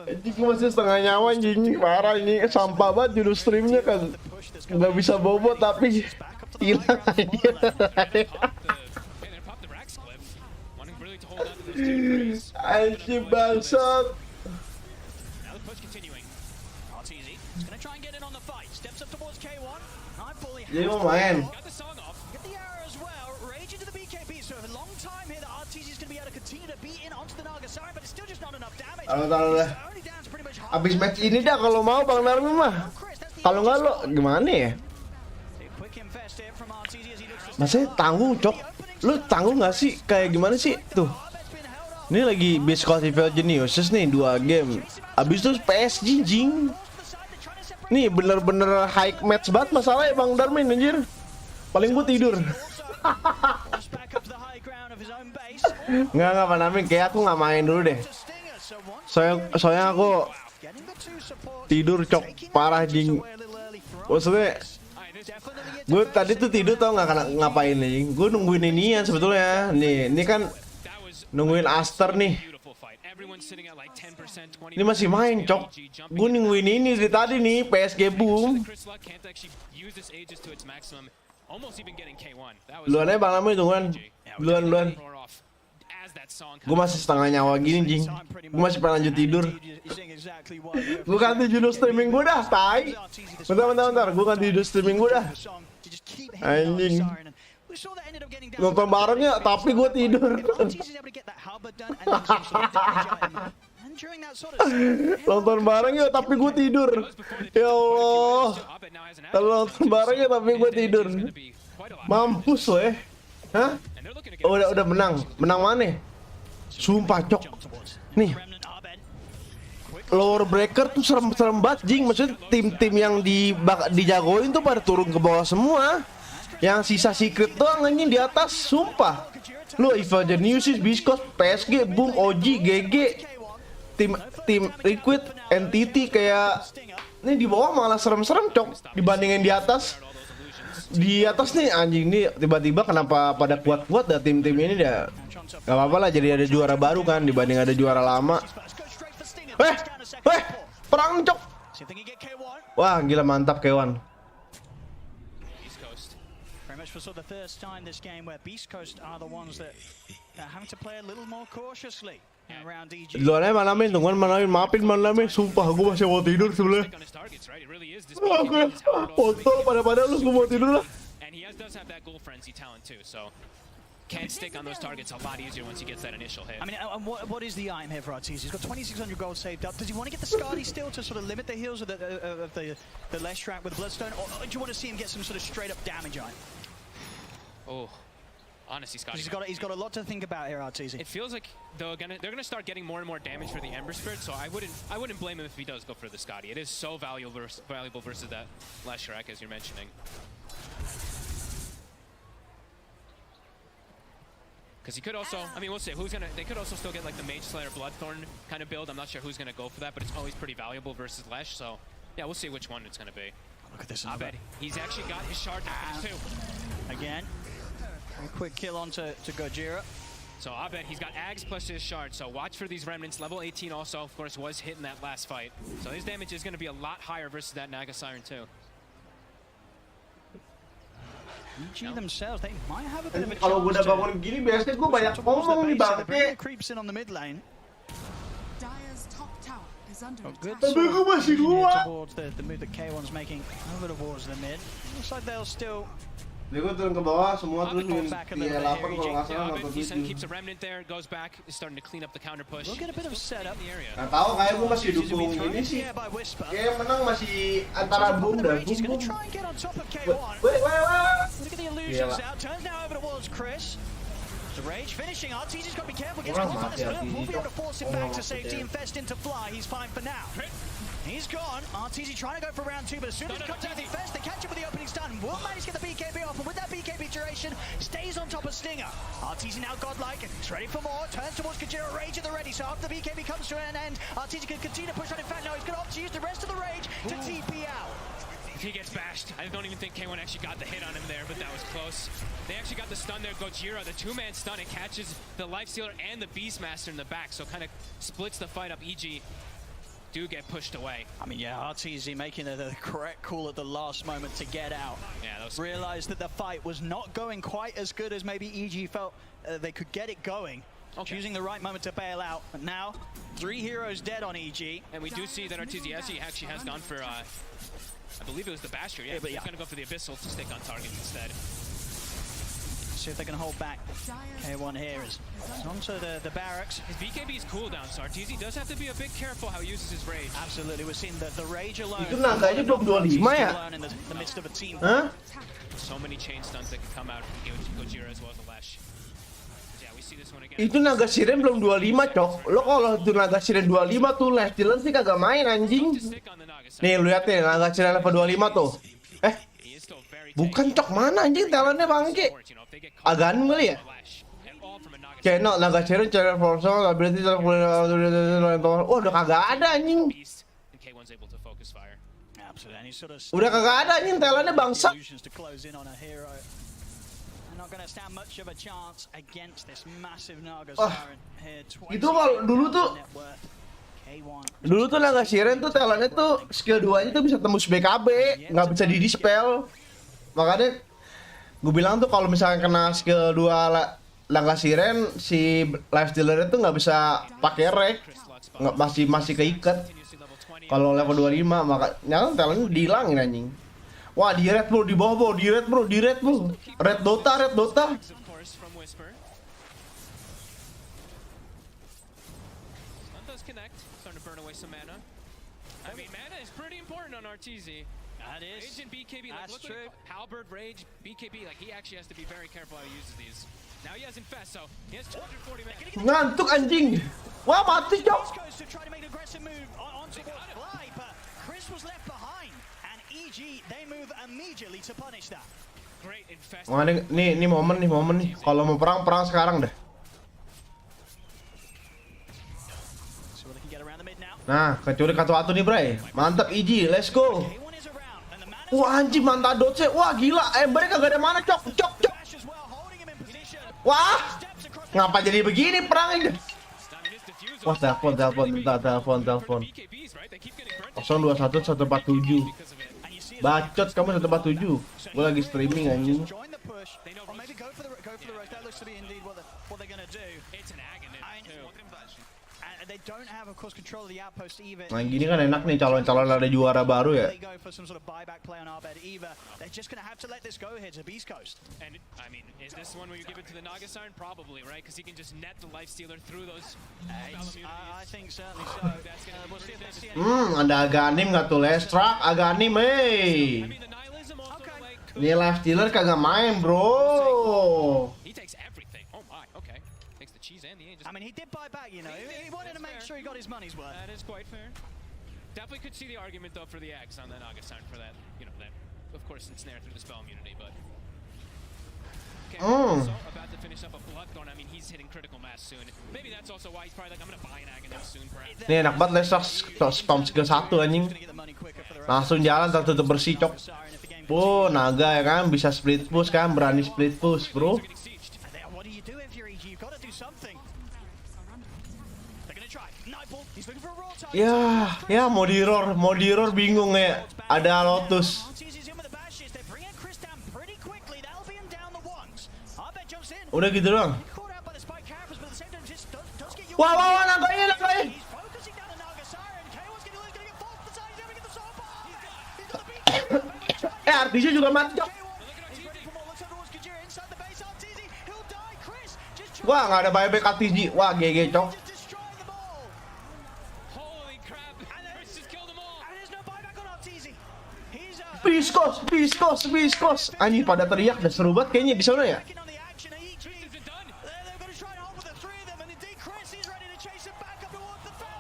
Anjing, masih setengah nyawa anjing, parah ini, sampah banget judul streamnya kan. Nggak bisa bobot tapi hilang anjir. Anjir bangsat. Jadi mau main. Kalau udah abis match ini dah kalau mau Bang Darmi mah. Kalau nggak lo gimana ya? Masanya tanggung cok. Lu tanggung nggak sih? Kayak gimana sih tuh? Ini lagi Bisco Geniuses nih 2 game. Abis itu PSG jing. Nih bener-bener high match banget masalahnya Bang Darmin anjir. Paling gua tidur. Nggak Bang Darmin, kayak aku nggak main dulu deh. Soalnya aku tidur cok parah jing. Maksudnya gue tadi tuh tidur tau nggak ngapain nih? Gue nungguin inian sebetulnya. Nih, ini kan nungguin Aster nih. Ini masih main cok. Gue nungguin ini dari tadi nih PSG boom. Duluan aja Bang Lami tungguan. Duluan. Gue masih setengah nyawa gini jing. Gue masih pengen lanjut tidur. Gue ganti judul streaming gue dah, tai. Bentar. Gue ganti judul streaming gue dah. Anjing. Nonton bareng ya, tapi gue tidur. Nonton bareng ya, tapi gue tidur. Ya Allah. Nonton bareng ya, tapi gue tidur. Mampus lo ya. Hah? Udah menang. Menang mana? Sumpah cok. Nih. Lower breaker tuh serem banget jing. Maksudnya tim-tim yang dijagoin tuh pada turun ke bawah semua. Yang sisa secret doang anjing di atas. Sumpah. Lu Indonesia, Bisco, PSG, Boom, OG, GG. Tim Liquid, NTT kayak ini di bawah malah serem-serem cok dibandingin di atas. Di atas nih anjing nih tiba-tiba kenapa pada kuat-kuat dah tim-tim ini dah. Gak apa-apa lah jadi ada juara baru kan dibanding ada juara lama. Perang cok. Wah gila mantap Kewan. Duluannya Manamin, tungguan Manamin, maafin Manamin, sumpah gue masih mau tidur sebenernya. Foto pada lu mau tidur lah. Can't stick on those targets a lot easier once he gets that initial hit. I mean, what is the item here for Arteezy? He's got 2,600 gold saved up. Does he want to get the Skadi still to sort of limit the heals of the Leshrac with the Bloodstone, or do you want to see him get some sort of straight up damage item? Oh, honestly, Scotty. He's got a lot to think about here, Arteezy. It feels like they're gonna start getting more and more damage for the Ember Spirit, so I wouldn't blame him if he does go for the Scotty. It is so valuable versus that Leshrac as you're mentioning. Because he could also, I mean, we'll see they could also still get like the Mage Slayer Bloodthorn kind of build. I'm not sure who's gonna go for that, but it's always pretty valuable versus Lesh, so yeah, we'll see which one it's gonna be. Look at this. Abed, he's actually got his shard too. Again, a quick kill on to Gojira. So Abed, he's got Ags plus his shard, so watch for these remnants. Level 18 also, of course, was hit in that last fight. So his damage is gonna be a lot higher versus that Naga Siren too. EG themselves, they might have a bit of a Kalau gue udah bangun gini biasanya gue banyak ngomong nih bangke. Creeps in on the mid lane. Dire's top tower is under Good Tapi gue masih dua. towards the move that K1's making over towards the mid. Looks like they'll still. Dia gue turun ke bawah semua terus dia lapar kalau nggak salah nonton He video. keeps a remnant there, goes back, is starting to clean up the counter push. We'll get a bit of setup in the area. Nggak tahu kayak gue masih dukung ini sih. Kayak menang masih antara Boom dan Boom. Look at the illusions out. Turns now over towards Chris. The Rage finishing. Arteezy's got to be careful. Gets caught on this flip. Will be able to force him back to safety. Infest into Fly. He's fine for now. He's gone. Arteezy trying to go for round 2, but as soon as he comes out Infest, they catch him with the opening stun. Will manage to get the BKB off, and with that BKB duration, stays on top of Stinger. Arteezy now godlike. He's ready for more. Turns towards Kajira. Rage at the ready. So after the BKB comes to an end, Arteezy can continue to push on. In fact, no, he's going to opt to use the rest of the Rage to TP out. If he gets bashed, I don't even think K1 actually got the hit on him there, but that was close. They actually got the stun there. Gojira, the two-man stun, it catches the Lifestealer and the Beastmaster in the back, so kind of splits the fight up. EG do get pushed away. I mean, yeah, RTZ making the correct call at the last moment to get out. Yeah, that was realized that the fight was not going quite as good as maybe EG felt they could get it going. Choosing the right moment to bail out. But now, 3 heroes dead on EG. And we do see that RTZ actually has gone for, I believe it was the Basher. Yeah, but he's going to go for the Abyssal to stick on target instead. See if they can hold back K1 here. It's onto the barracks. His BKB's cooldown, so RTZ does have to be a bit careful how he uses his rage. Absolutely, we're seeing the rage alone. Itu naganya belum 25 ya? In the midst of a team. Hah? So many chain stuns that can come out from Gojira as well as the Lash. Yeah, we see this one again. Itu naga siren belum 25, Cok. Lo kalau tuh naga siren 25 tuh Livestream sih kagak main anjing. Nih, lu lihat nih naga siren level 25 tuh. Bukan, Cok, mana anjing talentnya bangke? Agan kali ya? Channel naga siren channel forsal ability oh, udah kagak ada anjing. Udah kagak ada anjing talentnya bangsa. Itu kalau dulu tuh naga siren tuh talentnya tuh skill 2-nya tuh bisa tembus BKB, nggak bisa di dispel. Makanya gue bilang tuh kalau misalnya kena skill 2 naga siren, si lifestealer itu nggak bisa pakai rek, nggak masih keikat. Kalau level 25 makanya talentnya dihilangin anjing. Wah, di red bro, di bawah bro, di red bro, red Dota. I mean, mana is pretty important on RTZ. That is. Rage and BKB, like, look at Halberd, Rage, BKB, like, he actually has to be very careful how he uses these. Now he has Infest, so he has 240 mana. Ngantuk anjing. Wah, mati, Cok. Chris was left behind, and EG, they move immediately to punish that. Great Infest. Wah, ini momen nih. Kalau mau perang sekarang deh. Nah, kecuri katu-katu nih, Bray. Mantap EG, let's go. Wah, anjing mantap dodge. Wah, gila. Embernya kagak ada mana, Cok. Wah. Ngapa jadi begini perangnya? Wah, telepon. 021147. Bacot kamu 147. Gue lagi streaming anjing. Nah, gini kan enak nih calon-calon ada juara baru ya. And I mean, is this one where you give it to the Naga Siren? Probably, right? Because he can just net the Lifestealer through those spell immunities. I think certainly so. Ada Aganim nggak tuh Lestrak? Aganim, hey. Ini Lifestealer kagak main, bro. He takes everything. Oh my, okay. Takes the cheese and the angels. I mean, he did buy back, you know. He wanted to make sure he got his money's worth. That is quite fair. Definitely could see the argument though for the Axe on the Naga Siren for that. You know, that of course ensnare through the spell immunity, but. Okay, also about to finish up a Bloodthorn. I mean, he's hitting critical mass soon. Maybe that's also why he's probably like, I'm gonna buy an Aghanim soon, perhaps. Nih enak banget Lestrak spam skill 1 anjing. Langsung jalan tertutup bersih, Cok. Oh, Naga ya kan bisa split push kan, berani split push, bro. Ya mau di roar bingung ya. Ada Lotus. Udah gitu doang. Wah, naganya. Artisnya juga mati, Cok. Wah, nggak ada buyback RTG. Wah, GG, Cok. Biskos. Anjing pada teriak, udah seru banget kayaknya di sana ya.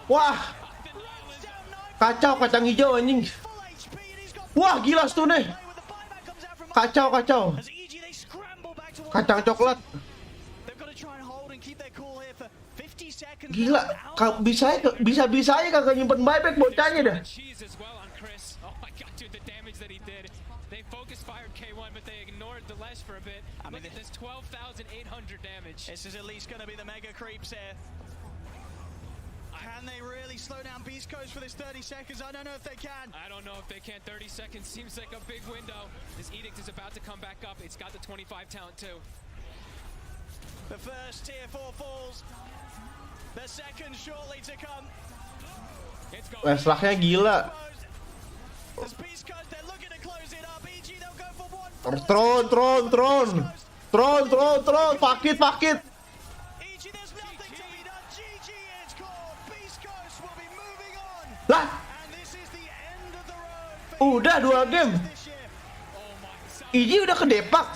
Wah. Kacang hijau anjing. Wah, gila stunnya. Kacau. Kacang coklat. Gila, bisa kagak nyimpen buyback bocahnya dah. This is at least going to be the mega creeps here. Can they really slow down Beast Coast for this 30 seconds? I don't know if they can. I don't know if they can. 30 seconds seems like a big window. This Edict is about to come back up. It's got the 25 talent too. The first tier 4 falls. The second shortly to come. It's going. Weslaknya gila. As Beast Coast, they're looking to close it up. EG, they'll go for one. Tron. Pakit. EG, there's nothing to be done. GG is called. Beast Coast will be moving on. Lah, And this is the end of the road for udah 2 game. EG udah kedepak.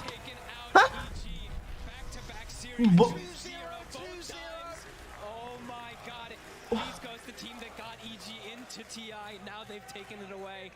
Hah? Oh my god. Beast Coast, the team that got EG into TI, now they've taken it away.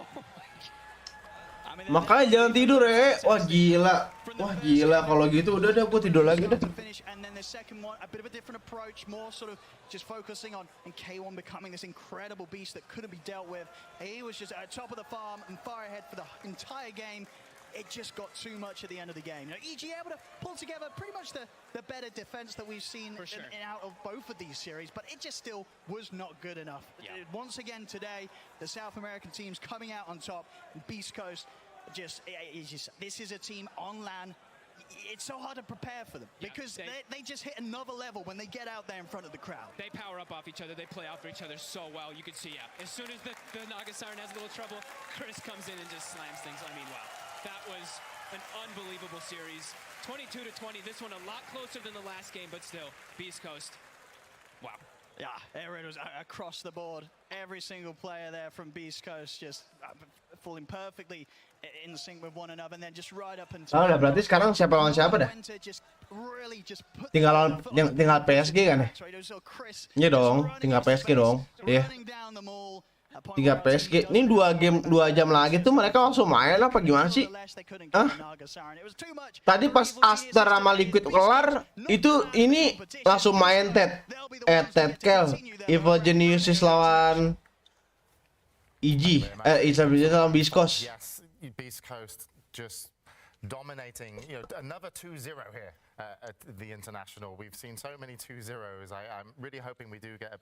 Oh my god. Makanya jangan tidur ya. Wah gila kalau gitu udah gue tidur lagi dah. And then the second one, a bit of a different approach, more sort of just focusing on and K1 becoming this incredible beast that couldn't be dealt with. He was just at the top of the farm and far ahead for the entire game. It just got too much at the end of the game. You know, EG able to pull together pretty much the better defense that we've seen out of both of these series, but it just still was not good enough. Once again today, the South American teams coming out on top, and Beast Coast just this is a team on LAN. It's so hard to prepare for them because they just hit another level when they get out there in front of the crowd. They power up off each other. They play out for each other so well. You can see, as soon as the Naga Siren has a little trouble, Chris comes in and just slams things. I mean, wow. That was an unbelievable series. 22-20. This one a lot closer than the last game, but still, Beast Coast. Wow. Yeah, it was across the board. Every single player there from Beast Coast just falling perfectly in sync with one another, and then just right up until. Udah berarti sekarang siapa lawan siapa dah? Tinggal PSG kan ya? Iya dong, tinggal PSG dong. Iya. 3 PSG. Ini 2 jam lagi tuh mereka langsung main apa gimana sih? Hah? Tadi pas Aster sama Liquid kelar, ini langsung main Ted Kel. Evil Geniuses lawan EG. Lawan Beast Coast. Yes, Beast Coast just dominating. You know, another 2-0 here at the international. We've seen so many 2-0s. I'm really hoping we do get a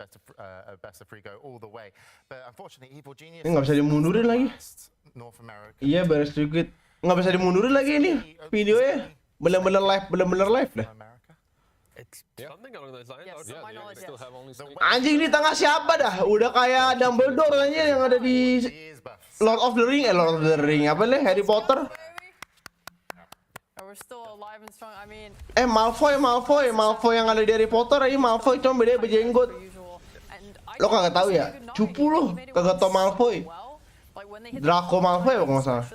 best of 3 go all the way. But unfortunately, Evil Genius. Ini nggak bisa dimundurin lagi. North America. Iya, beres sedikit. Nggak bisa dimundurin lagi ini videonya. Bener-bener live dah. Anjing di tengah siapa dah? Udah kayak Dumbledore aja yang ada di Lord of the Ring. Apa nih? Harry Potter. Malfoy yang ada di Harry Potter aja. Malfoy cuma beda berjenggot. Lo kagak tahu ya? Cupu lo, kagak tau Malfoy. Draco Malfoy apa nggak salah?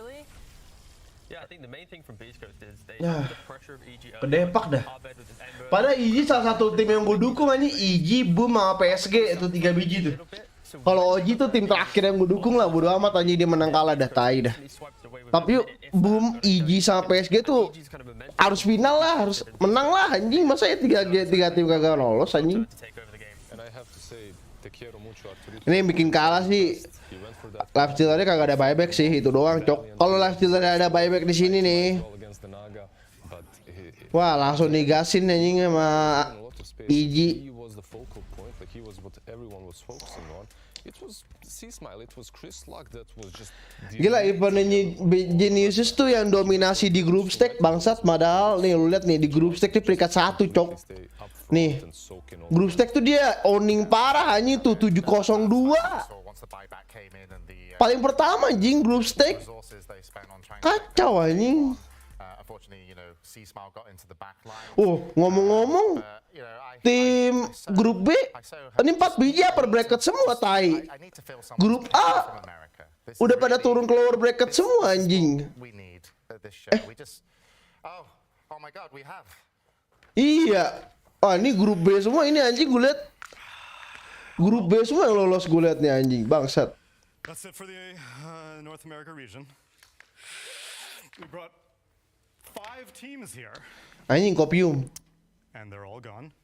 Ya, kedepak dah. Padahal EG salah satu tim yang gue dukung aja. EG, Boom sama PSG itu 3 biji tuh. Kalau OG tuh tim terakhir yang gue dukung lah. Bodo amat aja dia menang kalah dah, tai dah. Tapi Boom, EG sama PSG tuh harus final lah, harus menang lah anjing. Masa ya 3 tim kagak lolos anjing. Ini yang bikin kalah sih. Lifestealernya kagak ada buyback sih, itu doang cok. Kalau lifestealernya ada buyback di sini nih, wah langsung digasin anjing sama EG. Gila, event Geniuses tuh yang dominasi di group stage bangsat. Padahal nih lu lihat nih di group stage tuh peringkat 1 cok. Nih group stage tuh dia owning parah anjing tuh 702. Paling pertama anjing group stage. Kacau anjing. Ngomong-ngomong, tim grup B ini 4 biji upper bracket semua tai. Grup A udah pada turun ke lower bracket semua anjing. Iya. Ini grup B semua ini anjing, gue liat. Grup B semua yang lolos gue liat nih anjing, bangsat. That's it for the North America region. We brought 5 teams here. Anjing kopium. And they're all gone.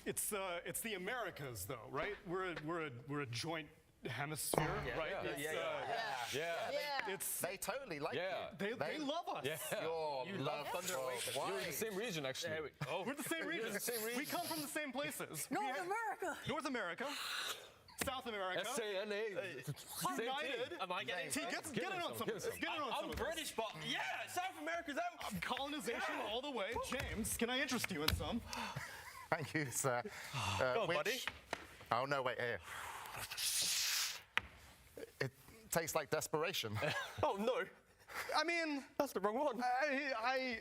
It's the Americas though, right? We're a joint hemisphere, right? They totally like you. They love us. Your love Thunder for Awakens. wine. You're in the same region, actually. We're the same region. We come from the same places. North America. North America. South America. SANA. United. Am I getting Get in on some of this. Get in on some of this. British, but yeah, South America's out. Colonization all the way. James, can I interest you in some? Thank you, sir. Go on, buddy. Oh, no, wait, here. It tastes like desperation. Oh, no. I mean, that's the wrong one. I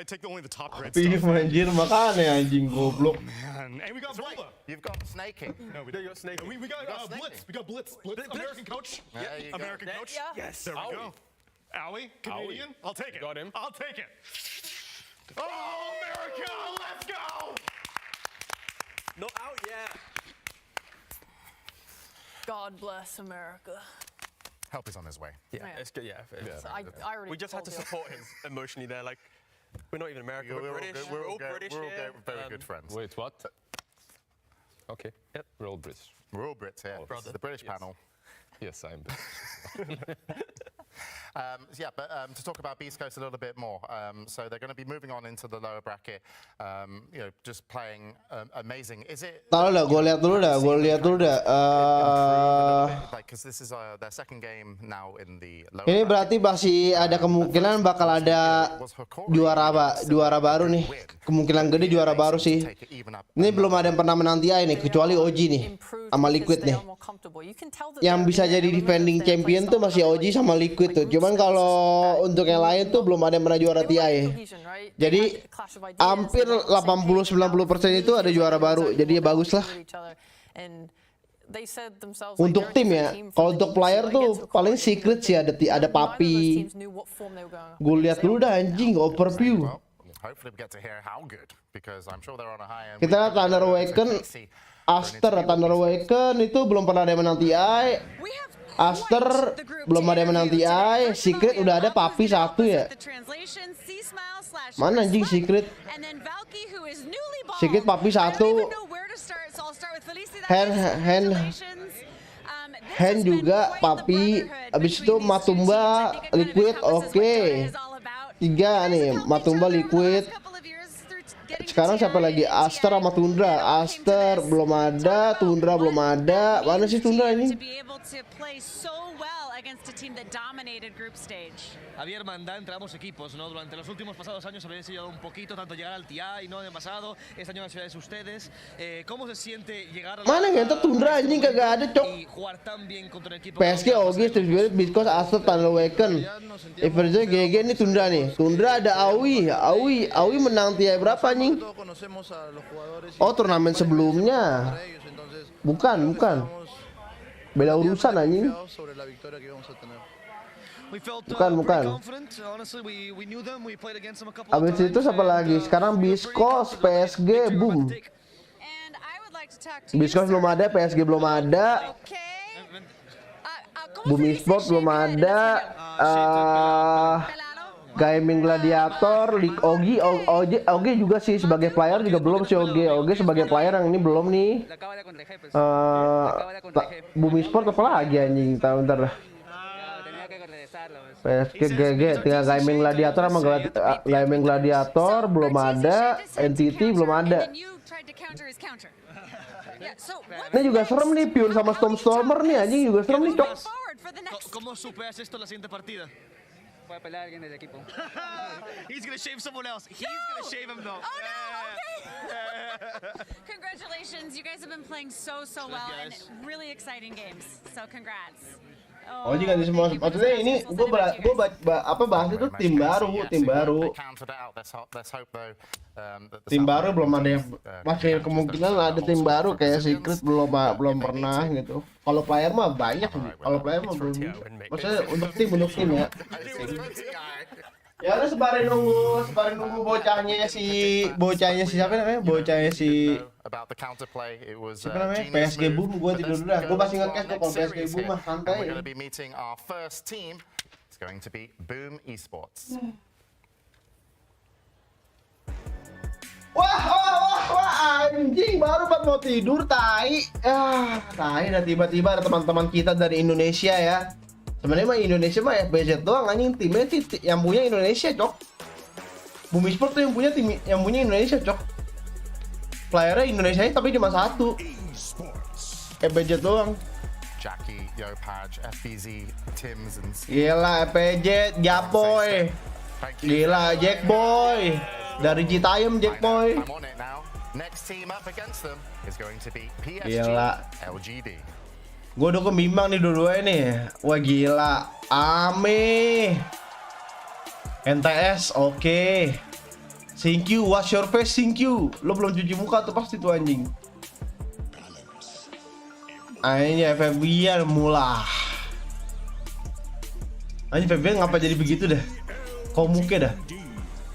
take only the top grade Beef stuff. anjir makanya anjing goblok. Man, and we got Boba. You've got snaking. No, we got snaking. We got Blitz. We got Blitz. American coach. There you go. American coach. Yes. There we go. Owie, Canadian. I'll take it. Got him. I'll take it. Oh, America, let's go. Not out yet. God bless America. Help is on his way. Yeah, it's good. Yeah, So I already we just had to told you. support him emotionally there. Like, we're not even American. We're British. We're all British We're all here. very good friends. Wait, what? Okay. Yep. We're all British. We're all Brits here. This is the British panel. Yes, I'm British. But to talk about Beast Coast a little bit more, so they're going to be moving on into the lower bracket, just playing amazing. Is it? Tahu dah, gue lihat dulu dah. Because this is their second game now in the lower Ini berarti masih ada kemungkinan bakal ada juara baru nih. Kemungkinan gede juara baru sih. Ini belum ada yang pernah menang TI nih, kecuali OG nih, sama Liquid nih. Yang bisa jadi defending champion tuh masih OG sama Liquid tuh. Cuman kalau untuk yang lain tuh belum ada yang pernah juara TI. Jadi hampir 80-90% itu ada juara baru. Jadi ya bagus lah. Untuk tim ya, kalau untuk player tuh paling secret sih ada Papi. Gue lihat dulu dah anjing overview. Kita lihat Thunder Awaken, Thunder Awaken itu belum pernah ada yang menang TI. Aster belum ada yang menang TI. Secret udah ada Papi 1 ya. Mana anjing Secret? Secret Papi 1. Hand juga Papi. Abis itu Matumba, Liquid, oke. 3 nih, Matumba, Liquid. Sekarang siapa lagi? Aster sama Tundra. Aster belum ada, Tundra belum ada. Mana sih Tundra ini? Había hermandad entre ambos equipos, ¿no? Durante los últimos pasados años había enseñado un poquito, tanto llegar al TI, ¿no? En el pasado, este año en las ciudades ustedes. ¿Cómo se siente llegar a Mana ngentot Tundra anjing kagak ada, cok. y jugar tan bien contra un equipo? PSG, OG, Street Bitcoin, Aster, Thunder Awaken. Everton, GG nih Tundra nih. Tundra ada Awi menang TI berapa anjing? Oh, turnamen sebelumnya. Bukan. Beda urusan anjing. Bukan. Abis itu siapa lagi? Sekarang Biskos, PSG, boom. Biskos belum ada, PSG belum ada. Boom Esports belum ada. Gaming Gladiator, League OG juga sih sebagai player juga belum sih OG sebagai player yang ini belum nih. Boom Esports apa lagi anjing? Ntar dah. PSG GG, tinggal Gaming Gladiator sama Gaming Gladiator belum ada, NTT belum ada. Ini juga serem nih, Pion sama Stormer nih anjing juga serem nih, cok. ¿Cómo superas esto la siguiente partida? Voy a pelear a alguien del equipo. He's gonna shave someone else. He's gonna shave him though. Oh no! Okay. Congratulations, you guys have been playing so well and really exciting games. So congrats. Oh, jika di semua maksudnya ini gue bahas itu tim baru. Tim baru belum ada yang masih kemungkinan ada tim baru kayak Secret belum pernah gitu. Kalau player mah banyak sih. Kalau player mah belum. Maksudnya untuk tim ya. Ya udah sebarin nunggu bocahnya siapa namanya? Siapa namanya? PSG Boom, gue tidur dulu dah. Gue pasti nge-cash tuh kalau PSG Boom mah santai. Wah, anjing baru 14 mau tidur, tai. Tai dan tiba-tiba ada teman-teman kita dari Indonesia ya. Sebenarnya mah Indonesia mah FBZ doang anjing, timnya sih yang punya Indonesia, Cok. Bumi Sport tuh yang punya Indonesia, Cok. Playernya Indonesia tapi cuma satu. FBZ doang. Jackie, Yopaj, FBZ, Tims, and Gila, FBZ, Jackboy. Gila, Jackboy. Dari Citayam, Jackboy. I'm on it now. Next team up against them is going to be PSG Gila. LGD. Gue udah kebimbang nih dua-duanya nih. Wah gila. Ame. NTS, oke. Thank you, wash your face, thank you. Lo belum cuci muka tuh pasti tuh anjing. Akhirnya Fabian mulah. Anjing Fabian ngapa jadi begitu dah? Kau muka dah.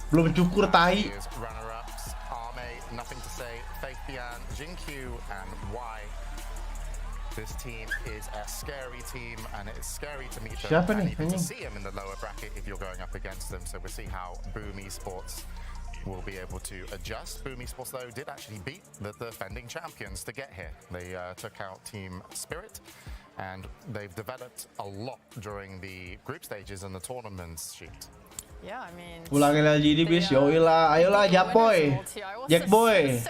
Belum cukur tai. Runner-ups, Arme, nothing to say. Fabian, Jinkyu, and Y. This team is a scary team, and it is scary to meet them. Siapa and nih? even to see them in the lower bracket if you're going up against them. So we'll see how Boom Esports will be able to adjust. Boom Esports, though, did actually beat the defending champions to get here. They took out Team Spirit, and they've developed a lot during the group stages and the tournaments shoot. Yeah, I mean... Ulangin LGD bis, yoilah, ayolah Jackboy. Jackboy.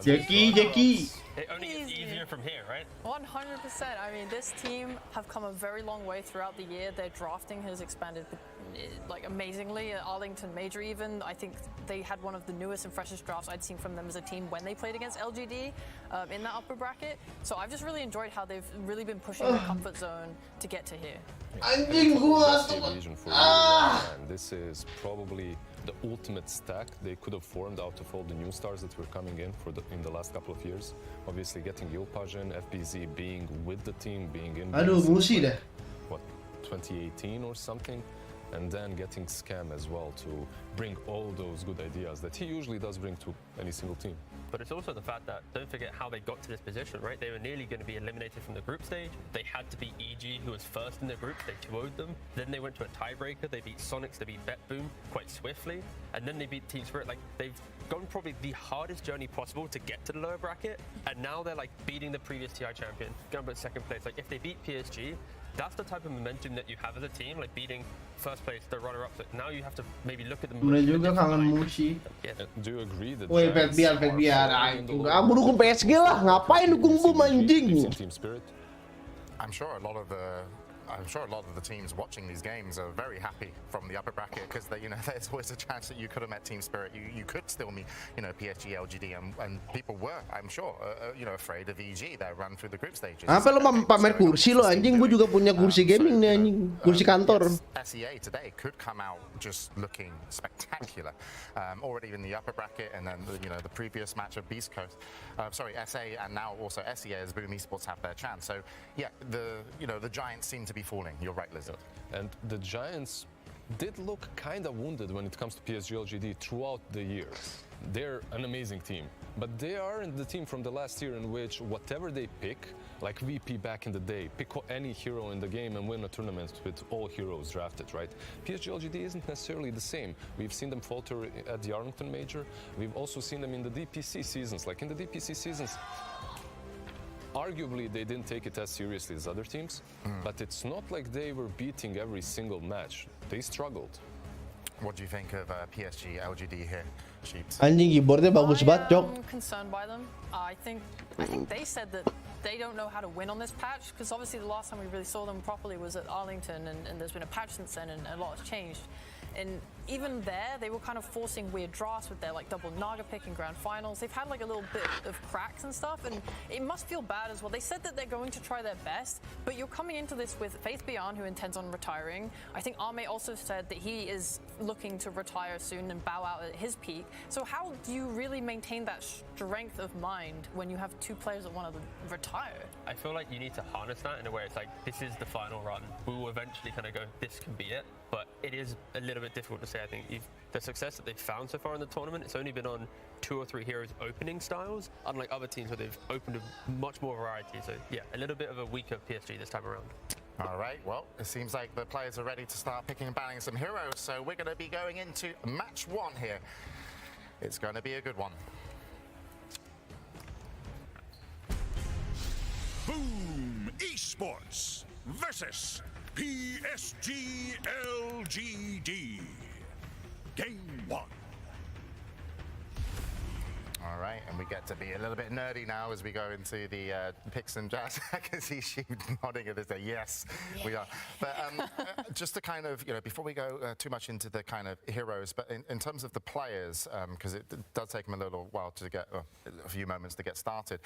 Jackie. It only gets easier from here, right? 100%. I mean, this team have come a very long way throughout the year. Their drafting has expanded like amazingly. At Arlington Major even, I think they had one of the newest and freshest drafts I'd seen from them as a team when they played against LGD in that upper bracket. So I've just really enjoyed how they've really been pushing their comfort zone to get to here. Anjing gua. And this is probably the ultimate stack they could have formed out of all the new stars that were coming in in the last couple of years. Obviously, getting Yilpajan, FBZ being with the team, being in. Aduh, musi dah. What, 2018 or something? And then getting Scam as well to bring all those good ideas that he usually does bring to any single team. But it's also the fact that, don't forget how they got to this position, right? They were nearly going to be eliminated from the group stage. They had to beat EG, who was first in the group. They 2-0'd them. Then they went to a tiebreaker. They beat Sonics, they beat BetBoom quite swiftly. And then they beat Team Spirit. Like, they've gone probably the hardest journey possible to get to the lower bracket. And now they're, like, beating the previous TI champion, going to second place. Like, if they beat PSG, that's the type of momentum that you have as a team, like beating first place, the runner-ups. Like now you have to maybe look at them. Mulai juga kangen Mushi. Do you agree that? Woi, Fabian. Aku dukung PSG lah. Ngapain dukung Boom anjing? Team Spirit. I'm sure a lot of the teams watching these games are very happy from the upper bracket because there's always a chance that you could have met Team Spirit. You could still meet PSG, LGD, and people were, I'm sure, afraid of EG. They run through the group stages. Apa lo pamer kursi lo anjing? Gue juga punya kursi gaming nih anjing, kursi kantor. SEA today could come out just looking spectacular. Already in the upper bracket, and then the previous match of Beast Coast, SA, and now also SEA as Boom Esports have their chance. So yeah, the Giants seem to be falling. You're right, Lizard. And the Giants did look kind of wounded when it comes to PSG LGD throughout the year. They're an amazing team, but they aren't the team from the last year in which whatever they pick, like VP back in the day, pick any hero in the game and win a tournament with all heroes drafted, right? PSG LGD isn't necessarily the same. We've seen them falter at the Arlington Major. We've also seen them in the DPC seasons. Like in the DPC seasons, arguably they didn't take it as seriously as other teams, but it's not like they were beating every single match. They struggled. What do you think of PSG LGD here, Sheeps? Anjing keyboardnya bagus banget, Cok. I'm concerned by them. I think they said that they don't know how to win on this patch because obviously the last time we really saw them properly was at Arlington, and there's been a patch since then, and a lot has changed. And even there, they were kind of forcing weird drafts with their like double Naga pick in grand finals. They've had like a little bit of cracks and stuff, and it must feel bad as well. They said that they're going to try their best, but you're coming into this with Faith Beyond, who intends on retiring. I think Arme also said that he is looking to retire soon and bow out at his peak. So how do you really maintain that strength of mind when you have two players that want to retire? I feel like you need to harness that in a way. It's like, this is the final run. We will eventually kind of go, this can be it. But it is a little bit difficult to say. I think the success that they've found so far in the tournament, it's only been on 2 or 3 heroes opening styles, unlike other teams where they've opened a much more variety. So yeah, a little bit of a weaker PSG this time around. All right, well, it seems like the players are ready to start picking and banning some heroes, so we're going to be going into match 1 here. It's going to be a good one. Boom Esports versus PSG LGD. Game 1. All right, and we get to be a little bit nerdy now as we go into the picks and jazz. I can see she nodding at this. Yes, we are. But just to kind of, before we go too much into the kind of heroes, but in terms of the players, because it does take them a little while to get, a few moments to get started,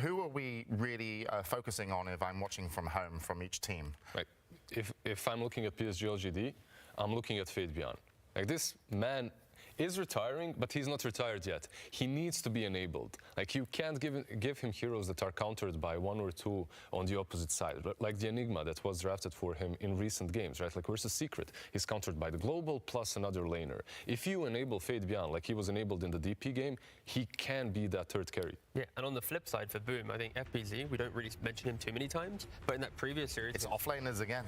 who are we really focusing on if I'm watching from home from each team? Like, if I'm looking at PSG LGD, I'm looking at Fabian. Like, this man is retiring, but he's not retired yet. He needs to be enabled. Like, you can't give him heroes that are countered by 1 or 2 on the opposite side, like the Enigma that was drafted for him in recent games, right? Like versus Secret, he's countered by the Global plus another laner. If you enable Fabian like he was enabled in the DP game, he can be that third carry. Yeah, and on the flip side for Boom, I think FBZ, we don't really mention him too many times, but in that previous series... It's offlaners again.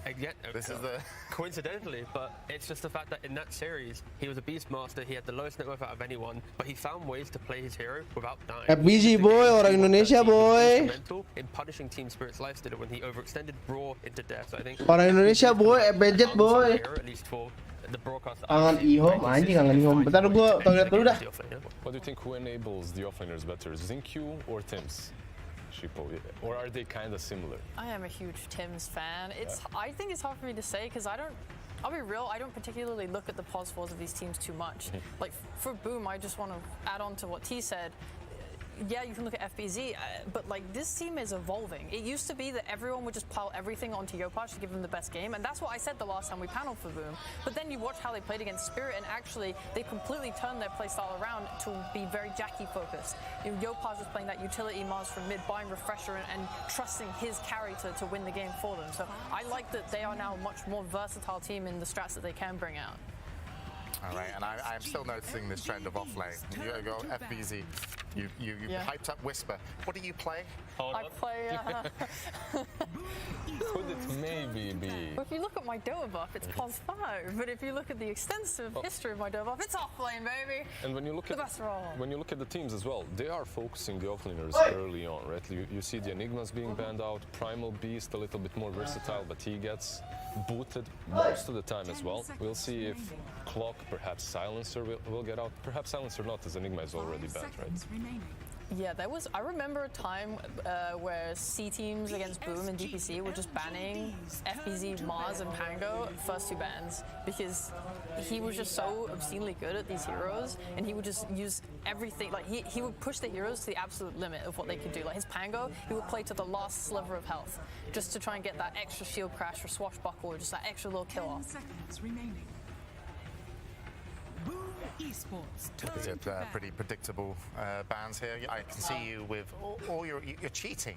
This is the... Coincidentally, but it's just the fact that in that series, he was a Beastmaster, he had the lowest net worth out of anyone, but he found ways to play his hero without dying. FBZ boy, orang Indonesia boy. In punishing Team Spirit's lifesteal when he overextended Braw into death, so I think... Orang Indonesia boy, budget boy. At least for the broadcast... Kangen Ihom, anjing kangen Ihom. Bentar gua toilet dulu dah. What do you think, who enables the offlaners better, Zinq or Tims? Shippo, or are they kind of similar? I am a huge Tims fan. I think it's hard for me to say because I'll be real, I don't particularly look at the pos fours of these teams too much. Like for Boom, I just want to add on to what T said. Yeah, you can look at FBZ, but like this team is evolving. It used to be that everyone would just pile everything onto Yopaj to give them the best game, and that's what I said the last time we paneled for Boom. But then you watch how they played against Spirit, and actually they completely turned their playstyle around to be very Jackie focused. Yopaj was playing that utility Mars from mid, buying Refresher and trusting his carry to win the game for them. So I like that they are now a much more versatile team in the strats that they can bring out. All right, and I'm still noticing this trend of offlane. You go FBZ, you hyped up Whisper. What do you play? I play... Could it maybe be... If you look at my Dota buff, it's pos 5. But if you look at the extensive history of my Dota buff, it's offlane, baby. And when you look the best role. When you look at the teams as well, they are focusing the offlaners early on, right? You see the Enigmas being banned out, Primal Beast a little bit more versatile, but he gets booted most of the time as well. We'll see if Clock, perhaps Silencer will get out. Perhaps Silencer not, as Enigma is already banned, right? Yeah, I remember a time where C teams against Boom and DPC were just banning FBZ, Mars, and Pango first 2 bans because he was just so obscenely good at these heroes, and he would just use everything. Like he would push the heroes to the absolute limit of what they could do. Like his Pango, he would play to the last sliver of health just to try and get that extra shield crash or swashbuckle or just that extra little kill off. 10 seconds remaining. Esports. Is it pretty predictable bans here? I can see you with all you're cheating.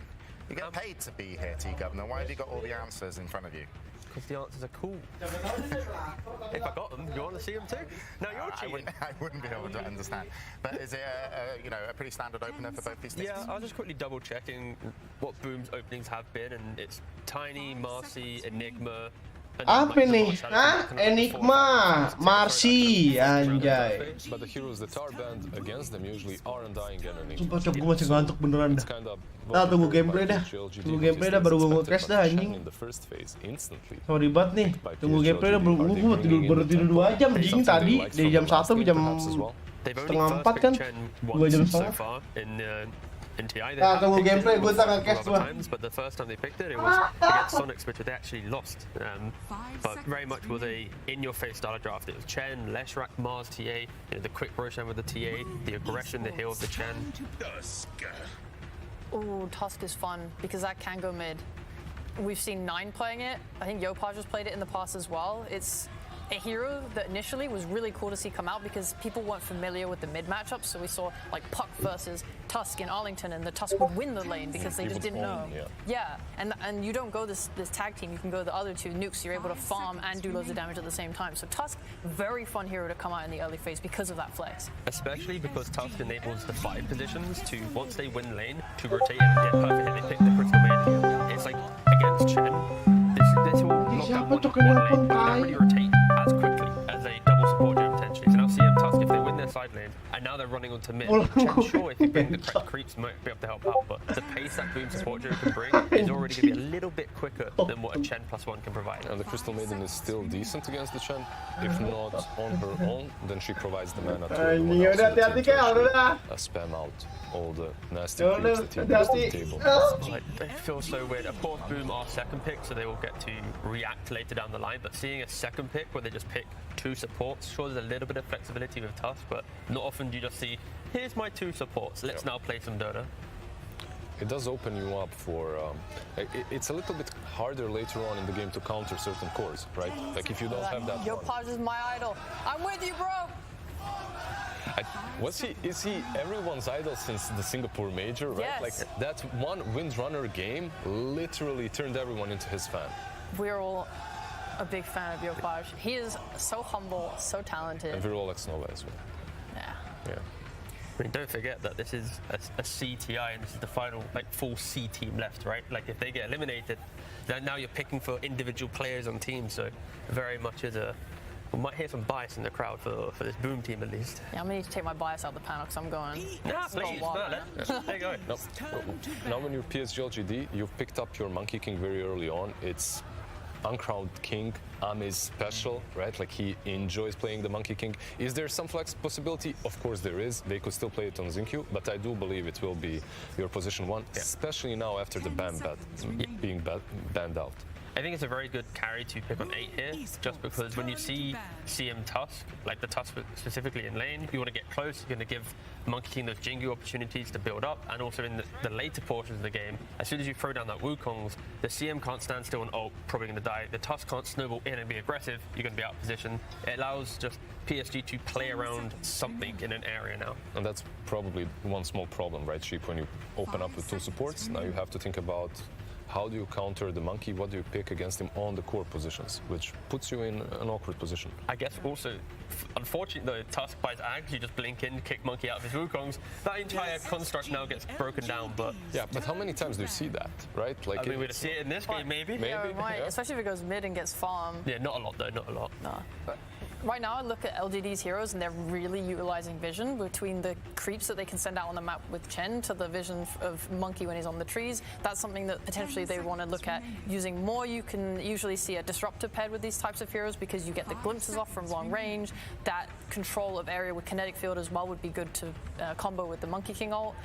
You get paid to be here, T-Governor. Why have you got all the answers in front of you? Because the answers are cool. If I got them, you want to see them too? No, you're cheating. I wouldn't be able to understand. But is it a pretty standard opener for both these teams? Yeah, I was just quickly double checking what Boom's openings have been, and it's Tiny, Marcy, Enigma. Apa nih? Hah? Enigma, Marcy, anjay. But the heroes that are banned against them usually are Undying and Enigma. Sumpah cok, gue masih ngantuk beneran dah. Nah, tunggu gameplay dah. Tunggu gameplay dah baru gue nge-crash dah anjing. Sorry banget nih. Tunggu gameplay dah baru tidur 2 jam anjing tadi. Dari jam 1 ke jam setengah 4 kan. 2 jam setengah. In TI, they nah, tunggu gameplay, gue tak nge-crash gua. But the first time they picked it, it was against Sonics, which they actually lost. But very much was a in-your-face style of draft. It was Chen, Leshrak, Mars, TA, the quick Roshan with the TA, the aggression, the heal of the Chen. Ooh, Tusk is fun because that can go mid. We've seen 9 playing it. I think Yopaj has played it in the past as well. It's a hero that initially was really cool to see come out because people weren't familiar with the mid matchups. So we saw like Puck versus Tusk in Arlington, and the Tusk would win the lane because they just didn't know. Yeah, and you don't go this tag team. You can go the other 2 nukes. You're able to farm and do loads of damage at the same time. So Tusk, very fun hero to come out in the early phase because of that flex. Especially because Tusk enables the 5 positions to, once they win lane, to rotate and get perfect. They pick the critical main. It's like against Chen. This will lock up one lane. They don't really rotate as quickly as a double support gem potentially. So now CM Tusk, if they win their side side lanes, and now they're running onto mid. Chen, sure, if you bring the correct creeps, might be able to help out, but the pace that Boom support Joe can bring is already going to be a little bit quicker than what a Chen +1 can provide. And the Crystal Maiden is still decent against the Chen. If not on her own, then she provides the mana to everyone else in the team to actually, spam out all the nasty creeps the team brings to the table. Like, it feels so weird. Of course, Boom are second pick, so they will get to react later down the line, but seeing a second pick where they just pick 2 supports, sure, there's a little bit of flexibility with Tusk, but not often do you just see, here's my 2 supports, let's now play some Dota. It does open you up for, it's a little bit harder later on in the game to counter certain cores, right? Like if you don't have that Yo Podge is my idol. I'm with you, bro. Is he everyone's idol since the Singapore Major, right? Yes. Like that one Windrunner game literally turned everyone into his fan. We're all a big fan of Yo Podge. He is so humble, so talented. And we're all ex-Nova as well. Yeah. I mean, don't forget that this is a CTI and this is the final full C team left, right? Like if they get eliminated, then now you're picking for individual players on teams, so very much is we might hear some bias in the crowd for this Boom team at least. Yeah, I'm gonna need to take my bias out of the panel because I'm going. Nah, please, there you go. Now when you're PSG LGD, you've picked up your Monkey King very early on. It's uncrowned king, Ame is special, right? Like he enjoys playing the Monkey King. Is there some flex possibility? Of course there is. They could still play it on Xingqiu, but I do believe it will be your position 1, especially now after the being banned out. I think it's a very good carry to pick on 8 here, just because when you see CM Tusk, like the Tusk specifically in lane, you want to get close, you're going to give Monkey King those Jingu opportunities to build up, and also in the later portions of the game, as soon as you throw down that Wukongs, the CM can't stand still and probably going to die. The Tusk can't snowball in and be aggressive, you're going to be out of position. It allows just PSG to play around something in an area now. And that's probably one small problem, right, Sheep, when you open up with 2 supports, now you have to think about how do you counter the Monkey? What do you pick against him on the core positions, which puts you in an awkward position? I guess also, unfortunately, though, Tusk buys Ags, you just blink in, kick Monkey out of his Wukongs. That entire construct now gets broken down, but... Yeah, but how many times do you see that, right? Like I mean, we'd see it in this game, maybe. Yeah, right. Especially if it goes mid and gets farmed. Yeah, not a lot, though, not a lot. No. But right now, I look at LGD's heroes, and they're really utilizing vision between the creeps that they can send out on the map with Chen to the vision of Monkey when he's on the trees. That's something that potentially they want to look at using more. You can usually see a disruptor paired with these types of heroes because you get the glimpses off from long range. That control of area with kinetic field as well would be good to combo with the Monkey King ult.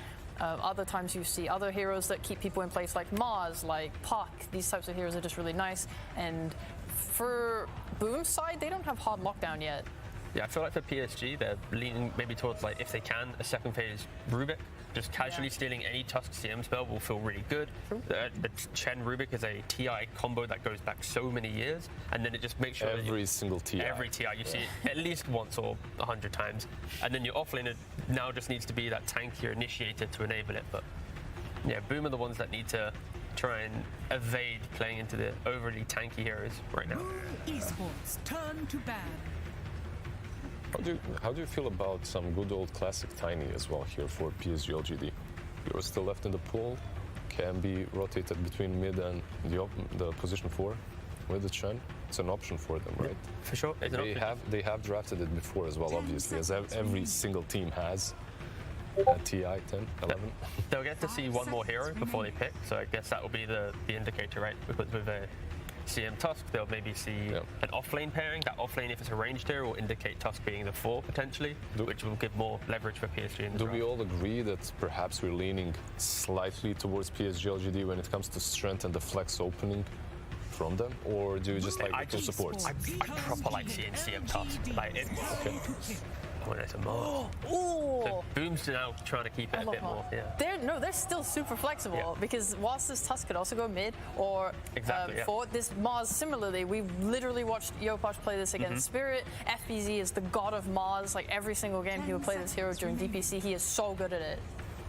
Other times you see other heroes that keep people in place like Mars, like Puck. These types of heroes are just really nice. And for Boom's side, they don't have hard lockdown yet. Yeah, I feel like for PSG, they're leaning maybe towards, like, if they can, a second phase Rubik. Just casually stealing any Tusk CM spell will feel really good. The Chen Rubik is a TI combo that goes back so many years, and then it just makes sure every single TI. Every TI, you see it at least once or 100 times. And then your offlaner now just needs to be that tankier initiator to enable it. But yeah, Boom are the ones that need to try and evade playing into the overly tanky heroes right now. Esports turn to ban. How do you feel about some good old classic Tiny as well here for PSG LGD? You're still left in the pool, can be rotated between mid and the position 4 with the Chen. It's an option for them, right? For sure. They have drafted it before as well, obviously, as every single team has. At TI 10, 11. They'll get to see one more hero before they pick, so I guess that will be the indicator, right? Because with a CM Tusk, they'll maybe see an offlane pairing. That offlane, if it's a ranged hero, will indicate Tusk being the 4 potentially, which will give more leverage for PSG. Do we all agree that perhaps we're leaning slightly towards PSG LGD when it comes to strength and the flex opening from them, or do you just like the 2 supports? I proper like seeing CM Tusk. Like it. Okay. Oh, there's a more. Ooh. So Boom's now trying to keep it a bit more. Yeah. They're still super flexible because whilst this Tusk could also go mid or for this Mars similarly, we literally watched Yo Podge play this against Spirit. FBZ is the god of Mars. Like every single game he would play this hero during DPC. He is so good at it.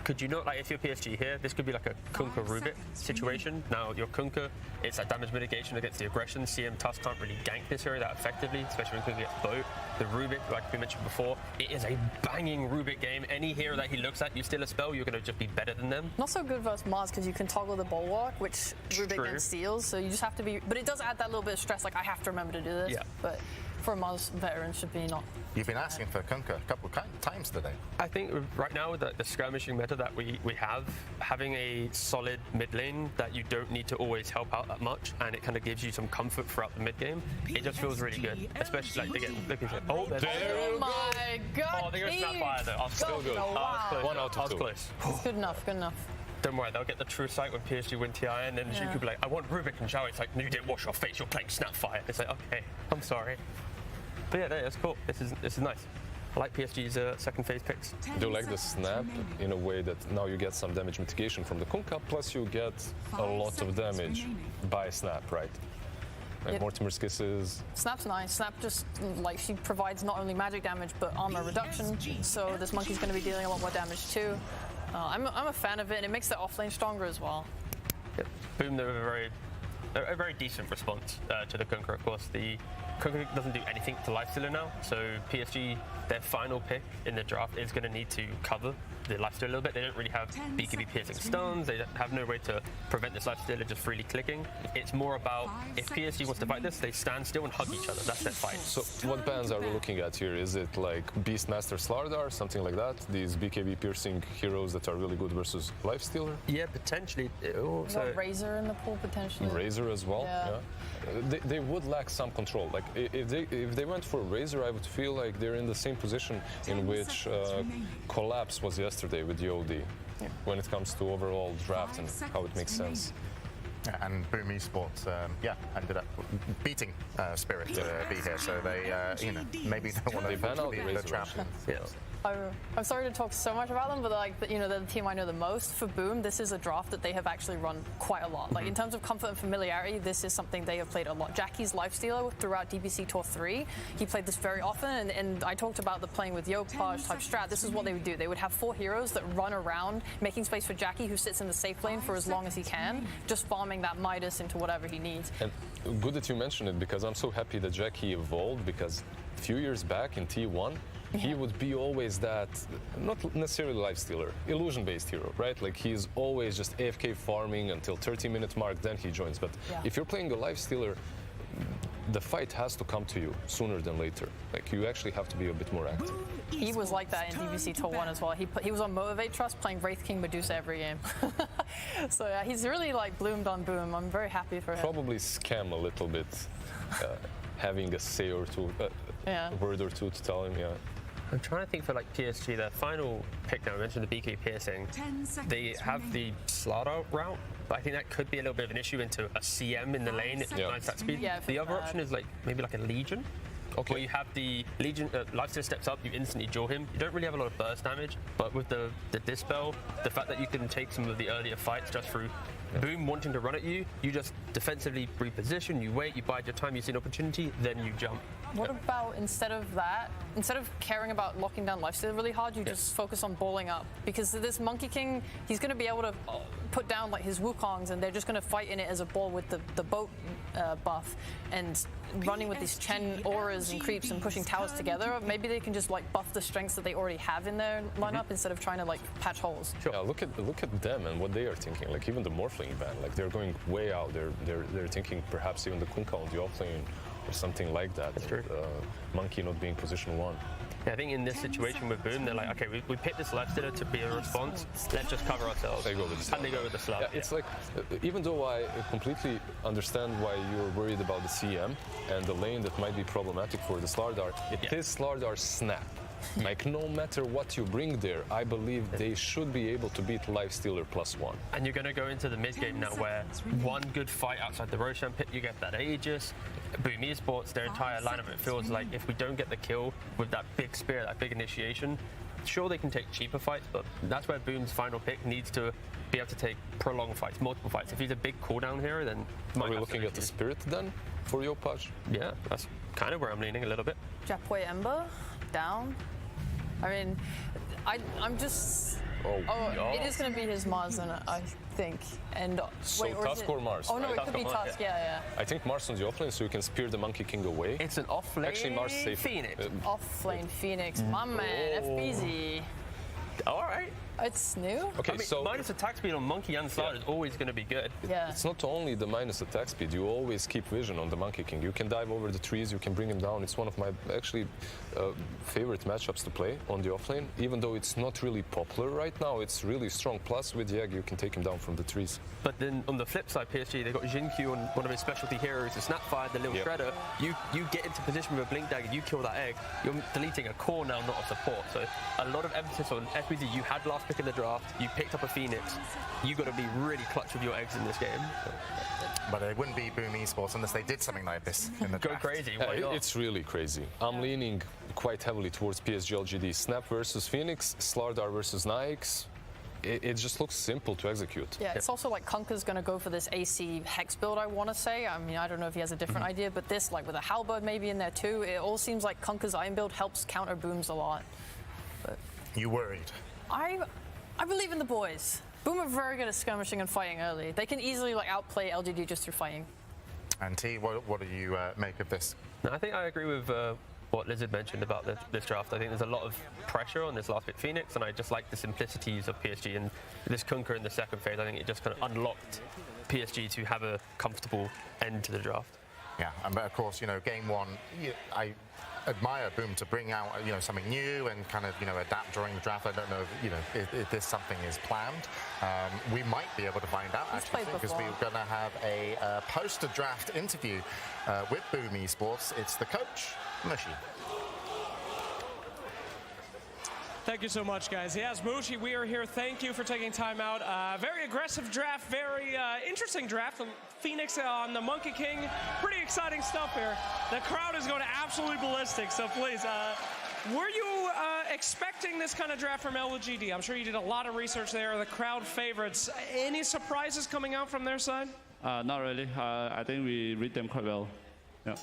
Could you not, like, if you're PSG here, this could be like a Kunkka Rubik situation. Now, your Kunkka, it's like damage mitigation against the aggression. CM Tusk can't really gank this hero that effectively, especially when Kunkka gets boat. the Rubik, like we mentioned before, it is a banging Rubik game. Any hero that he looks at, you steal a spell, you're going to just be better than them. Not so good versus Mars because you can toggle the bulwark, which Rubik then steals. So you just have to be. But it does add that little bit of stress. Like I have to remember to do this. Yeah. But for a Mars veteran, should be not. You've been asking for Kunkka a couple of times today. I think right now with the skirmishing meta that we have, having a solid mid lane that you don't need to always help out that much, and it kind of gives you some comfort throughout the mid game, it just feels really good. Especially like looking at Oh my god! Oh, they're going to snap fire though. I was still good. Wow. 1 out of 2. Close. It's good enough. Good enough. Don't worry, they'll get the true sight when PSG win TI, and then you could be like, I want Rubik, and Zhao, it's like, no, you didn't wash your face, you're playing Snapfire. It's like, okay, I'm sorry. But yeah, that's cool. This is nice. I like PSG's second phase picks. I do like the snap in a way that now you get some damage mitigation from the Kunkka, plus you get a lot of damage by snap, right? Like Mortimer's Kisses. Snap's nice. Snap just, like, she provides not only magic damage, but armor reduction. So this monkey's going to be dealing a lot more damage too. I'm a fan of it, and it makes the offlane stronger as well. Yep. Boom, they're a very decent response to the Kunkka. Of course, the Kunkka doesn't do anything to Lifestealer now, so PSG, their final pick in the draft is going to need to cover the Lifestealer a little bit. They don't really have BKB piercing stones. They have no way to prevent this Lifestealer just freely clicking. It's more about if PSG wants to fight this, they stand still and hug each other. That's their fight. So what bans are we looking at here? Is it like Beastmaster Slardar, something like that? These BKB piercing heroes that are really good versus Lifestealer? Yeah, potentially. So Razor in the pool potentially. Razor as well. Yeah. They would lack some control. Like if they went for Razor, I would feel like they're in the same position in which Collapse was yesterday with the OD, when it comes to overall draft and how it makes sense. Yeah, and Boom Esports, ended up beating Spirit to be here, so they, maybe don't want to ban out the trap. I'm sorry to talk so much about them, but like they're the team I know the most. For Boom, this is a draft that they have actually run quite a lot. Like in terms of comfort and familiarity, this is something they have played a lot. Jackie's Lifestealer throughout DBC Tour 3, he played this very often, and I talked about the playing with Yopaj type strat. This is what they would do. They would have 4 heroes that run around, making space for Jackie, who sits in the safe lane for as long as he can, just farming that Midas into whatever he needs. And good that you mentioned it, because I'm so happy that Jackie evolved, because a few years back in T1, he would be always that, not necessarily Lifestealer, illusion-based hero, right? Like he's always just AFK farming until 30-minute mark, then he joins. But if you're playing a Lifestealer, the fight has to come to you sooner than later. Like you actually have to be a bit more active. He was like that in DBC Tour 1 as well. He was on Motivate Trust playing Wraith King Medusa every game. So yeah, he's really like bloomed on Boom. I'm very happy for him. Probably scam a little bit, having a say or two, a word or two to tell him, I'm trying to think for like PSG, their final pick now, I mentioned the BK piercing. They have the Slardar route, but I think that could be a little bit of an issue into a CM in the lane. It's nice that speed. The other option is like maybe like a Legion. Where you have the Legion, Lifestealer steps up, you instantly jaw him. You don't really have a lot of burst damage, but with the Dispel, the fact that you can take some of the earlier fights just through Boom wanting to run at you, you just defensively reposition, you wait, you bide your time, you see an opportunity, then you jump. What about instead of that, instead of caring about locking down Lifestealer really hard, you just focus on balling up? Because this Monkey King, he's going to be able to put down like his Wukongs, and they're just going to fight in it as a ball with the boat buff, and running with these Chen auras and creeps and pushing towers together. Maybe they can just like buff the strengths that they already have in their lineup instead of trying to like patch holes. Yeah, look at them and what they are thinking. Like even the Morphling ban, like they're going way out. They're thinking perhaps even the Kunkka on the offlane or something like that. That's true. Monkey not being position 1. Yeah, I think in this situation with Boom, they're like, okay, we picked this Lifestealer to be a response. Let's just cover ourselves. They go with the slab. And they go with the slab. Yeah, it's like, even though I completely understand why you're worried about the CM and the lane that might be problematic for the Slardar, it is Slardar's snap. Like no matter what you bring there, I believe they should be able to beat Lifestealer +1. And you're going to go into the mid game now where one good fight outside the Roshan pit, you get that Aegis. Boom Esports, their entire lineup, it feels like if we don't get the kill with that big spear, that big initiation, sure they can take cheaper fights, but that's where Boom's final pick needs to be able to take prolonged fights, multiple fights. If he's a big cooldown hero, then... Are we looking at the Spirit then for Yopaj? Yeah, that's kind of where I'm leaning a little bit. Japwe Ember, down. I mean, I'm just... It is going to be his Mars, then, I think. And So wait, or Tusk or Mars? Oh no, it could be Tusk. Yeah. I think Mars on the offlane, so you can spear the Monkey King away. It's an offlane Actually, Mars safe. Phoenix. Offlane Phoenix, my man, FBZ. All right. It's new. Okay, so minus attack speed on Monkey and Slide is always going to be good. Yeah. It's not only the minus attack speed. You always keep vision on the Monkey King. You can dive over the trees. You can bring him down. It's one of my actually favorite matchups to play on the offlane. Even though it's not really popular right now, it's really strong. Plus, with Yag, you can take him down from the trees. But then on the flip side, PSG, they've got Jinkyu on one of his specialty heroes, the Snapfire, the little shredder. You get into position with a Blink Dagger, you kill that egg. You're deleting a core now, not a support. So a lot of emphasis on FBZ. You had last pick in the draft. You picked up a Phoenix. You got to be really clutch with your eggs in this game. But it wouldn't be Boom Esports unless they did something like this in the draft. Go crazy. Why not? It's really crazy. I'm leaning quite heavily towards PSG LGD. Snap versus Phoenix, Slardar versus Nyx. It just looks simple to execute. Yeah, it's also like Kunka's going to go for this AC Hex build, I want to say. I mean, I don't know if he has a different idea, but this, like with a Halberd maybe in there too, it all seems like Kunka's Iron build helps counter Booms a lot. But you worried? I believe in the boys. Boom are very good at skirmishing and fighting early. They can easily like outplay LGD just through fighting. And T, what do you make of this? No, I think I agree with what Lizard mentioned about this draft. I think there's a lot of pressure on this last pick Phoenix, and I just like the simplicities of PSG. And this Kunkka in the second phase, I think it just kind of unlocked PSG to have a comfortable end to the draft. Yeah, and but of course, game one, I admire Boom to bring out, something new and kind of, adapt during the draft. I don't know, if this something is planned. We might be able to find out, actually, because we're going to have a post-draft interview with Boom Esports. It's the coach, Mushi. Thank you so much, guys. Yes, Mushi, we are here. Thank you for taking time out. Very aggressive draft, very interesting draft. Phoenix on the Monkey King. Pretty exciting stuff here. The crowd is going to absolutely ballistic, so please. Were you expecting this kind of draft from LGD? I'm sure you did a lot of research there. The crowd favorites. Any surprises coming out from their side? Not really. I think we read them quite well. Yeah.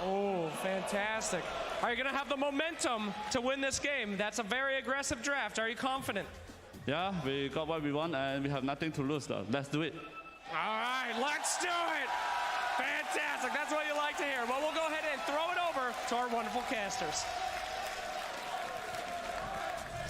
Oh, fantastic. Are you going to have the momentum to win this game? That's a very aggressive draft. Are you confident? Yeah, we got what we want and we have nothing to lose though. Let's do it. All right, let's do it. Fantastic. That's what you like to hear. Well, we'll go ahead and throw it over to our wonderful casters.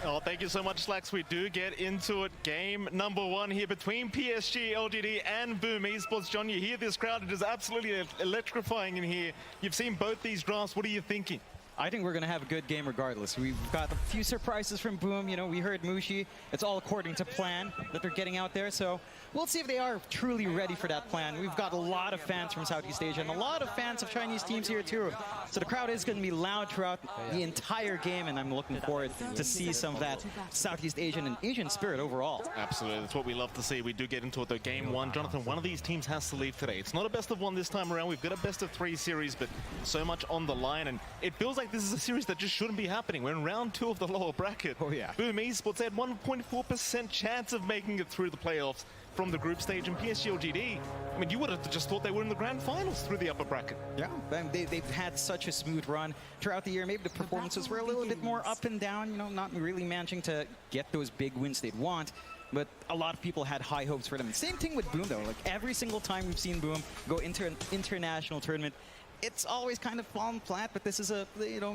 Oh, thank you so much, Slacks. We do get into it. Game number one here between PSG, LGD, and Boom Esports. John, you hear this crowd. It is absolutely electrifying in here. You've seen both these drafts. What are you thinking? I think we're going to have a good game regardless. We've got a few surprises from Boom. We heard Mushi. It's all according to plan that they're getting out there. So we'll see if they are truly ready for that plan. We've got a lot of fans from Southeast Asia and a lot of fans of Chinese teams here too. So the crowd is going to be loud throughout the entire game, and I'm looking forward to see some of that Southeast Asian and Asian spirit overall. Absolutely. That's what we love to see. We do get into it though. Game one. Jonathan, one of these teams has to leave today. It's not a best of one this time around. We've got a best of three series, but so much on the line, and it feels like this is a series that just shouldn't be happening. We're in round 2 of the lower bracket. Oh yeah. Boom Esports had 1.4% chance of making it through the playoffs from the group stage, and PSG LGD, I mean, you would have just thought they were in the grand finals through the upper bracket. Yeah, they've had such a smooth run throughout the year. Maybe the performances were a little bit more up and down, not really managing to get those big wins they'd want. But a lot of people had high hopes for them. Same thing with Boom, though. Like every single time we've seen Boom go into an international tournament, it's always kind of fallen flat, but this is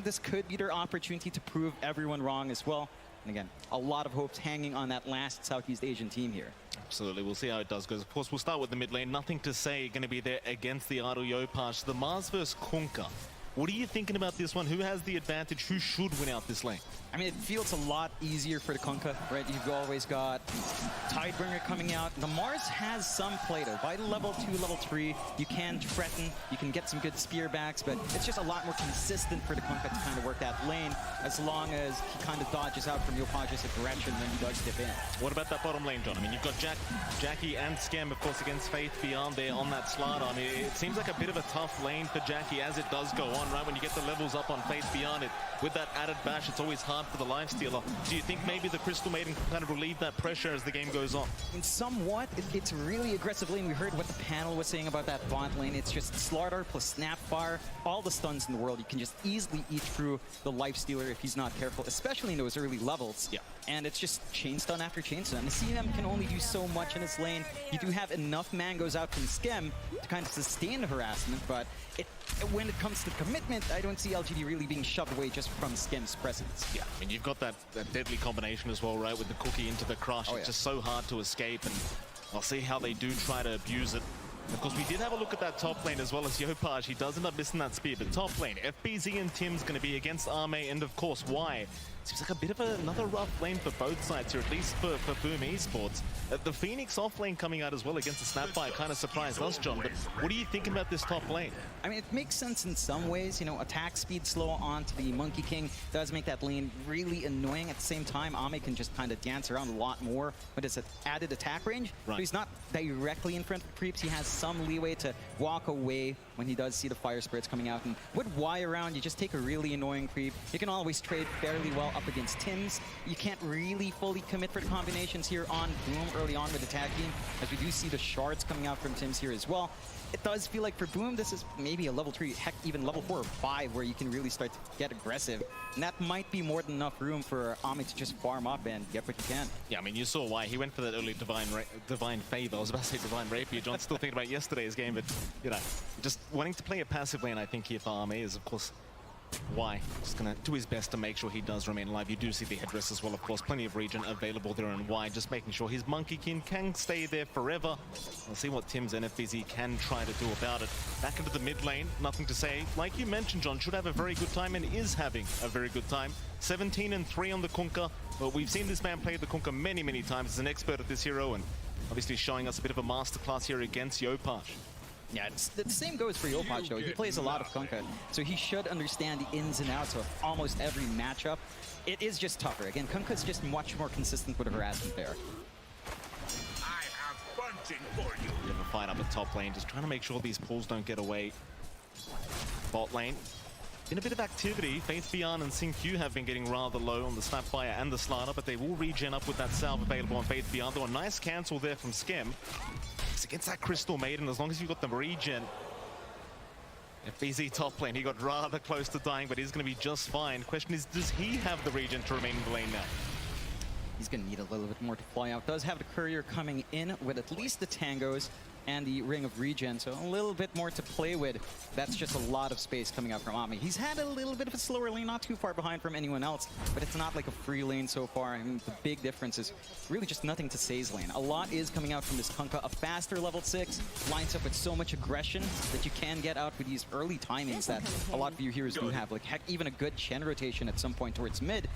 this could be their opportunity to prove everyone wrong as well. And again, a lot of hopes hanging on that last Southeast Asian team here. Absolutely. We'll see how it does go. Of course, we'll start with the mid lane. Nothing to say going to be there against the Aro Yopaj. The Mars versus Kunkka. What are you thinking about this one? Who has the advantage? Who should win out this lane? I mean, it feels a lot easier for the Kunkka, right? You've always got Tidebringer coming out. The Mars has some play, though. By level 2, level 3, you can threaten, you can get some good spear backs, but it's just a lot more consistent for the Kunkka to kind of work that lane, as long as he kind of dodges out from Yopaj's aggression when he does dip in. What about that bottom lane, John? I mean, you've got Jackie and Scam, of course, against Faith Beyond there on that slide. I mean, it seems like a bit of a tough lane for Jackie as it does go on. down, right? When you get the levels up on Faith Beyond it, with that added bash, it's always hard for the Lifestealer. Do you think maybe the Crystal Maiden can kind of relieve that pressure as the game goes on? And somewhat, it's really aggressive lane. We heard what the panel was saying about that bot lane. It's just Slaughter plus Snapfire, all the stuns in the world. You can just easily eat through the Lifestealer if he's not careful, especially in those early levels. Yeah. And it's just chain stun after chain stun. The CM can only do so much in his lane. You do have enough mangoes out from Skem to kind of sustain the harassment, but when it comes to commitment, I don't see LGD really being shoved away just from Skem's presence. Yeah, I mean, you've got that deadly combination as well, right, with the cookie into the crush. It's just so hard to escape, and I'll see how they do try to abuse it. Of course, we did have a look at that top lane as well as Yopaj. He does end up missing that spear, but top lane, FBZ and Tim's going to be against Arme, and of course, why? Seems like a bit of another rough lane for both sides here, at least for Boom Esports. The Phoenix off lane coming out as well against the Snapfire kind of surprised us, John, but what are you thinking about this top lane? I mean, it makes sense in some ways. You know, attack speed slow onto the Monkey King does make that lane really annoying. At the same time, Ame can just kind of dance around a lot more with his added attack range. Right. So he's not directly in front of the creeps. He has some leeway to walk away when he does see the fire spirits coming out. And with Y around, you just take a really annoying creep. You can always trade fairly well up against Tim's. You can't really fully commit for the combinations here on Boom early on with attack team, as we do see the shards coming out from Tim's here as well. It does feel like for Boom, this is maybe a level 3, heck, even level 4 or 5, where you can really start to get aggressive. And that might be more than enough room for Ame to just farm up and get what you can. Yeah, I mean, you saw why. He went for that early Divine Favor. I was about to say Divine Rapier. John's still thinking about yesterday's game, but, you know, just wanting to play a passive lane, I think, here for Ame is, of course, why. Just going to do his best to make sure he does remain alive. You do see the headdress as well, of course. Plenty of regen available there on Y, just making sure his Monkey King can stay there forever. We'll see what Tim's NFBZ can try to do about it. Back into the mid lane, nothing to say. Like you mentioned, John, should have a very good time and is having a very good time. 17-3 on the Kunkka, but we've seen this man play the Kunkka many, many times. He's an expert at this hero and obviously showing us a bit of a masterclass here against Yopaj. Yeah, the same goes for Yopaj, though. He plays a lot of Kunkka, so he should understand the ins and outs of almost every matchup. It is just tougher. Again, Kunkka's just much more consistent with the harassment there. I have bunting for you. Bit of a fight up at top lane, just trying to make sure these pulls don't get away. Bot lane. Been a bit of activity. Faith Beyond and Xingqiu have been getting rather low on the Snapfire and the Slaughter, but they will regen up with that salve available on Faith Beyond. Though a nice cancel there from Skem. It's against that Crystal Maiden, as long as you've got the regen. FBZ top lane, he got rather close to dying, but he's going to be just fine. Question is, does he have the regen to remain in the lane now? He's going to need a little bit more to fly out. Does have the courier coming in with at least the tangos and the Ring of Regen, so a little bit more to play with. That's just a lot of space coming out from Ame. He's had a little bit of a slower lane, not too far behind from anyone else, but it's not like a free lane so far. I mean, the big difference is really just nothing to Say's lane. A lot is coming out from this Kunkka. A faster level 6 lines up with so much aggression that you can get out with these early timings that a lot of your heroes do have. Like, heck, even a good Chen rotation at some point towards mid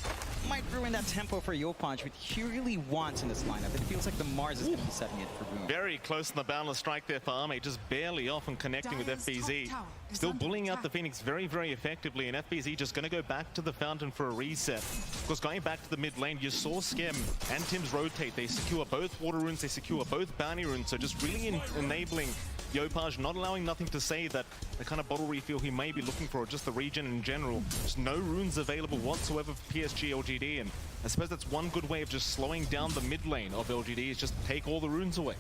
might ruin that tempo for Yopaj, which he really wants in this lineup. It feels like the Mars is going to be setting it for Boom. Very close in the boundless strike there for Ame, just barely off and connecting with FBZ. Still bullying out the Phoenix very, very effectively, and FBZ just going to go back to the fountain for a reset. Of course, going back to the mid lane, you saw Skem and Tim's rotate. They secure both water runes, they secure both bounty runes, so just really enabling Yopaj, not allowing nothing to say that the kind of bottle refill he may be looking for, or just the regen in general. There's no runes available whatsoever for PSG LGD, and I suppose that's one good way of just slowing down the mid lane of LGD, is just take all the runes away.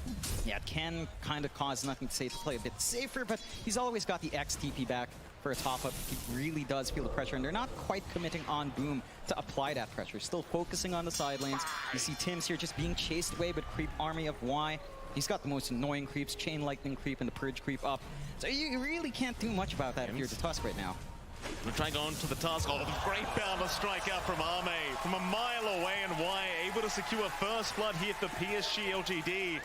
Yeah, it can kind of cause nothing to say to play a bit safer, but he's always got the XTP back for a top-up. He really does feel the pressure, and they're not quite committing on Boom to apply that pressure. Still focusing on the side lanes. You see Tim's here just being chased away, but creep army of Y. He's got the most annoying creeps, Chain Lightning creep and the Purge creep up. So you really can't do much about that if you're the Tusk right now. We're trying on to the task. Oh, the great boundless strike out from Ame from a mile away, and Y able to secure first blood here for PSG LGD.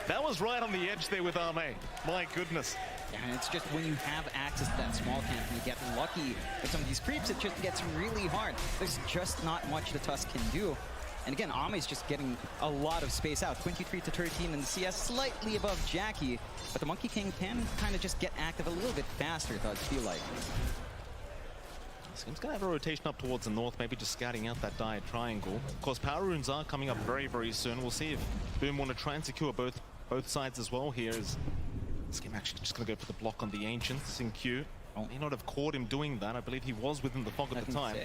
That was right on the edge there with Ame. My goodness. Yeah, and it's just when you have access to that small camp and you get lucky with some of these creeps, it just gets really hard. There's just not much the Tusk can do. And again, Ame's just getting a lot of space out. 23-13 in the CS, slightly above Jackie. But the Monkey King can kind of just get active a little bit faster, it does feel like. Skem's going to have a rotation up towards the north, maybe just scouting out that diet triangle. Of course, power runes are coming up very, very soon. We'll see if Boom want to try and secure both sides as well here. As Skem actually just going to go for the block on the Ancient. Xingqiu May not have caught him doing that. I believe he was within the fog at the time.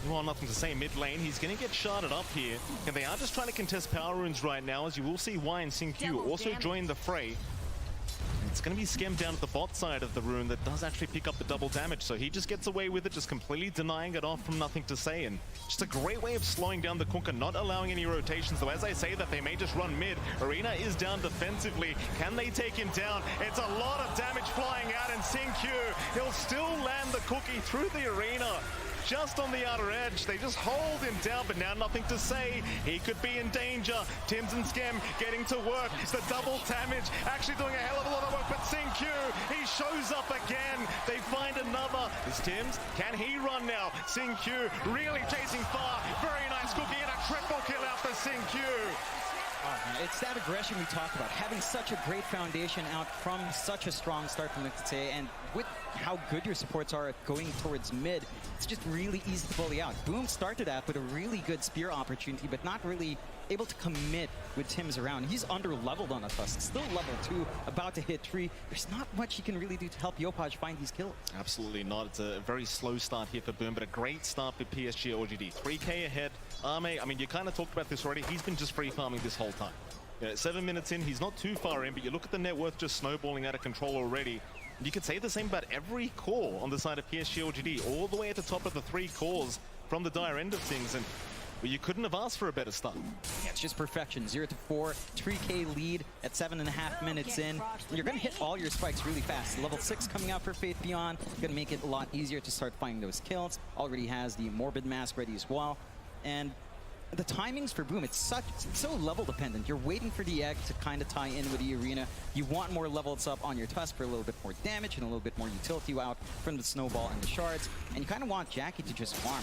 Well, nothing to say. Mid lane, he's going to get sharded up here. And they are just trying to contest power runes right now, as you will see Y and Sin-Q also join the fray. It's going to be skimmed down at the bot side of the rune that does actually pick up the double damage. So he just gets away with it, just completely denying it off from nothing to say. And just a great way of slowing down the Kunkka, not allowing any rotations. Though as I say that, they may just run mid. Arena is down defensively. Can they take him down? It's a lot of damage flying out, and Sin-Q, he'll still land the cookie through the arena. Just on the outer edge, they just hold him down, but now nothing to say. He could be in danger. Tims and Skem getting to work. The double damage, actually doing a hell of a lot of work, but Sin-Q, he shows up again. They find another. Is Tims? Can he run now? Sin-Q really chasing far. Very nice cookie and a triple kill out for Sin-Q. It's that aggression we talk about, having such a great foundation out from such a strong start from Nixie, and with how good your supports are at going towards mid, it's just really easy to bully out. Boom started out with a really good spear opportunity, but not really able to commit with Tims around. He's under-leveled on the Tusk, still level 2, about to hit 3. There's not much he can really do to help Yopaj find these kills. Absolutely not. It's a very slow start here for Boom, but a great start for PSG OGD. 3K ahead. Ame, I mean, you kind of talked about this already. He's been just free farming this whole time. 7 minutes in, he's not too far in, but you look at the net worth just snowballing out of control already. You could say the same about every core on the side of PSG OGD, all the way at the top of the 3 cores from the dire end of things. And well, you couldn't have asked for a better start. Yeah, it's just perfection. 0-4, 3K lead at 7.5 minutes in. You're going to hit all your spikes really fast. Level 6 coming out for Faith Beyond. Going to make it a lot easier to start finding those kills. Already has the Morbid Mask ready as well. And the timings for Boom, it's so level dependent. You're waiting for the egg to kind of tie in with the arena. You want more levels up on your Tusk for a little bit more damage and a little bit more utility out from the snowball and the shards. And you kind of want Jackie to just farm.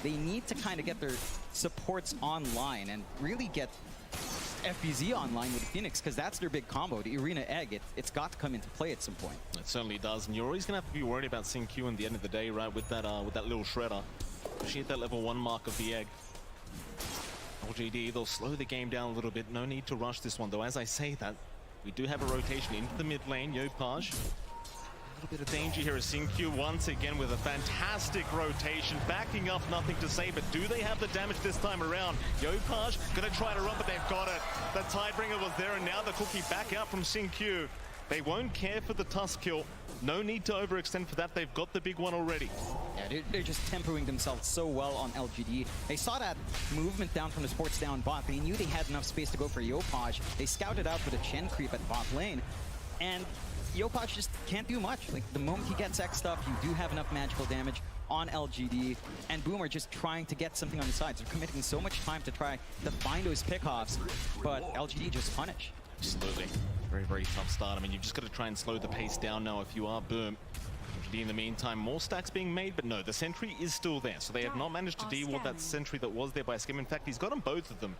They need to kind of get their supports online and really get FBZ online with Phoenix, because that's their big combo. The arena egg, it's got to come into play at some point. It certainly does, and you're always going to have to be worried about Sin-Q at the end of the day, right, with that little shredder. Especially at that level 1 mark of the egg. LGD, they'll slow the game down a little bit. No need to rush this one, though. As I say that, we do have a rotation into the mid lane. Yopaj, a little bit of danger here as Sin-Q once again with a fantastic rotation. Backing up, nothing to say, but do they have the damage this time around? Yopaj gonna try to run, but they've got it. The Tidebringer was there, and now the cookie back out from Sin-Q. They won't care for the Tusk kill. No need to overextend for that. They've got the big one already. Yeah, they're just tempoing themselves so well on LGD. They saw that movement down from the sports down bot. They knew they had enough space to go for Yopaj. They scouted out for the Chen creep at bot lane. And Yopaj just can't do much. Like, the moment he gets X stuff, you do have enough magical damage on LGD. And Boom are just trying to get something on the sides. They're committing so much time to try to find those pickoffs, but LGD just punish. Absolutely. Very, very tough start. I mean, you've just got to try and slow the pace down now if you are Boom. In the meantime, more stacks being made, but no, the sentry is still there. So they have not managed to de-ward that sentry that was there by Skim. In fact, he's got them both of them.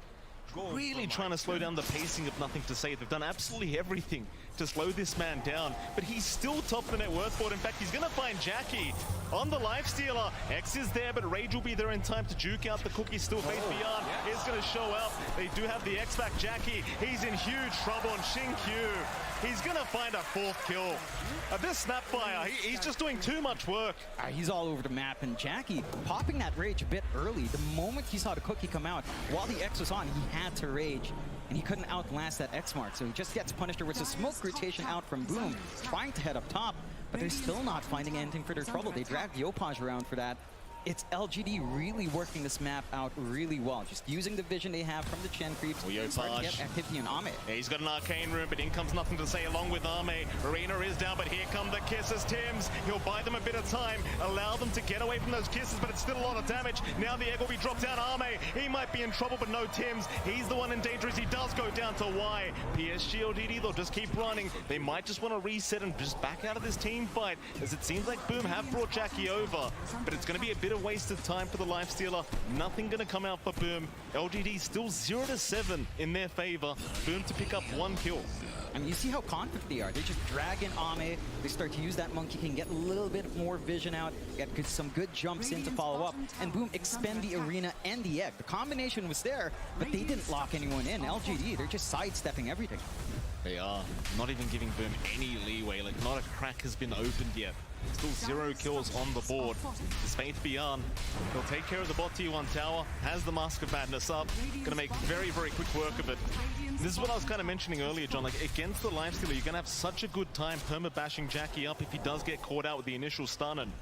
Really trying to slow down the pacing of nothing to say. They've done absolutely everything to slow this man down, but he's still top of the net worth board. In fact, he's going to find Jackie on the Lifestealer. X is there, but Rage will be there in time to juke out the cookie. Still Faith Beyond is going to show up. They do have the X back. Jackie, he's in huge trouble, and Sin-Q, he's going to find a 4th kill. This Snapfire, he's just doing too much work. He's all over the map, and Jackie popping that Rage a bit early. The moment he saw the cookie come out, while the X was on, he had to Rage, and he couldn't outlast that X mark, so he just gets punished. There was a smoke rotation out from Boom, trying to head up top, but they're still not finding anything for their trouble. They dragged Yopaj around for that. It's LGD really working this map out really well, just using the vision they have from the Chen creeps. Starting to get activity in Ame. Yeah, he's got an arcane room, but in comes nothing to say along with Ame. Arena is down, but here come the kisses. Tims, he'll buy them a bit of time, allow them to get away from those kisses, but it's still a lot of damage. Now the egg will be dropped down. Ame, he might be in trouble, but no Tims. He's the one in danger as he does go down to Y. PSG ODD, they'll just keep running. They might just want to reset and just back out of this team fight, as it seems like Boom have brought Jackie over, but it's going to be a bit of wasted time for the Lifestealer. Nothing going to come out for Boom. LGD still 0-7 in their favor. Boom to pick up 1 kill. I mean, you see how confident they are. They just drag in Ame. They start to use that Monkey King, get a little bit more vision out, get some good jumps in to follow up, and Boom expend the arena and the egg. The combination was there, but they didn't lock anyone in. LGD, they're just sidestepping everything. They are not even giving Boom any leeway. Like, not a crack has been opened yet. Still 0 kills on the board. His Faith Beyond, he'll take care of the bot T1 tower, has the Mask of Madness up, gonna make very, very quick work of it. This is what I was kind of mentioning earlier, John, like against the Lifestealer, you're gonna have such a good time perma-bashing Jackie up if he does get caught out with the initial stun, and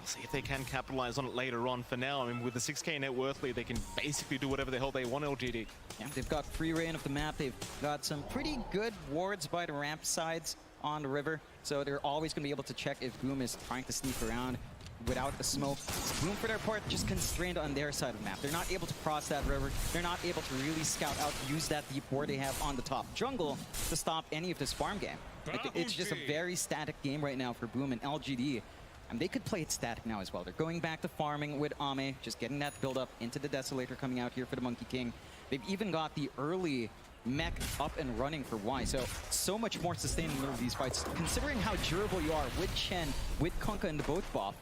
I'll see if they can capitalize on it later on. For now, I mean, with the 6k net worth lead, they can basically do whatever the hell they want, LGD. Yeah, they've got free reign of the map. They've got some pretty good wards by the ramp sides on the river, so they're always going to be able to check if Boom is trying to sneak around without the smoke. Boom, for their part, just constrained on their side of the map. They're not able to cross that river. They're not able to really scout out, use that deep ward they have on the top jungle to stop any of this farm game. Like, it's just a very static game right now for Boom and LGD. And they could play it static now as well. They're going back to farming with Ame, just getting that build up into the Desolator coming out here for the Monkey King. They've even got the early mech up and running for Y. So much more sustained in the middle of these fights. Considering how durable you are with Chen, with Kunkka and the both buff,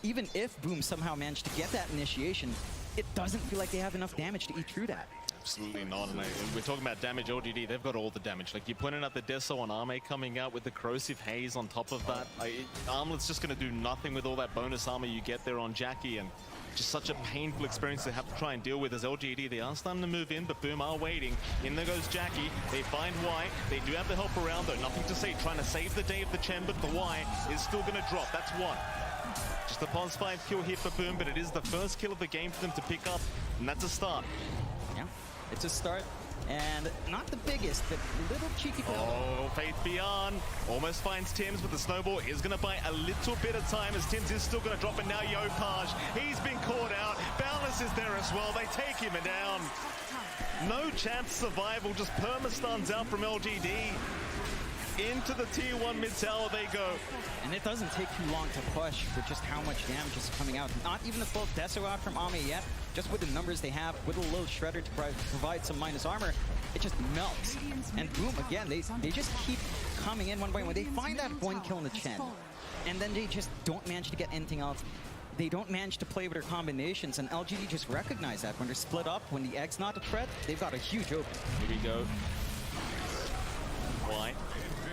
even if Boom somehow managed to get that initiation, it doesn't feel like they have enough damage to eat through that. Absolutely not. And we're talking about damage, LGD, they've got all the damage. Like, you're pointing out the Deso on Ame coming out with the Corrosive Haze on top of that. Armlet's just going to do nothing with all that bonus armor you get there on Jackie, and just such a painful experience to have to try and deal with as LGD. They are starting to move in, but Boom are waiting. In there goes Jackie. They find Y. They do have the help around, though. Nothing to say. Trying to save the day of the Chen, but the Y is still going to drop. That's one. Just a +5 kill here for Boom, but it is the first kill of the game for them to pick up, and that's a start. Yeah, it's a start, and not the biggest, but little cheeky build. Oh, Faith Beyond almost finds Tims, but the snowball is going to buy a little bit of time as Tims is still going to drop, and now Yopaj, he's been caught out. Boundless is there as well. They take him down. No chance survival, just perma-stuns out from LGD. Into the tier 1 mid tower they go. And it doesn't take too long to push with just how much damage is coming out. Not even the full Deso out from Ame yet. Just with the numbers they have, with a little Shredder to provide some minus armor, it just melts. And Boom, again, they just keep coming in one by one. They find that one kill in the Chen, and then they just don't manage to get anything else. They don't manage to play with their combinations, and LGD just recognize that when they're split up, when the egg's not a threat, they've got a huge open. Here we go. Y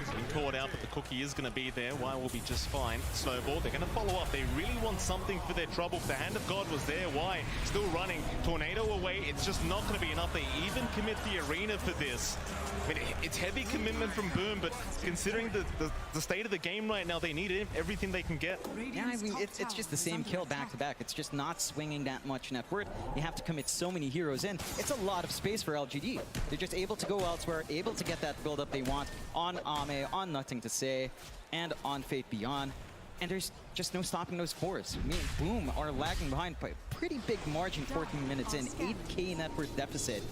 getting caught out, but the cookie is going to be there. Y will be just fine. Snowball, they're going to follow up. They really want something for their trouble. The Hand of God was there. Y still running. Tornado away. It's just not going to be enough. They even commit the arena for this. I mean, it's heavy commitment from Boom, but considering the state of the game right now, they need everything they can get. Yeah, I mean, it's just the same kill back to back. It's just not swinging that much net worth. You have to commit so many heroes in. It's a lot of space for LGD. They're just able to go elsewhere, able to get that build up they want on Ame, on Nothing to Say, and on Faith Beyond. And there's just no stopping those cores. Me and Boom are lagging behind by a pretty big margin 14 minutes in, 8k net worth deficit.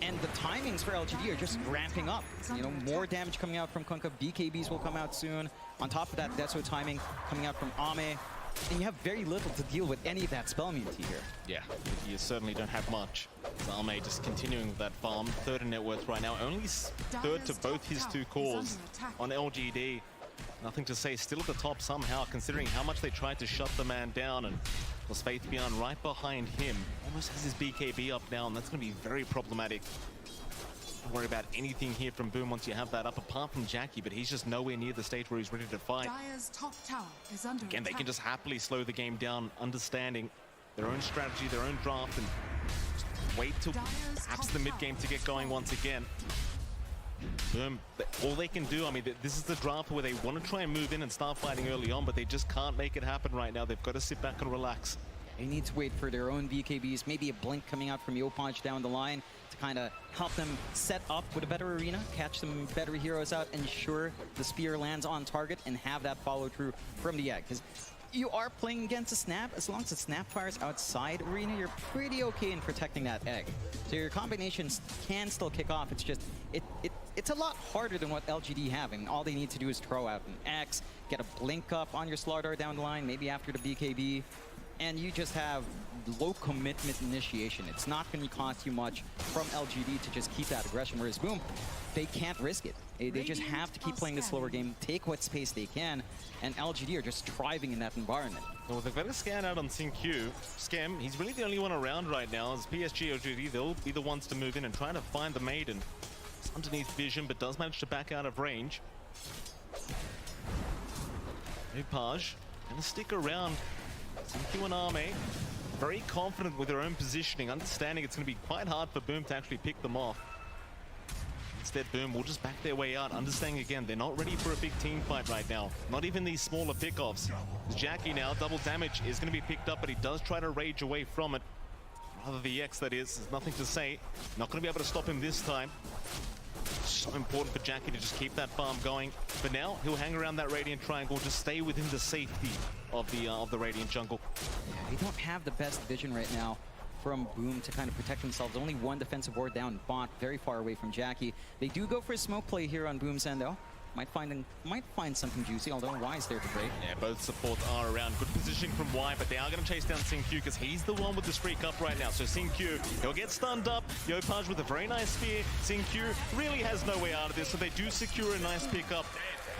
And the timings for LGD are just ramping up. You know, more damage coming out from Kunkka. BKBs will come out soon. On top of that, Deso timing coming out from Ame. And you have very little to deal with any of that spell immunity here. Yeah, you certainly don't have much. Ame just continuing with that farm. Third in net worth right now. Only third to both his two cores on LGD. Nothing to say, still at the top somehow, considering how much they tried to shut the man down. And was Faith Beyond right behind him. Almost has his BKB up now, and that's going to be very problematic. Don't worry about anything here from Boom once you have that up, apart from Jackie, but he's just nowhere near the stage where he's ready to fight. Dire's top tower is under Again, they attack. can just happily slow the game down, understanding their own strategy, their own draft, and just wait till perhaps the mid-game to get going once again. Boom, all they can do, I mean, this is the draft where they want to try and move in and start fighting early on, but they just can't make it happen right now. They've got to sit back and relax. They need to wait for their own BKBs, maybe a blink coming out from Yopaj down the line to kind of help them set up with a better arena, catch some better heroes out, ensure the spear lands on target, and have that follow through from the egg. Because you are playing against a snap. As long as the snap fires outside arena, you're pretty okay in protecting that egg. So your combinations can still kick off. It's just, it's a lot harder than what LGD have, and all they need to do is throw out an X, get a blink up on your Slardar down the line, maybe after the BKB, and you just have low commitment initiation. It's not going to cost you much from LGD to just keep that aggression, whereas Boom, they can't risk it. They just have to keep playing the slower game, take what space they can, and LGD are just thriving in that environment. Well, they've got a scan out on SyncQ. Scam, he's really the only one around right now. As PSG LGD, they'll be the ones to move in and try to find the Maiden. It's underneath vision, but does manage to back out of range. Page gonna stick around. Q and Arme very confident with their own positioning, understanding it's going to be quite hard for Boom to actually pick them off. Instead, Boom will just back their way out, understanding again they're not ready for a big team fight right now. Not even these smaller pickoffs. Jackie now, double damage is going to be picked up, but he does try to rage away from it. Rather the X, that is. There's nothing to say. Not going to be able to stop him this time. So important for Jackie to just keep that farm going. For now, he'll hang around that Radiant Triangle, just stay within the safety of the Radiant jungle. Yeah, they don't have the best vision right now from Boom to kind of protect themselves. Only one defensive ward down, Bot, very far away from Jackie. They do go for a smoke play here on Boom's end, though. Might find something juicy, although Y is there to break. Yeah, both supports are around. Good positioning from Y, but they are going to chase down Xingqiu because he's the one with the streak up right now. So Xingqiu, he'll get stunned up. Yopaj with a very nice spear. Xingqiu really has no way out of this, so they do secure a nice pickup.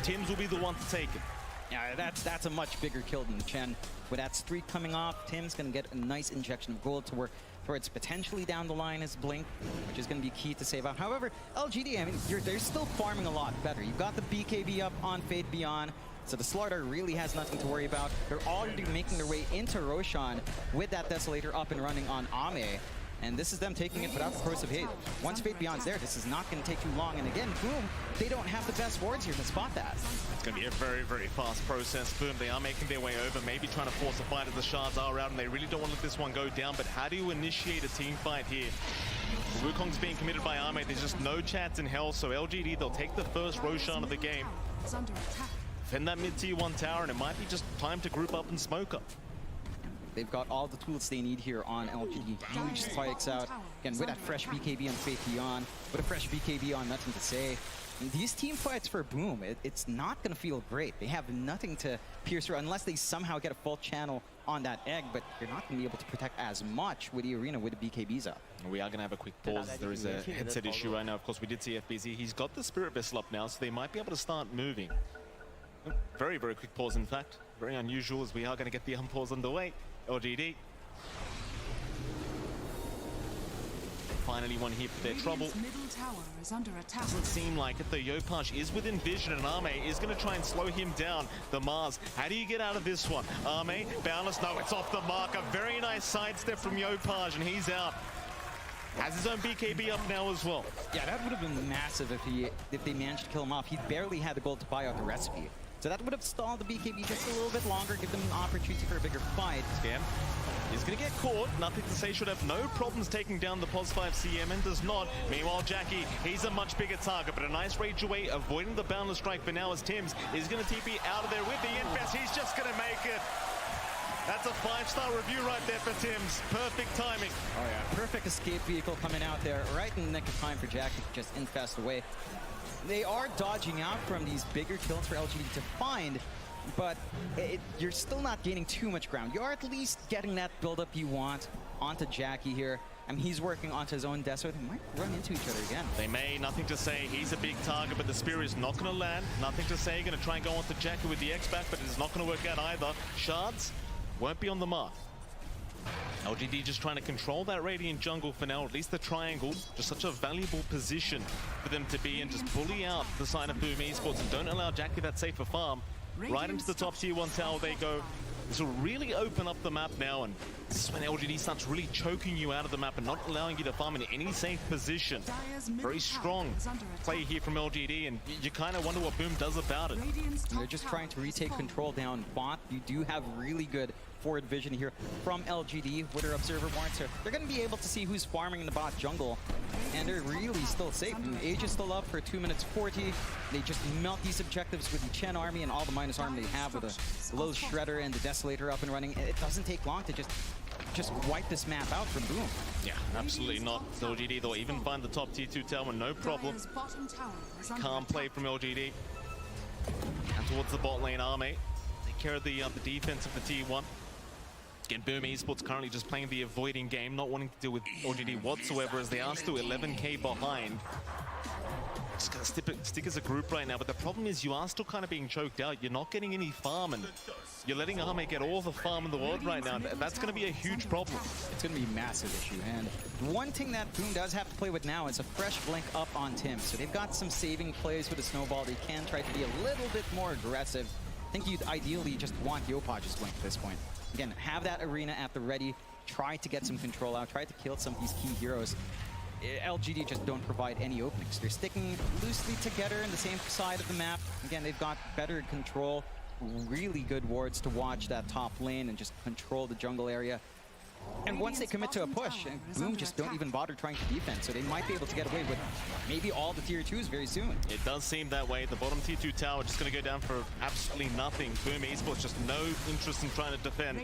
Tims will be the one to take it. Yeah, that's a much bigger kill than Chen. With that streak coming off, Tim's going to get a nice injection of gold to work towards potentially down the line his Blink, which is going to be key to save out. However, LGD, I mean, they're still farming a lot better. You've got the BKB up on Fate Beyond, so the Slaughter really has nothing to worry about. They're already making their way into Roshan with that Desolator up and running on Ame. And this is them taking it without corrosive hate. Once Fate Beyond's there, this is not going to take too long. And again, Boom, they don't have the best wards here to spot that. It's going to be a very, very fast process. Boom, they are making their way over, maybe trying to force a fight as the shards are out, and they really don't want to let this one go down. But how do you initiate a team fight here? Wukong's being committed by Arme. There's just no chance in hell. So LGD, they'll take the first Roshan of the game. Defend that mid-tier 1 tower, and it might be just time to group up and smoke up. They've got all the tools they need here on LGD. Huge spikes out. Again, with that fresh BKB on Fate Beyond. With a fresh BKB on, nothing to say. And these team fights for Boom, it's not going to feel great. They have nothing to pierce through unless they somehow get a full channel on that egg, but you're not going to be able to protect as much with the arena with the BKBs up. We are going to have a quick pause. There is a headset issue right now. Of course, we did see FBZ. He's got the Spirit Vessel up now, so they might be able to start moving. Very, very quick pause, in fact. Very unusual, as we are going to get the unpause underway. LGD. Finally one here for their trouble. Middle tower is under attack. Doesn't seem like it though. Yopaj is within vision and Arme is going to try and slow him down. The Mars, how do you get out of this one? Arme, boundless, no, it's off the mark. A very nice sidestep from Yopaj and he's out. Has his own BKB up now as well. Yeah, that would have been massive if they managed to kill him off. He barely had the gold to buy out the recipe. So that would have stalled the BKB just a little bit longer, give them an opportunity for a bigger fight. Scam is going to get caught. Nothing to say, should have no problems taking down the Pos 5 CM and does not. Meanwhile, Jackie, he's a much bigger target, but a nice rage away, avoiding the boundless strike for now as Tims is going to TP out of there with the infest. He's just going to make it. That's a 5-star review right there for Tims. Perfect timing. Oh yeah, perfect escape vehicle coming out there right in the nick of time for Jackie to just infest away. They are dodging out from these bigger kills for LGD to find, but you're still not gaining too much ground. You are at least getting that build-up you want onto Jackie here. I mean, he's working onto his own Desert. They might run into each other again. They may, nothing to say. He's a big target, but the Spear is not going to land. Nothing to say. Going to try and go onto Jackie with the X-Back, but it's not going to work out either. Shards won't be on the mark. LGD just trying to control that Radiant jungle for now, at least the triangle. Just such a valuable position for them to be in. Just bully out the side of Boom Esports and don't allow Jackie that safer farm. Right into the top tier 1 tower they go. This will really open up the map now, and this is when LGD starts really choking you out of the map and not allowing you to farm in any safe position. Very strong play here from LGD, and you kind of wonder what Boom does about it. They're just trying to retake control down bot. You do have really good forward vision here from LGD with their observer ward, so they're going to be able to see who's farming in the bot jungle, and they're really still safe. Age is still up for 2 minutes 40. They just melt these objectives with the Chen army and all the minus armor they have with a low Shredder and the Desolator up and running. It doesn't take long to just wipe this map out from Boom. Yeah, absolutely not. LGD, they'll even find the top tier 2 tower, no problem. Calm play from LGD. And towards the bot lane, Arme. Take care of the defense of the tier 1. Again, Boom Esports currently just playing the avoiding game, not wanting to deal with LGD whatsoever, as they are still 11k behind. Just gonna stick as a group right now, but the problem is you are still kind of being choked out. You're not getting any farm, and you're letting Arme get all the farm in the world right now. That's going to be a huge problem. It's going to be a massive issue, and one thing that Boom does have to play with now is a fresh blink up on Tim. So they've got some saving plays with a snowball. They can try to be a little bit more aggressive think you'd ideally just want Yopaj's win at this point. Again, have that arena at the ready, try to get some control out, try to kill some of these key heroes. LGD just don't provide any openings. They're sticking loosely together in the same side of the map. Again, they've got better control, really good wards to watch that top lane and just control the jungle area. And once they commit to a push, Boom just don't even bother trying to defend, so they might be able to get away with maybe all the tier 2s very soon. It does seem that way. The bottom tier 2 tower just going to go down for absolutely nothing. Boom Esports just no interest in trying to defend.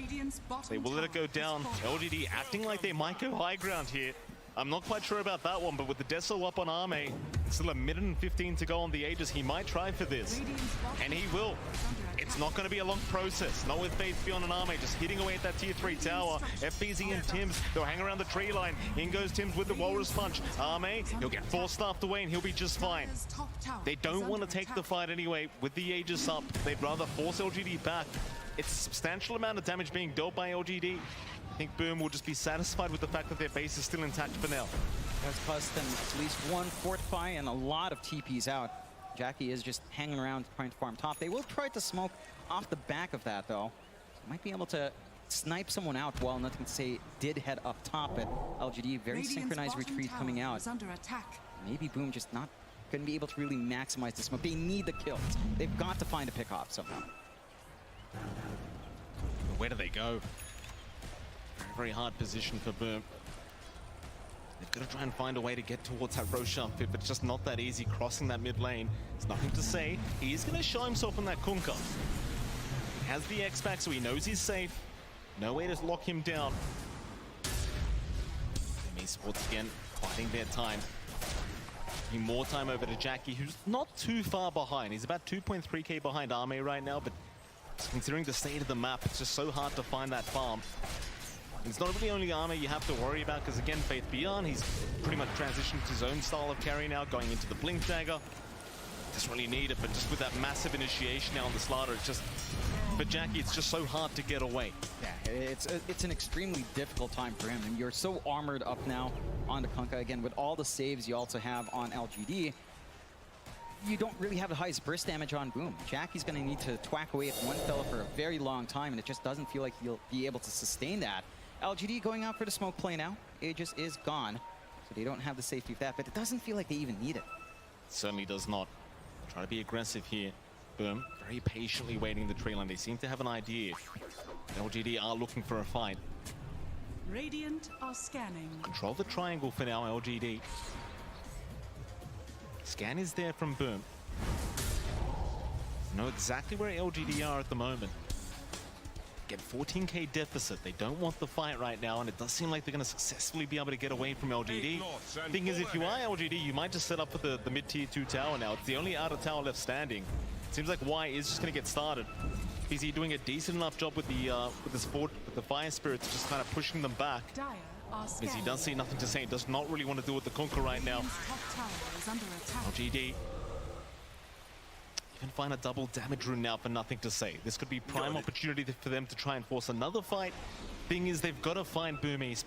They will let it go down. LGD acting like they might go high ground here. I'm not quite sure about that one, but with the Deso up on Arme, still a minute and 15 to go on the Aegis, he might try for this. And he will. It's not going to be a long process. Not with Faith Beyond and Arme just hitting away at that tier 3 tower. FBZ and Tims, they'll hang around the tree line. In goes Tims with the Walrus Punch. Arme, he'll get force staffed away and he'll be just fine. They don't want to take the fight anyway. With the Aegis up, they'd rather force LGD back. It's a substantial amount of damage being dealt by LGD. I think Boom will just be satisfied with the fact that their base is still intact for now. That's cost them at least one fortify and a lot of TPs out. Jackie is just hanging around trying to farm top. They will try to smoke off the back of that though. Might be able to snipe someone out while Nothing to Say did head up top, but LGD very synchronized retreat coming out. Maybe Boom just not going to be able to really maximize the smoke. They need the kills. They've got to find a pick off somehow. Where do they go? Very hard position for Boom. They've got to try and find a way to get towards that Roshan pit, but it's just not that easy crossing that mid lane. There's nothing to say. He's going to show himself on that Kunkka. He has the X-Pack, so he knows he's safe. No way to lock him down. Esports again, fighting their time. Giving more time over to Jackie, who's not too far behind. He's about 2.3k behind Arme right now, but considering the state of the map, it's just so hard to find that farm. It's not really only Arme you have to worry about, because again, Faith Beyond, he's pretty much transitioned to his own style of carry now, going into the Blink Dagger. Doesn't really need it, but just with that massive initiation now on the Slaughter, it's just, for Jackie, it's just so hard to get away. Yeah, it's an extremely difficult time for him, and you're so armored up now on the Kunkka. Again, with all the saves you also have on LGD, you don't really have the highest burst damage on Boom. Jackie's going to need to twack away at one fella for a very long time, and it just doesn't feel like he'll be able to sustain that. LGD going out for the smoke play now. Aegis is gone, so they don't have the safety of that, but it doesn't feel like they even need it. Certainly does not. Try to be aggressive here. Boom, very patiently waiting the tree line. They seem to have an idea. LGD are looking for a fight. Radiant are scanning. Control the triangle for now, LGD. Scan is there from Boom. Know exactly where LGD are at the moment. Get 14k deficit. They don't want the fight right now, and it does seem like they're going to successfully be able to get away from LGD. Thing is, if you are LGD, you might just set up for the mid-tier 2 tower now. It's the only outer tower left standing. Seems like Y is just going to get started. Is he doing a decent enough job with the support, with the Fire Spirits, just kind of pushing them back? Because he does see Nothing to Say. Does not really want to deal with the Kunkka right now. LGD. Can find a double damage rune now for Nothing to Say. This could be prime opportunity for them to try and force another fight. Thing is, they've got to find Boom Esports.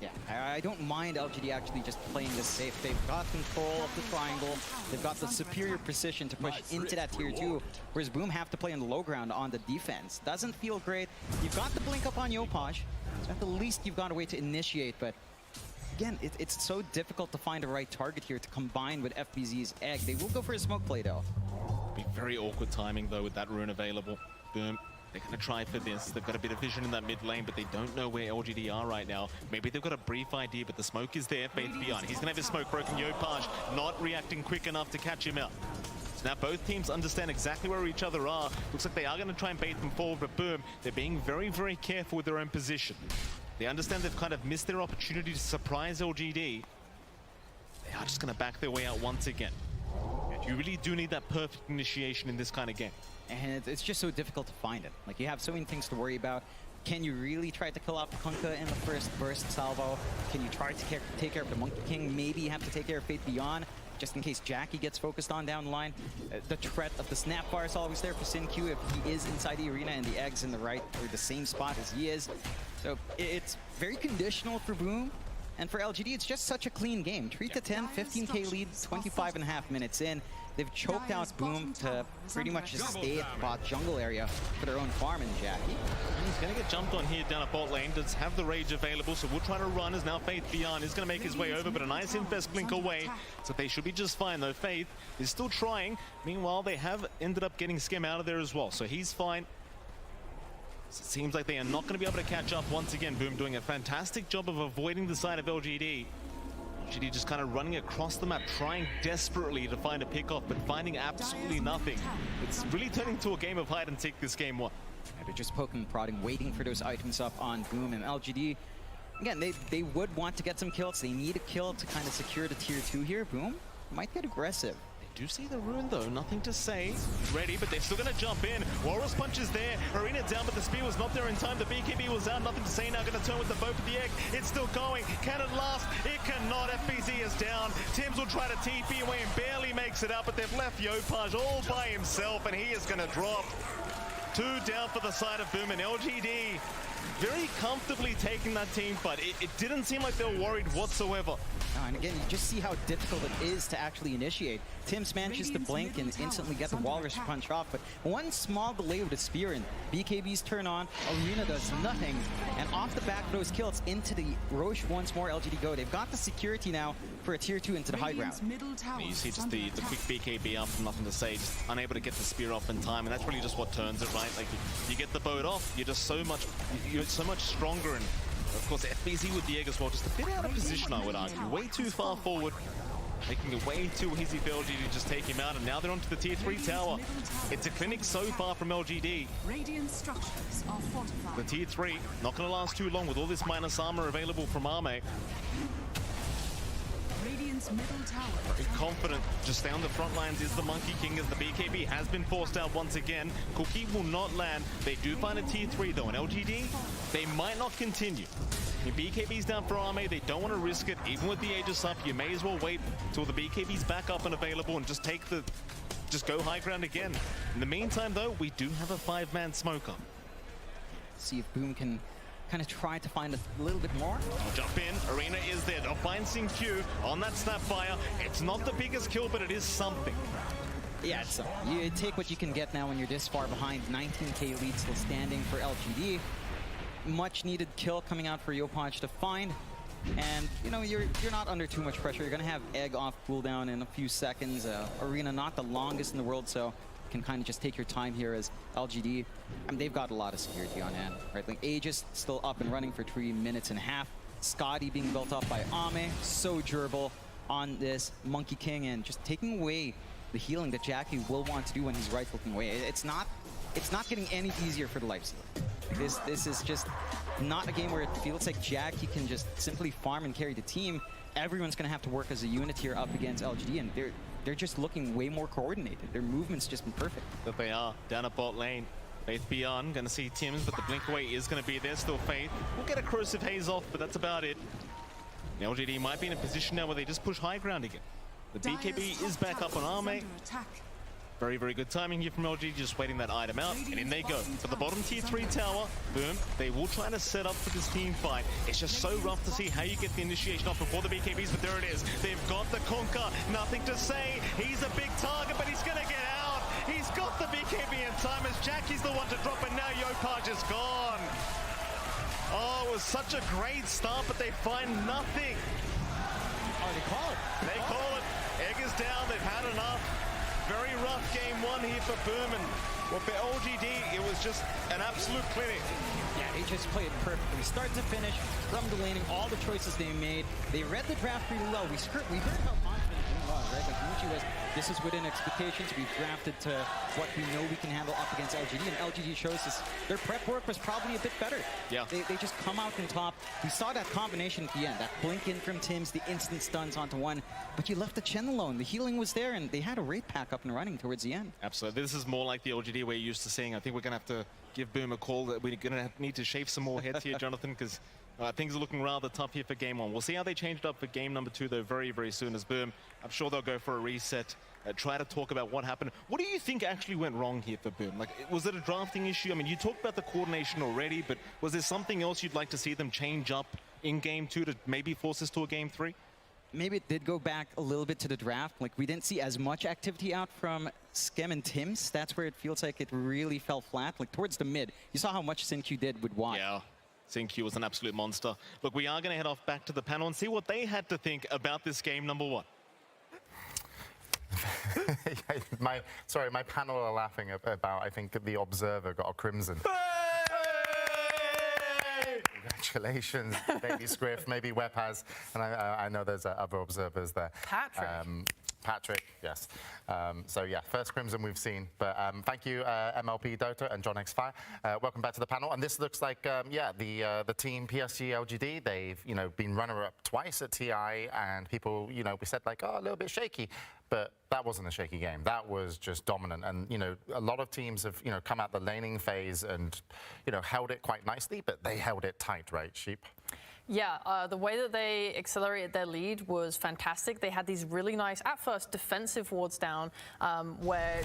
Yeah, I don't mind LGD actually just playing this safe. They've got control of the triangle. They've got the superior precision to push into that tier 2, whereas Boom have to play on the low ground on the defense. Doesn't feel great. You've got the blink up on Yopaj, so at the least you've got a way to initiate, but again, it's so difficult to find the right target here to combine with FBZ's egg. They will go for a smoke play though. Be very awkward timing though with that rune available. Boom. They're going to try for this. They've got a bit of vision in that mid lane, but they don't know where LGD are right now. Maybe they've got a brief idea, but the smoke is there. Faith Beyond. He's going to have his smoke broken. Yopaj not reacting quick enough to catch him out. So now both teams understand exactly where each other are. Looks like they are going to try and bait them forward, but Boom, they're being very, very careful with their own position. They understand they've kind of missed their opportunity to surprise LGD. They are just going to back their way out once again. You really do need that perfect initiation in this kind of game. And it's just so difficult to find it. Like, you have so many things to worry about. Can you really try to kill off Kunkka in the first burst salvo? Can you try to take care of the Monkey King? Maybe you have to take care of Faith Beyond, just in case Jackie gets focused on down the line. The threat of the Snapfire is always there for SinQ if he is inside the arena and the Egg's in the right or the same spot as he is. So it's very conditional for Boom. And for LGD, it's just such a clean game. 3-10, 15k lead, 25.5 minutes in. they've choked out Boom to pretty much just stay at the bot jungle area for their own farm and Jackie. And he's going to get jumped on here down at bot lane. Does have the rage available, so we'll try to run as now Faith beyond is going to make his way over, but a nice Infest blink away. So they should be just fine though. Faith is still trying. Meanwhile, they have ended up getting Skim out of there as well, so he's fine. So it seems like they are not going to be able to catch up once again. Boom doing a fantastic job of avoiding the side of LGD. LGD just kind of running across the map, trying desperately to find a pickoff, but finding absolutely nothing. It's really turning into a game of hide and seek this game one. Yeah, they're just poking and prodding, waiting for those items up on Boom and LGD. Again, they would want to get some kills. They need a kill to kind of secure the tier 2 here. Boom might get aggressive. Do see the rune though, nothing to say. Ready, but they're still gonna jump in. Walrus punch is there, Arena down, but the spear was not there in time. The BKB was out, nothing to say now. Gonna turn with the bow for the egg. It's still going. Can it last? It cannot. FBZ is down. Tim's will try to TP away and barely makes it out, but they've left Yopaj all by himself, and he is gonna drop. 2 down for the side of Boom, and LGD very comfortably taking that team fight. It didn't seem like they were worried whatsoever. And again, you just see how difficult it is to actually initiate. Tim's manages to blink and instantly get the Walrus punch off, but one small delay with the spear and BKB's turn on, Arena does nothing, and off the back of those kills into the Roche once more. LGD go. They've got the security now for a tier 2 into the high ground. You see just the quick BKB up, nothing to say, just unable to get the spear off in time, and that's really just what turns it, right? Like you get the boat off, you're just so much stronger, and of course FBZ with the egg as well, just a bit out of position, I would argue. Way too far forward, making it way too easy for LGD to just take him out, and now they're onto the tier 3 tower. It's a clinic so far from LGD. Radiant structures are fortified. The tier 3, not going to last too long with all this minus armor available from Arme. Radiant's middle tower. Very confident, just down the front lines is the Monkey King as the BKB has been forced out once again. Cookie will not land. They do find a tier 3 though, and LGD, they might not continue. If BKB's down for Arme, they don't want to risk it. Even with the Aegis up, you may as well wait till the BKB's back up and available and just go high ground again. In the meantime though, we do have a 5-man smoker. See if Boom can kind of try to find a little bit more. I'll jump in. Arena is there. They'll find Q on that Snapfire. It's not the biggest kill, but it is something. Yeah, it's you take what you can get now when you're this far behind. 19k lead still standing for LGD. Much needed kill coming out for Yopaj to find. And you know, you're not under too much pressure. You're gonna have egg off cooldown in a few seconds. Arena not the longest in the world, so can kind of just take your time here as LGD. I mean, they've got a lot of security on hand, right? Like Aegis still up and running for 3.5 minutes. Scotty being built up by Ame, so durable on this Monkey King, and just taking away the healing that Jackie will want to do when he's right-clicking away. It's not getting any easier for the Lifestealer. This is just not a game where it feels like Jackie can just simply farm and carry the team. Everyone's gonna have to work as a unit here up against LGD, and they're just looking way more coordinated. Their movement's just been perfect. But they are down at bot lane. Faith beyond, gonna see Tim's, but the blink away is gonna be there. Still Faith. We'll get a corrosive haze off, but that's about it. The LGD might be in a position now where they just push high ground again. The BKB is back up on Arme. Very, very good timing here from LG, just waiting that item out, and in they go. For the bottom tier 3 tower, Boom, they will try to set up for this team fight. It's just so rough to see how you get the initiation off before the BKBs, but there it is. They've got the Kunkka, nothing to say. He's a big target, but he's gonna get out. He's got the BKB in time as Jackie's the one to drop, and now Yopaj is gone. Oh, it was such a great start, but they find nothing. Oh, they call it. They call it. Egg is down, they've had enough. Very rough game one here for Boom, and well, for LGD, it was just an absolute clinic. Yeah, they just played perfectly. Start to finish, from the laning, all the choices they made. They read the draft really well. We heard how confident Boom was, right? Like Muchi was, this is within expectations. We've drafted to what we know we can handle up against LGD, and LGD shows us their prep work was probably a bit better. Yeah. They just come out on top. We saw that combination at the end, that blink in from Tim's, the instant stuns onto one, but you left the Chen alone. The healing was there, and they had a raid pack up and running towards the end. Absolutely. This is more like the LGD we're used to seeing. I think we're going to have to give Boom a call. That we're going to need to shave some more heads here, Jonathan, because things are looking rather tough here for game one. We'll see how they changed up for game number 2, though, very, very soon as Boom. I'm sure they'll go for a reset, try to talk about what happened. What do you think actually went wrong here for Boom? Like, was it a drafting issue? I mean, you talked about the coordination already, but was there something else you'd like to see them change up in game 2 to maybe force us to a game 3? maybe it did go back a little bit to the draft. Like, we didn't see as much activity out from Skem and Tims. That's where it feels like it really fell flat. Like, towards the mid, you saw how much Sin Q did with Y. Yeah. Sin Q was an absolute monster. Look, we are going to head off back to the panel and see what they had to think about this game number one. my panel are laughing about, I think, the Observer got a crimson. Congratulations, maybe Scriff, maybe Web has, and I know there's other observers there. Patrick, yes. So yeah, first crimson we've seen. But thank you, MLP Dota and John X Fire. Welcome back to the panel. And this looks like, yeah, the team PSG LGD. They've been runner-up twice at TI, and people, we said like, oh, a little bit shaky. But that wasn't a shaky game. That was just dominant. And, a lot of teams have, come out the laning phase and, held it quite nicely, but they held it tight, right, Sheep? Yeah, the way that they accelerated their lead was fantastic. They had these really nice, at first, defensive wards down, where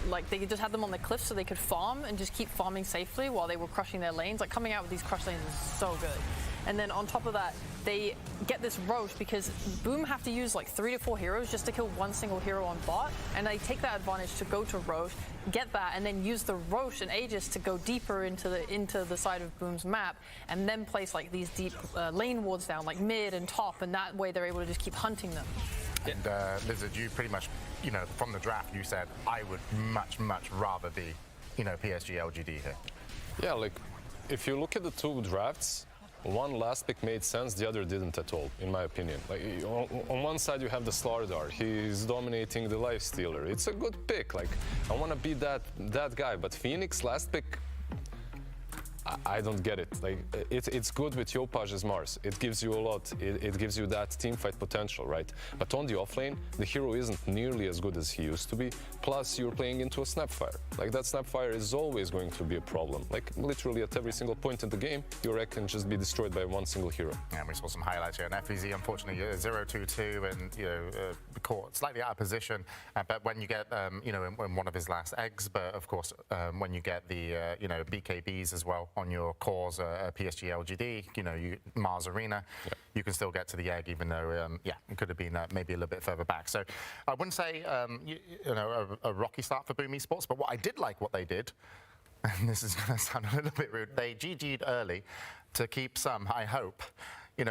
like they just had them on the cliff so they could farm and just keep farming safely while they were crushing their lanes. Like, coming out with these crush lanes is so good. And then on top of that, they get this Roche because Boom have to use like 3 to 4 heroes just to kill one single hero on bot, and they take that advantage to go to Roche, get that, and then use the Roche and Aegis to go deeper into the side of Boom's map, and then place like these deep lane wards down, like mid and top, and that way they're able to just keep hunting them. And Lizard, you pretty much, from the draft, you said I would much rather be, PSG LGD here. Yeah, like if you look at the two drafts, one last pick made sense, the other didn't at all, in my opinion. Like, on one side you have the Slardar, he's dominating the Lifestealer. It's a good pick, like, I want to be that guy, but Phoenix last pick, I don't get it. Like, it's good with Yopaj as Mars. It gives you a lot. It gives you that teamfight potential, right? But on the offlane, the hero isn't nearly as good as he used to be. Plus, you're playing into a Snapfire. Like, that Snapfire is always going to be a problem. Like, literally at every single point in the game, your wreck can just be destroyed by one single hero. Yeah, we saw some highlights here. And FEZ, unfortunately, 0-2-2 and, caught slightly out of position. But when you get, in one of his last eggs, but of course, when you get the, BKBs as well, on your cores, PSG LGD, Mars Arena, you can still get to the egg, even though, it could have been maybe a little bit further back. So I wouldn't say, a rocky start for Boom Esports, but what I did like what they did, and this is going to sound a little bit rude, they GG'd early to keep some, I hope,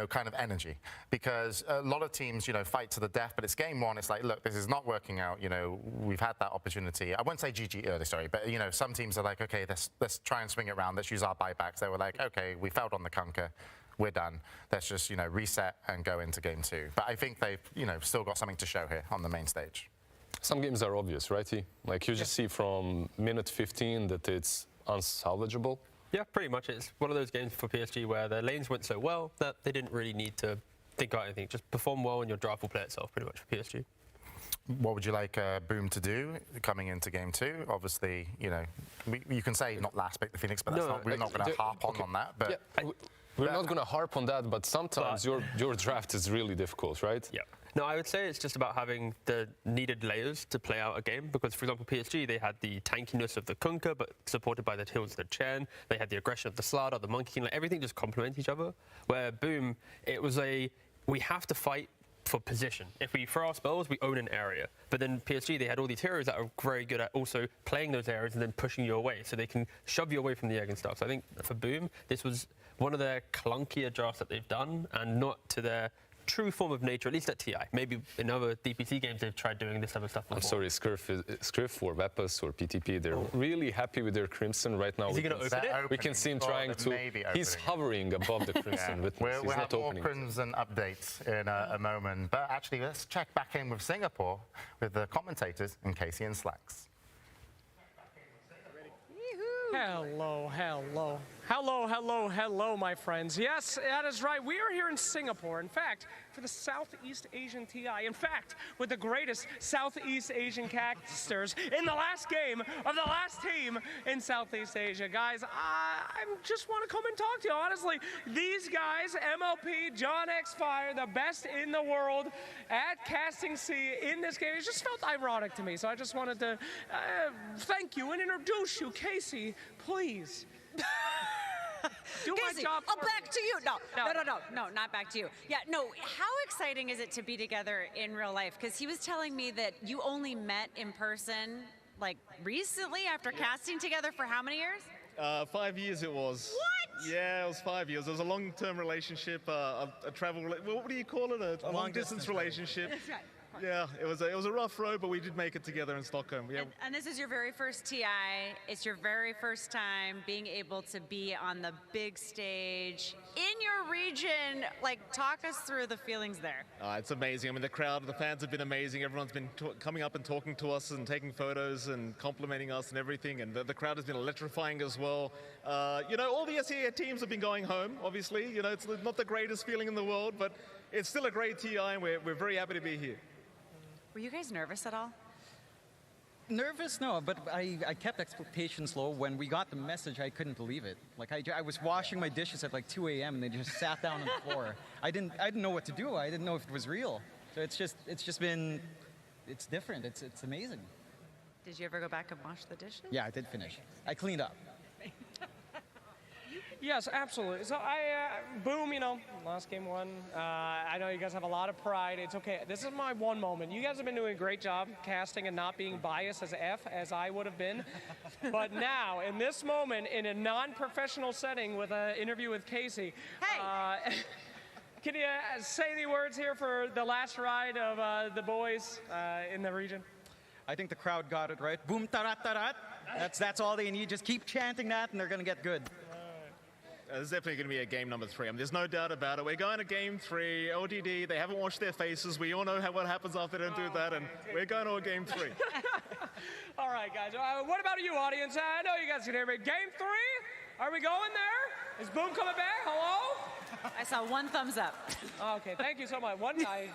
kind of energy. Because a lot of teams, fight to the death, but it's game one. It's like, look, this is not working out. We've had that opportunity. I won't say GG early, sorry, but, some teams are like, okay, let's try and swing it around. Let's use our buybacks. They were like, okay, we failed on the Conquer. We're done. Let's just, reset and go into game two. But I think they've, still got something to show here on the main stage. Some games are obvious, right, T? Like, you just see from minute 15 that it's unsalvageable. Yeah, pretty much. It's one of those games for PSG where their lanes went so well that they didn't really need to think about anything. Just perform well and your draft will play itself pretty much for PSG. What would you like Boom to do coming into game two? Obviously, you can say not last pick the Phoenix, but that's we're not going to harp on that. But yeah, we're not going to harp on that, but sometimes your draft is really difficult, right? Yeah. No, I would say it's just about having the needed layers to play out a game. Because, for example, PSG, they had the tankiness of the Kunkka, but supported by the heals of the Chen. They had the aggression of the Slardar, the Monkey King. Like, everything just complements each other. Where Boom, it was we have to fight for position. If we throw our spells, we own an area. But then PSG, they had all these heroes that are very good at also playing those areas and then pushing you away. So they can shove you away from the egg and stuff. So I think for Boom, this was one of their clunkier drafts that they've done, and not to their true form of nature, at least at TI. Maybe in other DPC games they've tried doing this other stuff before. I'm sorry, Scriff or Weapus or PTP, they're really happy with their Crimson right now. Is he going to open it? We can see him trying to. He's hovering above the Crimson. We'll have more Crimson updates in a moment. But actually, let's check back in with Singapore with the commentators and Casey and Slacks. Hello, my friends. Yes, that is right. We are here in Singapore. In fact, for the Southeast Asian TI. In fact, with the greatest Southeast Asian casters in the last game of the last team in Southeast Asia. Guys, I just want to come and talk to you. Honestly, these guys, MLP, John X Fire, the best in the world at casting C in this game. It just felt ironic to me. So I just wanted to thank you and introduce you. Casey, please. Do my Casey, job. back to you. No, not back to you. Yeah, no. How exciting is it to be together in real life? Because he was telling me that you only met in person like recently after casting together for how many years? 5 years it was. What? Yeah, it was 5 years. It was a long-term relationship, a travel. What do you call it? A long-distance relationship. That's right. Yeah, it was a rough road, but we did make it together in Stockholm. Yeah. And this is your very first TI. It's your very first time being able to be on the big stage in your region. Like, talk us through the feelings there. It's amazing. I mean, the crowd, the fans have been amazing. Everyone's been coming up and talking to us and taking photos and complimenting us and everything. And the crowd has been electrifying as well. You know, all the SEA teams have been going home, obviously. You know, it's not the greatest feeling in the world, but it's still a great TI, and we're very happy to be here. Were you guys nervous at all? Nervous? No, but I kept expectations low. When we got the message, I couldn't believe it. Like, I was washing my dishes at like 2 a.m. and they just sat down on the floor. I didn't know what to do. I didn't know if it was real. So it's different. It's amazing. Did you ever go back and wash the dishes? Yeah, I did finish. I cleaned up. Yes, absolutely. So boom, you know, lost game one. I know you guys have a lot of pride. It's okay. This is my one moment. You guys have been doing a great job casting and not being biased as F as I would have been. But now, in this moment, in a non-professional setting with an interview with Casey, can you say any words here for the last ride of the boys in the region? I think the crowd got it right. Boom, tarat, tarat. That's all they need. Just keep chanting that and they're going to get good. There's definitely going to be a game number 3. I mean, there's no doubt about it. We're going to game 3. ODD, they haven't washed their faces. We all know what happens after they don't do that, and we're going to a game 3. All right, guys. What about you, audience? I know you guys can hear me. Game 3? Are we going there? Is Boom coming back? Hello? I saw one thumbs up. Okay, thank you so much. One guy.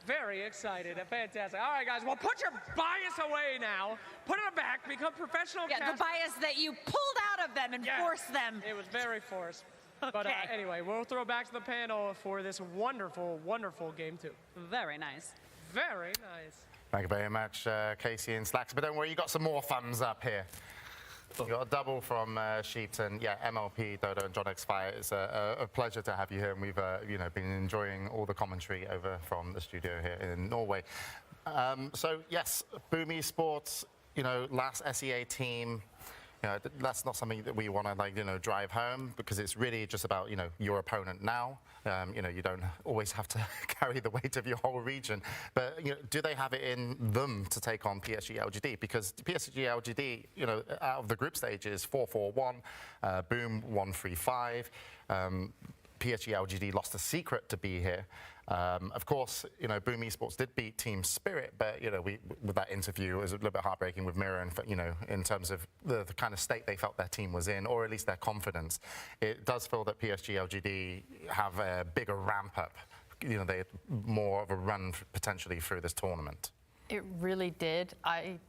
Very excited. Fantastic. All right, guys. Well, put your bias away now. Put it back. Become professional. Yeah, the bias that you pulled out of them and forced them. It was very forced. Okay. But anyway, we'll throw back to the panel for this wonderful, wonderful game 2. Very nice. Very nice. Thank you very much, Casey and Slacks. But don't worry, you got some more thumbs up here. You got a double from Sheet and MLP, Dota, and John X Fire. It's a pleasure to have you here, and we've been enjoying all the commentary over from the studio here in Norway. So yes, Boom Esports, last SEA team. That's not something that we want to drive home, because it's really just about your opponent now. You don't always have to carry the weight of your whole region, but do they have it in them to take on PSG LGD? Because PSG LGD, out of the group stages, 4-4-1, Boom 1-3-5. PSG LGD lost a secret to be here. Of course, Boom Esports did beat Team Spirit, but with that interview, it was a little bit heartbreaking with Mira, and in terms of the kind of state they felt their team was in, or at least their confidence. It does feel that PSG LGD have a bigger ramp up. They had more of a run potentially through this tournament. It really did.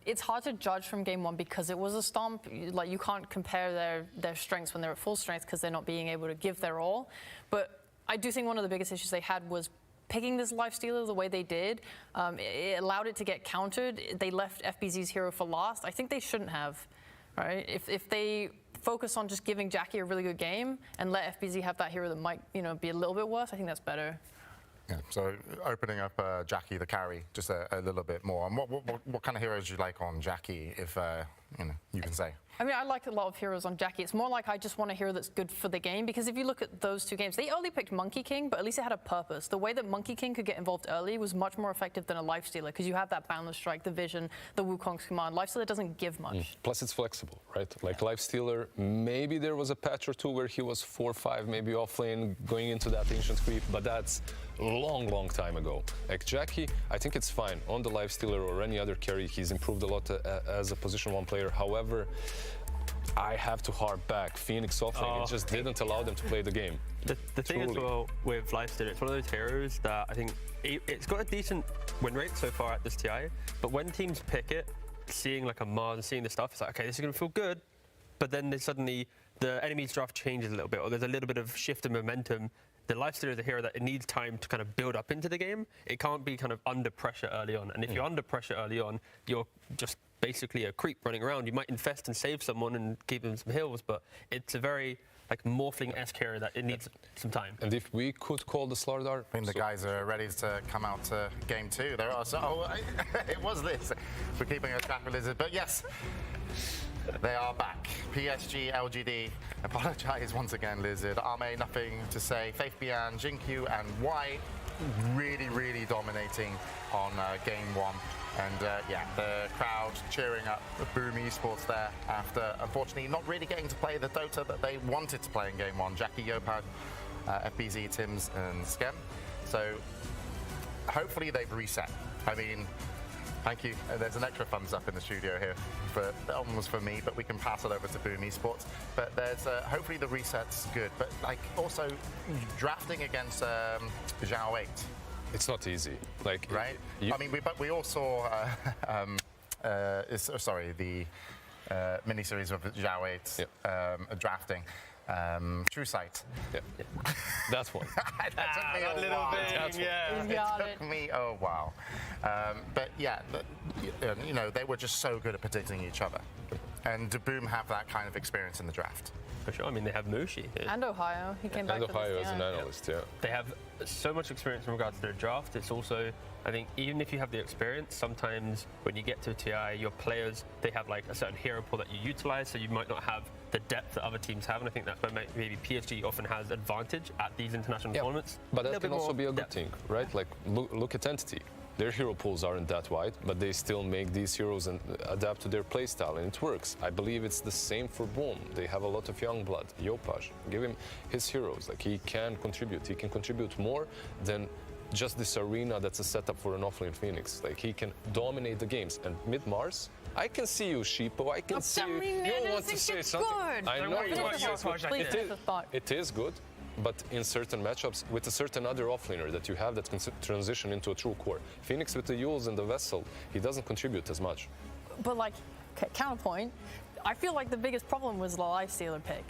It's hard to judge from game 1 because it was a stomp. Like, you can't compare their strengths when they're at full strength because they're not being able to give their all. But I do think one of the biggest issues they had was picking this lifestealer the way they did. It allowed it to get countered. They left FBZ's hero for last. I think they shouldn't have, right? If they focus on just giving Jackie a really good game and let FBZ have that hero that might, be a little bit worse, I think that's better. Yeah, so opening up Jackie the carry just a little bit more. And what kind of heroes do you like on Jackie, if you can say? I mean, I like a lot of heroes on Jackie. It's more like I just want a hero that's good for the game, because if you look at those 2 games, they only picked Monkey King, but at least it had a purpose. The way that Monkey King could get involved early was much more effective than a Lifestealer, because you have that Boundless Strike, the Vision, the Wukong's Command. Lifestealer doesn't give much. Plus, it's flexible, right? Like Lifestealer, maybe there was a patch or 2 where he was 4-5, maybe offlane, going into that Ancient Creep, but that's long time ago. Like Jackie, I think it's fine. On the Lifestealer or any other carry, he's improved a lot as a position 1 player. However, I have to harp back. Phoenix offlane, it just didn't allow them to play the game. The thing as well with Lifestealer, it's one of those heroes that I think it's got a decent win rate so far at this TI, but when teams pick it, seeing like a Mars and seeing the stuff, it's like, okay, this is going to feel good, but then suddenly the enemy's draft changes a little bit, or there's a little bit of shift in momentum. The Lifestealer is a hero that it needs time to kind of build up into the game. It can't be kind of under pressure early on. And if you're under pressure early on, you're just basically a creep running around. You might infest and save someone and keep them some heals, but it's a very like morphling-esque hero that it needs some time. And if we could call the Slardar, I think the guys are ready to come out to game 2. There are it was this. We're keeping a track with Lizard, but yes, they are back. PSG, LGD. Apologize once again, Lizard. Arme, nothing to say. Faith Bian, Jinkyu, and White really dominating on game 1. And yeah, the crowd cheering up Boom Esports there after, unfortunately, not really getting to play the Dota that they wanted to play in game 1. Jackie Yopad, FBZ, Tims, and Skem. So hopefully they've reset. I mean, thank you. There's an extra thumbs up in the studio here. That one was for me, but we can pass it over to Boom Esports. But there's hopefully the reset's good. But like also drafting against GUA 8. It's not easy. Like right? I mean, we all saw the miniseries of GUA 8 drafting. True Sight. Yeah. That's one. That took me a little while. bit, yeah. It took me a while. But yeah, you know, they were just so good at predicting each other. And do Boom have that kind of experience in the draft? For sure. I mean, they have Mushi. And Ohio. He came back and to Ohio this, as an analyst, yeah. They have so much experience in regards to their draft. It's also, I think, even if you have the experience, sometimes when you get to a TI, your players, they have like a certain hero pool that you utilize, so you might not have the depth that other teams have, and I think that's where maybe PSG often has advantage at these international tournaments. But that can also be a good thing, right? Like, look at Entity. Their hero pools aren't that wide, but they still make these heroes and adapt to their playstyle, and it works. I believe it's the same for Boom. They have a lot of young blood. Yopaj, give him his heroes. Like, he can contribute. He can contribute more than just this arena that's a setup for an offlane Phoenix. Like, he can dominate the games. And mid-Mars, I can see you, Sheepo. I can see you. You want to say something. Good. I know you want to say Please finish the thought. It is good. But in certain matchups, with a certain other offlaner that you have that can transition into a true core. Phoenix with the Yules and the Vessel, he doesn't contribute as much. But like, counterpoint, I feel like the biggest problem was the Lifestealer pick.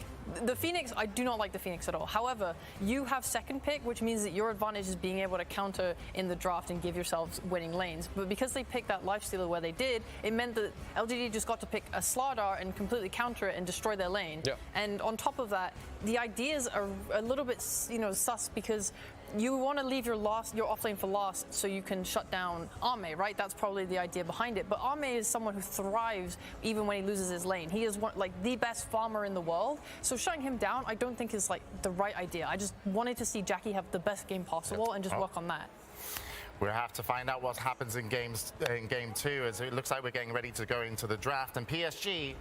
The Phoenix, I do not like the Phoenix at all. However, you have second pick, which means that your advantage is being able to counter in the draft and give yourselves winning lanes. But because they picked that Lifestealer where they did, it meant that LGD just got to pick a Slardar and completely counter it and destroy their lane. Yeah. And on top of that, the ideas are a little bit, sus because you want to leave your offlane for last so you can shut down Arme, right? That's probably the idea behind it. But Arme is someone who thrives even when he loses his lane. He is the best farmer in the world. So shutting him down, I don't think is like the right idea. I just wanted to see Jackie have the best game possible and just work on that. We'll have to find out what happens in game 2, as it looks like we're getting ready to go into the draft. And PSG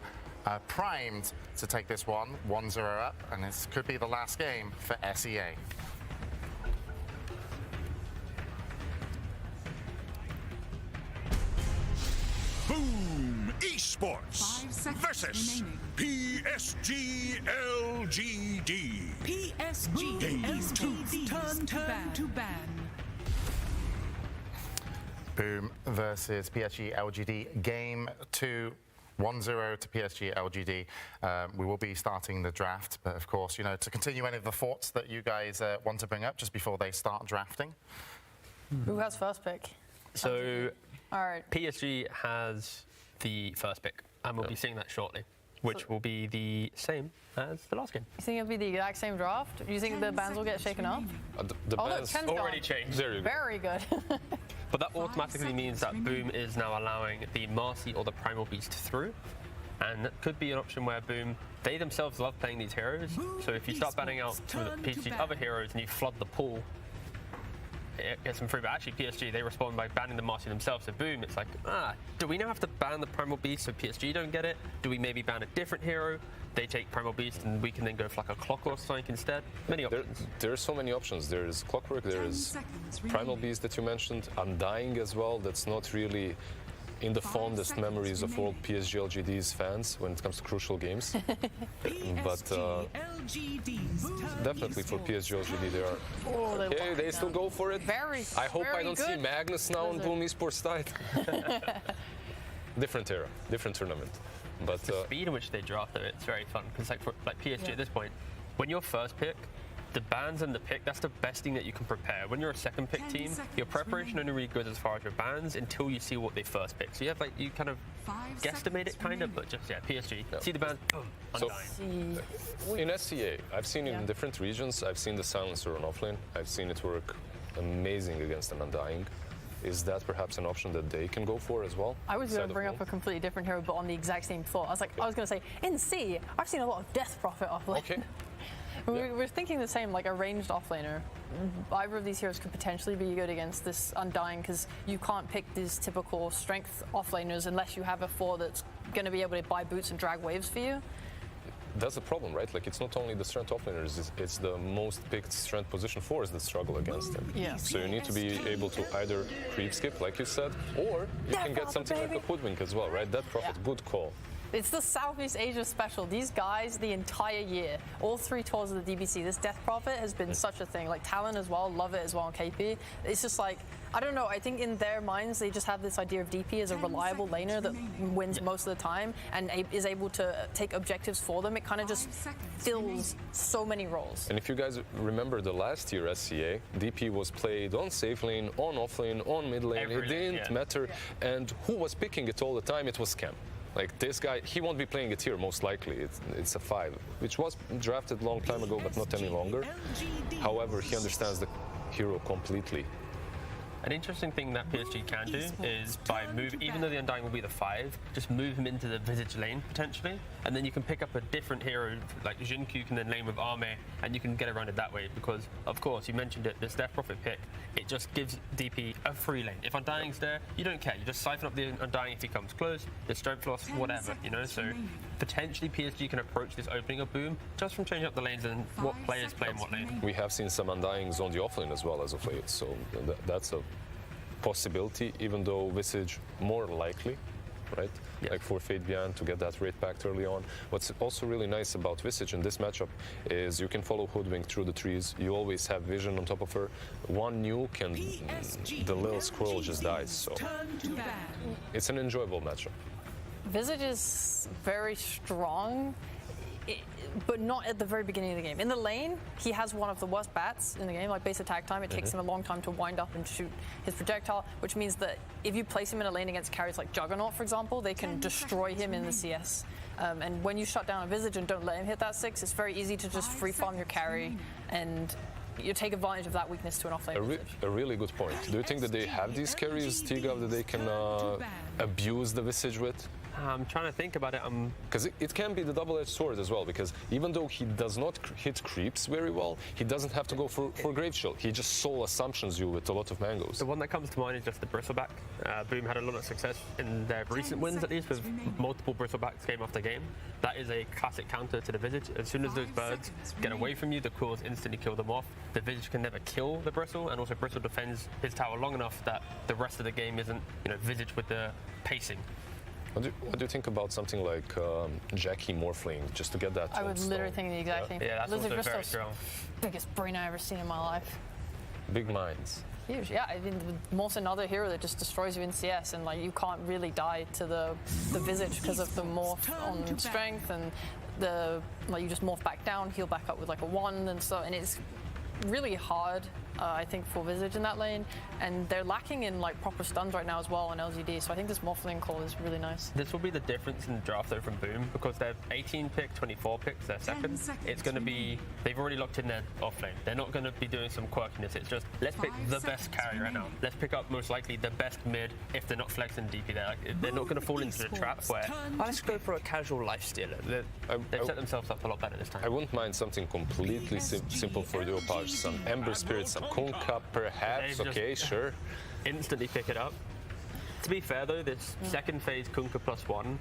primed to take this one, 1-0 up, and this could be the last game for SEA. Boom Esports versus PSG LGD. PSG LGD turn to ban. Boom versus PSG LGD game 2. 1-0 to PSG LGD. We will be starting the draft, but of course, to continue any of the thoughts that you guys want to bring up just before they start drafting. Who has first pick? So, all right. PSG has the first pick, and we'll be seeing that shortly, which will be the same as the last game. You think it'll be the exact same draft? Do you think the bans will get shaken up? The bans already changed. Very good. But that automatically means that Boom is now allowing the Marcy or the Primal Beast through. And that could be an option where Boom, they themselves love playing these heroes. So if you start banning out some of the PSG other heroes and you flood the pool, it gets them through. But actually PSG, they respond by banning the Marcy themselves. So Boom, it's like, do we now have to ban the Primal Beast so PSG don't get it? Do we maybe ban a different hero? They take Primal Beast and we can then go for like a Clockwork Strike instead. Many options. There are so many options. There is Clockwork, there is Primal Beast that you mentioned, Undying as well. That's not really in the fondest memories of all PSG LGD's fans when it comes to crucial games. But definitely for PSG LGD they are. Okay, they still go for it. I hope I don't see Magnus now on Boom Esports side. Different era, different tournament. But the speed in which they draft it, it's very fun because like PSG at this point, when you're first pick, the bans and the pick, that's the best thing that you can prepare. When you're a second pick team, your preparation only really goes as far as your bans until you see what they first pick. So you have like, you kind of guesstimate it kind of, but just, yeah, PSG, see the bans, boom, Undying. In SCA, I've seen in different regions, I've seen the silencer on offlane. I've seen it work amazing against an Undying. Is that perhaps an option that they can go for as well? I was going to bring up a completely different hero, but on the exact same thought. I was going to say, in C, I've seen a lot of Death Prophet offlane. Okay. We're thinking the same, like a ranged offlaner. Either of these heroes could potentially be good against this Undying because you can't pick these typical strength offlaners unless you have a 4 that's going to be able to buy boots and drag waves for you. That's the problem, right? Like, it's not only the strength offlaners, it's the most picked strength position 4s that struggle against them. Yeah. So you need to be able to either creep skip, like you said, or you can get something like a hoodwink as well, right? That Prophet, good call. It's the Southeast Asia special. These guys, the entire year, all 3 tours of the DBC, this Death Prophet has been such a thing. Like Talon as well, love it as well on KP. It's just like, I don't know, I think in their minds, they just have this idea of DP as a reliable laner that wins most of the time and is able to take objectives for them. It kind of just fills so many roles. And if you guys remember the last year SCA, DP was played on safe lane, on off lane, on mid lane. It didn't matter. And who was picking it all the time? It was Cam. Like this guy, he won't be playing it here most likely. It's a 5, which was drafted a long time ago, but not any longer. However, he understands the hero completely. An interesting thing that PSG can do is by move, even though the Undying will be the 5, just move him into the Visage lane potentially, and then you can pick up a different hero like Jinku can then lane with Arme, and you can get around it that way because, of course, you mentioned it, this Death Prophet pick, it just gives DP a free lane. If Undying's there, you don't care. You just siphon up the Undying if he comes close, the strength loss, whatever, you know? So potentially PSG can approach this opening of Boom just from changing up the lanes and what players play in what lane. We have seen some Undyings on the offlane as well as of late, so that's a possibility, even though Visage more likely, right? Yeah. Like for Fate Beyond to get that rate packed early on. What's also really nice about Visage in this matchup is you can follow Hoodwink through the trees. You always have vision on top of her. One nuke and the little squirrel just dies. So it's an enjoyable matchup. Visage is very strong, but not at the very beginning of the game. In the lane, he has one of the worst bats in the game, like base attack time. It takes him a long time to wind up and shoot his projectile, which means that if you place him in a lane against carries like Juggernaut, for example, they can destroy him in the CS. And when you shut down a Visage and don't let him hit that 6, it's very easy to just free farm your carry and you take advantage of that weakness to an offlane. A really good point. Do you think that they have these carries, Tigav, that they can abuse the Visage with? I'm trying to think about it. Because it can be the double-edged sword as well, because even though he does not hit creeps very well, he doesn't have to go for Grave Shield. He just soul assumptions you with a lot of mangoes. The one that comes to mind is just the Bristleback. Boom had a lot of success in their recent wins, at least, with multiple Bristlebacks game after game. That is a classic counter to the Visage. As soon as those birds get away from you, the quills instantly kill them off. The Visage can never kill the Bristle, and also Bristle defends his tower long enough that the rest of the game isn't, Visage with the pacing. What do you think about something like Jackie Morphling, just to get that? I would literally think the exact same. Yeah, that's also very strong. Biggest brain I ever seen in my life. Big minds. Huge, yeah. I mean, most another hero that just destroys you in CS, and like you can't really die to the Visage because of the morph on strength and the you just morph back down, heal back up with like a 1 and so, and it's really hard. I think for Visage in that lane, and they're lacking in like proper stuns right now as well on LGD, so I think this Morphling call is really nice. This will be the difference in the draft though from Boom, because they're 18 pick, 24 picks, they're second. It's going to be, they've already locked in their offlane. They're not going to be doing some quirkiness, it's just, let's pick the best carry right now. Let's pick up most likely the best mid if they're not flexing DP there. They're not going to fall into the trap where, let's go for a casual lifestealer. They've set themselves up a lot better this time. I wouldn't mind something completely simple for Leopard, some Ember Spirit, some Kunkka perhaps, okay, sure. Instantly pick it up. To be fair though, this second phase Kunkka +1,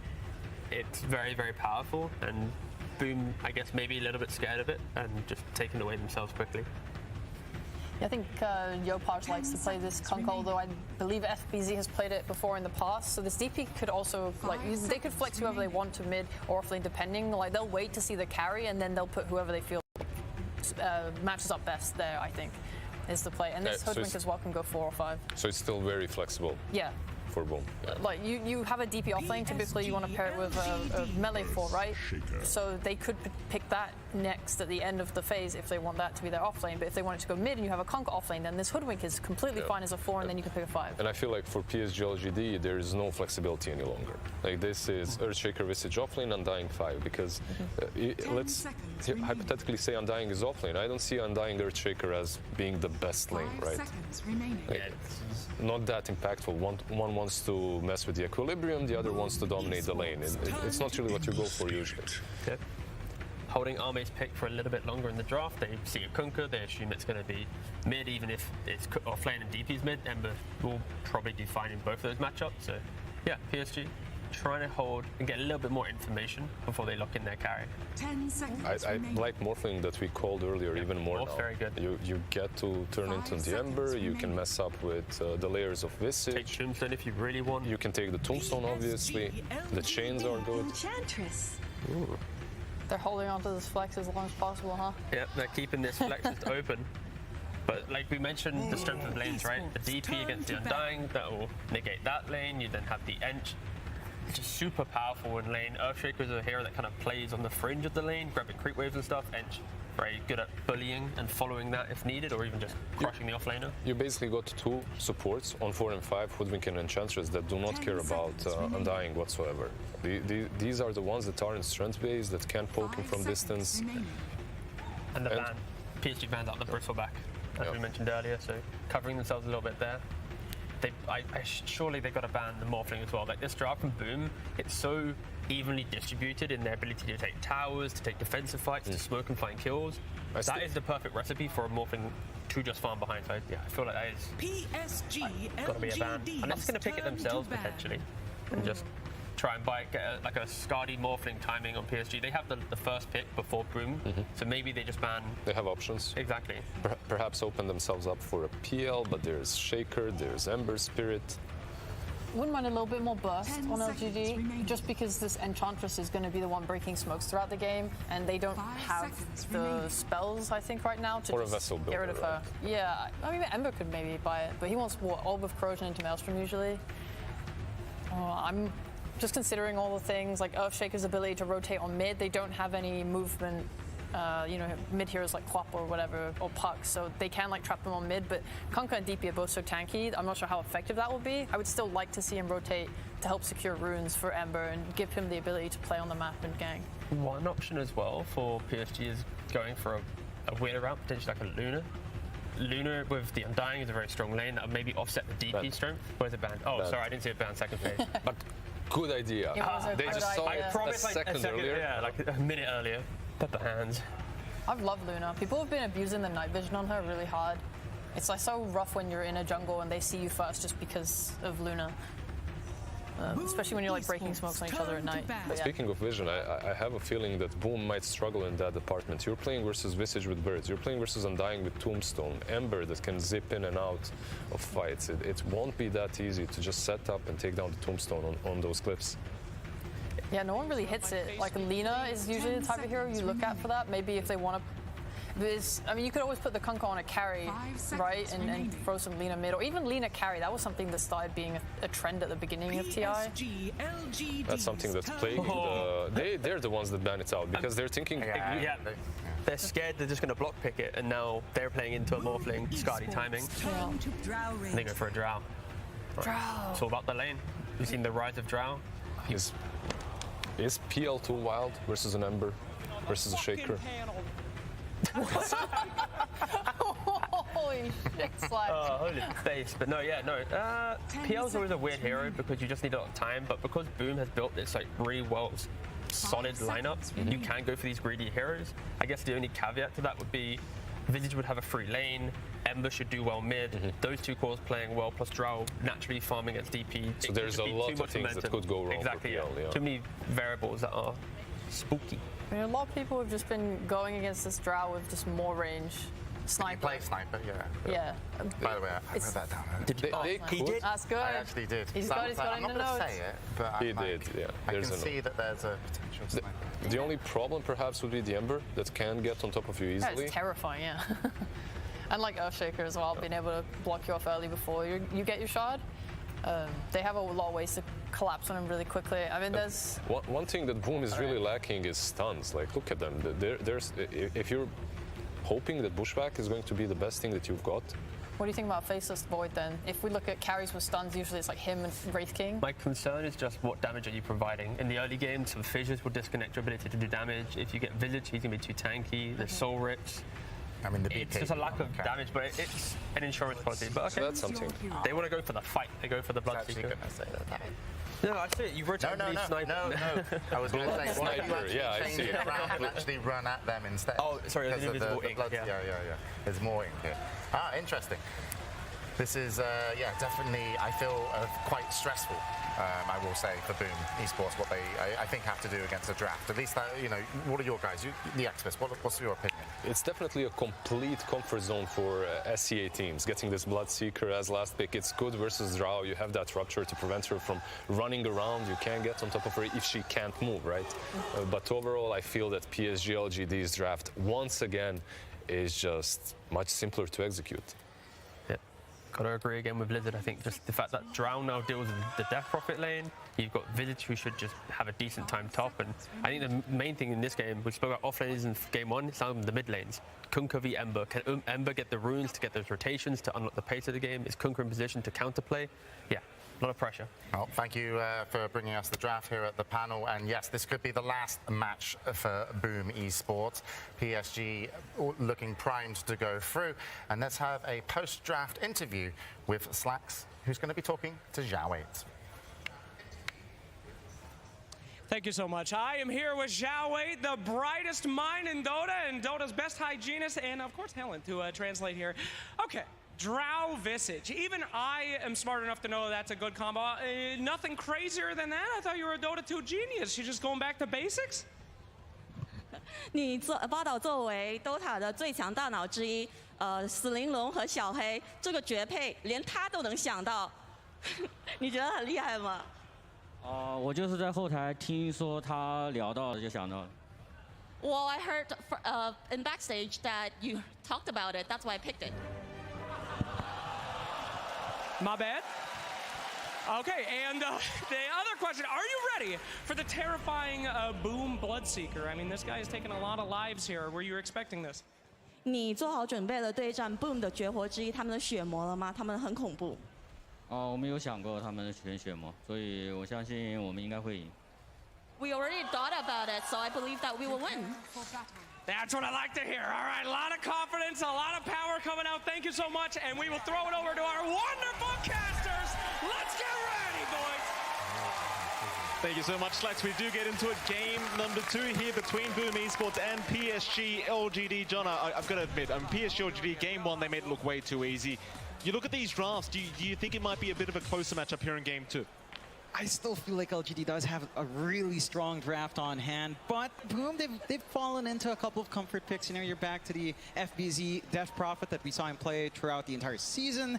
it's very, very powerful, and Boom, I guess, maybe a little bit scared of it and just taking away themselves quickly. Yeah, I think Yopaj likes to play this Kunkka, although I believe FBZ has played it before in the past. So this DP could also, they could flex whoever they want to mid or offlane depending. Like, they'll wait to see the carry and then they'll put whoever they feel matches up best there, I think, is the play. And this Hoodwink as well can go 4 or 5. So it's still very flexible. Yeah. For Boom. Yeah. Like, you have a DP offlane, typically you want to pair it with a melee 4, right? So they could pick that next at the end of the phase if they want that to be their off lane. But if they want it to go mid and you have a Conker off lane, then this Hoodwink is completely fine as a 4, and then you can pick a 5. And I feel like for PSG LGD, there is no flexibility any longer. Like this is Earthshaker Visage offlane, Undying 5, because let's hypothetically say Undying is offlane. I don't see Undying Earthshaker as being the best lane, right? Like, not that impactful. One wants to mess with the equilibrium, the other wants to dominate the lane. It's not really what you go for usually. Okay. Holding Arme's pick for a little bit longer in the draft, they see a Kunkka, they assume it's going to be mid, even if it's offlane and DP's mid. Ember will probably do fine in both of those matchups. So, yeah, PSG trying to hold and get a little bit more information before they lock in their carry. 10 seconds. I like Morphling that we called earlier even more now. Very good. You get to turn into the Ember, you can mess up with the layers of Visage. Take Tombstone if you really want. You can take the Tombstone, obviously. The chains are good. Enchantress. Ooh. They're holding on to this flex as long as possible, huh? Yep, they're keeping this flex just open. But like we mentioned, the strength of lanes, right? The DP against the Undying, that will negate that lane. You then have the Ench, which is super powerful in lane. Earthshaker is a hero that kind of plays on the fringe of the lane, grabbing creep waves and stuff. Ench, very good at bullying and following that if needed, or even just crushing the offlaner. You basically got 2 supports on 4 and 5, Hoodwink and Enchantress, that do not care about Undying whatsoever. These are the ones that are in strength base, that can poke him from distance. And the ban. PSG banned out the Bristleback, as we mentioned earlier, so covering themselves a little bit there. Surely they've got to ban the Morphling as well. Like this draft from Boom, it's so evenly distributed in their ability to take towers, to take defensive fights, to smoke and find kills. That is the perfect recipe for a Morphling to just farm behind. So yeah, I feel like that is got to be a ban. Unless they're going to pick it themselves potentially, and just try and get like a Skadi Morphling timing on PSG. They have the first pick before Boom, so maybe they just ban. They have options. Exactly. Perhaps open themselves up for a PL, but there's Shaker, there's Ember Spirit. Wouldn't mind a little bit more burst on LGD, just because this Enchantress is going to be the one breaking smokes throughout the game, and they don't have the spells, I think, right now to or a vessel builder, get rid of her. Right? Yeah, I mean, Ember could maybe buy it, but he wants Orb of Corrosion into Maelstrom usually. I'm just considering all the things, like Earthshaker's ability to rotate on mid. They don't have any movement, mid heroes like Clop or whatever, or Puck, so they can like trap them on mid, but Kunkka and DP are both so tanky, I'm not sure how effective that will be. I would still like to see him rotate to help secure runes for Ember and give him the ability to play on the map and gang. One option as well for PSG is going for a weirder route, potentially like a Luna. Luna with the Undying is a very strong lane that would maybe offset the DP strength. Where's it banned? Oh, sorry, I didn't see it banned second phase. But good idea. They just saw it a second earlier. Yeah, like a minute earlier. Pepper hands. I've loved Luna. People have been abusing the night vision on her really hard. It's like so rough when you're in a jungle and they see you first just because of Luna. Especially when you're like breaking smokes on each other at night. But, Speaking of vision, I have a feeling that Boom might struggle in that department. You're playing versus Visage with Birds. You're playing versus Undying with Tombstone. Ember that can zip in and out of fights. It won't be that easy to just set up and take down the Tombstone on those cliffs. yeah, no one really hits it. Like Lina is usually the type of hero you look at for that. Maybe if they want to. I mean, you could always put the Kunkka on a carry, right, and throw some Lina mid, or even Lina carry. That was something that started being a trend at the beginning of TI. That's something that's plaguing they're the ones that ban it out, because they're thinking... They're scared they're just going to block pick it, and now they're playing into a Morphling, Skadi timing. And they go for a Drow. Drow. It's all about the lane. You've seen the rise of Drow. Is PL too wild versus an Ember versus a Shaker? Holy shit, Slack. Holy face. But no, PL's always a weird hero because you just need a lot of time, but because Boom has built this like really well solid lineup, you can go for these greedy heroes. I guess the only caveat to that would be Visage would have a free lane, Ember should do well mid, those two cores playing well, plus Drow naturally farming against DP. So there's a lot of things that could go wrong for PL, yeah. Too many variables that are spooky. I mean, a lot of people have just been going against this Drow with just more range. Sniper. Play sniper, yeah. By the way, I wrote that down. He did. That's good. I actually did. He's got it I'm in not the going to notes. say it, but He did, yeah. I can see that there's a potential sniper. The only problem perhaps would be the Ember that can get on top of you easily. Yeah, it's terrifying, yeah. And like Earthshaker as well, being able to block you off early before you get your shard. They have a lot of ways to collapse on him really quickly. I mean, there's... One thing that Boom is really lacking is stuns. Like, look at them. If you're hoping that Bushwhack is going to be the best thing that you've got, What do you think about Faceless Void then? If we look at carries with stuns, usually it's like him and Wraith King. My concern is just what damage are you providing? In the early game, some fissures will disconnect your ability to do damage. If you get Village, he's going to be too tanky. There's Soul Rips. I mean, it's just a lack of damage, but it's an insurance policy. But okay, so that's something. They want to go for the fight. They go for the Bloodseeker. No, I see it. You rotate no, Sniper. No. I was going to say, why don't you actually change it around and actually run at them instead? Oh, sorry, there's because invisible the ink. blood, yeah. There's more ink here. Interesting. This is, definitely, I feel quite stressful, I will say, for Boom Esports, what they, I think, have to do against the draft. At least, what are your guys, the experts, what's your opinion? It's definitely a complete comfort zone for SCA teams. Getting this Bloodseeker as last pick, it's good versus Drow. You have that Rupture to prevent her from running around. You can't get on top of her if she can't move, right? But overall, I feel that PSG LGD's draft, once again, is just much simpler to execute. Got to agree again with Blizzard. I think just the fact that Drow now deals with the Death Prophet lane. You've got Village who should just have a decent time top. And I think the main thing in this game, we spoke about off lanes in game one, it's now the mid lanes. Kunkka v Ember. Can Ember get the runes to get those rotations to unlock the pace of the game? Is Kunkka in position to counterplay? Yeah. A lot of pressure. Well, thank you for bringing us the draft here at the panel. And yes, this could be the last match for Boom Esports. PSG looking primed to go through. And let's have a post-draft interview with Slacks, who's going to be talking to Zhao Wei. Thank you so much. I am here with Zhao Wei, the brightest mind in Dota and Dota's best hygienist, and of course Helen to translate here. Okay. Drow Visage. Even I am smart enough to know that's a good combo. Nothing crazier than that? I thought you were a Dota 2 genius. You're just going back to basics? 你报道作为 Dota 的最强大脑之一，死灵龙和小黑这个绝配，连他都能想到，你觉得很厉害吗？我就是在后台听说他聊到就想到了。Well, I heard in backstage that you talked about it. That's why I picked it. My bad. Okay, and the other question, are you ready for the terrifying Boom Bloodseeker? I mean, this guy has taken a lot of lives here. Were you expecting this? 你做好准备了对战 Boom 的绝活之一，他们的血魔了吗？他们很恐怖。我们有想过他们选血魔，所以我相信我们应该会赢。We already thought about it, so I believe that we will win. That's what I like to hear. All right, a lot of confidence, a lot of power coming out. Thank you so much, and we will throw it over to our wonderful casters. Let's get ready, boys. Thank you so much, Slacks. We do get into it. Game number 2 here between Boom Esports and PSG LGD. John, I've got to admit, PSG LGD, game 1, they made it look way too easy. You look at these drafts, do you think it might be a bit of a closer matchup here in game 2? I still feel like LGD does have a really strong draft on hand, but Boom, they've fallen into a couple of comfort picks. You know, you're back to the FBZ Death Prophet that we saw him play throughout the entire season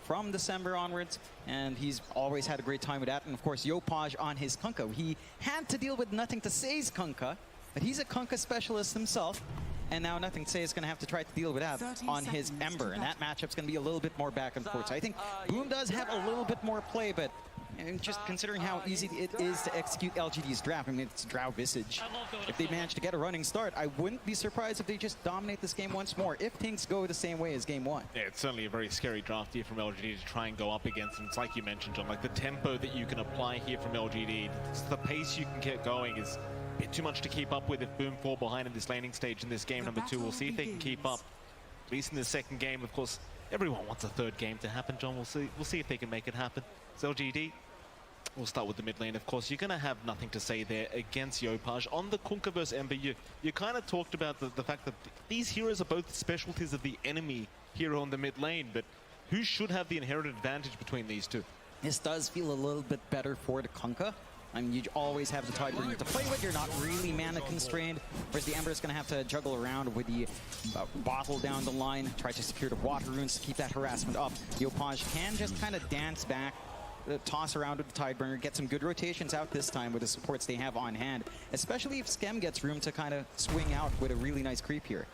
from December onwards, and he's always had a great time with that. And of course, Yopaj on his Kunkka. He had to deal with Nothing to Say's Kunkka, but he's a Kunkka specialist himself. And now Nothing to Say is going to have to try to deal with that on his Ember, and that matchup's going to be a little bit more back and forth. So I think Boom does have a little bit more play, but and just considering how easy it is to execute LGD's draft, I mean, it's Drow Visage. If they manage to get a running start, I wouldn't be surprised if they just dominate this game once more, if things go the same way as game 1. Yeah, it's certainly a very scary draft here from LGD to try and go up against them. It's like you mentioned, John, like the tempo that you can apply here from LGD, the pace you can get going is a bit too much to keep up with if Boom fall behind in this laning stage in this game number 2. We'll see if they can keep up, at least in the second game. Of course, everyone wants a third game to happen, John. We'll see if they can make it happen. It's LGD. We'll start with the mid lane. Of course, you're going to have Nothing to Say there against Yopaj. On the Kunkka vs Ember, you kind of talked about the fact that these heroes are both specialties of the enemy hero on the mid lane, but who should have the inherited advantage between these two? This does feel a little bit better for the Kunkka. I mean, you always have the Tidebringer to play with. You're not really mana constrained. Whereas the Ember is going to have to juggle around with the bottle down the line, try to secure the water runes to keep that harassment up. Yopaj can just kind of dance back, toss around with the Tidebringer, get some good rotations out this time with the supports they have on hand, especially if Skem gets room to kind of swing out with a really nice creep here.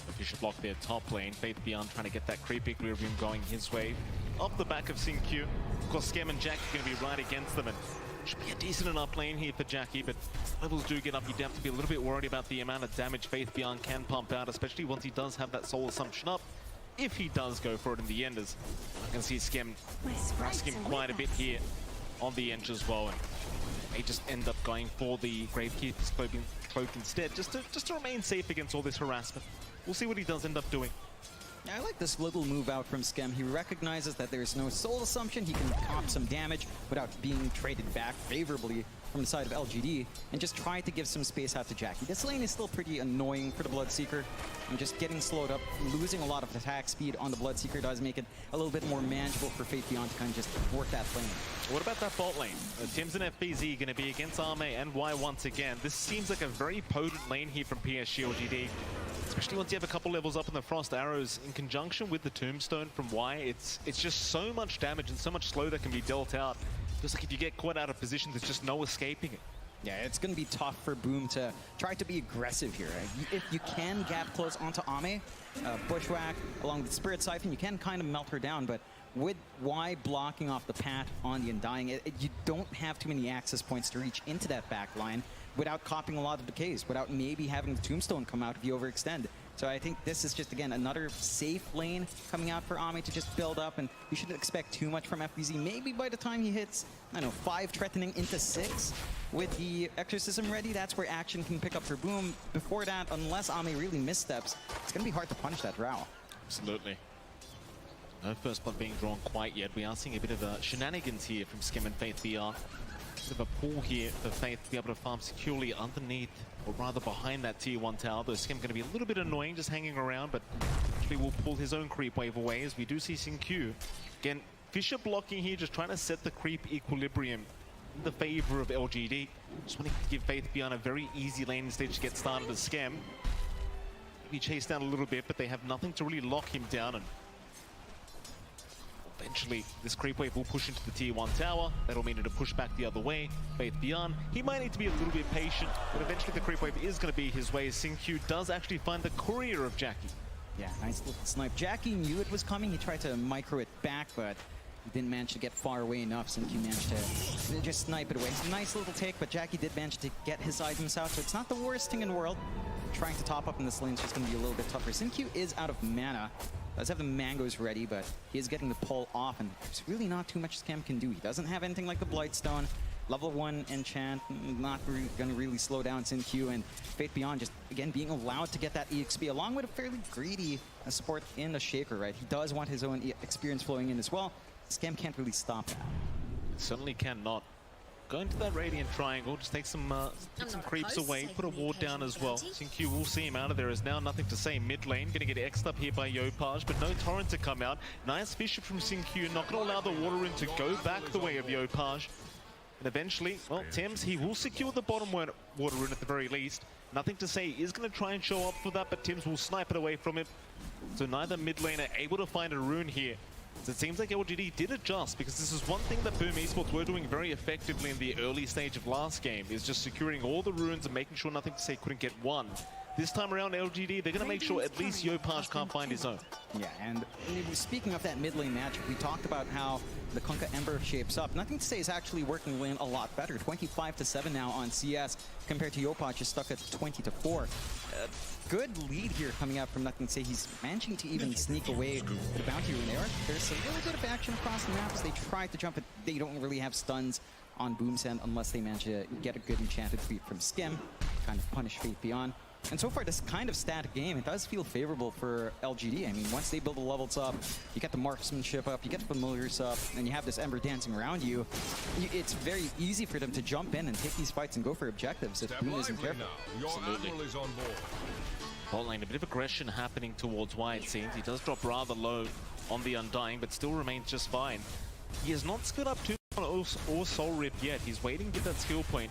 If you should block their top lane, Faith Beyond trying to get that creepy clear room going his way. off the back of Sin-Q. Of course, Skem and Jackie are going to be right against them, and should be a decent enough lane here for Jackie, but levels do get up. You have to be a little bit worried about the amount of damage Faith Beyond can pump out, especially once he does have that Soul Assumption up. If he does go for it in the end, as I can see Skem asking him quite a bit here on the edge as well, and they just end up going for the Gravekeeper's cloak instead, just to remain safe against all this harassment. We'll see what he does end up doing. Yeah, I like this little move out from Skem. He recognizes that there's no Soul Assumption. He can pop some damage without being traded back favorably from the side of LGD, and just try to give some space out to Jackie. This lane is still pretty annoying for the Bloodseeker, and just getting slowed up, losing a lot of attack speed on the Bloodseeker does make it a little bit more manageable for Faith Beyond to kind of just work that lane. What about that bot lane? Tims and FBZ going to be against Arme and Y once again. This seems like a very potent lane here from PSG LGD, especially once you have a couple levels up in the Frost Arrows in conjunction with the Tombstone from Y. It's just so much damage and so much slow that can be dealt out. Just like if you get caught out of position, there's just no escaping it. Yeah, it's going to be tough for Boom to try to be aggressive here. If you can gap close onto Ame, Bushwhack along with Spirit Siphon, you can kind of melt her down, but with Y blocking off the path on the Undying, you don't have too many access points to reach into that back line without copying a lot of decays, without maybe having the Tombstone come out if you overextend. So I think this is just, again, another safe lane coming out for Ame to just build up, and you shouldn't expect too much from FBZ. Maybe by the time he hits, I don't know, 5 threatening into 6 with the Exorcism ready, that's where action can pick up for Boom. Before that, unless Ame really missteps, it's going to be hard to punish that Drow. Absolutely. No first blood being drawn quite yet. We are seeing a bit of shenanigans here from Skem and Faith VR. Bit of a pull here for Faith to be able to farm securely underneath, or rather behind that tier 1 tower. Though Skem going to be a little bit annoying just hanging around, but actually will pull his own creep wave away, as we do see Sin-Q. Again, Fisher blocking here, just trying to set the creep equilibrium in the favor of LGD. Just wanting to give Faith Beyond a very easy lane stage to get started as Skem. Maybe chase down a little bit, but they have nothing to really lock him down, and eventually, this creep wave will push into the tier 1 tower. That'll mean it'll push back the other way. Faith Beyond, he might need to be a little bit patient, but eventually the creep wave is going to be his way. Sin-Q does actually find the courier of Jackie. Yeah, nice little snipe. Jackie knew it was coming. He tried to micro it back, but he didn't manage to get far away enough. Sin-Q managed to just snipe it away. Nice little take, but Jackie did manage to get his items out, so it's not the worst thing in the world. Trying to top up in this lane is just going to be a little bit tougher. Sin-Q is out of mana. Does have the mangoes ready, but he is getting the pull off, and there's really not too much Skem can do. He doesn't have anything like the Blightstone. Level 1 enchant, not going to really slow down Sin-Q, and Faith Beyond just, again, being allowed to get that EXP, along with a fairly greedy support in the Shaker, right? He does want his own experience flowing in as well. Skem can't really stop that. Certainly cannot. Going to that Radiant Triangle, just take some creeps away, put a ward down as well. Sin-Q will see him out of there. Is now nothing to say mid lane. Going to get X'd up here by Yopaj, but no Torrent to come out. Nice Fisher from Sin-Q, not going to allow the water rune to go back the way of Yopaj. And eventually, well, Tims, he will secure the bottom water rune at the very least. Nothing to say, he is going to try and show up for that, but Tims will snipe it away from him. So neither mid laner able to find a rune here. So it seems like LGD did adjust, because this is one thing that Boom Esports were doing very effectively in the early stage of last game, is just securing all the runes and making sure Nothing to Say couldn't get one. This time around, LGD, they're going to make sure at least Yopaj can't find his own. Yeah, and speaking of that mid lane matchup, we talked about how the Kunkka Ember shapes up. Nothing to Say is actually working lane a lot better. 25-7 now on CS, compared to Yopaj, just stuck at 20-4. Good lead here coming out from Nothing to Say. He's managing to even sneak away the bounty rune there. There's a little bit of action across the map as they try to jump it. They don't really have stuns on Boom's end unless they manage to get a good enchanted feat from Skem, kind of punish Faith Beyond. And so far, this kind of static game, it does feel favorable for LGD. I mean, once they build the levels up, you get the marksmanship up, you get the familiars up, and you have this Ember dancing around you, it's very easy for them to jump in and take these fights and go for objectives if Boom isn't careful. Absolutely. Bot lane, a bit of aggression happening towards Y, it seems. He does drop rather low on the Undying, but still remains just fine. He has not skilled up too much or Soul Rip yet. He's waiting to get that skill point.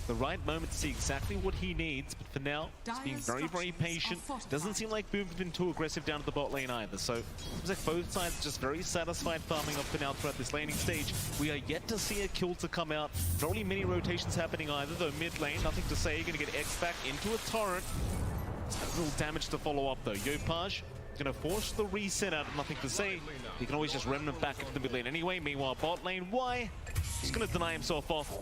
The right moment to see exactly what he needs, but for now, he's being very, very patient. Doesn't seem like Boom's been too aggressive down to the bot lane either, so it seems like both sides just very satisfied farming up for now throughout this laning stage. We are yet to see a kill to come out. Not really many rotations happening either, though mid lane, Nothing to Say, gonna get X back into a torrent. A little damage to follow up though. Yopaj Going to force the reset out, nothing to say. He can always just remnant back into the mid lane anyway. Meanwhile, bot lane, why? He's going to deny himself off.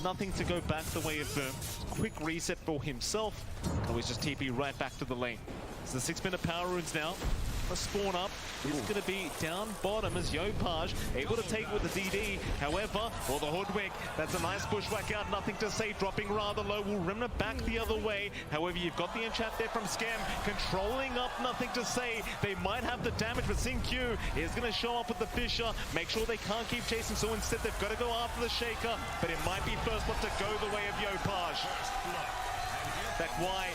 Nothing to go back the way of Boom. Quick reset for himself. Can always just TP right back to the lane. It's the 6-minute power runes now. The spawn up is going to be down bottom as Yopaj able to take with the DD. However, for the Hoodwink, that's a nice bushwhack out, nothing to say, dropping rather low, will remnant back the other way. However, you've got the enchant there from Scam, controlling up, nothing to say. They might have the damage, but Xingqiu is going to show up with the Fisher, make sure they can't keep chasing, so instead they've got to go after the Shaker, but it might be first blood to go the way of Yopaj. That Y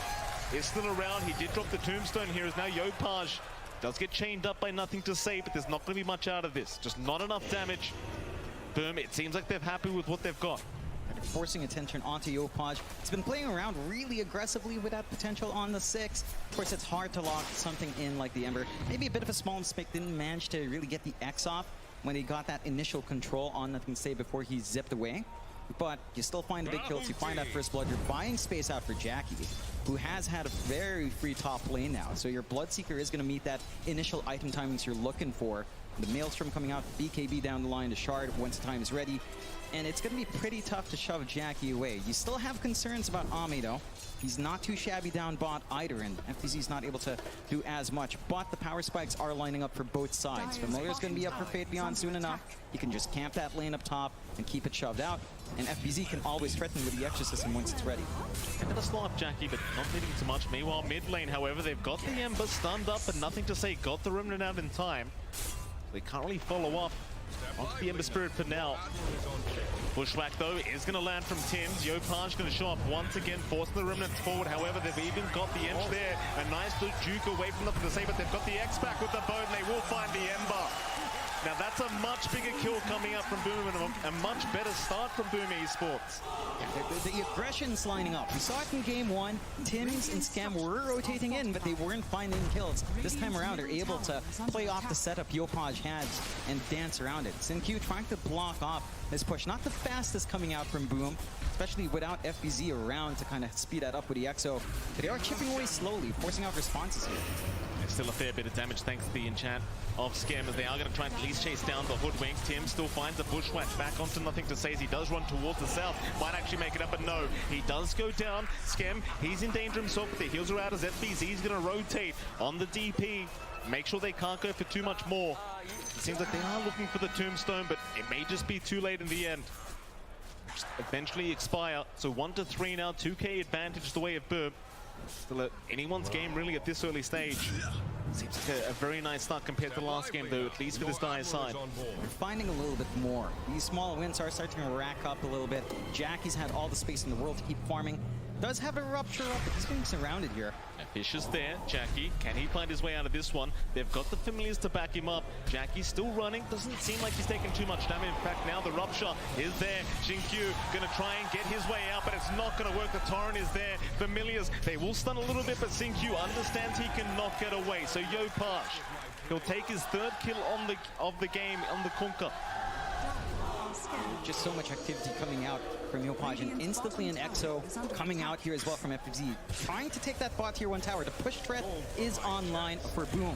is still around, he did drop the tombstone here, as now Yopaj does get chained up by nothing to say, but there's not going to be much out of this. Just not enough damage. Boom, it seems like they're happy with what they've got. Forcing attention onto Yopaj. He's been playing around really aggressively with that potential on the 6. Of course, it's hard to lock something in like the Ember. Maybe a bit of a small mistake, didn't manage to really get the X off when he got that initial control on nothing to say before he zipped away. But you still find the big kills, you find that first blood, you're buying space out for Jackie, who has had a very free top lane now. So your Bloodseeker is going to meet that initial item timings you're looking for. The Maelstrom coming out, BKB down the line to Shard once the time is ready. And it's going to be pretty tough to shove Jackie away. You still have concerns about Ame though. He's not too shabby down bot either, and FBZ's not able to do as much. But the power spikes are lining up for both sides. Familiar's going to be up for Fate Beyond soon enough. You can just camp that lane up top and keep it shoved out. And FBZ can always threaten with the Exorcism once it's ready. End of a slot, Jackie, but not needing too much. Meanwhile, mid lane, however, they've got the Ember stunned up, but nothing to say. Got the Remnant out in time. They can't really follow up on the Ember Spirit for now. Bushwhack, though, is going to land from Tim's. Yopaj going to show up once again, forcing the Remnants forward. However, they've even got the Ench there. A nice juke away from nothing to say, but they've got the X back with the boat, and they will find the Ember. Now that's a much bigger kill coming up from Boom, and a much better start from Boom Esports. Yeah, the aggression's lining up. We saw it in game 1. Tims and Scam were rotating in, but they weren't finding kills. This time around, they're able to play off the setup Yopaj had and dance around it. Xingqiu trying to block off this push. Not the fastest coming out from Boom, especially without FBZ around to kind of speed that up with the EXO. But they are chipping away slowly, forcing out responses here. There's still a fair bit of damage thanks to the enchant of Scam, as they are going to try and at least chase down the Hoodwink. Tim still finds a bushwhack back onto nothing to say as he does run towards the south. Might actually make it up, but no. He does go down. Scam, he's in danger himself, but the heals are out as FBZ's going to rotate on the DP. Make sure they can't go for too much more. It seems like they are looking for the tombstone, but it may just be too late in the end. Just eventually expire. So 1-3 now, 2K advantage the way of Boom. Still anyone's game really at this early stage. Seems like a very nice start compared to the last game though, at least for this Dire side. We're finding a little bit more. These small wins are starting to rack up a little bit. Jackie's had all the space in the world to keep farming. Does have a rupture up, but he's being surrounded here. Fisher's there. Jackie, can he find his way out of this one? They've got the familiars to back him up. Jackie's still running. Doesn't seem like he's taking too much damage. In fact, now the rupture is there. Xingqiu going to try and get his way out, but it's not going to work. The torrent is there. Familiars, they will stun a little bit, but Xingqiu understands he cannot get away. So Yopaj, he'll take his 3rd kill of the game on the Kunkka. Just so much activity coming out from Yopaj, and instantly an EXO coming out here as well from FBZ. Trying to take that bot tier 1 tower. The push threat is online for Boom.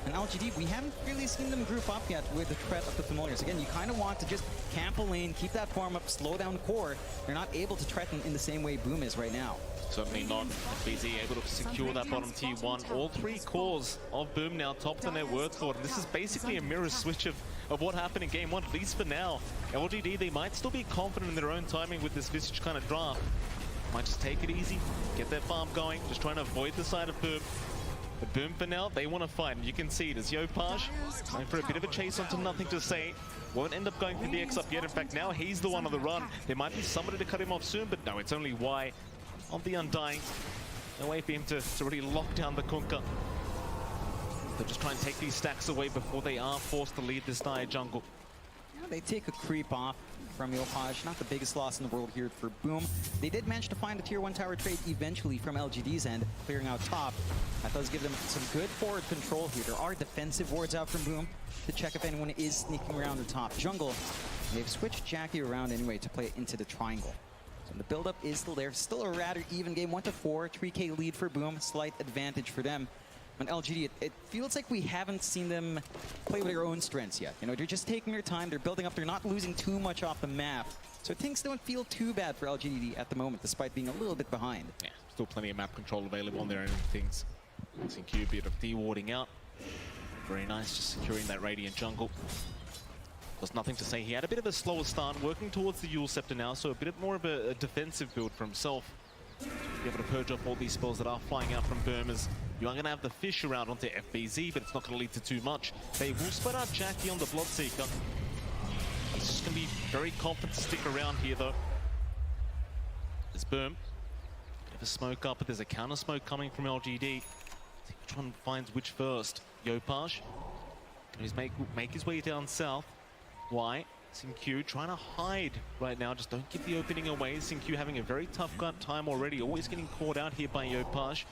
And LGD, we haven't really seen them group up yet with the threat of the familiars. Again, you kind of want to just camp a lane, keep that farm up, slow down core. They're not able to threaten in the same way Boom is right now. Certainly not. FBZ able to secure that bottom tier 1. All 3 cores of Boom now topped on their workload. And this is basically a mirror switch of what happened in game 1, at least for now. LGD, they might still be confident in their own timing with this Visage kind of draft. Might just take it easy, get their farm going, just trying to avoid the side of Boom. But Boom for now, they want to fight. And you can see it as Yopaj going for a bit of a chase onto nothing to say. Won't end up going for the X up yet. In fact, now he's the one on the run. There might be somebody to cut him off soon, but no, it's only Y of the Undying. No way for him to really lock down the Kunkka. They'll just try and take these stacks away before they are forced to lead this Dire jungle. Yeah, they take a creep off from Yopaj. Not the biggest loss in the world here for Boom. They did manage to find a tier 1 tower trade eventually from LGD's end, clearing out top. That does give them some good forward control here. There are defensive wards out from Boom to check if anyone is sneaking around the top jungle. They've switched Jackie around anyway to play into the triangle. So the build-up is still there. Still a rather even game, 1-4, 3K lead for Boom, slight advantage for them. on LGD, it feels like we haven't seen them play with their own strengths yet. You know, they're just taking their time, they're building up, they're not losing too much off the map. So things don't feel too bad for LGD at the moment, despite being a little bit behind. Yeah, still plenty of map control available on their own things. XinQ, bit of de-warding out. Very nice, just securing that Radiant jungle. There's nothing to say. He had a bit of a slower start, working towards the Yule Scepter now, so a bit more of a defensive build for himself. Be able to purge off all these spells that are flying out from Burmers. You are going to have the fish around onto FBZ, but it's not going to lead to too much. They will spread out Jackie on the Bloodseeker. It's just going to be very confident to stick around here, though. There's Burm. Bit of a smoke up, but there's a counter smoke coming from LGD. See which one finds which first. Yopaj. Going to make his way down south. Why? XinQ trying to hide right now. Just don't give the opening away. XinQ having a very tough time already. Always getting caught out here by Yopaj.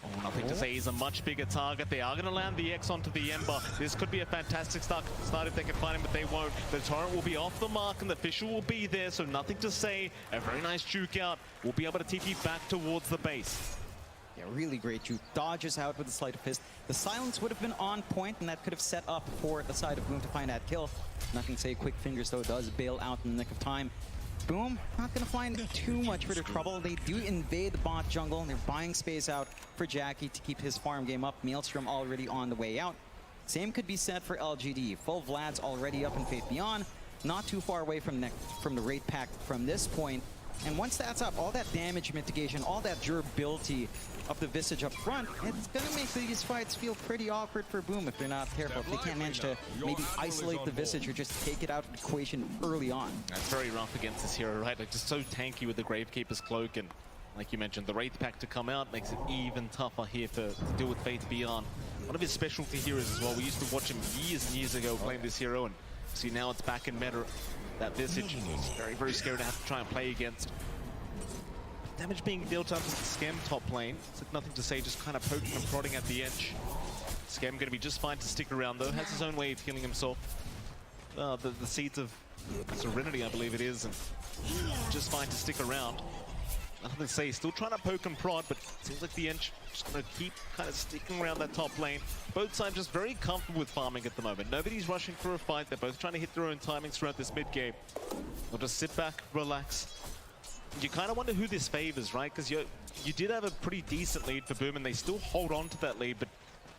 Oh, nothing to say. He's a much bigger target. They are going to land the X onto the Ember. This could be a fantastic start if they can find him, but they won't. The torrent will be off the mark, and the Fisher will be there, so nothing to say. A very nice juke out. We'll be able to TP back towards the base. Yeah, really great juke. Dodges out with the Sleight of Fist. The silence would have been on point, and that could have set up for the side of Boom to find that kill. Nothing to say. Quick Fingers, though, does bail out in the nick of time. Boom, not going to find too much further trouble. They do invade the bot jungle, and they're buying space out for Jackie to keep his farm game up. Maelstrom already on the way out. Same could be said for LGD. Full Vlad's already up in Faith Beyond. Not too far away from the Wraith Pact from this point. And once that's up, all that damage mitigation, all that durability of the Visage up front, it's going to make these fights feel pretty awkward for Boom if they're not careful. If they can't manage to maybe isolate the Visage or just take it out of the equation early on. That's very rough against this hero, right? Like, just so tanky with the Gravekeeper's Cloak, and like you mentioned, the Wraith Pact to come out makes it even tougher here to deal with Faith Beyond. One of his specialty heroes as well. We used to watch him years and years ago playing this hero, and see now it's back in meta. That Visage is very, very scary to have to try and play against. Damage being dealt onto the Scam top lane. So nothing to say, just kind of poking and prodding at the edge. Scam going to be just fine to stick around though. Has his own way of healing himself. The Seeds of Serenity, I believe it is, and just fine to stick around. Nothing to say, still trying to poke and prod, but it seems like the Ench just going to keep kind of sticking around that top lane. Both sides just very comfortable with farming at the moment. Nobody's rushing for a fight. They're both trying to hit their own timings throughout this mid game. They'll just sit back, relax. You kind of wonder who this favors, right? Because you did have a pretty decent lead for Boom, and they still hold on to that lead, but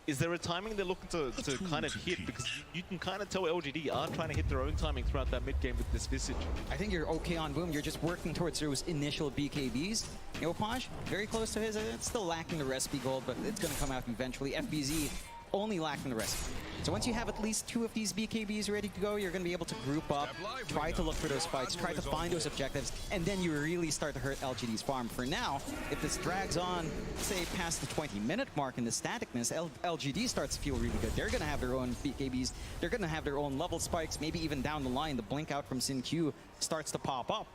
is there a timing they're looking to kind of hit? Because you can kind of tell LGD are trying to hit their own timing throughout that mid game with this Visage. I think you're okay on Boom. You're just working towards those initial BKBs. Yopaj, very close to his. It's still lacking the recipe gold, but it's going to come out eventually. FBZ only lacking the recipe. So once you have at least 2 of these BKBs ready to go, you're going to be able to group up, try to look for those fights, try to find those objectives, and then you really start to hurt LGD's farm. For now, if this drags on, say, past the 20-minute mark in the staticness, LGD starts to feel really good. They're going to have their own BKBs. They're going to have their own level spikes. Maybe even down the line, the blink out from XinQ starts to pop up.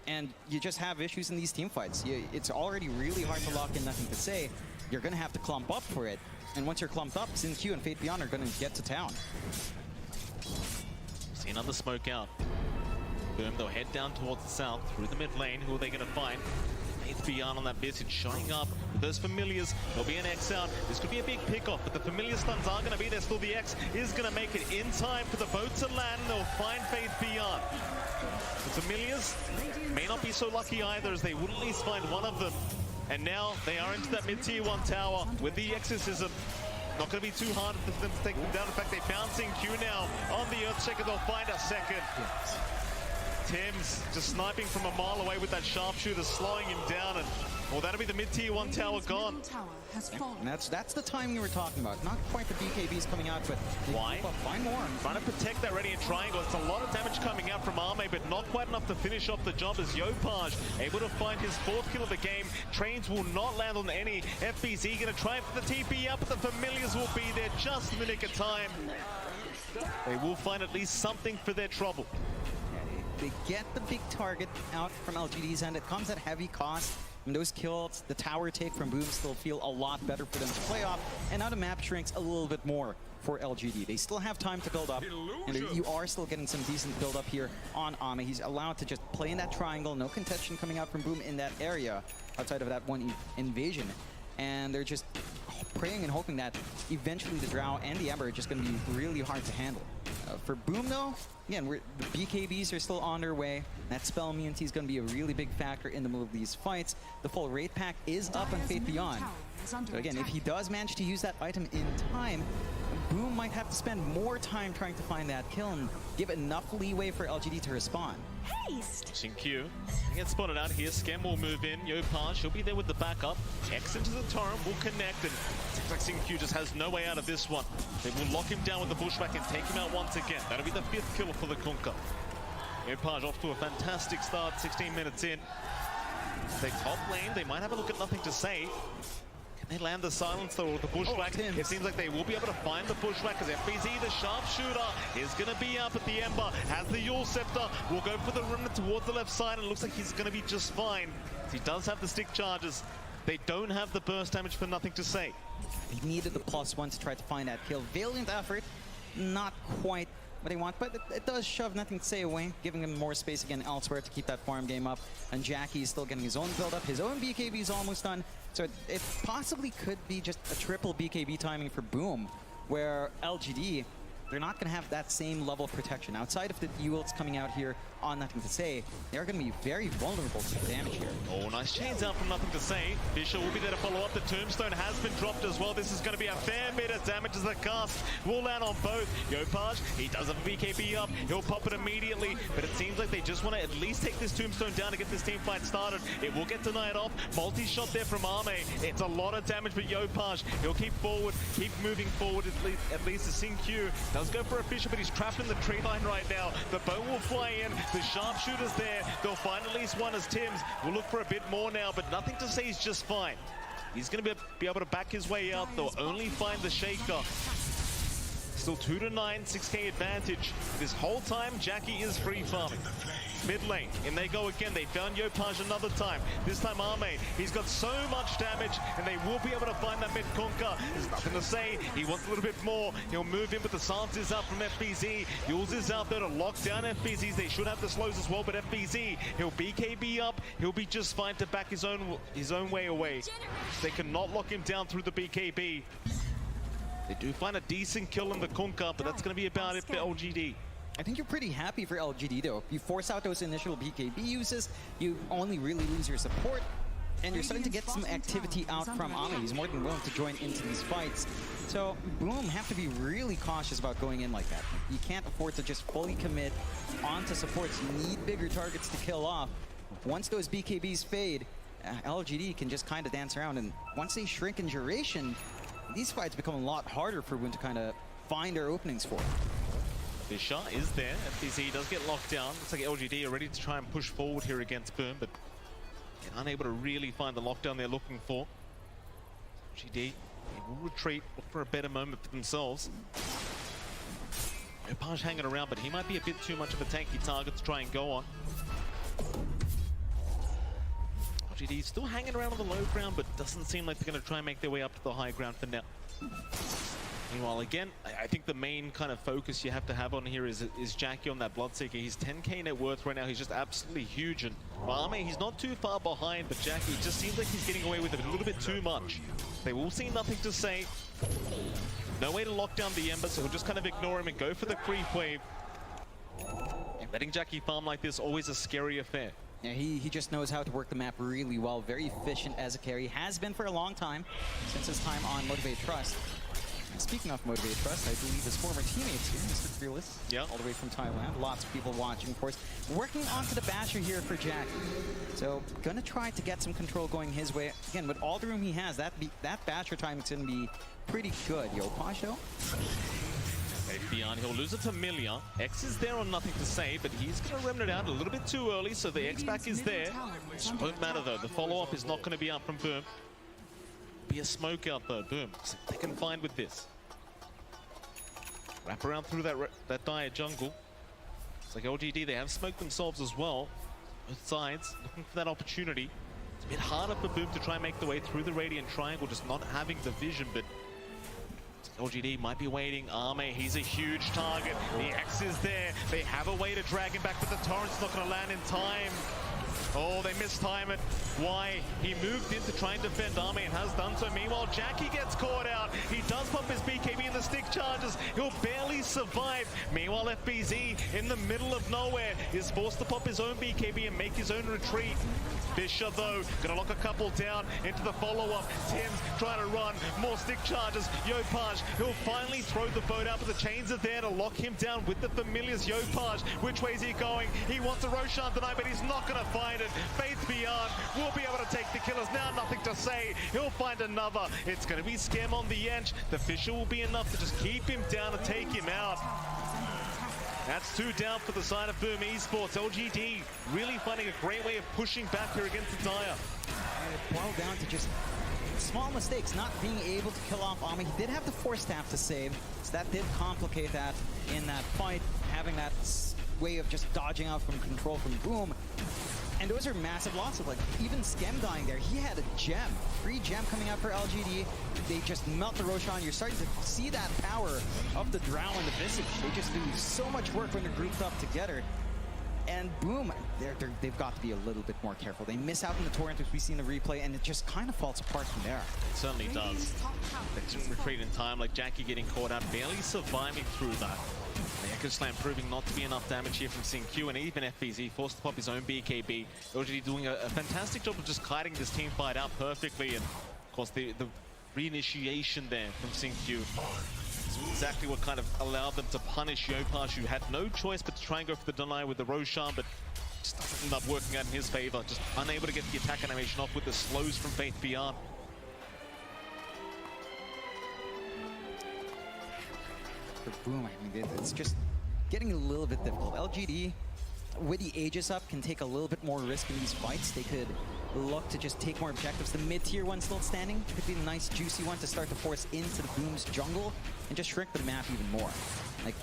And you just have issues in these team fights. It's already really hard to lock in, nothing to say. You're going to have to clump up for it. And once you're clumped up, XinQ and Faith Beyond are going to get to town. See another smoke out. Boom, they'll head down towards the south, through the mid lane. Who are they going to find? Faith Beyond on that Visage, showing up with those Familiars. There'll be an X out. This could be a big pickoff, but the Familiar stuns are going to be there. Still, the X is going to make it in time for the boat to land. They'll find Faith Beyond. The Familiars may not be so lucky either, as they would at least find one of them. And now they are into that mid-tier 1 tower with the Exorcism. Not going to be too hard for them to take them down. In fact, they're bouncing Q now on the Earthshaker. They'll find a second. Tim's just sniping from a mile away with that sharpshooter, slowing him down. And well, that'll be the mid-tier 1 tower gone. And that's the timing we were talking about. Not quite the BKBs coming out, but why? Find more. Trying to protect that Radiant Triangle. It's a lot of damage coming out from Arme, but not quite enough to finish off the job, as Yopaj able to find his 4th kill of the game. Trains will not land on any. FBZ going to try for the TP up, but the Familiars will be there just in the nick of time. They will find at least something for their trouble. They get the big target out from LGD's end. It comes at heavy cost. And those kills, the tower take from Boom still feel a lot better for them to play off. And now the map shrinks a little bit more for LGD. They still have time to build up. And you are still getting some decent build up here on Ame. He's allowed to just play in that triangle. No contention coming out from Boom in that area outside of that one invasion. and they're just praying and hoping that eventually the Drow and the Ember are just going to be really hard to handle. For Boom, though, again, the BKBs are still on their way. That spell immunity is going to be a really big factor in the middle of these fights. The full raid pack is up on Fate Beyond. So again, if he does manage to use that item in time, Boom might have to spend more time trying to find that kill and give enough leeway for LGD to respond. Xin-Q gets spotted out here. Skem will move in. Yopaj, she'll be there with the backup. X into the torrent will connect, and it seems like Xin-Q just has no way out of this one. They will lock him down with the bushback and take him out once again. That'll be the 5th kill for the Kunkka. Yopaj off to a fantastic start, 16 minutes in. They top lane, they might have a look at Nothing to Say. Can they land the silence though with the bushwhack? It seems like they will be able to find the bushwhack because FBZ, the sharpshooter, is going to be up at the Ember. Has the Yule Scepter, will go for the remnant towards the left side, and it looks like he's going to be just fine. He does have the stick charges. They don't have the burst damage for Nothing to Say. He needed the +1 to try to find that kill. Valiant effort, not quite what they want, but it does shove Nothing to Say away, giving him more space again elsewhere to keep that farm game up. And Jackie is still getting his own build up. His own BKB is almost done. So it possibly could be just a triple BKB timing for Boom, where LGD, they're not going to have that same level of protection. Outside of the Ewelts coming out here on Nothing to Say, they're going to be very vulnerable to the damage here. Oh, nice chains out from Nothing to Say. Fisher will be there to follow up. The Tombstone has been dropped as well. This is going to be a fair bit of damage as the cast will land on both. Yopaj, he does have a BKB up. He'll pop it immediately, but it seems like they just want to at least take this Tombstone down to get this team fight started. It will get denied off. Multi-shot there from Arme. It's a lot of damage, but Yopaj, he'll keep forward, keep moving forward at least as Xin-Q does go for a Fisher, but he's trapped in the tree line right now. The bow will fly in. The sharpshooter's there. They'll find at least one as Tims will look for a bit more now, but Nothing to Say is just fine. He's going to be able to back his way out. They'll only find the Shaker. Still 2-9, 6k advantage. This whole time, Jackie is free farming. Mid lane, in they go again. They found Yopaj another time. This time Arme, he's got so much damage, and they will be able to find that mid Kunkka. There's Nothing to Say. He wants a little bit more. He'll move in, but the silence is out from FBZ. Yules is out there to lock down FBZs. They should have the slows as well, but FBZ, he'll BKB up. He'll be just fine to back his own way away. They cannot lock him down through the BKB. They do find a decent kill in the Kunkka, but that's going to be about it for LGD. I think you're pretty happy for LGD though. You force out those initial BKB uses, you only really lose your support, and you're starting to get some activity out from Ami. He's more than willing to join into these fights. So Boom have to be really cautious about going in like that. You can't afford to just fully commit onto supports. You need bigger targets to kill off. Once those BKBs fade, LGD can just kind of dance around, and once they shrink in duration, these fights become a lot harder for Boom to kind of find their openings for. Fisher is there. FBZ does get locked down. Looks like LGD are ready to try and push forward here against Boom, but unable to really find the lockdown they're looking for. LGD, they will retreat, look for a better moment for themselves. Yopaj hanging around, but he might be a bit too much of a tanky target to try and go on. LGD still hanging around on the low ground, but doesn't seem like they're going to try and make their way up to the high ground for now. Meanwhile, again, I think the main kind of focus you have to have on here is Jackie on that Bloodseeker. He's 10k net worth right now. He's just absolutely huge. And Arme, he's not too far behind, but Jackie just seems like he's getting away with it a little bit too much. They will see Nothing to Say. No way to lock down the Ember, so he'll just kind of ignore him and go for the creep wave. Letting Jackie farm like this, always a scary affair. Yeah, he just knows how to work the map really well. Very efficient as a carry. Has been for a long time, since his time on Motivate Trust. Speaking of Motivate Trust, I believe his former teammates here, Mr. Fearless, all the way from Thailand. Lots of people watching, of course. Working onto the Basher here for Jackie. So, gonna try to get some control going his way. Again, with all the room he has, that Basher time is gonna be pretty good. Yopaj, though. Beyond, he'll lose it to Milia. X is there on Nothing to Say, but he's going to remnant out a little bit too early, so the X-Back is there. It won't matter, though. The follow-up is not going to be out from Boom. Be a smoke out, though. Boom. They can find with this. Wrap around through that dire jungle. It's like LGD, they have smoked themselves as well. Both sides looking for that opportunity. It's a bit harder for Boom to try and make the way through the Radiant Triangle, just not having the vision, but LGD might be waiting. Arme, he's a huge target. The X is there. They have a way to drag him back, but the torrent's not going to land in time. Oh, they mistime it. Why? He moved in to try and defend Army and has done so. Meanwhile, Jackie gets caught out. He does pop his BKB in the stick charges. He'll barely survive. Meanwhile, FBZ in the middle of nowhere is forced to pop his own BKB and make his own retreat. Fisher, though, gonna lock a couple down into the follow-up. Tim's trying to run. More stick charges. Yopaj, he'll finally throw the boat out, but the chains are there to lock him down with the familiars. Yopaj, which way is he going? He wants a Roshan tonight, but he's not gonna find it. Faith Beyond will be able to take the killers. Now nothing to say. He'll find another. It's gonna be Scam on the edge. The Fisher will be enough to just keep him down and take him out. That's 2 down for the side of Boom Esports. LGD really finding a great way of pushing back here against the Dire. And it boiled down to just small mistakes, not being able to kill off Ami. He did have the Force Staff to save, so that did complicate that in that fight, having that way of just dodging out from control from Boom. And those are massive losses. Like, even Skem dying there, he had a gem, free gem coming out for LGD. They just melt the Roshan. You're starting to see that power of the Drow and the Visage. They just do so much work when they're grouped up together. And Boom, they've got to be a little bit more careful. They miss out on the Torrent, as we see in the replay, and it just kind of falls apart from there. It certainly does. They retreat in time, like Jackie getting caught out, barely surviving through that. The Echo Slam proving not to be enough damage here from Sin-Q, and even FBZ forced to pop his own BKB. LGD doing a fantastic job of just kiting this team fight out perfectly, and of course the reinitiation there from Sin-Q. Exactly what kind of allowed them to punish Yopaj, who had no choice but to try and go for the deny with the Roshan, but just doesn't end up working out in his favor. Just unable to get the attack animation off with the slows from Faith Beyond. For Boom, I mean, it's just getting a little bit difficult. LGD, with the Aegis up, can take a little bit more risk in these fights. They could look to just take more objectives. The mid-tier one still standing could be a nice, juicy one to start to force into the Boom's jungle and just shrink the map even more. Like,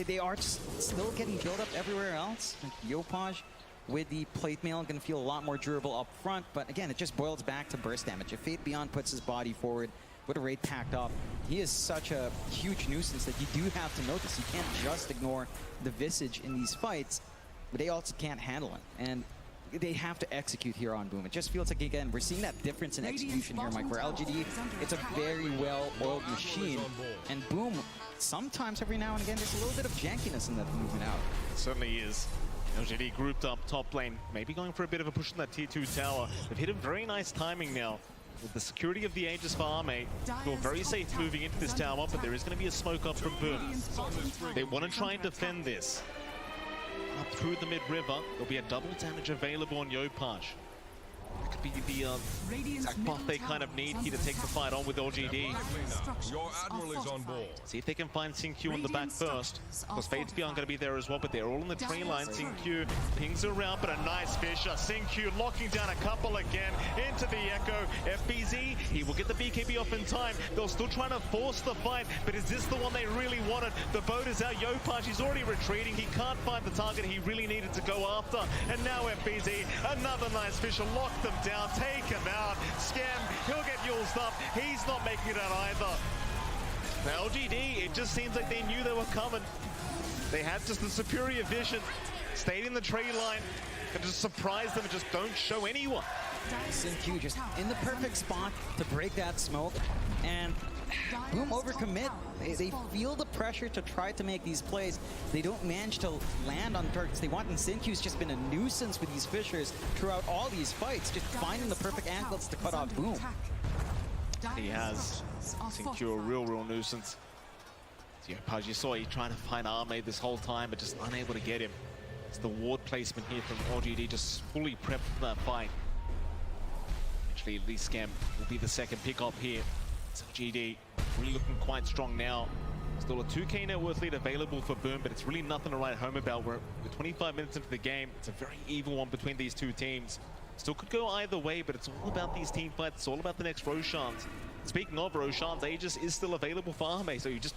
they are still getting built up everywhere else. Like, Yopaj with the plate mail going to feel a lot more durable up front, but again, it just boils back to burst damage. If Fate Beyond puts his body forward with a raid packed up, he is such a huge nuisance that you do have to notice. You can't just ignore the Visage in these fights, but they also can't handle him. And they have to execute here on Boom. It just feels like, again, we're seeing that difference in execution here, Mike, where LGD, it's a very well-oiled machine, and Boom, sometimes, every now and again, there's a little bit of jankiness in that movement out. It certainly is. LGD grouped up top lane, maybe going for a bit of a push in that tier 2 tower. They've hit a very nice timing now. With the security of the Aegis for Arme, feel very safe moving into this tower, but there is going to be a smoke up from Boom. They want to try and defend this. Up through the mid-river, there'll be a double damage available on Yopaj. That could be the exact buff they kind of need here to take the fight on with LGD. Your Admiral is on board. See if they can find Sin-Q on the back first. Because Fate's Beyond going to be there as well, but they're all in the tree line. Sin-Q pings around, but a nice Fisher. Sin-Q locking down a couple again into the Echo. FBZ, he will get the BKB off in time. They're still trying to force the fight, but is this the one they really wanted? The boat is out. Yopaj, he's already retreating. He can't find the target he really needed to go after. And now FBZ, another nice Fisher, locked them down, take him out. Scam, he'll get used up. He's not making it out either. Now LGD, it just seems like they knew they were coming. They had just the superior vision, stayed in the tree line, and just surprised them and just don't show anyone. Sin-Q just in the perfect spot to break that smoke, and Boom overcommit. They feel the pressure to try to make these plays. They don't manage to land on targets they want, and Sin-Q's just been a nuisance with these Fishers throughout all these fights, just finding the perfect anklets to cut off Boom. He has Sin-Q a real nuisance. Yopaj, you saw he trying to find Arme this whole time, but just unable to get him. It's the ward placement here from LGD, just fully prepped for that fight. Actually, Lee Scam will be the second pick up here. So GD really looking quite strong now. Still a 2k net worth lead available for Boom, but it's really nothing to write home about. We're 25 minutes into the game. It's a very even one between these two teams. Still could go either way, but it's all about these team fights. It's all about the next Roshans. Speaking of Roshans, Aegis is still available for Arme, so you just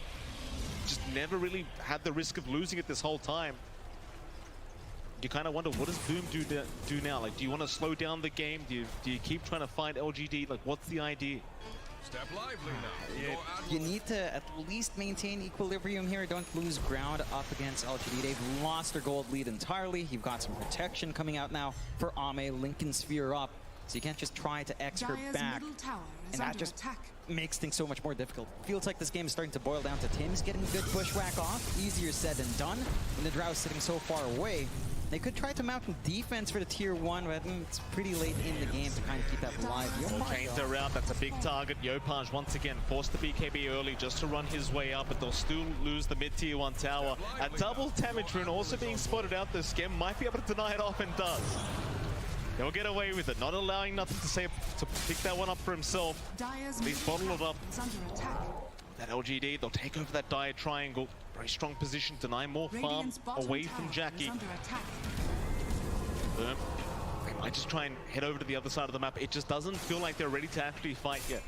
never really had the risk of losing it this whole time. You kind of wonder, what does Boom do now? Like, do you want to slow down the game? Do you keep trying to find LGD? Like, what's the idea? Step lively now. You need to at least maintain equilibrium here. Don't lose ground up against LGD. They've lost their gold lead entirely. You've got some protection coming out now for Ame. Lincoln Sphere up. So you can't just try to X her back. And that just makes things so much more difficult. Feels like this game is starting to boil down to Tim's getting a good bushwhack off. Easier said than done. And the Drow is sitting so far away. They could try to mount defense for the tier 1, but it's pretty late in the game to kind of keep that alive. Chains are out, that's a big target. Yopaj once again forced the BKB early just to run his way up, but they'll still lose the mid-tier 1 tower. A double damage rune also being spotted out. The Skem might be able to deny it off and does. They'll get away with it, not allowing nothing to pick that one up for himself. He's bottled it up. That LGD, they'll take over that Dire triangle. Very strong position, deny more farm away from Jackie. They might just try and head over to the other side of the map. It just doesn't feel like they're ready to actually fight yet.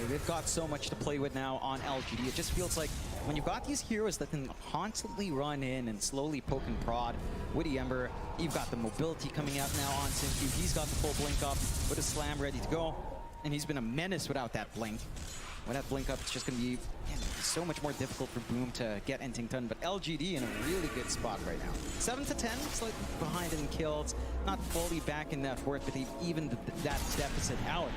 They've got so much to play with now on LGD. It just feels like when you've got these heroes that can constantly run in and slowly poke and prod, Witty Ember, you've got the mobility coming out now on Sinfu. He's got the full blink up with a slam ready to go. And he's been a menace without that blink. With that blink up, it's just going to be so much more difficult for Boom to get anything done. But LGD in a really good spot right now. 7 to 10, slightly behind in kills. Not fully back in that worth, but they've evened that deficit out.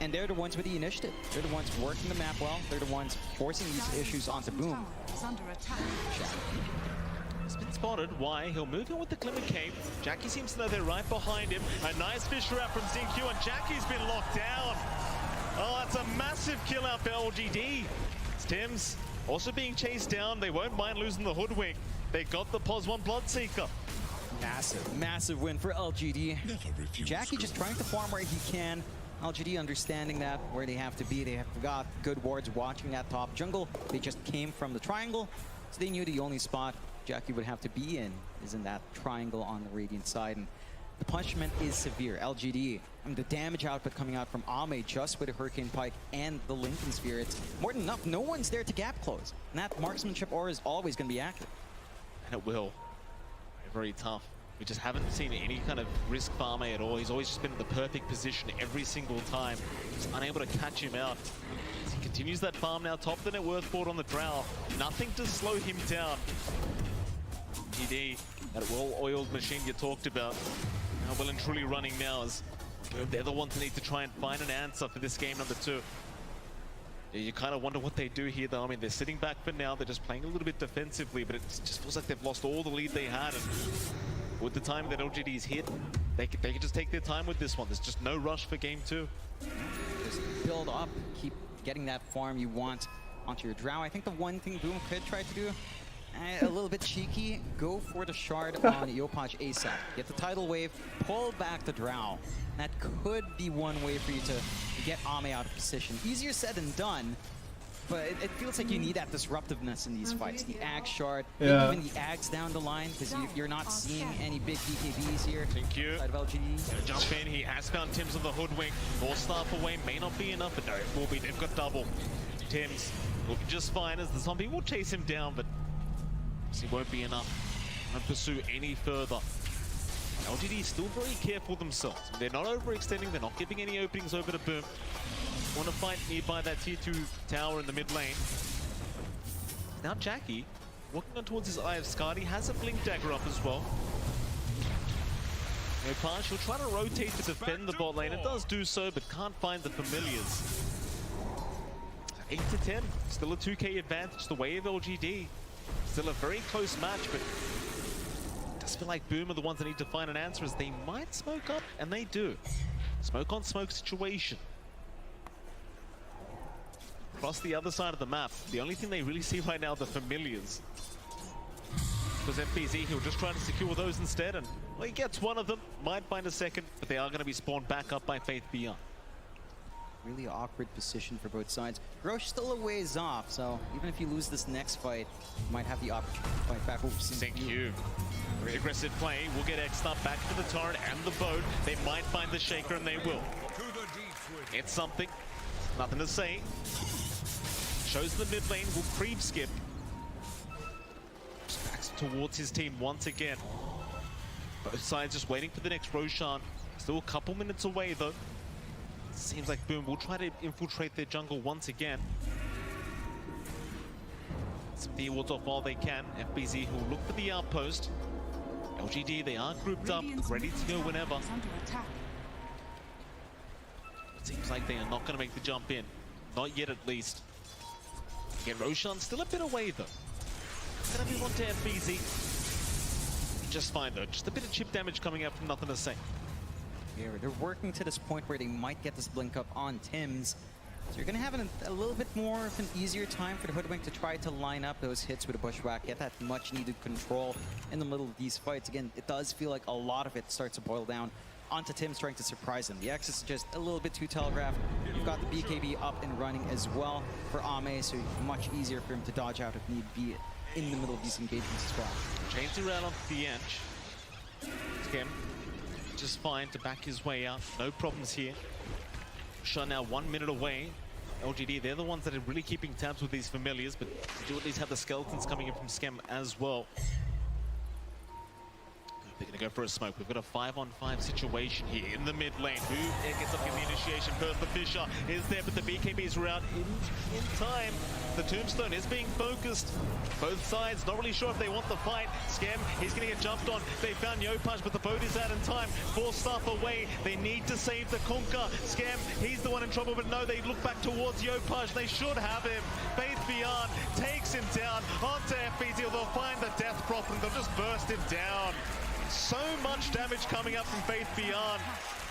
And they're the ones with the initiative. They're the ones working the map well. They're the ones forcing these issues onto Boom. He's been spotted. Why? He'll move in with the Glimmer Cape. Jackie seems to know they're right behind him. A nice fish wrap from Xingqiu, and Jackie's been locked down. Oh, that's a massive kill out for LGD. Tims also being chased down. They won't mind losing the Hoodwink. They got the POS 1 Bloodseeker. Massive win for LGD. Jackie just trying to farm where he can. LGD understanding that where they have to be. They have got good wards watching that top jungle. They just came from the triangle, so they knew the only spot Jackie would have to be in is in that triangle on the Radiant side. And the punishment is severe. LGD, and the damage output coming out from Ame just with a Hurricane Pike and the Lincoln Sphere, it's more than enough. No one's there to gap close. And that marksmanship aura is always going to be active. And it will. Very tough. We just haven't seen any kind of risk for Ame at all. He's always just been in the perfect position every single time. He's unable to catch him out. As he continues that farm now, top of the net worth board on the Drow. Nothing to slow him down. GD, that well-oiled machine you talked about. Now well and truly running now as they're the ones that need to try and find an answer for this game number 2. You kind of wonder what they do here though. I mean, they're sitting back for now. They're just playing a little bit defensively, but it just feels like they've lost all the lead they had. And with the time that LGD's hit, they can just take their time with this one. There's just no rush for game 2. Just build up, keep getting that farm you want onto your Drow. I think the one thing Boom could try to do, a little bit cheeky, go for the shard on Yopaj ASAP. Get the tidal wave, pull back the Drow. That could be one way for you to get Ame out of position. Easier said than done, but it feels like you need that disruptiveness in these fights. The Ag shard, even the Ags down the line, because you're not seeing any big BKBs here. Thank you. Side of LGD. Jump in, he has found Tims on the Hoodwink. More staff away, may not be enough, but no, it will be. They've got double. Tims will be just fine as the zombie will chase him down, but it won't be enough. Won't pursue any further. LGD still very careful themselves. They're not overextending, they're not giving any openings over to Boom. Want to fight nearby that tier 2 tower in the mid lane. Now Jackie, walking on towards his Eye of Skadi, has a Blink Dagger up as well. Yopaj will try to rotate to defend the bot lane. It does do so, but can't find the familiars. 8 to 10, still a 2k advantage the way of LGD. Still a very close match, but it does feel like Boom are the ones that need to find an answer, as they might smoke up, and they do. Smoke on smoke situation. Across the other side of the map, the only thing they really see right now are the familiars. Because FBZ, he'll just try to secure those instead, and well, he gets one of them, might find a second, but they are going to be spawned back up by Faith Beyond. Really awkward position for both sides. Grosh still a ways off, so even if you lose this next fight, you might have the opportunity to fight back. Xingqiu. Very aggressive play. Will get X'd up back to the turret and the boat. They might find the Shaker, and they will. It's something. Nothing to say. Shows the mid lane. Will creep skip. Just backs towards his team once again. Both sides just waiting for the next Roshan. Still a couple minutes away though. Seems like Boom will try to infiltrate their jungle once again. Some fields off all they can. FBZ who will look for the outpost. LGD, they are grouped up, ready to go whenever. It seems like they are not going to make the jump in. Not yet, at least. Again, Roshan still a bit away, though. Going to move on to FBZ. Just fine, though. Just a bit of chip damage coming out from Nothing to Say. Yeah, they're working to this point where they might get this blink up on Tim's. So you're going to have a little bit more of an easier time for the Hoodwink to try to line up those hits with a Bushwhack, get that much-needed control in the middle of these fights. Again, it does feel like a lot of it starts to boil down onto Tim's trying to surprise him. The X is just a little bit too telegraphed. You've got the BKB up and running as well for Ame, so much easier for him to dodge out if need be in the middle of these engagements as well. Chains around onto the edge. Skim just fine to back his way out. No problems here. Shun now 1 minute away. LGD, they're the ones that are really keeping tabs with these familiars, but they do at least have the skeletons coming in from Skem as well. They're going to go for a smoke. We've got a 5-on-5 situation here in the mid lane. Who gets up in the initiation first? The Fisher is there, but the BKBs are out in time. The Tombstone is being focused. Both sides not really sure if they want the fight. Skem, he's going to get jumped on. They found Yopaj, but the boat is out in time. 4 staff away. They need to save the Kunkka. Skem, he's the one in trouble, but no, they look back towards Yopaj. They should have him. Faith Beyond takes him down onto FBZ. They'll find the death prop and they'll just burst him down. So much damage coming up from Faith Beyond.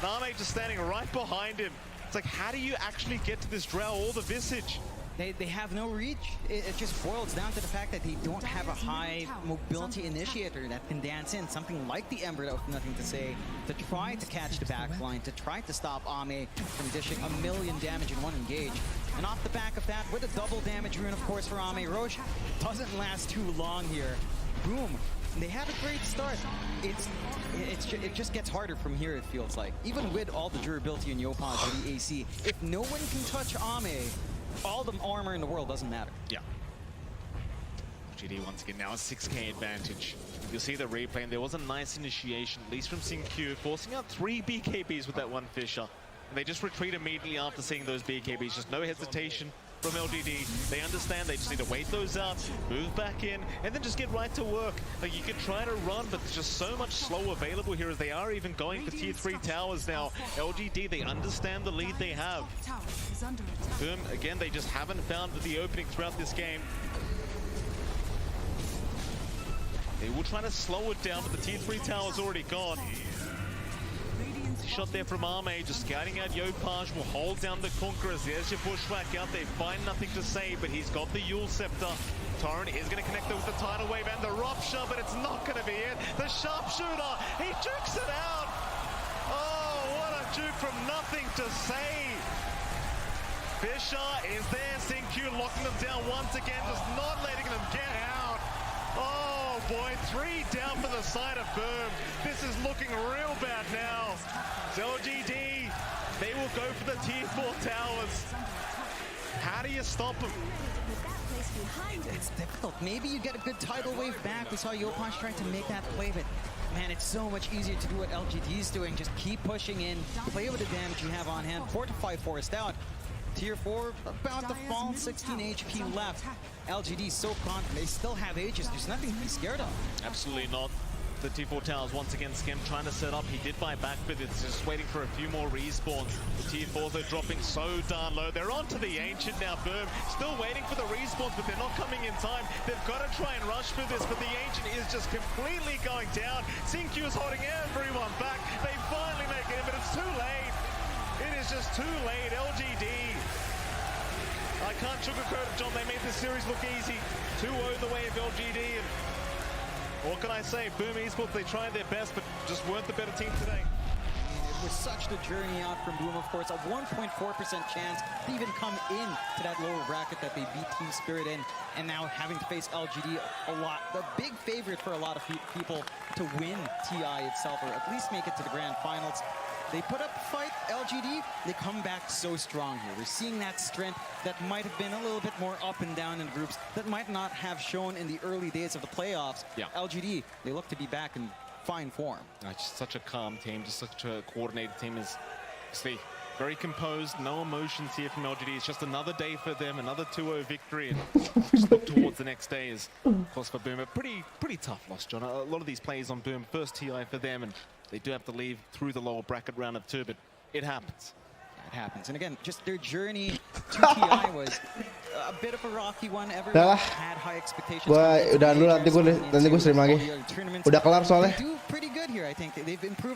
Name just standing right behind him. It's like, how do you actually get to this Drow or the Visage? They have no reach. It just boils down to the fact that they don't have a high mobility initiator that can dance in. Something like the Ember of Nothing to Say to try to catch the backline, to try to stop Ame from dishing 1 million damage in one engage. And off the back of that, with a double damage rune, of course, for Ame, Roche doesn't last too long here. Boom. They had a great start. It just gets harder from here, it feels like. Even with all the durability in Yopaj or the AC, if no one can touch Ame, all the armor in the world doesn't matter. Yeah. GD once again now a 6k advantage. You'll see the replay, and there was a nice initiation, at least from Sin-Q, forcing out 3 BKBs with that one Fisher. And they just retreat immediately after seeing those BKBs. Just no hesitation from LGD. They understand they just need to wait those out, move back in, and then just get right to work. Like, you can try to run, but there's just so much slow available here as they are even going for tier 3 towers now. LGD, they understand the lead they have. Boom, again, they just haven't found the opening throughout this game. They will try to slow it down, but the tier 3 tower's already gone. Shot there from Ame, just scouting out Yopaj, will hold down the Conquerors. There's your Bushwhack out there, find Nothing to Say, but he's got the Yule Scepter. Torrent is going to connect with the Tidal Wave and the Rupture, but it's not going to be it. The Sharpshooter, he jukes it out! Oh, what a juke from Nothing to Say! Fisher is there, Sin-Q locking them down once again, just not letting them get out. Oh boy, 3 down for the side of Boom. This is looking real bad now. LGD, they will go for the tier 4 towers. How do you stop them? It's difficult. Maybe you get a good tidal wave back. We saw Yopaj trying to make that play, but man, it's so much easier to do what LGD is doing. Just keep pushing in, play with the damage you have on hand. Fortify Forest out. Tier 4 about to fall, 16 HP left. LGD so confident. They still have ages. There's nothing to be scared of. Absolutely not. The T4 towers once again, Skem trying to set up. He did buy back, but it's just waiting for a few more respawns. The T4s are dropping so darn low. They're onto the Ancient now, Boom. Still waiting for the respawns, but they're not coming in time. They've got to try and rush for this, but the Ancient is just completely going down. Sin-Q is holding everyone back. They finally make it in, but it's too late. It is just too late. LGD. I can't sugarcoat it, John. They made this series look easy. 2-0 the way of LGD. And what can I say? Boom Esports, they tried their best, but just weren't the better team today. It was such the journey out from Boom, of course. A 1.4% chance to even come in to that lower bracket that they beat Team Spirit in. And now having to face LGD a lot. The big favorite for a lot of people to win TI itself, or at least make it to the grand finals. They put up a fight, LGD, they come back so strong here. We're seeing that strength that might have been a little bit more up and down in groups, that might not have shown in the early days of the playoffs. Yeah. LGD, they look to be back in fine form. Just such a calm team, just such a coordinated team. Is very composed, no emotions here from LGD. It's just another day for them, another 2-0 victory, and just look towards the next days. Of course, for Boom, a pretty tough loss, John. A lot of these players on Boom, first TI for them, and they do have to leave through the lower bracket round of 2, but it happens. It happens. And again, just their journey to TI was a bit of a rocky one. Everyone had high expectations. Udah dulu nanti gue stream lagi. Udah kelar soalnya. They do pretty good here, I think. They've improved